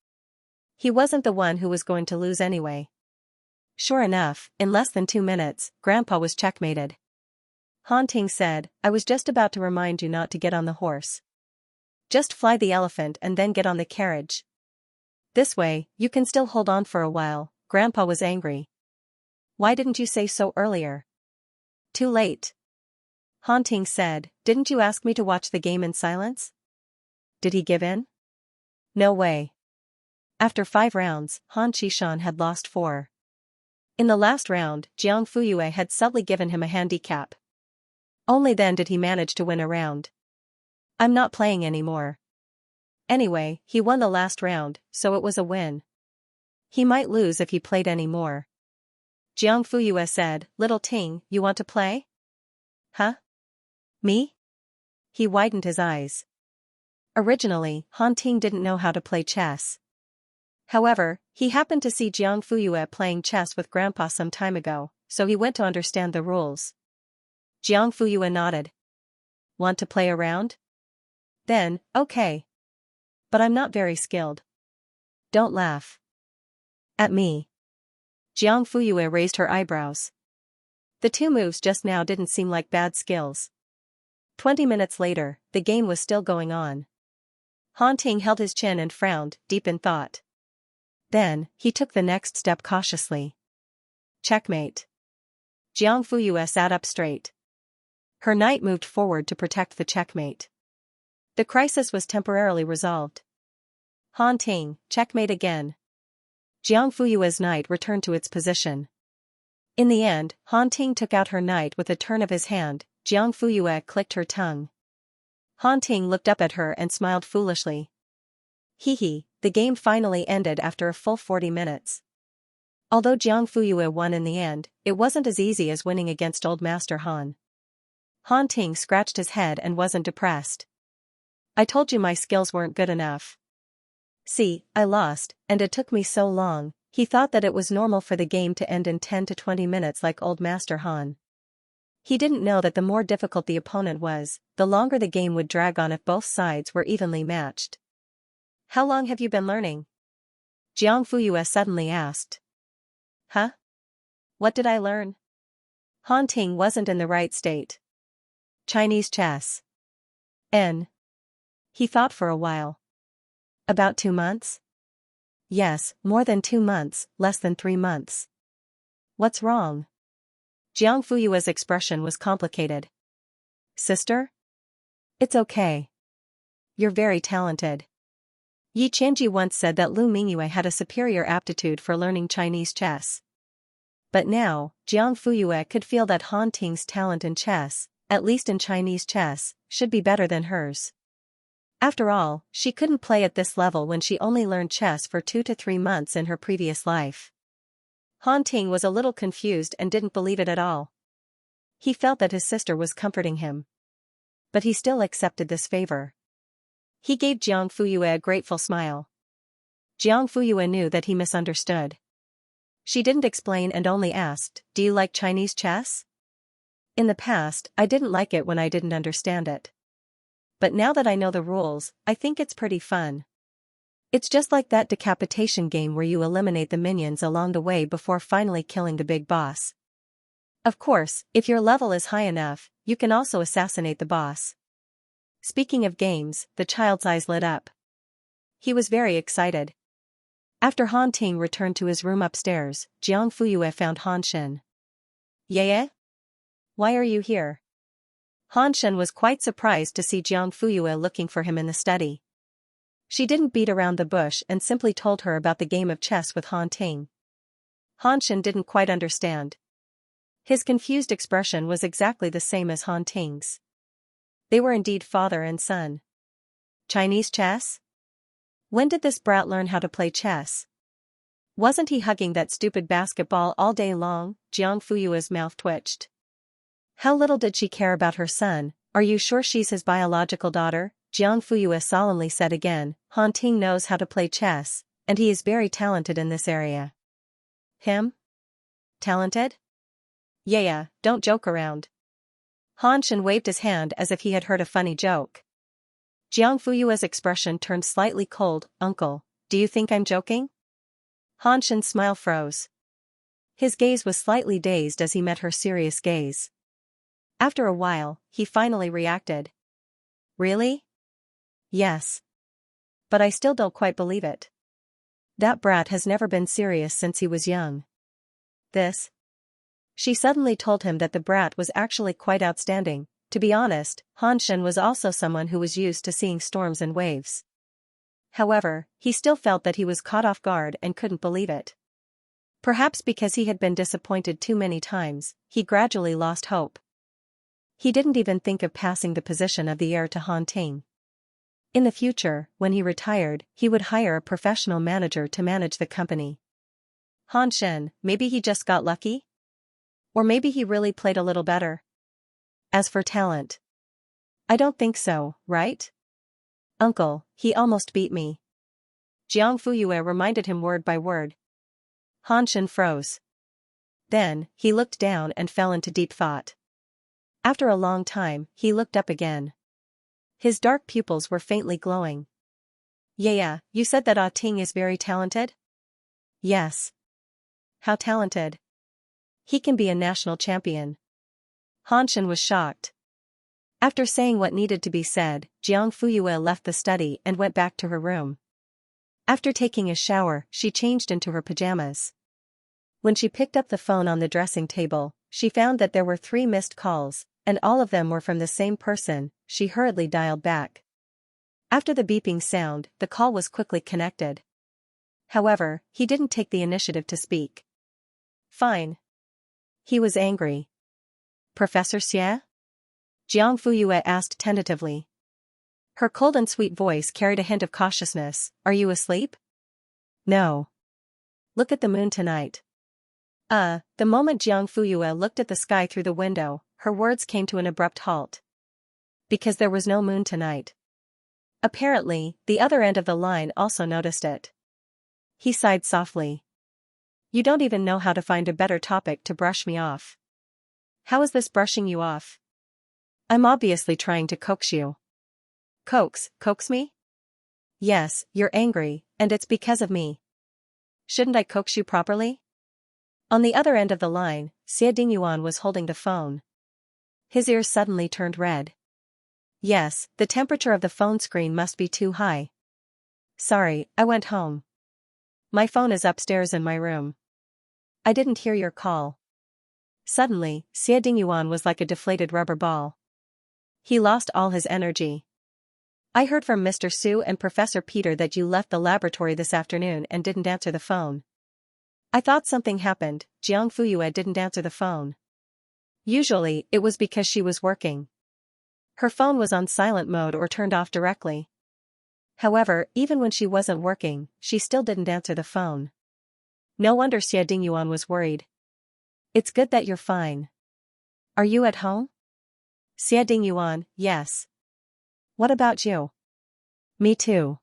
He wasn't the one who was going to lose anyway. Sure enough, in less than 2 minutes, Grandpa was checkmated. Han Ting said, I was just about to remind you not to get on the horse. Just fly the elephant and then get on the carriage. This way, you can still hold on for a while. Grandpa was angry. Why didn't you say so earlier? Too late. Han Ting said, didn't you ask me to watch the game in silence? Did he give in? No way. After 5 rounds, Han Qishan had lost 4. In the last round, Jiang Fuyue had subtly given him a handicap. Only then did he manage to win a round. I'm not playing anymore. Anyway, he won the last round, so it was a win. He might lose if he played any more. Jiang Fuyue said, "Little Ting, you want to play?" "Huh? Me?" He widened his eyes. Originally, Han Ting didn't know how to play chess. However, he happened to see Jiang Fuyue playing chess with Grandpa some time ago, so he went to understand the rules. Jiang Fuyue nodded. "Want to play around? Then, okay. But I'm not very skilled." "Don't laugh. At me." Jiang Fuyue raised her eyebrows. The two moves just now didn't seem like bad skills. 20 minutes later, the game was still going on. Han Ting held his chin and frowned, deep in thought. Then, he took the next step cautiously. Checkmate. Jiang Fuyue sat up straight. Her knight moved forward to protect the checkmate. The crisis was temporarily resolved. Han Ting, checkmate again. Jiang Fuyue's knight returned to its position. In the end, Han Ting took out her knight with a turn of his hand. Jiang Fuyue clicked her tongue. Han Ting looked up at her and smiled foolishly. Hee, the game finally ended after a full 40 minutes. Although Jiang Fuyue won in the end, it wasn't as easy as winning against Old Master Han. Han Ting scratched his head and wasn't depressed. "I told you my skills weren't good enough. See, I lost, and it took me so long." He thought that it was normal for the game to end in 10 to 20 minutes like Old Master Han. He didn't know that the more difficult the opponent was, the longer the game would drag on if both sides were evenly matched. "How long have you been learning?" Jiang Fuyue suddenly asked. "Huh? What did I learn?" Han Ting wasn't in the right state. "Chinese chess." "N." He thought for a while. "About 2 months?" "Yes, more than 2 months, less than 3 months." "What's wrong?" Jiang Fuyue's expression was complicated. "Sister? It's okay. You're very talented." Yi Qianji once said that Lu Mingyue had a superior aptitude for learning Chinese chess. But now, Jiang Fuyue could feel that Han Ting's talent in chess, at least in Chinese chess, should be better than hers. After all, she couldn't play at this level when she only learned chess for 2 to 3 months in her previous life. Han Ting was a little confused and didn't believe it at all. He felt that his sister was comforting him. But he still accepted this favor. He gave Jiang Fuyue a grateful smile. Jiang Fuyue knew that he misunderstood. She didn't explain and only asked, "Do you like Chinese chess?" "In the past, I didn't like it when I didn't understand it. But now that I know the rules, I think it's pretty fun. It's just like that decapitation game where you eliminate the minions along the way before finally killing the big boss. Of course, if your level is high enough, you can also assassinate the boss." Speaking of games, the child's eyes lit up. He was very excited. After Han Ting returned to his room upstairs, Jiang Fuyue found Han Shen. "Yeye? Why are you here?" Han Shen was quite surprised to see Jiang Fuyue looking for him in the study. She didn't beat around the bush and simply told her about the game of chess with Han Ting. Han Shen didn't quite understand. His confused expression was exactly the same as Han Ting's. They were indeed father and son. Chinese chess? When did this brat learn how to play chess? Wasn't he hugging that stupid basketball all day long? Jiang Fuyue's mouth twitched. How little did she care about her son? "Are you sure she's his biological daughter?" Jiang Fuyue solemnly said again. "Han Ting knows how to play chess, and he is very talented in this area." "Him? Talented? Yeah, don't joke around." Han Shen waved his hand as if he had heard a funny joke. Jiang Fuyue's expression turned slightly cold. "Uncle, do you think I'm joking?" Han Shen's smile froze. His gaze was slightly dazed as he met her serious gaze. After a while, he finally reacted. "Really?" "Yes. But I still don't quite believe it. That brat has never been serious since he was young." "This?" She suddenly told him that the brat was actually quite outstanding. To be honest, Han Shen was also someone who was used to seeing storms and waves. However, he still felt that he was caught off guard and couldn't believe it. Perhaps because he had been disappointed too many times, he gradually lost hope. He didn't even think of passing the position of the heir to Han Ting. In the future, when he retired, he would hire a professional manager to manage the company. Han Shen, maybe he just got lucky? Or maybe he really played a little better? As for talent, I don't think so, right? Uncle, he almost beat me. Jiang Fuyue reminded him word by word. Han Shen froze. Then, he looked down and fell into deep thought. After a long time, he looked up again. His dark pupils were faintly glowing. Yeah, you said that Ah Ting is very talented? Yes. How talented? He can be a national champion. Han Shen was shocked. After saying what needed to be said, Jiang Fuyue left the study and went back to her room. After taking a shower, she changed into her pajamas. When she picked up the phone on the dressing table, she found that there were 3 missed calls, and all of them were from the same person. She hurriedly dialed back. After the beeping sound, the call was quickly connected. However, he didn't take the initiative to speak. Fine. He was angry. Professor Xie? Jiang Fuyue asked tentatively. Her cold and sweet voice carried a hint of cautiousness. Are you asleep? No. Look at the moon tonight. The moment Jiang Fuyue looked at the sky through the window, her words came to an abrupt halt. Because there was no moon tonight. Apparently, the other end of the line also noticed it. He sighed softly. You don't even know how to find a better topic to brush me off. How is this brushing you off? I'm obviously trying to coax you. Coax me? Yes, you're angry, and it's because of me. Shouldn't I coax you properly? On the other end of the line, Xie Dingyuan was holding the phone. His ears suddenly turned red. Yes, the temperature of the phone screen must be too high. Sorry, I went home. My phone is upstairs in my room. I didn't hear your call. Suddenly, Xie Dingyuan was like a deflated rubber ball. He lost all his energy. I heard from Mr. Su and Professor Peter that you left the laboratory this afternoon and didn't answer the phone. I thought something happened. Jiang Fuyue didn't answer the phone. Usually, it was because she was working. Her phone was on silent mode or turned off directly. However, even when she wasn't working, she still didn't answer the phone. No wonder Xie Dingyuan was worried. It's good that you're fine. Are you at home? Xie Dingyuan, yes. What about you? Me too.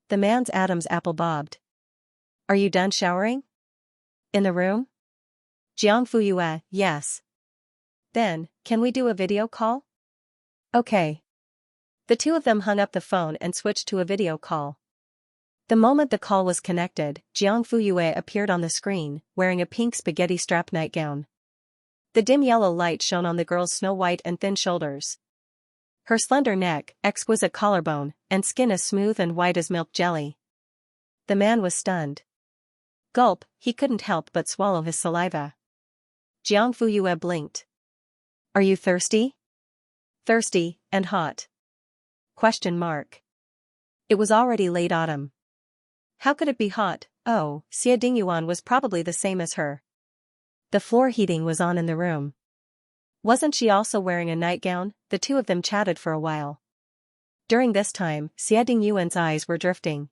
The man's Adam's apple bobbed. Are you done showering? In the room? Jiang Fuyue, yes. Then, can we do a video call? Okay. The two of them hung up the phone and switched to a video call. The moment the call was connected, Jiang Fuyue appeared on the screen, wearing a pink spaghetti strap nightgown. The dim yellow light shone on the girl's snow-white and thin shoulders. Her slender neck, exquisite collarbone, and skin as smooth and white as milk jelly. The man was stunned. Gulp, he couldn't help but swallow his saliva. Jiang Fuyue blinked. Are you thirsty? Thirsty, and hot. Question mark. It was already late autumn. How could it be hot? Oh, Xie Dingyuan was probably the same as her. The floor heating was on in the room. Wasn't she also wearing a nightgown? The two of them chatted for a while. During this time, Xie Dingyuan's eyes were drifting.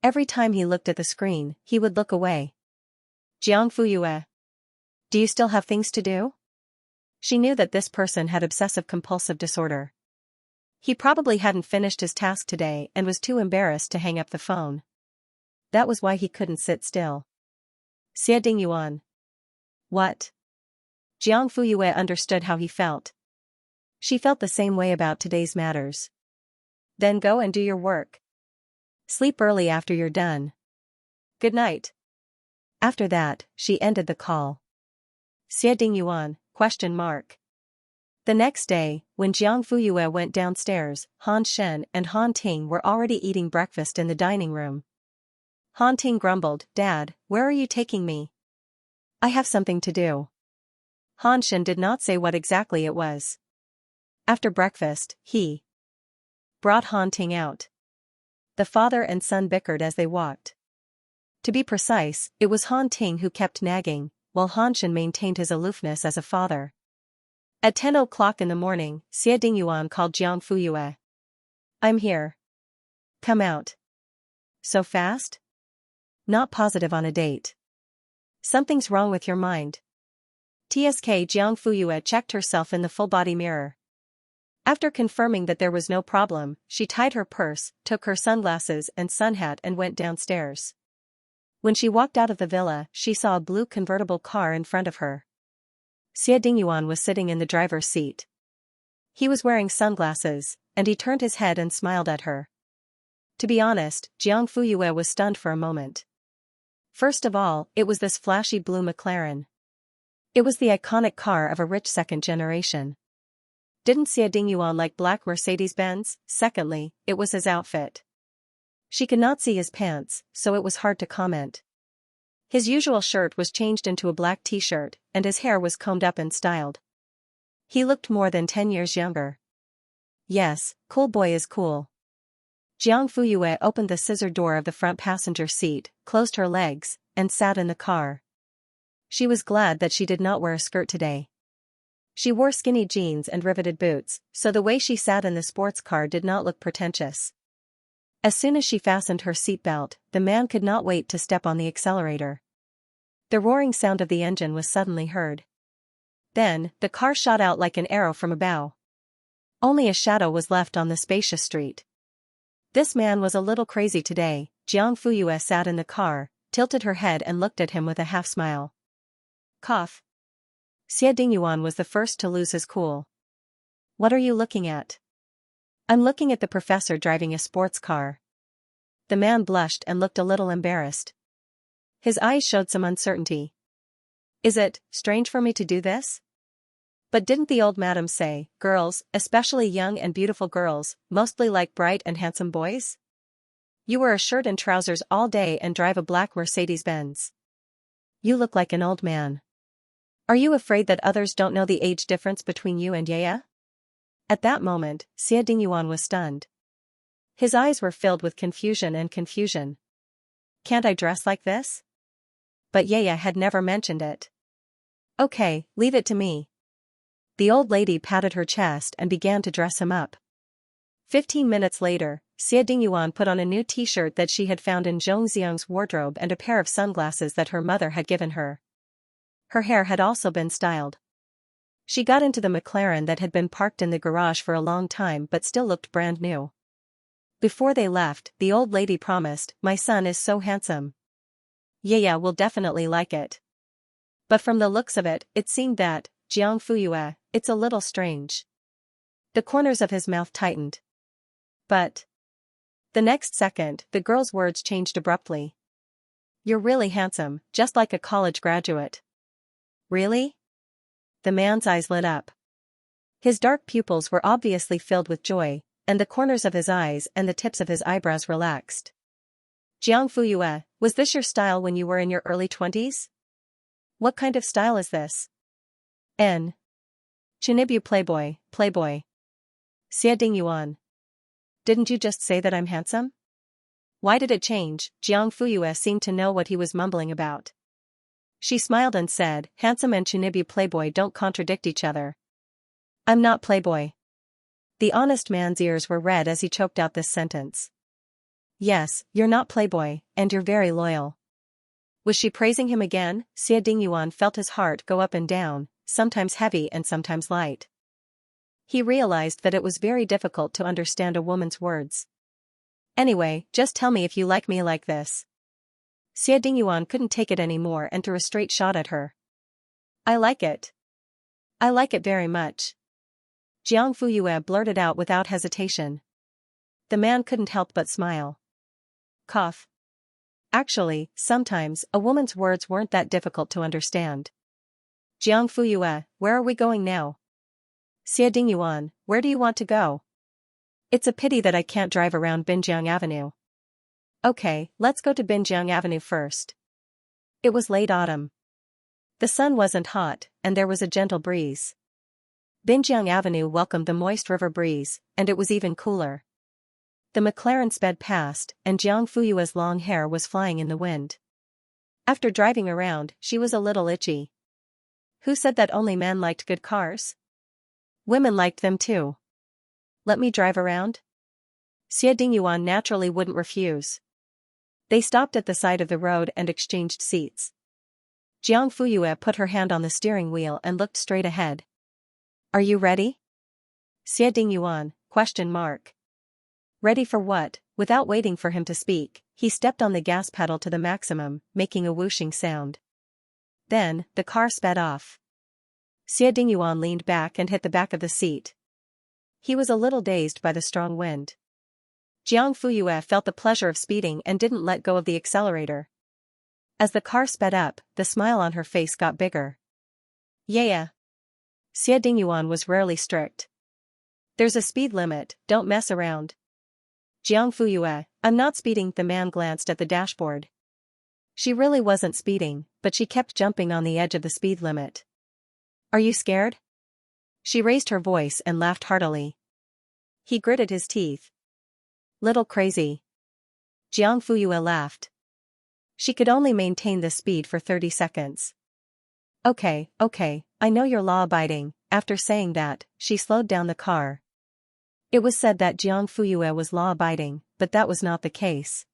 Every time he looked at the screen, he would look away. Jiang Fuyue. Do you still have things to do? She knew that this person had obsessive-compulsive disorder. He probably hadn't finished his task today and was too embarrassed to hang up the phone. That was why he couldn't sit still. Xie Dingyuan. What? Jiang Fuyue understood how he felt. She felt the same way about today's matters. Then go and do your work. Sleep early after you're done. Good night. After that, she ended the call. Xie Dingyuan, ? The next day, when Jiang Fuyue went downstairs, Han Shen and Han Ting were already eating breakfast in the dining room. Han Ting grumbled, Dad, where are you taking me? I have something to do. Han Shen did not say what exactly it was. After breakfast, he brought Han Ting out. The father and son bickered as they walked. To be precise, it was Han Ting who kept nagging, while Han Shen maintained his aloofness as a father. At 10 o'clock in the morning, Xie Dingyuan called Jiang Fuyue. I'm here. Come out. So fast? Not positive on a date. Something's wrong with your mind. TSK Jiang Fuyue checked herself in the full-body mirror. After confirming that there was no problem, she tied her purse, took her sunglasses and sun hat and went downstairs. When she walked out of the villa, she saw a blue convertible car in front of her. Xie Dingyuan was sitting in the driver's seat. He was wearing sunglasses, and he turned his head and smiled at her. To be honest, Jiang Fuyue was stunned for a moment. First of all, it was this flashy blue McLaren. It was the iconic car of a rich second generation. Didn't Xie Dingyuan like black Mercedes-Benz? Secondly, it was his outfit. She could not see his pants, so it was hard to comment. His usual shirt was changed into a black t-shirt, and his hair was combed up and styled. He looked more than 10 years younger. Yes, cool boy is cool. Jiang Fuyue opened the scissor door of the front passenger seat, closed her legs, and sat in the car. She was glad that she did not wear a skirt today. She wore skinny jeans and riveted boots, so the way she sat in the sports car did not look pretentious. As soon as she fastened her seatbelt, the man could not wait to step on the accelerator. The roaring sound of the engine was suddenly heard. Then, the car shot out like an arrow from a bow. Only a shadow was left on the spacious street. This man was a little crazy today. Jiang Fuyue sat in the car, tilted her head and looked at him with a half-smile. Cough. Xie Dingyuan was the first to lose his cool. What are you looking at? I'm looking at the professor driving a sports car. The man blushed and looked a little embarrassed. His eyes showed some uncertainty. Is it strange for me to do this? But didn't the old madam say, girls, especially young and beautiful girls, mostly like bright and handsome boys? You wear a shirt and trousers all day and drive a black Mercedes-Benz. You look like an old man. Are you afraid that others don't know the age difference between you and Yaya? At that moment, Xie Dingyuan was stunned. His eyes were filled with confusion. Can't I dress like this? But Yaya had never mentioned it. Okay, leave it to me. The old lady patted her chest and began to dress him up. 15 minutes later, Xie Dingyuan put on a new t-shirt that she had found in Zhong Xiang's wardrobe and a pair of sunglasses that her mother had given her. Her hair had also been styled. She got into the McLaren that had been parked in the garage for a long time but still looked brand new. Before they left, the old lady promised, "My son is so handsome. Yaya will definitely like it." But from the looks of it, it seemed that, Jiang Fuyue, it's a little strange. The corners of his mouth tightened. But the next second, the girl's words changed abruptly. You're really handsome, just like a college graduate. Really? The man's eyes lit up. His dark pupils were obviously filled with joy, and the corners of his eyes and the tips of his eyebrows relaxed. Jiang Fuyue, was this your style when you were in your early 20s? What kind of style is this? N. Chinibu Playboy. Xie Dingyuan. Didn't you just say that I'm handsome? Why did it change? Jiang Fuyue seemed to know what he was mumbling about. She smiled and said, handsome and Chinibu Playboy don't contradict each other. I'm not Playboy. The honest man's ears were red as he choked out this sentence. Yes, you're not Playboy, and you're very loyal. Was she praising him again? Xie Dingyuan felt his heart go up and down, sometimes heavy and sometimes light. He realized that it was very difficult to understand a woman's words. Anyway, just tell me if you like me like this. Xie Dingyuan couldn't take it anymore and threw a straight shot at her. I like it. I like it very much. Jiang Fuyue blurted out without hesitation. The man couldn't help but smile. Cough. Actually, sometimes, a woman's words weren't that difficult to understand. Jiang Fuyue, where are we going now? Xie Dingyuan, where do you want to go? It's a pity that I can't drive around Binjiang Avenue. Okay, let's go to Binjiang Avenue first. It was late autumn. The sun wasn't hot, and there was a gentle breeze. Binjiang Avenue welcomed the moist river breeze, and it was even cooler. The McLaren sped past, and Jiang Fuyue's long hair was flying in the wind. After driving around, she was a little itchy. Who said that only men liked good cars? Women liked them too. Let me drive around? Xie Dingyuan naturally wouldn't refuse. They stopped at the side of the road and exchanged seats. Jiang Fuyue put her hand on the steering wheel and looked straight ahead. Are you ready? Xie Dingyuan, ? Ready for what? Without waiting for him to speak, he stepped on the gas pedal to the maximum, making a whooshing sound. Then, the car sped off. Xie Dingyuan leaned back and hit the back of the seat. He was a little dazed by the strong wind. Jiang Fuyue felt the pleasure of speeding and didn't let go of the accelerator. As the car sped up, the smile on her face got bigger. Yeah. Xie Dingyuan was rarely strict. There's a speed limit, don't mess around. Jiang Fuyue, I'm not speeding. The man glanced at the dashboard. She really wasn't speeding, but she kept jumping on the edge of the speed limit. Are you scared? She raised her voice and laughed heartily. He gritted his teeth. Little crazy. Jiang Fuyue laughed. She could only maintain this speed for 30 seconds. Okay, I know you're law-abiding. After saying that, she slowed down the car. It was said that Jiang Fuyue was law-abiding, but that was not the case.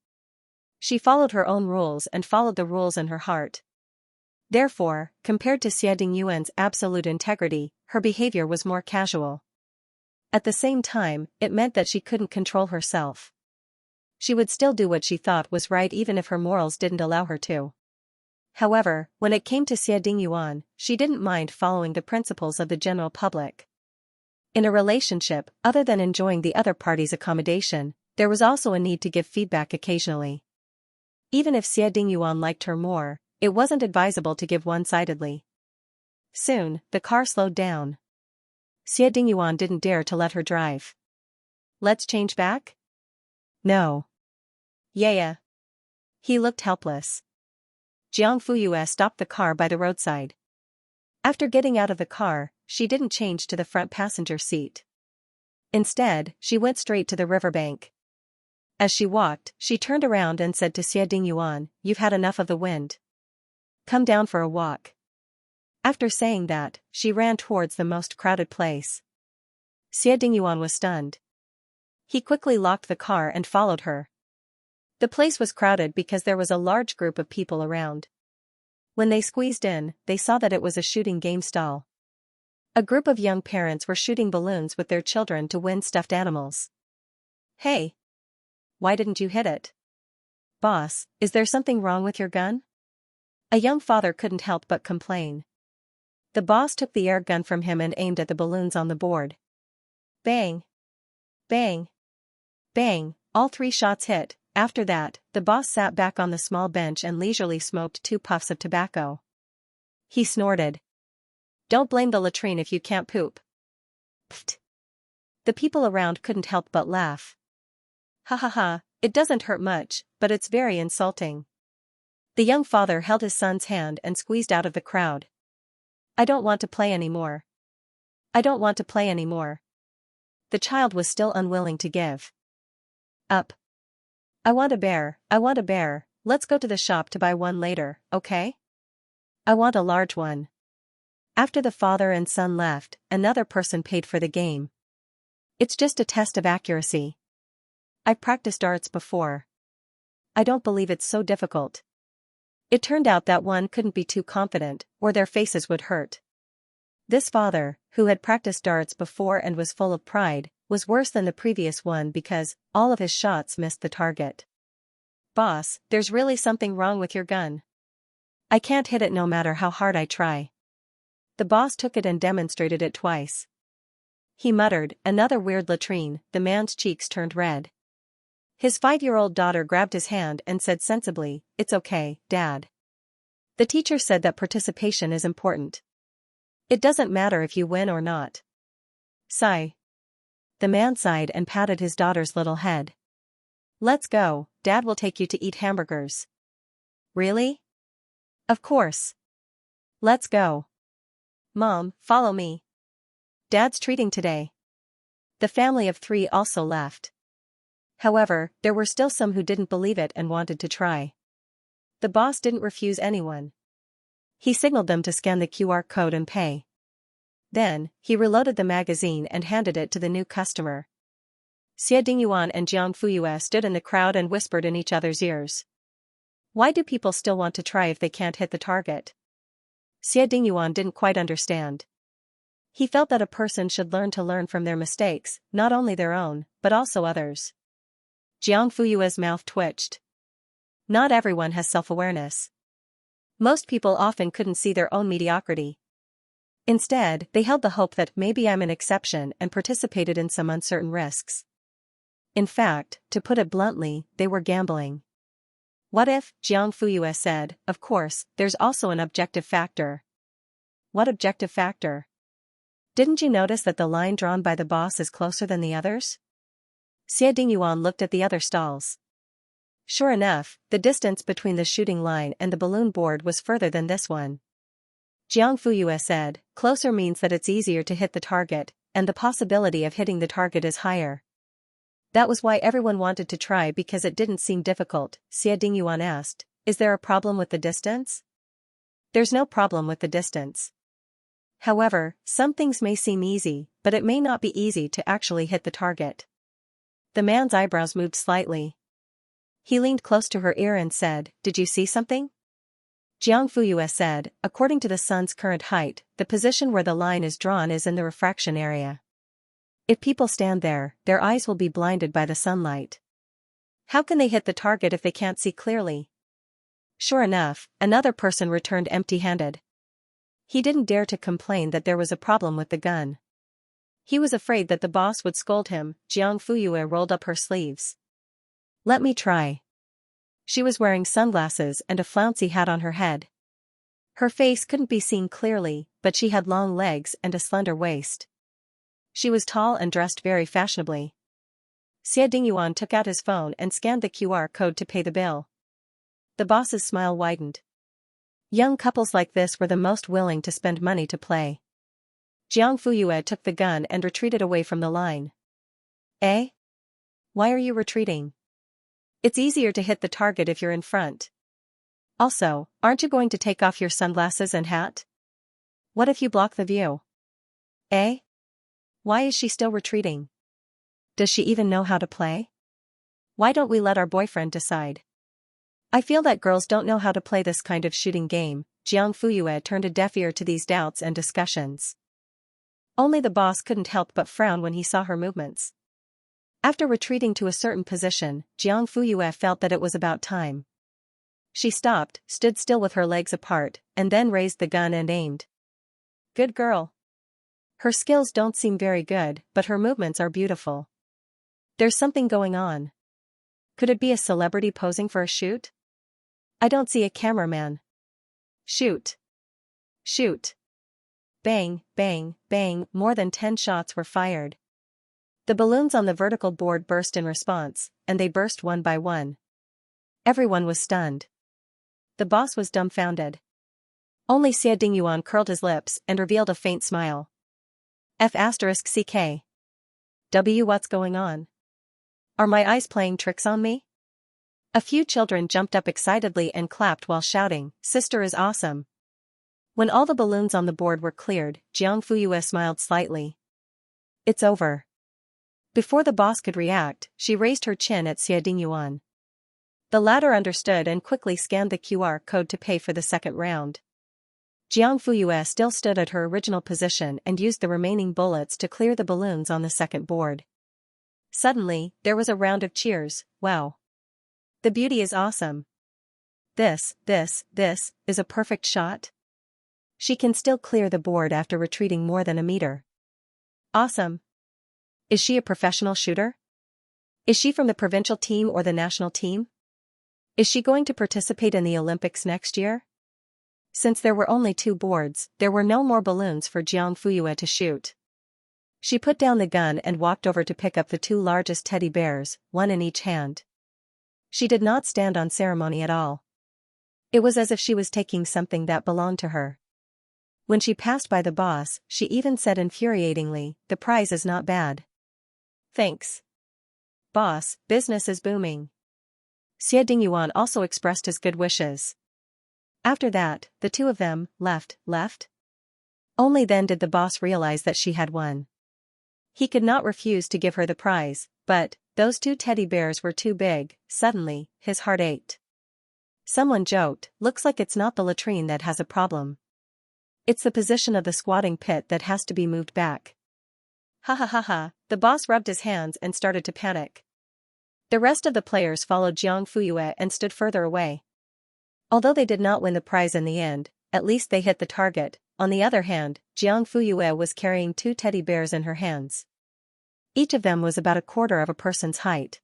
She followed her own rules and followed the rules in her heart. Therefore, compared to Xie Dingyuan's absolute integrity, her behavior was more casual. At the same time, it meant that she couldn't control herself. She would still do what she thought was right even if her morals didn't allow her to. However, when it came to Xie Dingyuan, she didn't mind following the principles of the general public. In a relationship, other than enjoying the other party's accommodation, there was also a need to give feedback occasionally. Even if Xie Dingyuan liked her more, it wasn't advisable to give one-sidedly. Soon, the car slowed down. Xie Dingyuan didn't dare to let her drive. Let's change back? No. Yeah. He looked helpless. Jiang Fuyue stopped the car by the roadside. After getting out of the car, she didn't change to the front passenger seat. Instead, she went straight to the riverbank. As she walked, she turned around and said to Xie Dingyuan, "You've had enough of the wind. Come down for a walk." After saying that, she ran towards the most crowded place. Xie Dingyuan was stunned. He quickly locked the car and followed her. The place was crowded because there was a large group of people around. When they squeezed in, they saw that it was a shooting game stall. A group of young parents were shooting balloons with their children to win stuffed animals. Hey! Why didn't you hit it? Boss, is there something wrong with your gun? A young father couldn't help but complain. The boss took the air gun from him and aimed at the balloons on the board. Bang! Bang! Bang! All 3 shots hit. After that, the boss sat back on the small bench and leisurely smoked 2 puffs of tobacco. He snorted. Don't blame the latrine if you can't poop. Pfft. The people around couldn't help but laugh. Ha ha ha, it doesn't hurt much, but it's very insulting. The young father held his son's hand and squeezed out of the crowd. I don't want to play anymore. I don't want to play anymore. The child was still unwilling to give up. I want a bear, let's go to the shop to buy one later, okay? I want a large one. After the father and son left, another person paid for the game. It's just a test of accuracy. I practiced arts before. I don't believe it's so difficult. It turned out that one couldn't be too confident, or their faces would hurt. This father, who had practiced darts before and was full of pride, was worse than the previous one because all of his shots missed the target. Boss, there's really something wrong with your gun. I can't hit it no matter how hard I try. The boss took it and demonstrated it twice. He muttered, another weird latrine. The man's cheeks turned red. His 5-year-old daughter grabbed his hand and said sensibly, "It's okay, Dad. The teacher said that participation is important. It doesn't matter if you win or not." Sigh. The man sighed and patted his daughter's little head. Let's go, Dad will take you to eat hamburgers. Really? Of course. Let's go. Mom, follow me. Dad's treating today. The family of 3 also left. However, there were still some who didn't believe it and wanted to try. The boss didn't refuse anyone. He signaled them to scan the QR code and pay. Then, he reloaded the magazine and handed it to the new customer. Xie Dingyuan and Jiang Fuyue stood in the crowd and whispered in each other's ears. Why do people still want to try if they can't hit the target? Xie Dingyuan didn't quite understand. He felt that a person should learn to learn from their mistakes, not only their own, but also others. Jiang Fuyue's mouth twitched. Not everyone has self-awareness. Most people often couldn't see their own mediocrity. Instead, they held the hope that maybe I'm an exception and participated in some uncertain risks. In fact, to put it bluntly, they were gambling. What if, Jiang Fuyue said, of course, there's also an objective factor. What objective factor? Didn't you notice that the line drawn by the boss is closer than the others? Xie Dingyuan looked at the other stalls. Sure enough, the distance between the shooting line and the balloon board was further than this one. Jiang Fuyue said, closer means that it's easier to hit the target, and the possibility of hitting the target is higher. That was why everyone wanted to try because it didn't seem difficult. Xie Dingyuan asked, is there a problem with the distance? There's no problem with the distance. However, some things may seem easy, but it may not be easy to actually hit the target. The man's eyebrows moved slightly. He leaned close to her ear and said, did you see something? Jiang Fuyue said, according to the sun's current height, the position where the line is drawn is in the refraction area. If people stand there, their eyes will be blinded by the sunlight. How can they hit the target if they can't see clearly? Sure enough, another person returned empty-handed. He didn't dare to complain that there was a problem with the gun. He was afraid that the boss would scold him. Jiang Fuyue rolled up her sleeves. Let me try. She was wearing sunglasses and a flouncy hat on her head. Her face couldn't be seen clearly, but she had long legs and a slender waist. She was tall and dressed very fashionably. Xie Dingyuan took out his phone and scanned the QR code to pay the bill. The boss's smile widened. Young couples like this were the most willing to spend money to play. Jiang Fuyue took the gun and retreated away from the line. Eh? Why are you retreating? It's easier to hit the target if you're in front. Also, aren't you going to take off your sunglasses and hat? What if you block the view? Eh? Why is she still retreating? Does she even know how to play? Why don't we let our boyfriend decide? I feel that girls don't know how to play this kind of shooting game. Jiang Fuyue turned a deaf ear to these doubts and discussions. Only the boss couldn't help but frown when he saw her movements. After retreating to a certain position, Jiang Fuyue felt that it was about time. She stopped, stood still with her legs apart, and then raised the gun and aimed. Good girl. Her skills don't seem very good, but her movements are beautiful. There's something going on. Could it be a celebrity posing for a shoot? I don't see a cameraman. Shoot. Shoot. Bang, bang, bang, more than 10 shots were fired. The balloons on the vertical board burst in response, and they burst one by one. Everyone was stunned. The boss was dumbfounded. Only Xie Dingyuan curled his lips and revealed a faint smile. F***CK. W. What's going on? Are my eyes playing tricks on me? A few children jumped up excitedly and clapped while shouting, "Sister is awesome." When all the balloons on the board were cleared, Jiang Fuyue smiled slightly. It's over. Before the boss could react, she raised her chin at Xie Dingyuan. The latter understood and quickly scanned the QR code to pay for the second round. Jiang Fuyue still stood at her original position and used the remaining bullets to clear the balloons on the second board. Suddenly, there was a round of cheers. Wow. The beauty is awesome. This is a perfect shot. She can still clear the board after retreating more than a meter. Awesome. Is she a professional shooter? Is she from the provincial team or the national team? Is she going to participate in the Olympics next year? Since there were only 2 boards, there were no more balloons for Jiang Fuyue to shoot. She put down the gun and walked over to pick up the 2 largest teddy bears, one in each hand. She did not stand on ceremony at all. It was as if she was taking something that belonged to her. When she passed by the boss, she even said infuriatingly, "The prize is not bad." Thanks. Boss, business is booming. Xie Dingyuan also expressed his good wishes. After that, the 2 of them left. Only then did the boss realize that she had won. He could not refuse to give her the prize, But, those two teddy bears were too big. Suddenly, his heart ached. Someone joked, looks like it's not the latrine that has a problem. It's the position of the squatting pit that has to be moved back. Ha ha ha ha, the boss rubbed his hands and started to panic. The rest of the players followed Jiang Fuyue and stood further away. Although they did not win the prize in the end, at least they hit the target. On the other hand, Jiang Fuyue was carrying two teddy bears in her hands. Each of them was about a quarter of a person's height.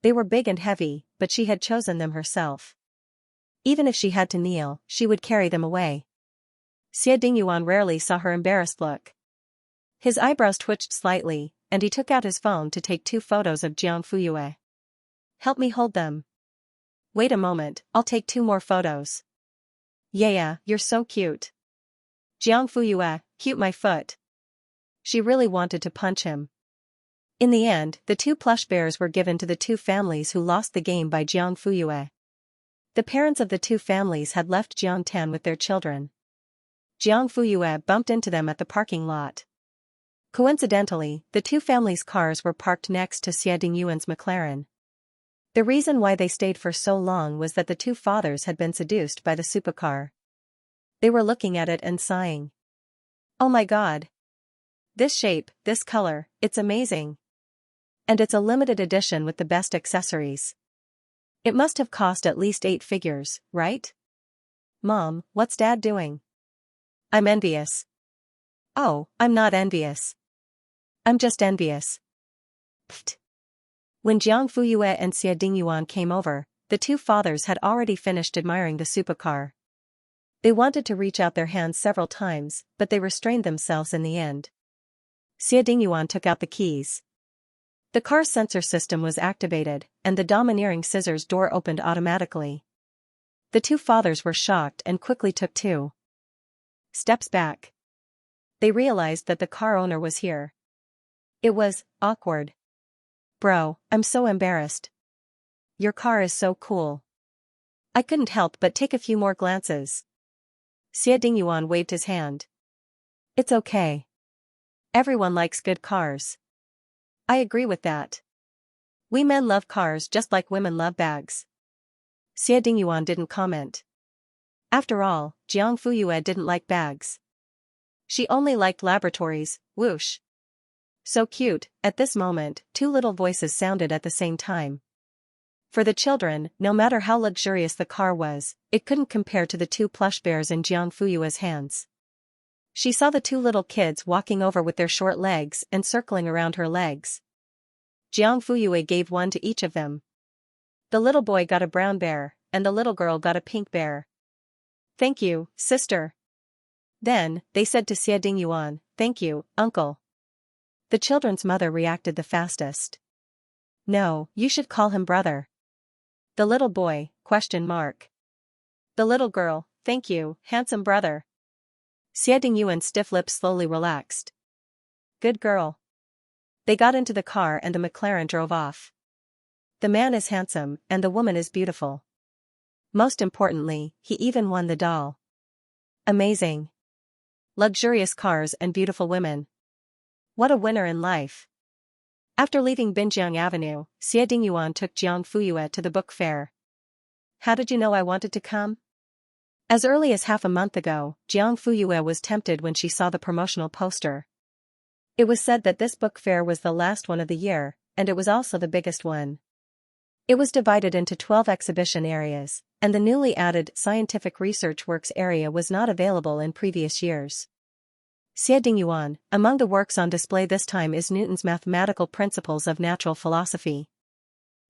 They were big and heavy, but she had chosen them herself. Even if she had to kneel, she would carry them away. Xie Dingyuan rarely saw her embarrassed look. His eyebrows twitched slightly, and he took out his phone to take 2 photos of Jiang Fuyue. Help me hold them. Wait a moment, I'll take 2 more photos. Yeah, you're so cute. Jiang Fuyue, cute my foot. She really wanted to punch him. In the end, the 2 plush bears were given to the 2 families who lost the game by Jiang Fuyue. The parents of the 2 families had left Jiangtan with their children. Jiang Fuyue bumped into them at the parking lot. Coincidentally, the 2 families' cars were parked next to Xie Dingyuan's McLaren. The reason why they stayed for so long was that the 2 fathers had been seduced by the supercar. They were looking at it and sighing. Oh my god! This shape, this color, it's amazing. And it's a limited edition with the best accessories. It must have cost at least 8 figures, right? Mom, what's Dad doing? I'm envious. Oh, I'm not envious. I'm just envious. Pfft. When Jiang Fuyue and Xie Dingyuan came over, the 2 fathers had already finished admiring the supercar. They wanted to reach out their hands several times, but they restrained themselves in the end. Xie Dingyuan took out the keys. The car's sensor system was activated, and the domineering scissors door opened automatically. The 2 fathers were shocked and quickly took 2 steps back. They realized that the car owner was here. It was awkward. Bro, I'm so embarrassed. Your car is so cool. I couldn't help but take a few more glances. Xie Dingyuan waved his hand. It's okay. Everyone likes good cars. I agree with that. We men love cars just like women love bags. Xie Dingyuan didn't comment. After all, Jiang Fuyue didn't like bags. She only liked laboratories. Whoosh. So cute. At this moment, 2 little voices sounded at the same time. For the children, no matter how luxurious the car was, it couldn't compare to the 2 plush bears in Jiang Fuyue's hands. She saw the 2 little kids walking over with their short legs and circling around her legs. Jiang Fuyue gave one to each of them. The little boy got a brown bear, and the little girl got a pink bear. Thank you, sister. Then, they said to Xie Dingyuan, thank you, uncle. The children's mother reacted the fastest. No, you should call him brother. The little boy, ? The little girl, thank you, handsome brother. Xie Dingyuan's stiff lips slowly relaxed. Good girl. They got into the car and the McLaren drove off. The man is handsome, and the woman is beautiful. Most importantly, he even won the doll. Amazing. Luxurious cars and beautiful women. What a winner in life. After leaving Binjiang Avenue, Xie Dingyuan took Jiang Fuyue to the book fair. How did you know I wanted to come? As early as half a month ago, Jiang Fuyue was tempted when she saw the promotional poster. It was said that this book fair was the last one of the year, and it was also the biggest one. It was divided into 12 exhibition areas, and the newly added Scientific Research Works area was not available in previous years. Xie Dingyuan, among the works on display this time is Newton's Mathematical Principles of Natural Philosophy.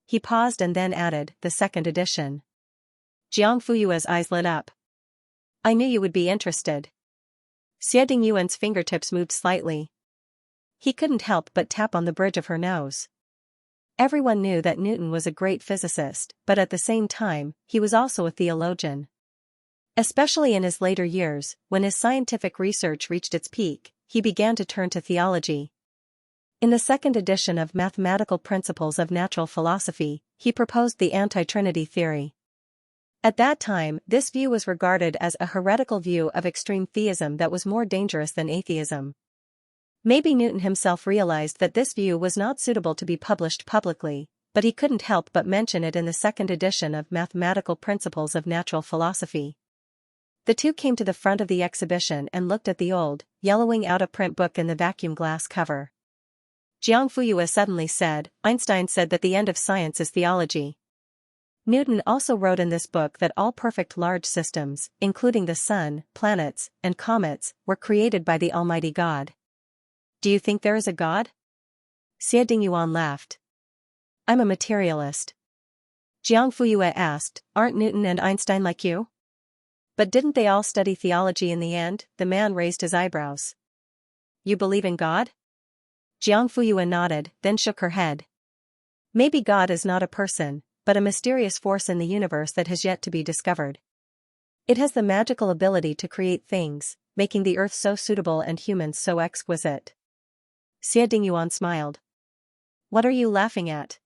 He paused and then added, the 2nd edition. Jiang Fuyue's eyes lit up. I knew you would be interested. Xie Dingyuan's fingertips moved slightly. He couldn't help but tap on the bridge of her nose. Everyone knew that Newton was a great physicist, but at the same time, he was also a theologian. Especially in his later years, when his scientific research reached its peak, he began to turn to theology. In the 2nd edition of Mathematical Principles of Natural Philosophy, he proposed the anti-Trinity theory. At that time, this view was regarded as a heretical view of extreme theism that was more dangerous than atheism. Maybe Newton himself realized that this view was not suitable to be published publicly, but he couldn't help but mention it in the second edition of Mathematical Principles of Natural Philosophy. The two came to the front of the exhibition and looked at the old, yellowing out-of-print book in the vacuum glass cover. Xianxia suddenly said, "Einstein said that the end of science is theology." Newton also wrote in this book that all perfect large systems, including the sun, planets, and comets, were created by the Almighty God. Do you think there is a God? Xie Dingyuan laughed. I'm a materialist. Xianxia asked, aren't Newton and Einstein like you? But didn't they all study theology in the end? The man raised his eyebrows. You believe in God? Xianxia nodded, then shook her head. Maybe God is not a person, but a mysterious force in the universe that has yet to be discovered. It has the magical ability to create things, making the earth so suitable and humans so exquisite. Xie Dingyuan smiled. What are you laughing at?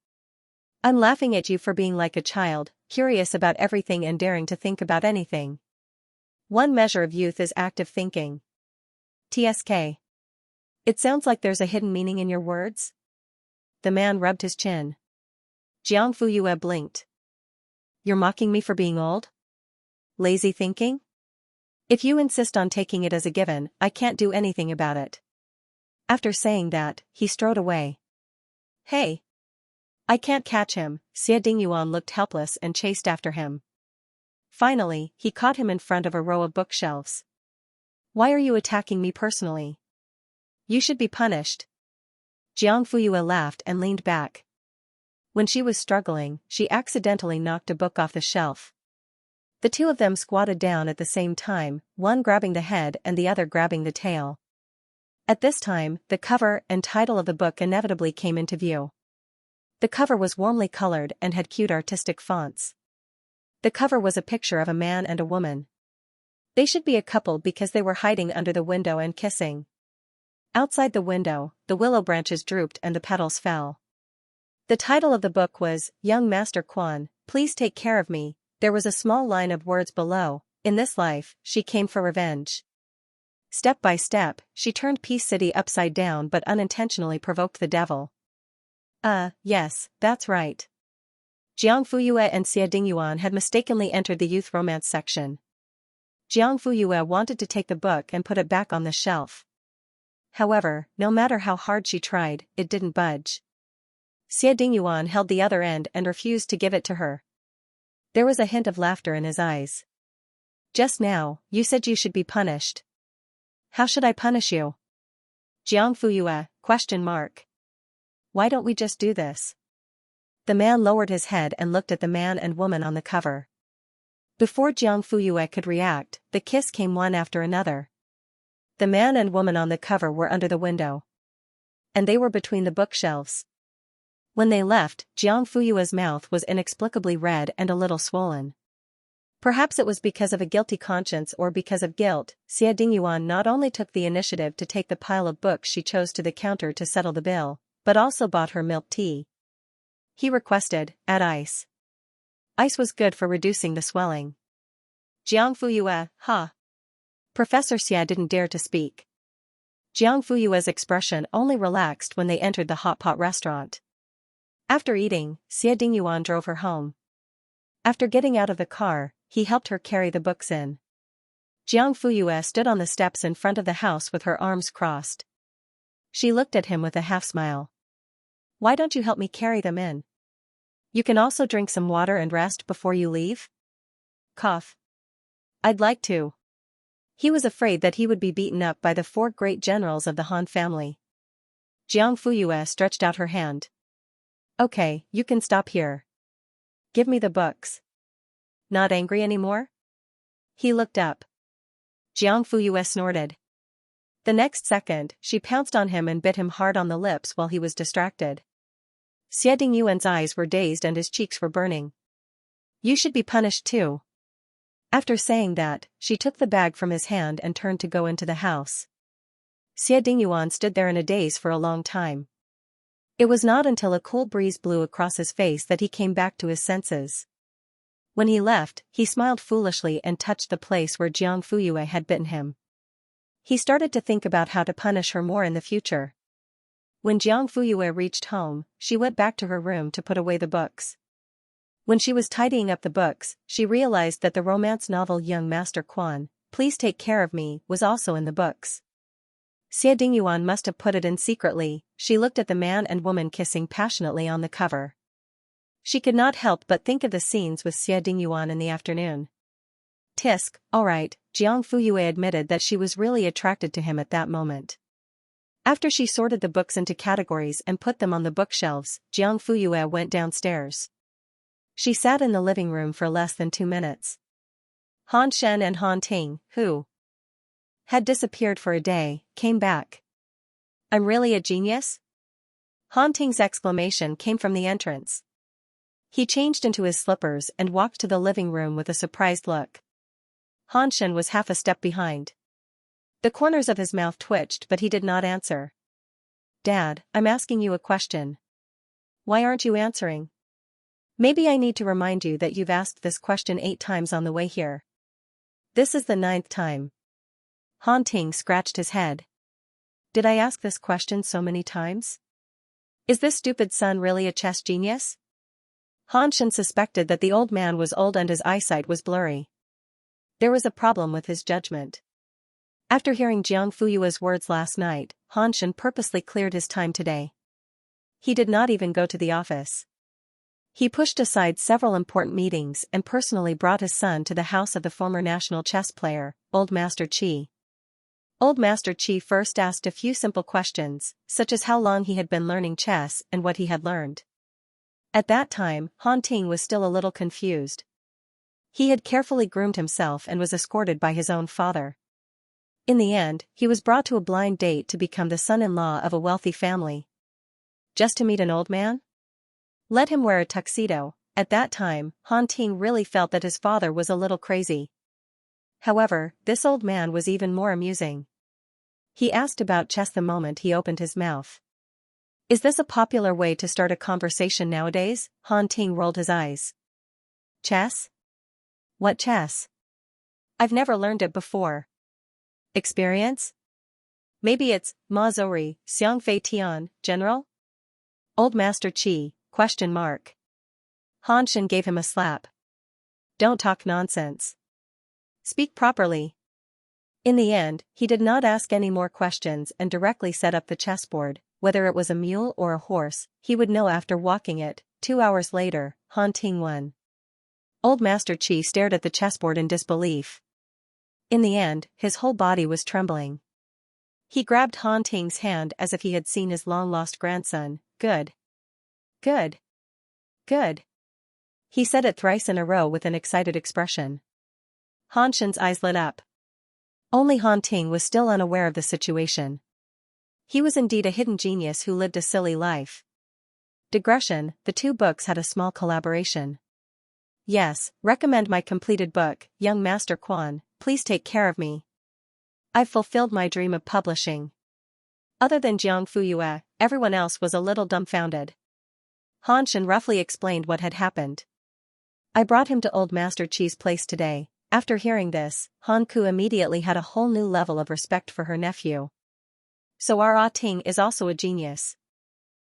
I'm laughing at you for being like a child, curious about everything and daring to think about anything. One measure of youth is active thinking. TSK. It sounds like there's a hidden meaning in your words? The man rubbed his chin. Xianxia blinked. You're mocking me for being old? Lazy thinking? If you insist on taking it as a given, I can't do anything about it. After saying that, he strode away. Hey! I can't catch him. Xie Dingyuan looked helpless and chased after him. Finally, he caught him in front of a row of bookshelves. Why are you attacking me personally? You should be punished. Xianxia laughed and leaned back. When she was struggling, she accidentally knocked a book off the shelf. The two of them squatted down at the same time, one grabbing the head and the other grabbing the tail. At this time, the cover and title of the book inevitably came into view. The cover was warmly colored and had cute artistic fonts. The cover was a picture of a man and a woman. They should be a couple because they were hiding under the window and kissing. Outside the window, the willow branches drooped and the petals fell. The title of the book was, Young Master Quan, Please Take Care of Me. There was a small line of words below, in this life, she came for revenge. Step by step, she turned Peace City upside down but unintentionally provoked the devil. Yes, that's right. Xianxia and Xie Dingyuan had mistakenly entered the youth romance section. Xianxia wanted to take the book and put it back on the shelf. However, no matter how hard she tried, it didn't budge. Xie Dingyuan held the other end and refused to give it to her. There was a hint of laughter in his eyes. Just now, you said you should be punished. How should I punish you? Xianxia, ? Why don't we just do this? The man lowered his head and looked at the man and woman on the cover. Before Xianxia could react, the kiss came one after another. The man and woman on the cover were under the window. And they were between the bookshelves. When they left, Xianxua's mouth was inexplicably red and a little swollen. Perhaps it was because of a guilty conscience or because of guilt. Xie Dingyuan not only took the initiative to take the pile of books she chose to the counter to settle the bill, but also bought her milk tea. He requested, add ice. Ice was good for reducing the swelling. Xianxia, Professor Xie didn't dare to speak. Xianxua's expression only relaxed when they entered the hot pot restaurant. After eating, Xie Dingyuan drove her home. After getting out of the car, he helped her carry the books in. Xianxia stood on the steps in front of the house with her arms crossed. She looked at him with a half-smile. Why don't you help me carry them in? You can also drink some water and rest before you leave? Cough. I'd like to. He was afraid that he would be beaten up by the 4 great generals of the Han family. Xianxia stretched out her hand. Okay, you can stop here. Give me the books. Not angry anymore? He looked up. Xianxia snorted. The next second, she pounced on him and bit him hard on the lips while he was distracted. Xie Dingyuan's eyes were dazed and his cheeks were burning. You should be punished too. After saying that, she took the bag from his hand and turned to go into the house. Xie Dingyuan stood there in a daze for a long time. It was not until a cool breeze blew across his face that he came back to his senses. When he left, he smiled foolishly and touched the place where Xianxia had bitten him. He started to think about how to punish her more in the future. When Jiang Fuyue reached home, she went back to her room to put away the books. When she was tidying up the books, she realized that the romance novel Young Master Quan, Please Take Care of Me, was also in the books. Xie Dingyuan must have put it in secretly. She looked at the man and woman kissing passionately on the cover. She could not help but think of the scenes with Xie Dingyuan in the afternoon. Tisk, alright, Jiang Fuyue admitted that she was really attracted to him at that moment. After she sorted the books into categories and put them on the bookshelves, Jiang Fuyue went downstairs. She sat in the living room for less than 2 minutes. Han Shen and Han Ting, who had disappeared for a day, came back. I'm really a genius? Han Ting's exclamation came from the entrance. He changed into his slippers and walked to the living room with a surprised look. Han Shen was half a step behind. The corners of his mouth twitched, but he did not answer. Dad, I'm asking you a question. Why aren't you answering? Maybe I need to remind you that you've asked this question 8 times on the way here. This is the 9th time. Han Ting scratched his head. Did I ask this question so many times? Is this stupid son really a chess genius? Han Shen suspected that the old man was old and his eyesight was blurry. There was a problem with his judgment. After hearing Jiang Fuyue's words last night, Han Shen purposely cleared his time today. He did not even go to the office. He pushed aside several important meetings and personally brought his son to the house of the former national chess player, Old Master Qi. Old Master Qi first asked a few simple questions, such as how long he had been learning chess and what he had learned. At that time, Han Ting was still a little confused. He had carefully groomed himself and was escorted by his own father. In the end, he was brought to a blind date to become the son-in-law of a wealthy family. Just to meet an old man? Let him wear a tuxedo. At that time, Han Ting really felt that his father was a little crazy. However, this old man was even more amusing. He asked about chess the moment he opened his mouth. Is this a popular way to start a conversation nowadays? Han Ting rolled his eyes. Chess? What chess? I've never learned it before. Experience? Maybe it's Ma Zori, Xiang Fei Tian, General? Old Master Qi, ? Han Shen gave him a slap. Don't talk nonsense. Speak properly. In the end, he did not ask any more questions and directly set up the chessboard. Whether it was a mule or a horse, he would know after walking it. 2 hours later, Han Ting won. Old Master Qi stared at the chessboard in disbelief. In the end, his whole body was trembling. He grabbed Han Ting's hand as if he had seen his long-lost grandson. Good. Good. Good. He said it thrice in a row with an excited expression. Han Shen's eyes lit up. Only Han Ting was still unaware of the situation. He was indeed a hidden genius who lived a silly life. Digression, the 2 books had a small collaboration. Yes, recommend my completed book, Young Master Quan, Please Take Care of Me. I've fulfilled my dream of publishing. Other than Jiang Fuyue, everyone else was a little dumbfounded. Han Shen roughly explained what had happened. I brought him to Old Master Qi's place today. After hearing this, Han Ku immediately had a whole new level of respect for her nephew. So our Ting is also a genius.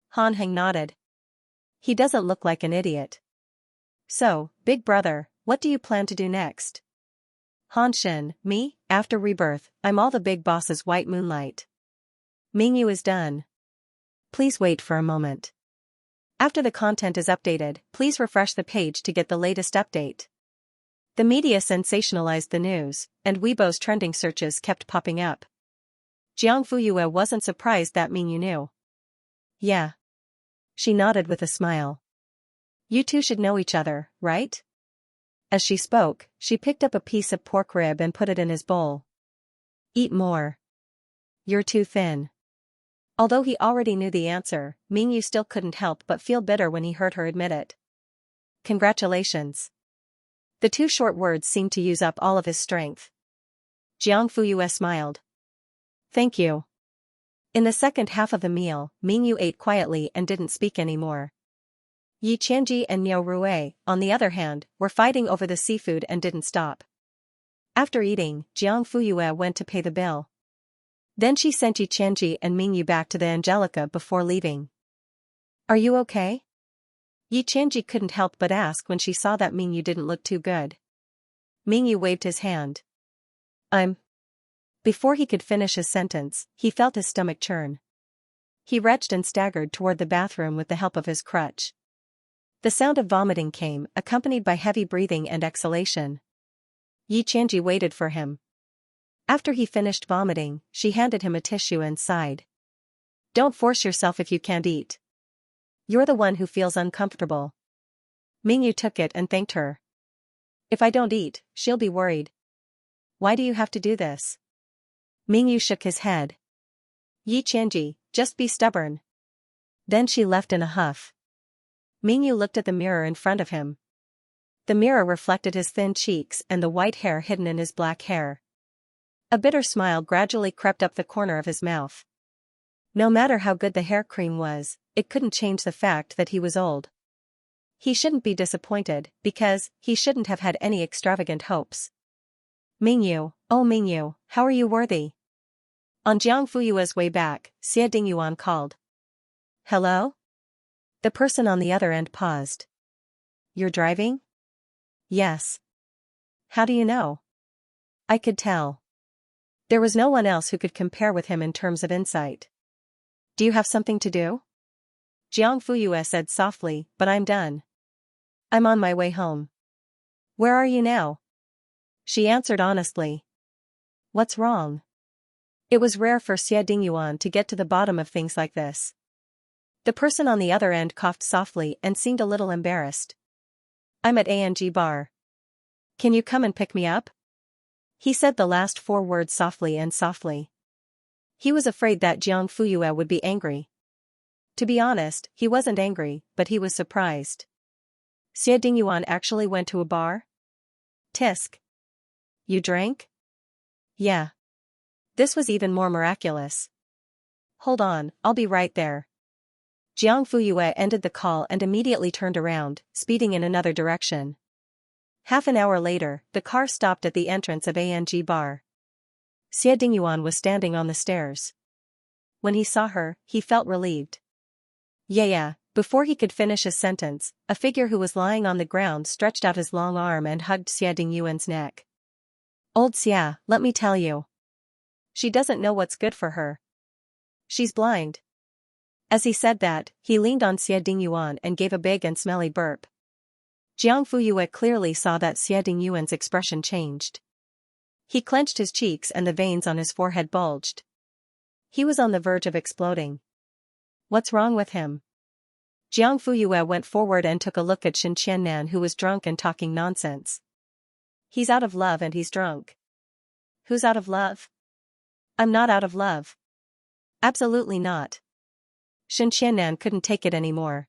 Han Heng nodded. He doesn't look like an idiot. So, big brother, what do you plan to do next? Han Shen, me, after Rebirth, I'm all the big boss's White Moonlight. Mingyu is done. Please wait for a moment. After the content is updated, please refresh the page to get the latest update. The media sensationalized the news, and Weibo's trending searches kept popping up. Jiang Fuyue wasn't surprised that Mingyu knew. Yeah. She nodded with a smile. You two should know each other, right? As she spoke, she picked up a piece of pork rib and put it in his bowl. Eat more. You're too thin. Although he already knew the answer, Mingyu still couldn't help but feel bitter when he heard her admit it. Congratulations. The 2 short words seemed to use up all of his strength. Jiang Fuyue smiled. Thank you. In the second half of the meal, Mingyu ate quietly and didn't speak anymore. Yi Qianji and Miao Rue, on the other hand, were fighting over the seafood and didn't stop. After eating, Jiang Fuyue went to pay the bill. Then she sent Xianxia and Mingyu back to the Angelica before leaving. Are you okay? Xianxia couldn't help but ask when she saw that Mingyu didn't look too good. Mingyu waved his hand. Before he could finish his sentence, he felt his stomach churn. He retched and staggered toward the bathroom with the help of his crutch. The sound of vomiting came, accompanied by heavy breathing and exhalation. Xianxia waited for him. After he finished vomiting, she handed him a tissue and sighed. Don't force yourself if you can't eat. You're the one who feels uncomfortable. Mingyu took it and thanked her. If I don't eat, she'll be worried. Why do you have to do this? Mingyu shook his head. Xianxia, just be stubborn. Then she left in a huff. Mingyu looked at the mirror in front of him. The mirror reflected his thin cheeks and the white hair hidden in his black hair. A bitter smile gradually crept up the corner of his mouth. No matter how good the hair cream was, it couldn't change the fact that he was old. He shouldn't be disappointed, because he shouldn't have had any extravagant hopes. Mingyu, oh Mingyu, how are you worthy? On Jiang Fuyue's way back, Xie Dingyuan called. Hello? The person on the other end paused. You're driving? Yes. How do you know? I could tell. There was no one else who could compare with him in terms of insight. Do you have something to do? Jiang Fuyue said softly, but I'm done. I'm on my way home. Where are you now? She answered honestly. What's wrong? It was rare for Xie Dingyuan to get to the bottom of things like this. The person on the other end coughed softly and seemed a little embarrassed. I'm at ANG bar. Can you come and pick me up? He said the last 4 words softly and softly. He was afraid that Jiang Fuyue would be angry. To be honest, he wasn't angry, but he was surprised. Xie Dingyuan actually went to a bar? Tisk. You drank? Yeah. This was even more miraculous. Hold on, I'll be right there. Jiang Fuyue ended the call and immediately turned around, speeding in another direction. Half an hour later, the car stopped at the entrance of ANG bar. Xie Dingyuan was standing on the stairs. When he saw her, he felt relieved. Yeah. Before he could finish his sentence, a figure who was lying on the ground stretched out his long arm and hugged Xie Dingyuan's neck. Old Xia, let me tell you. She doesn't know what's good for her. She's blind. As he said that, he leaned on Xie Dingyuan and gave a big and smelly burp. Jiang Fuyue clearly saw that Xie Dingyuan's expression changed. He clenched his cheeks and the veins on his forehead bulged. He was on the verge of exploding. What's wrong with him? Jiang Fuyue went forward and took a look at Shen Qiannan, who was drunk and talking nonsense. He's out of love and he's drunk. Who's out of love? I'm not out of love. Absolutely not. Shen Qiannan couldn't take it anymore.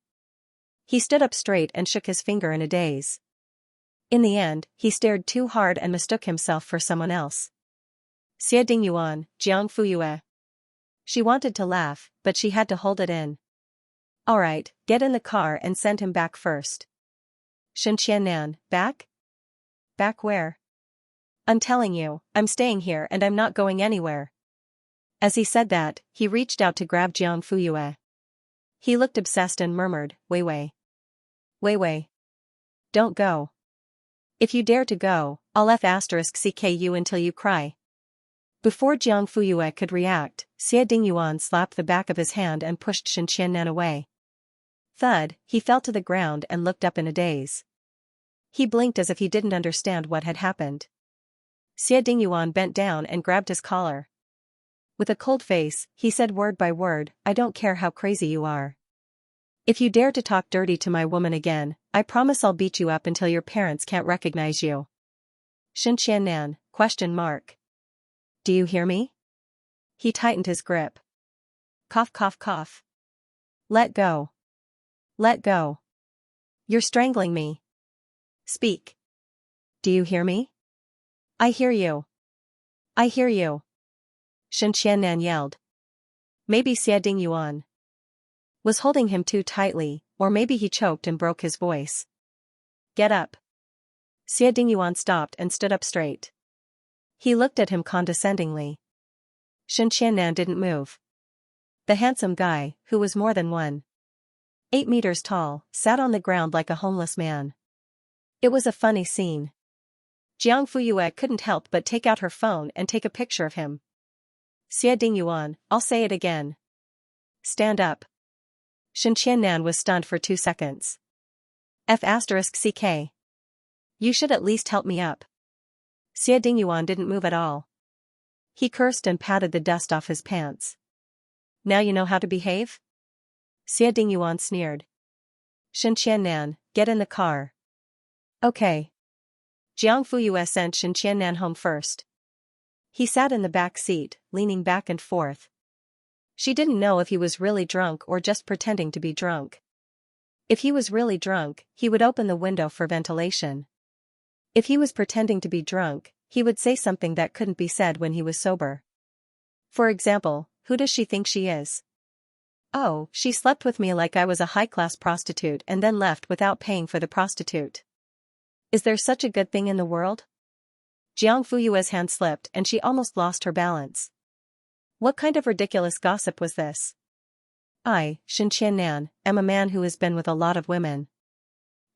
He stood up straight and shook his finger in a daze. In the end, he stared too hard and mistook himself for someone else. Xie Dingyuan, Jiang Fuyue. She wanted to laugh, but she had to hold it in. Alright, get in the car and send him back first. Shen Qiannan, back? Back where? I'm telling you, I'm staying here and I'm not going anywhere. As he said that, he reached out to grab Jiang Fuyue. He looked obsessed and murmured, Wei. Wei. Don't go. If you dare to go, I'll *CKU until you cry. Before Jiang Fuyue could react, Xie Dingyuan slapped the back of his hand and pushed Shen Qiannan away. Thud, he fell to the ground and looked up in a daze. He blinked as if he didn't understand what had happened. Xie Dingyuan bent down and grabbed his collar. With a cold face, he said word by word, I don't care how crazy you are. If you dare to talk dirty to my woman again, I promise I'll beat you up until your parents can't recognize you. Shen Qiannan, ? Do you hear me? He tightened his grip. Cough. Let go. Let go. You're strangling me. Speak. Do you hear me? I hear you. I hear you. Shen Qiannan yelled. Maybe Xie Dingyuan was holding him too tightly, or maybe he choked and broke his voice. Get up. Xie Dingyuan stopped and stood up straight. He looked at him condescendingly. Xianxia didn't move. The handsome guy, who was more than 1.8 meters tall, sat on the ground like a homeless man. It was a funny scene. Jiang Fuyue couldn't help but take out her phone and take a picture of him. Xie Dingyuan, I'll say it again. Stand up. Xianxia was stunned for 2 seconds. F***ck. You should at least help me up. Xie Dingyuan didn't move at all. He cursed and patted the dust off his pants. Now you know how to behave? Xie Dingyuan sneered. Xianxia, get in the car. Okay. Jiang Fuyue sent Xianxia home first. He sat in the back seat, leaning back and forth. She didn't know if he was really drunk or just pretending to be drunk. If he was really drunk, he would open the window for ventilation. If he was pretending to be drunk, he would say something that couldn't be said when he was sober. For example, who does she think she is? Oh, she slept with me like I was a high-class prostitute and then left without paying for the prostitute. Is there such a good thing in the world? Jiang Fuyue's hand slipped and she almost lost her balance. What kind of ridiculous gossip was this? I, Xianxia, am a man who has been with a lot of women.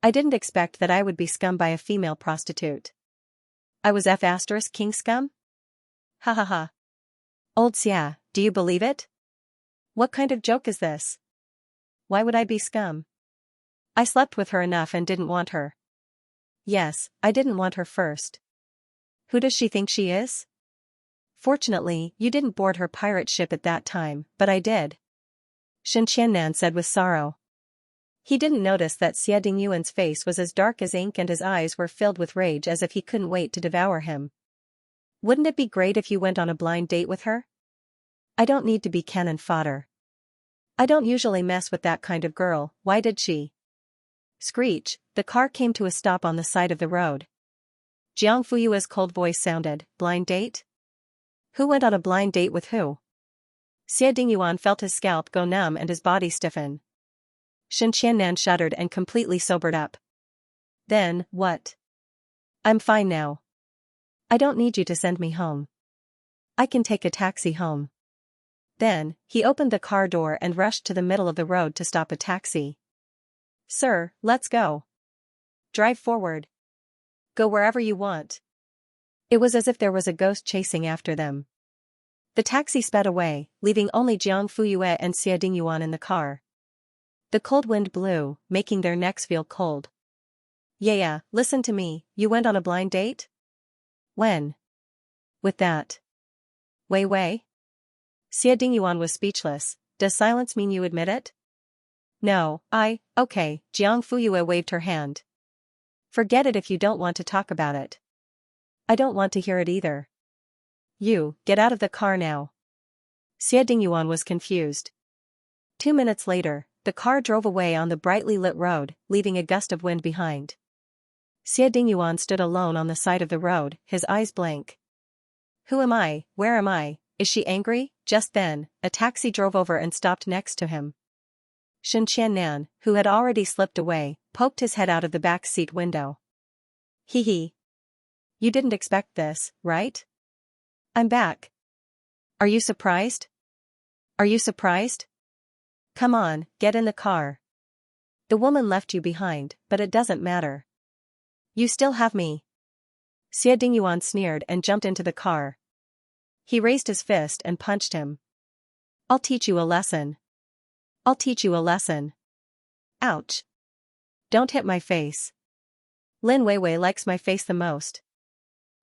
I didn't expect that I would be scum by a female prostitute. I was F***king scum? Ha ha ha. Old Xia, do you believe it? What kind of joke is this? Why would I be scum? I slept with her enough and didn't want her. Yes, I didn't want her first. Who does she think she is? Fortunately, you didn't board her pirate ship at that time, but I did. Xianxia said with sorrow. He didn't notice that Xie Dingyuan's face was as dark as ink and his eyes were filled with rage as if he couldn't wait to devour him. Wouldn't it be great if you went on a blind date with her? I don't need to be cannon fodder. I don't usually mess with that kind of girl, why did she? Screech, the car came to a stop on the side of the road. Jiang Fuyue's cold voice sounded, blind date? Who went on a blind date with who? Xie Dingyuan felt his scalp go numb and his body stiffen. Xianxia shuddered and completely sobered up. Then, what? I'm fine now. I don't need you to send me home. I can take a taxi home. Then, he opened the car door and rushed to the middle of the road to stop a taxi. Sir, let's go. Drive forward. Go wherever you want. It was as if there was a ghost chasing after them. The taxi sped away, leaving only Jiang Fuyue and Xie Dingyuan in the car. The cold wind blew, making their necks feel cold. Yeah, listen to me, you went on a blind date? When? With that. Wei? Xie Dingyuan was speechless. Does silence mean you admit it? No, okay, Jiang Fuyue waved her hand. Forget it if you don't want to talk about it. I don't want to hear it either. You, get out of the car now. Xie Dingyuan was confused. 2 minutes later, the car drove away on the brightly lit road, leaving a gust of wind behind. Xie Dingyuan stood alone on the side of the road, his eyes blank. Who am I? Where am I? Is she angry? Just then, a taxi drove over and stopped next to him. Xianxia, who had already slipped away, poked his head out of the back seat window. Hee. You didn't expect this, right? I'm back. Are you surprised? Come on, get in the car. The woman left you behind, but it doesn't matter. You still have me. Xie Dingyuan sneered and jumped into the car. He raised his fist and punched him. I'll teach you a lesson. Ouch. Don't hit my face. Lin Weiwei likes my face the most.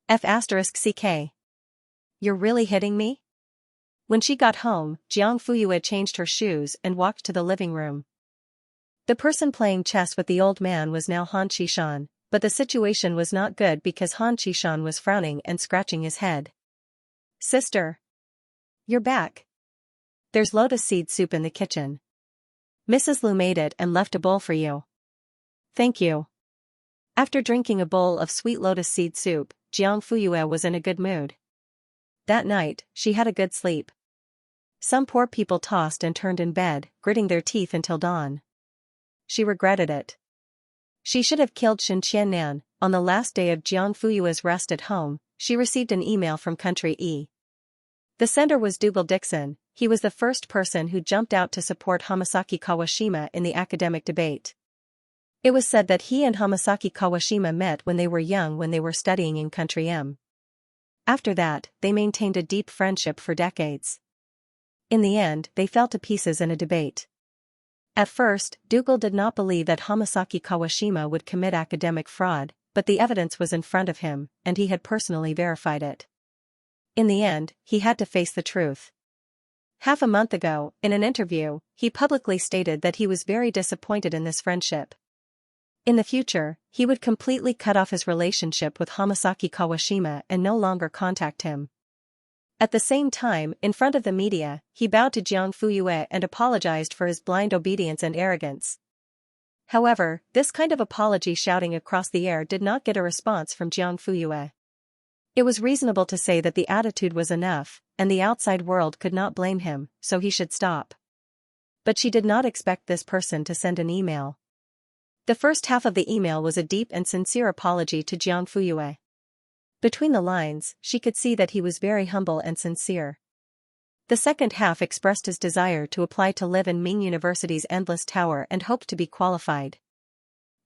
F***ck. You're really hitting me? When she got home, Jiang Fuyue changed her shoes and walked to the living room. The person playing chess with the old man was now Han Qishan, but the situation was not good because Han Qishan was frowning and scratching his head. Sister. You're back. There's lotus seed soup in the kitchen. Mrs. Lu made it and left a bowl for you. Thank you. After drinking a bowl of sweet lotus seed soup, Jiang Fuyue was in a good mood. That night, she had a good sleep. Some poor people tossed and turned in bed, gritting their teeth until dawn. She regretted it. She should have killed Xianxia. On the last day of Jiang Fuyue's rest at home, she received an email from Country E. The sender was Dougal Dixon. He was the first person who jumped out to support Hamasaki Kawashima in the academic debate. It was said that he and Hamasaki Kawashima met when they were young when they were studying in Country M. After that, they maintained a deep friendship for decades. In the end, they fell to pieces in a debate. At first, Dougal did not believe that Hamasaki Kawashima would commit academic fraud, but the evidence was in front of him, and he had personally verified it. In the end, he had to face the truth. Half a month ago, in an interview, he publicly stated that he was very disappointed in this friendship. In the future, he would completely cut off his relationship with Hamasaki Kawashima and no longer contact him. At the same time, in front of the media, he bowed to Jiang Fuyue and apologized for his blind obedience and arrogance. However, this kind of apology shouting across the air did not get a response from Jiang Fuyue. It was reasonable to say that the attitude was enough, and the outside world could not blame him, so he should stop. But she did not expect this person to send an email. The first half of the email was a deep and sincere apology to Jiang Fuyue. Between the lines, she could see that he was very humble and sincere. The second half expressed his desire to apply to live in Ming University's Endless Tower and hoped to be qualified.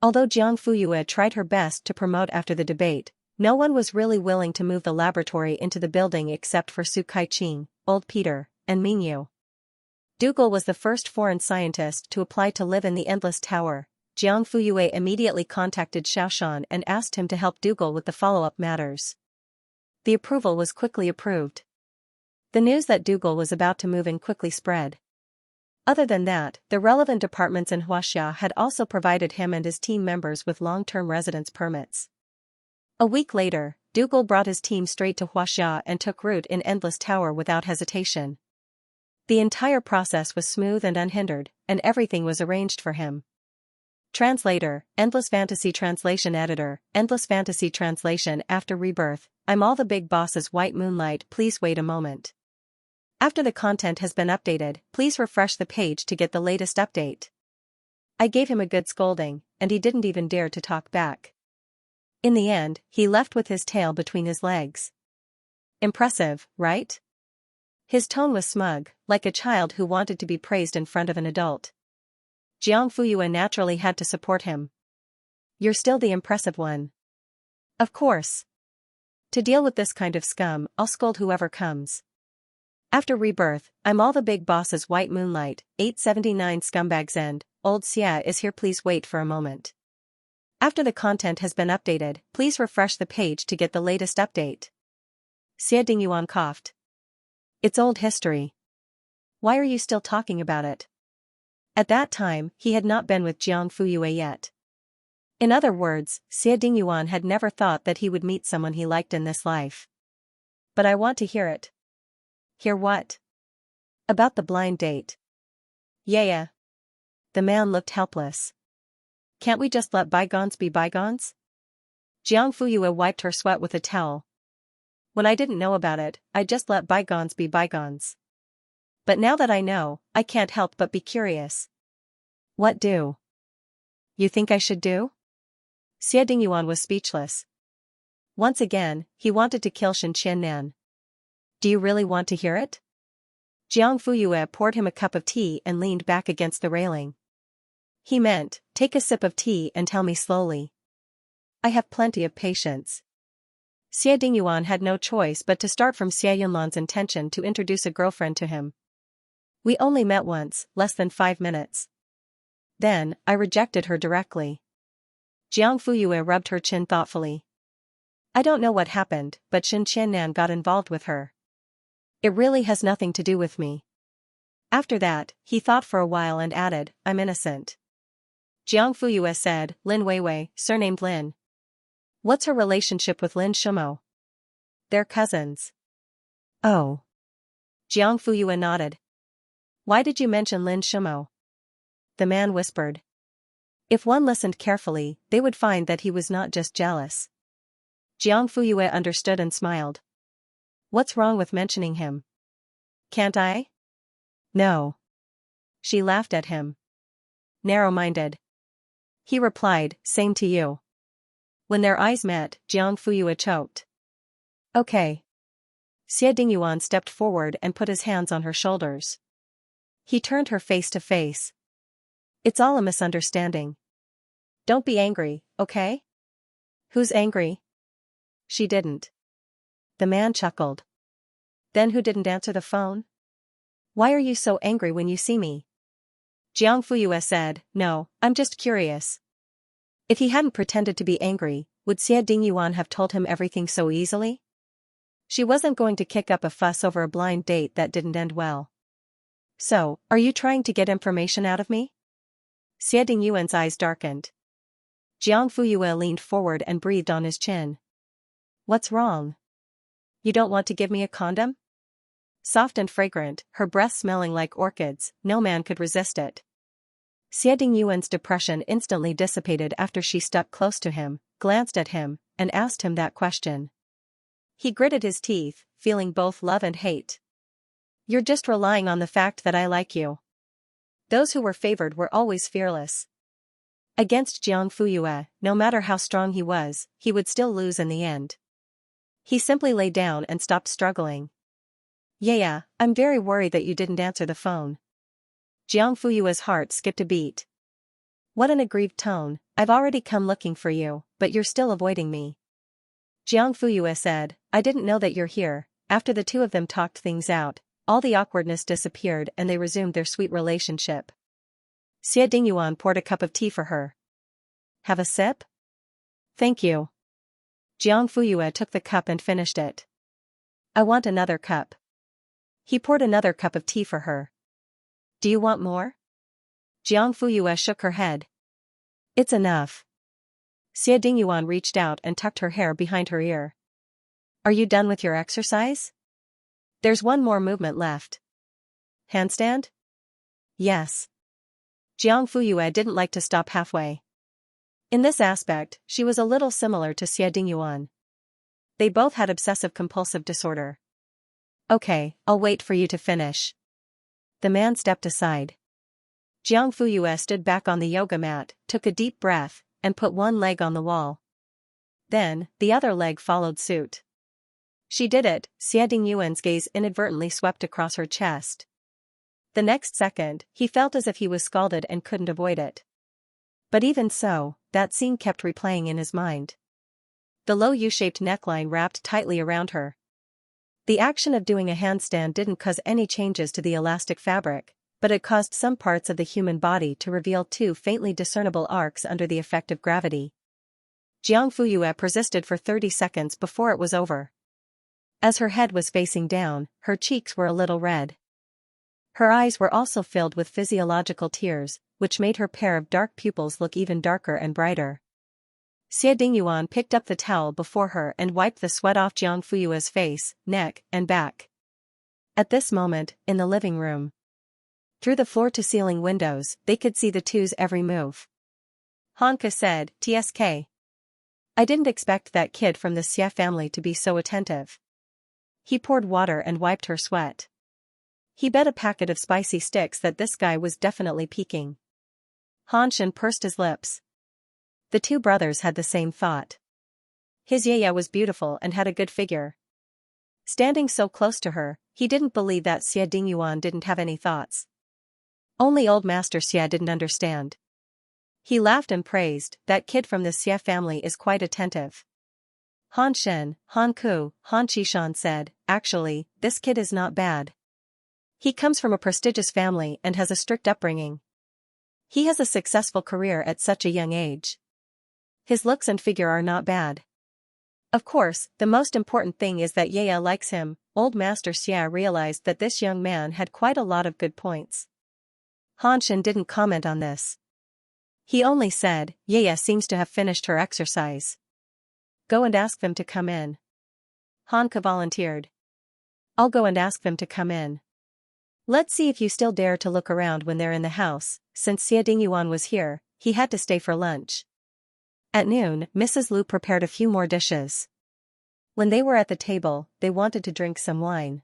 Although Jiang Fuyue tried her best to promote after the debate, no one was really willing to move the laboratory into the building except for Su Kai-ching, Old Peter, and Mingyu. Dougal was the first foreign scientist to apply to live in the Endless Tower. Jiang Fuyue immediately contacted Xiaoshan and asked him to help Dougal with the follow-up matters. The approval was quickly approved. The news that Dougal was about to move in quickly spread. Other than that, the relevant departments in Xianxia had also provided him and his team members with long-term residence permits. A week later, Dougal brought his team straight to Xianxia and took root in Endless Tower without hesitation. The entire process was smooth and unhindered, and everything was arranged for him. Translator, Endless Fantasy Translation Editor, Endless Fantasy Translation After Rebirth, I'm all the big bosses White Moonlight, please wait a moment. After the content has been updated, please refresh the page to get the latest update. I gave him a good scolding, and he didn't even dare to talk back. In the end, he left with his tail between his legs. Impressive, right? His tone was smug, like a child who wanted to be praised in front of an adult. Jiang Fuyue naturally had to support him. You're still the impressive one. Of course. To deal with this kind of scum, I'll scold whoever comes. After Rebirth, I'm all the big bosses White Moonlight, 879 Scumbags End, Old Xia is here, please wait for a moment. After the content has been updated, please refresh the page to get the latest update. Xia Dingyuan coughed. It's old history. Why are you still talking about it? At that time, he had not been with Jiang Fuyue yet. In other words, Xia Dingyuan had never thought that he would meet someone he liked in this life. But I want to hear it. Hear what? About the blind date. Yeah. The man looked helpless. Can't we just let bygones be bygones? Jiang Fuyue wiped her sweat with a towel. When I didn't know about it, I just let bygones be bygones. But now that I know, I can't help but be curious. What do? You think I should do? Xia Dingyuan was speechless. Once again, he wanted to kill Shen Qiannan. Do you really want to hear it? Jiang Fuyue poured him a cup of tea and leaned back against the railing. He meant, take a sip of tea and tell me slowly. I have plenty of patience. Xia Dingyuan had no choice but to start from Xia Yunlan's intention to introduce a girlfriend to him. We only met once, less than 5 minutes. Then, I rejected her directly. Jiang Fuyue rubbed her chin thoughtfully. I don't know what happened, but Shen Qiannan got involved with her. It really has nothing to do with me. After that, he thought for a while and added, I'm innocent. Jiang Fuyue said, Lin Weiwei, surnamed Lin. What's her relationship with Lin Shumo? They're cousins. Oh. Jiang Fuyue nodded. Why did you mention Lin Shumo? The man whispered. If one listened carefully, they would find that he was not just jealous. Jiang Fuyue understood and smiled. What's wrong with mentioning him? Can't I? No. She laughed at him. Narrow-minded. He replied, same to you. When their eyes met, Jiang Fuyue choked. Okay. Xie Dingyuan stepped forward and put his hands on her shoulders. He turned her face to face. It's all a misunderstanding. Don't be angry, okay? Who's angry? She didn't. The man chuckled. Then who didn't answer the phone? Why are you so angry when you see me? Jiang Fuyue said, no, I'm just curious. If he hadn't pretended to be angry, would Xie Dingyuan have told him everything so easily? She wasn't going to kick up a fuss over a blind date that didn't end well. So, are you trying to get information out of me? Xie Dingyuan's eyes darkened. Jiang Fuyue leaned forward and breathed on his chin. What's wrong? You don't want to give me a condom? Soft and fragrant, her breath smelling like orchids, no man could resist it. Xie Dingyuan's depression instantly dissipated after she stuck close to him, glanced at him, and asked him that question. He gritted his teeth, feeling both love and hate. You're just relying on the fact that I like you. Those who were favored were always fearless. Against Jiang Fuyue, no matter how strong he was, he would still lose in the end. He simply lay down and stopped struggling. Yeah, I'm very worried that you didn't answer the phone. Jiang Fuyue's heart skipped a beat. What an aggrieved tone, I've already come looking for you, but you're still avoiding me. Jiang Fuyue said, I didn't know that you're here. After the two of them talked things out, all the awkwardness disappeared and they resumed their sweet relationship. Xie Dingyuan poured a cup of tea for her. Have a sip? Thank you. Jiang Fuyue took the cup and finished it. I want another cup. He poured another cup of tea for her. Do you want more? Jiang Fuyue shook her head. It's enough. Xie Dingyuan reached out and tucked her hair behind her ear. Are you done with your exercise? There's one more movement left. Handstand? Yes. Jiang Fuyue didn't like to stop halfway. In this aspect, she was a little similar to Xie Dingyuan. They both had obsessive-compulsive disorder. Okay, I'll wait for you to finish. The man stepped aside. Jiang Fuyue stood back on the yoga mat, took a deep breath, and put one leg on the wall. Then, the other leg followed suit. She did it, Xie Dingyuan's gaze inadvertently swept across her chest. The next second, he felt as if he was scalded and couldn't avoid it. But even so, that scene kept replaying in his mind. The low U-shaped neckline wrapped tightly around her. The action of doing a handstand didn't cause any changes to the elastic fabric, but it caused some parts of the human body to reveal two faintly discernible arcs under the effect of gravity. Jiang Fuyue persisted for 30 seconds before it was over. As her head was facing down, her cheeks were a little red. Her eyes were also filled with physiological tears, which made her pair of dark pupils look even darker and brighter. Xie Dingyuan picked up the towel before her and wiped the sweat off Jiang Fuyue's face, neck, and back. At this moment, in the living room, through the floor-to-ceiling windows, they could see the two's every move. Hanke said, TSK. I didn't expect that kid from the Xie family to be so attentive. He poured water and wiped her sweat. He bet a packet of spicy sticks that this guy was definitely peeking. Han Shen pursed his lips. The two brothers had the same thought. His yaya was beautiful and had a good figure. Standing so close to her, he didn't believe that Xie Dingyuan didn't have any thoughts. Only old Master Xie didn't understand. He laughed and praised, that kid from the Xie family is quite attentive. Han Shen, Han Ku, Han Qishan said, actually, this kid is not bad. He comes from a prestigious family and has a strict upbringing. He has a successful career at such a young age. His looks and figure are not bad. Of course, the most important thing is that Yaya likes him. Old Master Xia realized that this young man had quite a lot of good points. Han Shen didn't comment on this. He only said, Yaya seems to have finished her exercise. Go and ask them to come in. Hanke volunteered. I'll go and ask them to come in. Let's see if you still dare to look around when they're in the house. Since Xie Dingyuan was here, he had to stay for lunch. At noon, Mrs. Lu prepared a few more dishes. When they were at the table, they wanted to drink some wine.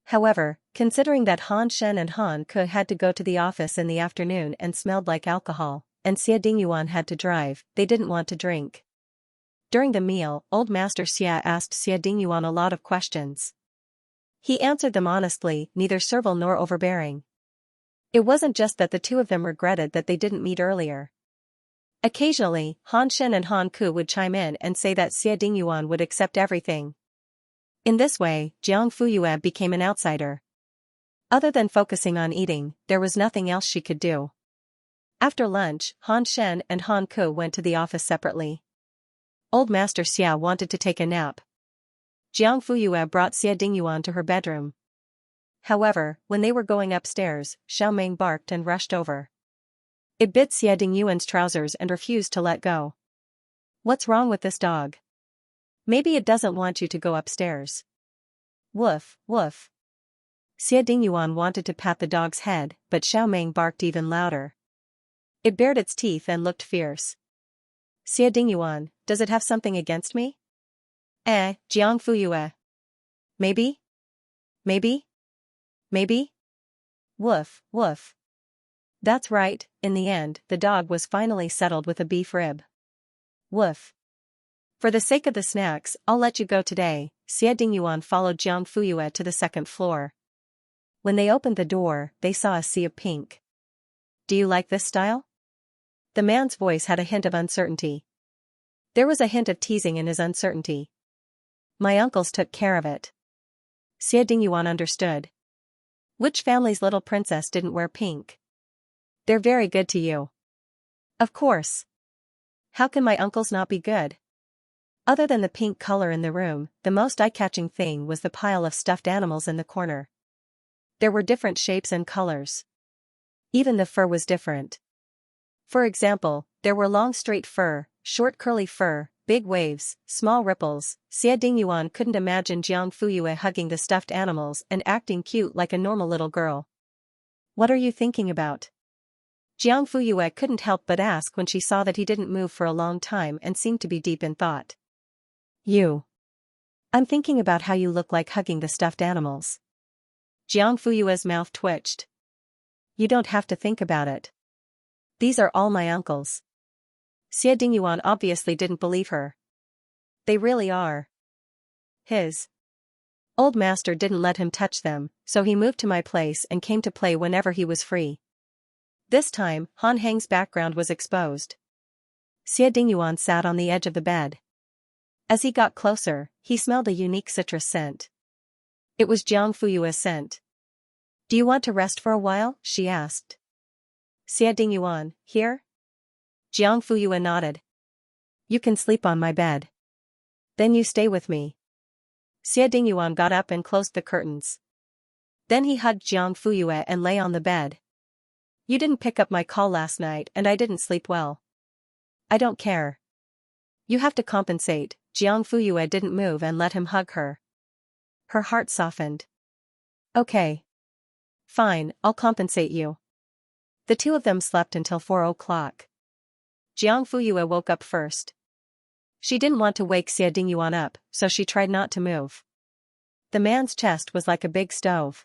However, considering that Han Shen and Han Ke had to go to the office in the afternoon and smelled like alcohol, and Xie Dingyuan had to drive, they didn't want to drink. During the meal, Old Master Xia asked Xie Dingyuan a lot of questions. He answered them honestly, neither servile nor overbearing. It wasn't just that the two of them regretted that they didn't meet earlier. Occasionally, Han Shen and Han Ku would chime in and say that Xie Dingyuan would accept everything. In this way, Jiang Fuyue became an outsider. Other than focusing on eating, there was nothing else she could do. After lunch, Han Shen and Han Ku went to the office separately. Old Master Xia wanted to take a nap. Jiang Fuyue brought Xie Dingyuan to her bedroom. However, when they were going upstairs, Xiao Meng barked and rushed over. It bit Xie Dingyuan's trousers and refused to let go. What's wrong with this dog? Maybe it doesn't want you to go upstairs. Woof, woof. Xie Dingyuan wanted to pat the dog's head, but Xiao Meng barked even louder. It bared its teeth and looked fierce. Xie Dingyuan, does it have something against me? Jiang Fuyue. Maybe? Maybe? Maybe? Woof, woof. That's right, in the end, the dog was finally settled with a beef rib. Woof. For the sake of the snacks, I'll let you go today. Xie Dingyuan followed Jiang Fuyue to the second floor. When they opened the door, they saw a sea of pink. Do you like this style? The man's voice had a hint of uncertainty. There was a hint of teasing in his uncertainty. My uncles took care of it. Xie Dingyuan understood. Which family's little princess didn't wear pink? They're very good to you. Of course. How can my uncles not be good? Other than the pink color in the room, the most eye-catching thing was the pile of stuffed animals in the corner. There were different shapes and colors. Even the fur was different. For example, there were long straight fur, short curly fur, big waves, small ripples. Xie Dingyuan couldn't imagine Jiang Fuyue hugging the stuffed animals and acting cute like a normal little girl. What are you thinking about? Jiang Fuyue couldn't help but ask when she saw that he didn't move for a long time and seemed to be deep in thought. You. I'm thinking about how you look like hugging the stuffed animals. Jiang Fuyue's mouth twitched. You don't have to think about it. These are all my uncles. Xie Dingyuan obviously didn't believe her. They really are. His old master didn't let him touch them, so he moved to my place and came to play whenever he was free. This time, Han Heng's background was exposed. Xie Dingyuan sat on the edge of the bed. As he got closer, he smelled a unique citrus scent. It was Jiang Fuyue's scent. Do you want to rest for a while? She asked. Xie Dingyuan, here? Jiang Fuyue nodded. You can sleep on my bed. Then you stay with me. Xie Dingyuan got up and closed the curtains. Then he hugged Jiang Fuyue and lay on the bed. You didn't pick up my call last night and I didn't sleep well. I don't care. You have to compensate. Jiang Fuyue didn't move and let him hug her. Her heart softened. Okay. Fine, I'll compensate you. The two of them slept until 4 o'clock. Jiang Fuyue woke up first. She didn't want to wake Xie Dingyuan up, so she tried not to move. The man's chest was like a big stove.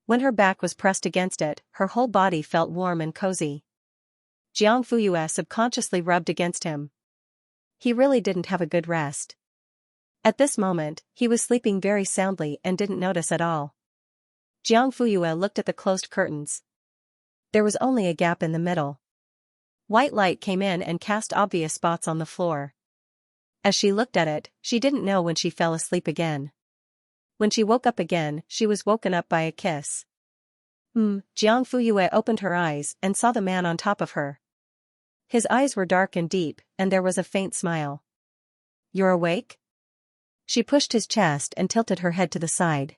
When her back was pressed against it, her whole body felt warm and cozy. Jiang Fuyue subconsciously rubbed against him. He really didn't have a good rest. At this moment, he was sleeping very soundly and didn't notice at all. Jiang Fuyue looked at the closed curtains. There was only a gap in the middle. White light came in and cast obvious spots on the floor. As she looked at it, she didn't know when she fell asleep again. When she woke up again, she was woken up by a kiss. Jiang Fuyue opened her eyes and saw the man on top of her. His eyes were dark and deep, and there was a faint smile. You're awake? She pushed his chest and tilted her head to the side.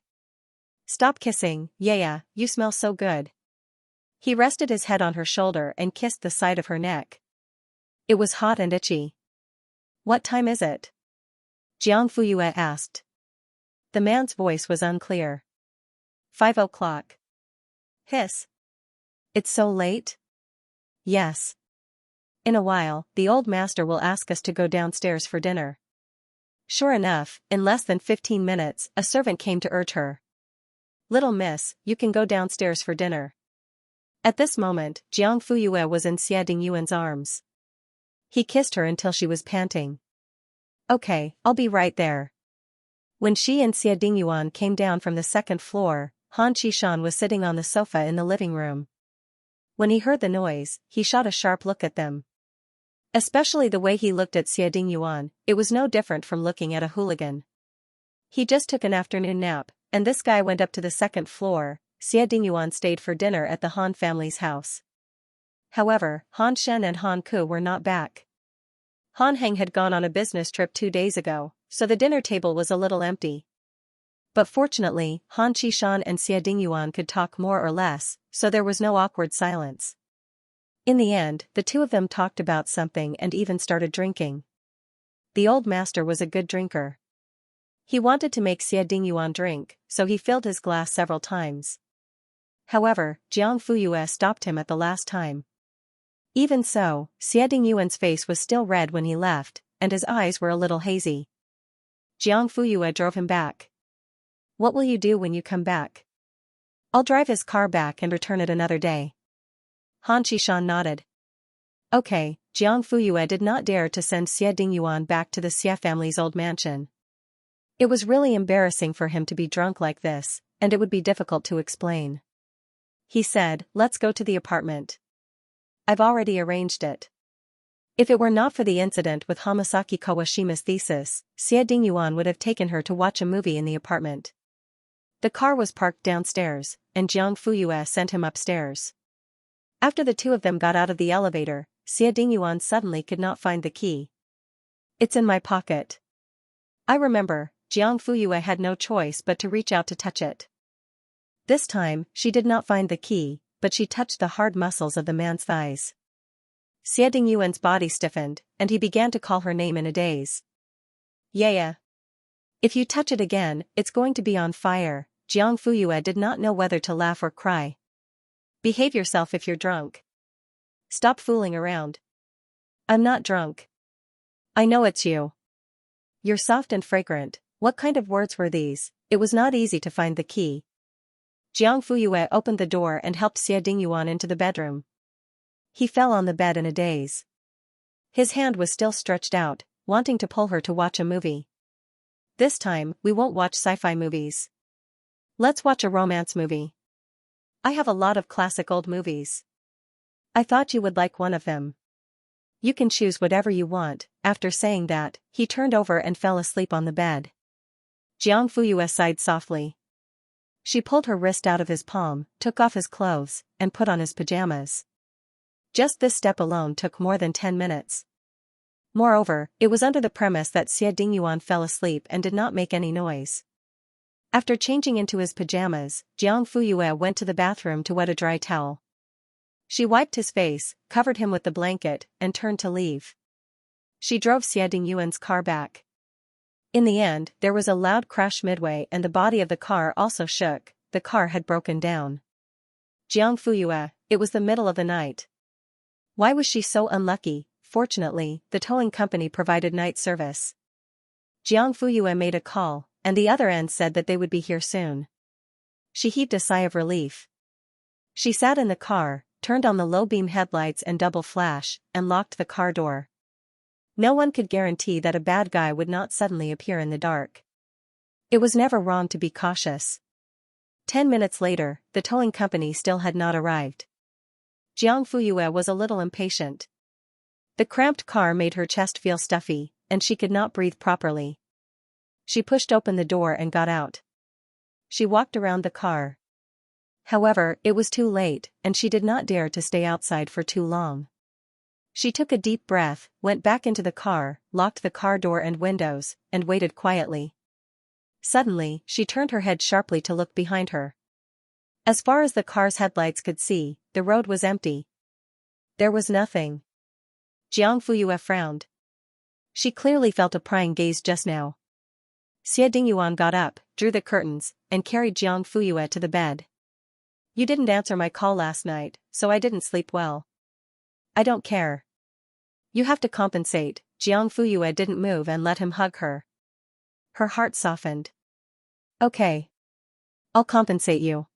Stop kissing, yeah, you smell so good. He rested his head on her shoulder and kissed the side of her neck. It was hot and itchy. What time is it? Jiang Fuyue asked. The man's voice was unclear. 5 o'clock. Hiss. It's so late? Yes. In a while, the old master will ask us to go downstairs for dinner. Sure enough, in less than 15 minutes, a servant came to urge her. Little miss, you can go downstairs for dinner. At this moment, Jiang Fuyue was in Xie Dingyuan's arms. He kissed her until she was panting. Okay, I'll be right there. When she and Xie Dingyuan came down from the second floor, Han Qishan was sitting on the sofa in the living room. When he heard the noise, he shot a sharp look at them. Especially the way he looked at Xie Dingyuan, it was no different from looking at a hooligan. He just took an afternoon nap, and this guy went up to the second floor. Xie Dingyuan stayed for dinner at the Han family's house. However, Han Shen and Han Ku were not back. Han Heng had gone on a business trip 2 days ago, so the dinner table was a little empty. But fortunately, Han Qishan and Xie Dingyuan could talk more or less, so there was no awkward silence. In the end, the two of them talked about something and even started drinking. The old master was a good drinker. He wanted to make Xie Dingyuan drink, so he filled his glass several times. However, Jiang Fuyue stopped him at the last time. Even so, Xie Dingyuan's face was still red when he left, and his eyes were a little hazy. Jiang Fuyue drove him back. "What will you do when you come back?" "I'll drive his car back and return it another day." Han Qishan nodded. Okay, Jiang Fuyue did not dare to send Xie Dingyuan back to the Xie family's old mansion. It was really embarrassing for him to be drunk like this, and it would be difficult to explain. He said, "Let's go to the apartment. I've already arranged it." If it were not for the incident with Hamasaki Kawashima's thesis, Xie Dingyuan would have taken her to watch a movie in the apartment. The car was parked downstairs, and Jiang Fuyue sent him upstairs. After the two of them got out of the elevator, Xie Dingyuan suddenly could not find the key. "It's in my pocket." "I remember." Jiang Fuyue had no choice but to reach out to touch it. This time, she did not find the key, but she touched the hard muscles of the man's thighs. Xie Dingyuan's body stiffened, and he began to call her name in a daze. "Yeah. If you touch it again, it's going to be on fire." Jiang Fuyue did not know whether to laugh or cry. "Behave yourself if you're drunk. Stop fooling around." "I'm not drunk. I know it's you. You're soft and fragrant." What kind of words were these? It was not easy to find the key. Jiang Fuyue opened the door and helped Xie Dingyuan into the bedroom. He fell on the bed in a daze. His hand was still stretched out, wanting to pull her to watch a movie. "This time, we won't watch sci-fi movies. Let's watch a romance movie. I have a lot of classic old movies. I thought you would like one of them. You can choose whatever you want." After saying that, he turned over and fell asleep on the bed. Jiang Fuyue sighed softly. She pulled her wrist out of his palm, took off his clothes, and put on his pajamas. Just this step alone took more than 10 minutes. Moreover, it was under the premise that Xie Dingyuan fell asleep and did not make any noise. After changing into his pajamas, Jiang Fuyue went to the bathroom to wet a dry towel. She wiped his face, covered him with the blanket, and turned to leave. She drove Xie Dingyuan's car back. In the end, there was a loud crash midway and the body of the car also shook. The car had broken down. Jiang Fuyue, it was the middle of the night. Why was she so unlucky? Fortunately, the towing company provided night service. Jiang Fuyue made a call, and the other end said that they would be here soon. She heaved a sigh of relief. She sat in the car, turned on the low-beam headlights and double flash, and locked the car door. No one could guarantee that a bad guy would not suddenly appear in the dark. It was never wrong to be cautious. 10 minutes later, the towing company still had not arrived. Jiang Fuyue was a little impatient. The cramped car made her chest feel stuffy, and she could not breathe properly. She pushed open the door and got out. She walked around the car. However, it was too late, and she did not dare to stay outside for too long. She took a deep breath, went back into the car, locked the car door and windows, and waited quietly. Suddenly, she turned her head sharply to look behind her. As far as the car's headlights could see, the road was empty. There was nothing. Jiang Fuyue frowned. She clearly felt a prying gaze just now. Xie Dingyuan got up, drew the curtains, and carried Jiang Fuyue to the bed. "You didn't answer my call last night, so I didn't sleep well. I don't care. You have to compensate." Jiang Fuyue didn't move and let him hug her. Her heart softened. "Okay. I'll compensate you."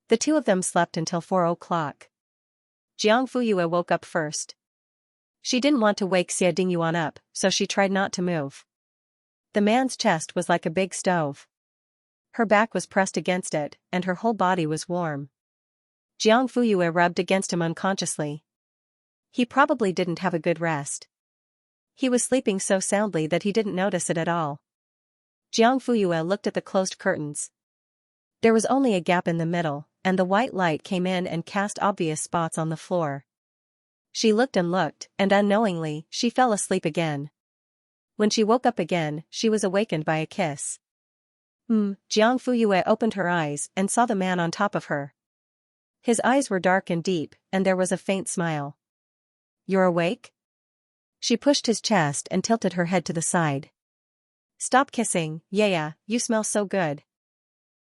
The two of them slept until 4 o'clock. Jiang Fuyue woke up first. She didn't want to wake Xie Dingyuan up, so she tried not to move. The man's chest was like a big stove. Her back was pressed against it, and her whole body was warm. Jiang Fuyue rubbed against him unconsciously. He probably didn't have a good rest. He was sleeping so soundly that he didn't notice it at all. Jiang Fuyue looked at the closed curtains. There was only a gap in the middle, and the white light came in and cast obvious spots on the floor. She looked, and unknowingly, she fell asleep again. When she woke up again, she was awakened by a kiss. Jiang Fuyue opened her eyes and saw the man on top of her. His eyes were dark and deep, and there was a faint smile. "You're awake?" She pushed his chest and tilted her head to the side. "Stop kissing, yeah, you smell so good."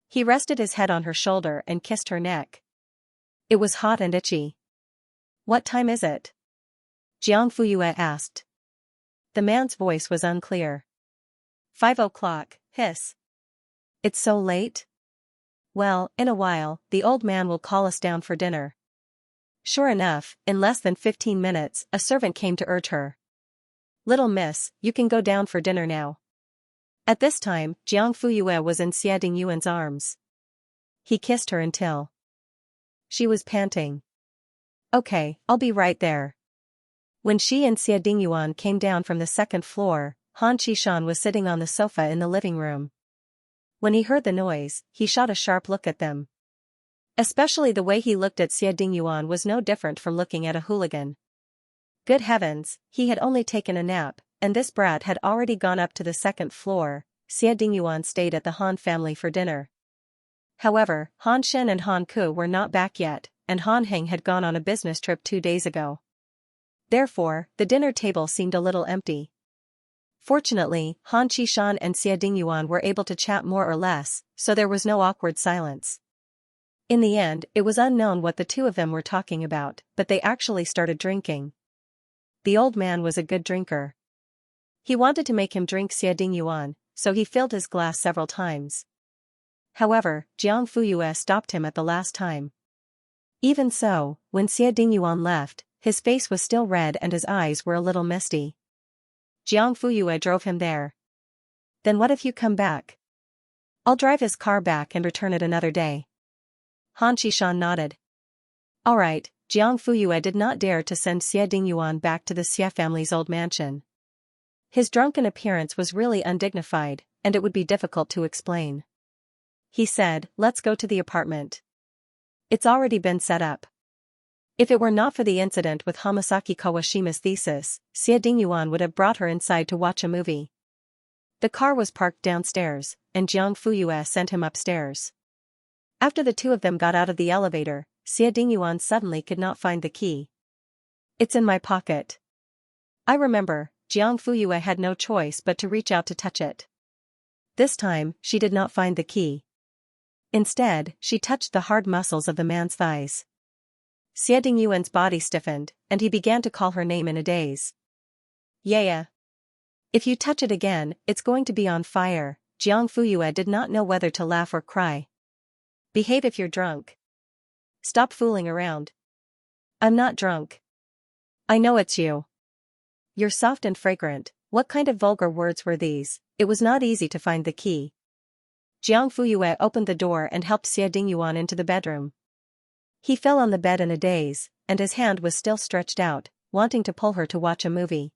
He rested his head on her shoulder and kissed her neck. It was hot and itchy. "What time is it?" Jiang Fuyue asked. The man's voice was unclear. 5 o'clock, hiss. "It's so late?" "Well, in a while, the old man will call us down for dinner." Sure enough, in less than 15 minutes, a servant came to urge her. "Little miss, you can go down for dinner now." At this time, Jiang Fuyue was in Xie Dingyuan's arms. He kissed her until she was panting. "Okay, I'll be right there." When she and Xie Dingyuan came down from the second floor, Han Qishan was sitting on the sofa in the living room. When he heard the noise, he shot a sharp look at them. Especially the way he looked at Xie Dingyuan was no different from looking at a hooligan. Good heavens, he had only taken a nap, and this brat had already gone up to the second floor. Xie Dingyuan stayed at the Han family for dinner. However, Han Shen and Han Ku were not back yet, and Han Heng had gone on a business trip 2 days ago. Therefore, the dinner table seemed a little empty. Fortunately, Han Qishan and Xie Dingyuan were able to chat more or less, so there was no awkward silence. In the end, it was unknown what the two of them were talking about, but they actually started drinking. The old man was a good drinker. He wanted to make him drink Xie Dingyuan, so he filled his glass several times. However, Jiang Fuyue stopped him at the last time. Even so, when Xie Dingyuan left, his face was still red and his eyes were a little misty. Jiang Fuyue drove him there. "Then what if you come back?" "I'll drive his car back and return it another day." Han Qishan nodded. Alright, Jiang Fuyue did not dare to send Xie Dingyuan back to the Xie family's old mansion. His drunken appearance was really undignified, and it would be difficult to explain. He said, "Let's go to the apartment. It's already been set up." If it were not for the incident with Hamasaki Kawashima's thesis, Xie Dingyuan would have brought her inside to watch a movie. The car was parked downstairs, and Jiang Fuyue sent him upstairs. After the two of them got out of the elevator, Xie Dingyuan suddenly could not find the key. "It's in my pocket." I remember, Jiang Fuyue had no choice but to reach out to touch it. This time, she did not find the key. Instead, she touched the hard muscles of the man's thighs. Xie Dingyuan's body stiffened, and he began to call her name in a daze. "Yeah. If you touch it again, it's going to be on fire." Jiang Fuyue did not know whether to laugh or cry. "Behave if you're drunk. Stop fooling around." "I'm not drunk." "I know it's you. You're soft and fragrant." What kind of vulgar words were these? It was not easy to find the key. Jiang Fuyue opened the door and helped Xie Dingyuan into the bedroom. He fell on the bed in a daze, and his hand was still stretched out, wanting to pull her to watch a movie.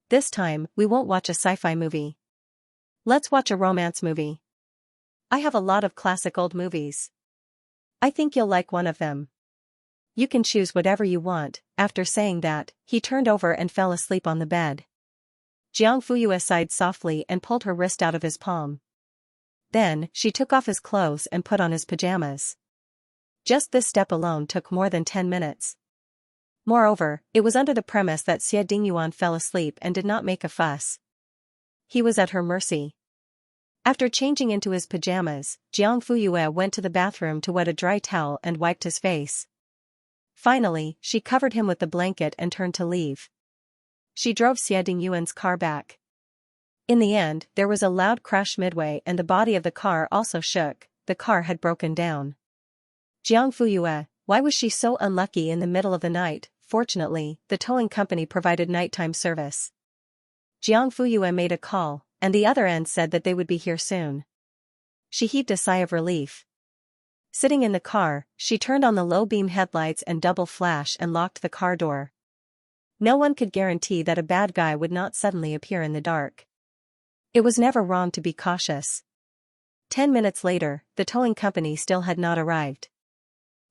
"This time, we won't watch a sci-fi movie. Let's watch a romance movie. I have a lot of classic old movies. I think you'll like one of them. You can choose whatever you want." After saying that, he turned over and fell asleep on the bed. Jiang Fuyue sighed softly and pulled her wrist out of his palm. Then, she took off his clothes and put on his pajamas. Just this step alone took more than 10 minutes. Moreover, it was under the premise that Xie Dingyuan fell asleep and did not make a fuss. He was at her mercy. After changing into his pajamas, Jiang Fuyue went to the bathroom to wet a dry towel and wiped his face. Finally, she covered him with the blanket and turned to leave. She drove Xie Dingyuan's car back. In the end, there was a loud crash midway and the body of the car also shook. The car had broken down. Jiang Fuyue, why was she so unlucky in the middle of the night? Fortunately, the towing company provided nighttime service. Jiang Fuyue made a call, and the other end said that they would be here soon. She heaved a sigh of relief. Sitting in the car, she turned on the low-beam headlights and double flash and locked the car door. No one could guarantee that a bad guy would not suddenly appear in the dark. It was never wrong to be cautious. 10 minutes later, the towing company still had not arrived.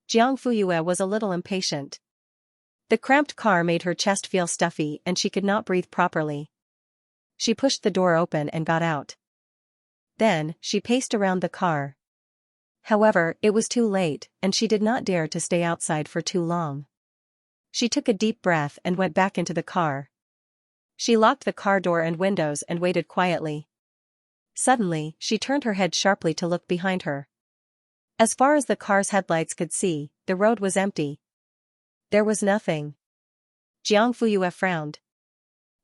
Jiang Fuyue was a little impatient. The cramped car made her chest feel stuffy and she could not breathe properly. She pushed the door open and got out. Then, she paced around the car. However, it was too late, and she did not dare to stay outside for too long. She took a deep breath and went back into the car. She locked the car door and windows and waited quietly. Suddenly, she turned her head sharply to look behind her. As far as the car's headlights could see, the road was empty. There was nothing. Jiang Fuyue frowned.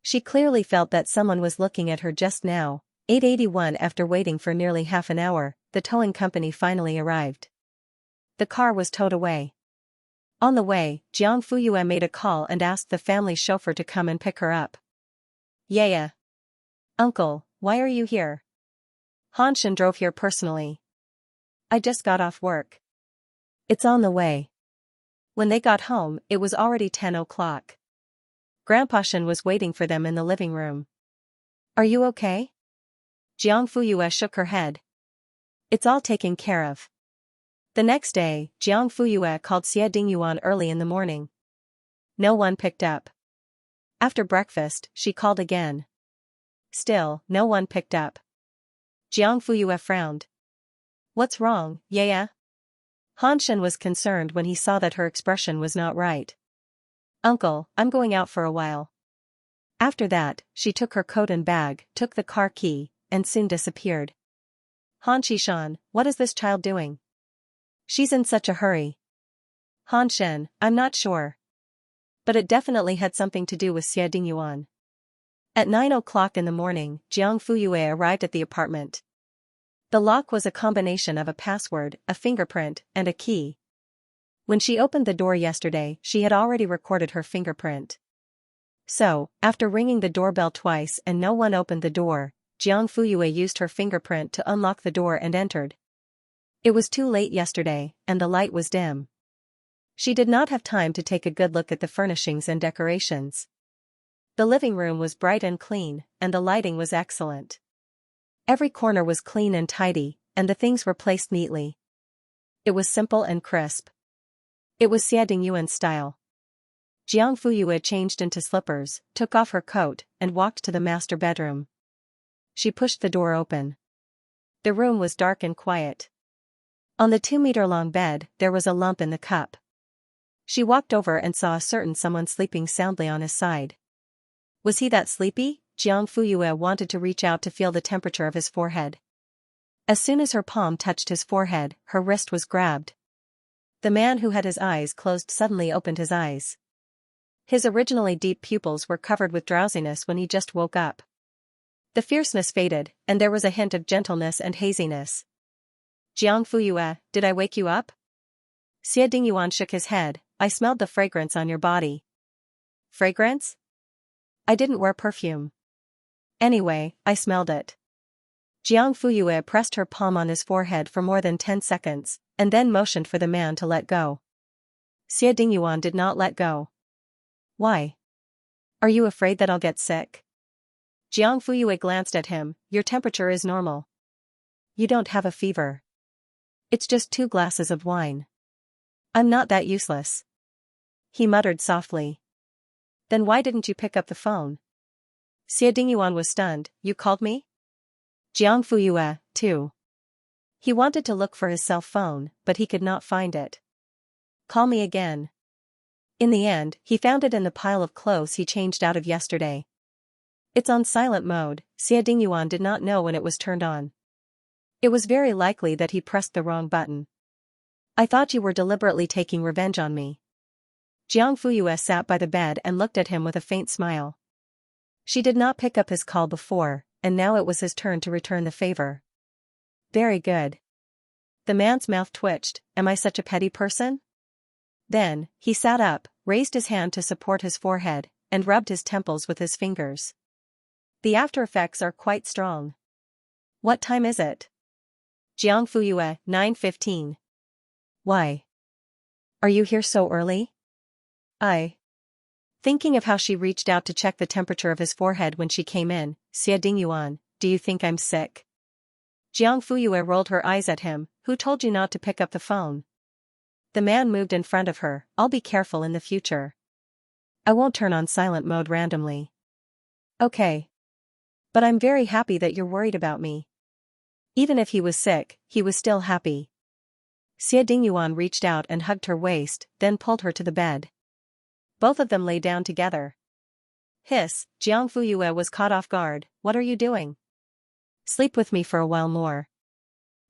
She clearly felt that someone was looking at her just now. 8:81 After waiting for nearly half an hour, the towing company finally arrived. The car was towed away. On the way, Jiang Fuyue made a call and asked the family chauffeur to come and pick her up. Yeah. Uncle, why are you here? Hanshan drove here personally. I just got off work. It's on the way. When they got home, it was already 10 o'clock. Grandpa Shen was waiting for them in the living room. Are you okay? Jiang Fuyue shook her head. It's all taken care of. The next day, Jiang Fuyue called Xie Dingyuan early in the morning. No one picked up. After breakfast, she called again. Still, no one picked up. Jiang Fuyue frowned. What's wrong, yeah? Hanshan was concerned when he saw that her expression was not right. Uncle, I'm going out for a while. After that, she took her coat and bag, took the car key, and soon disappeared. Han Qishan, what is this child doing? She's in such a hurry. Han Shen, I'm not sure. But it definitely had something to do with Xie Dingyuan. At 9 o'clock in the morning, Jiang Fuyue arrived at the apartment. The lock was a combination of a password, a fingerprint, and a key. When she opened the door yesterday, she had already recorded her fingerprint. So, after ringing the doorbell twice and no one opened the door, Jiang Fuyue used her fingerprint to unlock the door and entered. It was too late yesterday, and the light was dim. She did not have time to take a good look at the furnishings and decorations. The living room was bright and clean, and the lighting was excellent. Every corner was clean and tidy, and the things were placed neatly. It was simple and crisp. It was Xie Dingyuan's style. Jiang Fuyue changed into slippers, took off her coat, and walked to the master bedroom. She pushed the door open. The room was dark and quiet. On the 2-meter-long bed, there was a lump in the cup. She walked over and saw a certain someone sleeping soundly on his side. Was he that sleepy? Jiang Fuyue wanted to reach out to feel the temperature of his forehead. As soon as her palm touched his forehead, her wrist was grabbed. The man who had his eyes closed suddenly opened his eyes. His originally deep pupils were covered with drowsiness when he just woke up. The fierceness faded, and there was a hint of gentleness and haziness. Jiang Fuyue, did I wake you up? Xie Dingyuan shook his head. I smelled the fragrance on your body. Fragrance? I didn't wear perfume. Anyway, I smelled it. Jiang Fuyue pressed her palm on his forehead for more than 10 seconds, and then motioned for the man to let go. Xie Dingyuan did not let go. Why? Are you afraid that I'll get sick? Jiang Fuyue glanced at him. Your temperature is normal. You don't have a fever. It's just 2 glasses of wine. I'm not that useless. He muttered softly. Then why didn't you pick up the phone? Xie Dingyuan was stunned. You called me? Jiang Fuyue, too. He wanted to look for his cell phone, but he could not find it. Call me again. In the end, he found it in the pile of clothes he changed out of yesterday. It's on silent mode. Xie Dingyuan did not know when it was turned on. It was very likely that he pressed the wrong button. I thought you were deliberately taking revenge on me. Jiang Fuyue sat by the bed and looked at him with a faint smile. She did not pick up his call before, and now it was his turn to return the favor. Very good. The man's mouth twitched. Am I such a petty person? Then, he sat up, raised his hand to support his forehead, and rubbed his temples with his fingers. The after effects are quite strong. What time is it? Jiangfuyue, 9:15. Why? Are you here so early? Thinking of how she reached out to check the temperature of his forehead when she came in, Xie Dingyuan, do you think I'm sick? Jiangfuyue rolled her eyes at him, who told you not to pick up the phone? The man moved in front of her, I'll be careful in the future. I won't turn on silent mode randomly. Okay. But I'm very happy that you're worried about me. Even if he was sick, he was still happy. Xie Dingyuan reached out and hugged her waist, then pulled her to the bed. Both of them lay down together. Hiss, Jiangfuyue was caught off guard, what are you doing? Sleep with me for a while more.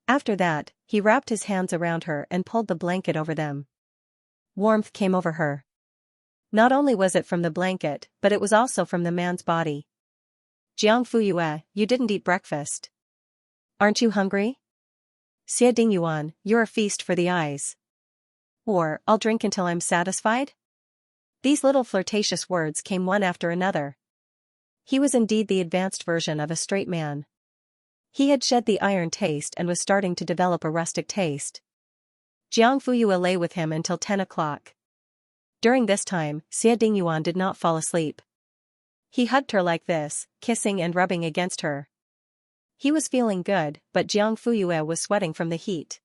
After that, he wrapped his hands around her and pulled the blanket over them. Warmth came over her. Not only was it from the blanket, but it was also from the man's body. Jiangfuyue, you didn't eat breakfast. Aren't you hungry? Xie Dingyuan, you're a feast for the eyes. Or, I'll drink until I'm satisfied? These little flirtatious words came one after another. He was indeed the advanced version of a straight man. He had shed the iron taste and was starting to develop a rustic taste. Jiangfuyue lay with him until 10 o'clock. During this time, Xie Dingyuan did not fall asleep. He hugged her like this, kissing and rubbing against her. He was feeling good, but Jiangfuyue was sweating from the heat.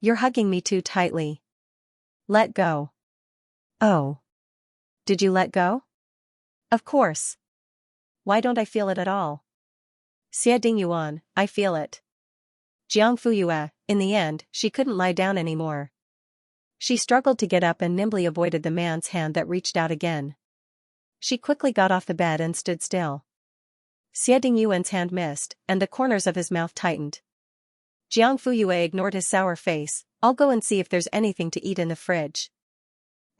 You're hugging me too tightly. Let go. Oh. Did you let go? Of course. Why don't I feel it at all? Xie Dingyuan, I feel it. Jiangfuyue, in the end, she couldn't lie down anymore. She struggled to get up and nimbly avoided the man's hand that reached out again. She quickly got off the bed and stood still. Xie Dingyuan's hand missed, and the corners of his mouth tightened. Jiangfuyue ignored his sour face, I'll go and see if there's anything to eat in the fridge.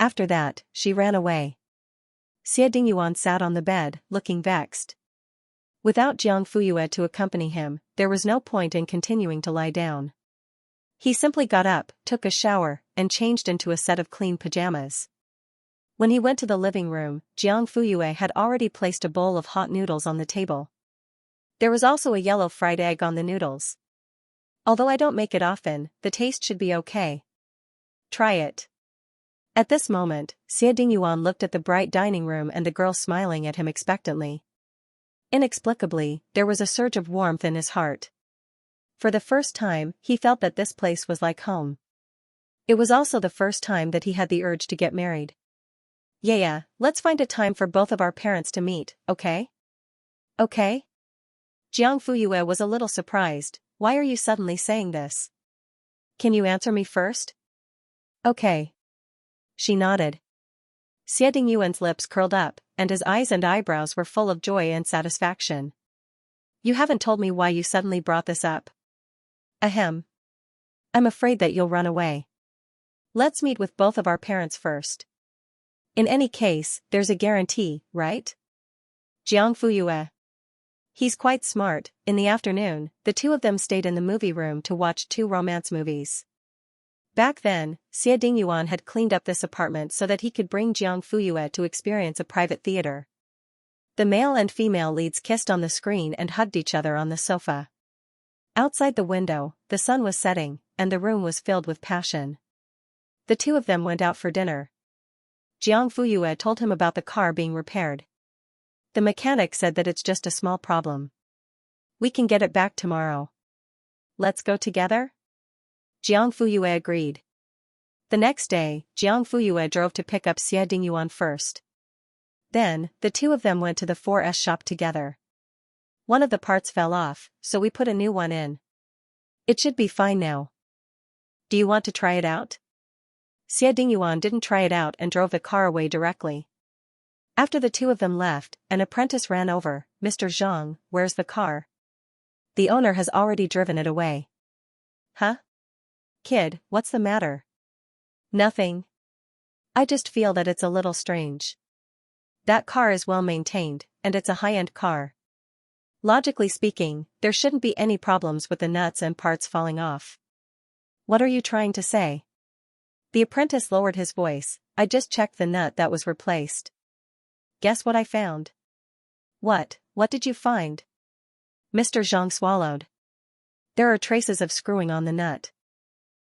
After that, she ran away. Xie Dingyuan sat on the bed, looking vexed. Without Jiangfuyue to accompany him, there was no point in continuing to lie down. He simply got up, took a shower, and changed into a set of clean pajamas. When he went to the living room, Jiangfuyue had already placed a bowl of hot noodles on the table. There was also a yellow fried egg on the noodles. Although I don't make it often, the taste should be okay. Try it. At this moment, Xie Dingyuan looked at the bright dining room and the girl smiling at him expectantly. Inexplicably, there was a surge of warmth in his heart. For the first time, he felt that this place was like home. It was also the first time that he had the urge to get married. Yeah, let's find a time for both of our parents to meet, okay? Okay? Jiangfuyue was a little surprised, why are you suddenly saying this? Can you answer me first? Okay. She nodded. Xie Dingyuan's lips curled up, and his eyes and eyebrows were full of joy and satisfaction. You haven't told me why you suddenly brought this up. Ahem. I'm afraid that you'll run away. Let's meet with both of our parents first. In any case, there's a guarantee, right? Jiangfuyue. He's quite smart. In the afternoon, the two of them stayed in the movie room to watch 2 romance movies. Back then, Xie Dingyuan had cleaned up this apartment so that he could bring Jiangfuyue to experience a private theater. The male and female leads kissed on the screen and hugged each other on the sofa. Outside the window, the sun was setting, and the room was filled with passion. The two of them went out for dinner. Jiangfuyue told him about the car being repaired. The mechanic said that it's just a small problem. We can get it back tomorrow. Let's go together? Jiangfuyue agreed. The next day, Jiangfuyue drove to pick up Xie Dingyuan first. Then, the two of them went to the 4S shop together. One of the parts fell off, so we put a new one in. It should be fine now. Do you want to try it out? Xie Dingyuan didn't try it out and drove the car away directly. After the two of them left, an apprentice ran over. Mr. Zhang, where's the car? The owner has already driven it away. Huh? Kid, what's the matter? Nothing. I just feel that it's a little strange. That car is well maintained, and it's a high-end car. Logically speaking, there shouldn't be any problems with the nuts and parts falling off. What are you trying to say? The apprentice lowered his voice. I just checked the nut that was replaced. Guess what I found? What What did you find? Mr. Zhang swallowed. There are traces of screwing on the nut.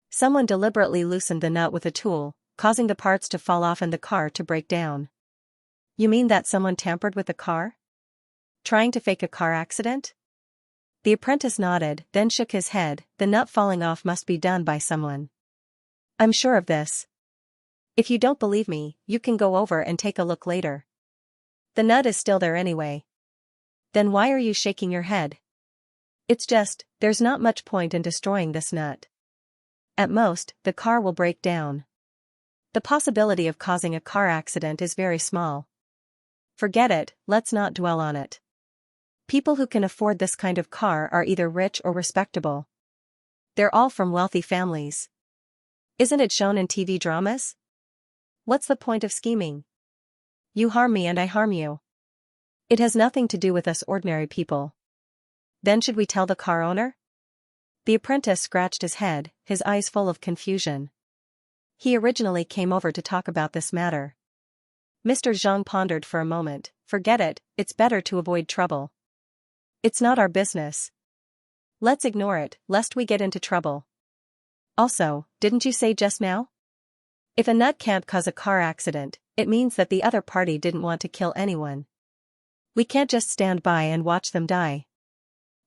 Someone deliberately loosened the nut with a tool, causing the parts to fall off and the car to break down. You mean that someone tampered with the car? Trying to fake a car accident? The apprentice nodded, then shook his head. The nut falling off must be done by someone. I'm sure of this. If you don't believe me, you can go over and take a look later. The nut is still there anyway. Then why are you shaking your head? It's just, there's not much point in destroying this nut. At most, the car will break down. The possibility of causing a car accident is very small. Forget it, let's not dwell on it. People who can afford this kind of car are either rich or respectable. They're all from wealthy families. Isn't it shown in TV dramas? What's the point of scheming? You harm me and I harm you. It has nothing to do with us ordinary people. Then should we tell the car owner? The apprentice scratched his head, his eyes full of confusion. He originally came over to talk about this matter. Mr. Zhang pondered for a moment. Forget it, it's better to avoid trouble. It's not our business. Let's ignore it, lest we get into trouble. Also, didn't you say just now? If a nut can't cause a car accident, it means that the other party didn't want to kill anyone. We can't just stand by and watch them die.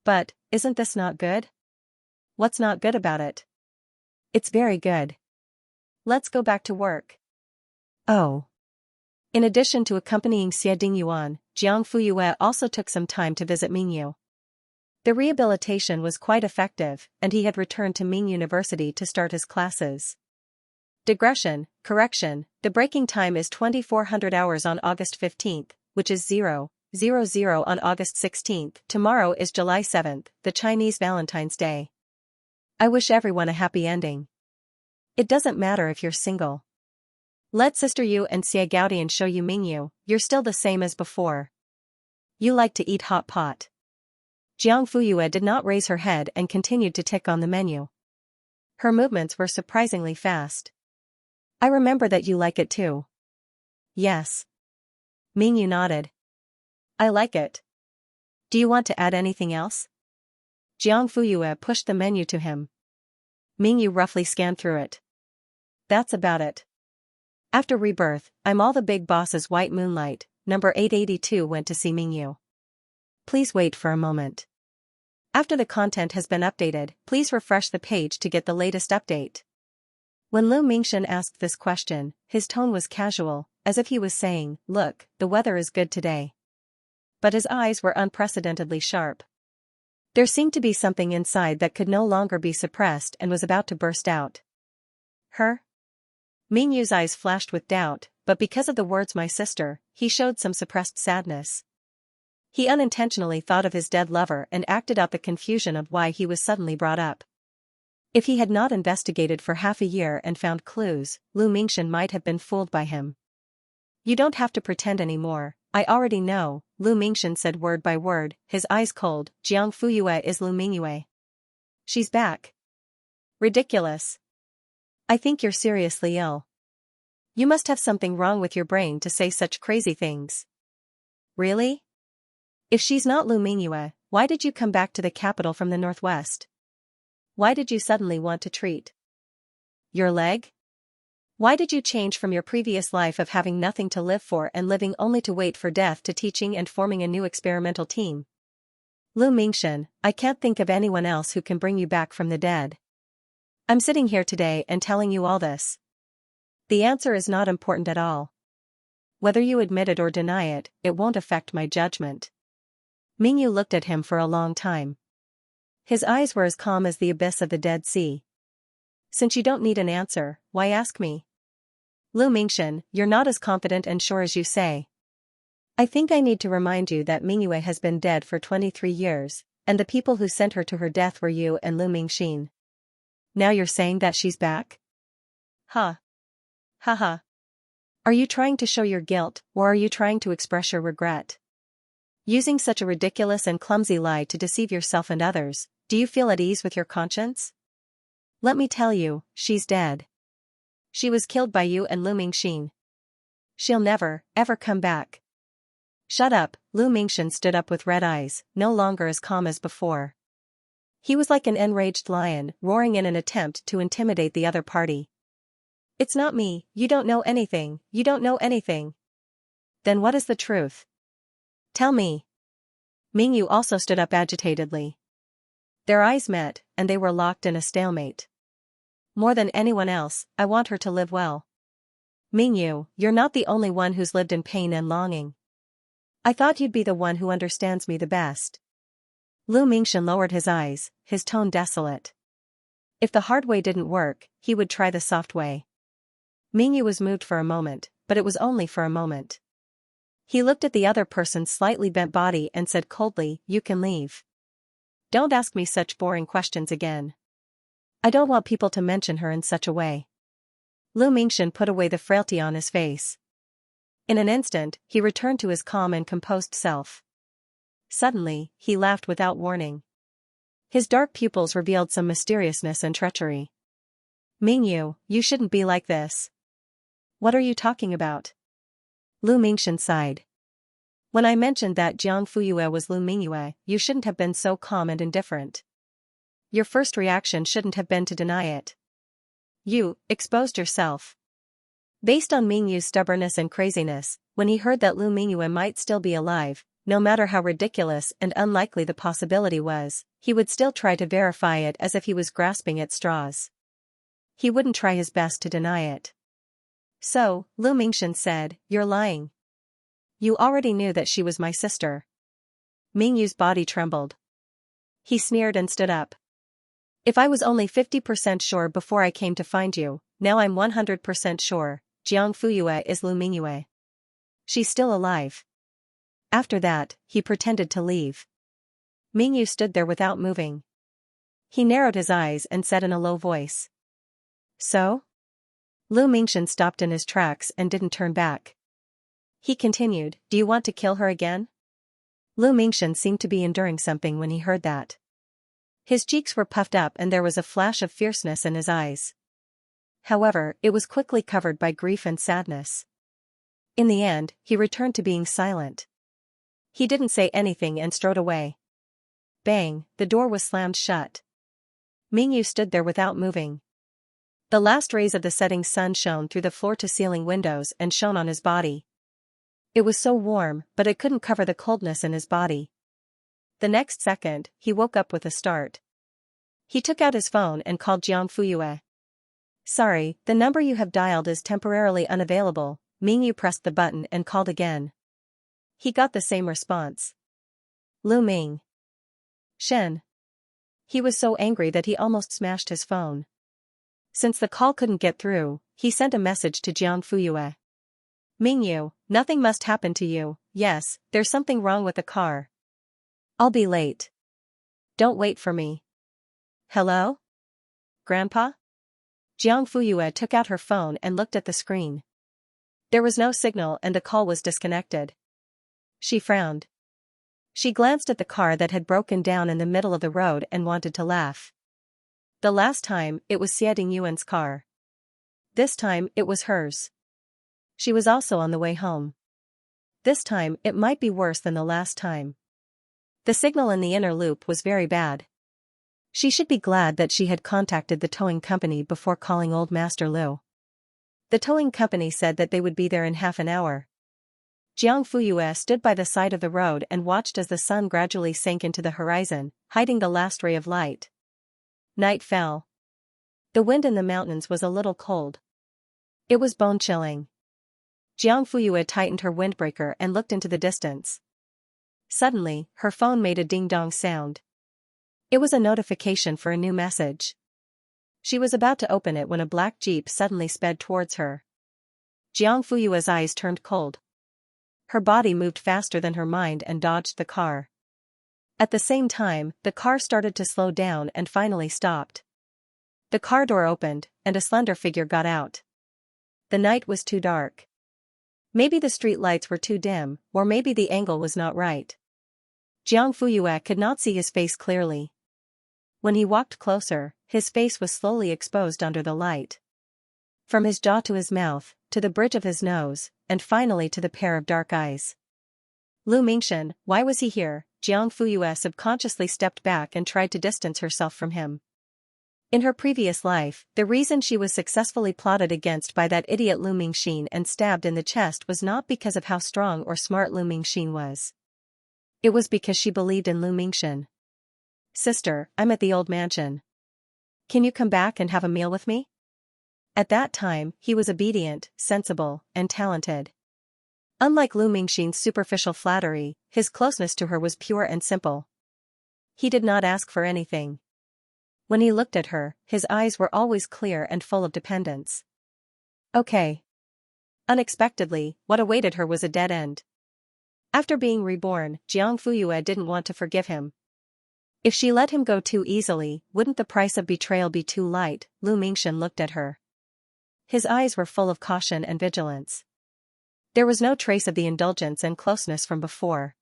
But, isn't this not good? What's not good about it? It's very good. Let's go back to work. Oh. In addition to accompanying Xie Dingyuan, Jiang Fuyue also took some time to visit Mingyu. The rehabilitation was quite effective, and he had returned to Ming University to start his classes. Digression, correction, the breaking time is 2400 hours on August 15th, which is 00:00 on August 16th. Tomorrow is July 7th, the Chinese Valentine's Day. I wish everyone a happy ending. It doesn't matter if you're single. Let Sister Yu and Xie Gaodian show you Mingyu, you're still the same as before. You like to eat hot pot. Jiang Fuyue did not raise her head and continued to tick on the menu. Her movements were surprisingly fast. I remember that you like it too. Yes. Mingyu nodded. I like it. Do you want to add anything else? Jiang Fuyue pushed the menu to him. Mingyu roughly scanned through it. That's about it. After Rebirth, I'm all the big boss's White Moonlight, number 882 went to see Mingyu. Please wait for a moment. After the content has been updated, please refresh the page to get the latest update. When Lu Mingxin asked this question, his tone was casual, as if he was saying, look, the weather is good today. But his eyes were unprecedentedly sharp. There seemed to be something inside that could no longer be suppressed and was about to burst out. Her? Mingyu's eyes flashed with doubt, but because of the words my sister, he showed some suppressed sadness. He unintentionally thought of his dead lover and acted out the confusion of why he was suddenly brought up. If he had not investigated for half a year and found clues, Lu Mingxin might have been fooled by him. You don't have to pretend anymore, I already know, Lu Mingxin said word by word, his eyes cold. Jiang Fuyue is Lu Mingyue. She's back. Ridiculous. I think you're seriously ill. You must have something wrong with your brain to say such crazy things. Really? If she's not Lu Mingyue, why did you come back to the capital from the northwest? Why did you suddenly want to treat your leg? Why did you change from your previous life of having nothing to live for and living only to wait for death to teaching and forming a new experimental team? Lu Mingxin, I can't think of anyone else who can bring you back from the dead. I'm sitting here today and telling you all this. The answer is not important at all. Whether you admit it or deny it, it won't affect my judgment. Mingyu looked at him for a long time. His eyes were as calm as the abyss of the Dead Sea. Since you don't need an answer, why ask me? Lu Mingxin, you're not as confident and sure as you say. I think I need to remind you that Mingyue has been dead for 23 years, and the people who sent her to her death were you and Lu Mingxin. Now you're saying that she's back? Huh. Haha. Are you trying to show your guilt, or are you trying to express your regret? Using such a ridiculous and clumsy lie to deceive yourself and others, do you feel at ease with your conscience? Let me tell you, she's dead. She was killed by you and Lu Mingxin. She'll never, ever come back. Shut up, Lu Mingxian stood up with red eyes, no longer as calm as before. He was like an enraged lion, roaring in an attempt to intimidate the other party. It's not me, you don't know anything, you don't know anything. Then what is the truth? Tell me. Mingyu also stood up agitatedly. Their eyes met, and they were locked in a stalemate. More than anyone else, I want her to live well. Mingyu, you're not the only one who's lived in pain and longing. I thought you'd be the one who understands me the best. Lu Mingxian lowered his eyes, his tone desolate. If the hard way didn't work, he would try the soft way. Mingyu was moved for a moment, but it was only for a moment. He looked at the other person's slightly bent body and said coldly, "You can leave. Don't ask me such boring questions again. I don't want people to mention her in such a way." Lu Mingxian put away the frailty on his face. In an instant, he returned to his calm and composed self. Suddenly, he laughed without warning. His dark pupils revealed some mysteriousness and treachery. "Mingyu, you shouldn't be like this." "What are you talking about?" Lu Mingxian sighed. "When I mentioned that Jiang Fuyue was Lu Mingyue, you shouldn't have been so calm and indifferent. Your first reaction shouldn't have been to deny it. You exposed yourself." Based on Mingyu's stubbornness and craziness, when he heard that Lu Mingyue might still be alive, no matter how ridiculous and unlikely the possibility was, he would still try to verify it as if he was grasping at straws. He wouldn't try his best to deny it. "So," Lu Mingxian said, "you're lying. You already knew that she was my sister." Mingyu's body trembled. He sneered and stood up. "If I was only 50% sure before I came to find you, now I'm 100% sure, Jiang Fuyue is Lu Mingyue. She's still alive." After that, he pretended to leave. Mingyu stood there without moving. He narrowed his eyes and said in a low voice. "So?" Lu Mingxian stopped in his tracks and didn't turn back. He continued, "Do you want to kill her again?" Lu Mingxian seemed to be enduring something when he heard that. His cheeks were puffed up and there was a flash of fierceness in his eyes. However, it was quickly covered by grief and sadness. In the end, he returned to being silent. He didn't say anything and strode away. Bang, the door was slammed shut. Mingyu stood there without moving. The last rays of the setting sun shone through the floor-to-ceiling windows and shone on his body. It was so warm, but it couldn't cover the coldness in his body. The next second, he woke up with a start. He took out his phone and called Jiang Fuyue. "Sorry, the number you have dialed is temporarily unavailable." Mingyu pressed the button and called again. He got the same response. "Lu Ming." "Shen." He was so angry that he almost smashed his phone. Since the call couldn't get through, he sent a message to Jiang Fuyue. "Mingyu, nothing must happen to you. Yes, there's something wrong with the car. I'll be late. Don't wait for me." "Hello? Grandpa?" Jiang Fuyue took out her phone and looked at the screen. There was no signal and the call was disconnected. She frowned. She glanced at the car that had broken down in the middle of the road and wanted to laugh. The last time, it was Xie Dingyuan's car. This time, it was hers. She was also on the way home. This time, it might be worse than the last time. The signal in the inner loop was very bad. She should be glad that she had contacted the towing company before calling old Master Lu. The towing company said that they would be there in half an hour. Jiang Fuyue stood by the side of the road and watched as the sun gradually sank into the horizon, hiding the last ray of light. Night fell. The wind in the mountains was a little cold. It was bone-chilling. Jiang Fuyue tightened her windbreaker and looked into the distance. Suddenly, her phone made a ding-dong sound. It was a notification for a new message. She was about to open it when a black jeep suddenly sped towards her. Jiang Fuyue's eyes turned cold. Her body moved faster than her mind and dodged the car. At the same time, the car started to slow down and finally stopped. The car door opened, and a slender figure got out. The night was too dark. Maybe the street lights were too dim, or maybe the angle was not right. Jiang Fuyue could not see his face clearly. When he walked closer, his face was slowly exposed under the light. From his jaw to his mouth, to the bridge of his nose, and finally to the pair of dark eyes. Lu Mingxin, why was he here? Jiang Fuyue subconsciously stepped back and tried to distance herself from him. In her previous life, the reason she was successfully plotted against by that idiot Lu Mingxin and stabbed in the chest was not because of how strong or smart Lu Mingxin was. It was because she believed in Lu Mingxin. Sister, I'm at the old mansion. Can you come back and have a meal with me? At that time, he was obedient, sensible, and talented. Unlike Lu Mingxin's superficial flattery, his closeness to her was pure and simple. He did not ask for anything. When he looked at her, his eyes were always clear and full of dependence. Okay. Unexpectedly, what awaited her was a dead end. After being reborn, Jiang Fuyue didn't want to forgive him. If she let him go too easily, wouldn't the price of betrayal be too light? Lu Mingxin looked at her. His eyes were full of caution and vigilance. There was no trace of the indulgence and closeness from before.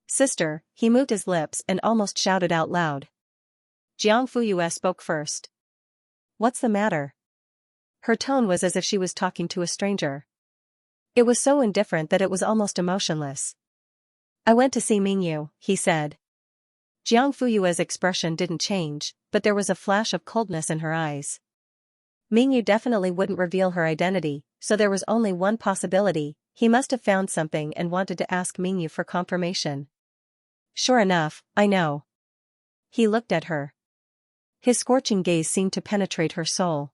Sister, he moved his lips and almost shouted out loud. Jiang Fuyue spoke first. What's the matter? Her tone was as if she was talking to a stranger. It was so indifferent that it was almost emotionless. I went to see Mingyu, he said. Jiang Fuyue's expression didn't change, but there was a flash of coldness in her eyes. Mingyu definitely wouldn't reveal her identity, so there was only one possibility: he must have found something and wanted to ask Mingyu for confirmation. Sure enough, I know. He looked at her. His scorching gaze seemed to penetrate her soul.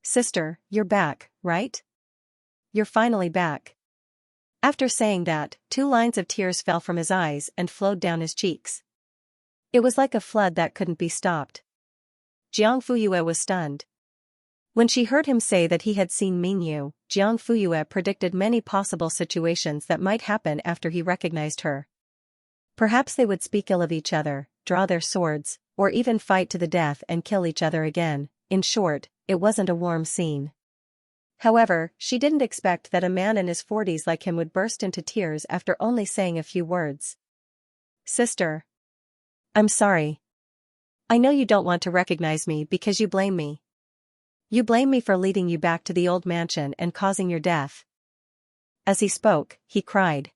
Sister, you're back, right? You're finally back. After saying that, 2 lines of tears fell from his eyes and flowed down his cheeks. It was like a flood that couldn't be stopped. Jiang Fuyue was stunned. When she heard him say that he had seen Mingyu, Jiang Fuyue predicted many possible situations that might happen after he recognized her. Perhaps they would speak ill of each other, draw their swords, or even fight to the death and kill each other again. In short, it wasn't a warm scene. However, she didn't expect that a man in his 40s like him would burst into tears after only saying a few words. Sister. I'm sorry. I know you don't want to recognize me because you blame me. You blame me for leading you back to the old mansion and causing your death. As he spoke, he cried.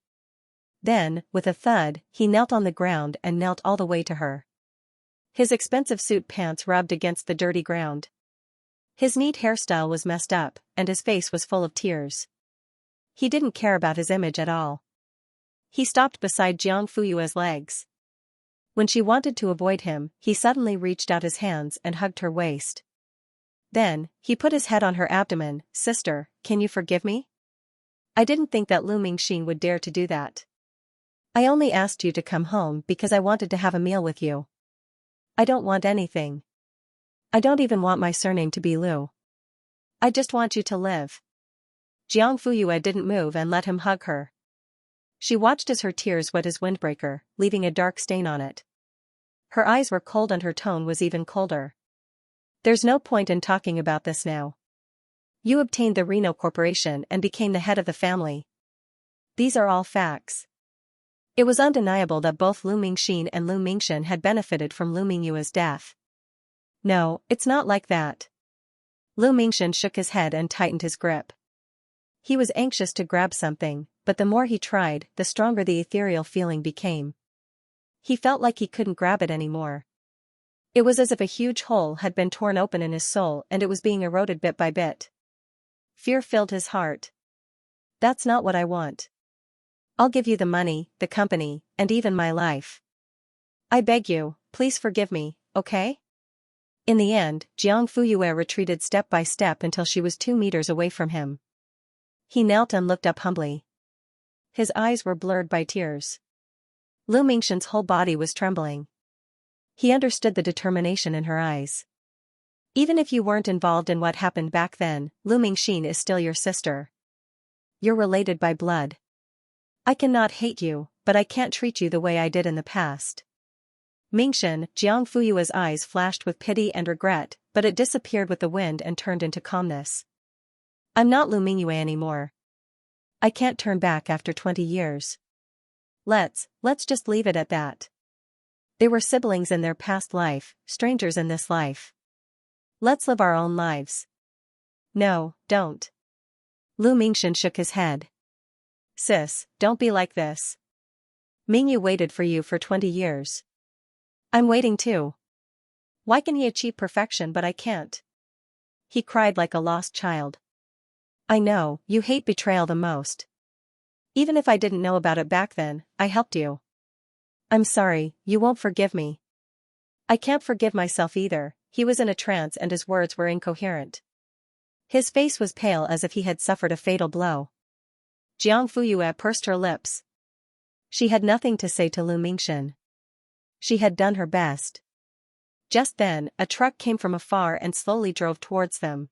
Then, with a thud, he knelt on the ground and knelt all the way to her. His expensive suit pants rubbed against the dirty ground. His neat hairstyle was messed up, and his face was full of tears. He didn't care about his image at all. He stopped beside Jiang Fuyue's legs. When she wanted to avoid him, he suddenly reached out his hands and hugged her waist. Then, he put his head on her abdomen. Sister, can you forgive me? I didn't think that Lu Mingxin would dare to do that. I only asked you to come home because I wanted to have a meal with you. I don't want anything. I don't even want my surname to be Lu. I just want you to live. Jiang Fuyue didn't move and let him hug her. She watched as her tears wet his windbreaker, leaving a dark stain on it. Her eyes were cold and her tone was even colder. There's no point in talking about this now. You obtained the Reno Corporation and became the head of the family. These are all facts. It was undeniable that both Lu Mingxin and Lu Mingxin had benefited from Lu Mingyue's death. No, it's not like that. Lu Mingxin shook his head and tightened his grip. He was anxious to grab something, but the more he tried, the stronger the ethereal feeling became. He felt like he couldn't grab it anymore. It was as if a huge hole had been torn open in his soul and it was being eroded bit by bit. Fear filled his heart. That's not what I want. I'll give you the money, the company, and even my life. I beg you, please forgive me, okay? In the end, Jiang Fuyue retreated step by step until she was 2 meters away from him. He knelt and looked up humbly. His eyes were blurred by tears. Lu Mingxin's whole body was trembling. He understood the determination in her eyes. Even if you weren't involved in what happened back then, Lu Mingxin is still your sister. You're related by blood. I cannot hate you, but I can't treat you the way I did in the past. Mingxin, Jiang Fuyue's eyes flashed with pity and regret, but it disappeared with the wind and turned into calmness. I'm not Lu Mingyue anymore. I can't turn back after 20 years. Let's just leave it at that. They were siblings in their past life, strangers in this life. Let's live our own lives. No, don't. Lu Mingxin shook his head. Sis, don't be like this. Mingyu waited for you for 20 years. I'm waiting too. Why can he achieve perfection but I can't? He cried like a lost child. I know, you hate betrayal the most. Even if I didn't know about it back then, I helped you. I'm sorry, you won't forgive me. I can't forgive myself either. He was in a trance and his words were incoherent. His face was pale as if he had suffered a fatal blow. Jiang Fuyue pursed her lips. She had nothing to say to Lu Mingxin. She had done her best. Just then, a truck came from afar and slowly drove towards them.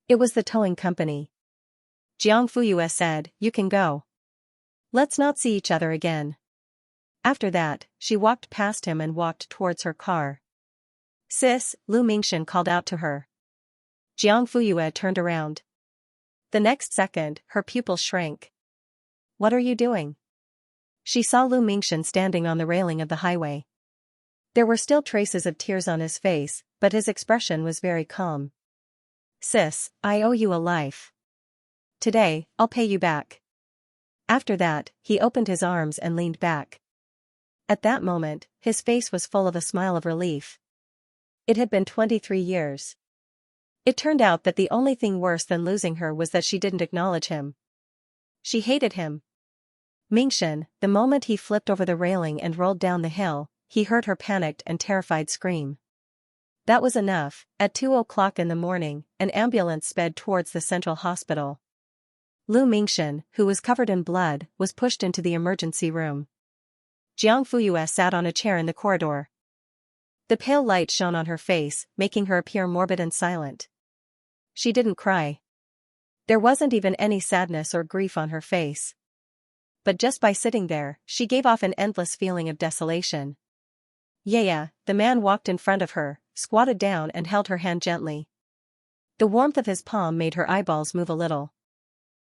It was the towing company. Jiang Fuyue said, "You can go. Let's not see each other again." After that, she walked past him and walked towards her car. "Sis," Lu Mingxin called out to her. Jiang Fuyue turned around. The next second, her pupils shrank. "What are you doing?" She saw Lu Mingxin standing on the railing of the highway. There were still traces of tears on his face, but his expression was very calm. "Sis, I owe you a life. Today, I'll pay you back." After that, he opened his arms and leaned back. At that moment, his face was full of a smile of relief. It had been 23 years. It turned out that the only thing worse than losing her was that she didn't acknowledge him. She hated him. Mingxin, the moment he flipped over the railing and rolled down the hill, he heard her panicked and terrified scream. That was enough. At 2 o'clock in the morning, an ambulance sped towards the central hospital. Lu Mingxin, who was covered in blood, was pushed into the emergency room. Jiang Fuyue sat on a chair in the corridor. The pale light shone on her face, making her appear morbid and silent. She didn't cry. There wasn't even any sadness or grief on her face. But just by sitting there, she gave off an endless feeling of desolation. Yeah, the man walked in front of her, squatted down and held her hand gently. The warmth of his palm made her eyeballs move a little.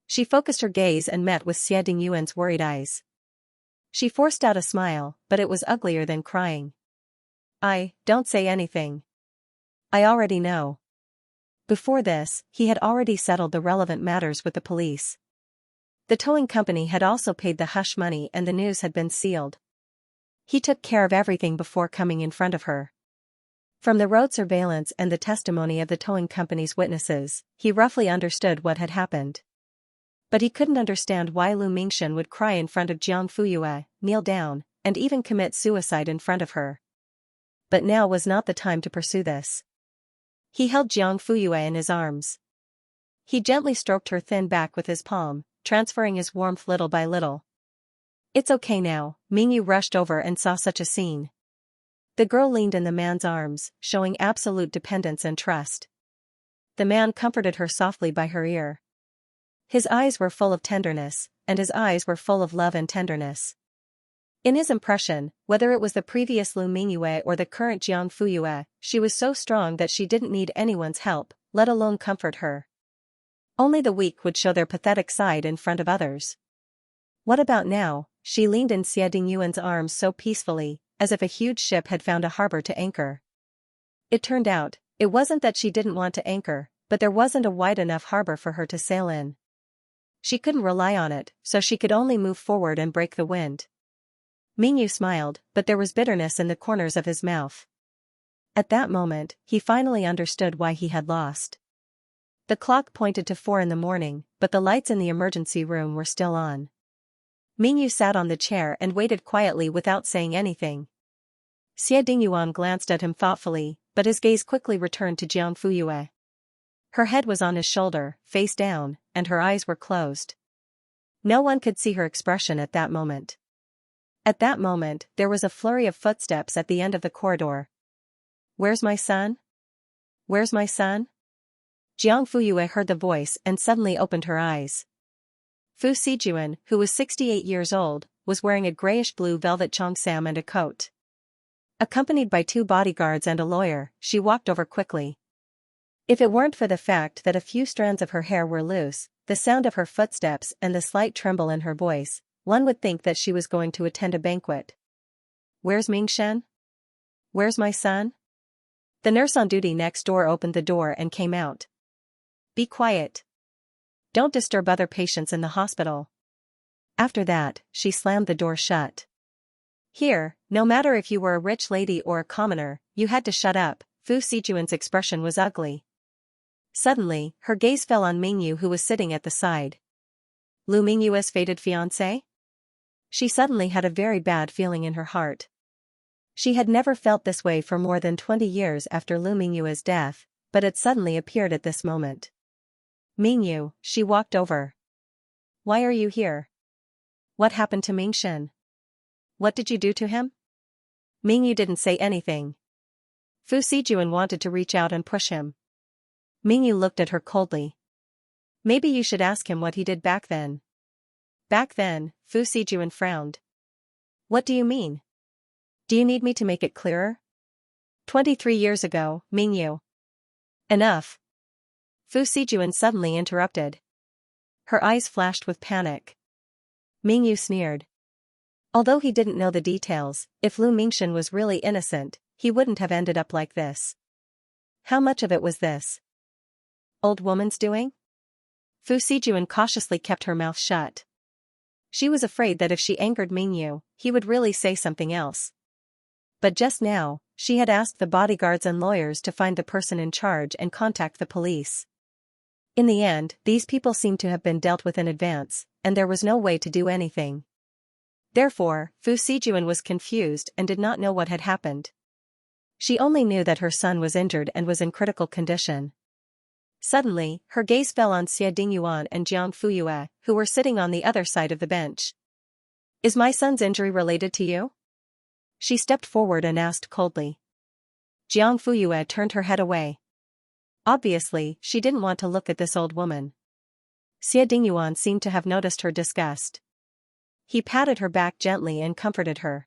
She focused her gaze and met with Xie Dingyuan's worried eyes. She forced out a smile, but it was uglier than crying. Don't say anything. I already know." Before this, he had already settled the relevant matters with the police. The towing company had also paid the hush money and the news had been sealed. He took care of everything before coming in front of her. From the road surveillance and the testimony of the towing company's witnesses, he roughly understood what had happened. But he couldn't understand why Lu Mingxin would cry in front of Jiang Fuyue, kneel down, and even commit suicide in front of her. But now was not the time to pursue this. He held Jiang Fuyue in his arms. He gently stroked her thin back with his palm, transferring his warmth little by little. "It's okay now." Mingyu rushed over and saw such a scene. The girl leaned in the man's arms, showing absolute dependence and trust. The man comforted her softly by her ear. His eyes were full of tenderness, and his eyes were full of love and tenderness. In his impression, whether it was the previous Lu Mingyue or the current Jiang Fuyue, she was so strong that she didn't need anyone's help, let alone comfort her. Only the weak would show their pathetic side in front of others. What about now? She leaned in Xie Dingyuan's arms so peacefully, as if a huge ship had found a harbor to anchor. It turned out, it wasn't that she didn't want to anchor, but there wasn't a wide enough harbor for her to sail in. She couldn't rely on it, so she could only move forward and break the wind. Mingyu smiled, but there was bitterness in the corners of his mouth. At that moment, he finally understood why he had lost. The clock pointed to 4 in the morning, but the lights in the emergency room were still on. Mingyu sat on the chair and waited quietly without saying anything. Xie Dingyuan glanced at him thoughtfully, but his gaze quickly returned to Jiang Fuyue. Her head was on his shoulder, face down, and her eyes were closed. No one could see her expression at that moment. At that moment, there was a flurry of footsteps at the end of the corridor. "Where's my son? Where's my son?" Jiang Fuyue heard the voice and suddenly opened her eyes. Fu Sijuan, who was 68 years old, was wearing a grayish-blue velvet cheongsam and a coat. Accompanied by 2 bodyguards and a lawyer, she walked over quickly. If it weren't for the fact that a few strands of her hair were loose, the sound of her footsteps and the slight tremble in her voice, one would think that she was going to attend a banquet. "Where's Mingxin? Where's my son?" The nurse on duty next door opened the door and came out. "Be quiet. Don't disturb other patients in the hospital." After that, she slammed the door shut. Here, no matter if you were a rich lady or a commoner, you had to shut up. Fu Sijuan's expression was ugly. Suddenly, her gaze fell on Mingyu, who was sitting at the side. Lu Mingyu's fated fiancé? She suddenly had a very bad feeling in her heart. She had never felt this way for more than 20 years after Lu Mingyu's death, but it suddenly appeared at this moment. Mingyu, she walked over. Why are you here? What happened to Mingshen? What did you do to him? Mingyu didn't say anything. Fu Sijuan wanted to reach out and push him. Mingyu looked at her coldly. Maybe you should ask him what he did back then. Back then, Fu Sijuan frowned. What do you mean? Do you need me to make it clearer? 23 years ago, Mingyu. Enough. Fu Sijuan suddenly interrupted. Her eyes flashed with panic. Mingyu sneered. Although he didn't know the details, if Lu Mingshen was really innocent, he wouldn't have ended up like this. How much of it was this old woman's doing? Fu Sijuan cautiously kept her mouth shut. She was afraid that if she angered Mingyu, he would really say something else. But just now, she had asked the bodyguards and lawyers to find the person in charge and contact the police. In the end, these people seemed to have been dealt with in advance, and there was no way to do anything. Therefore, Fu Sijuan was confused and did not know what had happened. She only knew that her son was injured and was in critical condition. Suddenly, her gaze fell on Xie Dingyuan and Jiang Fuyue, who were sitting on the other side of the bench. Is my son's injury related to you? She stepped forward and asked coldly. Jiang Fuyue turned her head away. Obviously, she didn't want to look at this old woman. Xie Dingyuan seemed to have noticed her disgust. He patted her back gently and comforted her.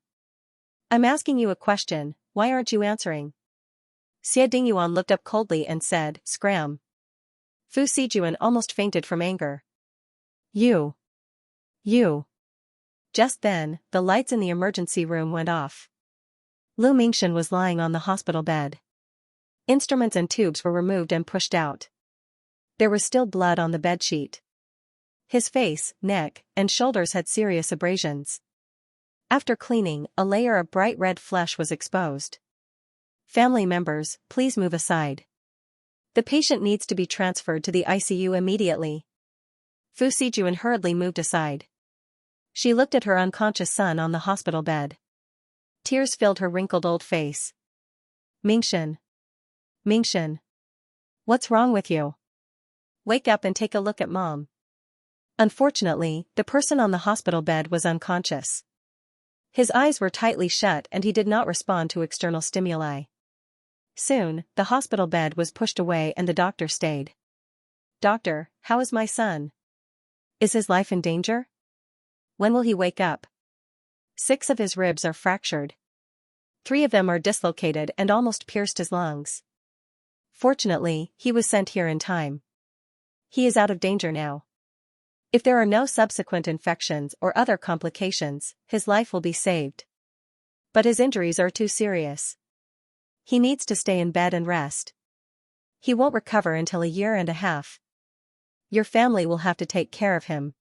I'm asking you a question, why aren't you answering? Xie Dingyuan looked up coldly and said, Scram. Fu Sijuan almost fainted from anger. You. Just then, the lights in the emergency room went off. Lu Mingshen was lying on the hospital bed. Instruments and tubes were removed and pushed out. There was still blood on the bedsheet. His face, neck, and shoulders had serious abrasions. After cleaning, a layer of bright red flesh was exposed. Family members, please move aside. The patient needs to be transferred to the ICU immediately. Fu Sijuan hurriedly moved aside. She looked at her unconscious son on the hospital bed. Tears filled her wrinkled old face. Mingshen. What's wrong with you? Wake up and take a look at Mom. Unfortunately, the person on the hospital bed was unconscious. His eyes were tightly shut and he did not respond to external stimuli. Soon, the hospital bed was pushed away and the doctor stayed. Doctor, how is my son? Is his life in danger? When will he wake up? 6 of his ribs are fractured. 3 of them are dislocated and almost pierced his lungs. Fortunately, he was sent here in time. He is out of danger now. If there are no subsequent infections or other complications, his life will be saved. But his injuries are too serious. He needs to stay in bed and rest. He won't recover until a year and a half. Your family will have to take care of him.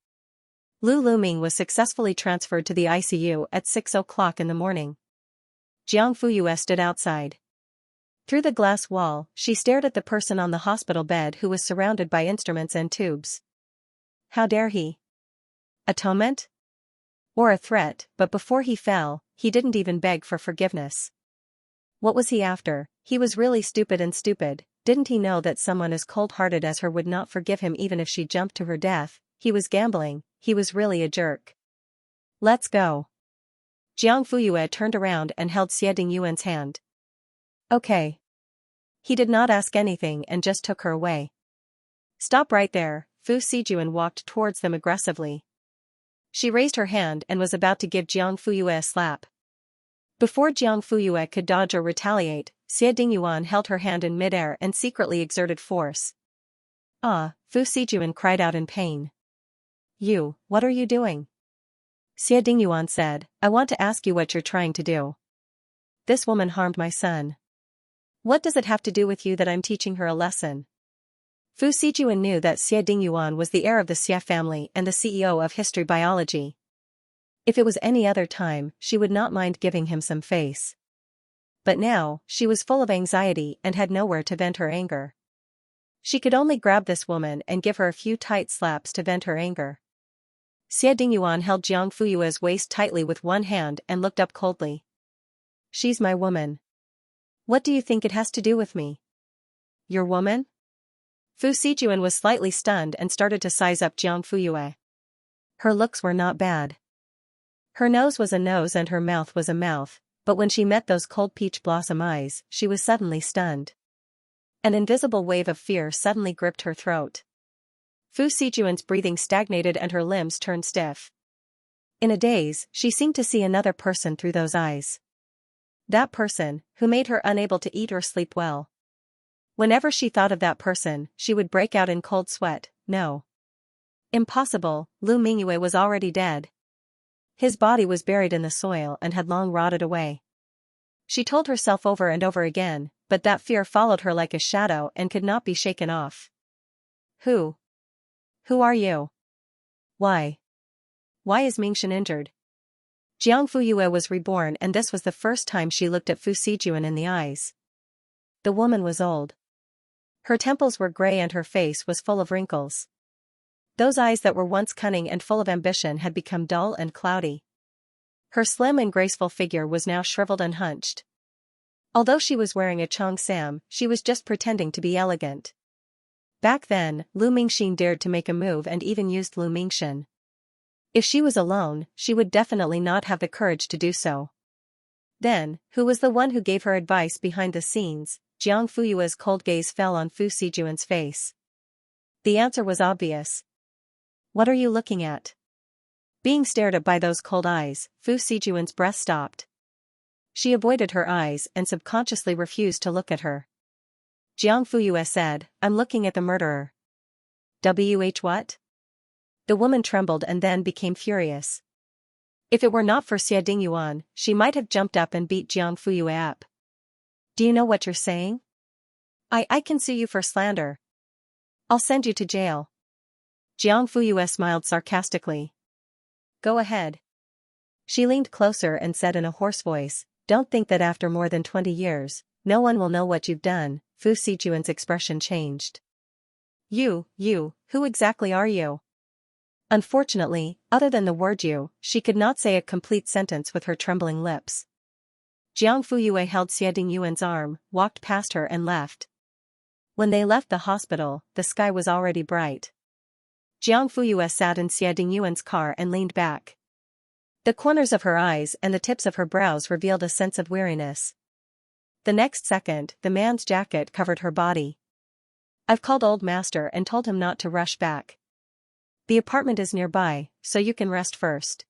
Lu Luming was successfully transferred to the ICU at 6 o'clock in the morning. Jiang Fuyue stood outside. Through the glass wall, she stared at the person on the hospital bed who was surrounded by instruments and tubes. How dare he? Atonement? Or a threat, but before he fell, he didn't even beg for forgiveness. What was he after? He was really stupid and stupid. Didn't he know that someone as cold-hearted as her would not forgive him even if she jumped to her death? He was gambling, he was really a jerk. Let's go. Jiang Fuyue turned around and held Xie Dingyuan's hand. Okay. He did not ask anything and just took her away. Stop right there, Fu Sijuan walked towards them aggressively. She raised her hand and was about to give Jiang Fuyue a slap. Before Jiang Fuyue could dodge or retaliate, Xie Dingyuan held her hand in midair and secretly exerted force. Ah, Fu Sijuan cried out in pain. You, what are you doing? Xie Dingyuan said, I want to ask you what you're trying to do. This woman harmed my son. What does it have to do with you that I'm teaching her a lesson? Fu Sijuan knew that Xie Dingyuan was the heir of the Xie family and the CEO of history biology. If it was any other time, she would not mind giving him some face. But now, she was full of anxiety and had nowhere to vent her anger. She could only grab this woman and give her a few tight slaps to vent her anger. Xie Dingyuan held Jiang Fuyue's waist tightly with one hand and looked up coldly. She's my woman. What do you think it has to do with me? Your woman? Fu Sijuan was slightly stunned and started to size up Jiang Fuyue. Her looks were not bad. Her nose was a nose and her mouth was a mouth, but when she met those cold peach blossom eyes, she was suddenly stunned. An invisible wave of fear suddenly gripped her throat. Fu Sijuan's breathing stagnated and her limbs turned stiff. In a daze, she seemed to see another person through those eyes. That person, who made her unable to eat or sleep well. Whenever she thought of that person, she would break out in cold sweat. No. Impossible, Lu Mingyue was already dead. His body was buried in the soil and had long rotted away. She told herself over and over again, but that fear followed her like a shadow and could not be shaken off. Who? Who are you? Why? Why is Mingxin injured? Jiang Fuyue was reborn and this was the first time she looked at Fu Sijuan in the eyes. The woman was old. Her temples were gray and her face was full of wrinkles. Those eyes that were once cunning and full of ambition had become dull and cloudy. Her slim and graceful figure was now shriveled and hunched. Although she was wearing a cheongsam, she was just pretending to be elegant. Back then, Lu Mingxin dared to make a move and even used Lu Mingxin. If she was alone, she would definitely not have the courage to do so. Then, who was the one who gave her advice behind the scenes? Jiang Fuyue's cold gaze fell on Fu Sijuan's face. The answer was obvious. What are you looking at? Being stared at by those cold eyes, Fu Sijuan's breath stopped. She avoided her eyes and subconsciously refused to look at her. Jiang Fuyue said, I'm looking at the murderer. What? The woman trembled and then became furious. If it were not for Xie Dingyuan, she might have jumped up and beat Jiang Fuyue up. Do you know what you're saying? I can sue you for slander. I'll send you to jail. Jiang Fuyue smiled sarcastically. Go ahead. She leaned closer and said in a hoarse voice, don't think that after more than 20 years, no one will know what you've done. Fu Sijuan's expression changed. You, who exactly are you? Unfortunately, other than the word you, she could not say a complete sentence with her trembling lips. Jiang Fuyue held Xie Dingyuan's arm, walked past her and left. When they left the hospital, the sky was already bright. Jiang Fuyue sat in Xie Dingyuan's car and leaned back. The corners of her eyes and the tips of her brows revealed a sense of weariness. The next second, the man's jacket covered her body. I've called old master and told him not to rush back. The apartment is nearby, so you can rest first.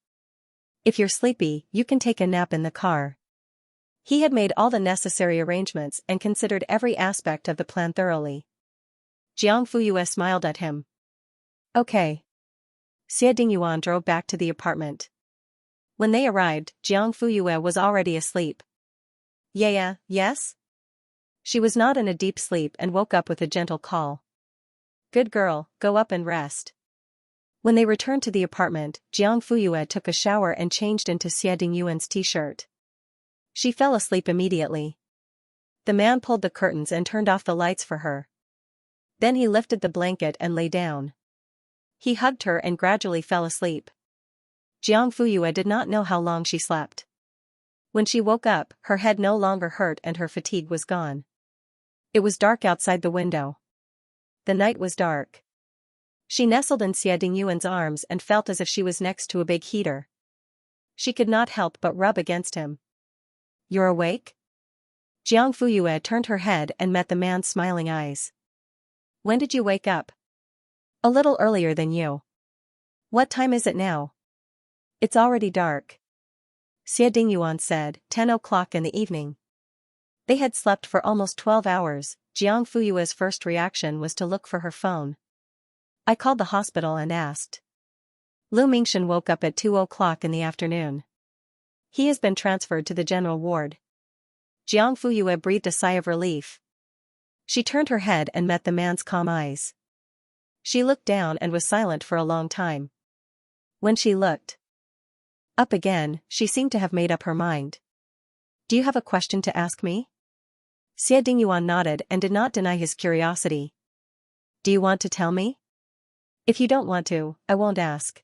If you're sleepy, you can take a nap in the car. He had made all the necessary arrangements and considered every aspect of the plan thoroughly. Jiang Fuyue smiled at him. Okay. Xie Dingyuan drove back to the apartment. When they arrived, Jiang Fuyue was already asleep. Yeah, yes? She was not in a deep sleep and woke up with a gentle call. Good girl, go up and rest. When they returned to the apartment, Jiang Fuyue took a shower and changed into Xie Dingyuan's t-shirt. She fell asleep immediately. The man pulled the curtains and turned off the lights for her. Then he lifted the blanket and lay down. He hugged her and gradually fell asleep. Jiang Fuyue did not know how long she slept. When she woke up, her head no longer hurt and her fatigue was gone. It was dark outside the window. The night was dark. She nestled in Xie Dingyuan's arms and felt as if she was next to a big heater. She could not help but rub against him. You're awake? Jiang Fuyue turned her head and met the man's smiling eyes. When did you wake up? A little earlier than you. What time is it now? It's already dark. Xie Dingyuan said, 10 o'clock in the evening. They had slept for almost 12 hours. Jiang Fuyue's first reaction was to look for her phone. I called the hospital and asked. Lu Mingxin woke up at 2 o'clock in the afternoon. He has been transferred to the general ward. Jiang Fuyue breathed a sigh of relief. She turned her head and met the man's calm eyes. She looked down and was silent for a long time. When she looked Up again, she seemed to have made up her mind. Do you have a question to ask me? Xie Dingyuan nodded and did not deny his curiosity. Do you want to tell me? If you don't want to, I won't ask.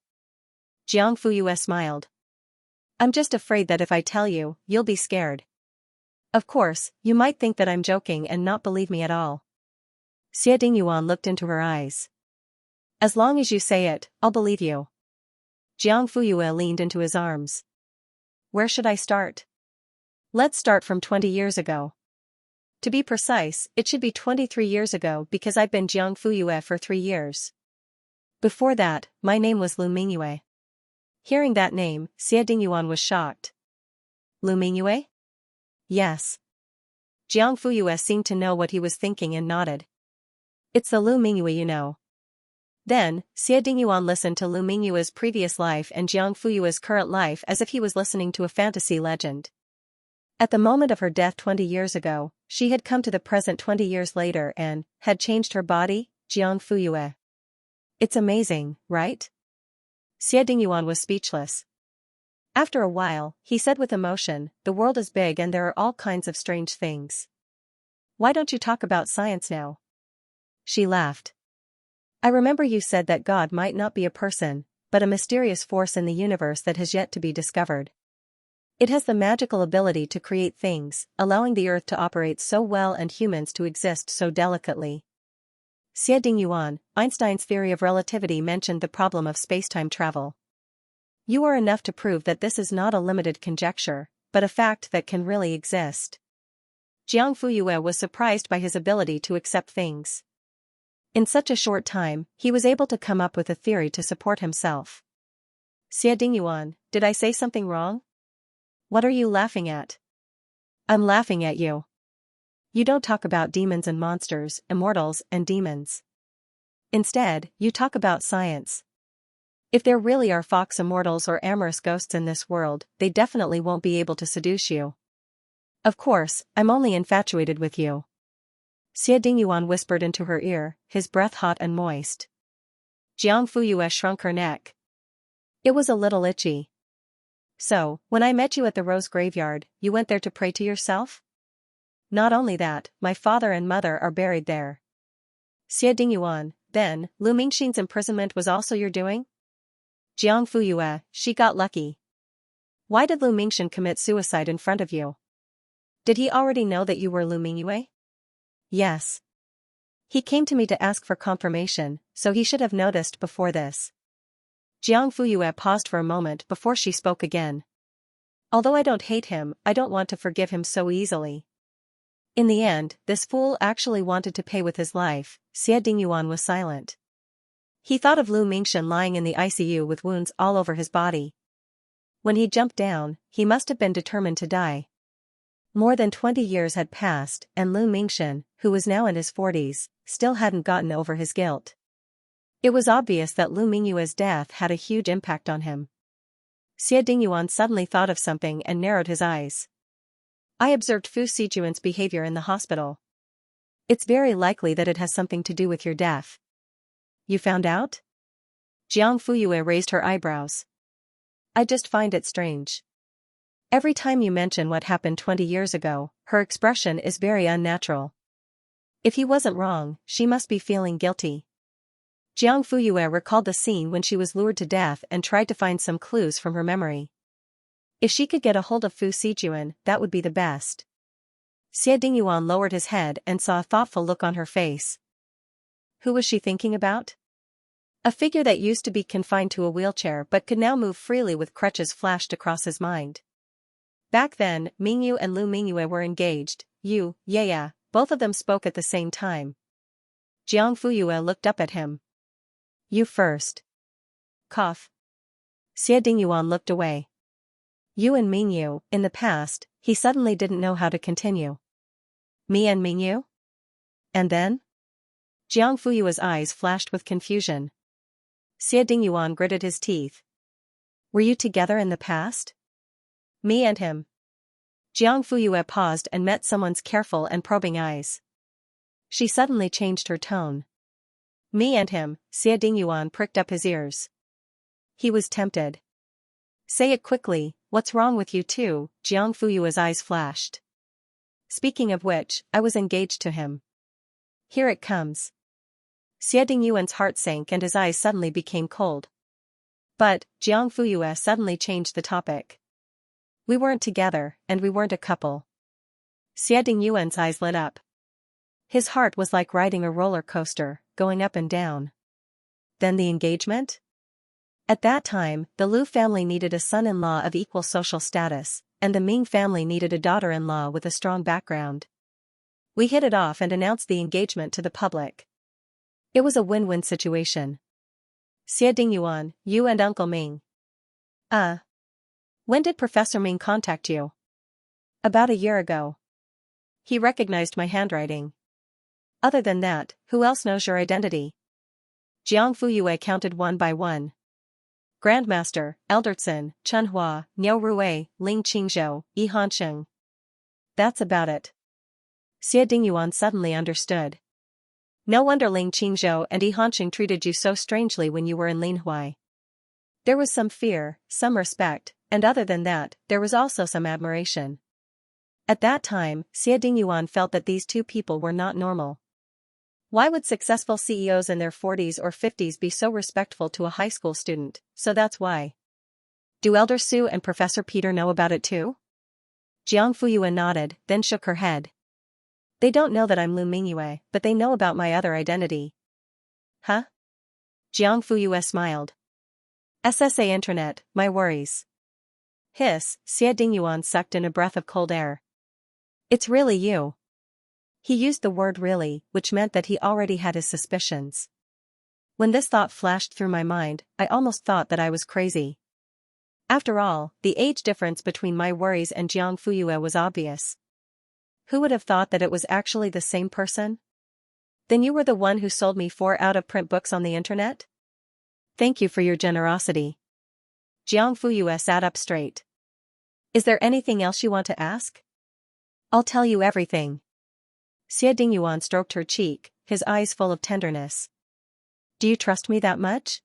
Jiang Fuyue smiled. I'm just afraid that if I tell you, you'll be scared. Of course, you might think that I'm joking and not believe me at all. Xie Dingyuan looked into her eyes. As long as you say it, I'll believe you. Jiang Fuyue leaned into his arms. Where should I start? Let's start from 20 years ago. To be precise, it should be 23 years ago because I've been Jiang Fuyue for 3 years. Before that, my name was Lu Mingyue. Hearing that name, Xie Dingyuan was shocked. Lu Mingyue? Yes. Jiang Fuyue seemed to know what he was thinking and nodded. It's the Lu Mingyue you know. Then, Xie Dingyuan listened to Lu Mingyue's previous life and Jiang Fuyue's current life as if he was listening to a fantasy legend. At the moment of her death 20 years ago, she had come to the present 20 years later and had changed her body, Jiang Fuyue. It's amazing, right? Xie Dingyuan was speechless. After a while, he said with emotion, the world is big and there are all kinds of strange things. Why don't you talk about science now? She laughed. I remember you said that God might not be a person, but a mysterious force in the universe that has yet to be discovered. It has the magical ability to create things, allowing the earth to operate so well and humans to exist so delicately. Xie Dingyuan, Einstein's theory of relativity mentioned the problem of spacetime travel. You are enough to prove that this is not a limited conjecture, but a fact that can really exist. Jiang Fuyue was surprised by his ability to accept things. In such a short time, he was able to come up with a theory to support himself. Xie Dingyuan, did I say something wrong? What are you laughing at? I'm laughing at you. You don't talk about demons and monsters, immortals and demons. Instead, you talk about science. If there really are fox immortals or amorous ghosts in this world, they definitely won't be able to seduce you. Of course, I'm only infatuated with you. Xie Dingyuan whispered into her ear, his breath hot and moist. Jiang Fuyue shrunk her neck. It was a little itchy. So, when I met you at the Rose Graveyard, you went there to pray to yourself? Not only that, my father and mother are buried there. Xie Dingyuan, then, Lu Mingxin's imprisonment was also your doing? Jiang Fuyue, she got lucky. Why did Lu Mingxin commit suicide in front of you? Did he already know that you were Lu Mingyue? Yes. He came to me to ask for confirmation, so he should have noticed before this. Jiang Fuyue paused for a moment before she spoke again. Although I don't hate him, I don't want to forgive him so easily. In the end, this fool actually wanted to pay with his life. Xie Dingyuan was silent. He thought of Lu Mingxin lying in the ICU with wounds all over his body. When he jumped down, he must have been determined to die. More than 20 years had passed, and Lu Mingxin, who was now in his 40s, still hadn't gotten over his guilt. It was obvious that Lu Mingyue's death had a huge impact on him. Xie Dingyuan suddenly thought of something and narrowed his eyes. I observed Fu Sijuan's behavior in the hospital. It's very likely that it has something to do with your death. You found out? Jiang Fuyue raised her eyebrows. I just find it strange. Every time you mention what happened 20 years ago, her expression is very unnatural. If he wasn't wrong, she must be feeling guilty. Jiang Fuyue recalled the scene when she was lured to death and tried to find some clues from her memory. If she could get a hold of Fu Sijuan, that would be the best. Xie Dingyuan lowered his head and saw a thoughtful look on her face. Who was she thinking about? A figure that used to be confined to a wheelchair but could now move freely with crutches flashed across his mind. Back then, Mingyu and Lu Mingyue were engaged. Yeah, both of them spoke at the same time. Jiang Fuyue looked up at him. You first. Cough. Xie Dingyuan looked away. You and Mingyu, in the past, he suddenly didn't know how to continue. Me and Mingyu? And then? Jiang Fuyue's eyes flashed with confusion. Xie Dingyuan gritted his teeth. Were you together in the past? Me and him. Jiang Fuyue paused and met someone's careful and probing eyes. She suddenly changed her tone. Me and him, Xie Dingyuan pricked up his ears. He was tempted. Say it quickly, what's wrong with you too? Jiang Fuyue's eyes flashed. Speaking of which, I was engaged to him. Here it comes. Xie Dingyuan's heart sank and his eyes suddenly became cold. But, Jiang Fuyue suddenly changed the topic. We weren't together, and we weren't a couple. Xie Dingyuan's eyes lit up. His heart was like riding a roller coaster, going up and down. Then the engagement? At that time, the Liu family needed a son-in-law of equal social status, and the Ming family needed a daughter-in-law with a strong background. We hit it off and announced the engagement to the public. It was a win-win situation. Xie Dingyuan, you and Uncle Ming. When did Professor Ming contact you? About a year ago. He recognized my handwriting. Other than that, who else knows your identity? Jiang Fuyue counted one by one. Grandmaster, Eldertson, Chen Hua, Niao Rui, Ling Qingzhou, Yi Hansheng. That's about it. Xie Dingyuan suddenly understood. No wonder Ling Qingzhou and Yi Hansheng treated you so strangely when you were in Linhuai. There was some fear, some respect, and other than that, there was also some admiration. At that time, Xie Dingyuan felt that these two people were not normal. Why would successful CEOs in their 40s or 50s be so respectful to a high school student? So that's why. Do Elder Su and Professor Peter know about it too? Jiang Fuyue nodded, then shook her head. They don't know that I'm Lu Mingyue, but they know about my other identity. Huh? Jiang Fuyue smiled. SSA Internet, my worries. Hiss, Xie Dingyuan sucked in a breath of cold air. It's really you. He used the word really, which meant that he already had his suspicions. When this thought flashed through my mind, I almost thought that I was crazy. After all, the age difference between my worries and Jiang Fuyue was obvious. Who would have thought that it was actually the same person? Then you were the one who sold me 4 out-of-print books on the internet? Thank you for your generosity. Jiang Fuyue sat up straight. Is there anything else you want to ask? I'll tell you everything. Xie Dingyuan stroked her cheek, his eyes full of tenderness. Do you trust me that much?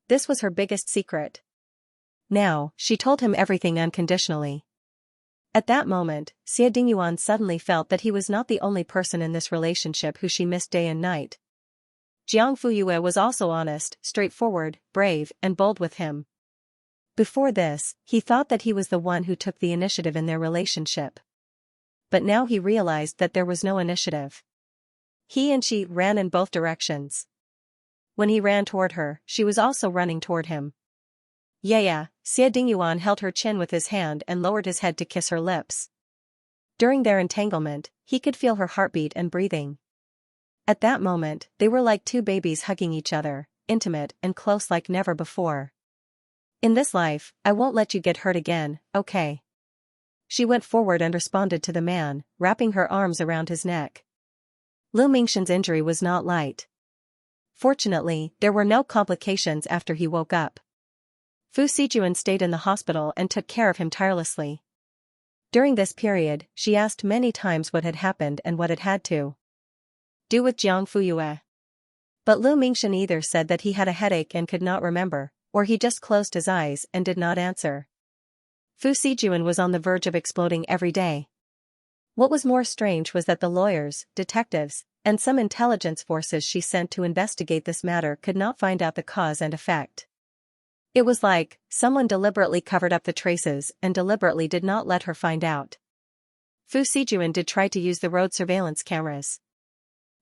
This was her biggest secret. Now, she told him everything unconditionally. At that moment, Xie Dingyuan suddenly felt that he was not the only person in this relationship who she missed day and night. Jiang Fuyue was also honest, straightforward, brave, and bold with him. Before this, he thought that he was the one who took the initiative in their relationship. But now he realized that there was no initiative. He and she ran in both directions. When he ran toward her, she was also running toward him. Yeah, Xie Dingyuan held her chin with his hand and lowered his head to kiss her lips. During their entanglement, he could feel her heartbeat and breathing. At that moment, they were like two babies hugging each other, intimate and close like never before. In this life, I won't let you get hurt again, okay? She went forward and responded to the man, wrapping her arms around his neck. Lu Mingshen's injury was not light. Fortunately, there were no complications after he woke up. Fu Sijuan stayed in the hospital and took care of him tirelessly. During this period, she asked many times what had happened and what it had to do with Jiang Fuyue. But Lu Mingshen either said that he had a headache and could not remember, or he just closed his eyes and did not answer. Fu Sijuan was on the verge of exploding every day. What was more strange was that the lawyers, detectives, and some intelligence forces she sent to investigate this matter could not find out the cause and effect. It was like someone deliberately covered up the traces and deliberately did not let her find out. Fu Sijuan did try to use the road surveillance cameras.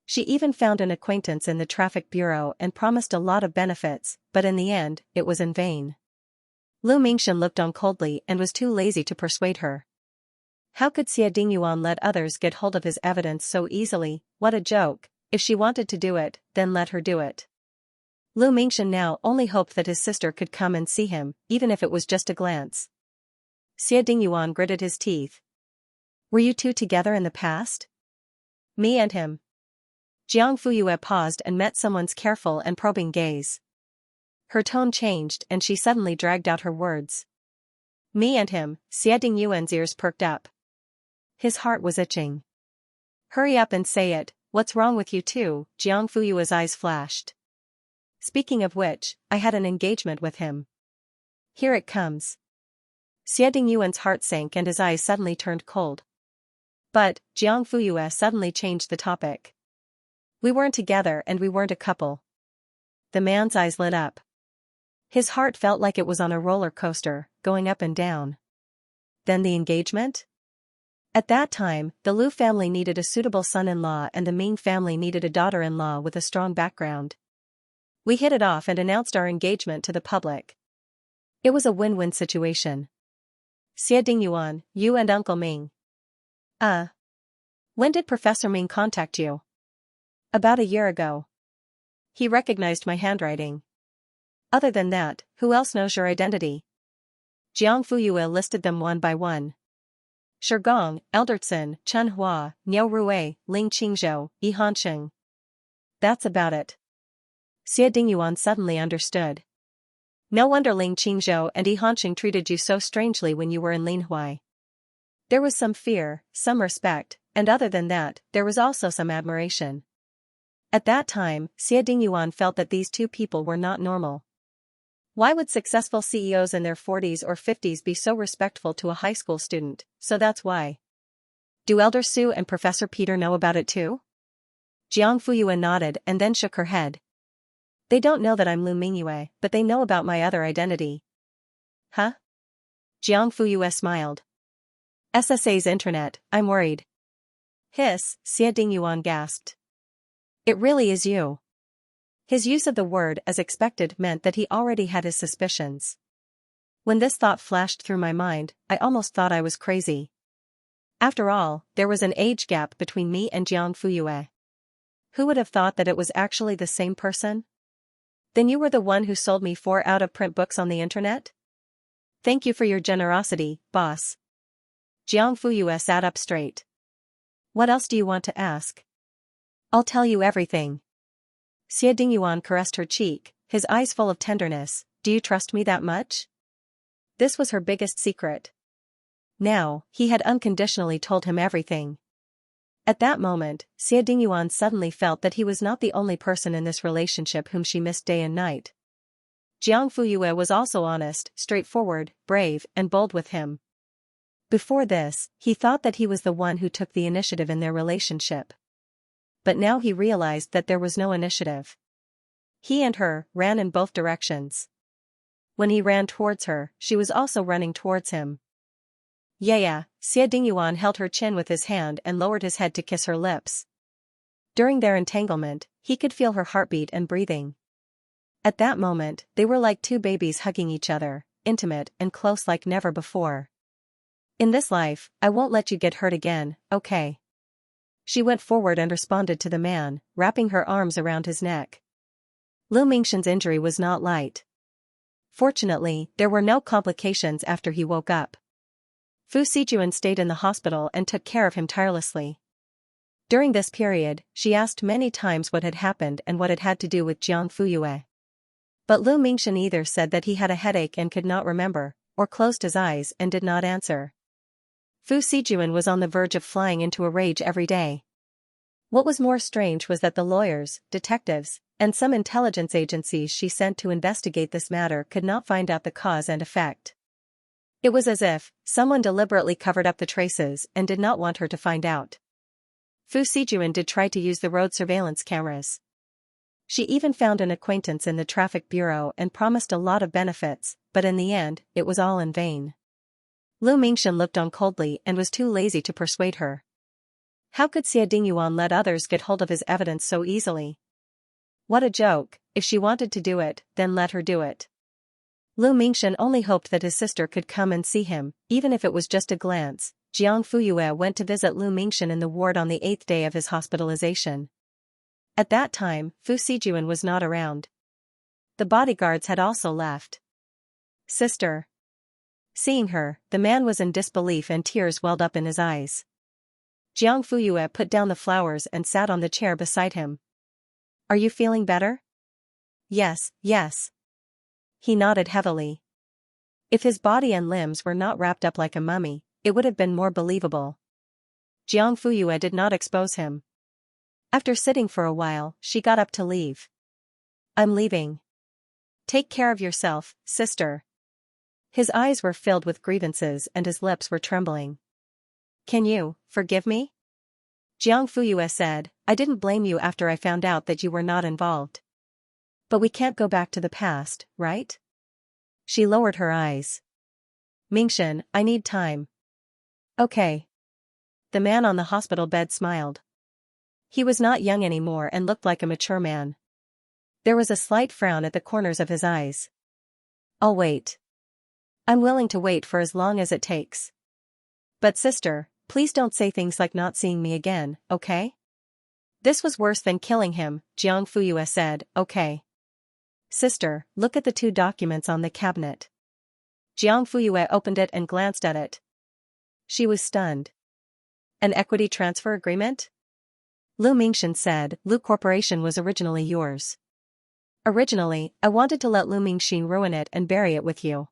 She even found an acquaintance in the traffic bureau and promised a lot of benefits, but in the end, it was in vain. Lu Mingshen looked on coldly and was too lazy to persuade her. How could Xie Dingyuan let others get hold of his evidence so easily? What a joke. If she wanted to do it, then let her do it. Lu Mingshen now only hoped that his sister could come and see him, even if it was just a glance. Xie Dingyuan gritted his teeth. Were you two together in the past? Me and him. Jiang Fuyue paused and met someone's careful and probing gaze. Her tone changed and she suddenly dragged out her words. Me and him. Xie Dingyuan's ears perked up. His heart was itching. Hurry up and say it, what's wrong with you two? Jiang Fuyue's eyes flashed. Speaking of which, I had an engagement with him. Here it comes. Xie Dingyuan's heart sank and his eyes suddenly turned cold. But, Jiang Fuyue suddenly changed the topic. We weren't together and we weren't a couple. The man's eyes lit up. His heart felt like it was on a roller coaster, going up and down. Then the engagement? At that time, the Liu family needed a suitable son-in-law and the Ming family needed a daughter-in-law with a strong background. We hit it off and announced our engagement to the public. It was a win-win situation. Xie Dingyuan, you and Uncle Ming. When did Professor Ming contact you? About a year ago. He recognized my handwriting. Other than that, who else knows your identity? Jiang Fuyue listed them one by one. Shigong, Eldertson, Chen Hua, Niu Rui, Ling Qingzhou, Yi Hansheng. That's about it. Xie Dingyuan suddenly understood. No wonder Ling Qingzhou and Yi Hansheng treated you so strangely when you were in Linhuai. There was some fear, some respect, and other than that, there was also some admiration. At that time, Xie Dingyuan felt that these two people were not normal. Why would successful CEOs in their 40s or 50s be so respectful to a high school student? So that's why. Do Elder Su and Professor Peter know about it too? Jiang Fuyue nodded and then shook her head. They don't know that I'm Lu Mingyue, but they know about my other identity. Huh? Jiang Fuyue smiled. SSA's internet, I'm worried. Hiss, Xie Dingyuan gasped. It really is you. His use of the word as expected meant that he already had his suspicions. When this thought flashed through my mind, I almost thought I was crazy. After all, there was an age gap between me and Jiang Fuyue. Who would have thought that it was actually the same person? Then you were the one who sold me 4 out-of-print books on the internet? Thank you for your generosity, boss. Jiang Fuyue sat up straight. What else do you want to ask? I'll tell you everything. Xie Dingyuan caressed her cheek, his eyes full of tenderness. Do you trust me that much? This was her biggest secret. Now, he had unconditionally told him everything. At that moment, Xie Dingyuan suddenly felt that he was not the only person in this relationship whom she missed day and night. Jiang Fuyue was also honest, straightforward, brave, and bold with him. Before this, he thought that he was the one who took the initiative in their relationship. But now he realized that there was no initiative. He and her ran in both directions. When he ran towards her, she was also running towards him. Yeah, Xie Dingyuan held her chin with his hand and lowered his head to kiss her lips. During their entanglement, he could feel her heartbeat and breathing. At that moment, they were like two babies hugging each other, intimate and close like never before. In this life, I won't let you get hurt again, okay? She went forward and responded to the man, wrapping her arms around his neck. Lu Mingshen's injury was not light. Fortunately, there were no complications after he woke up. Fu Sijuan stayed in the hospital and took care of him tirelessly. During this period, she asked many times what had happened and what it had to do with Jiang Fuyue. But Lu Mingshen either said that he had a headache and could not remember, or closed his eyes and did not answer. Fu Sijuan was on the verge of flying into a rage every day. What was more strange was that the lawyers, detectives, and some intelligence agencies she sent to investigate this matter could not find out the cause and effect. It was as if someone deliberately covered up the traces and did not want her to find out. Fu Sijuan did try to use the road surveillance cameras. She even found an acquaintance in the traffic bureau and promised a lot of benefits, but in the end, it was all in vain. Lu Mingshen looked on coldly and was too lazy to persuade her. How could Xie Dingyuan let others get hold of his evidence so easily? What a joke! If she wanted to do it, then let her do it. Lu Mingshen only hoped that his sister could come and see him, even if it was just a glance. Jiang Fuyue went to visit Lu Mingshen in the ward on the 8th day of his hospitalization. At that time, Fu Sijuan was not around. The bodyguards had also left. Sister. Seeing her, the man was in disbelief and tears welled up in his eyes. Jiang Fuyue put down the flowers and sat on the chair beside him. Are you feeling better? Yes. He nodded heavily. If his body and limbs were not wrapped up like a mummy, it would have been more believable. Jiang Fuyue did not expose him. After sitting for a while, she got up to leave. I'm leaving. Take care of yourself, sister. His eyes were filled with grievances and his lips were trembling. Can you forgive me? Jiang Fuyue said, I didn't blame you after I found out that you were not involved. But we can't go back to the past, right? She lowered her eyes. Mingxin, I need time. Okay. The man on the hospital bed smiled. He was not young anymore and looked like a mature man. There was a slight frown at the corners of his eyes. I'll wait. I'm willing to wait for as long as it takes. But sister, please don't say things like not seeing me again, okay? This was worse than killing him, Jiang Fuyue said, okay. Sister, look at the 2 documents on the cabinet. Jiang Fuyue opened it and glanced at it. She was stunned. An equity transfer agreement? Lu Mingxin said, Lu Corporation was originally yours. Originally, I wanted to let Lu Mingxin ruin it and bury it with you.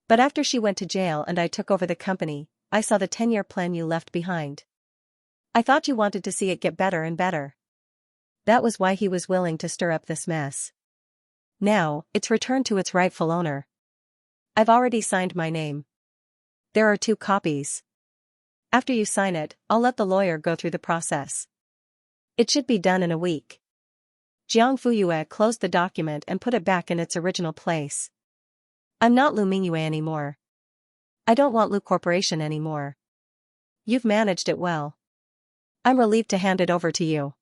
But after she went to jail and I took over the company, I saw the 10-year plan you left behind. I thought you wanted to see it get better and better. That was why he was willing to stir up this mess. Now, it's returned to its rightful owner. I've already signed my name. There are 2 copies. After you sign it, I'll let the lawyer go through the process. It should be done in a week. Jiang Fuyue closed the document and put it back in its original place. I'm not Lu Mingyue anymore. I don't want Lu Corporation anymore. You've managed it well. I'm relieved to hand it over to you.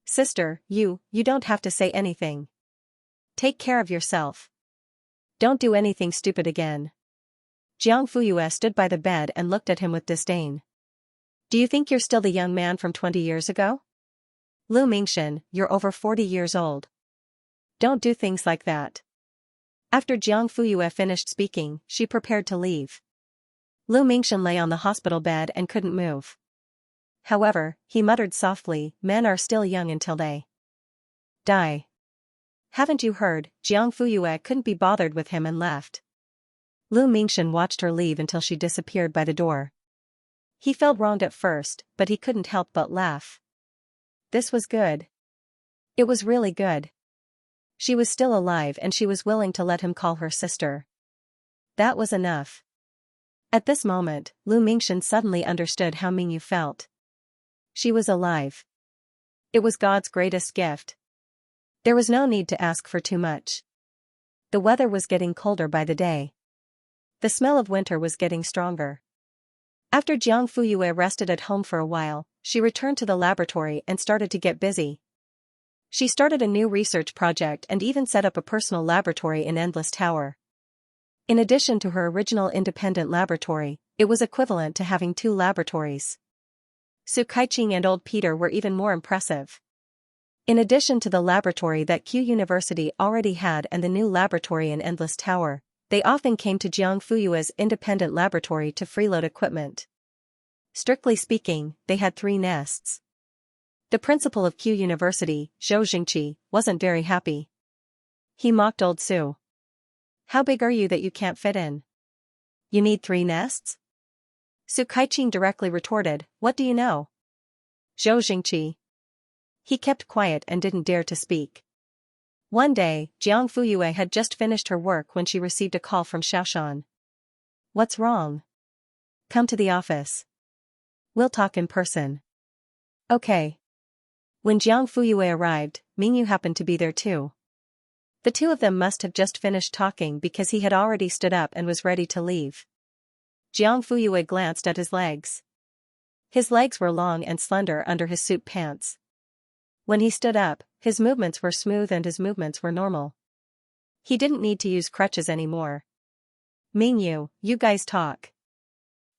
Sister, you don't have to say anything. Take care of yourself. Don't do anything stupid again. Jiang Fuyue stood by the bed and looked at him with disdain. Do you think you're still the young man from 20 years ago? Lu Mingxin, you're over 40 years old. Don't do things like that. After Jiang Fuyue finished speaking, she prepared to leave. Lu Mingxin lay on the hospital bed and couldn't move. However, he muttered softly, men are still young until they die. Haven't you heard? Jiang Fuyue couldn't be bothered with him and left. Lu Mingxin watched her leave until she disappeared by the door. He felt wronged at first, but he couldn't help but laugh. This was good. It was really good. She was still alive and she was willing to let him call her sister. That was enough. At this moment, Lu Mingxin suddenly understood how Mingyu felt. She was alive. It was God's greatest gift. There was no need to ask for too much. The weather was getting colder by the day. The smell of winter was getting stronger. After Jiang Fuyue rested at home for a while, she returned to the laboratory and started to get busy. She started a new research project and even set up a personal laboratory in Endless Tower. In addition to her original independent laboratory, it was equivalent to having 2 laboratories. Su Kaiqing and Old Peter were even more impressive. In addition to the laboratory that Q University already had and the new laboratory in Endless Tower, they often came to Jiang Fuyue's independent laboratory to freeload equipment. Strictly speaking, they had 3 nests. The principal of Q University, Zhou Jingqi, wasn't very happy. He mocked old Su. How big are you that you can't fit in? You need 3 nests? Su Kaiqing directly retorted, what do you know? Zhou Jingqi. He kept quiet and didn't dare to speak. One day, Jiang Fuyue had just finished her work when she received a call from Xiaoshan. What's wrong? Come to the office. We'll talk in person. Okay. When Jiang Fuyue arrived, Mingyu happened to be there too. The 2 of them must have just finished talking because he had already stood up and was ready to leave. Jiang Fuyue glanced at his legs. His legs were long and slender under his suit pants. When he stood up, his movements were smooth and his movements were normal. He didn't need to use crutches anymore. Mingyu, you guys talk.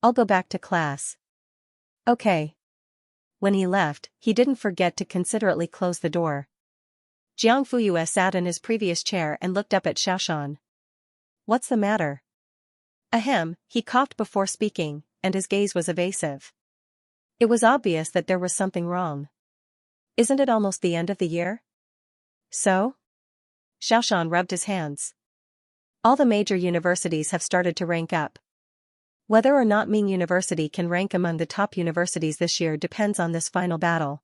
I'll go back to class. Okay. When he left, he didn't forget to considerately close the door. Jiang Fuyue sat in his previous chair and looked up at Xiaoshan. What's the matter? Ahem, he coughed before speaking, and his gaze was evasive. It was obvious that there was something wrong. Isn't it almost the end of the year? So? Xiaoshan rubbed his hands. All the major universities have started to rank up. Whether or not Ming University can rank among the top universities this year depends on this final battle.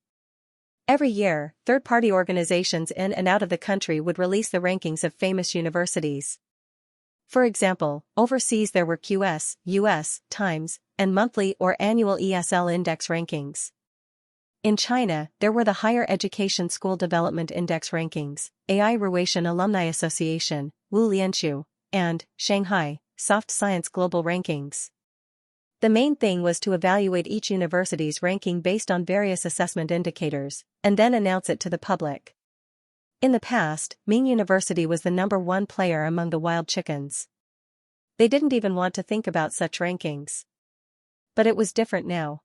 Every year, third-party organizations in and out of the country would release the rankings of famous universities. For example, overseas there were QS, US, Times, and monthly or annual ESL index rankings. In China, there were the Higher Education School Development Index rankings, AI Ruation Alumni Association, Wu Lianshu, and Shanghai Soft Science Global Rankings. The main thing was to evaluate each university's ranking based on various assessment indicators, and then announce it to the public. In the past, Ming University was the #1 player among the wild chickens. They didn't even want to think about such rankings. But it was different now.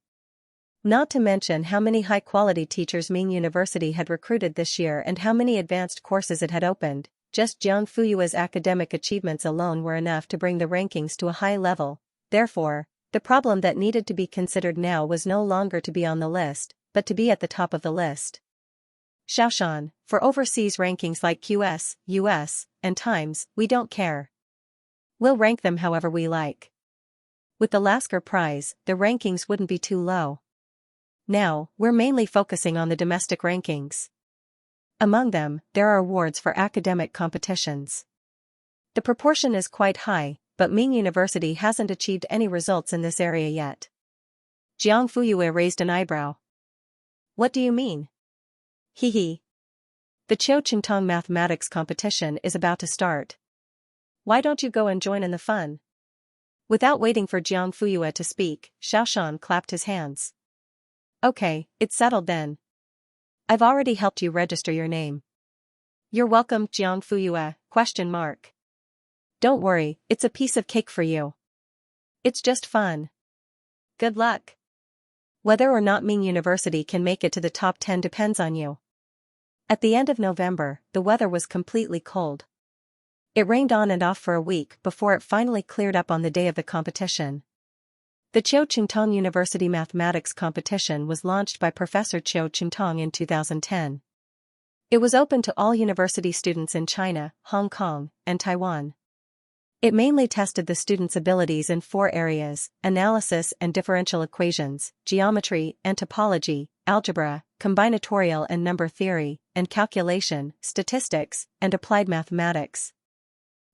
Not to mention how many high-quality teachers Ming University had recruited this year and how many advanced courses it had opened, just Jiang Fuyue's academic achievements alone were enough to bring the rankings to a high level. Therefore, the problem that needed to be considered now was no longer to be on the list, but to be at the top of the list. Xiaoshan, for overseas rankings like QS, US, and Times, we don't care. We'll rank them however we like. With the Lasker Prize, the rankings wouldn't be too low. Now, we're mainly focusing on the domestic rankings. Among them, there are awards for academic competitions. The proportion is quite high, but Ming University hasn't achieved any results in this area yet. Jiang Fuyue raised an eyebrow. What do you mean? Hehe. The Qiu Qingtong mathematics competition is about to start. Why don't you go and join in the fun? Without waiting for Jiang Fuyue to speak, Xiaoshan clapped his hands. Okay, it's settled then. I've already helped you register your name. You're welcome, Jiang Fuyue, ? Don't worry, it's a piece of cake for you. It's just fun. Good luck. Whether or not Ming University can make it to the top 10 depends on you. At the end of November, the weather was completely cold. It rained on and off for a week before it finally cleared up on the day of the competition. The Qiu Qingtong University Mathematics Competition was launched by Professor Qiu Qingtong in 2010. It was open to all university students in China, Hong Kong, and Taiwan. It mainly tested the students' abilities in 4 areas: analysis and differential equations, geometry and topology, algebra, combinatorial and number theory, and calculation, statistics, and applied mathematics.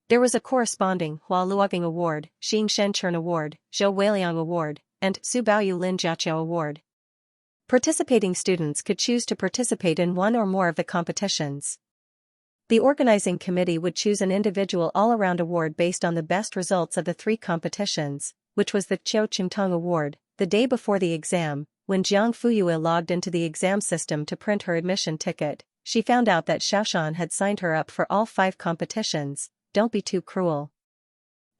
There was a corresponding Hua Luogang Award, Xin Shenchern Award, Zhou Weiliang Award, and Su Baoyu Lin Jiaqiao Award. Participating students could choose to participate in one or more of the competitions. The organizing committee would choose an individual all-around award based on the best results of the 3 competitions, which was the Qiu Qingtong Award. The day before the exam, when Jiang Fuyue logged into the exam system to print her admission ticket, she found out that Xiaoshan had signed her up for all 5 competitions. Don't be too cruel.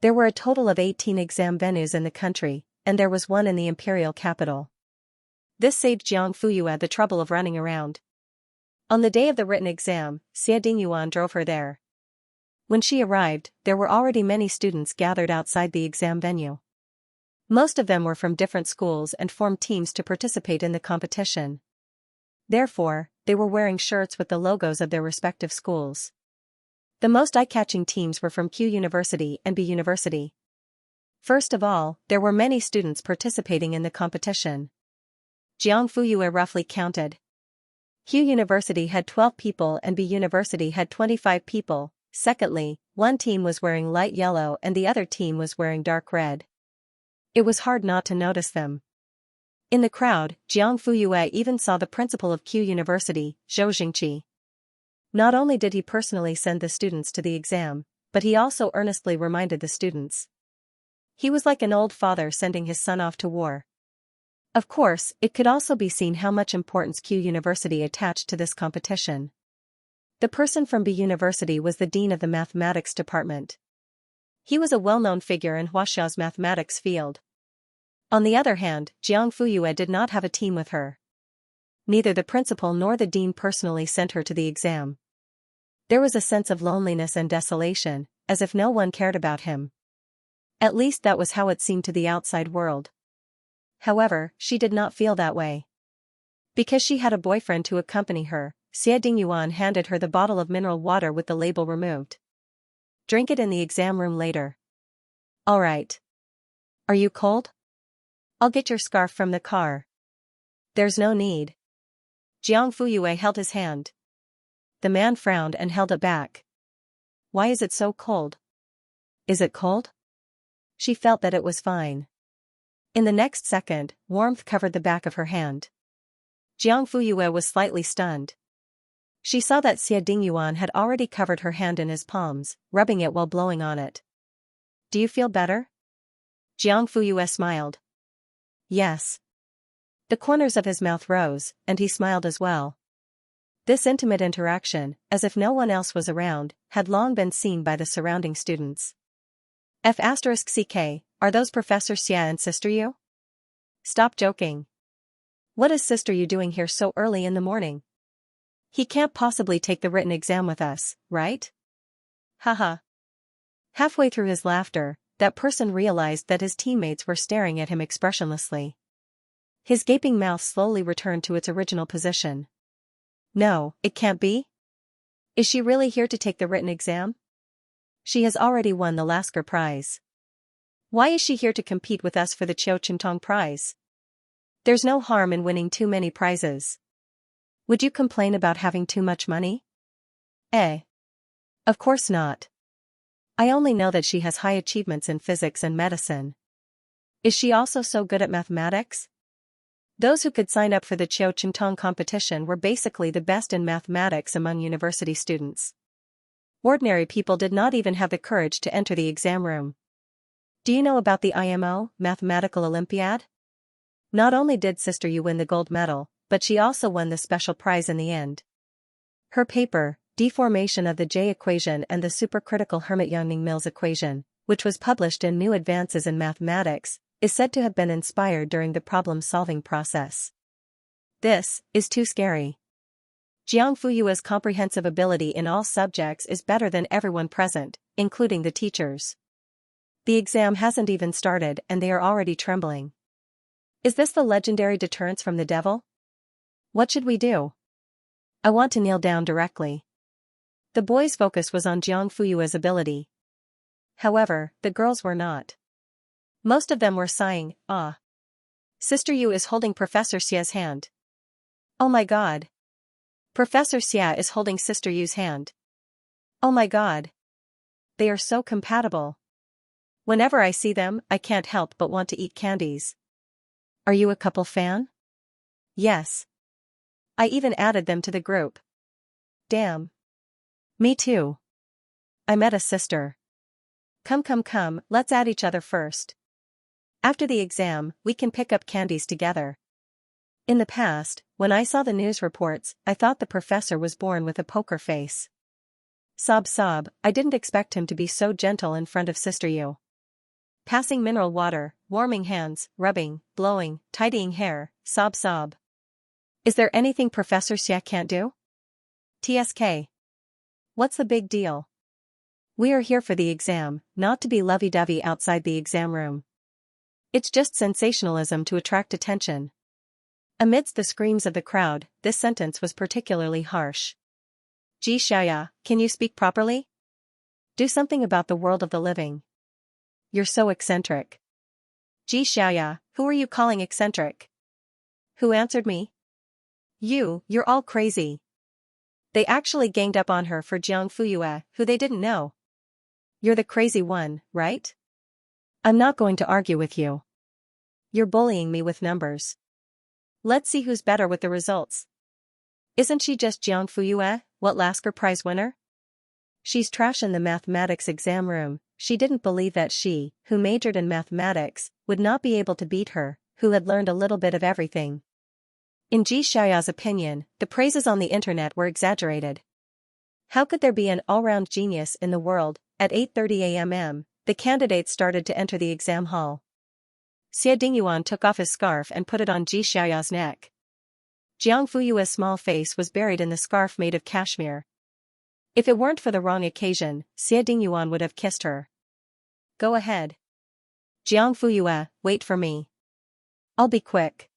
There were a total of 18 exam venues in the country, and there was one in the imperial capital. This saved Jiang Fuyue the trouble of running around. On the day of the written exam, Xie Dingyuan drove her there. When she arrived, there were already many students gathered outside the exam venue. Most of them were from different schools and formed teams to participate in the competition. Therefore, they were wearing shirts with the logos of their respective schools. The most eye-catching teams were from Q University and B University. First of all, there were many students participating in the competition. Jiang Fuyue roughly counted. Q University had 12 people and B University had 25 people. Secondly, one team was wearing light yellow and the other team was wearing dark red. It was hard not to notice them. In the crowd, Jiang Fuyue even saw the principal of Q University, Zhou Jingqi. Not only did he personally send the students to the exam, but he also earnestly reminded the students. He was like an old father sending his son off to war. Of course, it could also be seen how much importance Q University attached to this competition. The person from B University was the dean of the mathematics department. He was a well-known figure in Huaxiao's mathematics field. On the other hand, Jiang Fuyue did not have a team with her. Neither the principal nor the dean personally sent her to the exam. There was a sense of loneliness and desolation, as if no one cared about him. At least that was how it seemed to the outside world. However, she did not feel that way. Because she had a boyfriend to accompany her, Xie Dingyuan handed her the bottle of mineral water with the label removed. Drink it in the exam room later. All right. Are you cold? I'll get your scarf from the car. There's no need. Jiang Fuyue held his hand. The man frowned and held it back. Why is it so cold? Is it cold? She felt that it was fine. In the next second, warmth covered the back of her hand. Jiang Fuyue was slightly stunned. She saw that Xie Dingyuan had already covered her hand in his palms, rubbing it while blowing on it. Do you feel better? Jiang Fuyue smiled. Yes. The corners of his mouth rose, and he smiled as well. This intimate interaction, as if no one else was around, had long been seen by the surrounding students. F***CK, are those Professor Xia and Sister Yu? Stop joking. What is Sister Yu doing here so early in the morning? He can't possibly take the written exam with us, right? Haha. Halfway through his laughter, that person realized that his teammates were staring at him expressionlessly. His gaping mouth slowly returned to its original position. No, it can't be? Is she really here to take the written exam? She has already won the Lasker Prize. Why is she here to compete with us for the Qiu Chintong Prize? There's no harm in winning too many prizes. Would you complain about having too much money? Of course not. I only know that she has high achievements in physics and medicine. Is she also so good at mathematics? Those who could sign up for the Qiu Chintong competition were basically the best in mathematics among university students. Ordinary people did not even have the courage to enter the exam room. Do you know about the IMO, Mathematical Olympiad? Not only did Sister Yu win the gold medal, but she also won the special prize in the end. Her paper, Deformation of the J equation and the Supercritical Hermite-Youngning-Mills equation, which was published in New Advances in Mathematics, is said to have been inspired during the problem-solving process. This is too scary. Jiang Fuyue's comprehensive ability in all subjects is better than everyone present, including the teachers. The exam hasn't even started and they are already trembling. Is this the legendary deterrence from the devil? What should we do? I want to kneel down directly. The boys' focus was on Jiang Fuyue's ability. However, the girls were not. Most of them were sighing, ah. Sister Yu is holding Professor Xia's hand. Oh my god. Professor Xia is holding Sister Yu's hand. Oh my god. They are so compatible. Whenever I see them, I can't help but want to eat candies. Are you a couple fan? Yes. I even added them to the group. Damn. Me too. I met a sister. Come, let's add each other first. After the exam, we can pick up candies together. In the past, when I saw the news reports, I thought the professor was born with a poker face. Sob, I didn't expect him to be so gentle in front of Sister Yu. Passing mineral water, warming hands, rubbing, blowing, tidying hair, sob. Is there anything Professor Xia can't do? TSK. What's the big deal? We are here for the exam, not to be lovey-dovey outside the exam room. It's just sensationalism to attract attention. Amidst the screams of the crowd, this sentence was particularly harsh. Xianxia, can you speak properly? Do something about the world of the living. You're so eccentric. Xianxia, who are you calling eccentric? Who answered me? You're all crazy. They actually ganged up on her for Jiang Fuyue, who they didn't know. You're the crazy one, right? I'm not going to argue with you. You're bullying me with numbers. Let's see who's better with the results. Isn't she just Jiang Fuyue, what Lasker Prize winner? She's trash in the mathematics exam room. She didn't believe that she, who majored in mathematics, would not be able to beat her, who had learned a little bit of everything. In Xiaoya's opinion, the praises on the internet were exaggerated. How could there be an all-round genius in the world? At 8:30 a.m., the candidates started to enter the exam hall. Xie Dingyuan took off his scarf and put it on Xiaoya's neck. Jiang Fuyue's small face was buried in the scarf made of cashmere. If it weren't for the wrong occasion, Xie Dingyuan would have kissed her. Go ahead. Jiang Fuyue, wait for me. I'll be quick.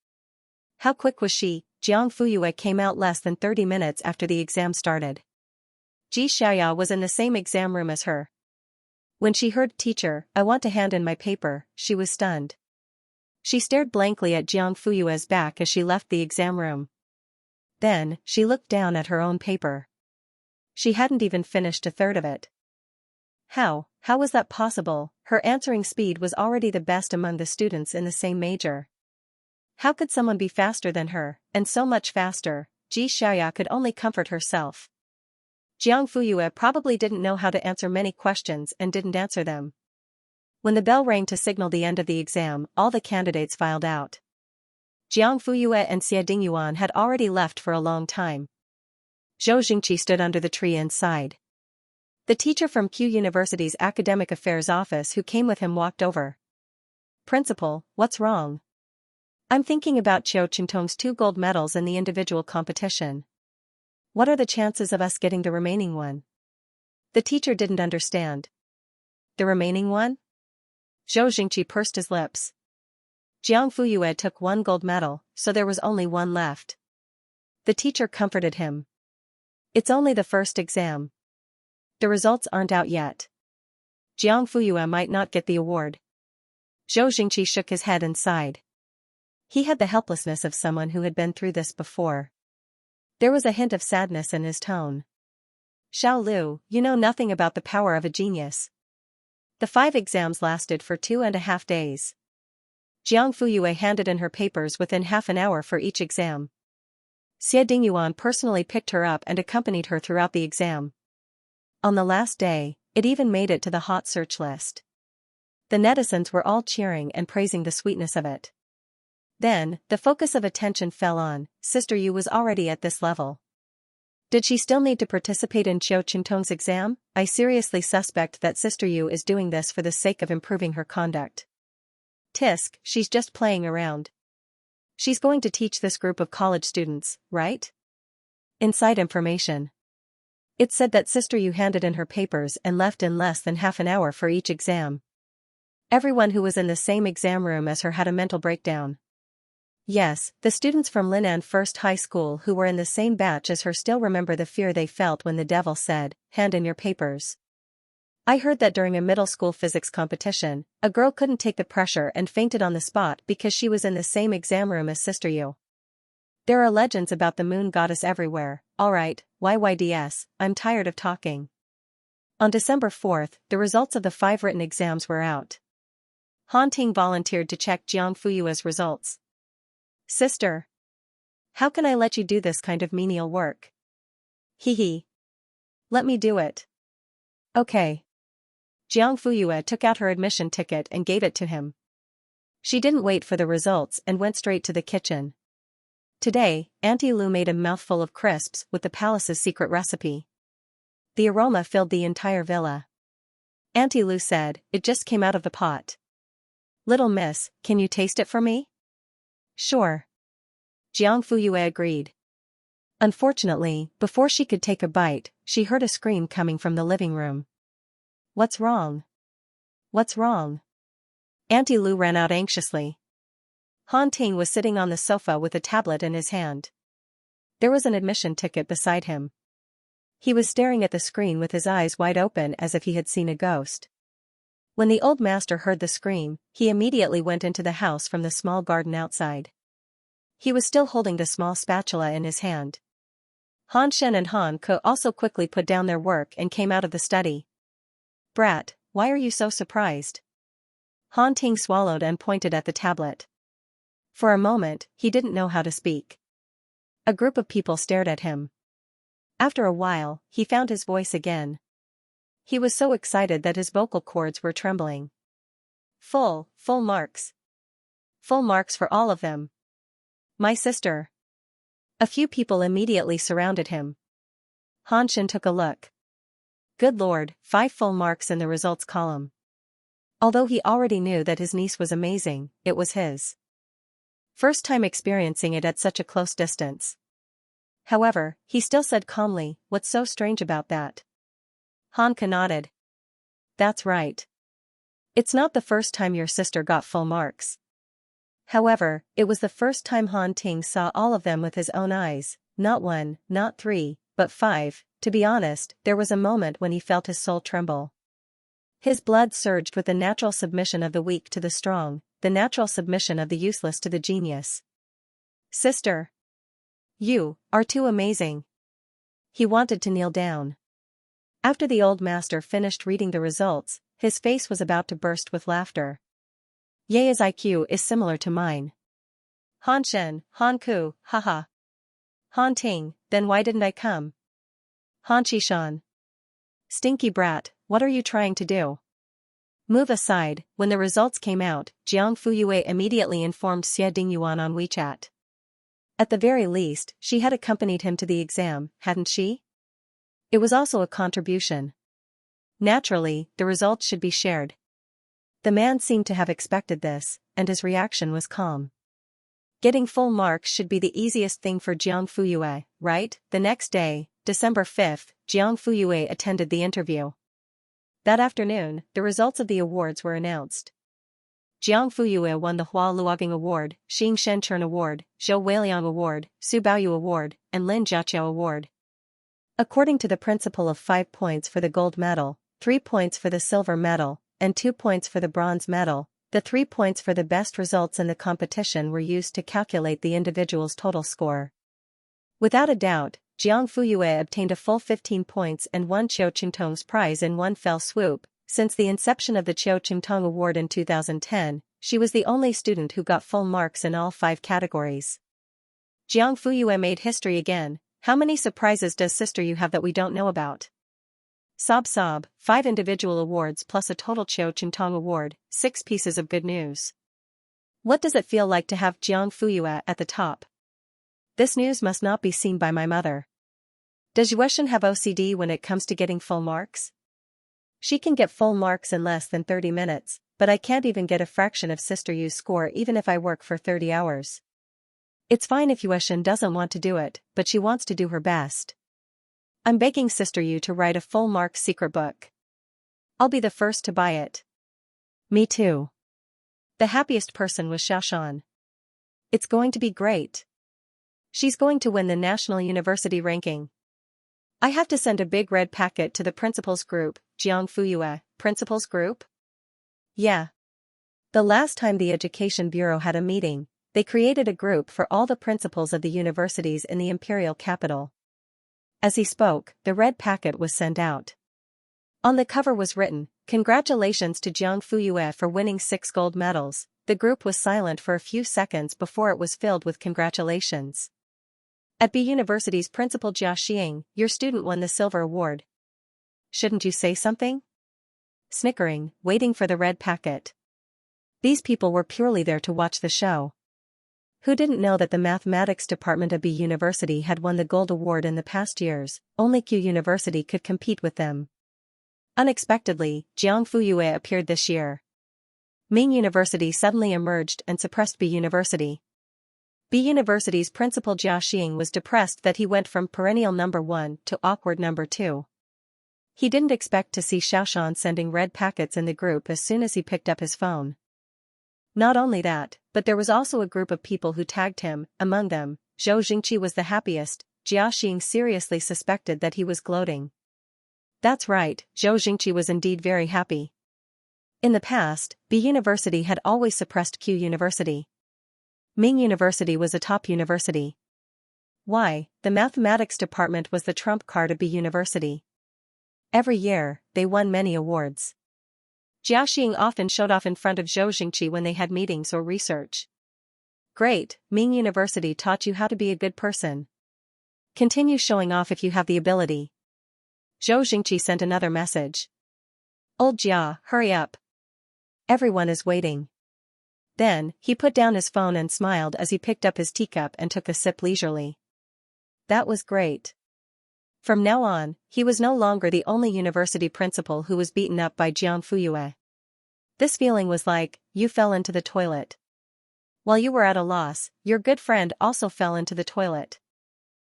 How quick was she? Jiang Fuyue came out less than 30 minutes after the exam started. Xiaoya was in the same exam room as her. When she heard "Teacher, I want to hand in my paper," she was stunned. She stared blankly at Jiang Fuyue's back as she left the exam room. Then, she looked down at her own paper. She hadn't even finished a third of it. How How was that possible? Her answering speed was already the best among the students in the same major. How could someone be faster than her, and so much faster? Xianxia could only comfort herself. Jiang Fuyue probably didn't know how to answer many questions and didn't answer them. When the bell rang to signal the end of the exam, all the candidates filed out. Jiang Fuyue and Xie Dingyuan had already left for a long time. Zhou Jingqi stood under the tree and sighed. The teacher from Q University's Academic Affairs office who came with him walked over. Principal, what's wrong? I'm thinking about Qiu Qintong's 2 gold medals in the individual competition. What are the chances of us getting the remaining one? The teacher didn't understand. The remaining one? Zhou Jingqi pursed his lips. Jiang Fuyue took 1 gold medal, so there was only 1 left. The teacher comforted him. It's only the first exam. The results aren't out yet. Jiang Fuyue might not get the award. Zhou Jingqi shook his head and sighed. He had the helplessness of someone who had been through this before. There was a hint of sadness in his tone. Xiao Lu, you know nothing about the power of a genius. The 5 exams lasted for 2.5 days. Jiang Fuyue handed in her papers within half an hour for each exam. Xie Dingyuan personally picked her up and accompanied her throughout the exam. On the last day, it even made it to the hot search list. The netizens were all cheering and praising the sweetness of it. Then, the focus of attention fell on, Sister Yu was already at this level. Did she still need to participate in Qiu Qintong's exam? I seriously suspect that Sister Yu is doing this for the sake of improving her conduct. Tisk, she's just playing around. She's going to teach this group of college students, right? Inside information. It said that Sister Yu handed in her papers and left in less than half an hour for each exam. Everyone who was in the same exam room as her had a mental breakdown. Yes, the students from Linan First High School who were in the same batch as her still remember the fear they felt when the devil said, "Hand in your papers." I heard that during a middle school physics competition, a girl couldn't take the pressure and fainted on the spot because she was in the same exam room as Sister Yu. There are legends about the moon goddess everywhere. Alright, YYDS, I'm tired of talking. On December 4th, the results of the 5 written exams were out. Han Ting volunteered to check Jiang Fuyue's results. Sister. How can I let you do this kind of menial work? Hee. Let me do it. Okay. Jiang Fuyue took out her admission ticket and gave it to him. She didn't wait for the results and went straight to the kitchen. Today, Auntie Lu made a mouthful of crisps with the palace's secret recipe. The aroma filled the entire villa. Auntie Lu said, "It just came out of the pot. Little miss, can you taste it for me?" Sure. Jiang Fuyue agreed. Unfortunately, before she could take a bite, she heard a scream coming from the living room. What's wrong? What's wrong? Auntie Lu ran out anxiously. Han Ting was sitting on the sofa with a tablet in his hand. There was an admission ticket beside him. He was staring at the screen with his eyes wide open as if he had seen a ghost. When the old master heard the scream, he immediately went into the house from the small garden outside. He was still holding the small spatula in his hand. Han Shen and Han Ke also quickly put down their work and came out of the study. Brat, why are you so surprised? Han Ting swallowed and pointed at the tablet. For a moment, he didn't know how to speak. A group of people stared at him. After a while, he found his voice again. He was so excited that his vocal cords were trembling. Full marks. Full marks for all of them. My sister. A few people immediately surrounded him. Han Shen took a look. Good Lord, 5 full marks in the results column. Although he already knew that his niece was amazing, it was his first time experiencing it at such a close distance. However, he still said calmly, "What's so strange about that?" Han Ke nodded. That's right. It's not the first time your sister got full marks. However, it was the first time Han Ting saw all of them with his own eyes, not 1, not 3, but 5. To be honest, there was a moment when he felt his soul tremble. His blood surged with the natural submission of the weak to the strong, the natural submission of the useless to the genius. Sister. You are too amazing. He wanted to kneel down. After the old master finished reading the results, His face was about to burst with laughter. Ye's IQ is similar to mine. Han Shen, Han Ku, haha. Han Ting, then why didn't I come? Han Qishan. Stinky brat, what are you trying to do? Move aside. When the results came out, Jiang Fuyue immediately informed Xie Dingyuan on WeChat. At the very least, she had accompanied him to the exam, hadn't she? It was also a contribution. Naturally, the results should be shared. The man seemed to have expected this, and his reaction was calm. Getting full marks should be the easiest thing for Jiang Fuyue, right? The next day, December 5th, Jiang Fuyue attended the interview. That afternoon, the results of the awards were announced. Jiang Fuyue won the Hua Luogang Award, Xing Shenchern Award, Zhou Weiliang Award, Su Baoyu Award, and Lin Jiaqiao Award. According to the principle of 5 points for the gold medal, 3 points for the silver medal, and 2 points for the bronze medal, the 3 points for the best results in the competition were used to calculate the individual's total score. Without a doubt, Jiang Fuyue obtained a full 15 points and won Qiu Qingtong's prize in one fell swoop. Since the inception of the Qiu Qingtong Award in 2010, she was the only student who got full marks in all 5 categories. Jiang Fuyue made history again. How many surprises does sister you have that we don't know about? Sob sob, 5 individual awards plus a total Qiu Qingtong Award, 6 pieces of good news. What does it feel like to have Jiang Fuyue at the top? This news must not be seen by my mother. Does Yueshan have OCD when it comes to getting full marks? She can get full marks in less than 30 minutes, but I can't even get a fraction of Sister Yu's score even if I work for 30 hours. It's fine if Yueshan doesn't want to do it, but she wants to do her best. I'm begging Sister Yu to write a full marks secret book. I'll be the first to buy it. Me too. The happiest person was Xiaoshan. It's going to be great. She's going to win the national university ranking. I have to send a big red packet to the principal's group. Jiang Fuyue, principal's group? Yeah. The last time the Education Bureau had a meeting, they created a group for all the principals of the universities in the imperial capital. As he spoke, the red packet was sent out. On the cover was written, "Congratulations to Jiang Fuyue for winning 6 gold medals." The group was silent for a few seconds before it was filled with congratulations. At B University's principal Jia Xing, your student won the silver award. Shouldn't you say something? Snickering, waiting for the red packet. These people were purely there to watch the show. Who didn't know that the mathematics department of B University had won the gold award in the past years? Only Q University could compete with them. Unexpectedly, Jiang Fuyue appeared this year. Ming University suddenly emerged and suppressed B University. B University's principal Jia Xing was depressed that he went from perennial number 1 to awkward number 2. He didn't expect to see Xiaoshan sending red packets in the group as soon as he picked up his phone. Not only that, but there was also a group of people who tagged him. Among them, Zhou Jingqi was the happiest. Jia Xing seriously suspected that he was gloating. That's right, Zhou Jingqi was indeed very happy. In the past, B University had always suppressed Q University. Ming University was a top university. Why? The mathematics department was the trump card of B University. Every year, they won many awards. Jia Xing often showed off in front of Zhou Jingqi when they had meetings or research. Great, Ming University taught you how to be a good person. Continue showing off if you have the ability. Zhou Jingqi sent another message. Old Jia, hurry up. Everyone is waiting. Then, he put down his phone and smiled as he picked up his teacup and took a sip leisurely. That was great. From now on, he was no longer the only university principal who was beaten up by Jiang Fuyue. This feeling was like, you fell into the toilet. While you were at a loss, your good friend also fell into the toilet.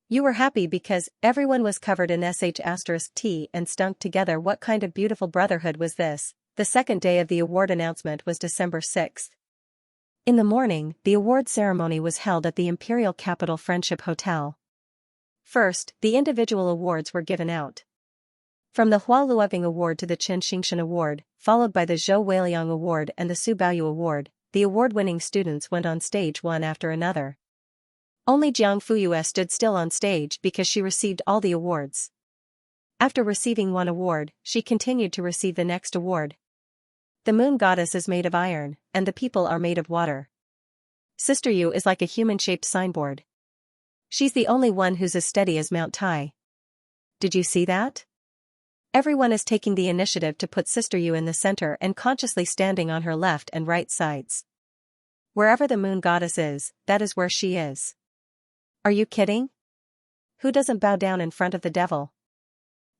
You were happy because everyone was covered in sh*t and stunk together. What kind of beautiful brotherhood was this? The second day of the award announcement was December 6th. In the morning, the award ceremony was held at the Imperial Capital Friendship Hotel. First, the individual awards were given out. From the Hua Luogang Award to the Qin Xingshan Award, followed by the Zhou Weiliang Award and the Su Baoyu Award, the award-winning students went on stage one after another. Only Jiang Fuyue stood still on stage because she received all the awards. After receiving one award, she continued to receive the next award. The moon goddess is made of iron, and the people are made of water. Sister Yu is like a human-shaped signboard. She's the only one who's as steady as Mount Tai. Did you see that? Everyone is taking the initiative to put Sister Yu in the center and consciously standing on her left and right sides. Wherever the moon goddess is, that is where she is. Are you kidding? Who doesn't bow down in front of the devil?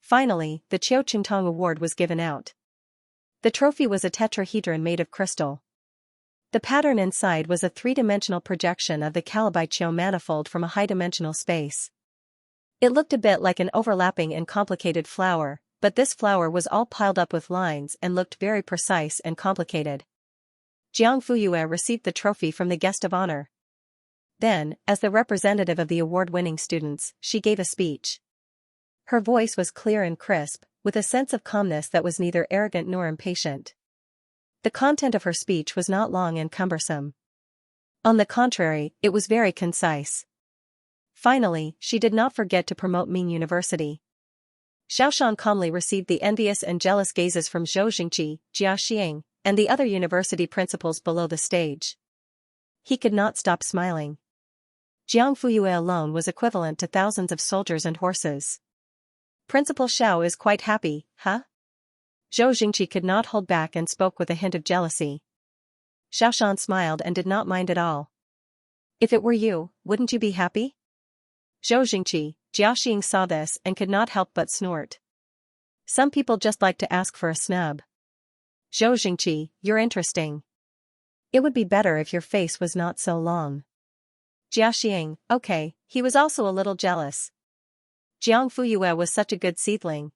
Finally, the Qiao Qingtong Award was given out. The trophy was a tetrahedron made of crystal. The pattern inside was a three-dimensional projection of the Calibichio manifold from a high-dimensional space. It looked a bit like an overlapping and complicated flower, but this flower was all piled up with lines and looked very precise and complicated. Jiang Fuyue received the trophy from the guest of honor. Then, as the representative of the award-winning students, she gave a speech. Her voice was clear and crisp, with a sense of calmness that was neither arrogant nor impatient. The content of her speech was not long and cumbersome. On the contrary, it was very concise. Finally, she did not forget to promote Ming University. Xiaoshan calmly received the envious and jealous gazes from Zhou Jingqi, Jia Xing, and the other university principals below the stage. He could not stop smiling. Jiang Fuyue alone was equivalent to thousands of soldiers and horses. Principal Xiao is quite happy, huh? Zhou Jingqi could not hold back and spoke with a hint of jealousy. Xiaoshan smiled and did not mind at all. If it were you, wouldn't you be happy? Zhou Jingqi, Jiaxing saw this and could not help but snort. Some people just like to ask for a snub. Zhou Jingqi, you're interesting. It would be better if your face was not so long. Jiaxing, okay, he was also a little jealous. Jiang Fuyue was such a good seedling.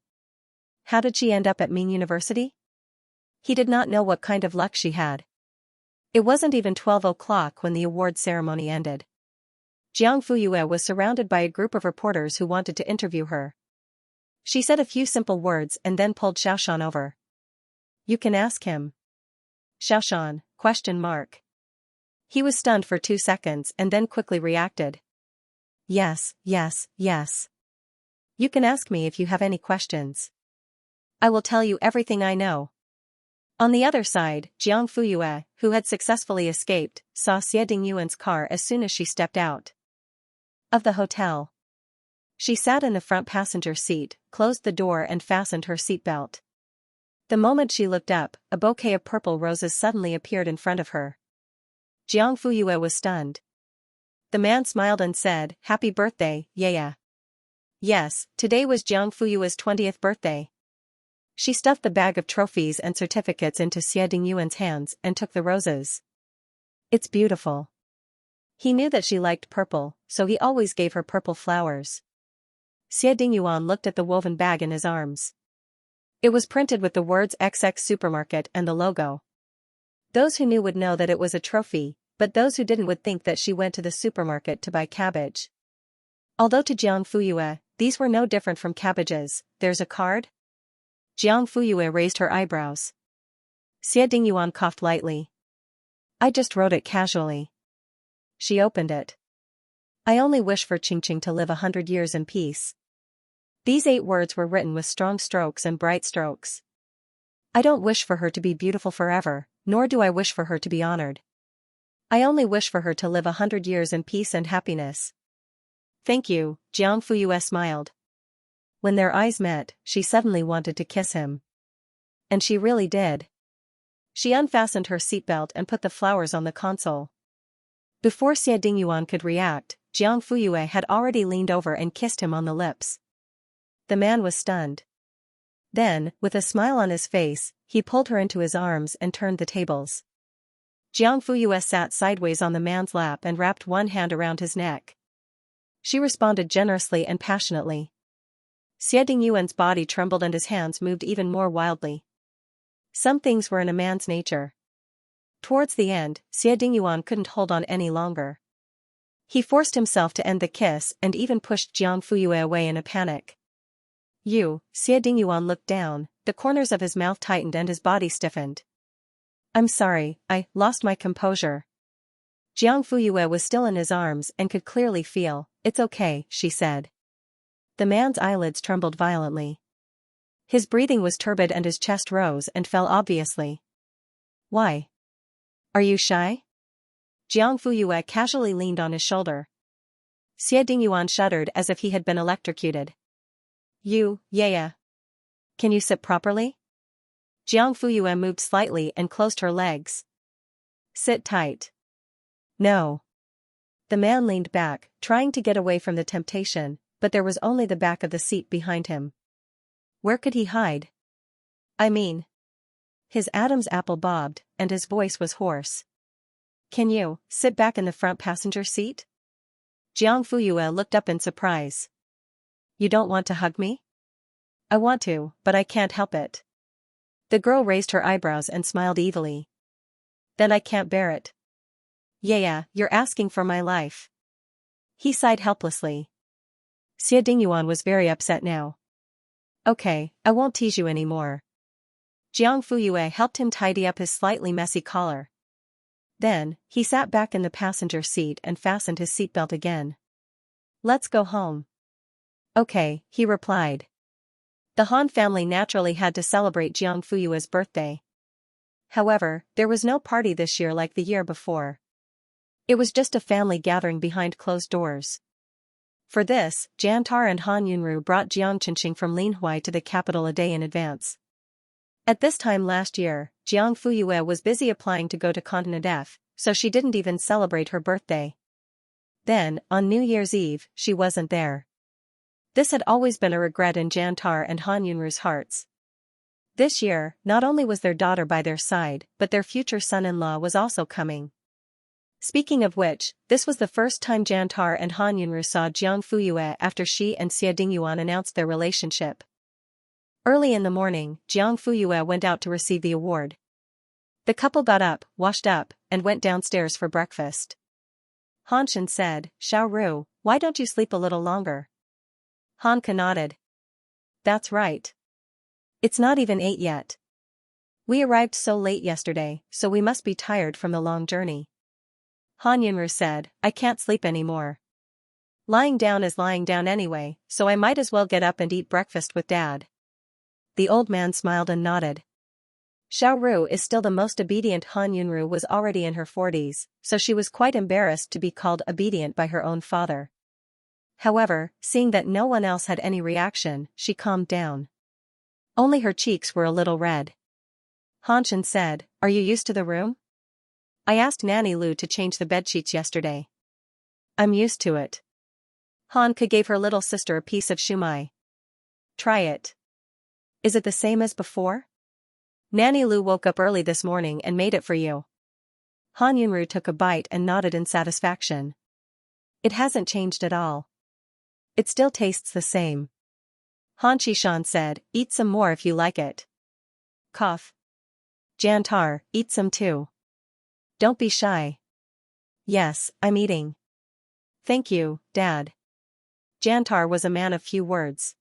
How did she end up at Ming University? He did not know what kind of luck she had. It wasn't even 12 o'clock when the award ceremony ended. Jiang Fuyue was surrounded by a group of reporters who wanted to interview her. She said a few simple words and then pulled Xiaoshan over. You can ask him. Xiaoshan, ? He was stunned for 2 seconds and then quickly reacted. Yes. You can ask me if you have any questions. I will tell you everything I know. On the other side, Jiang Fuyue, who had successfully escaped, saw Xie Dingyuan's car as soon as she stepped out of the hotel. She sat in the front passenger seat, closed the door and fastened her seatbelt. The moment she looked up, a bouquet of purple roses suddenly appeared in front of her. Jiang Fuyue was stunned. The man smiled and said, Happy birthday, Yaya. Yes, today was Jiang Fuyue's 20th birthday. She stuffed the bag of trophies and certificates into Xie Dingyuan's hands and took the roses. It's beautiful. He knew that she liked purple, so he always gave her purple flowers. Xie Dingyuan looked at the woven bag in his arms. It was printed with the words XX Supermarket and the logo. Those who knew would know that it was a trophy, but those who didn't would think that she went to the supermarket to buy cabbage. Although to Jiang Fuyue, these were no different from cabbages. There's a card? Jiang Fuyue raised her eyebrows. Xie Dingyuan coughed lightly. I just wrote it casually. She opened it. I only wish for Qingqing to live 100 years in peace. These 8 words were written with strong strokes and bright strokes. I don't wish for her to be beautiful forever, nor do I wish for her to be honored. I only wish for her to live 100 years in peace and happiness. Thank you, Jiang Fuyue smiled. When their eyes met, she suddenly wanted to kiss him. And she really did. She unfastened her seatbelt and put the flowers on the console. Before Xie Dingyuan could react, Jiang Fuyue had already leaned over and kissed him on the lips. The man was stunned. Then, with a smile on his face, he pulled her into his arms and turned the tables. Jiang Fuyue sat sideways on the man's lap and wrapped one hand around his neck. She responded generously and passionately. Xie Dingyuan's body trembled and his hands moved even more wildly. Some things were in a man's nature. Towards the end, Xie Dingyuan couldn't hold on any longer. He forced himself to end the kiss and even pushed Jiang Fuyue away in a panic. Xie Dingyuan looked down, the corners of his mouth tightened and his body stiffened. I'm sorry, I lost my composure. Jiang Fuyue was still in his arms and could clearly feel. It's okay, she said. The man's eyelids trembled violently. His breathing was turbid and his chest rose and fell obviously. Why? Are you shy? Jiang Fuyue casually leaned on his shoulder. Xie Dingyuan shuddered as if he had been electrocuted. Yeah. Can you sit properly? Jiang Fuyue moved slightly and closed her legs. Sit tight. No. The man leaned back, trying to get away from the temptation, but there was only the back of the seat behind him. Where could he hide? I mean. His Adam's apple bobbed, and his voice was hoarse. Can you sit back in the front passenger seat? Jiang Fuyue looked up in surprise. You don't want to hug me? I want to, but I can't help it. The girl raised her eyebrows and smiled evilly. Then I can't bear it. Yeah, you're asking for my life. He sighed helplessly. Xie Dingyuan was very upset now. Okay, I won't tease you anymore. Jiang Fuyue helped him tidy up his slightly messy collar. Then, he sat back in the passenger seat and fastened his seatbelt again. Let's go home. Okay, he replied. The Han family naturally had to celebrate Jiang Fuyue's birthday. However, there was no party this year like the year before. It was just a family gathering behind closed doors. For this, Jantar and Han Yunru brought Jiang Qinxing from Linhuai to the capital a day in advance. At this time last year, Jiang Fuyue was busy applying to go to Continent F, so she didn't even celebrate her birthday. Then, on New Year's Eve, she wasn't there. This had always been a regret in Jantar and Han Yunru's hearts. This year, not only was their daughter by their side, but their future son-in-law was also coming. Speaking of which, this was the first time Jantar and Han Yunru saw Jiang Fuyue after she and Xie Dingyuan announced their relationship. Early in the morning, Jiang Fuyue went out to receive the award. The couple got up, washed up, and went downstairs for breakfast. Han Shen said, Xiao Ru, why don't you sleep a little longer? Hanka nodded. That's right. It's not even 8 yet. We arrived so late yesterday, so we must be tired from the long journey. Han Yunru said, I can't sleep anymore. Lying down is lying down anyway, so I might as well get up and eat breakfast with Dad. The old man smiled and nodded. Xiao Ru is still the most obedient. Han Yunru was already in her 40s, so she was quite embarrassed to be called obedient by her own father. However, seeing that no one else had any reaction, she calmed down. Only her cheeks were a little red. Han Shen said, Are you used to the room? I asked Nanny Lu to change the bedsheets yesterday. I'm used to it. Hanka gave her little sister a piece of shumai. Try it. Is it the same as before? Nanny Lu woke up early this morning and made it for you. Han Yunru took a bite and nodded in satisfaction. It hasn't changed at all. It still tastes the same. Han Qishan said, Eat some more if you like it. Cough. Jantar, eat some too. Don't be shy. Yes, I'm eating. Thank you, Dad. Jantar was a man of few words.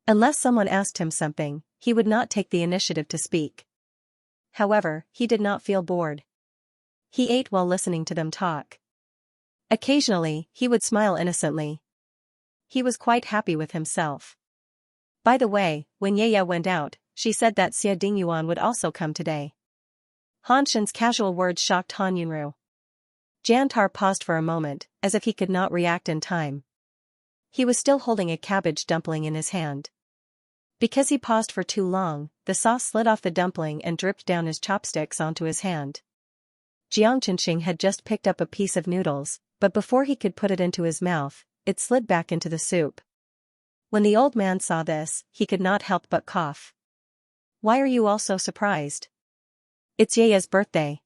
Unless someone asked him something, he would not take the initiative to speak. However, he did not feel bored. He ate while listening to them talk. Occasionally, he would smile innocently. He was quite happy with himself. By the way, when Yaya went out, she said that Xie Dingyuan would also come today. Han Shen's casual words shocked Han Yunru. Jantar paused for a moment, as if he could not react in time. He was still holding a cabbage dumpling in his hand. Because he paused for too long, the sauce slid off the dumpling and dripped down his chopsticks onto his hand. Jiang Qinxing had just picked up a piece of noodles, but before he could put it into his mouth, it slid back into the soup. When the old man saw this, he could not help but cough. Why are you all so surprised? It's Yaya's birthday.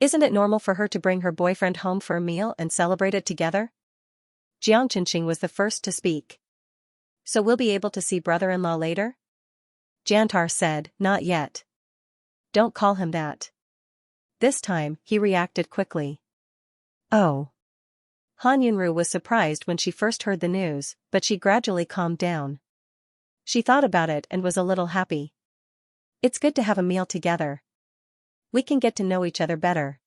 Isn't it normal for her to bring her boyfriend home for a meal and celebrate it together? Jiang Qinxing was the first to speak. So we'll be able to see brother-in-law later? Jantar said, Not yet. Don't call him that. This time, he reacted quickly. Oh. Han Yunru was surprised when she first heard the news, but she gradually calmed down. She thought about it and was a little happy. It's good to have a meal together. We can get to know each other better.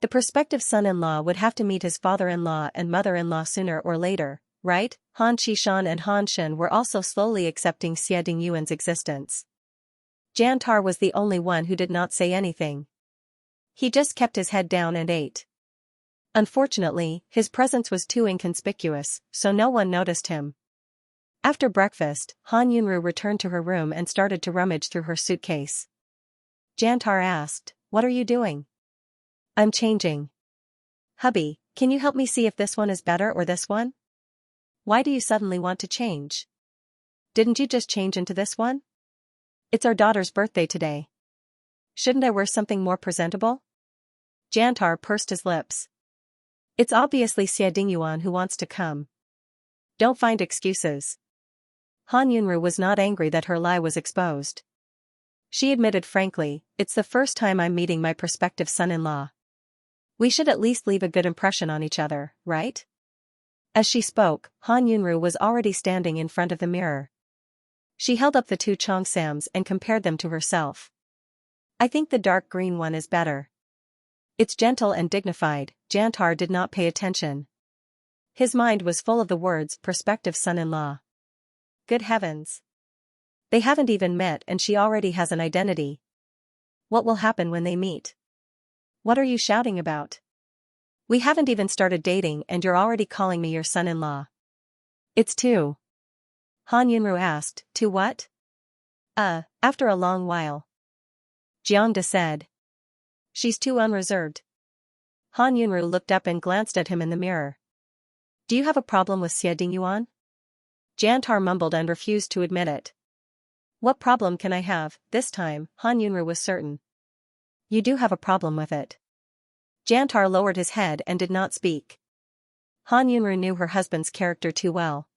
The prospective son-in-law would have to meet his father-in-law and mother-in-law sooner or later, right? Han Qishan and Han Shen were also slowly accepting Xie Dingyuan's existence. Jantar was the only one who did not say anything. He just kept his head down and ate. Unfortunately, his presence was too inconspicuous, so no one noticed him. After breakfast, Han Yunru returned to her room and started to rummage through her suitcase. Jantar asked, "What are you doing?" "I'm changing." "Hubby, can you help me see if this one is better or this one?" "Why do you suddenly want to change? Didn't you just change into this one?" "It's our daughter's birthday today. Shouldn't I wear something more presentable?" Jantar pursed his lips. "It's obviously Xie Dingyuan who wants to come. Don't find excuses." Han Yunru was not angry that her lie was exposed. She admitted frankly, "It's the first time I'm meeting my prospective son-in-law. We should at least leave a good impression on each other, right?" As she spoke, Han Yunru was already standing in front of the mirror. She held up the two cheongsams and compared them to herself. "I think the dark green one is better. It's gentle and dignified." Jantar did not pay attention. His mind was full of the words prospective son-in-law. Good heavens. They haven't even met and she already has an identity. What will happen when they meet? What are you shouting about? We haven't even started dating and you're already calling me your son-in-law. It's too. Han Yunru asked, "To what?" After a long while. Jiangda said. "She's too unreserved." Han Yunru looked up and glanced at him in the mirror. "Do you have a problem with Xie Dingyuan?" Jantar mumbled and refused to admit it. "What problem can I have?" This time, Han Yunru was certain. "You do have a problem with it." Jantar lowered his head and did not speak. Han Yunru knew her husband's character too well.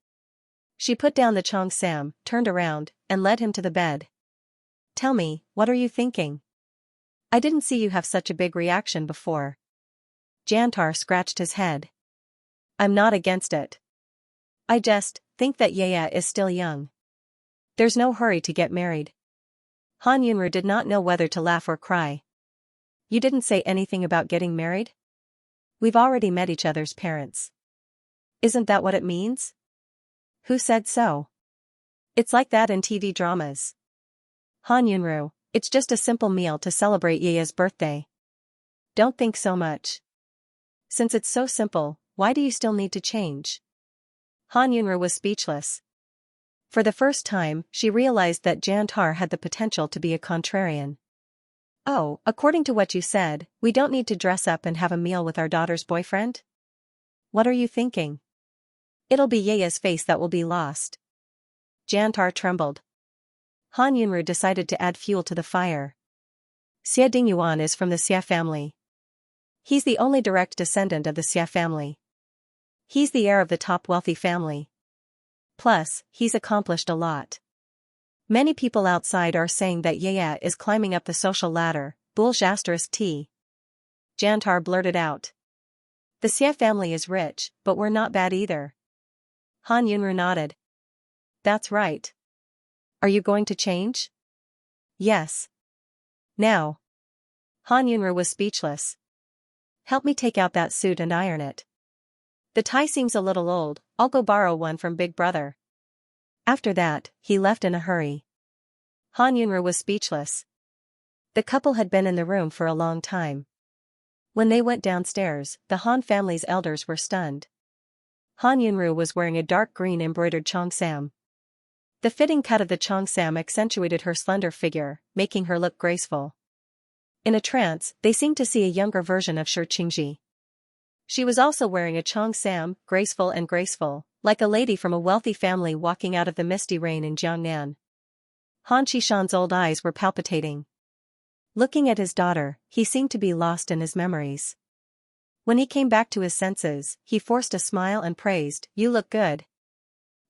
She put down the cheongsam, turned around, and led him to the bed. "Tell me, what are you thinking? I didn't see you have such a big reaction before." Jantar scratched his head. "I'm not against it. I just think that Yaya is still young. There's no hurry to get married." Han Yunru did not know whether to laugh or cry. "You didn't say anything about getting married? We've already met each other's parents." "Isn't that what it means?" "Who said so? It's like that in TV dramas." Han Yunru, "It's just a simple meal to celebrate Yaya's birthday. Don't think so much. Since it's so simple, why do you still need to change?" Han Yunru was speechless. For the first time, she realized that Jantar had the potential to be a contrarian. "Oh, according to what you said, we don't need to dress up and have a meal with our daughter's boyfriend? What are you thinking? It'll be Yaya's face that will be lost." Jantar trembled. Han Yunru decided to add fuel to the fire. Xie Dingyuan is from the Xia family. He's the only direct descendant of the Xia family. He's the heir of the top wealthy family. Plus, he's accomplished a lot. Many people outside are saying that Yaya is climbing up the social ladder. T. Jantar blurted out. "The Xie family is rich, but we're not bad either." Han Yunru nodded. "That's right. Are you going to change?" "Yes. Now." Han Yunru was speechless. "Help me take out that suit and iron it. The tie seems a little old, I'll go borrow one from Big Brother." After that, he left in a hurry. Han Yunru was speechless. The couple had been in the room for a long time. When they went downstairs, the Han family's elders were stunned. Han Yunru was wearing a dark green embroidered cheongsam. The fitting cut of the cheongsam accentuated her slender figure, making her look graceful. In a trance, they seemed to see a younger version of Xianxia. She was also wearing a cheongsam, graceful, like a lady from a wealthy family walking out of the misty rain in Jiangnan. Han Qishan's old eyes were palpitating. Looking at his daughter, he seemed to be lost in his memories. When he came back to his senses, he forced a smile and praised, "You look good."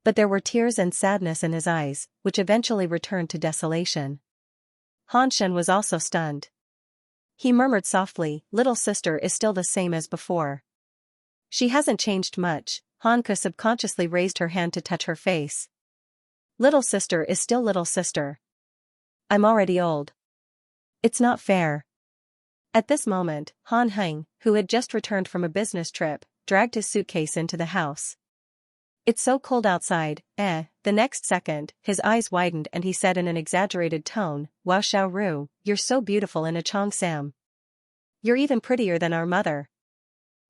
But there were tears and sadness in his eyes, which eventually returned to desolation. Han Shen was also stunned. He murmured softly, "Little sister is still the same as before." "She hasn't changed much." Hanka subconsciously raised her hand to touch her face. "Little sister is still little sister. I'm already old. It's not fair." At this moment, Han Heng, who had just returned from a business trip, dragged his suitcase into the house. It's so cold outside, eh? The next second, his eyes widened and he said in an exaggerated tone, Wow Xiaoru, you're so beautiful in a Cheongsam. You're even prettier than our mother.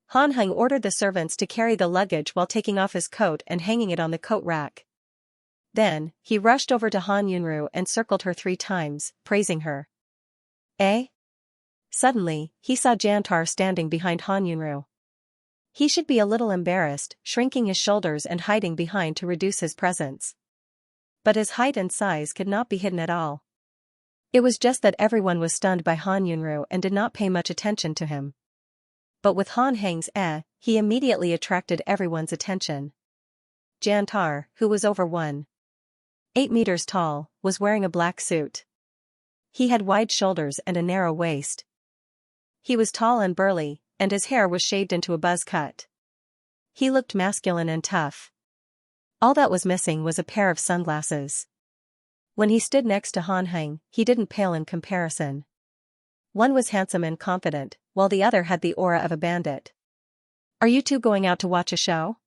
Han Heng ordered the servants to carry the luggage while taking off his coat and hanging it on the coat rack. Then, he rushed over to Han Yunru and circled her 3 times, praising her. Eh? Suddenly, he saw Jantar standing behind Han Yunru. He should be a little embarrassed, shrinking his shoulders and hiding behind to reduce his presence. But his height and size could not be hidden at all. It was just that everyone was stunned by Han Yunru and did not pay much attention to him. But with Han Heng's he immediately attracted everyone's attention. Jantar, who was over 1.8 meters tall, was wearing a black suit. He had wide shoulders and a narrow waist. He was tall and burly, and his hair was shaved into a buzz cut. He looked masculine and tough. All that was missing was a pair of sunglasses. When he stood next to Han Heng, he didn't pale in comparison. One was handsome and confident, while the other had the aura of a bandit. Are you two going out to watch a show?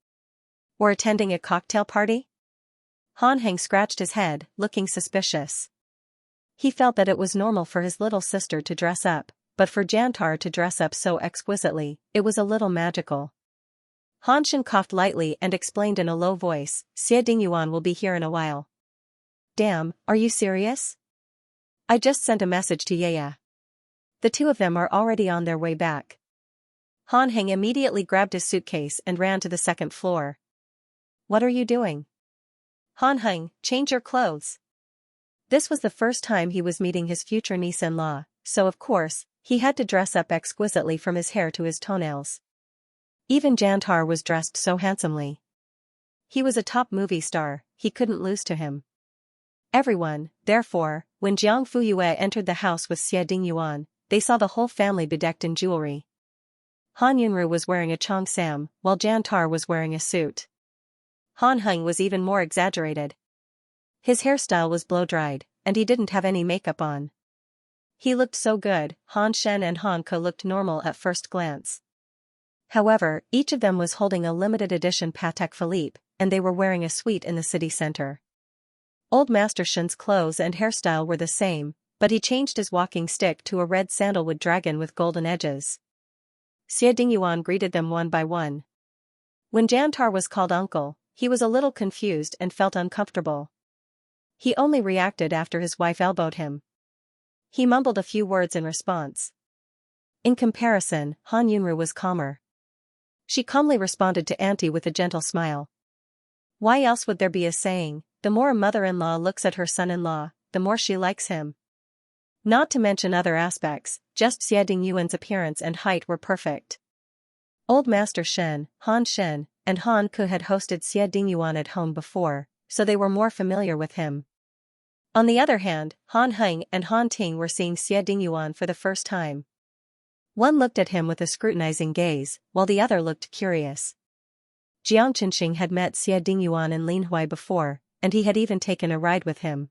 Or attending a cocktail party? Han Heng scratched his head, looking suspicious. He felt that it was normal for his little sister to dress up, but for Jantar to dress up so exquisitely, it was a little magical. Han Shen coughed lightly and explained in a low voice, Xie Dingyuan will be here in a while. Damn, are you serious? I just sent a message to Yaya. The 2 of them are already on their way back. Han Heng immediately grabbed his suitcase and ran to the 2nd floor. What are you doing? Han Heng, change your clothes. This was the first time he was meeting his future niece-in-law, so of course, he had to dress up exquisitely from his hair to his toenails. Even Jantar was dressed so handsomely. He was a top movie star, he couldn't lose to him. Everyone, therefore, when Jiang Fuyue entered the house with Xie Dingyuan, they saw the whole family bedecked in jewelry. Han Yunru was wearing a cheongsam, while Jantar was wearing a suit. Han Heng was even more exaggerated. His hairstyle was blow-dried, and he didn't have any makeup on. He looked so good, Han Shen and Han Ke looked normal at first glance. However, each of them was holding a limited edition Patek Philippe, and they were wearing a suite in the city center. Old Master Shen's clothes and hairstyle were the same, but he changed his walking stick to a red sandalwood dragon with golden edges. Xie Dingyuan greeted them one by one. When Jantar was called uncle, he was a little confused and felt uncomfortable. He only reacted after his wife elbowed him. He mumbled a few words in response. In comparison, Han Yunru was calmer. She calmly responded to Auntie with a gentle smile. Why else would there be a saying, the more a mother-in-law looks at her son-in-law, the more she likes him? Not to mention other aspects, just Xie Dingyuan's appearance and height were perfect. Old Master Shen, Han Shen, and Han Ke had hosted Xie Dingyuan at home before, so they were more familiar with him. On the other hand, Han Heng and Han Ting were seeing Xie Dingyuan for the first time. One looked at him with a scrutinizing gaze, while the other looked curious. Jiang Qinxing had met Xie Dingyuan in Linhuai before, and he had even taken a ride with him.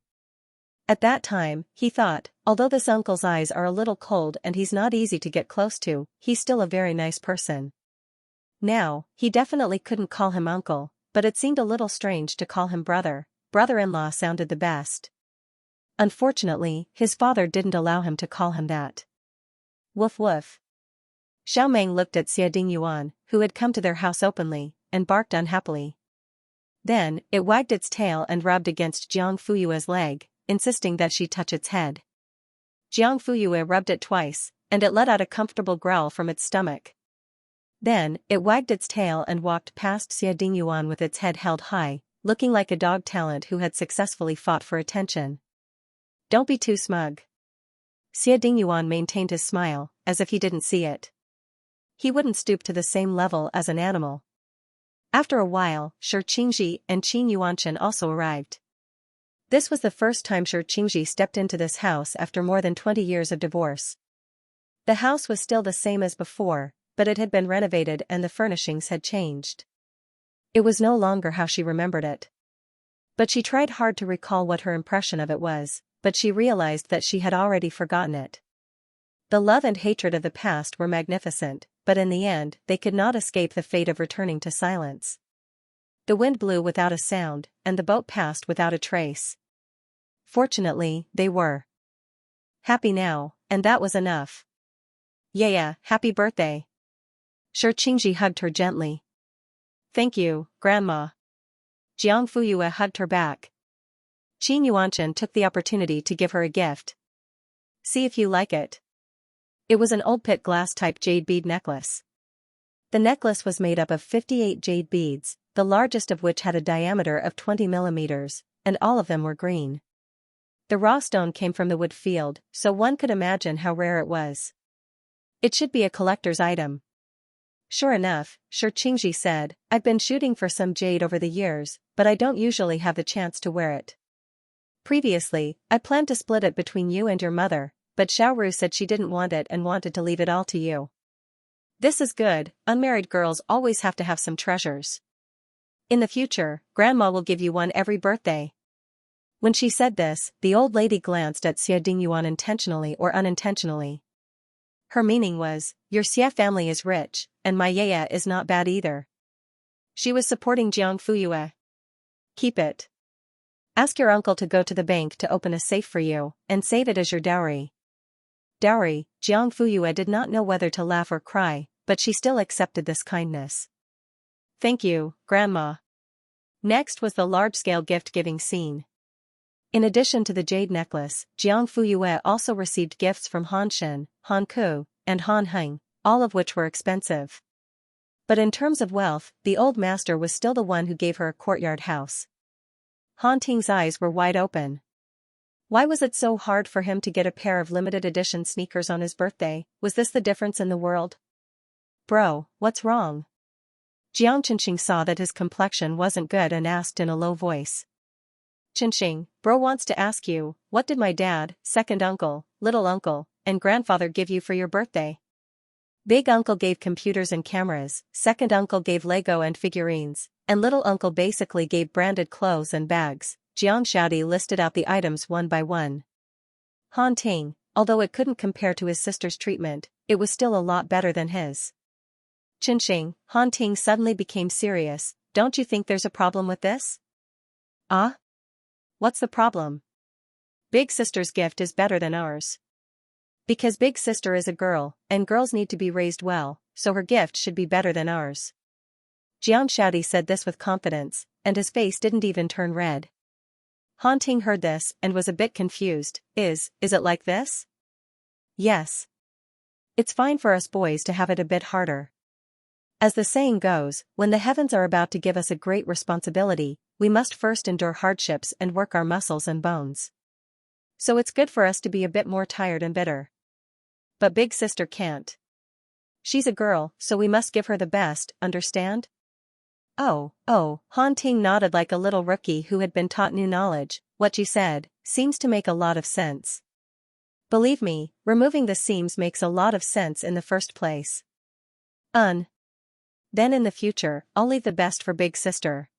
At that time, he thought, although this uncle's eyes are a little cold and he's not easy to get close to, he's still a very nice person. Now, he definitely couldn't call him uncle, but it seemed a little strange to call him brother. Brother-in-law sounded the best. Unfortunately, his father didn't allow him to call him that. Woof woof. Xiao Meng looked at Xie Dingyuan, who had come to their house openly, and barked unhappily. Then, it wagged its tail and rubbed against Jiang Fuyue's leg, insisting that she touch its head. Jiang Fuyue rubbed it twice, and it let out a comfortable growl from its stomach. Then, it wagged its tail and walked past Xie Dingyuan with its head held high, looking like a dog talent who had successfully fought for attention. Don't be too smug. Xie Dingyuan maintained his smile, as if he didn't see it. He wouldn't stoop to the same level as an animal. After a while, Shi Qingji and Qin Yuanchen also arrived. This was the first time Shi Qingji stepped into this house after more than 20 years of divorce. The house was still the same as before, but it had been renovated and the furnishings had changed. It was no longer how she remembered it. But she tried hard to recall what her impression of it was, but she realized that she had already forgotten it. The love and hatred of the past were magnificent, but in the end they could not escape the fate of returning to silence. The wind blew without a sound, and the boat passed without a trace. Fortunately, they were happy now, and that was enough. Yeah, happy birthday. Xianxia hugged her gently. Thank you, Grandma. Jiang Fuyue hugged her back. Qin Yuanshan took the opportunity to give her a gift. See if you like it. It was an old pit glass-type jade bead necklace. The necklace was made up of 58 jade beads, the largest of which had a diameter of 20 millimeters, and all of them were green. The raw stone came from the wood field, so one could imagine how rare it was. It should be a collector's item. Sure enough, Xianxia said, I've been shooting for some jade over the years, but I don't usually have the chance to wear it. Previously, I planned to split it between you and your mother, but Xiaoru said she didn't want it and wanted to leave it all to you. This is good, unmarried girls always have to have some treasures. In the future, Grandma will give you one every birthday. When she said this, the old lady glanced at Xie Dingyuan intentionally or unintentionally. Her meaning was, your Xie family is rich, and my Yaya is not bad either. She was supporting Jiang Fuyue. Keep it. Ask your uncle to go to the bank to open a safe for you, and save it as your dowry. Dowry, Jiang Fuyue did not know whether to laugh or cry, but she still accepted this kindness. Thank you, Grandma. Next was the large-scale gift-giving scene. In addition to the jade necklace, Jiang Fuyue also received gifts from Han Shen, Han Ku, and Han Heng, all of which were expensive. But in terms of wealth, the old master was still the one who gave her a courtyard house. Han Ting's eyes were wide open. Why was it so hard for him to get a pair of limited edition sneakers on his birthday? Was this the difference in the world? Bro, what's wrong? Jiang Qinxing saw that his complexion wasn't good and asked in a low voice. Qinxing, bro wants to ask you, what did my dad, second uncle, little uncle, and grandfather give you for your birthday? Big uncle gave computers and cameras, second uncle gave Lego and figurines, and little uncle basically gave branded clothes and bags. Jiang Xiaodi listed out the items one by one. Han Ting, although it couldn't compare to his sister's treatment, it was still a lot better than his. Qinxing, Han Ting suddenly became serious. Don't you think there's a problem with this? Ah? What's the problem? Big sister's gift is better than ours. Because big sister is a girl, and girls need to be raised well, so her gift should be better than ours. Jiang Xiaodi said this with confidence, and his face didn't even turn red. Han Ting heard this and was a bit confused. Is it like this? Yes. It's fine for us boys to have it a bit harder. As the saying goes, when the heavens are about to give us a great responsibility, we must first endure hardships and work our muscles and bones. So it's good for us to be a bit more tired and bitter. But big sister can't. She's a girl, so we must give her the best, understand? Oh, Han Ting nodded like a little rookie who had been taught new knowledge. What you said seems to make a lot of sense. Believe me, removing the seams makes a lot of sense in the first place. Then in the future, I'll leave the best for big sister.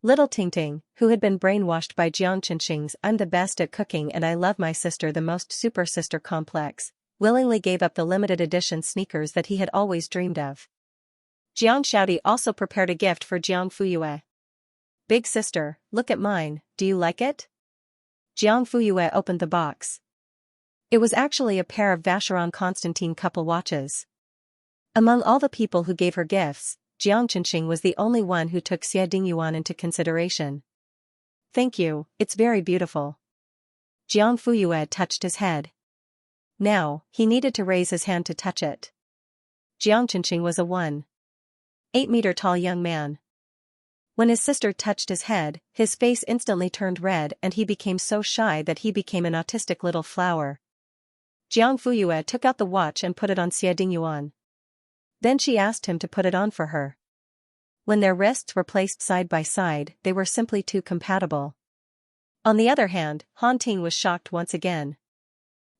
Little Tingting, who had been brainwashed by Jiang Qinxing's I'm the best at cooking and I love my sister the most super sister complex, willingly gave up the limited edition sneakers that he had always dreamed of. Jiang Xiaodi also prepared a gift for Jiang Fuyue. Big sister, look at mine, do you like it? Jiang Fuyue opened the box. It was actually a pair of Vacheron Constantin couple watches. Among all the people who gave her gifts, Jiang Qinxing was the only one who took Xie Dingyuan into consideration. Thank you, it's very beautiful. Jiang Fuyue touched his head. Now, he needed to raise his hand to touch it. Jiang Qinxing was a 1.8 meter tall young man. When his sister touched his head, his face instantly turned red and he became so shy that he became an autistic little flower. Jiang Fuyue took out the watch and put it on Xie Dingyuan. Then she asked him to put it on for her. When their wrists were placed side by side, they were simply too compatible. On the other hand, Han Ting was shocked once again.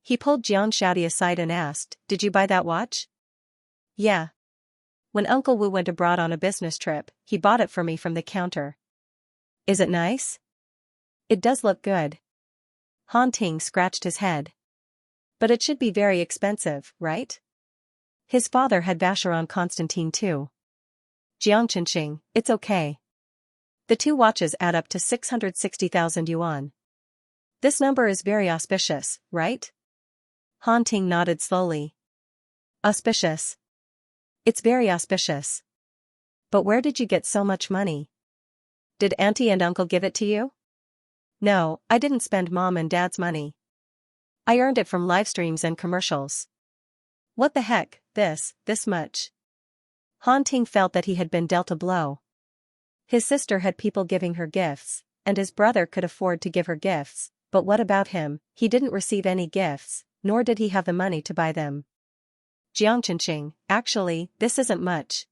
He pulled Jiang Xiaodi aside and asked, "Did you buy that watch?" "Yeah. When Uncle Wu went abroad on a business trip, he bought it for me from the counter." "Is it nice?" "It does look good." Han Ting scratched his head. "But it should be very expensive, right?" His father had Vacheron Constantin too. Jiang Qinxing, it's okay. The two watches add up to 660,000 yuan. This number is very auspicious, right? Han Ting nodded slowly. Auspicious. It's very auspicious. But where did you get so much money? Did auntie and uncle give it to you? No, I didn't spend mom and dad's money. I earned it from live streams and commercials. What the heck, this much? Han Ting felt that he had been dealt a blow. His sister had people giving her gifts, and his brother could afford to give her gifts, but what about him? He didn't receive any gifts, nor did he have the money to buy them. Xianxia, actually, this isn't much.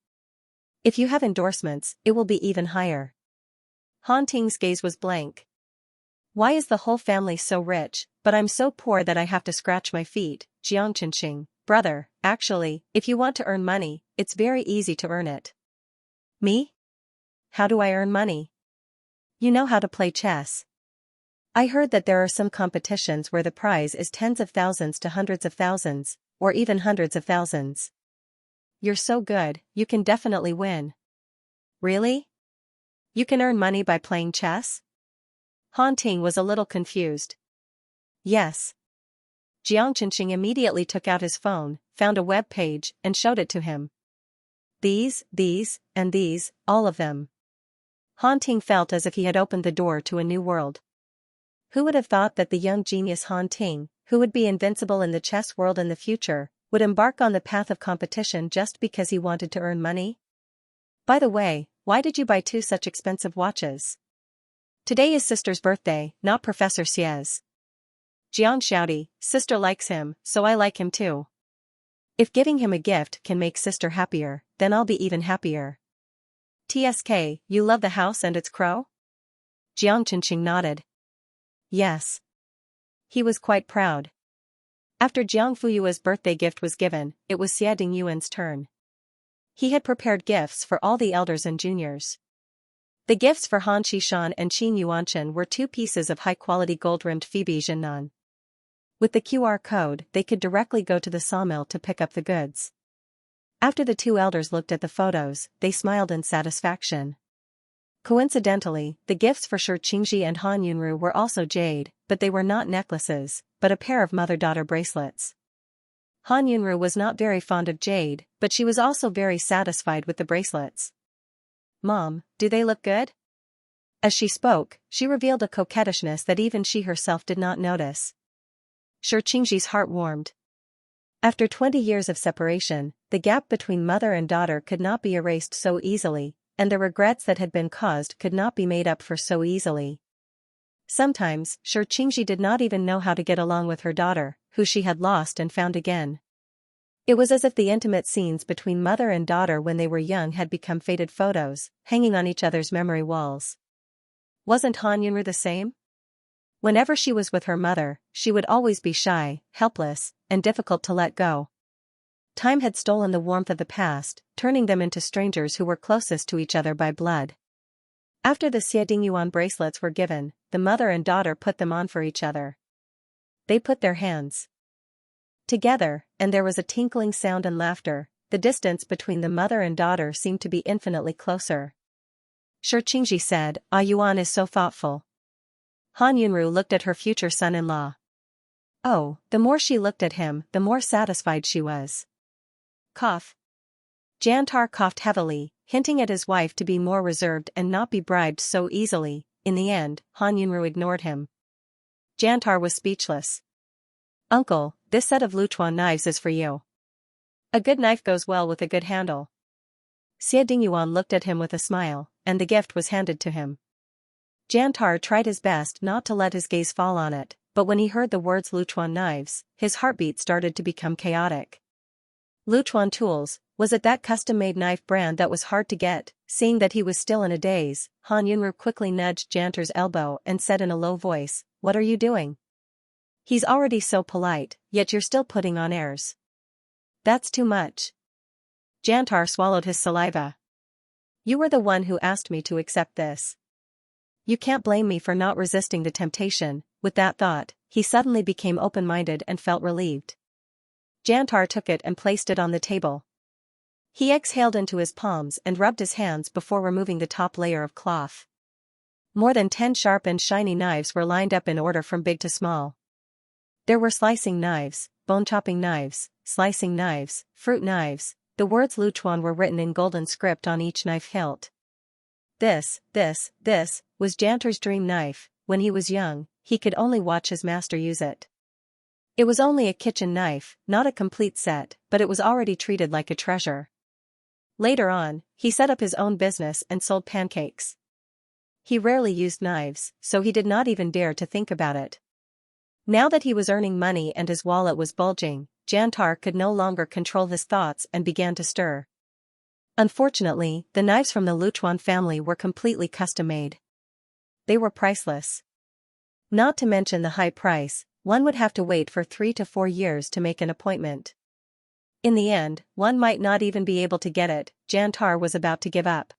If you have endorsements, it will be even higher. Han Ting's gaze was blank. Why is the whole family so rich, but I'm so poor that I have to scratch my feet? Xianxia, brother, actually, if you want to earn money, it's very easy to earn it. Me? How do I earn money? You know how to play chess. I heard that there are some competitions where the prize is tens of thousands to hundreds of thousands, or even hundreds of thousands. You're so good, you can definitely win. Really? You can earn money by playing chess? Han Ting was a little confused. Yes. Xianxia immediately took out his phone, found a web page, and showed it to him. These, and these, all of them. Han Ting felt as if he had opened the door to a new world. Who would have thought that the young genius Han Ting, who would be invincible in the chess world in the future, would embark on the path of competition just because he wanted to earn money? By the way, why did you buy two such expensive watches? Today is sister's birthday, not Professor Xia's. Jiang shouty, sister likes him, so I like him too. If giving him a gift can make sister happier, then I'll be even happier. TSK, you love the house and its crow? Jiang Qinqing nodded. Yes. He was quite proud. After Jiang Fuyue's birthday gift was given, it was Xie Dingyuan's turn. He had prepared gifts for all the elders and juniors. The gifts for Han Qishan and Qin Yuanshan were 2 pieces of high-quality gold-rimmed Phoebe Jinnan. With the QR code, they could directly go to the sawmill to pick up the goods. After the 2 elders looked at the photos, they smiled in satisfaction. Coincidentally, the gifts for Shi Qingji and Han Yunru were also jade, but they were not necklaces, but a pair of mother-daughter bracelets. Han Yunru was not very fond of jade, but she was also very satisfied with the bracelets. Mom, do they look good? As she spoke, she revealed a coquettishness that even she herself did not notice. Shi Qingji's heart warmed. After 20 years of separation, the gap between mother and daughter could not be erased so easily, and the regrets that had been caused could not be made up for so easily. Sometimes, Shi Qingji did not even know how to get along with her daughter, who she had lost and found again. It was as if the intimate scenes between mother and daughter when they were young had become faded photos, hanging on each other's memory walls. Wasn't Han Yunru the same? Whenever she was with her mother, she would always be shy, helpless, and difficult to let go. Time had stolen the warmth of the past, turning them into strangers who were closest to each other by blood. After the Xie Dingyuan bracelets were given, the mother and daughter put them on for each other. They put their hands together, and there was a tinkling sound and laughter. The distance between the mother and daughter seemed to be infinitely closer. Shi Qingji said, "Ah, Yuan is so thoughtful." Han Yunru looked at her future son-in-law. Oh, the more she looked at him, the more satisfied she was. Cough. Jantar coughed heavily, hinting at his wife to be more reserved and not be bribed so easily. In the end, Han Yunru ignored him. Jantar was speechless. Uncle, this set of Luchuan knives is for you. A good knife goes well with a good handle. Xie Dingyuan looked at him with a smile, and the gift was handed to him. Jantar tried his best not to let his gaze fall on it, but when he heard the words Luchuan knives, his heartbeat started to become chaotic. Luchuan tools, was it that custom-made knife brand that was hard to get? Seeing that he was still in a daze, Han Yunru quickly nudged Jantar's elbow and said in a low voice, "What are you doing? He's already so polite, yet you're still putting on airs. That's too much." Jantar swallowed his saliva. You were the one who asked me to accept this. You can't blame me for not resisting the temptation. With that thought, he suddenly became open-minded and felt relieved. Jantar took it and placed it on the table. He exhaled into his palms and rubbed his hands before removing the top layer of cloth. More than 10 sharp and shiny knives were lined up in order from big to small. There were slicing knives, bone-chopping knives, slicing knives, fruit knives. The words Luchuan were written in golden script on each knife hilt. This was Jantar's dream knife. When he was young, he could only watch his master use it. It was only a kitchen knife, not a complete set, but it was already treated like a treasure. Later on, he set up his own business and sold pancakes. He rarely used knives, so he did not even dare to think about it. Now that he was earning money and his wallet was bulging, Jantar could no longer control his thoughts and began to stir. Unfortunately, the knives from the Luchuan family were completely custom-made. They were priceless. Not to mention the high price, one would have to wait for 3 to 4 years to make an appointment. In the end, one might not even be able to get it. Jantar was about to give up.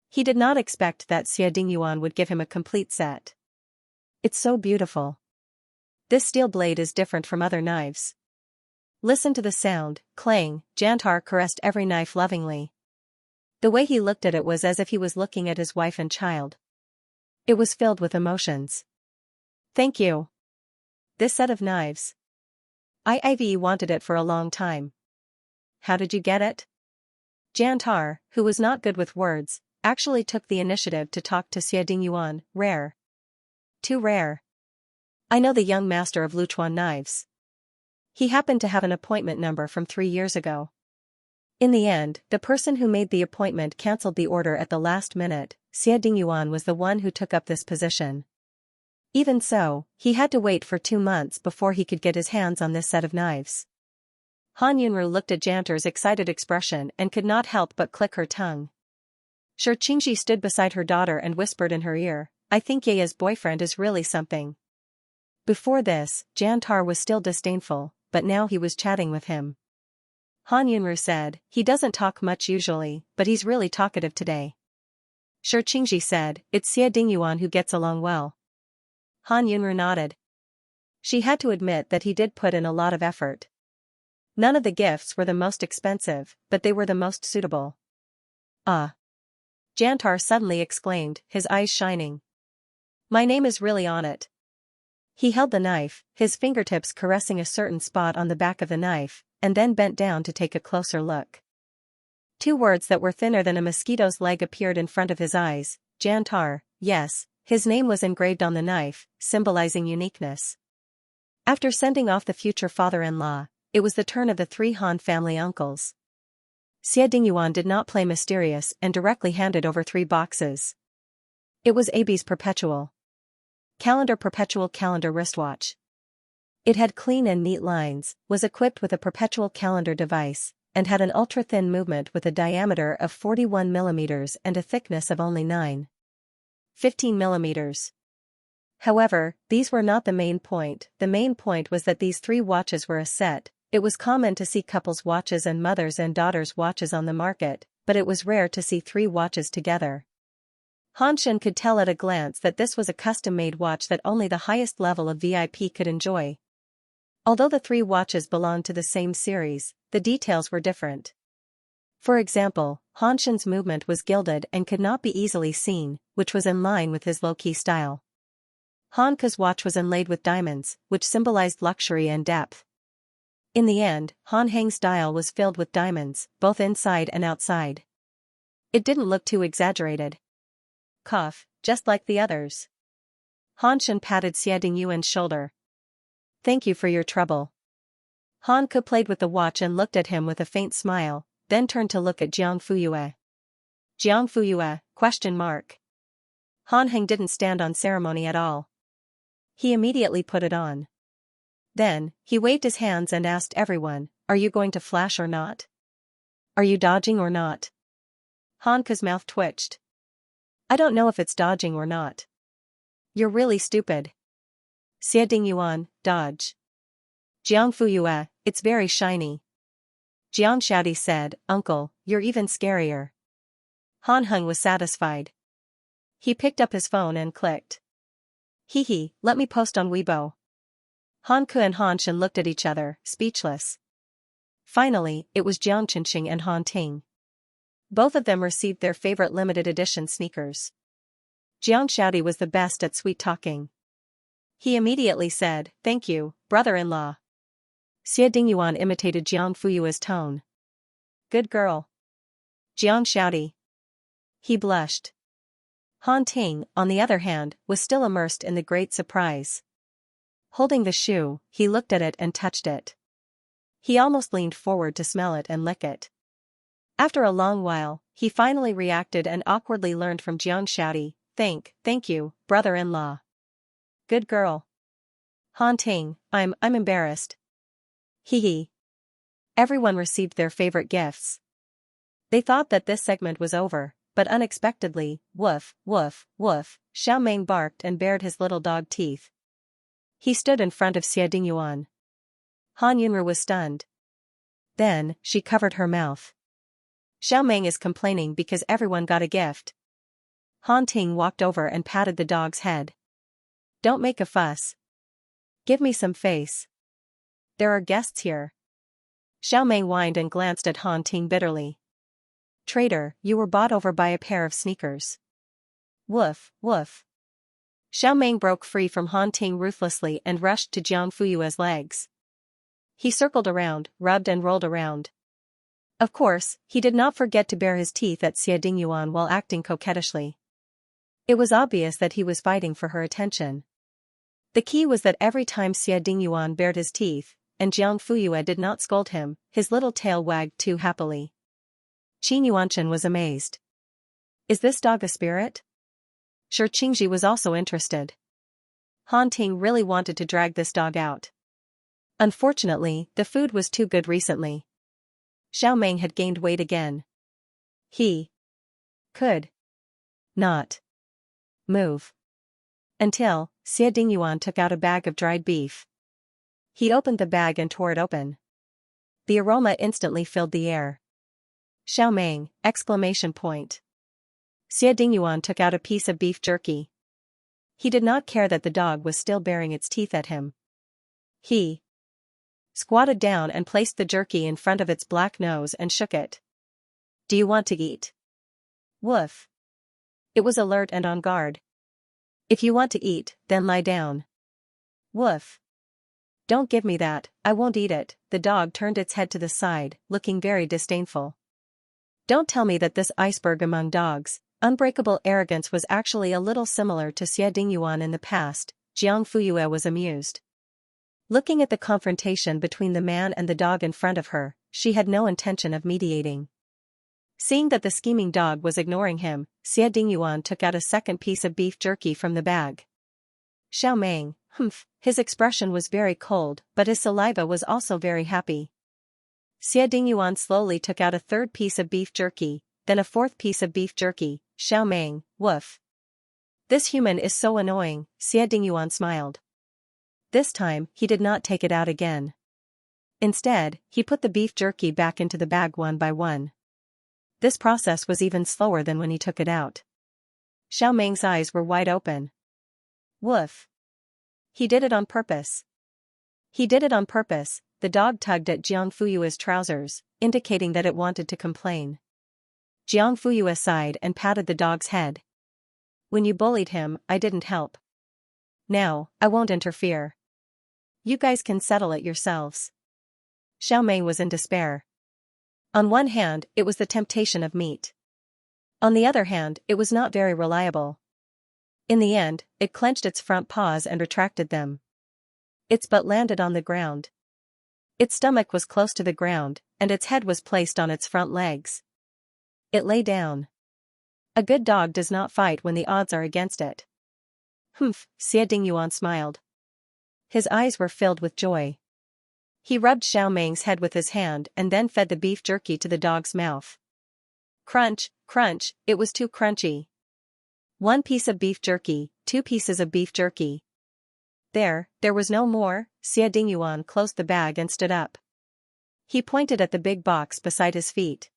He did not expect that Xia Dingyuan would give him a complete set. It's so beautiful. This steel blade is different from other knives. Listen to the sound, clang. Jantar caressed every knife lovingly. The way he looked at it was as if he was looking at his wife and child. It was filled with emotions. Thank you. This set of knives. I've wanted it for a long time. How did you get it? Jantar, who was not good with words, actually took the initiative to talk to Xia Dingyuan. Rare. Too rare. I know the young master of Luchuan knives. He happened to have an appointment number from 3 years ago. In the end, the person who made the appointment cancelled the order at the last minute. Xia Dingyuan was the one who took up this position. Even so, he had to wait for 2 months before he could get his hands on this set of knives. Han Yunru looked at Jantar's excited expression and could not help but click her tongue. Xianxia stood beside her daughter and whispered in her ear, I think Yaya's boyfriend is really something. Before this, Jantar was still disdainful, but now he was chatting with him. Han Yunru said, he doesn't talk much usually, but he's really talkative today. Xianxia said, it's Xia Dingyuan who gets along well. Han Yunru nodded. She had to admit that he did put in a lot of effort. None of the gifts were the most expensive, but they were the most suitable. Ah! Jantar suddenly exclaimed, his eyes shining. My name is really on it. He held the knife, his fingertips caressing a certain spot on the back of the knife, and then bent down to take a closer look. 2 words that were thinner than a mosquito's leg appeared in front of his eyes. Jantar, yes, his name was engraved on the knife, symbolizing uniqueness. After sending off the future father-in-law, it was the turn of the 3 Han family uncles. Xia Dingyuan did not play mysterious and directly handed over 3 boxes. It was Abi's perpetual calendar wristwatch. It had clean and neat lines, was equipped with a perpetual calendar device, and had an ultra-thin movement with a diameter of 41 mm and a thickness of only 9.15 mm. However, these were not the main point. The main point was that these 3 watches were a set. It was common to see couples' watches and mothers' and daughters' watches on the market, but it was rare to see 3 watches together. Han Shen could tell at a glance that this was a custom-made watch that only the highest level of VIP could enjoy. Although the 3 watches belonged to the same series, the details were different. For example, Han Shen's movement was gilded and could not be easily seen, which was in line with his low-key style. Han Ke's watch was inlaid with diamonds, which symbolized luxury and depth. In the end, Han Heng's dial was filled with diamonds, both inside and outside. It didn't look too exaggerated. Cough, just like the others. Han Shen patted Xia Dingyuan's shoulder. Thank you for your trouble. Han Ke played with the watch and looked at him with a faint smile, then turned to look at Jiang Fuyue. Jiang Fuyue, ? Han Heng didn't stand on ceremony at all. He immediately put it on. Then, he waved his hands and asked everyone, are you going to flash or not? Are you dodging or not? Han Ke's mouth twitched. I don't know if it's dodging or not. You're really stupid. Xia Dingyuan, dodge. Jiang Fuyue, it's very shiny. Jiang Xiaodi said, Uncle, you're even scarier. Han Heng was satisfied. He picked up his phone and clicked. Hee, let me post on Weibo. Han Ke and Han Shen looked at each other, speechless. Finally, it was Jiang Qinxing and Han Ting. Both of them received their favorite limited edition sneakers. Xianxia was the best at sweet-talking. He immediately said, "Thank you, brother-in-law." Xie Dingyuan imitated Jiang Fuyue's tone. "Good girl." Jiang shouted. He blushed. Han Ting, on the other hand, was still immersed in the great surprise. Holding the shoe, he looked at it and touched it. He almost leaned forward to smell it and lick it. After a long while, he finally reacted and awkwardly learned from Jiang Shouty, Thank you, brother-in-law." "Good girl." Han Ting, I'm embarrassed." Hee. Everyone received their favorite gifts. They thought that this segment was over, but unexpectedly, woof, woof, woof, Xiaomeng barked and bared his little dog teeth. He stood in front of Xie Dingyuan. Han Yunru was stunned. Then, she covered her mouth. "Xiaomeng is complaining because everyone got a gift." Han Ting walked over and patted the dog's head. "Don't make a fuss. Give me some face. There are guests here." Xiaomeng whined and glanced at Han Ting bitterly. "Traitor, you were bought over by a pair of sneakers." Woof, woof. Xiaomeng broke free from Han Ting ruthlessly and rushed to Jiang Fuyue's legs. He circled around, rubbed and rolled around. Of course, he did not forget to bare his teeth at Xie Dingyuan while acting coquettishly. It was obvious that he was fighting for her attention. The key was that every time Xie Dingyuan bared his teeth, and Jiang Fuyue did not scold him, his little tail wagged too happily. Qin Yuanshan was amazed. "Is this dog a spirit?" Sure, Qingji was also interested. Han Ting really wanted to drag this dog out. Unfortunately, the food was too good recently. Xiaomeng had gained weight again. He could not move until Xie Dingyuan took out a bag of dried beef. He opened the bag and tore it open. The aroma instantly filled the air. "Xiaomeng!" Exclamation point. Xie Dingyuan took out a piece of beef jerky. He did not care that the dog was still baring its teeth at him. He squatted down and placed the jerky in front of its black nose and shook it. "Do you want to eat?" Woof. It was alert and on guard. "If you want to eat, then lie down." Woof. "Don't give me that, I won't eat it." The dog turned its head to the side, looking very disdainful. Don't tell me that this iceberg among dogs, unbreakable arrogance was actually a little similar to Xie Dingyuan in the past. Jiang Fuyue was amused. Looking at the confrontation between the man and the dog in front of her, she had no intention of mediating. Seeing that the scheming dog was ignoring him, Xie Dingyuan took out a second piece of beef jerky from the bag. "Xiaomeng, humph." His expression was very cold, but his saliva was also very happy. Xie Dingyuan slowly took out a third piece of beef jerky, then a fourth piece of beef jerky. "Xiaomeng, woof. This human is so annoying." Xie Dingyuan smiled. This time, he did not take it out again. Instead, he put the beef jerky back into the bag one by one. This process was even slower than when he took it out. Xiaomeng's eyes were wide open. Woof. He did it on purpose. He did it on purpose. The dog tugged at Jiang Fuyue's trousers, indicating that it wanted to complain. Jiang Fuyue sighed and patted the dog's head. "When you bullied him, I didn't help. Now, I won't interfere. You guys can settle it yourselves." Xiaomeng was in despair. On one hand, it was the temptation of meat. On the other hand, it was not very reliable. In the end, it clenched its front paws and retracted them. Its butt landed on the ground. Its stomach was close to the ground, and its head was placed on its front legs. It lay down. A good dog does not fight when the odds are against it. Humph, Xie Dingyuan smiled. His eyes were filled with joy. He rubbed Xiaomeng's head with his hand and then fed the beef jerky to the dog's mouth. Crunch, crunch, it was too crunchy. One piece of beef jerky, 2 pieces of beef jerky. There was no more. Xie Dingyuan closed the bag and stood up. He pointed at the big box beside his feet.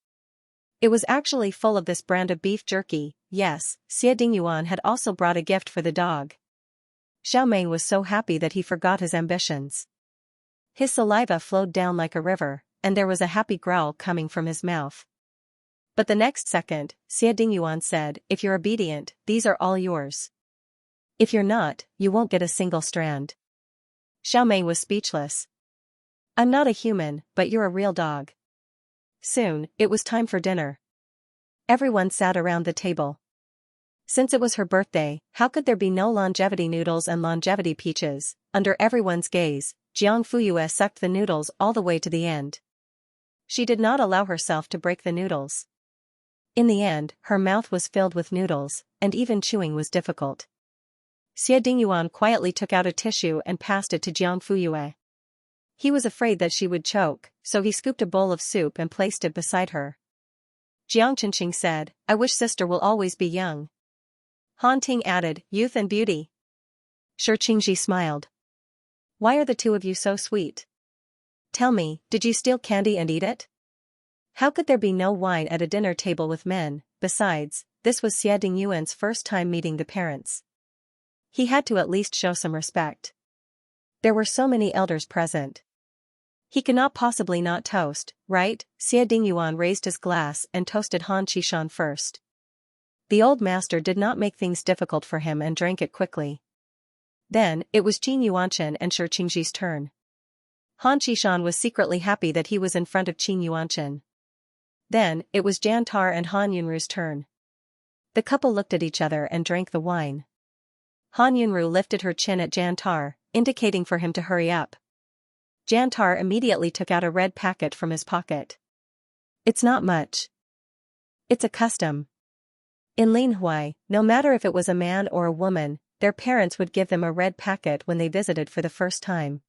It was actually full of this brand of beef jerky. Yes, Xie Dingyuan had also brought a gift for the dog. Xiaomeng was so happy that he forgot his ambitions. His saliva flowed down like a river, and there was a happy growl coming from his mouth. But the next second, Xie Dingyuan said, if you're obedient, these are all yours. If you're not, you won't get a single strand. Xiao Mei was speechless. I'm not a human, but you're a real dog. Soon, it was time for dinner. Everyone sat around the table. Since it was her birthday, how could there be no longevity noodles and longevity peaches? Under everyone's gaze, Jiang Fuyue sucked the noodles all the way to the end. She did not allow herself to break the noodles. In the end, her mouth was filled with noodles, and even chewing was difficult. Xie Dingyuan quietly took out a tissue and passed it to Jiang Fuyue. He was afraid that she would choke, so he scooped a bowl of soup and placed it beside her. Jiang Qinqing said, I wish sister will always be young. Han Ting added, youth and beauty. Shi Qingji smiled. Why are the two of you so sweet? Tell me, did you steal candy and eat it? How could there be no wine at a dinner table with men? Besides, this was Xie Dingyuan's first time meeting the parents. He had to at least show some respect. There were so many elders present. He could not possibly not toast, right? Xie Dingyuan raised his glass and toasted Han Qishan first. The old master did not make things difficult for him and drank it quickly. Then, it was Qin Yuanchen and Shi Qingji's turn. Han Qishan was secretly happy that he was in front of Qin Yuanchen. Then, it was Jantar and Han Yunru's turn. The couple looked at each other and drank the wine. Han Yunru lifted her chin at Jantar, indicating for him to hurry up. Jantar immediately took out a red packet from his pocket. It's not much. It's a custom. In Linhui, no matter if it was a man or a woman, their parents would give them a red packet when they visited for the first time.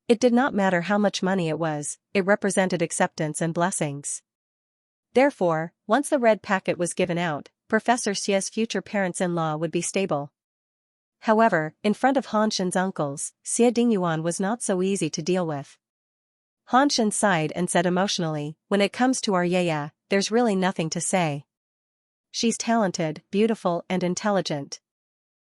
It did not matter how much money it was, it represented acceptance and blessings. Therefore, once the red packet was given out, Professor Xie's future parents-in-law would be stable. However, in front of Han Shen's uncles, Xie Dingyuan was not so easy to deal with. Han Shen sighed and said emotionally, when it comes to our Yaya, there's really nothing to say. She's talented, beautiful and intelligent.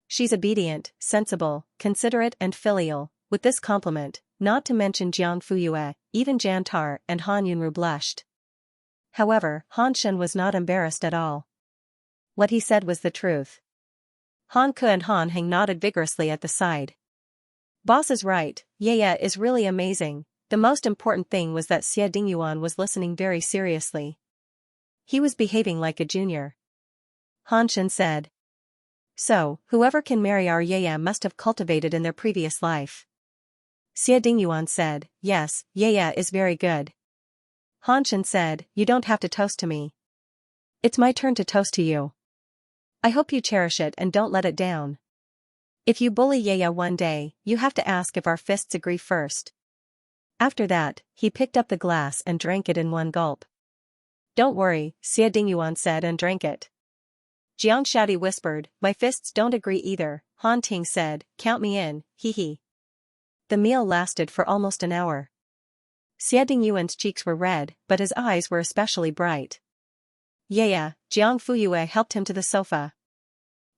She's obedient, sensible, considerate and filial. With this compliment, not to mention Jiang Fuyue, even Jantar and Han Yunru blushed. However, Han Shen was not embarrassed at all. What he said was the truth. Han Ke and Han Heng nodded vigorously at the side. Boss is right, Yaya is really amazing. The most important thing was that Xie Dingyuan was listening very seriously. He was behaving like a junior. Han Shen said. So, whoever can marry our Yaya must have cultivated in their previous life. Xie Dingyuan said, yes, Yaya is very good. Han Shen said, you don't have to toast to me. It's my turn to toast to you. I hope you cherish it and don't let it down. If you bully Yaya one day, you have to ask if our fists agree first. After that, he picked up the glass and drank it in one gulp. Don't worry, Xie Dingyuan said and drank it. Jiang Shaodi whispered, my fists don't agree either. Han Ting said, count me in, hee hee. The meal lasted for almost an hour. Xie Dingyuan's cheeks were red, but his eyes were especially bright. Yaya, Jiang Fuyue helped him to the sofa.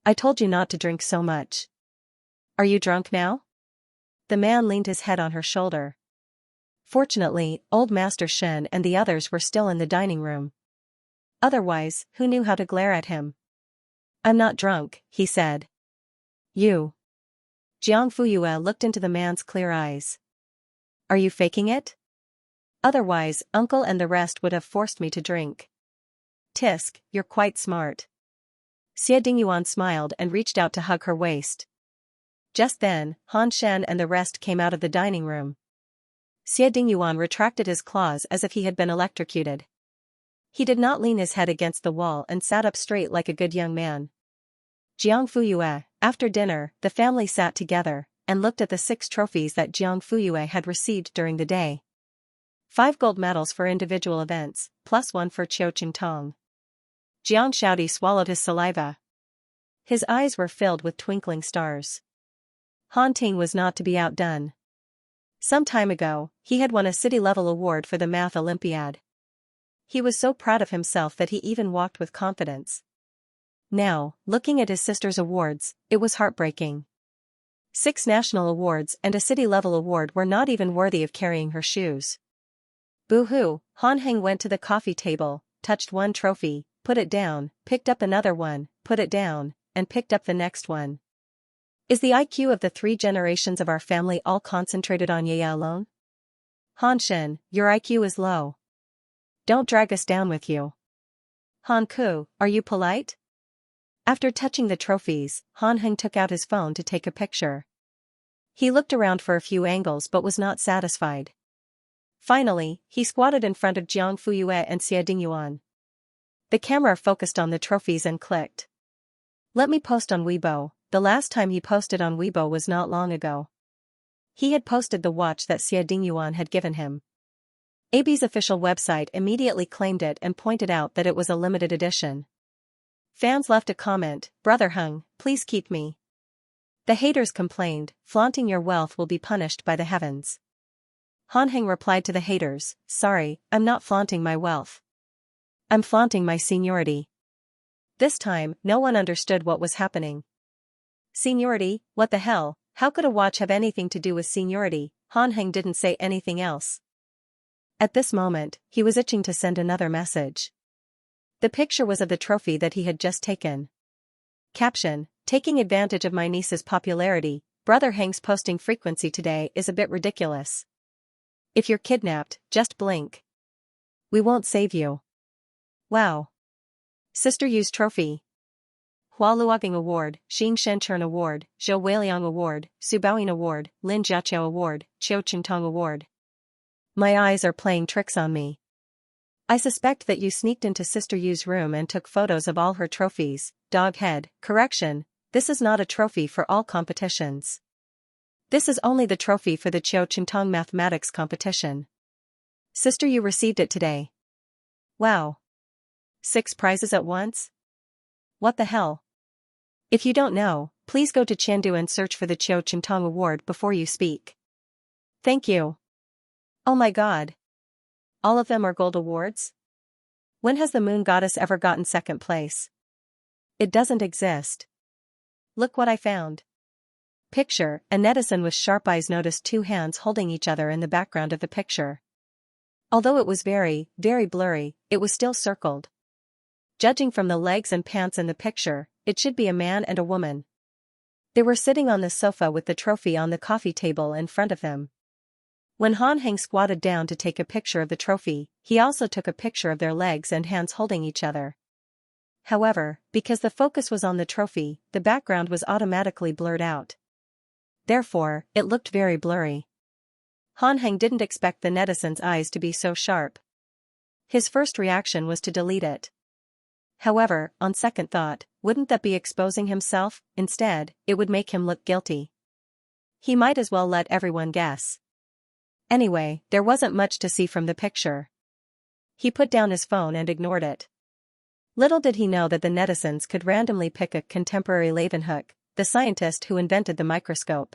I told you not to drink so much. Are you drunk now? The man leaned his head on her shoulder. Fortunately, old Master Shen and the others were still in the dining room. Otherwise, who knew how to glare at him? I'm not drunk, he said. You. Jiang Fuyue looked into the man's clear eyes. Are you faking it? Otherwise, uncle and the rest would have forced me to drink. Tisk, you're quite smart. Xie Dingyuan smiled and reached out to hug her waist. Just then, Han Shen and the rest came out of the dining room. Xie Dingyuan retracted his claws as if he had been electrocuted. He did not lean his head against the wall and sat up straight like a good young man. Jiang Fuyue, after dinner, the family sat together and looked at the 6 trophies that Jiang Fuyue had received during the day. 5 gold medals for individual events, plus 1 for Qiu Qingtong. Jiang Shaodi swallowed his saliva. His eyes were filled with twinkling stars. Han Ting was not to be outdone. Some time ago, he had won a city-level award for the Math Olympiad. He was so proud of himself that he even walked with confidence. Now, looking at his sister's awards, it was heartbreaking. 6 national awards and a city-level award were not even worthy of carrying her shoes. Boo-hoo, Han Heng went to the coffee table, touched one trophy, put it down, picked up another one, put it down, and picked up the next one. Is the IQ of the 3 generations of our family all concentrated on Yaya alone? Han Shen, your IQ is low. Don't drag us down with you. Han Ku, are you polite? After touching the trophies, Han Heng took out his phone to take a picture. He looked around for a few angles but was not satisfied. Finally, he squatted in front of Jiang Fuyue and Xia Dingyuan. The camera focused on the trophies and clicked. Let me post on Weibo. The last time he posted on Weibo was not long ago. He had posted the watch that Xia Dingyuan had given him. AB's official website immediately claimed it and pointed out that it was a limited edition. Fans left a comment, "Brother Heng, please keep me." The haters complained, "Flaunting your wealth will be punished by the heavens." Han Heng replied to the haters, "Sorry, I'm not flaunting my wealth. I'm flaunting my seniority." This time, no one understood what was happening. Seniority? What the hell? How could a watch have anything to do with seniority? Han Heng didn't say anything else. At this moment, he was itching to send another message. The picture was of the trophy that he had just taken. Caption: taking advantage of my niece's popularity, Brother Heng's posting frequency today is a bit ridiculous. If you're kidnapped, just blink. We won't save you. Wow. Sister Yu's trophy. Hua Luogang Award, Xing Shenchern Award, Zhou Weiliang Award, Su Baoyin Award, Lin Jiaqiao Award, Qiu Qingtong Award. My eyes are playing tricks on me. I suspect that you sneaked into Sister Yu's room and took photos of all her trophies. Doghead, correction, this is not a trophy for all competitions. This is only the trophy for the Qiu Qingtong mathematics competition. Sister Yu received it today. Wow. 6 prizes at once? What the hell? If you don't know, please go to Chengdu and search for the Qiu Qingtong Award before you speak. Thank you. Oh my god. All of them are gold awards? When has the moon goddess ever gotten second place? It doesn't exist. Look what I found. Picture: a netizen with sharp eyes noticed 2 hands holding each other in the background of the picture. Although it was very, very blurry, it was still circled. Judging from the legs and pants in the picture, it should be a man and a woman. They were sitting on the sofa with the trophy on the coffee table in front of them. When Han Heng squatted down to take a picture of the trophy, he also took a picture of their legs and hands holding each other. However, because the focus was on the trophy, the background was automatically blurred out. Therefore, it looked very blurry. Han Heng didn't expect the netizen's eyes to be so sharp. His first reaction was to delete it. However, on second thought, wouldn't that be exposing himself? Instead, it would make him look guilty. He might as well let everyone guess. Anyway, there wasn't much to see from the picture. He put down his phone and ignored it. Little did he know that the netizens could randomly pick a contemporary Leeuwenhoek, the scientist who invented the microscope.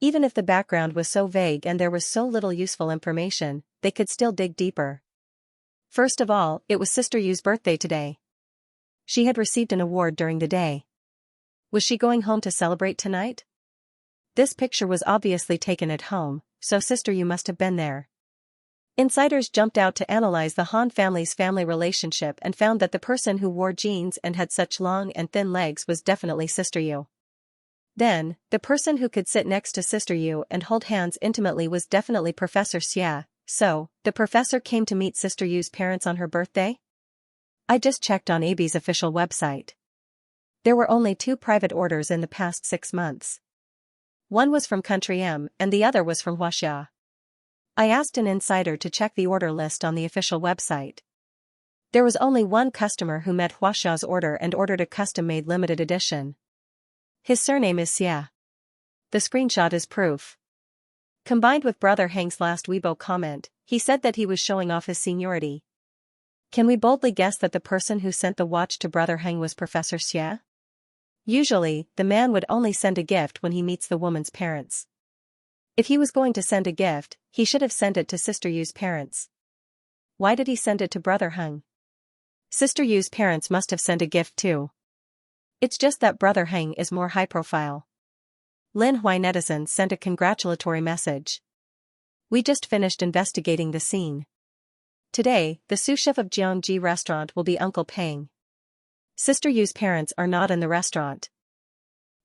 Even if the background was so vague and there was so little useful information, they could still dig deeper. First of all, it was Sister Yu's birthday today. She had received an award during the day. Was she going home to celebrate tonight? This picture was obviously taken at home, so Sister Yu must have been there. Insiders jumped out to analyze the Han family's family relationship and found that the person who wore jeans and had such long and thin legs was definitely Sister Yu. Then, the person who could sit next to Sister Yu and hold hands intimately was definitely Professor Xia. So, the professor came to meet Sister Yu's parents on her birthday? I just checked on AB's official website. There were only 2 private orders in the past 6 months. One was from Country M and the other was from Huaxia. I asked an insider to check the order list on the official website. There was only one customer who met Huaxia's order and ordered a custom-made limited edition. His surname is Xia. The screenshot is proof. Combined with Brother Heng's last Weibo comment, he said that he was showing off his seniority. Can we boldly guess that the person who sent the watch to Brother Heng was Professor Xia? Usually, the man would only send a gift when he meets the woman's parents. If he was going to send a gift, he should have sent it to Sister Yu's parents. Why did he send it to Brother Heng? Sister Yu's parents must have sent a gift too. It's just that Brother Heng is more high profile. Lin Hui netizens sent a congratulatory message. We just finished investigating the scene. Today, the sous chef of Jiangji restaurant will be Uncle Peng. Sister Yu's parents are not in the restaurant.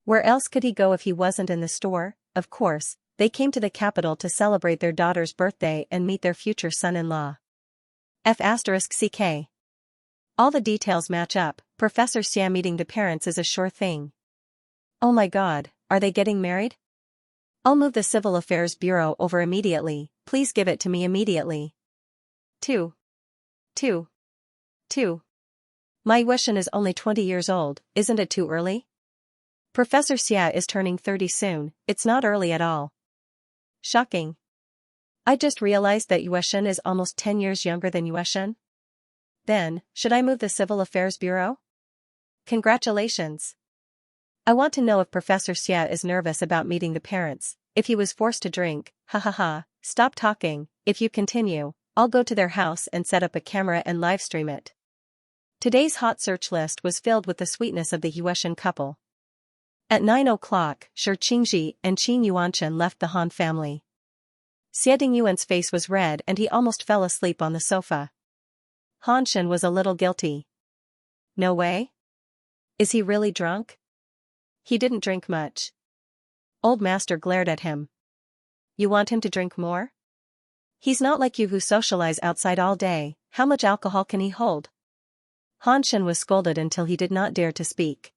Where else could he go if he wasn't in the store? Of course, they came to the capital to celebrate their daughter's birthday and meet their future son-in-law. F***ck. All the details match up. Professor Xia meeting the parents is a sure thing. Oh my god, are they getting married? I'll move the Civil Affairs Bureau over immediately, please give it to me immediately. 2. My Yuan is only 20 years old, isn't it too early? Professor Xia is turning 30 soon, it's not early at all. Shocking. I just realized that Yuan is almost 10 years younger than Yuan. Then, should I move the Civil Affairs Bureau? Congratulations. I want to know if Professor Xia is nervous about meeting the parents, if he was forced to drink, stop talking, if you continue, I'll go to their house and set up a camera and livestream it. Today's hot search list was filled with the sweetness of the Yuan couple. At 9 o'clock, Shi Qingji and Qin Yuanshan left the Han family. Xie Dingyuan's face was red and he almost fell asleep on the sofa. Han Shen was a little guilty. No way? Is he really drunk? He didn't drink much. Old master glared at him. You want him to drink more? He's not like you who socialize outside all day, how much alcohol can he hold? Han Shen was scolded until he did not dare to speak.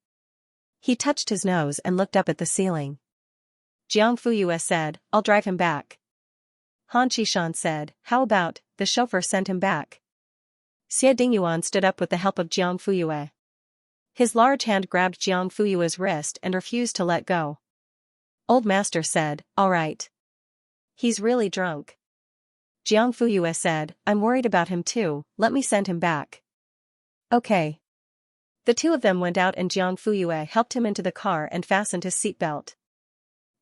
He touched his nose and looked up at the ceiling. Jiang Fuyue said, I'll drive him back. Han Qishan said, how about, the chauffeur send him back? Xie Dingyuan stood up with the help of Jiang Fuyue. His large hand grabbed Jiang Fuyue's wrist and refused to let go. Old master said, all right. He's really drunk. Jiang Fuyue said, I'm worried about him too, let me send him back. Okay. The two of them went out and Jiang Fuyue helped him into the car and fastened his seatbelt.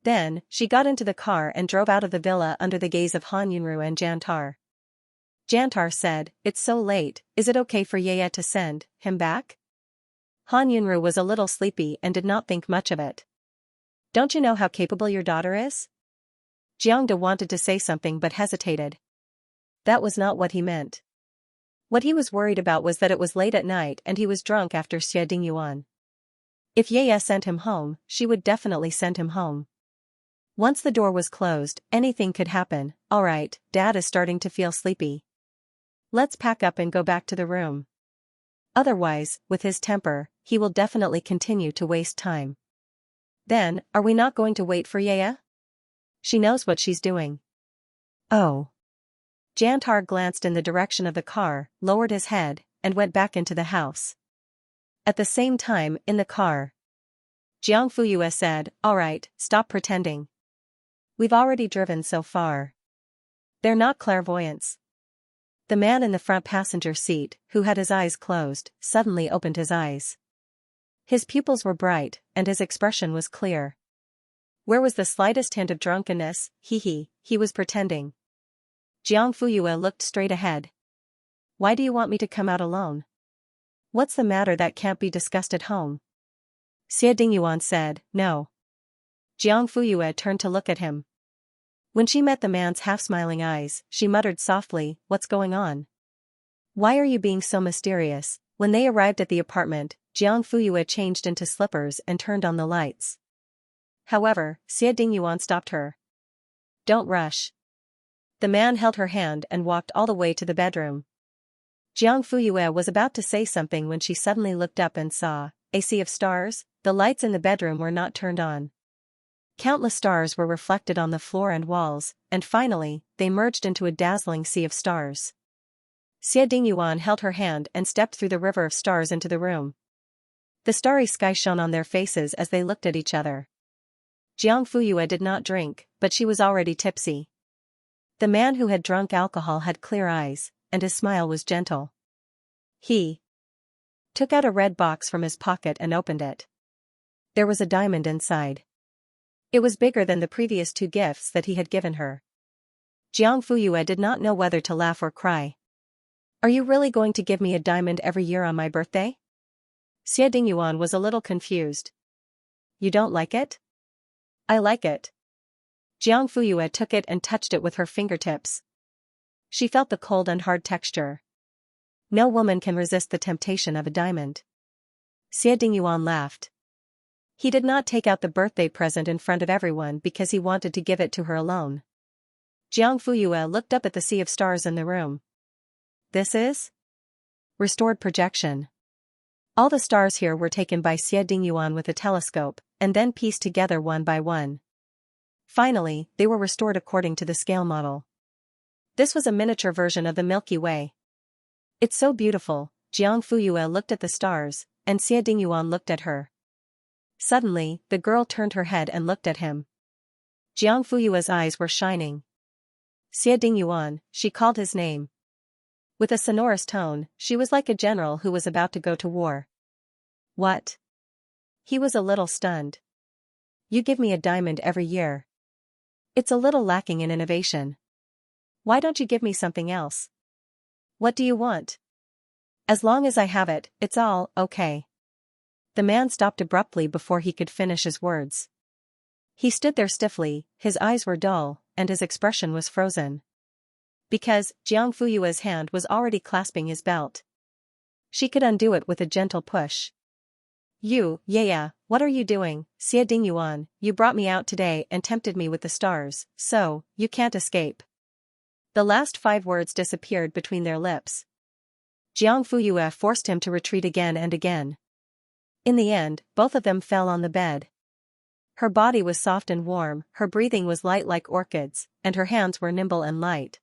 Then, she got into the car and drove out of the villa under the gaze of Han Yunru and Jantar. Jantar said, it's so late, is it okay for Yaya to send him back? Han Yunru was a little sleepy and did not think much of it. Don't you know how capable your daughter is? Jiangda wanted to say something but hesitated. That was not what he meant. What he was worried about was that it was late at night and he was drunk after Xie Dingyuan. If Yaya sent him home, she would definitely send him home. Once the door was closed, anything could happen. Alright, Dad is starting to feel sleepy. Let's pack up and go back to the room. Otherwise, with his temper, he will definitely continue to waste time. Then, are we not going to wait for Yaya? She knows what she's doing. Oh. Jantar glanced in the direction of the car, lowered his head, and went back into the house. At the same time, in the car, Jiang Fuyue said, alright, stop pretending. We've already driven so far. They're not clairvoyants. The man in the front passenger seat, who had his eyes closed, suddenly opened his eyes. His pupils were bright, and his expression was clear. Where was the slightest hint of drunkenness? He was pretending. Jiang Fuyue looked straight ahead. Why do you want me to come out alone? What's the matter that can't be discussed at home? Xie Dingyuan said, no. Jiang Fuyue turned to look at him. When she met the man's half-smiling eyes, she muttered softly, what's going on? Why are you being so mysterious? When they arrived at the apartment, Jiang Fuyue changed into slippers and turned on the lights. However, Xie Dingyuan stopped her. Don't rush. The man held her hand and walked all the way to the bedroom. Jiang Fuyue was about to say something when she suddenly looked up and saw a sea of stars. The lights in the bedroom were not turned on. Countless stars were reflected on the floor and walls, and finally, they merged into a dazzling sea of stars. Xie Dingyuan held her hand and stepped through the river of stars into the room. The starry sky shone on their faces as they looked at each other. Jiang Fuyue did not drink, but she was already tipsy. The man who had drunk alcohol had clear eyes, and his smile was gentle. He took out a red box from his pocket and opened it. There was a diamond inside. It was bigger than the previous two gifts that he had given her. Jiang Fuyue did not know whether to laugh or cry. Are you really going to give me a diamond every year on my birthday? Xie Dingyuan was a little confused. You don't like it? I like it. Jiang Fuyue took it and touched it with her fingertips. She felt the cold and hard texture. No woman can resist the temptation of a diamond. Xie Dingyuan laughed. He did not take out the birthday present in front of everyone because he wanted to give it to her alone. Jiang Fuyue looked up at the sea of stars in the room. This is? Restored projection. All the stars here were taken by Xie Dingyuan with a telescope, and then pieced together one by one. Finally, they were restored according to the scale model. This was a miniature version of the Milky Way. It's so beautiful. Jiang Fuyue looked at the stars, and Xie Dingyuan looked at her. Suddenly, the girl turned her head and looked at him. Jiang Fuyue's eyes were shining. Xie Dingyuan, she called his name. With a sonorous tone, she was like a general who was about to go to war. What? He was a little stunned. You give me a diamond every year. It's a little lacking in innovation. Why don't you give me something else? What do you want? As long as I have it, it's all okay. The man stopped abruptly before he could finish his words. He stood there stiffly, his eyes were dull, and his expression was frozen. Because Jiang Fuyue's hand was already clasping his belt. She could undo it with a gentle push. Yeah, what are you doing, Xie Dingyuan? You brought me out today and tempted me with the stars, so, you can't escape. The last 5 words disappeared between their lips. Jiang Fuyue forced him to retreat again and again. In the end, both of them fell on the bed. Her body was soft and warm, her breathing was light like orchids, and her hands were nimble and light.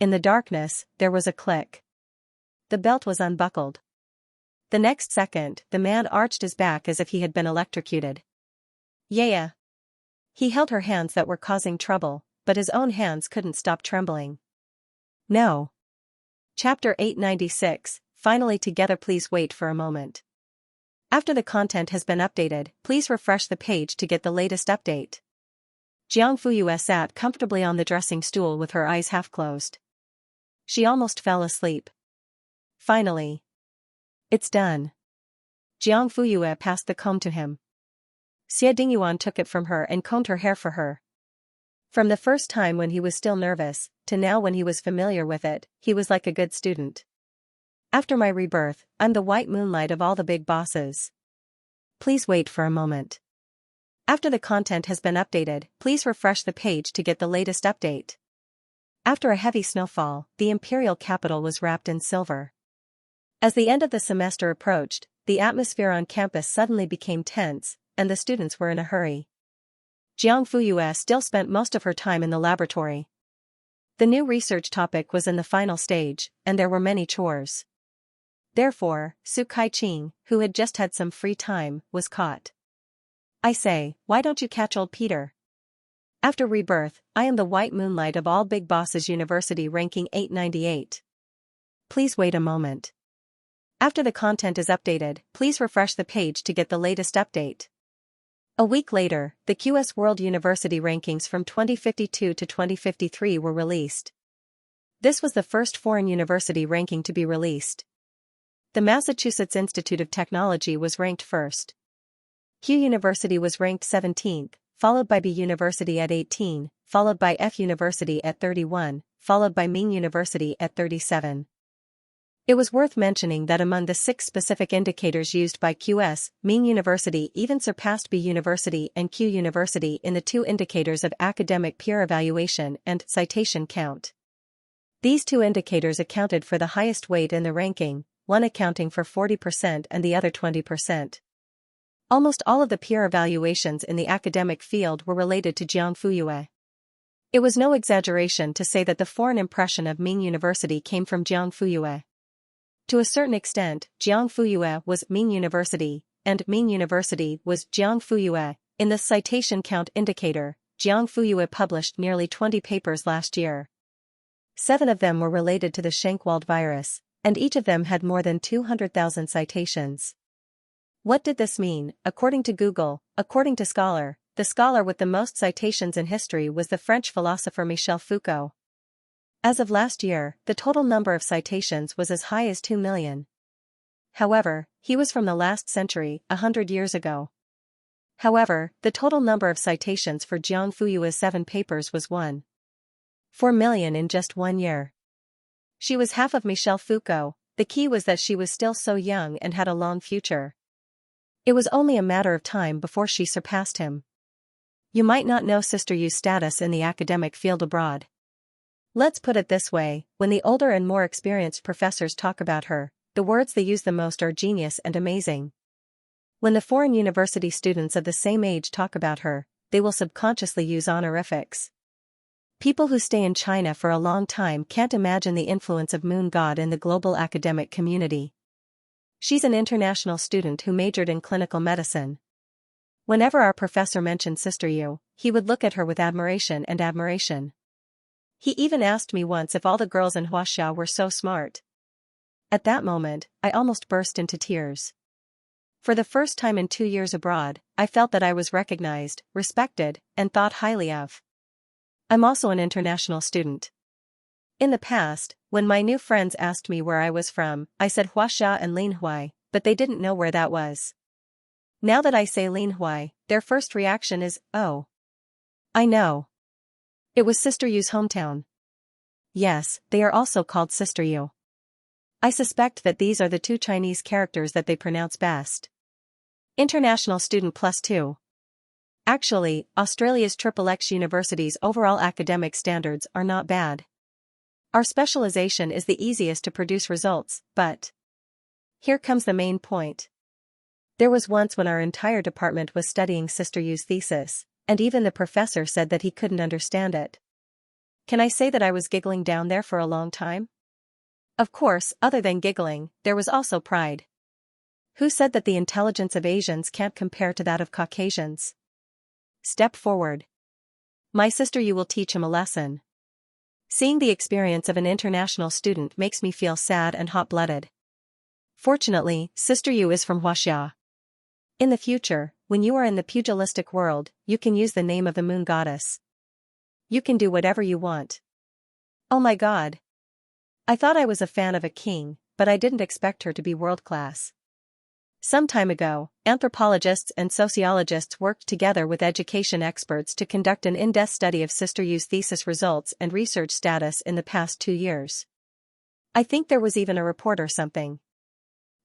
In the darkness, there was a click. The belt was unbuckled. The next second, the man arched his back as if he had been electrocuted. Yeah. He held her hands that were causing trouble, but his own hands couldn't stop trembling. No. Chapter 896, finally together. Please wait for a moment. After the content has been updated, please refresh the page to get the latest update. Jiang Fuyue sat comfortably on the dressing stool with her eyes half closed. She almost fell asleep. Finally. It's done. Jiang Fuyue passed the comb to him. Xie Dingyuan took it from her and combed her hair for her. From the first time when he was still nervous, to now when he was familiar with it, he was like a good student. After my rebirth, I'm the white moonlight of all the big bosses. Please wait for a moment. After the content has been updated, please refresh the page to get the latest update. After a heavy snowfall, the imperial capital was wrapped in silver. As the end of the semester approached, the atmosphere on campus suddenly became tense, and the students were in a hurry. Jiang Fuyue still spent most of her time in the laboratory. The new research topic was in the final stage, and there were many chores. Therefore, Su Kai-ching, who had just had some free time, was caught. I say, why don't you catch old Peter? After rebirth, I am the white moonlight of all big bosses. University ranking 898. Please wait a moment. After the content is updated, please refresh the page to get the latest update. A week later, the QS World University rankings from 2052 to 2053 were released. This was the first foreign university ranking to be released. The Massachusetts Institute of Technology was ranked first. Q University was ranked 17th, followed by B University at 18, followed by F University at 31, followed by Ming University at 37. It was worth mentioning that among the 6 specific indicators used by QS, Ming University even surpassed B University and Q University in the 2 indicators of academic peer evaluation and citation count. These 2 indicators accounted for the highest weight in the ranking, one accounting for 40% and the other 20%. Almost all of the peer evaluations in the academic field were related to Jiang Fuyue. It was no exaggeration to say that the foreign impression of Ming University came from Jiang Fuyue. To a certain extent, Jiang Fuyue was Ming University, and Ming University was Jiang Fuyue. In the citation count indicator, Jiang Fuyue published nearly 20 papers last year. 7 of them were related to the Schenkwald virus, and each of them had more than 200,000 citations. What did this mean? According to Google, according to Scholar, the scholar with the most citations in history was the French philosopher Michel Foucault. As of last year, the total number of citations was as high as 2 million. However, he was from the last century, 100 years ago. However, the total number of citations for Jiang Fuyue's 7 papers was 1.4 million in just 1 year. She was half of Michel Foucault. The key was that she was still so young and had a long future. It was only a matter of time before she surpassed him. You might not know Sister Yu's status in the academic field abroad. Let's put it this way, when the older and more experienced professors talk about her, the words they use the most are genius and amazing. When the foreign university students of the same age talk about her, they will subconsciously use honorifics. People who stay in China for a long time can't imagine the influence of Moon God in the global academic community. She's an international student who majored in clinical medicine. Whenever our professor mentioned Sister Yu, he would look at her with admiration and admiration. He even asked me once if all the girls in Xianxia were so smart. At that moment, I almost burst into tears. For the first time in 2 years abroad, I felt that I was recognized, respected, and thought highly of. I'm also an international student. In the past, when my new friends asked me where I was from, I said Huaxia and Linhui, but they didn't know where that was. Now that I say Linhui, their first reaction is, oh. I know. It was Sister Yu's hometown. Yes, they are also called Sister Yu. I suspect that these are the two Chinese characters that they pronounce best. International student +2. Actually, Australia's XXX university's overall academic standards are not bad. Our specialization is the easiest to produce results, but here comes the main point. There was once when our entire department was studying Sister Yu's thesis, and even the professor said that he couldn't understand it. Can I say that I was giggling down there for a long time? Of course, other than giggling, there was also pride. Who said that the intelligence of Asians can't compare to that of Caucasians? Step forward. My Sister Yu will teach him a lesson. Seeing the experience of an international student makes me feel sad and hot-blooded. Fortunately, Sister Yu is from Huaxia. In the future, when you are in the pugilistic world, you can use the name of the moon goddess. You can do whatever you want. Oh my God. I thought I was a fan of a king, but I didn't expect her to be world-class. Some time ago, anthropologists and sociologists worked together with education experts to conduct an in-depth study of Sister Yu's thesis results and research status in the past 2 years. I think there was even a report or something.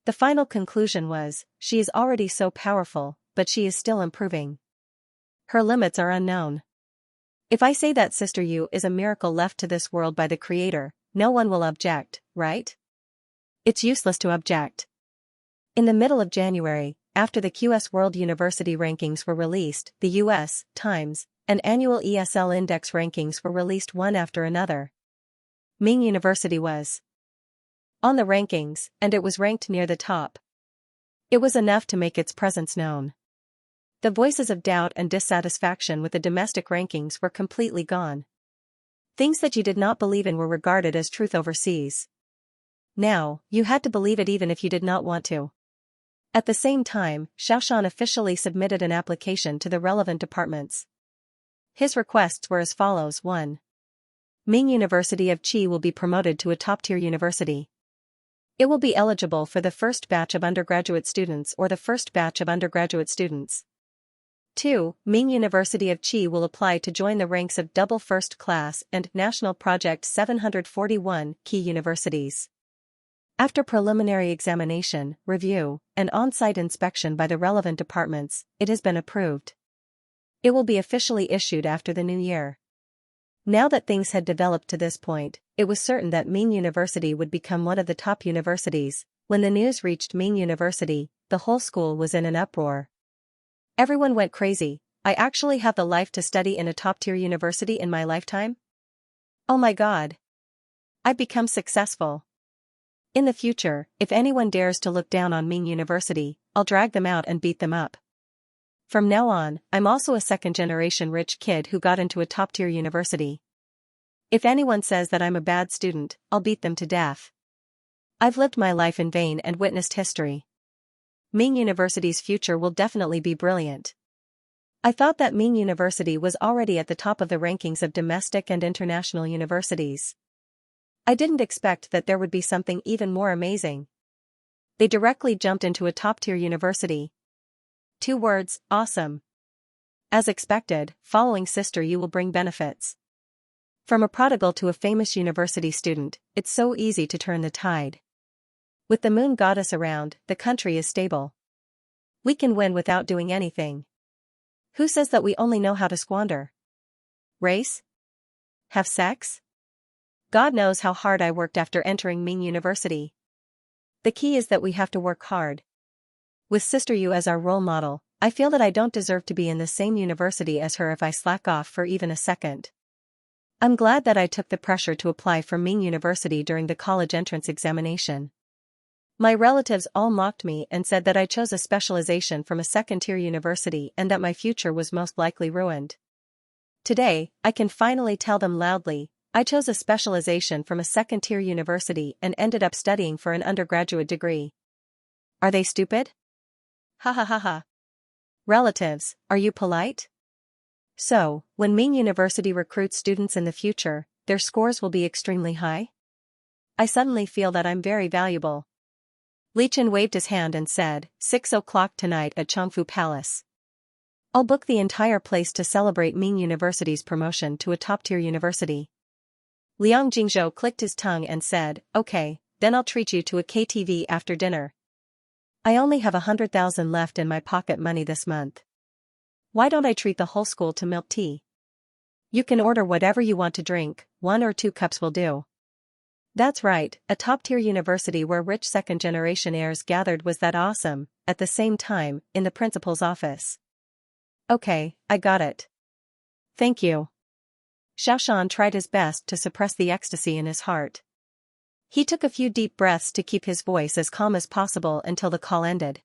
The final conclusion was, she is already so powerful, but she is still improving. Her limits are unknown. If I say that Sister Yu is a miracle left to this world by the Creator, no one will object, right? It's useless to object. In the middle of January, after the QS World University Rankings were released, the U.S. Times and annual ESL Index rankings were released one after another. Ming University was on the rankings, and it was ranked near the top. It was enough to make its presence known. The voices of doubt and dissatisfaction with the domestic rankings were completely gone. Things that you did not believe in were regarded as truth overseas. Now, you had to believe it even if you did not want to. At the same time, Xiaoxian officially submitted an application to the relevant departments. His requests were as follows: 1. Ming University of Qi will be promoted to a top-tier university. It will be eligible for the first batch of undergraduate students or the first batch of undergraduate students. 2. Ming University of Qi will apply to join the ranks of double first class and National Project 741 key universities. After preliminary examination, review, and on-site inspection by the relevant departments, it has been approved. It will be officially issued after the new year. Now that things had developed to this point, it was certain that Ming University would become one of the top universities. When the news reached Ming University, the whole school was in an uproar. Everyone went crazy. I actually have the life to study in a top-tier university in my lifetime? Oh my God. I've become successful. In the future, if anyone dares to look down on Ming University, I'll drag them out and beat them up. From now on, I'm also a second-generation rich kid who got into a top-tier university. If anyone says that I'm a bad student, I'll beat them to death. I've lived my life in vain and witnessed history. Ming University's future will definitely be brilliant. I thought that Ming University was already at the top of the rankings of domestic and international universities. I didn't expect that there would be something even more amazing. They directly jumped into a top-tier university. 2 words, awesome. As expected, following Sister Yu will bring benefits. From a prodigal to a famous university student, it's so easy to turn the tide. With the moon goddess around, the country is stable. We can win without doing anything. Who says that we only know how to squander? Race? Have sex? God knows how hard I worked after entering Ming University. The key is that we have to work hard. With Sister Yu as our role model, I feel that I don't deserve to be in the same university as her if I slack off for even a second. I'm glad that I took the pressure to apply for Ming University during the college entrance examination. My relatives all mocked me and said that I chose a specialization from a second-tier university and that my future was most likely ruined. Today, I can finally tell them loudly, I chose a specialization from a second-tier university and ended up studying for an undergraduate degree. Are they stupid? Ha ha ha ha. Relatives, are you polite? So, when Ming University recruits students in the future, their scores will be extremely high? I suddenly feel that I'm very valuable. Li Chen waved his hand and said, 6 o'clock tonight at Chongfu Palace. I'll book the entire place to celebrate Ming University's promotion to a top-tier university. Liang Jingzhou clicked his tongue and said, okay, then I'll treat you to a KTV after dinner. I only have 100,000 left in my pocket money this month. Why don't I treat the whole school to milk tea? You can order whatever you want to drink, 1 or 2 cups will do. That's right, a top-tier university where rich second-generation heirs gathered. Was that awesome? At the same time, in the principal's office. Okay, I got it. Thank you. Xiaoshan tried his best to suppress the ecstasy in his heart. He took a few deep breaths to keep his voice as calm as possible until the call ended.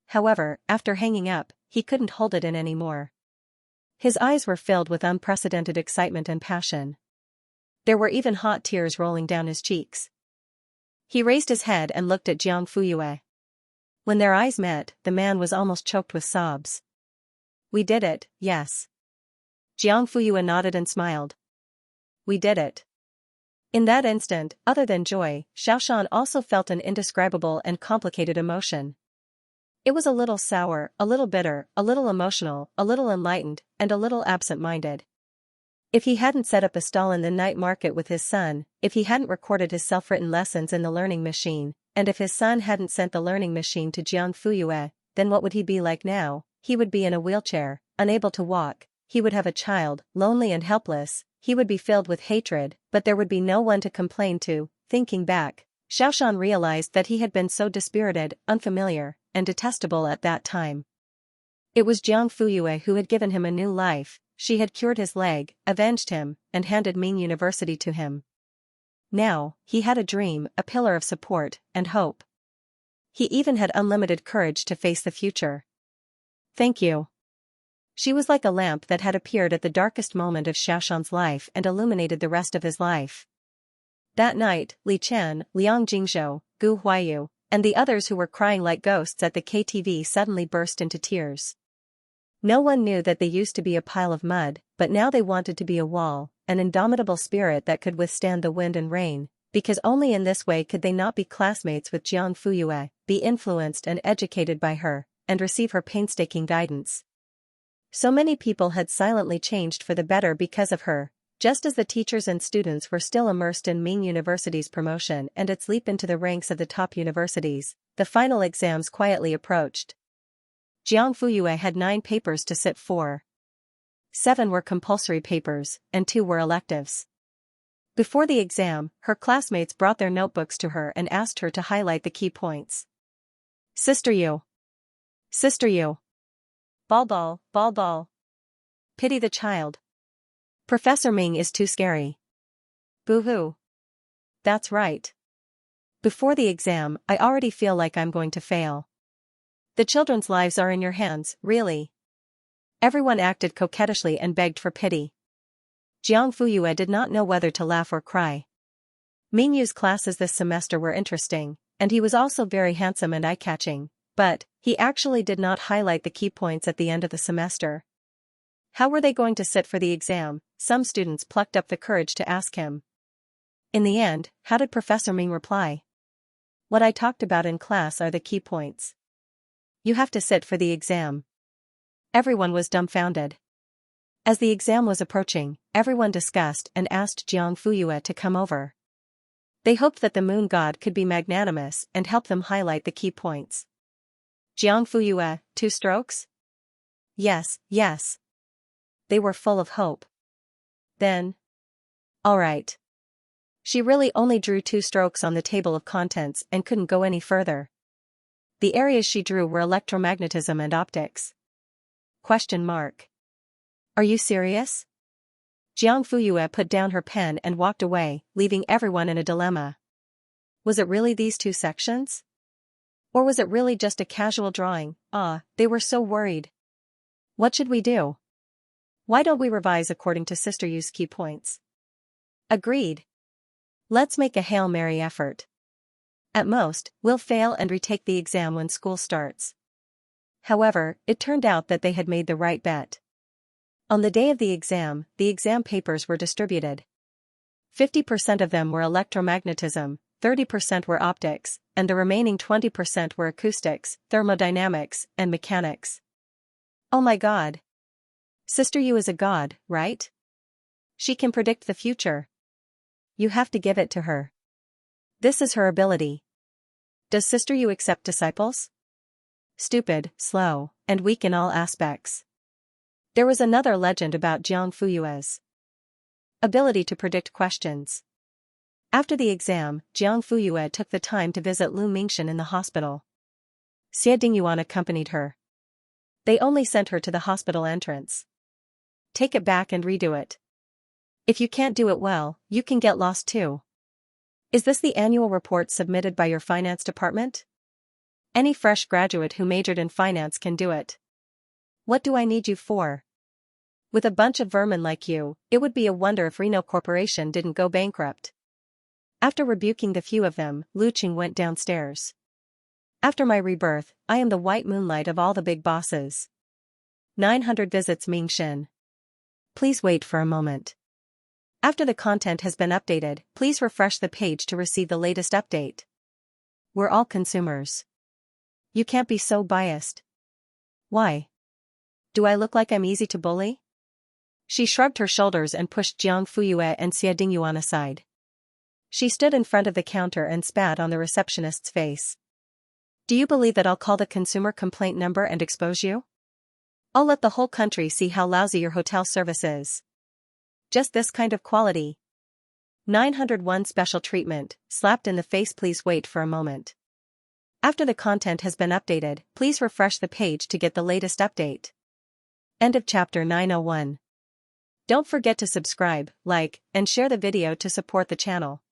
However, after hanging up, he couldn't hold it in anymore. His eyes were filled with unprecedented excitement and passion. There were even hot tears rolling down his cheeks. He raised his head and looked at Jiang Fuyue. When their eyes met, the man was almost choked with sobs. We did it, yes. Jiang Fuyue nodded and smiled. We did it. In that instant, other than joy, Xiaoshan also felt an indescribable and complicated emotion. It was a little sour, a little bitter, a little emotional, a little enlightened, and a little absent-minded. If he hadn't set up a stall in the night market with his son, if he hadn't recorded his self-written lessons in the learning machine, and if his son hadn't sent the learning machine to Jiang Fuyue, then what would he be like now? He would be in a wheelchair, unable to walk, he would have a child, lonely and helpless, he would be filled with hatred, but there would be no one to complain to. Thinking back, Xiaoshan realized that he had been so dispirited, unfamiliar, and detestable at that time. It was Jiang Fuyue who had given him a new life. She had cured his leg, avenged him, and handed Ming University to him. Now, he had a dream, a pillar of support, and hope. He even had unlimited courage to face the future. Thank you. She was like a lamp that had appeared at the darkest moment of Xiaoshan's life and illuminated the rest of his life. That night, Li Chen, Liang Jingzhou, Gu Huaiyu, and the others who were crying like ghosts at the KTV suddenly burst into tears. No one knew that they used to be a pile of mud, but now they wanted to be a wall, an indomitable spirit that could withstand the wind and rain, because only in this way could they not be classmates with Jiang Fuyue, be influenced and educated by her, and receive her painstaking guidance. So many people had silently changed for the better because of her, just as the teachers and students were still immersed in Ming University's promotion and its leap into the ranks of the top universities. The final exams quietly approached. Jiang Fuyue had 9 papers to sit for. 7 were compulsory papers, and 2 were electives. Before the exam, her classmates brought their notebooks to her and asked her to highlight the key points. Sister Yu. Sister Yu. Ball ball, ball ball. Pity the child. Professor Ming is too scary. Boo-hoo. That's right. Before the exam, I already feel like I'm going to fail. The children's lives are in your hands, really. Everyone acted coquettishly and begged for pity. Jiang Fuyue did not know whether to laugh or cry. Mingyu's classes this semester were interesting, and he was also very handsome and eye-catching, but he actually did not highlight the key points at the end of the semester. How were they going to sit for the exam? Some students plucked up the courage to ask him. In the end, how did Professor Ming reply? What I talked about in class are the key points. You have to sit for the exam. Everyone was dumbfounded. As the exam was approaching, everyone discussed and asked Jiang Fuyue to come over. They hoped that the moon god could be magnanimous and help them highlight the key points. Jiang Fuyue, 2 strokes? Yes, yes. They were full of hope. Then. Alright. She really only drew 2 strokes on the table of contents and couldn't go any further. The areas she drew were electromagnetism and optics. Question mark. Are you serious? Jiang Fuyue put down her pen and walked away, leaving everyone in a dilemma. Was it really these 2 sections? Or was it really just a casual drawing? They were so worried. What should we do? Why don't we revise according to Sister Yu's key points? Agreed. Let's make a Hail Mary effort. At most, we'll fail and retake the exam when school starts. However, it turned out that they had made the right bet. On the day of the exam papers were distributed. 50% of them were electromagnetism, 30% were optics, and the remaining 20% were acoustics, thermodynamics, and mechanics. Oh my god. Sister Yu is a god, right? She can predict the future. You have to give it to her. This is her ability. Does Sister Yu accept disciples? Stupid, slow, and weak in all aspects. There was another legend about Jiang Fuyue's ability to predict questions. After the exam, Jiang Fuyue took the time to visit Lu Mingxin in the hospital. Xie Dingyuan accompanied her. They only sent her to the hospital entrance. Take it back and redo it. If you can't do it well, you can get lost too. Is this the annual report submitted by your finance department? Any fresh graduate who majored in finance can do it. What do I need you for? With a bunch of vermin like you, it would be a wonder if Reno Corporation didn't go bankrupt. After rebuking the few of them, Lu Qing went downstairs. After my rebirth, I am the white moonlight of all the big bosses. 900 visits Mingxin. Please wait for a moment. After the content has been updated, please refresh the page to receive the latest update. We're all consumers. You can't be so biased. Why? Do I look like I'm easy to bully? She shrugged her shoulders and pushed Jiang Fuyue and Xie Dingyuan aside. She stood in front of the counter and spat on the receptionist's face. Do you believe that I'll call the consumer complaint number and expose you? I'll let the whole country see how lousy your hotel service is. Just this kind of quality. 901 special treatment, slapped in the face. Please wait for a moment. After the content has been updated, please refresh the page to get the latest update. End of chapter 901. Don't forget to subscribe, like, and share the video to support the channel.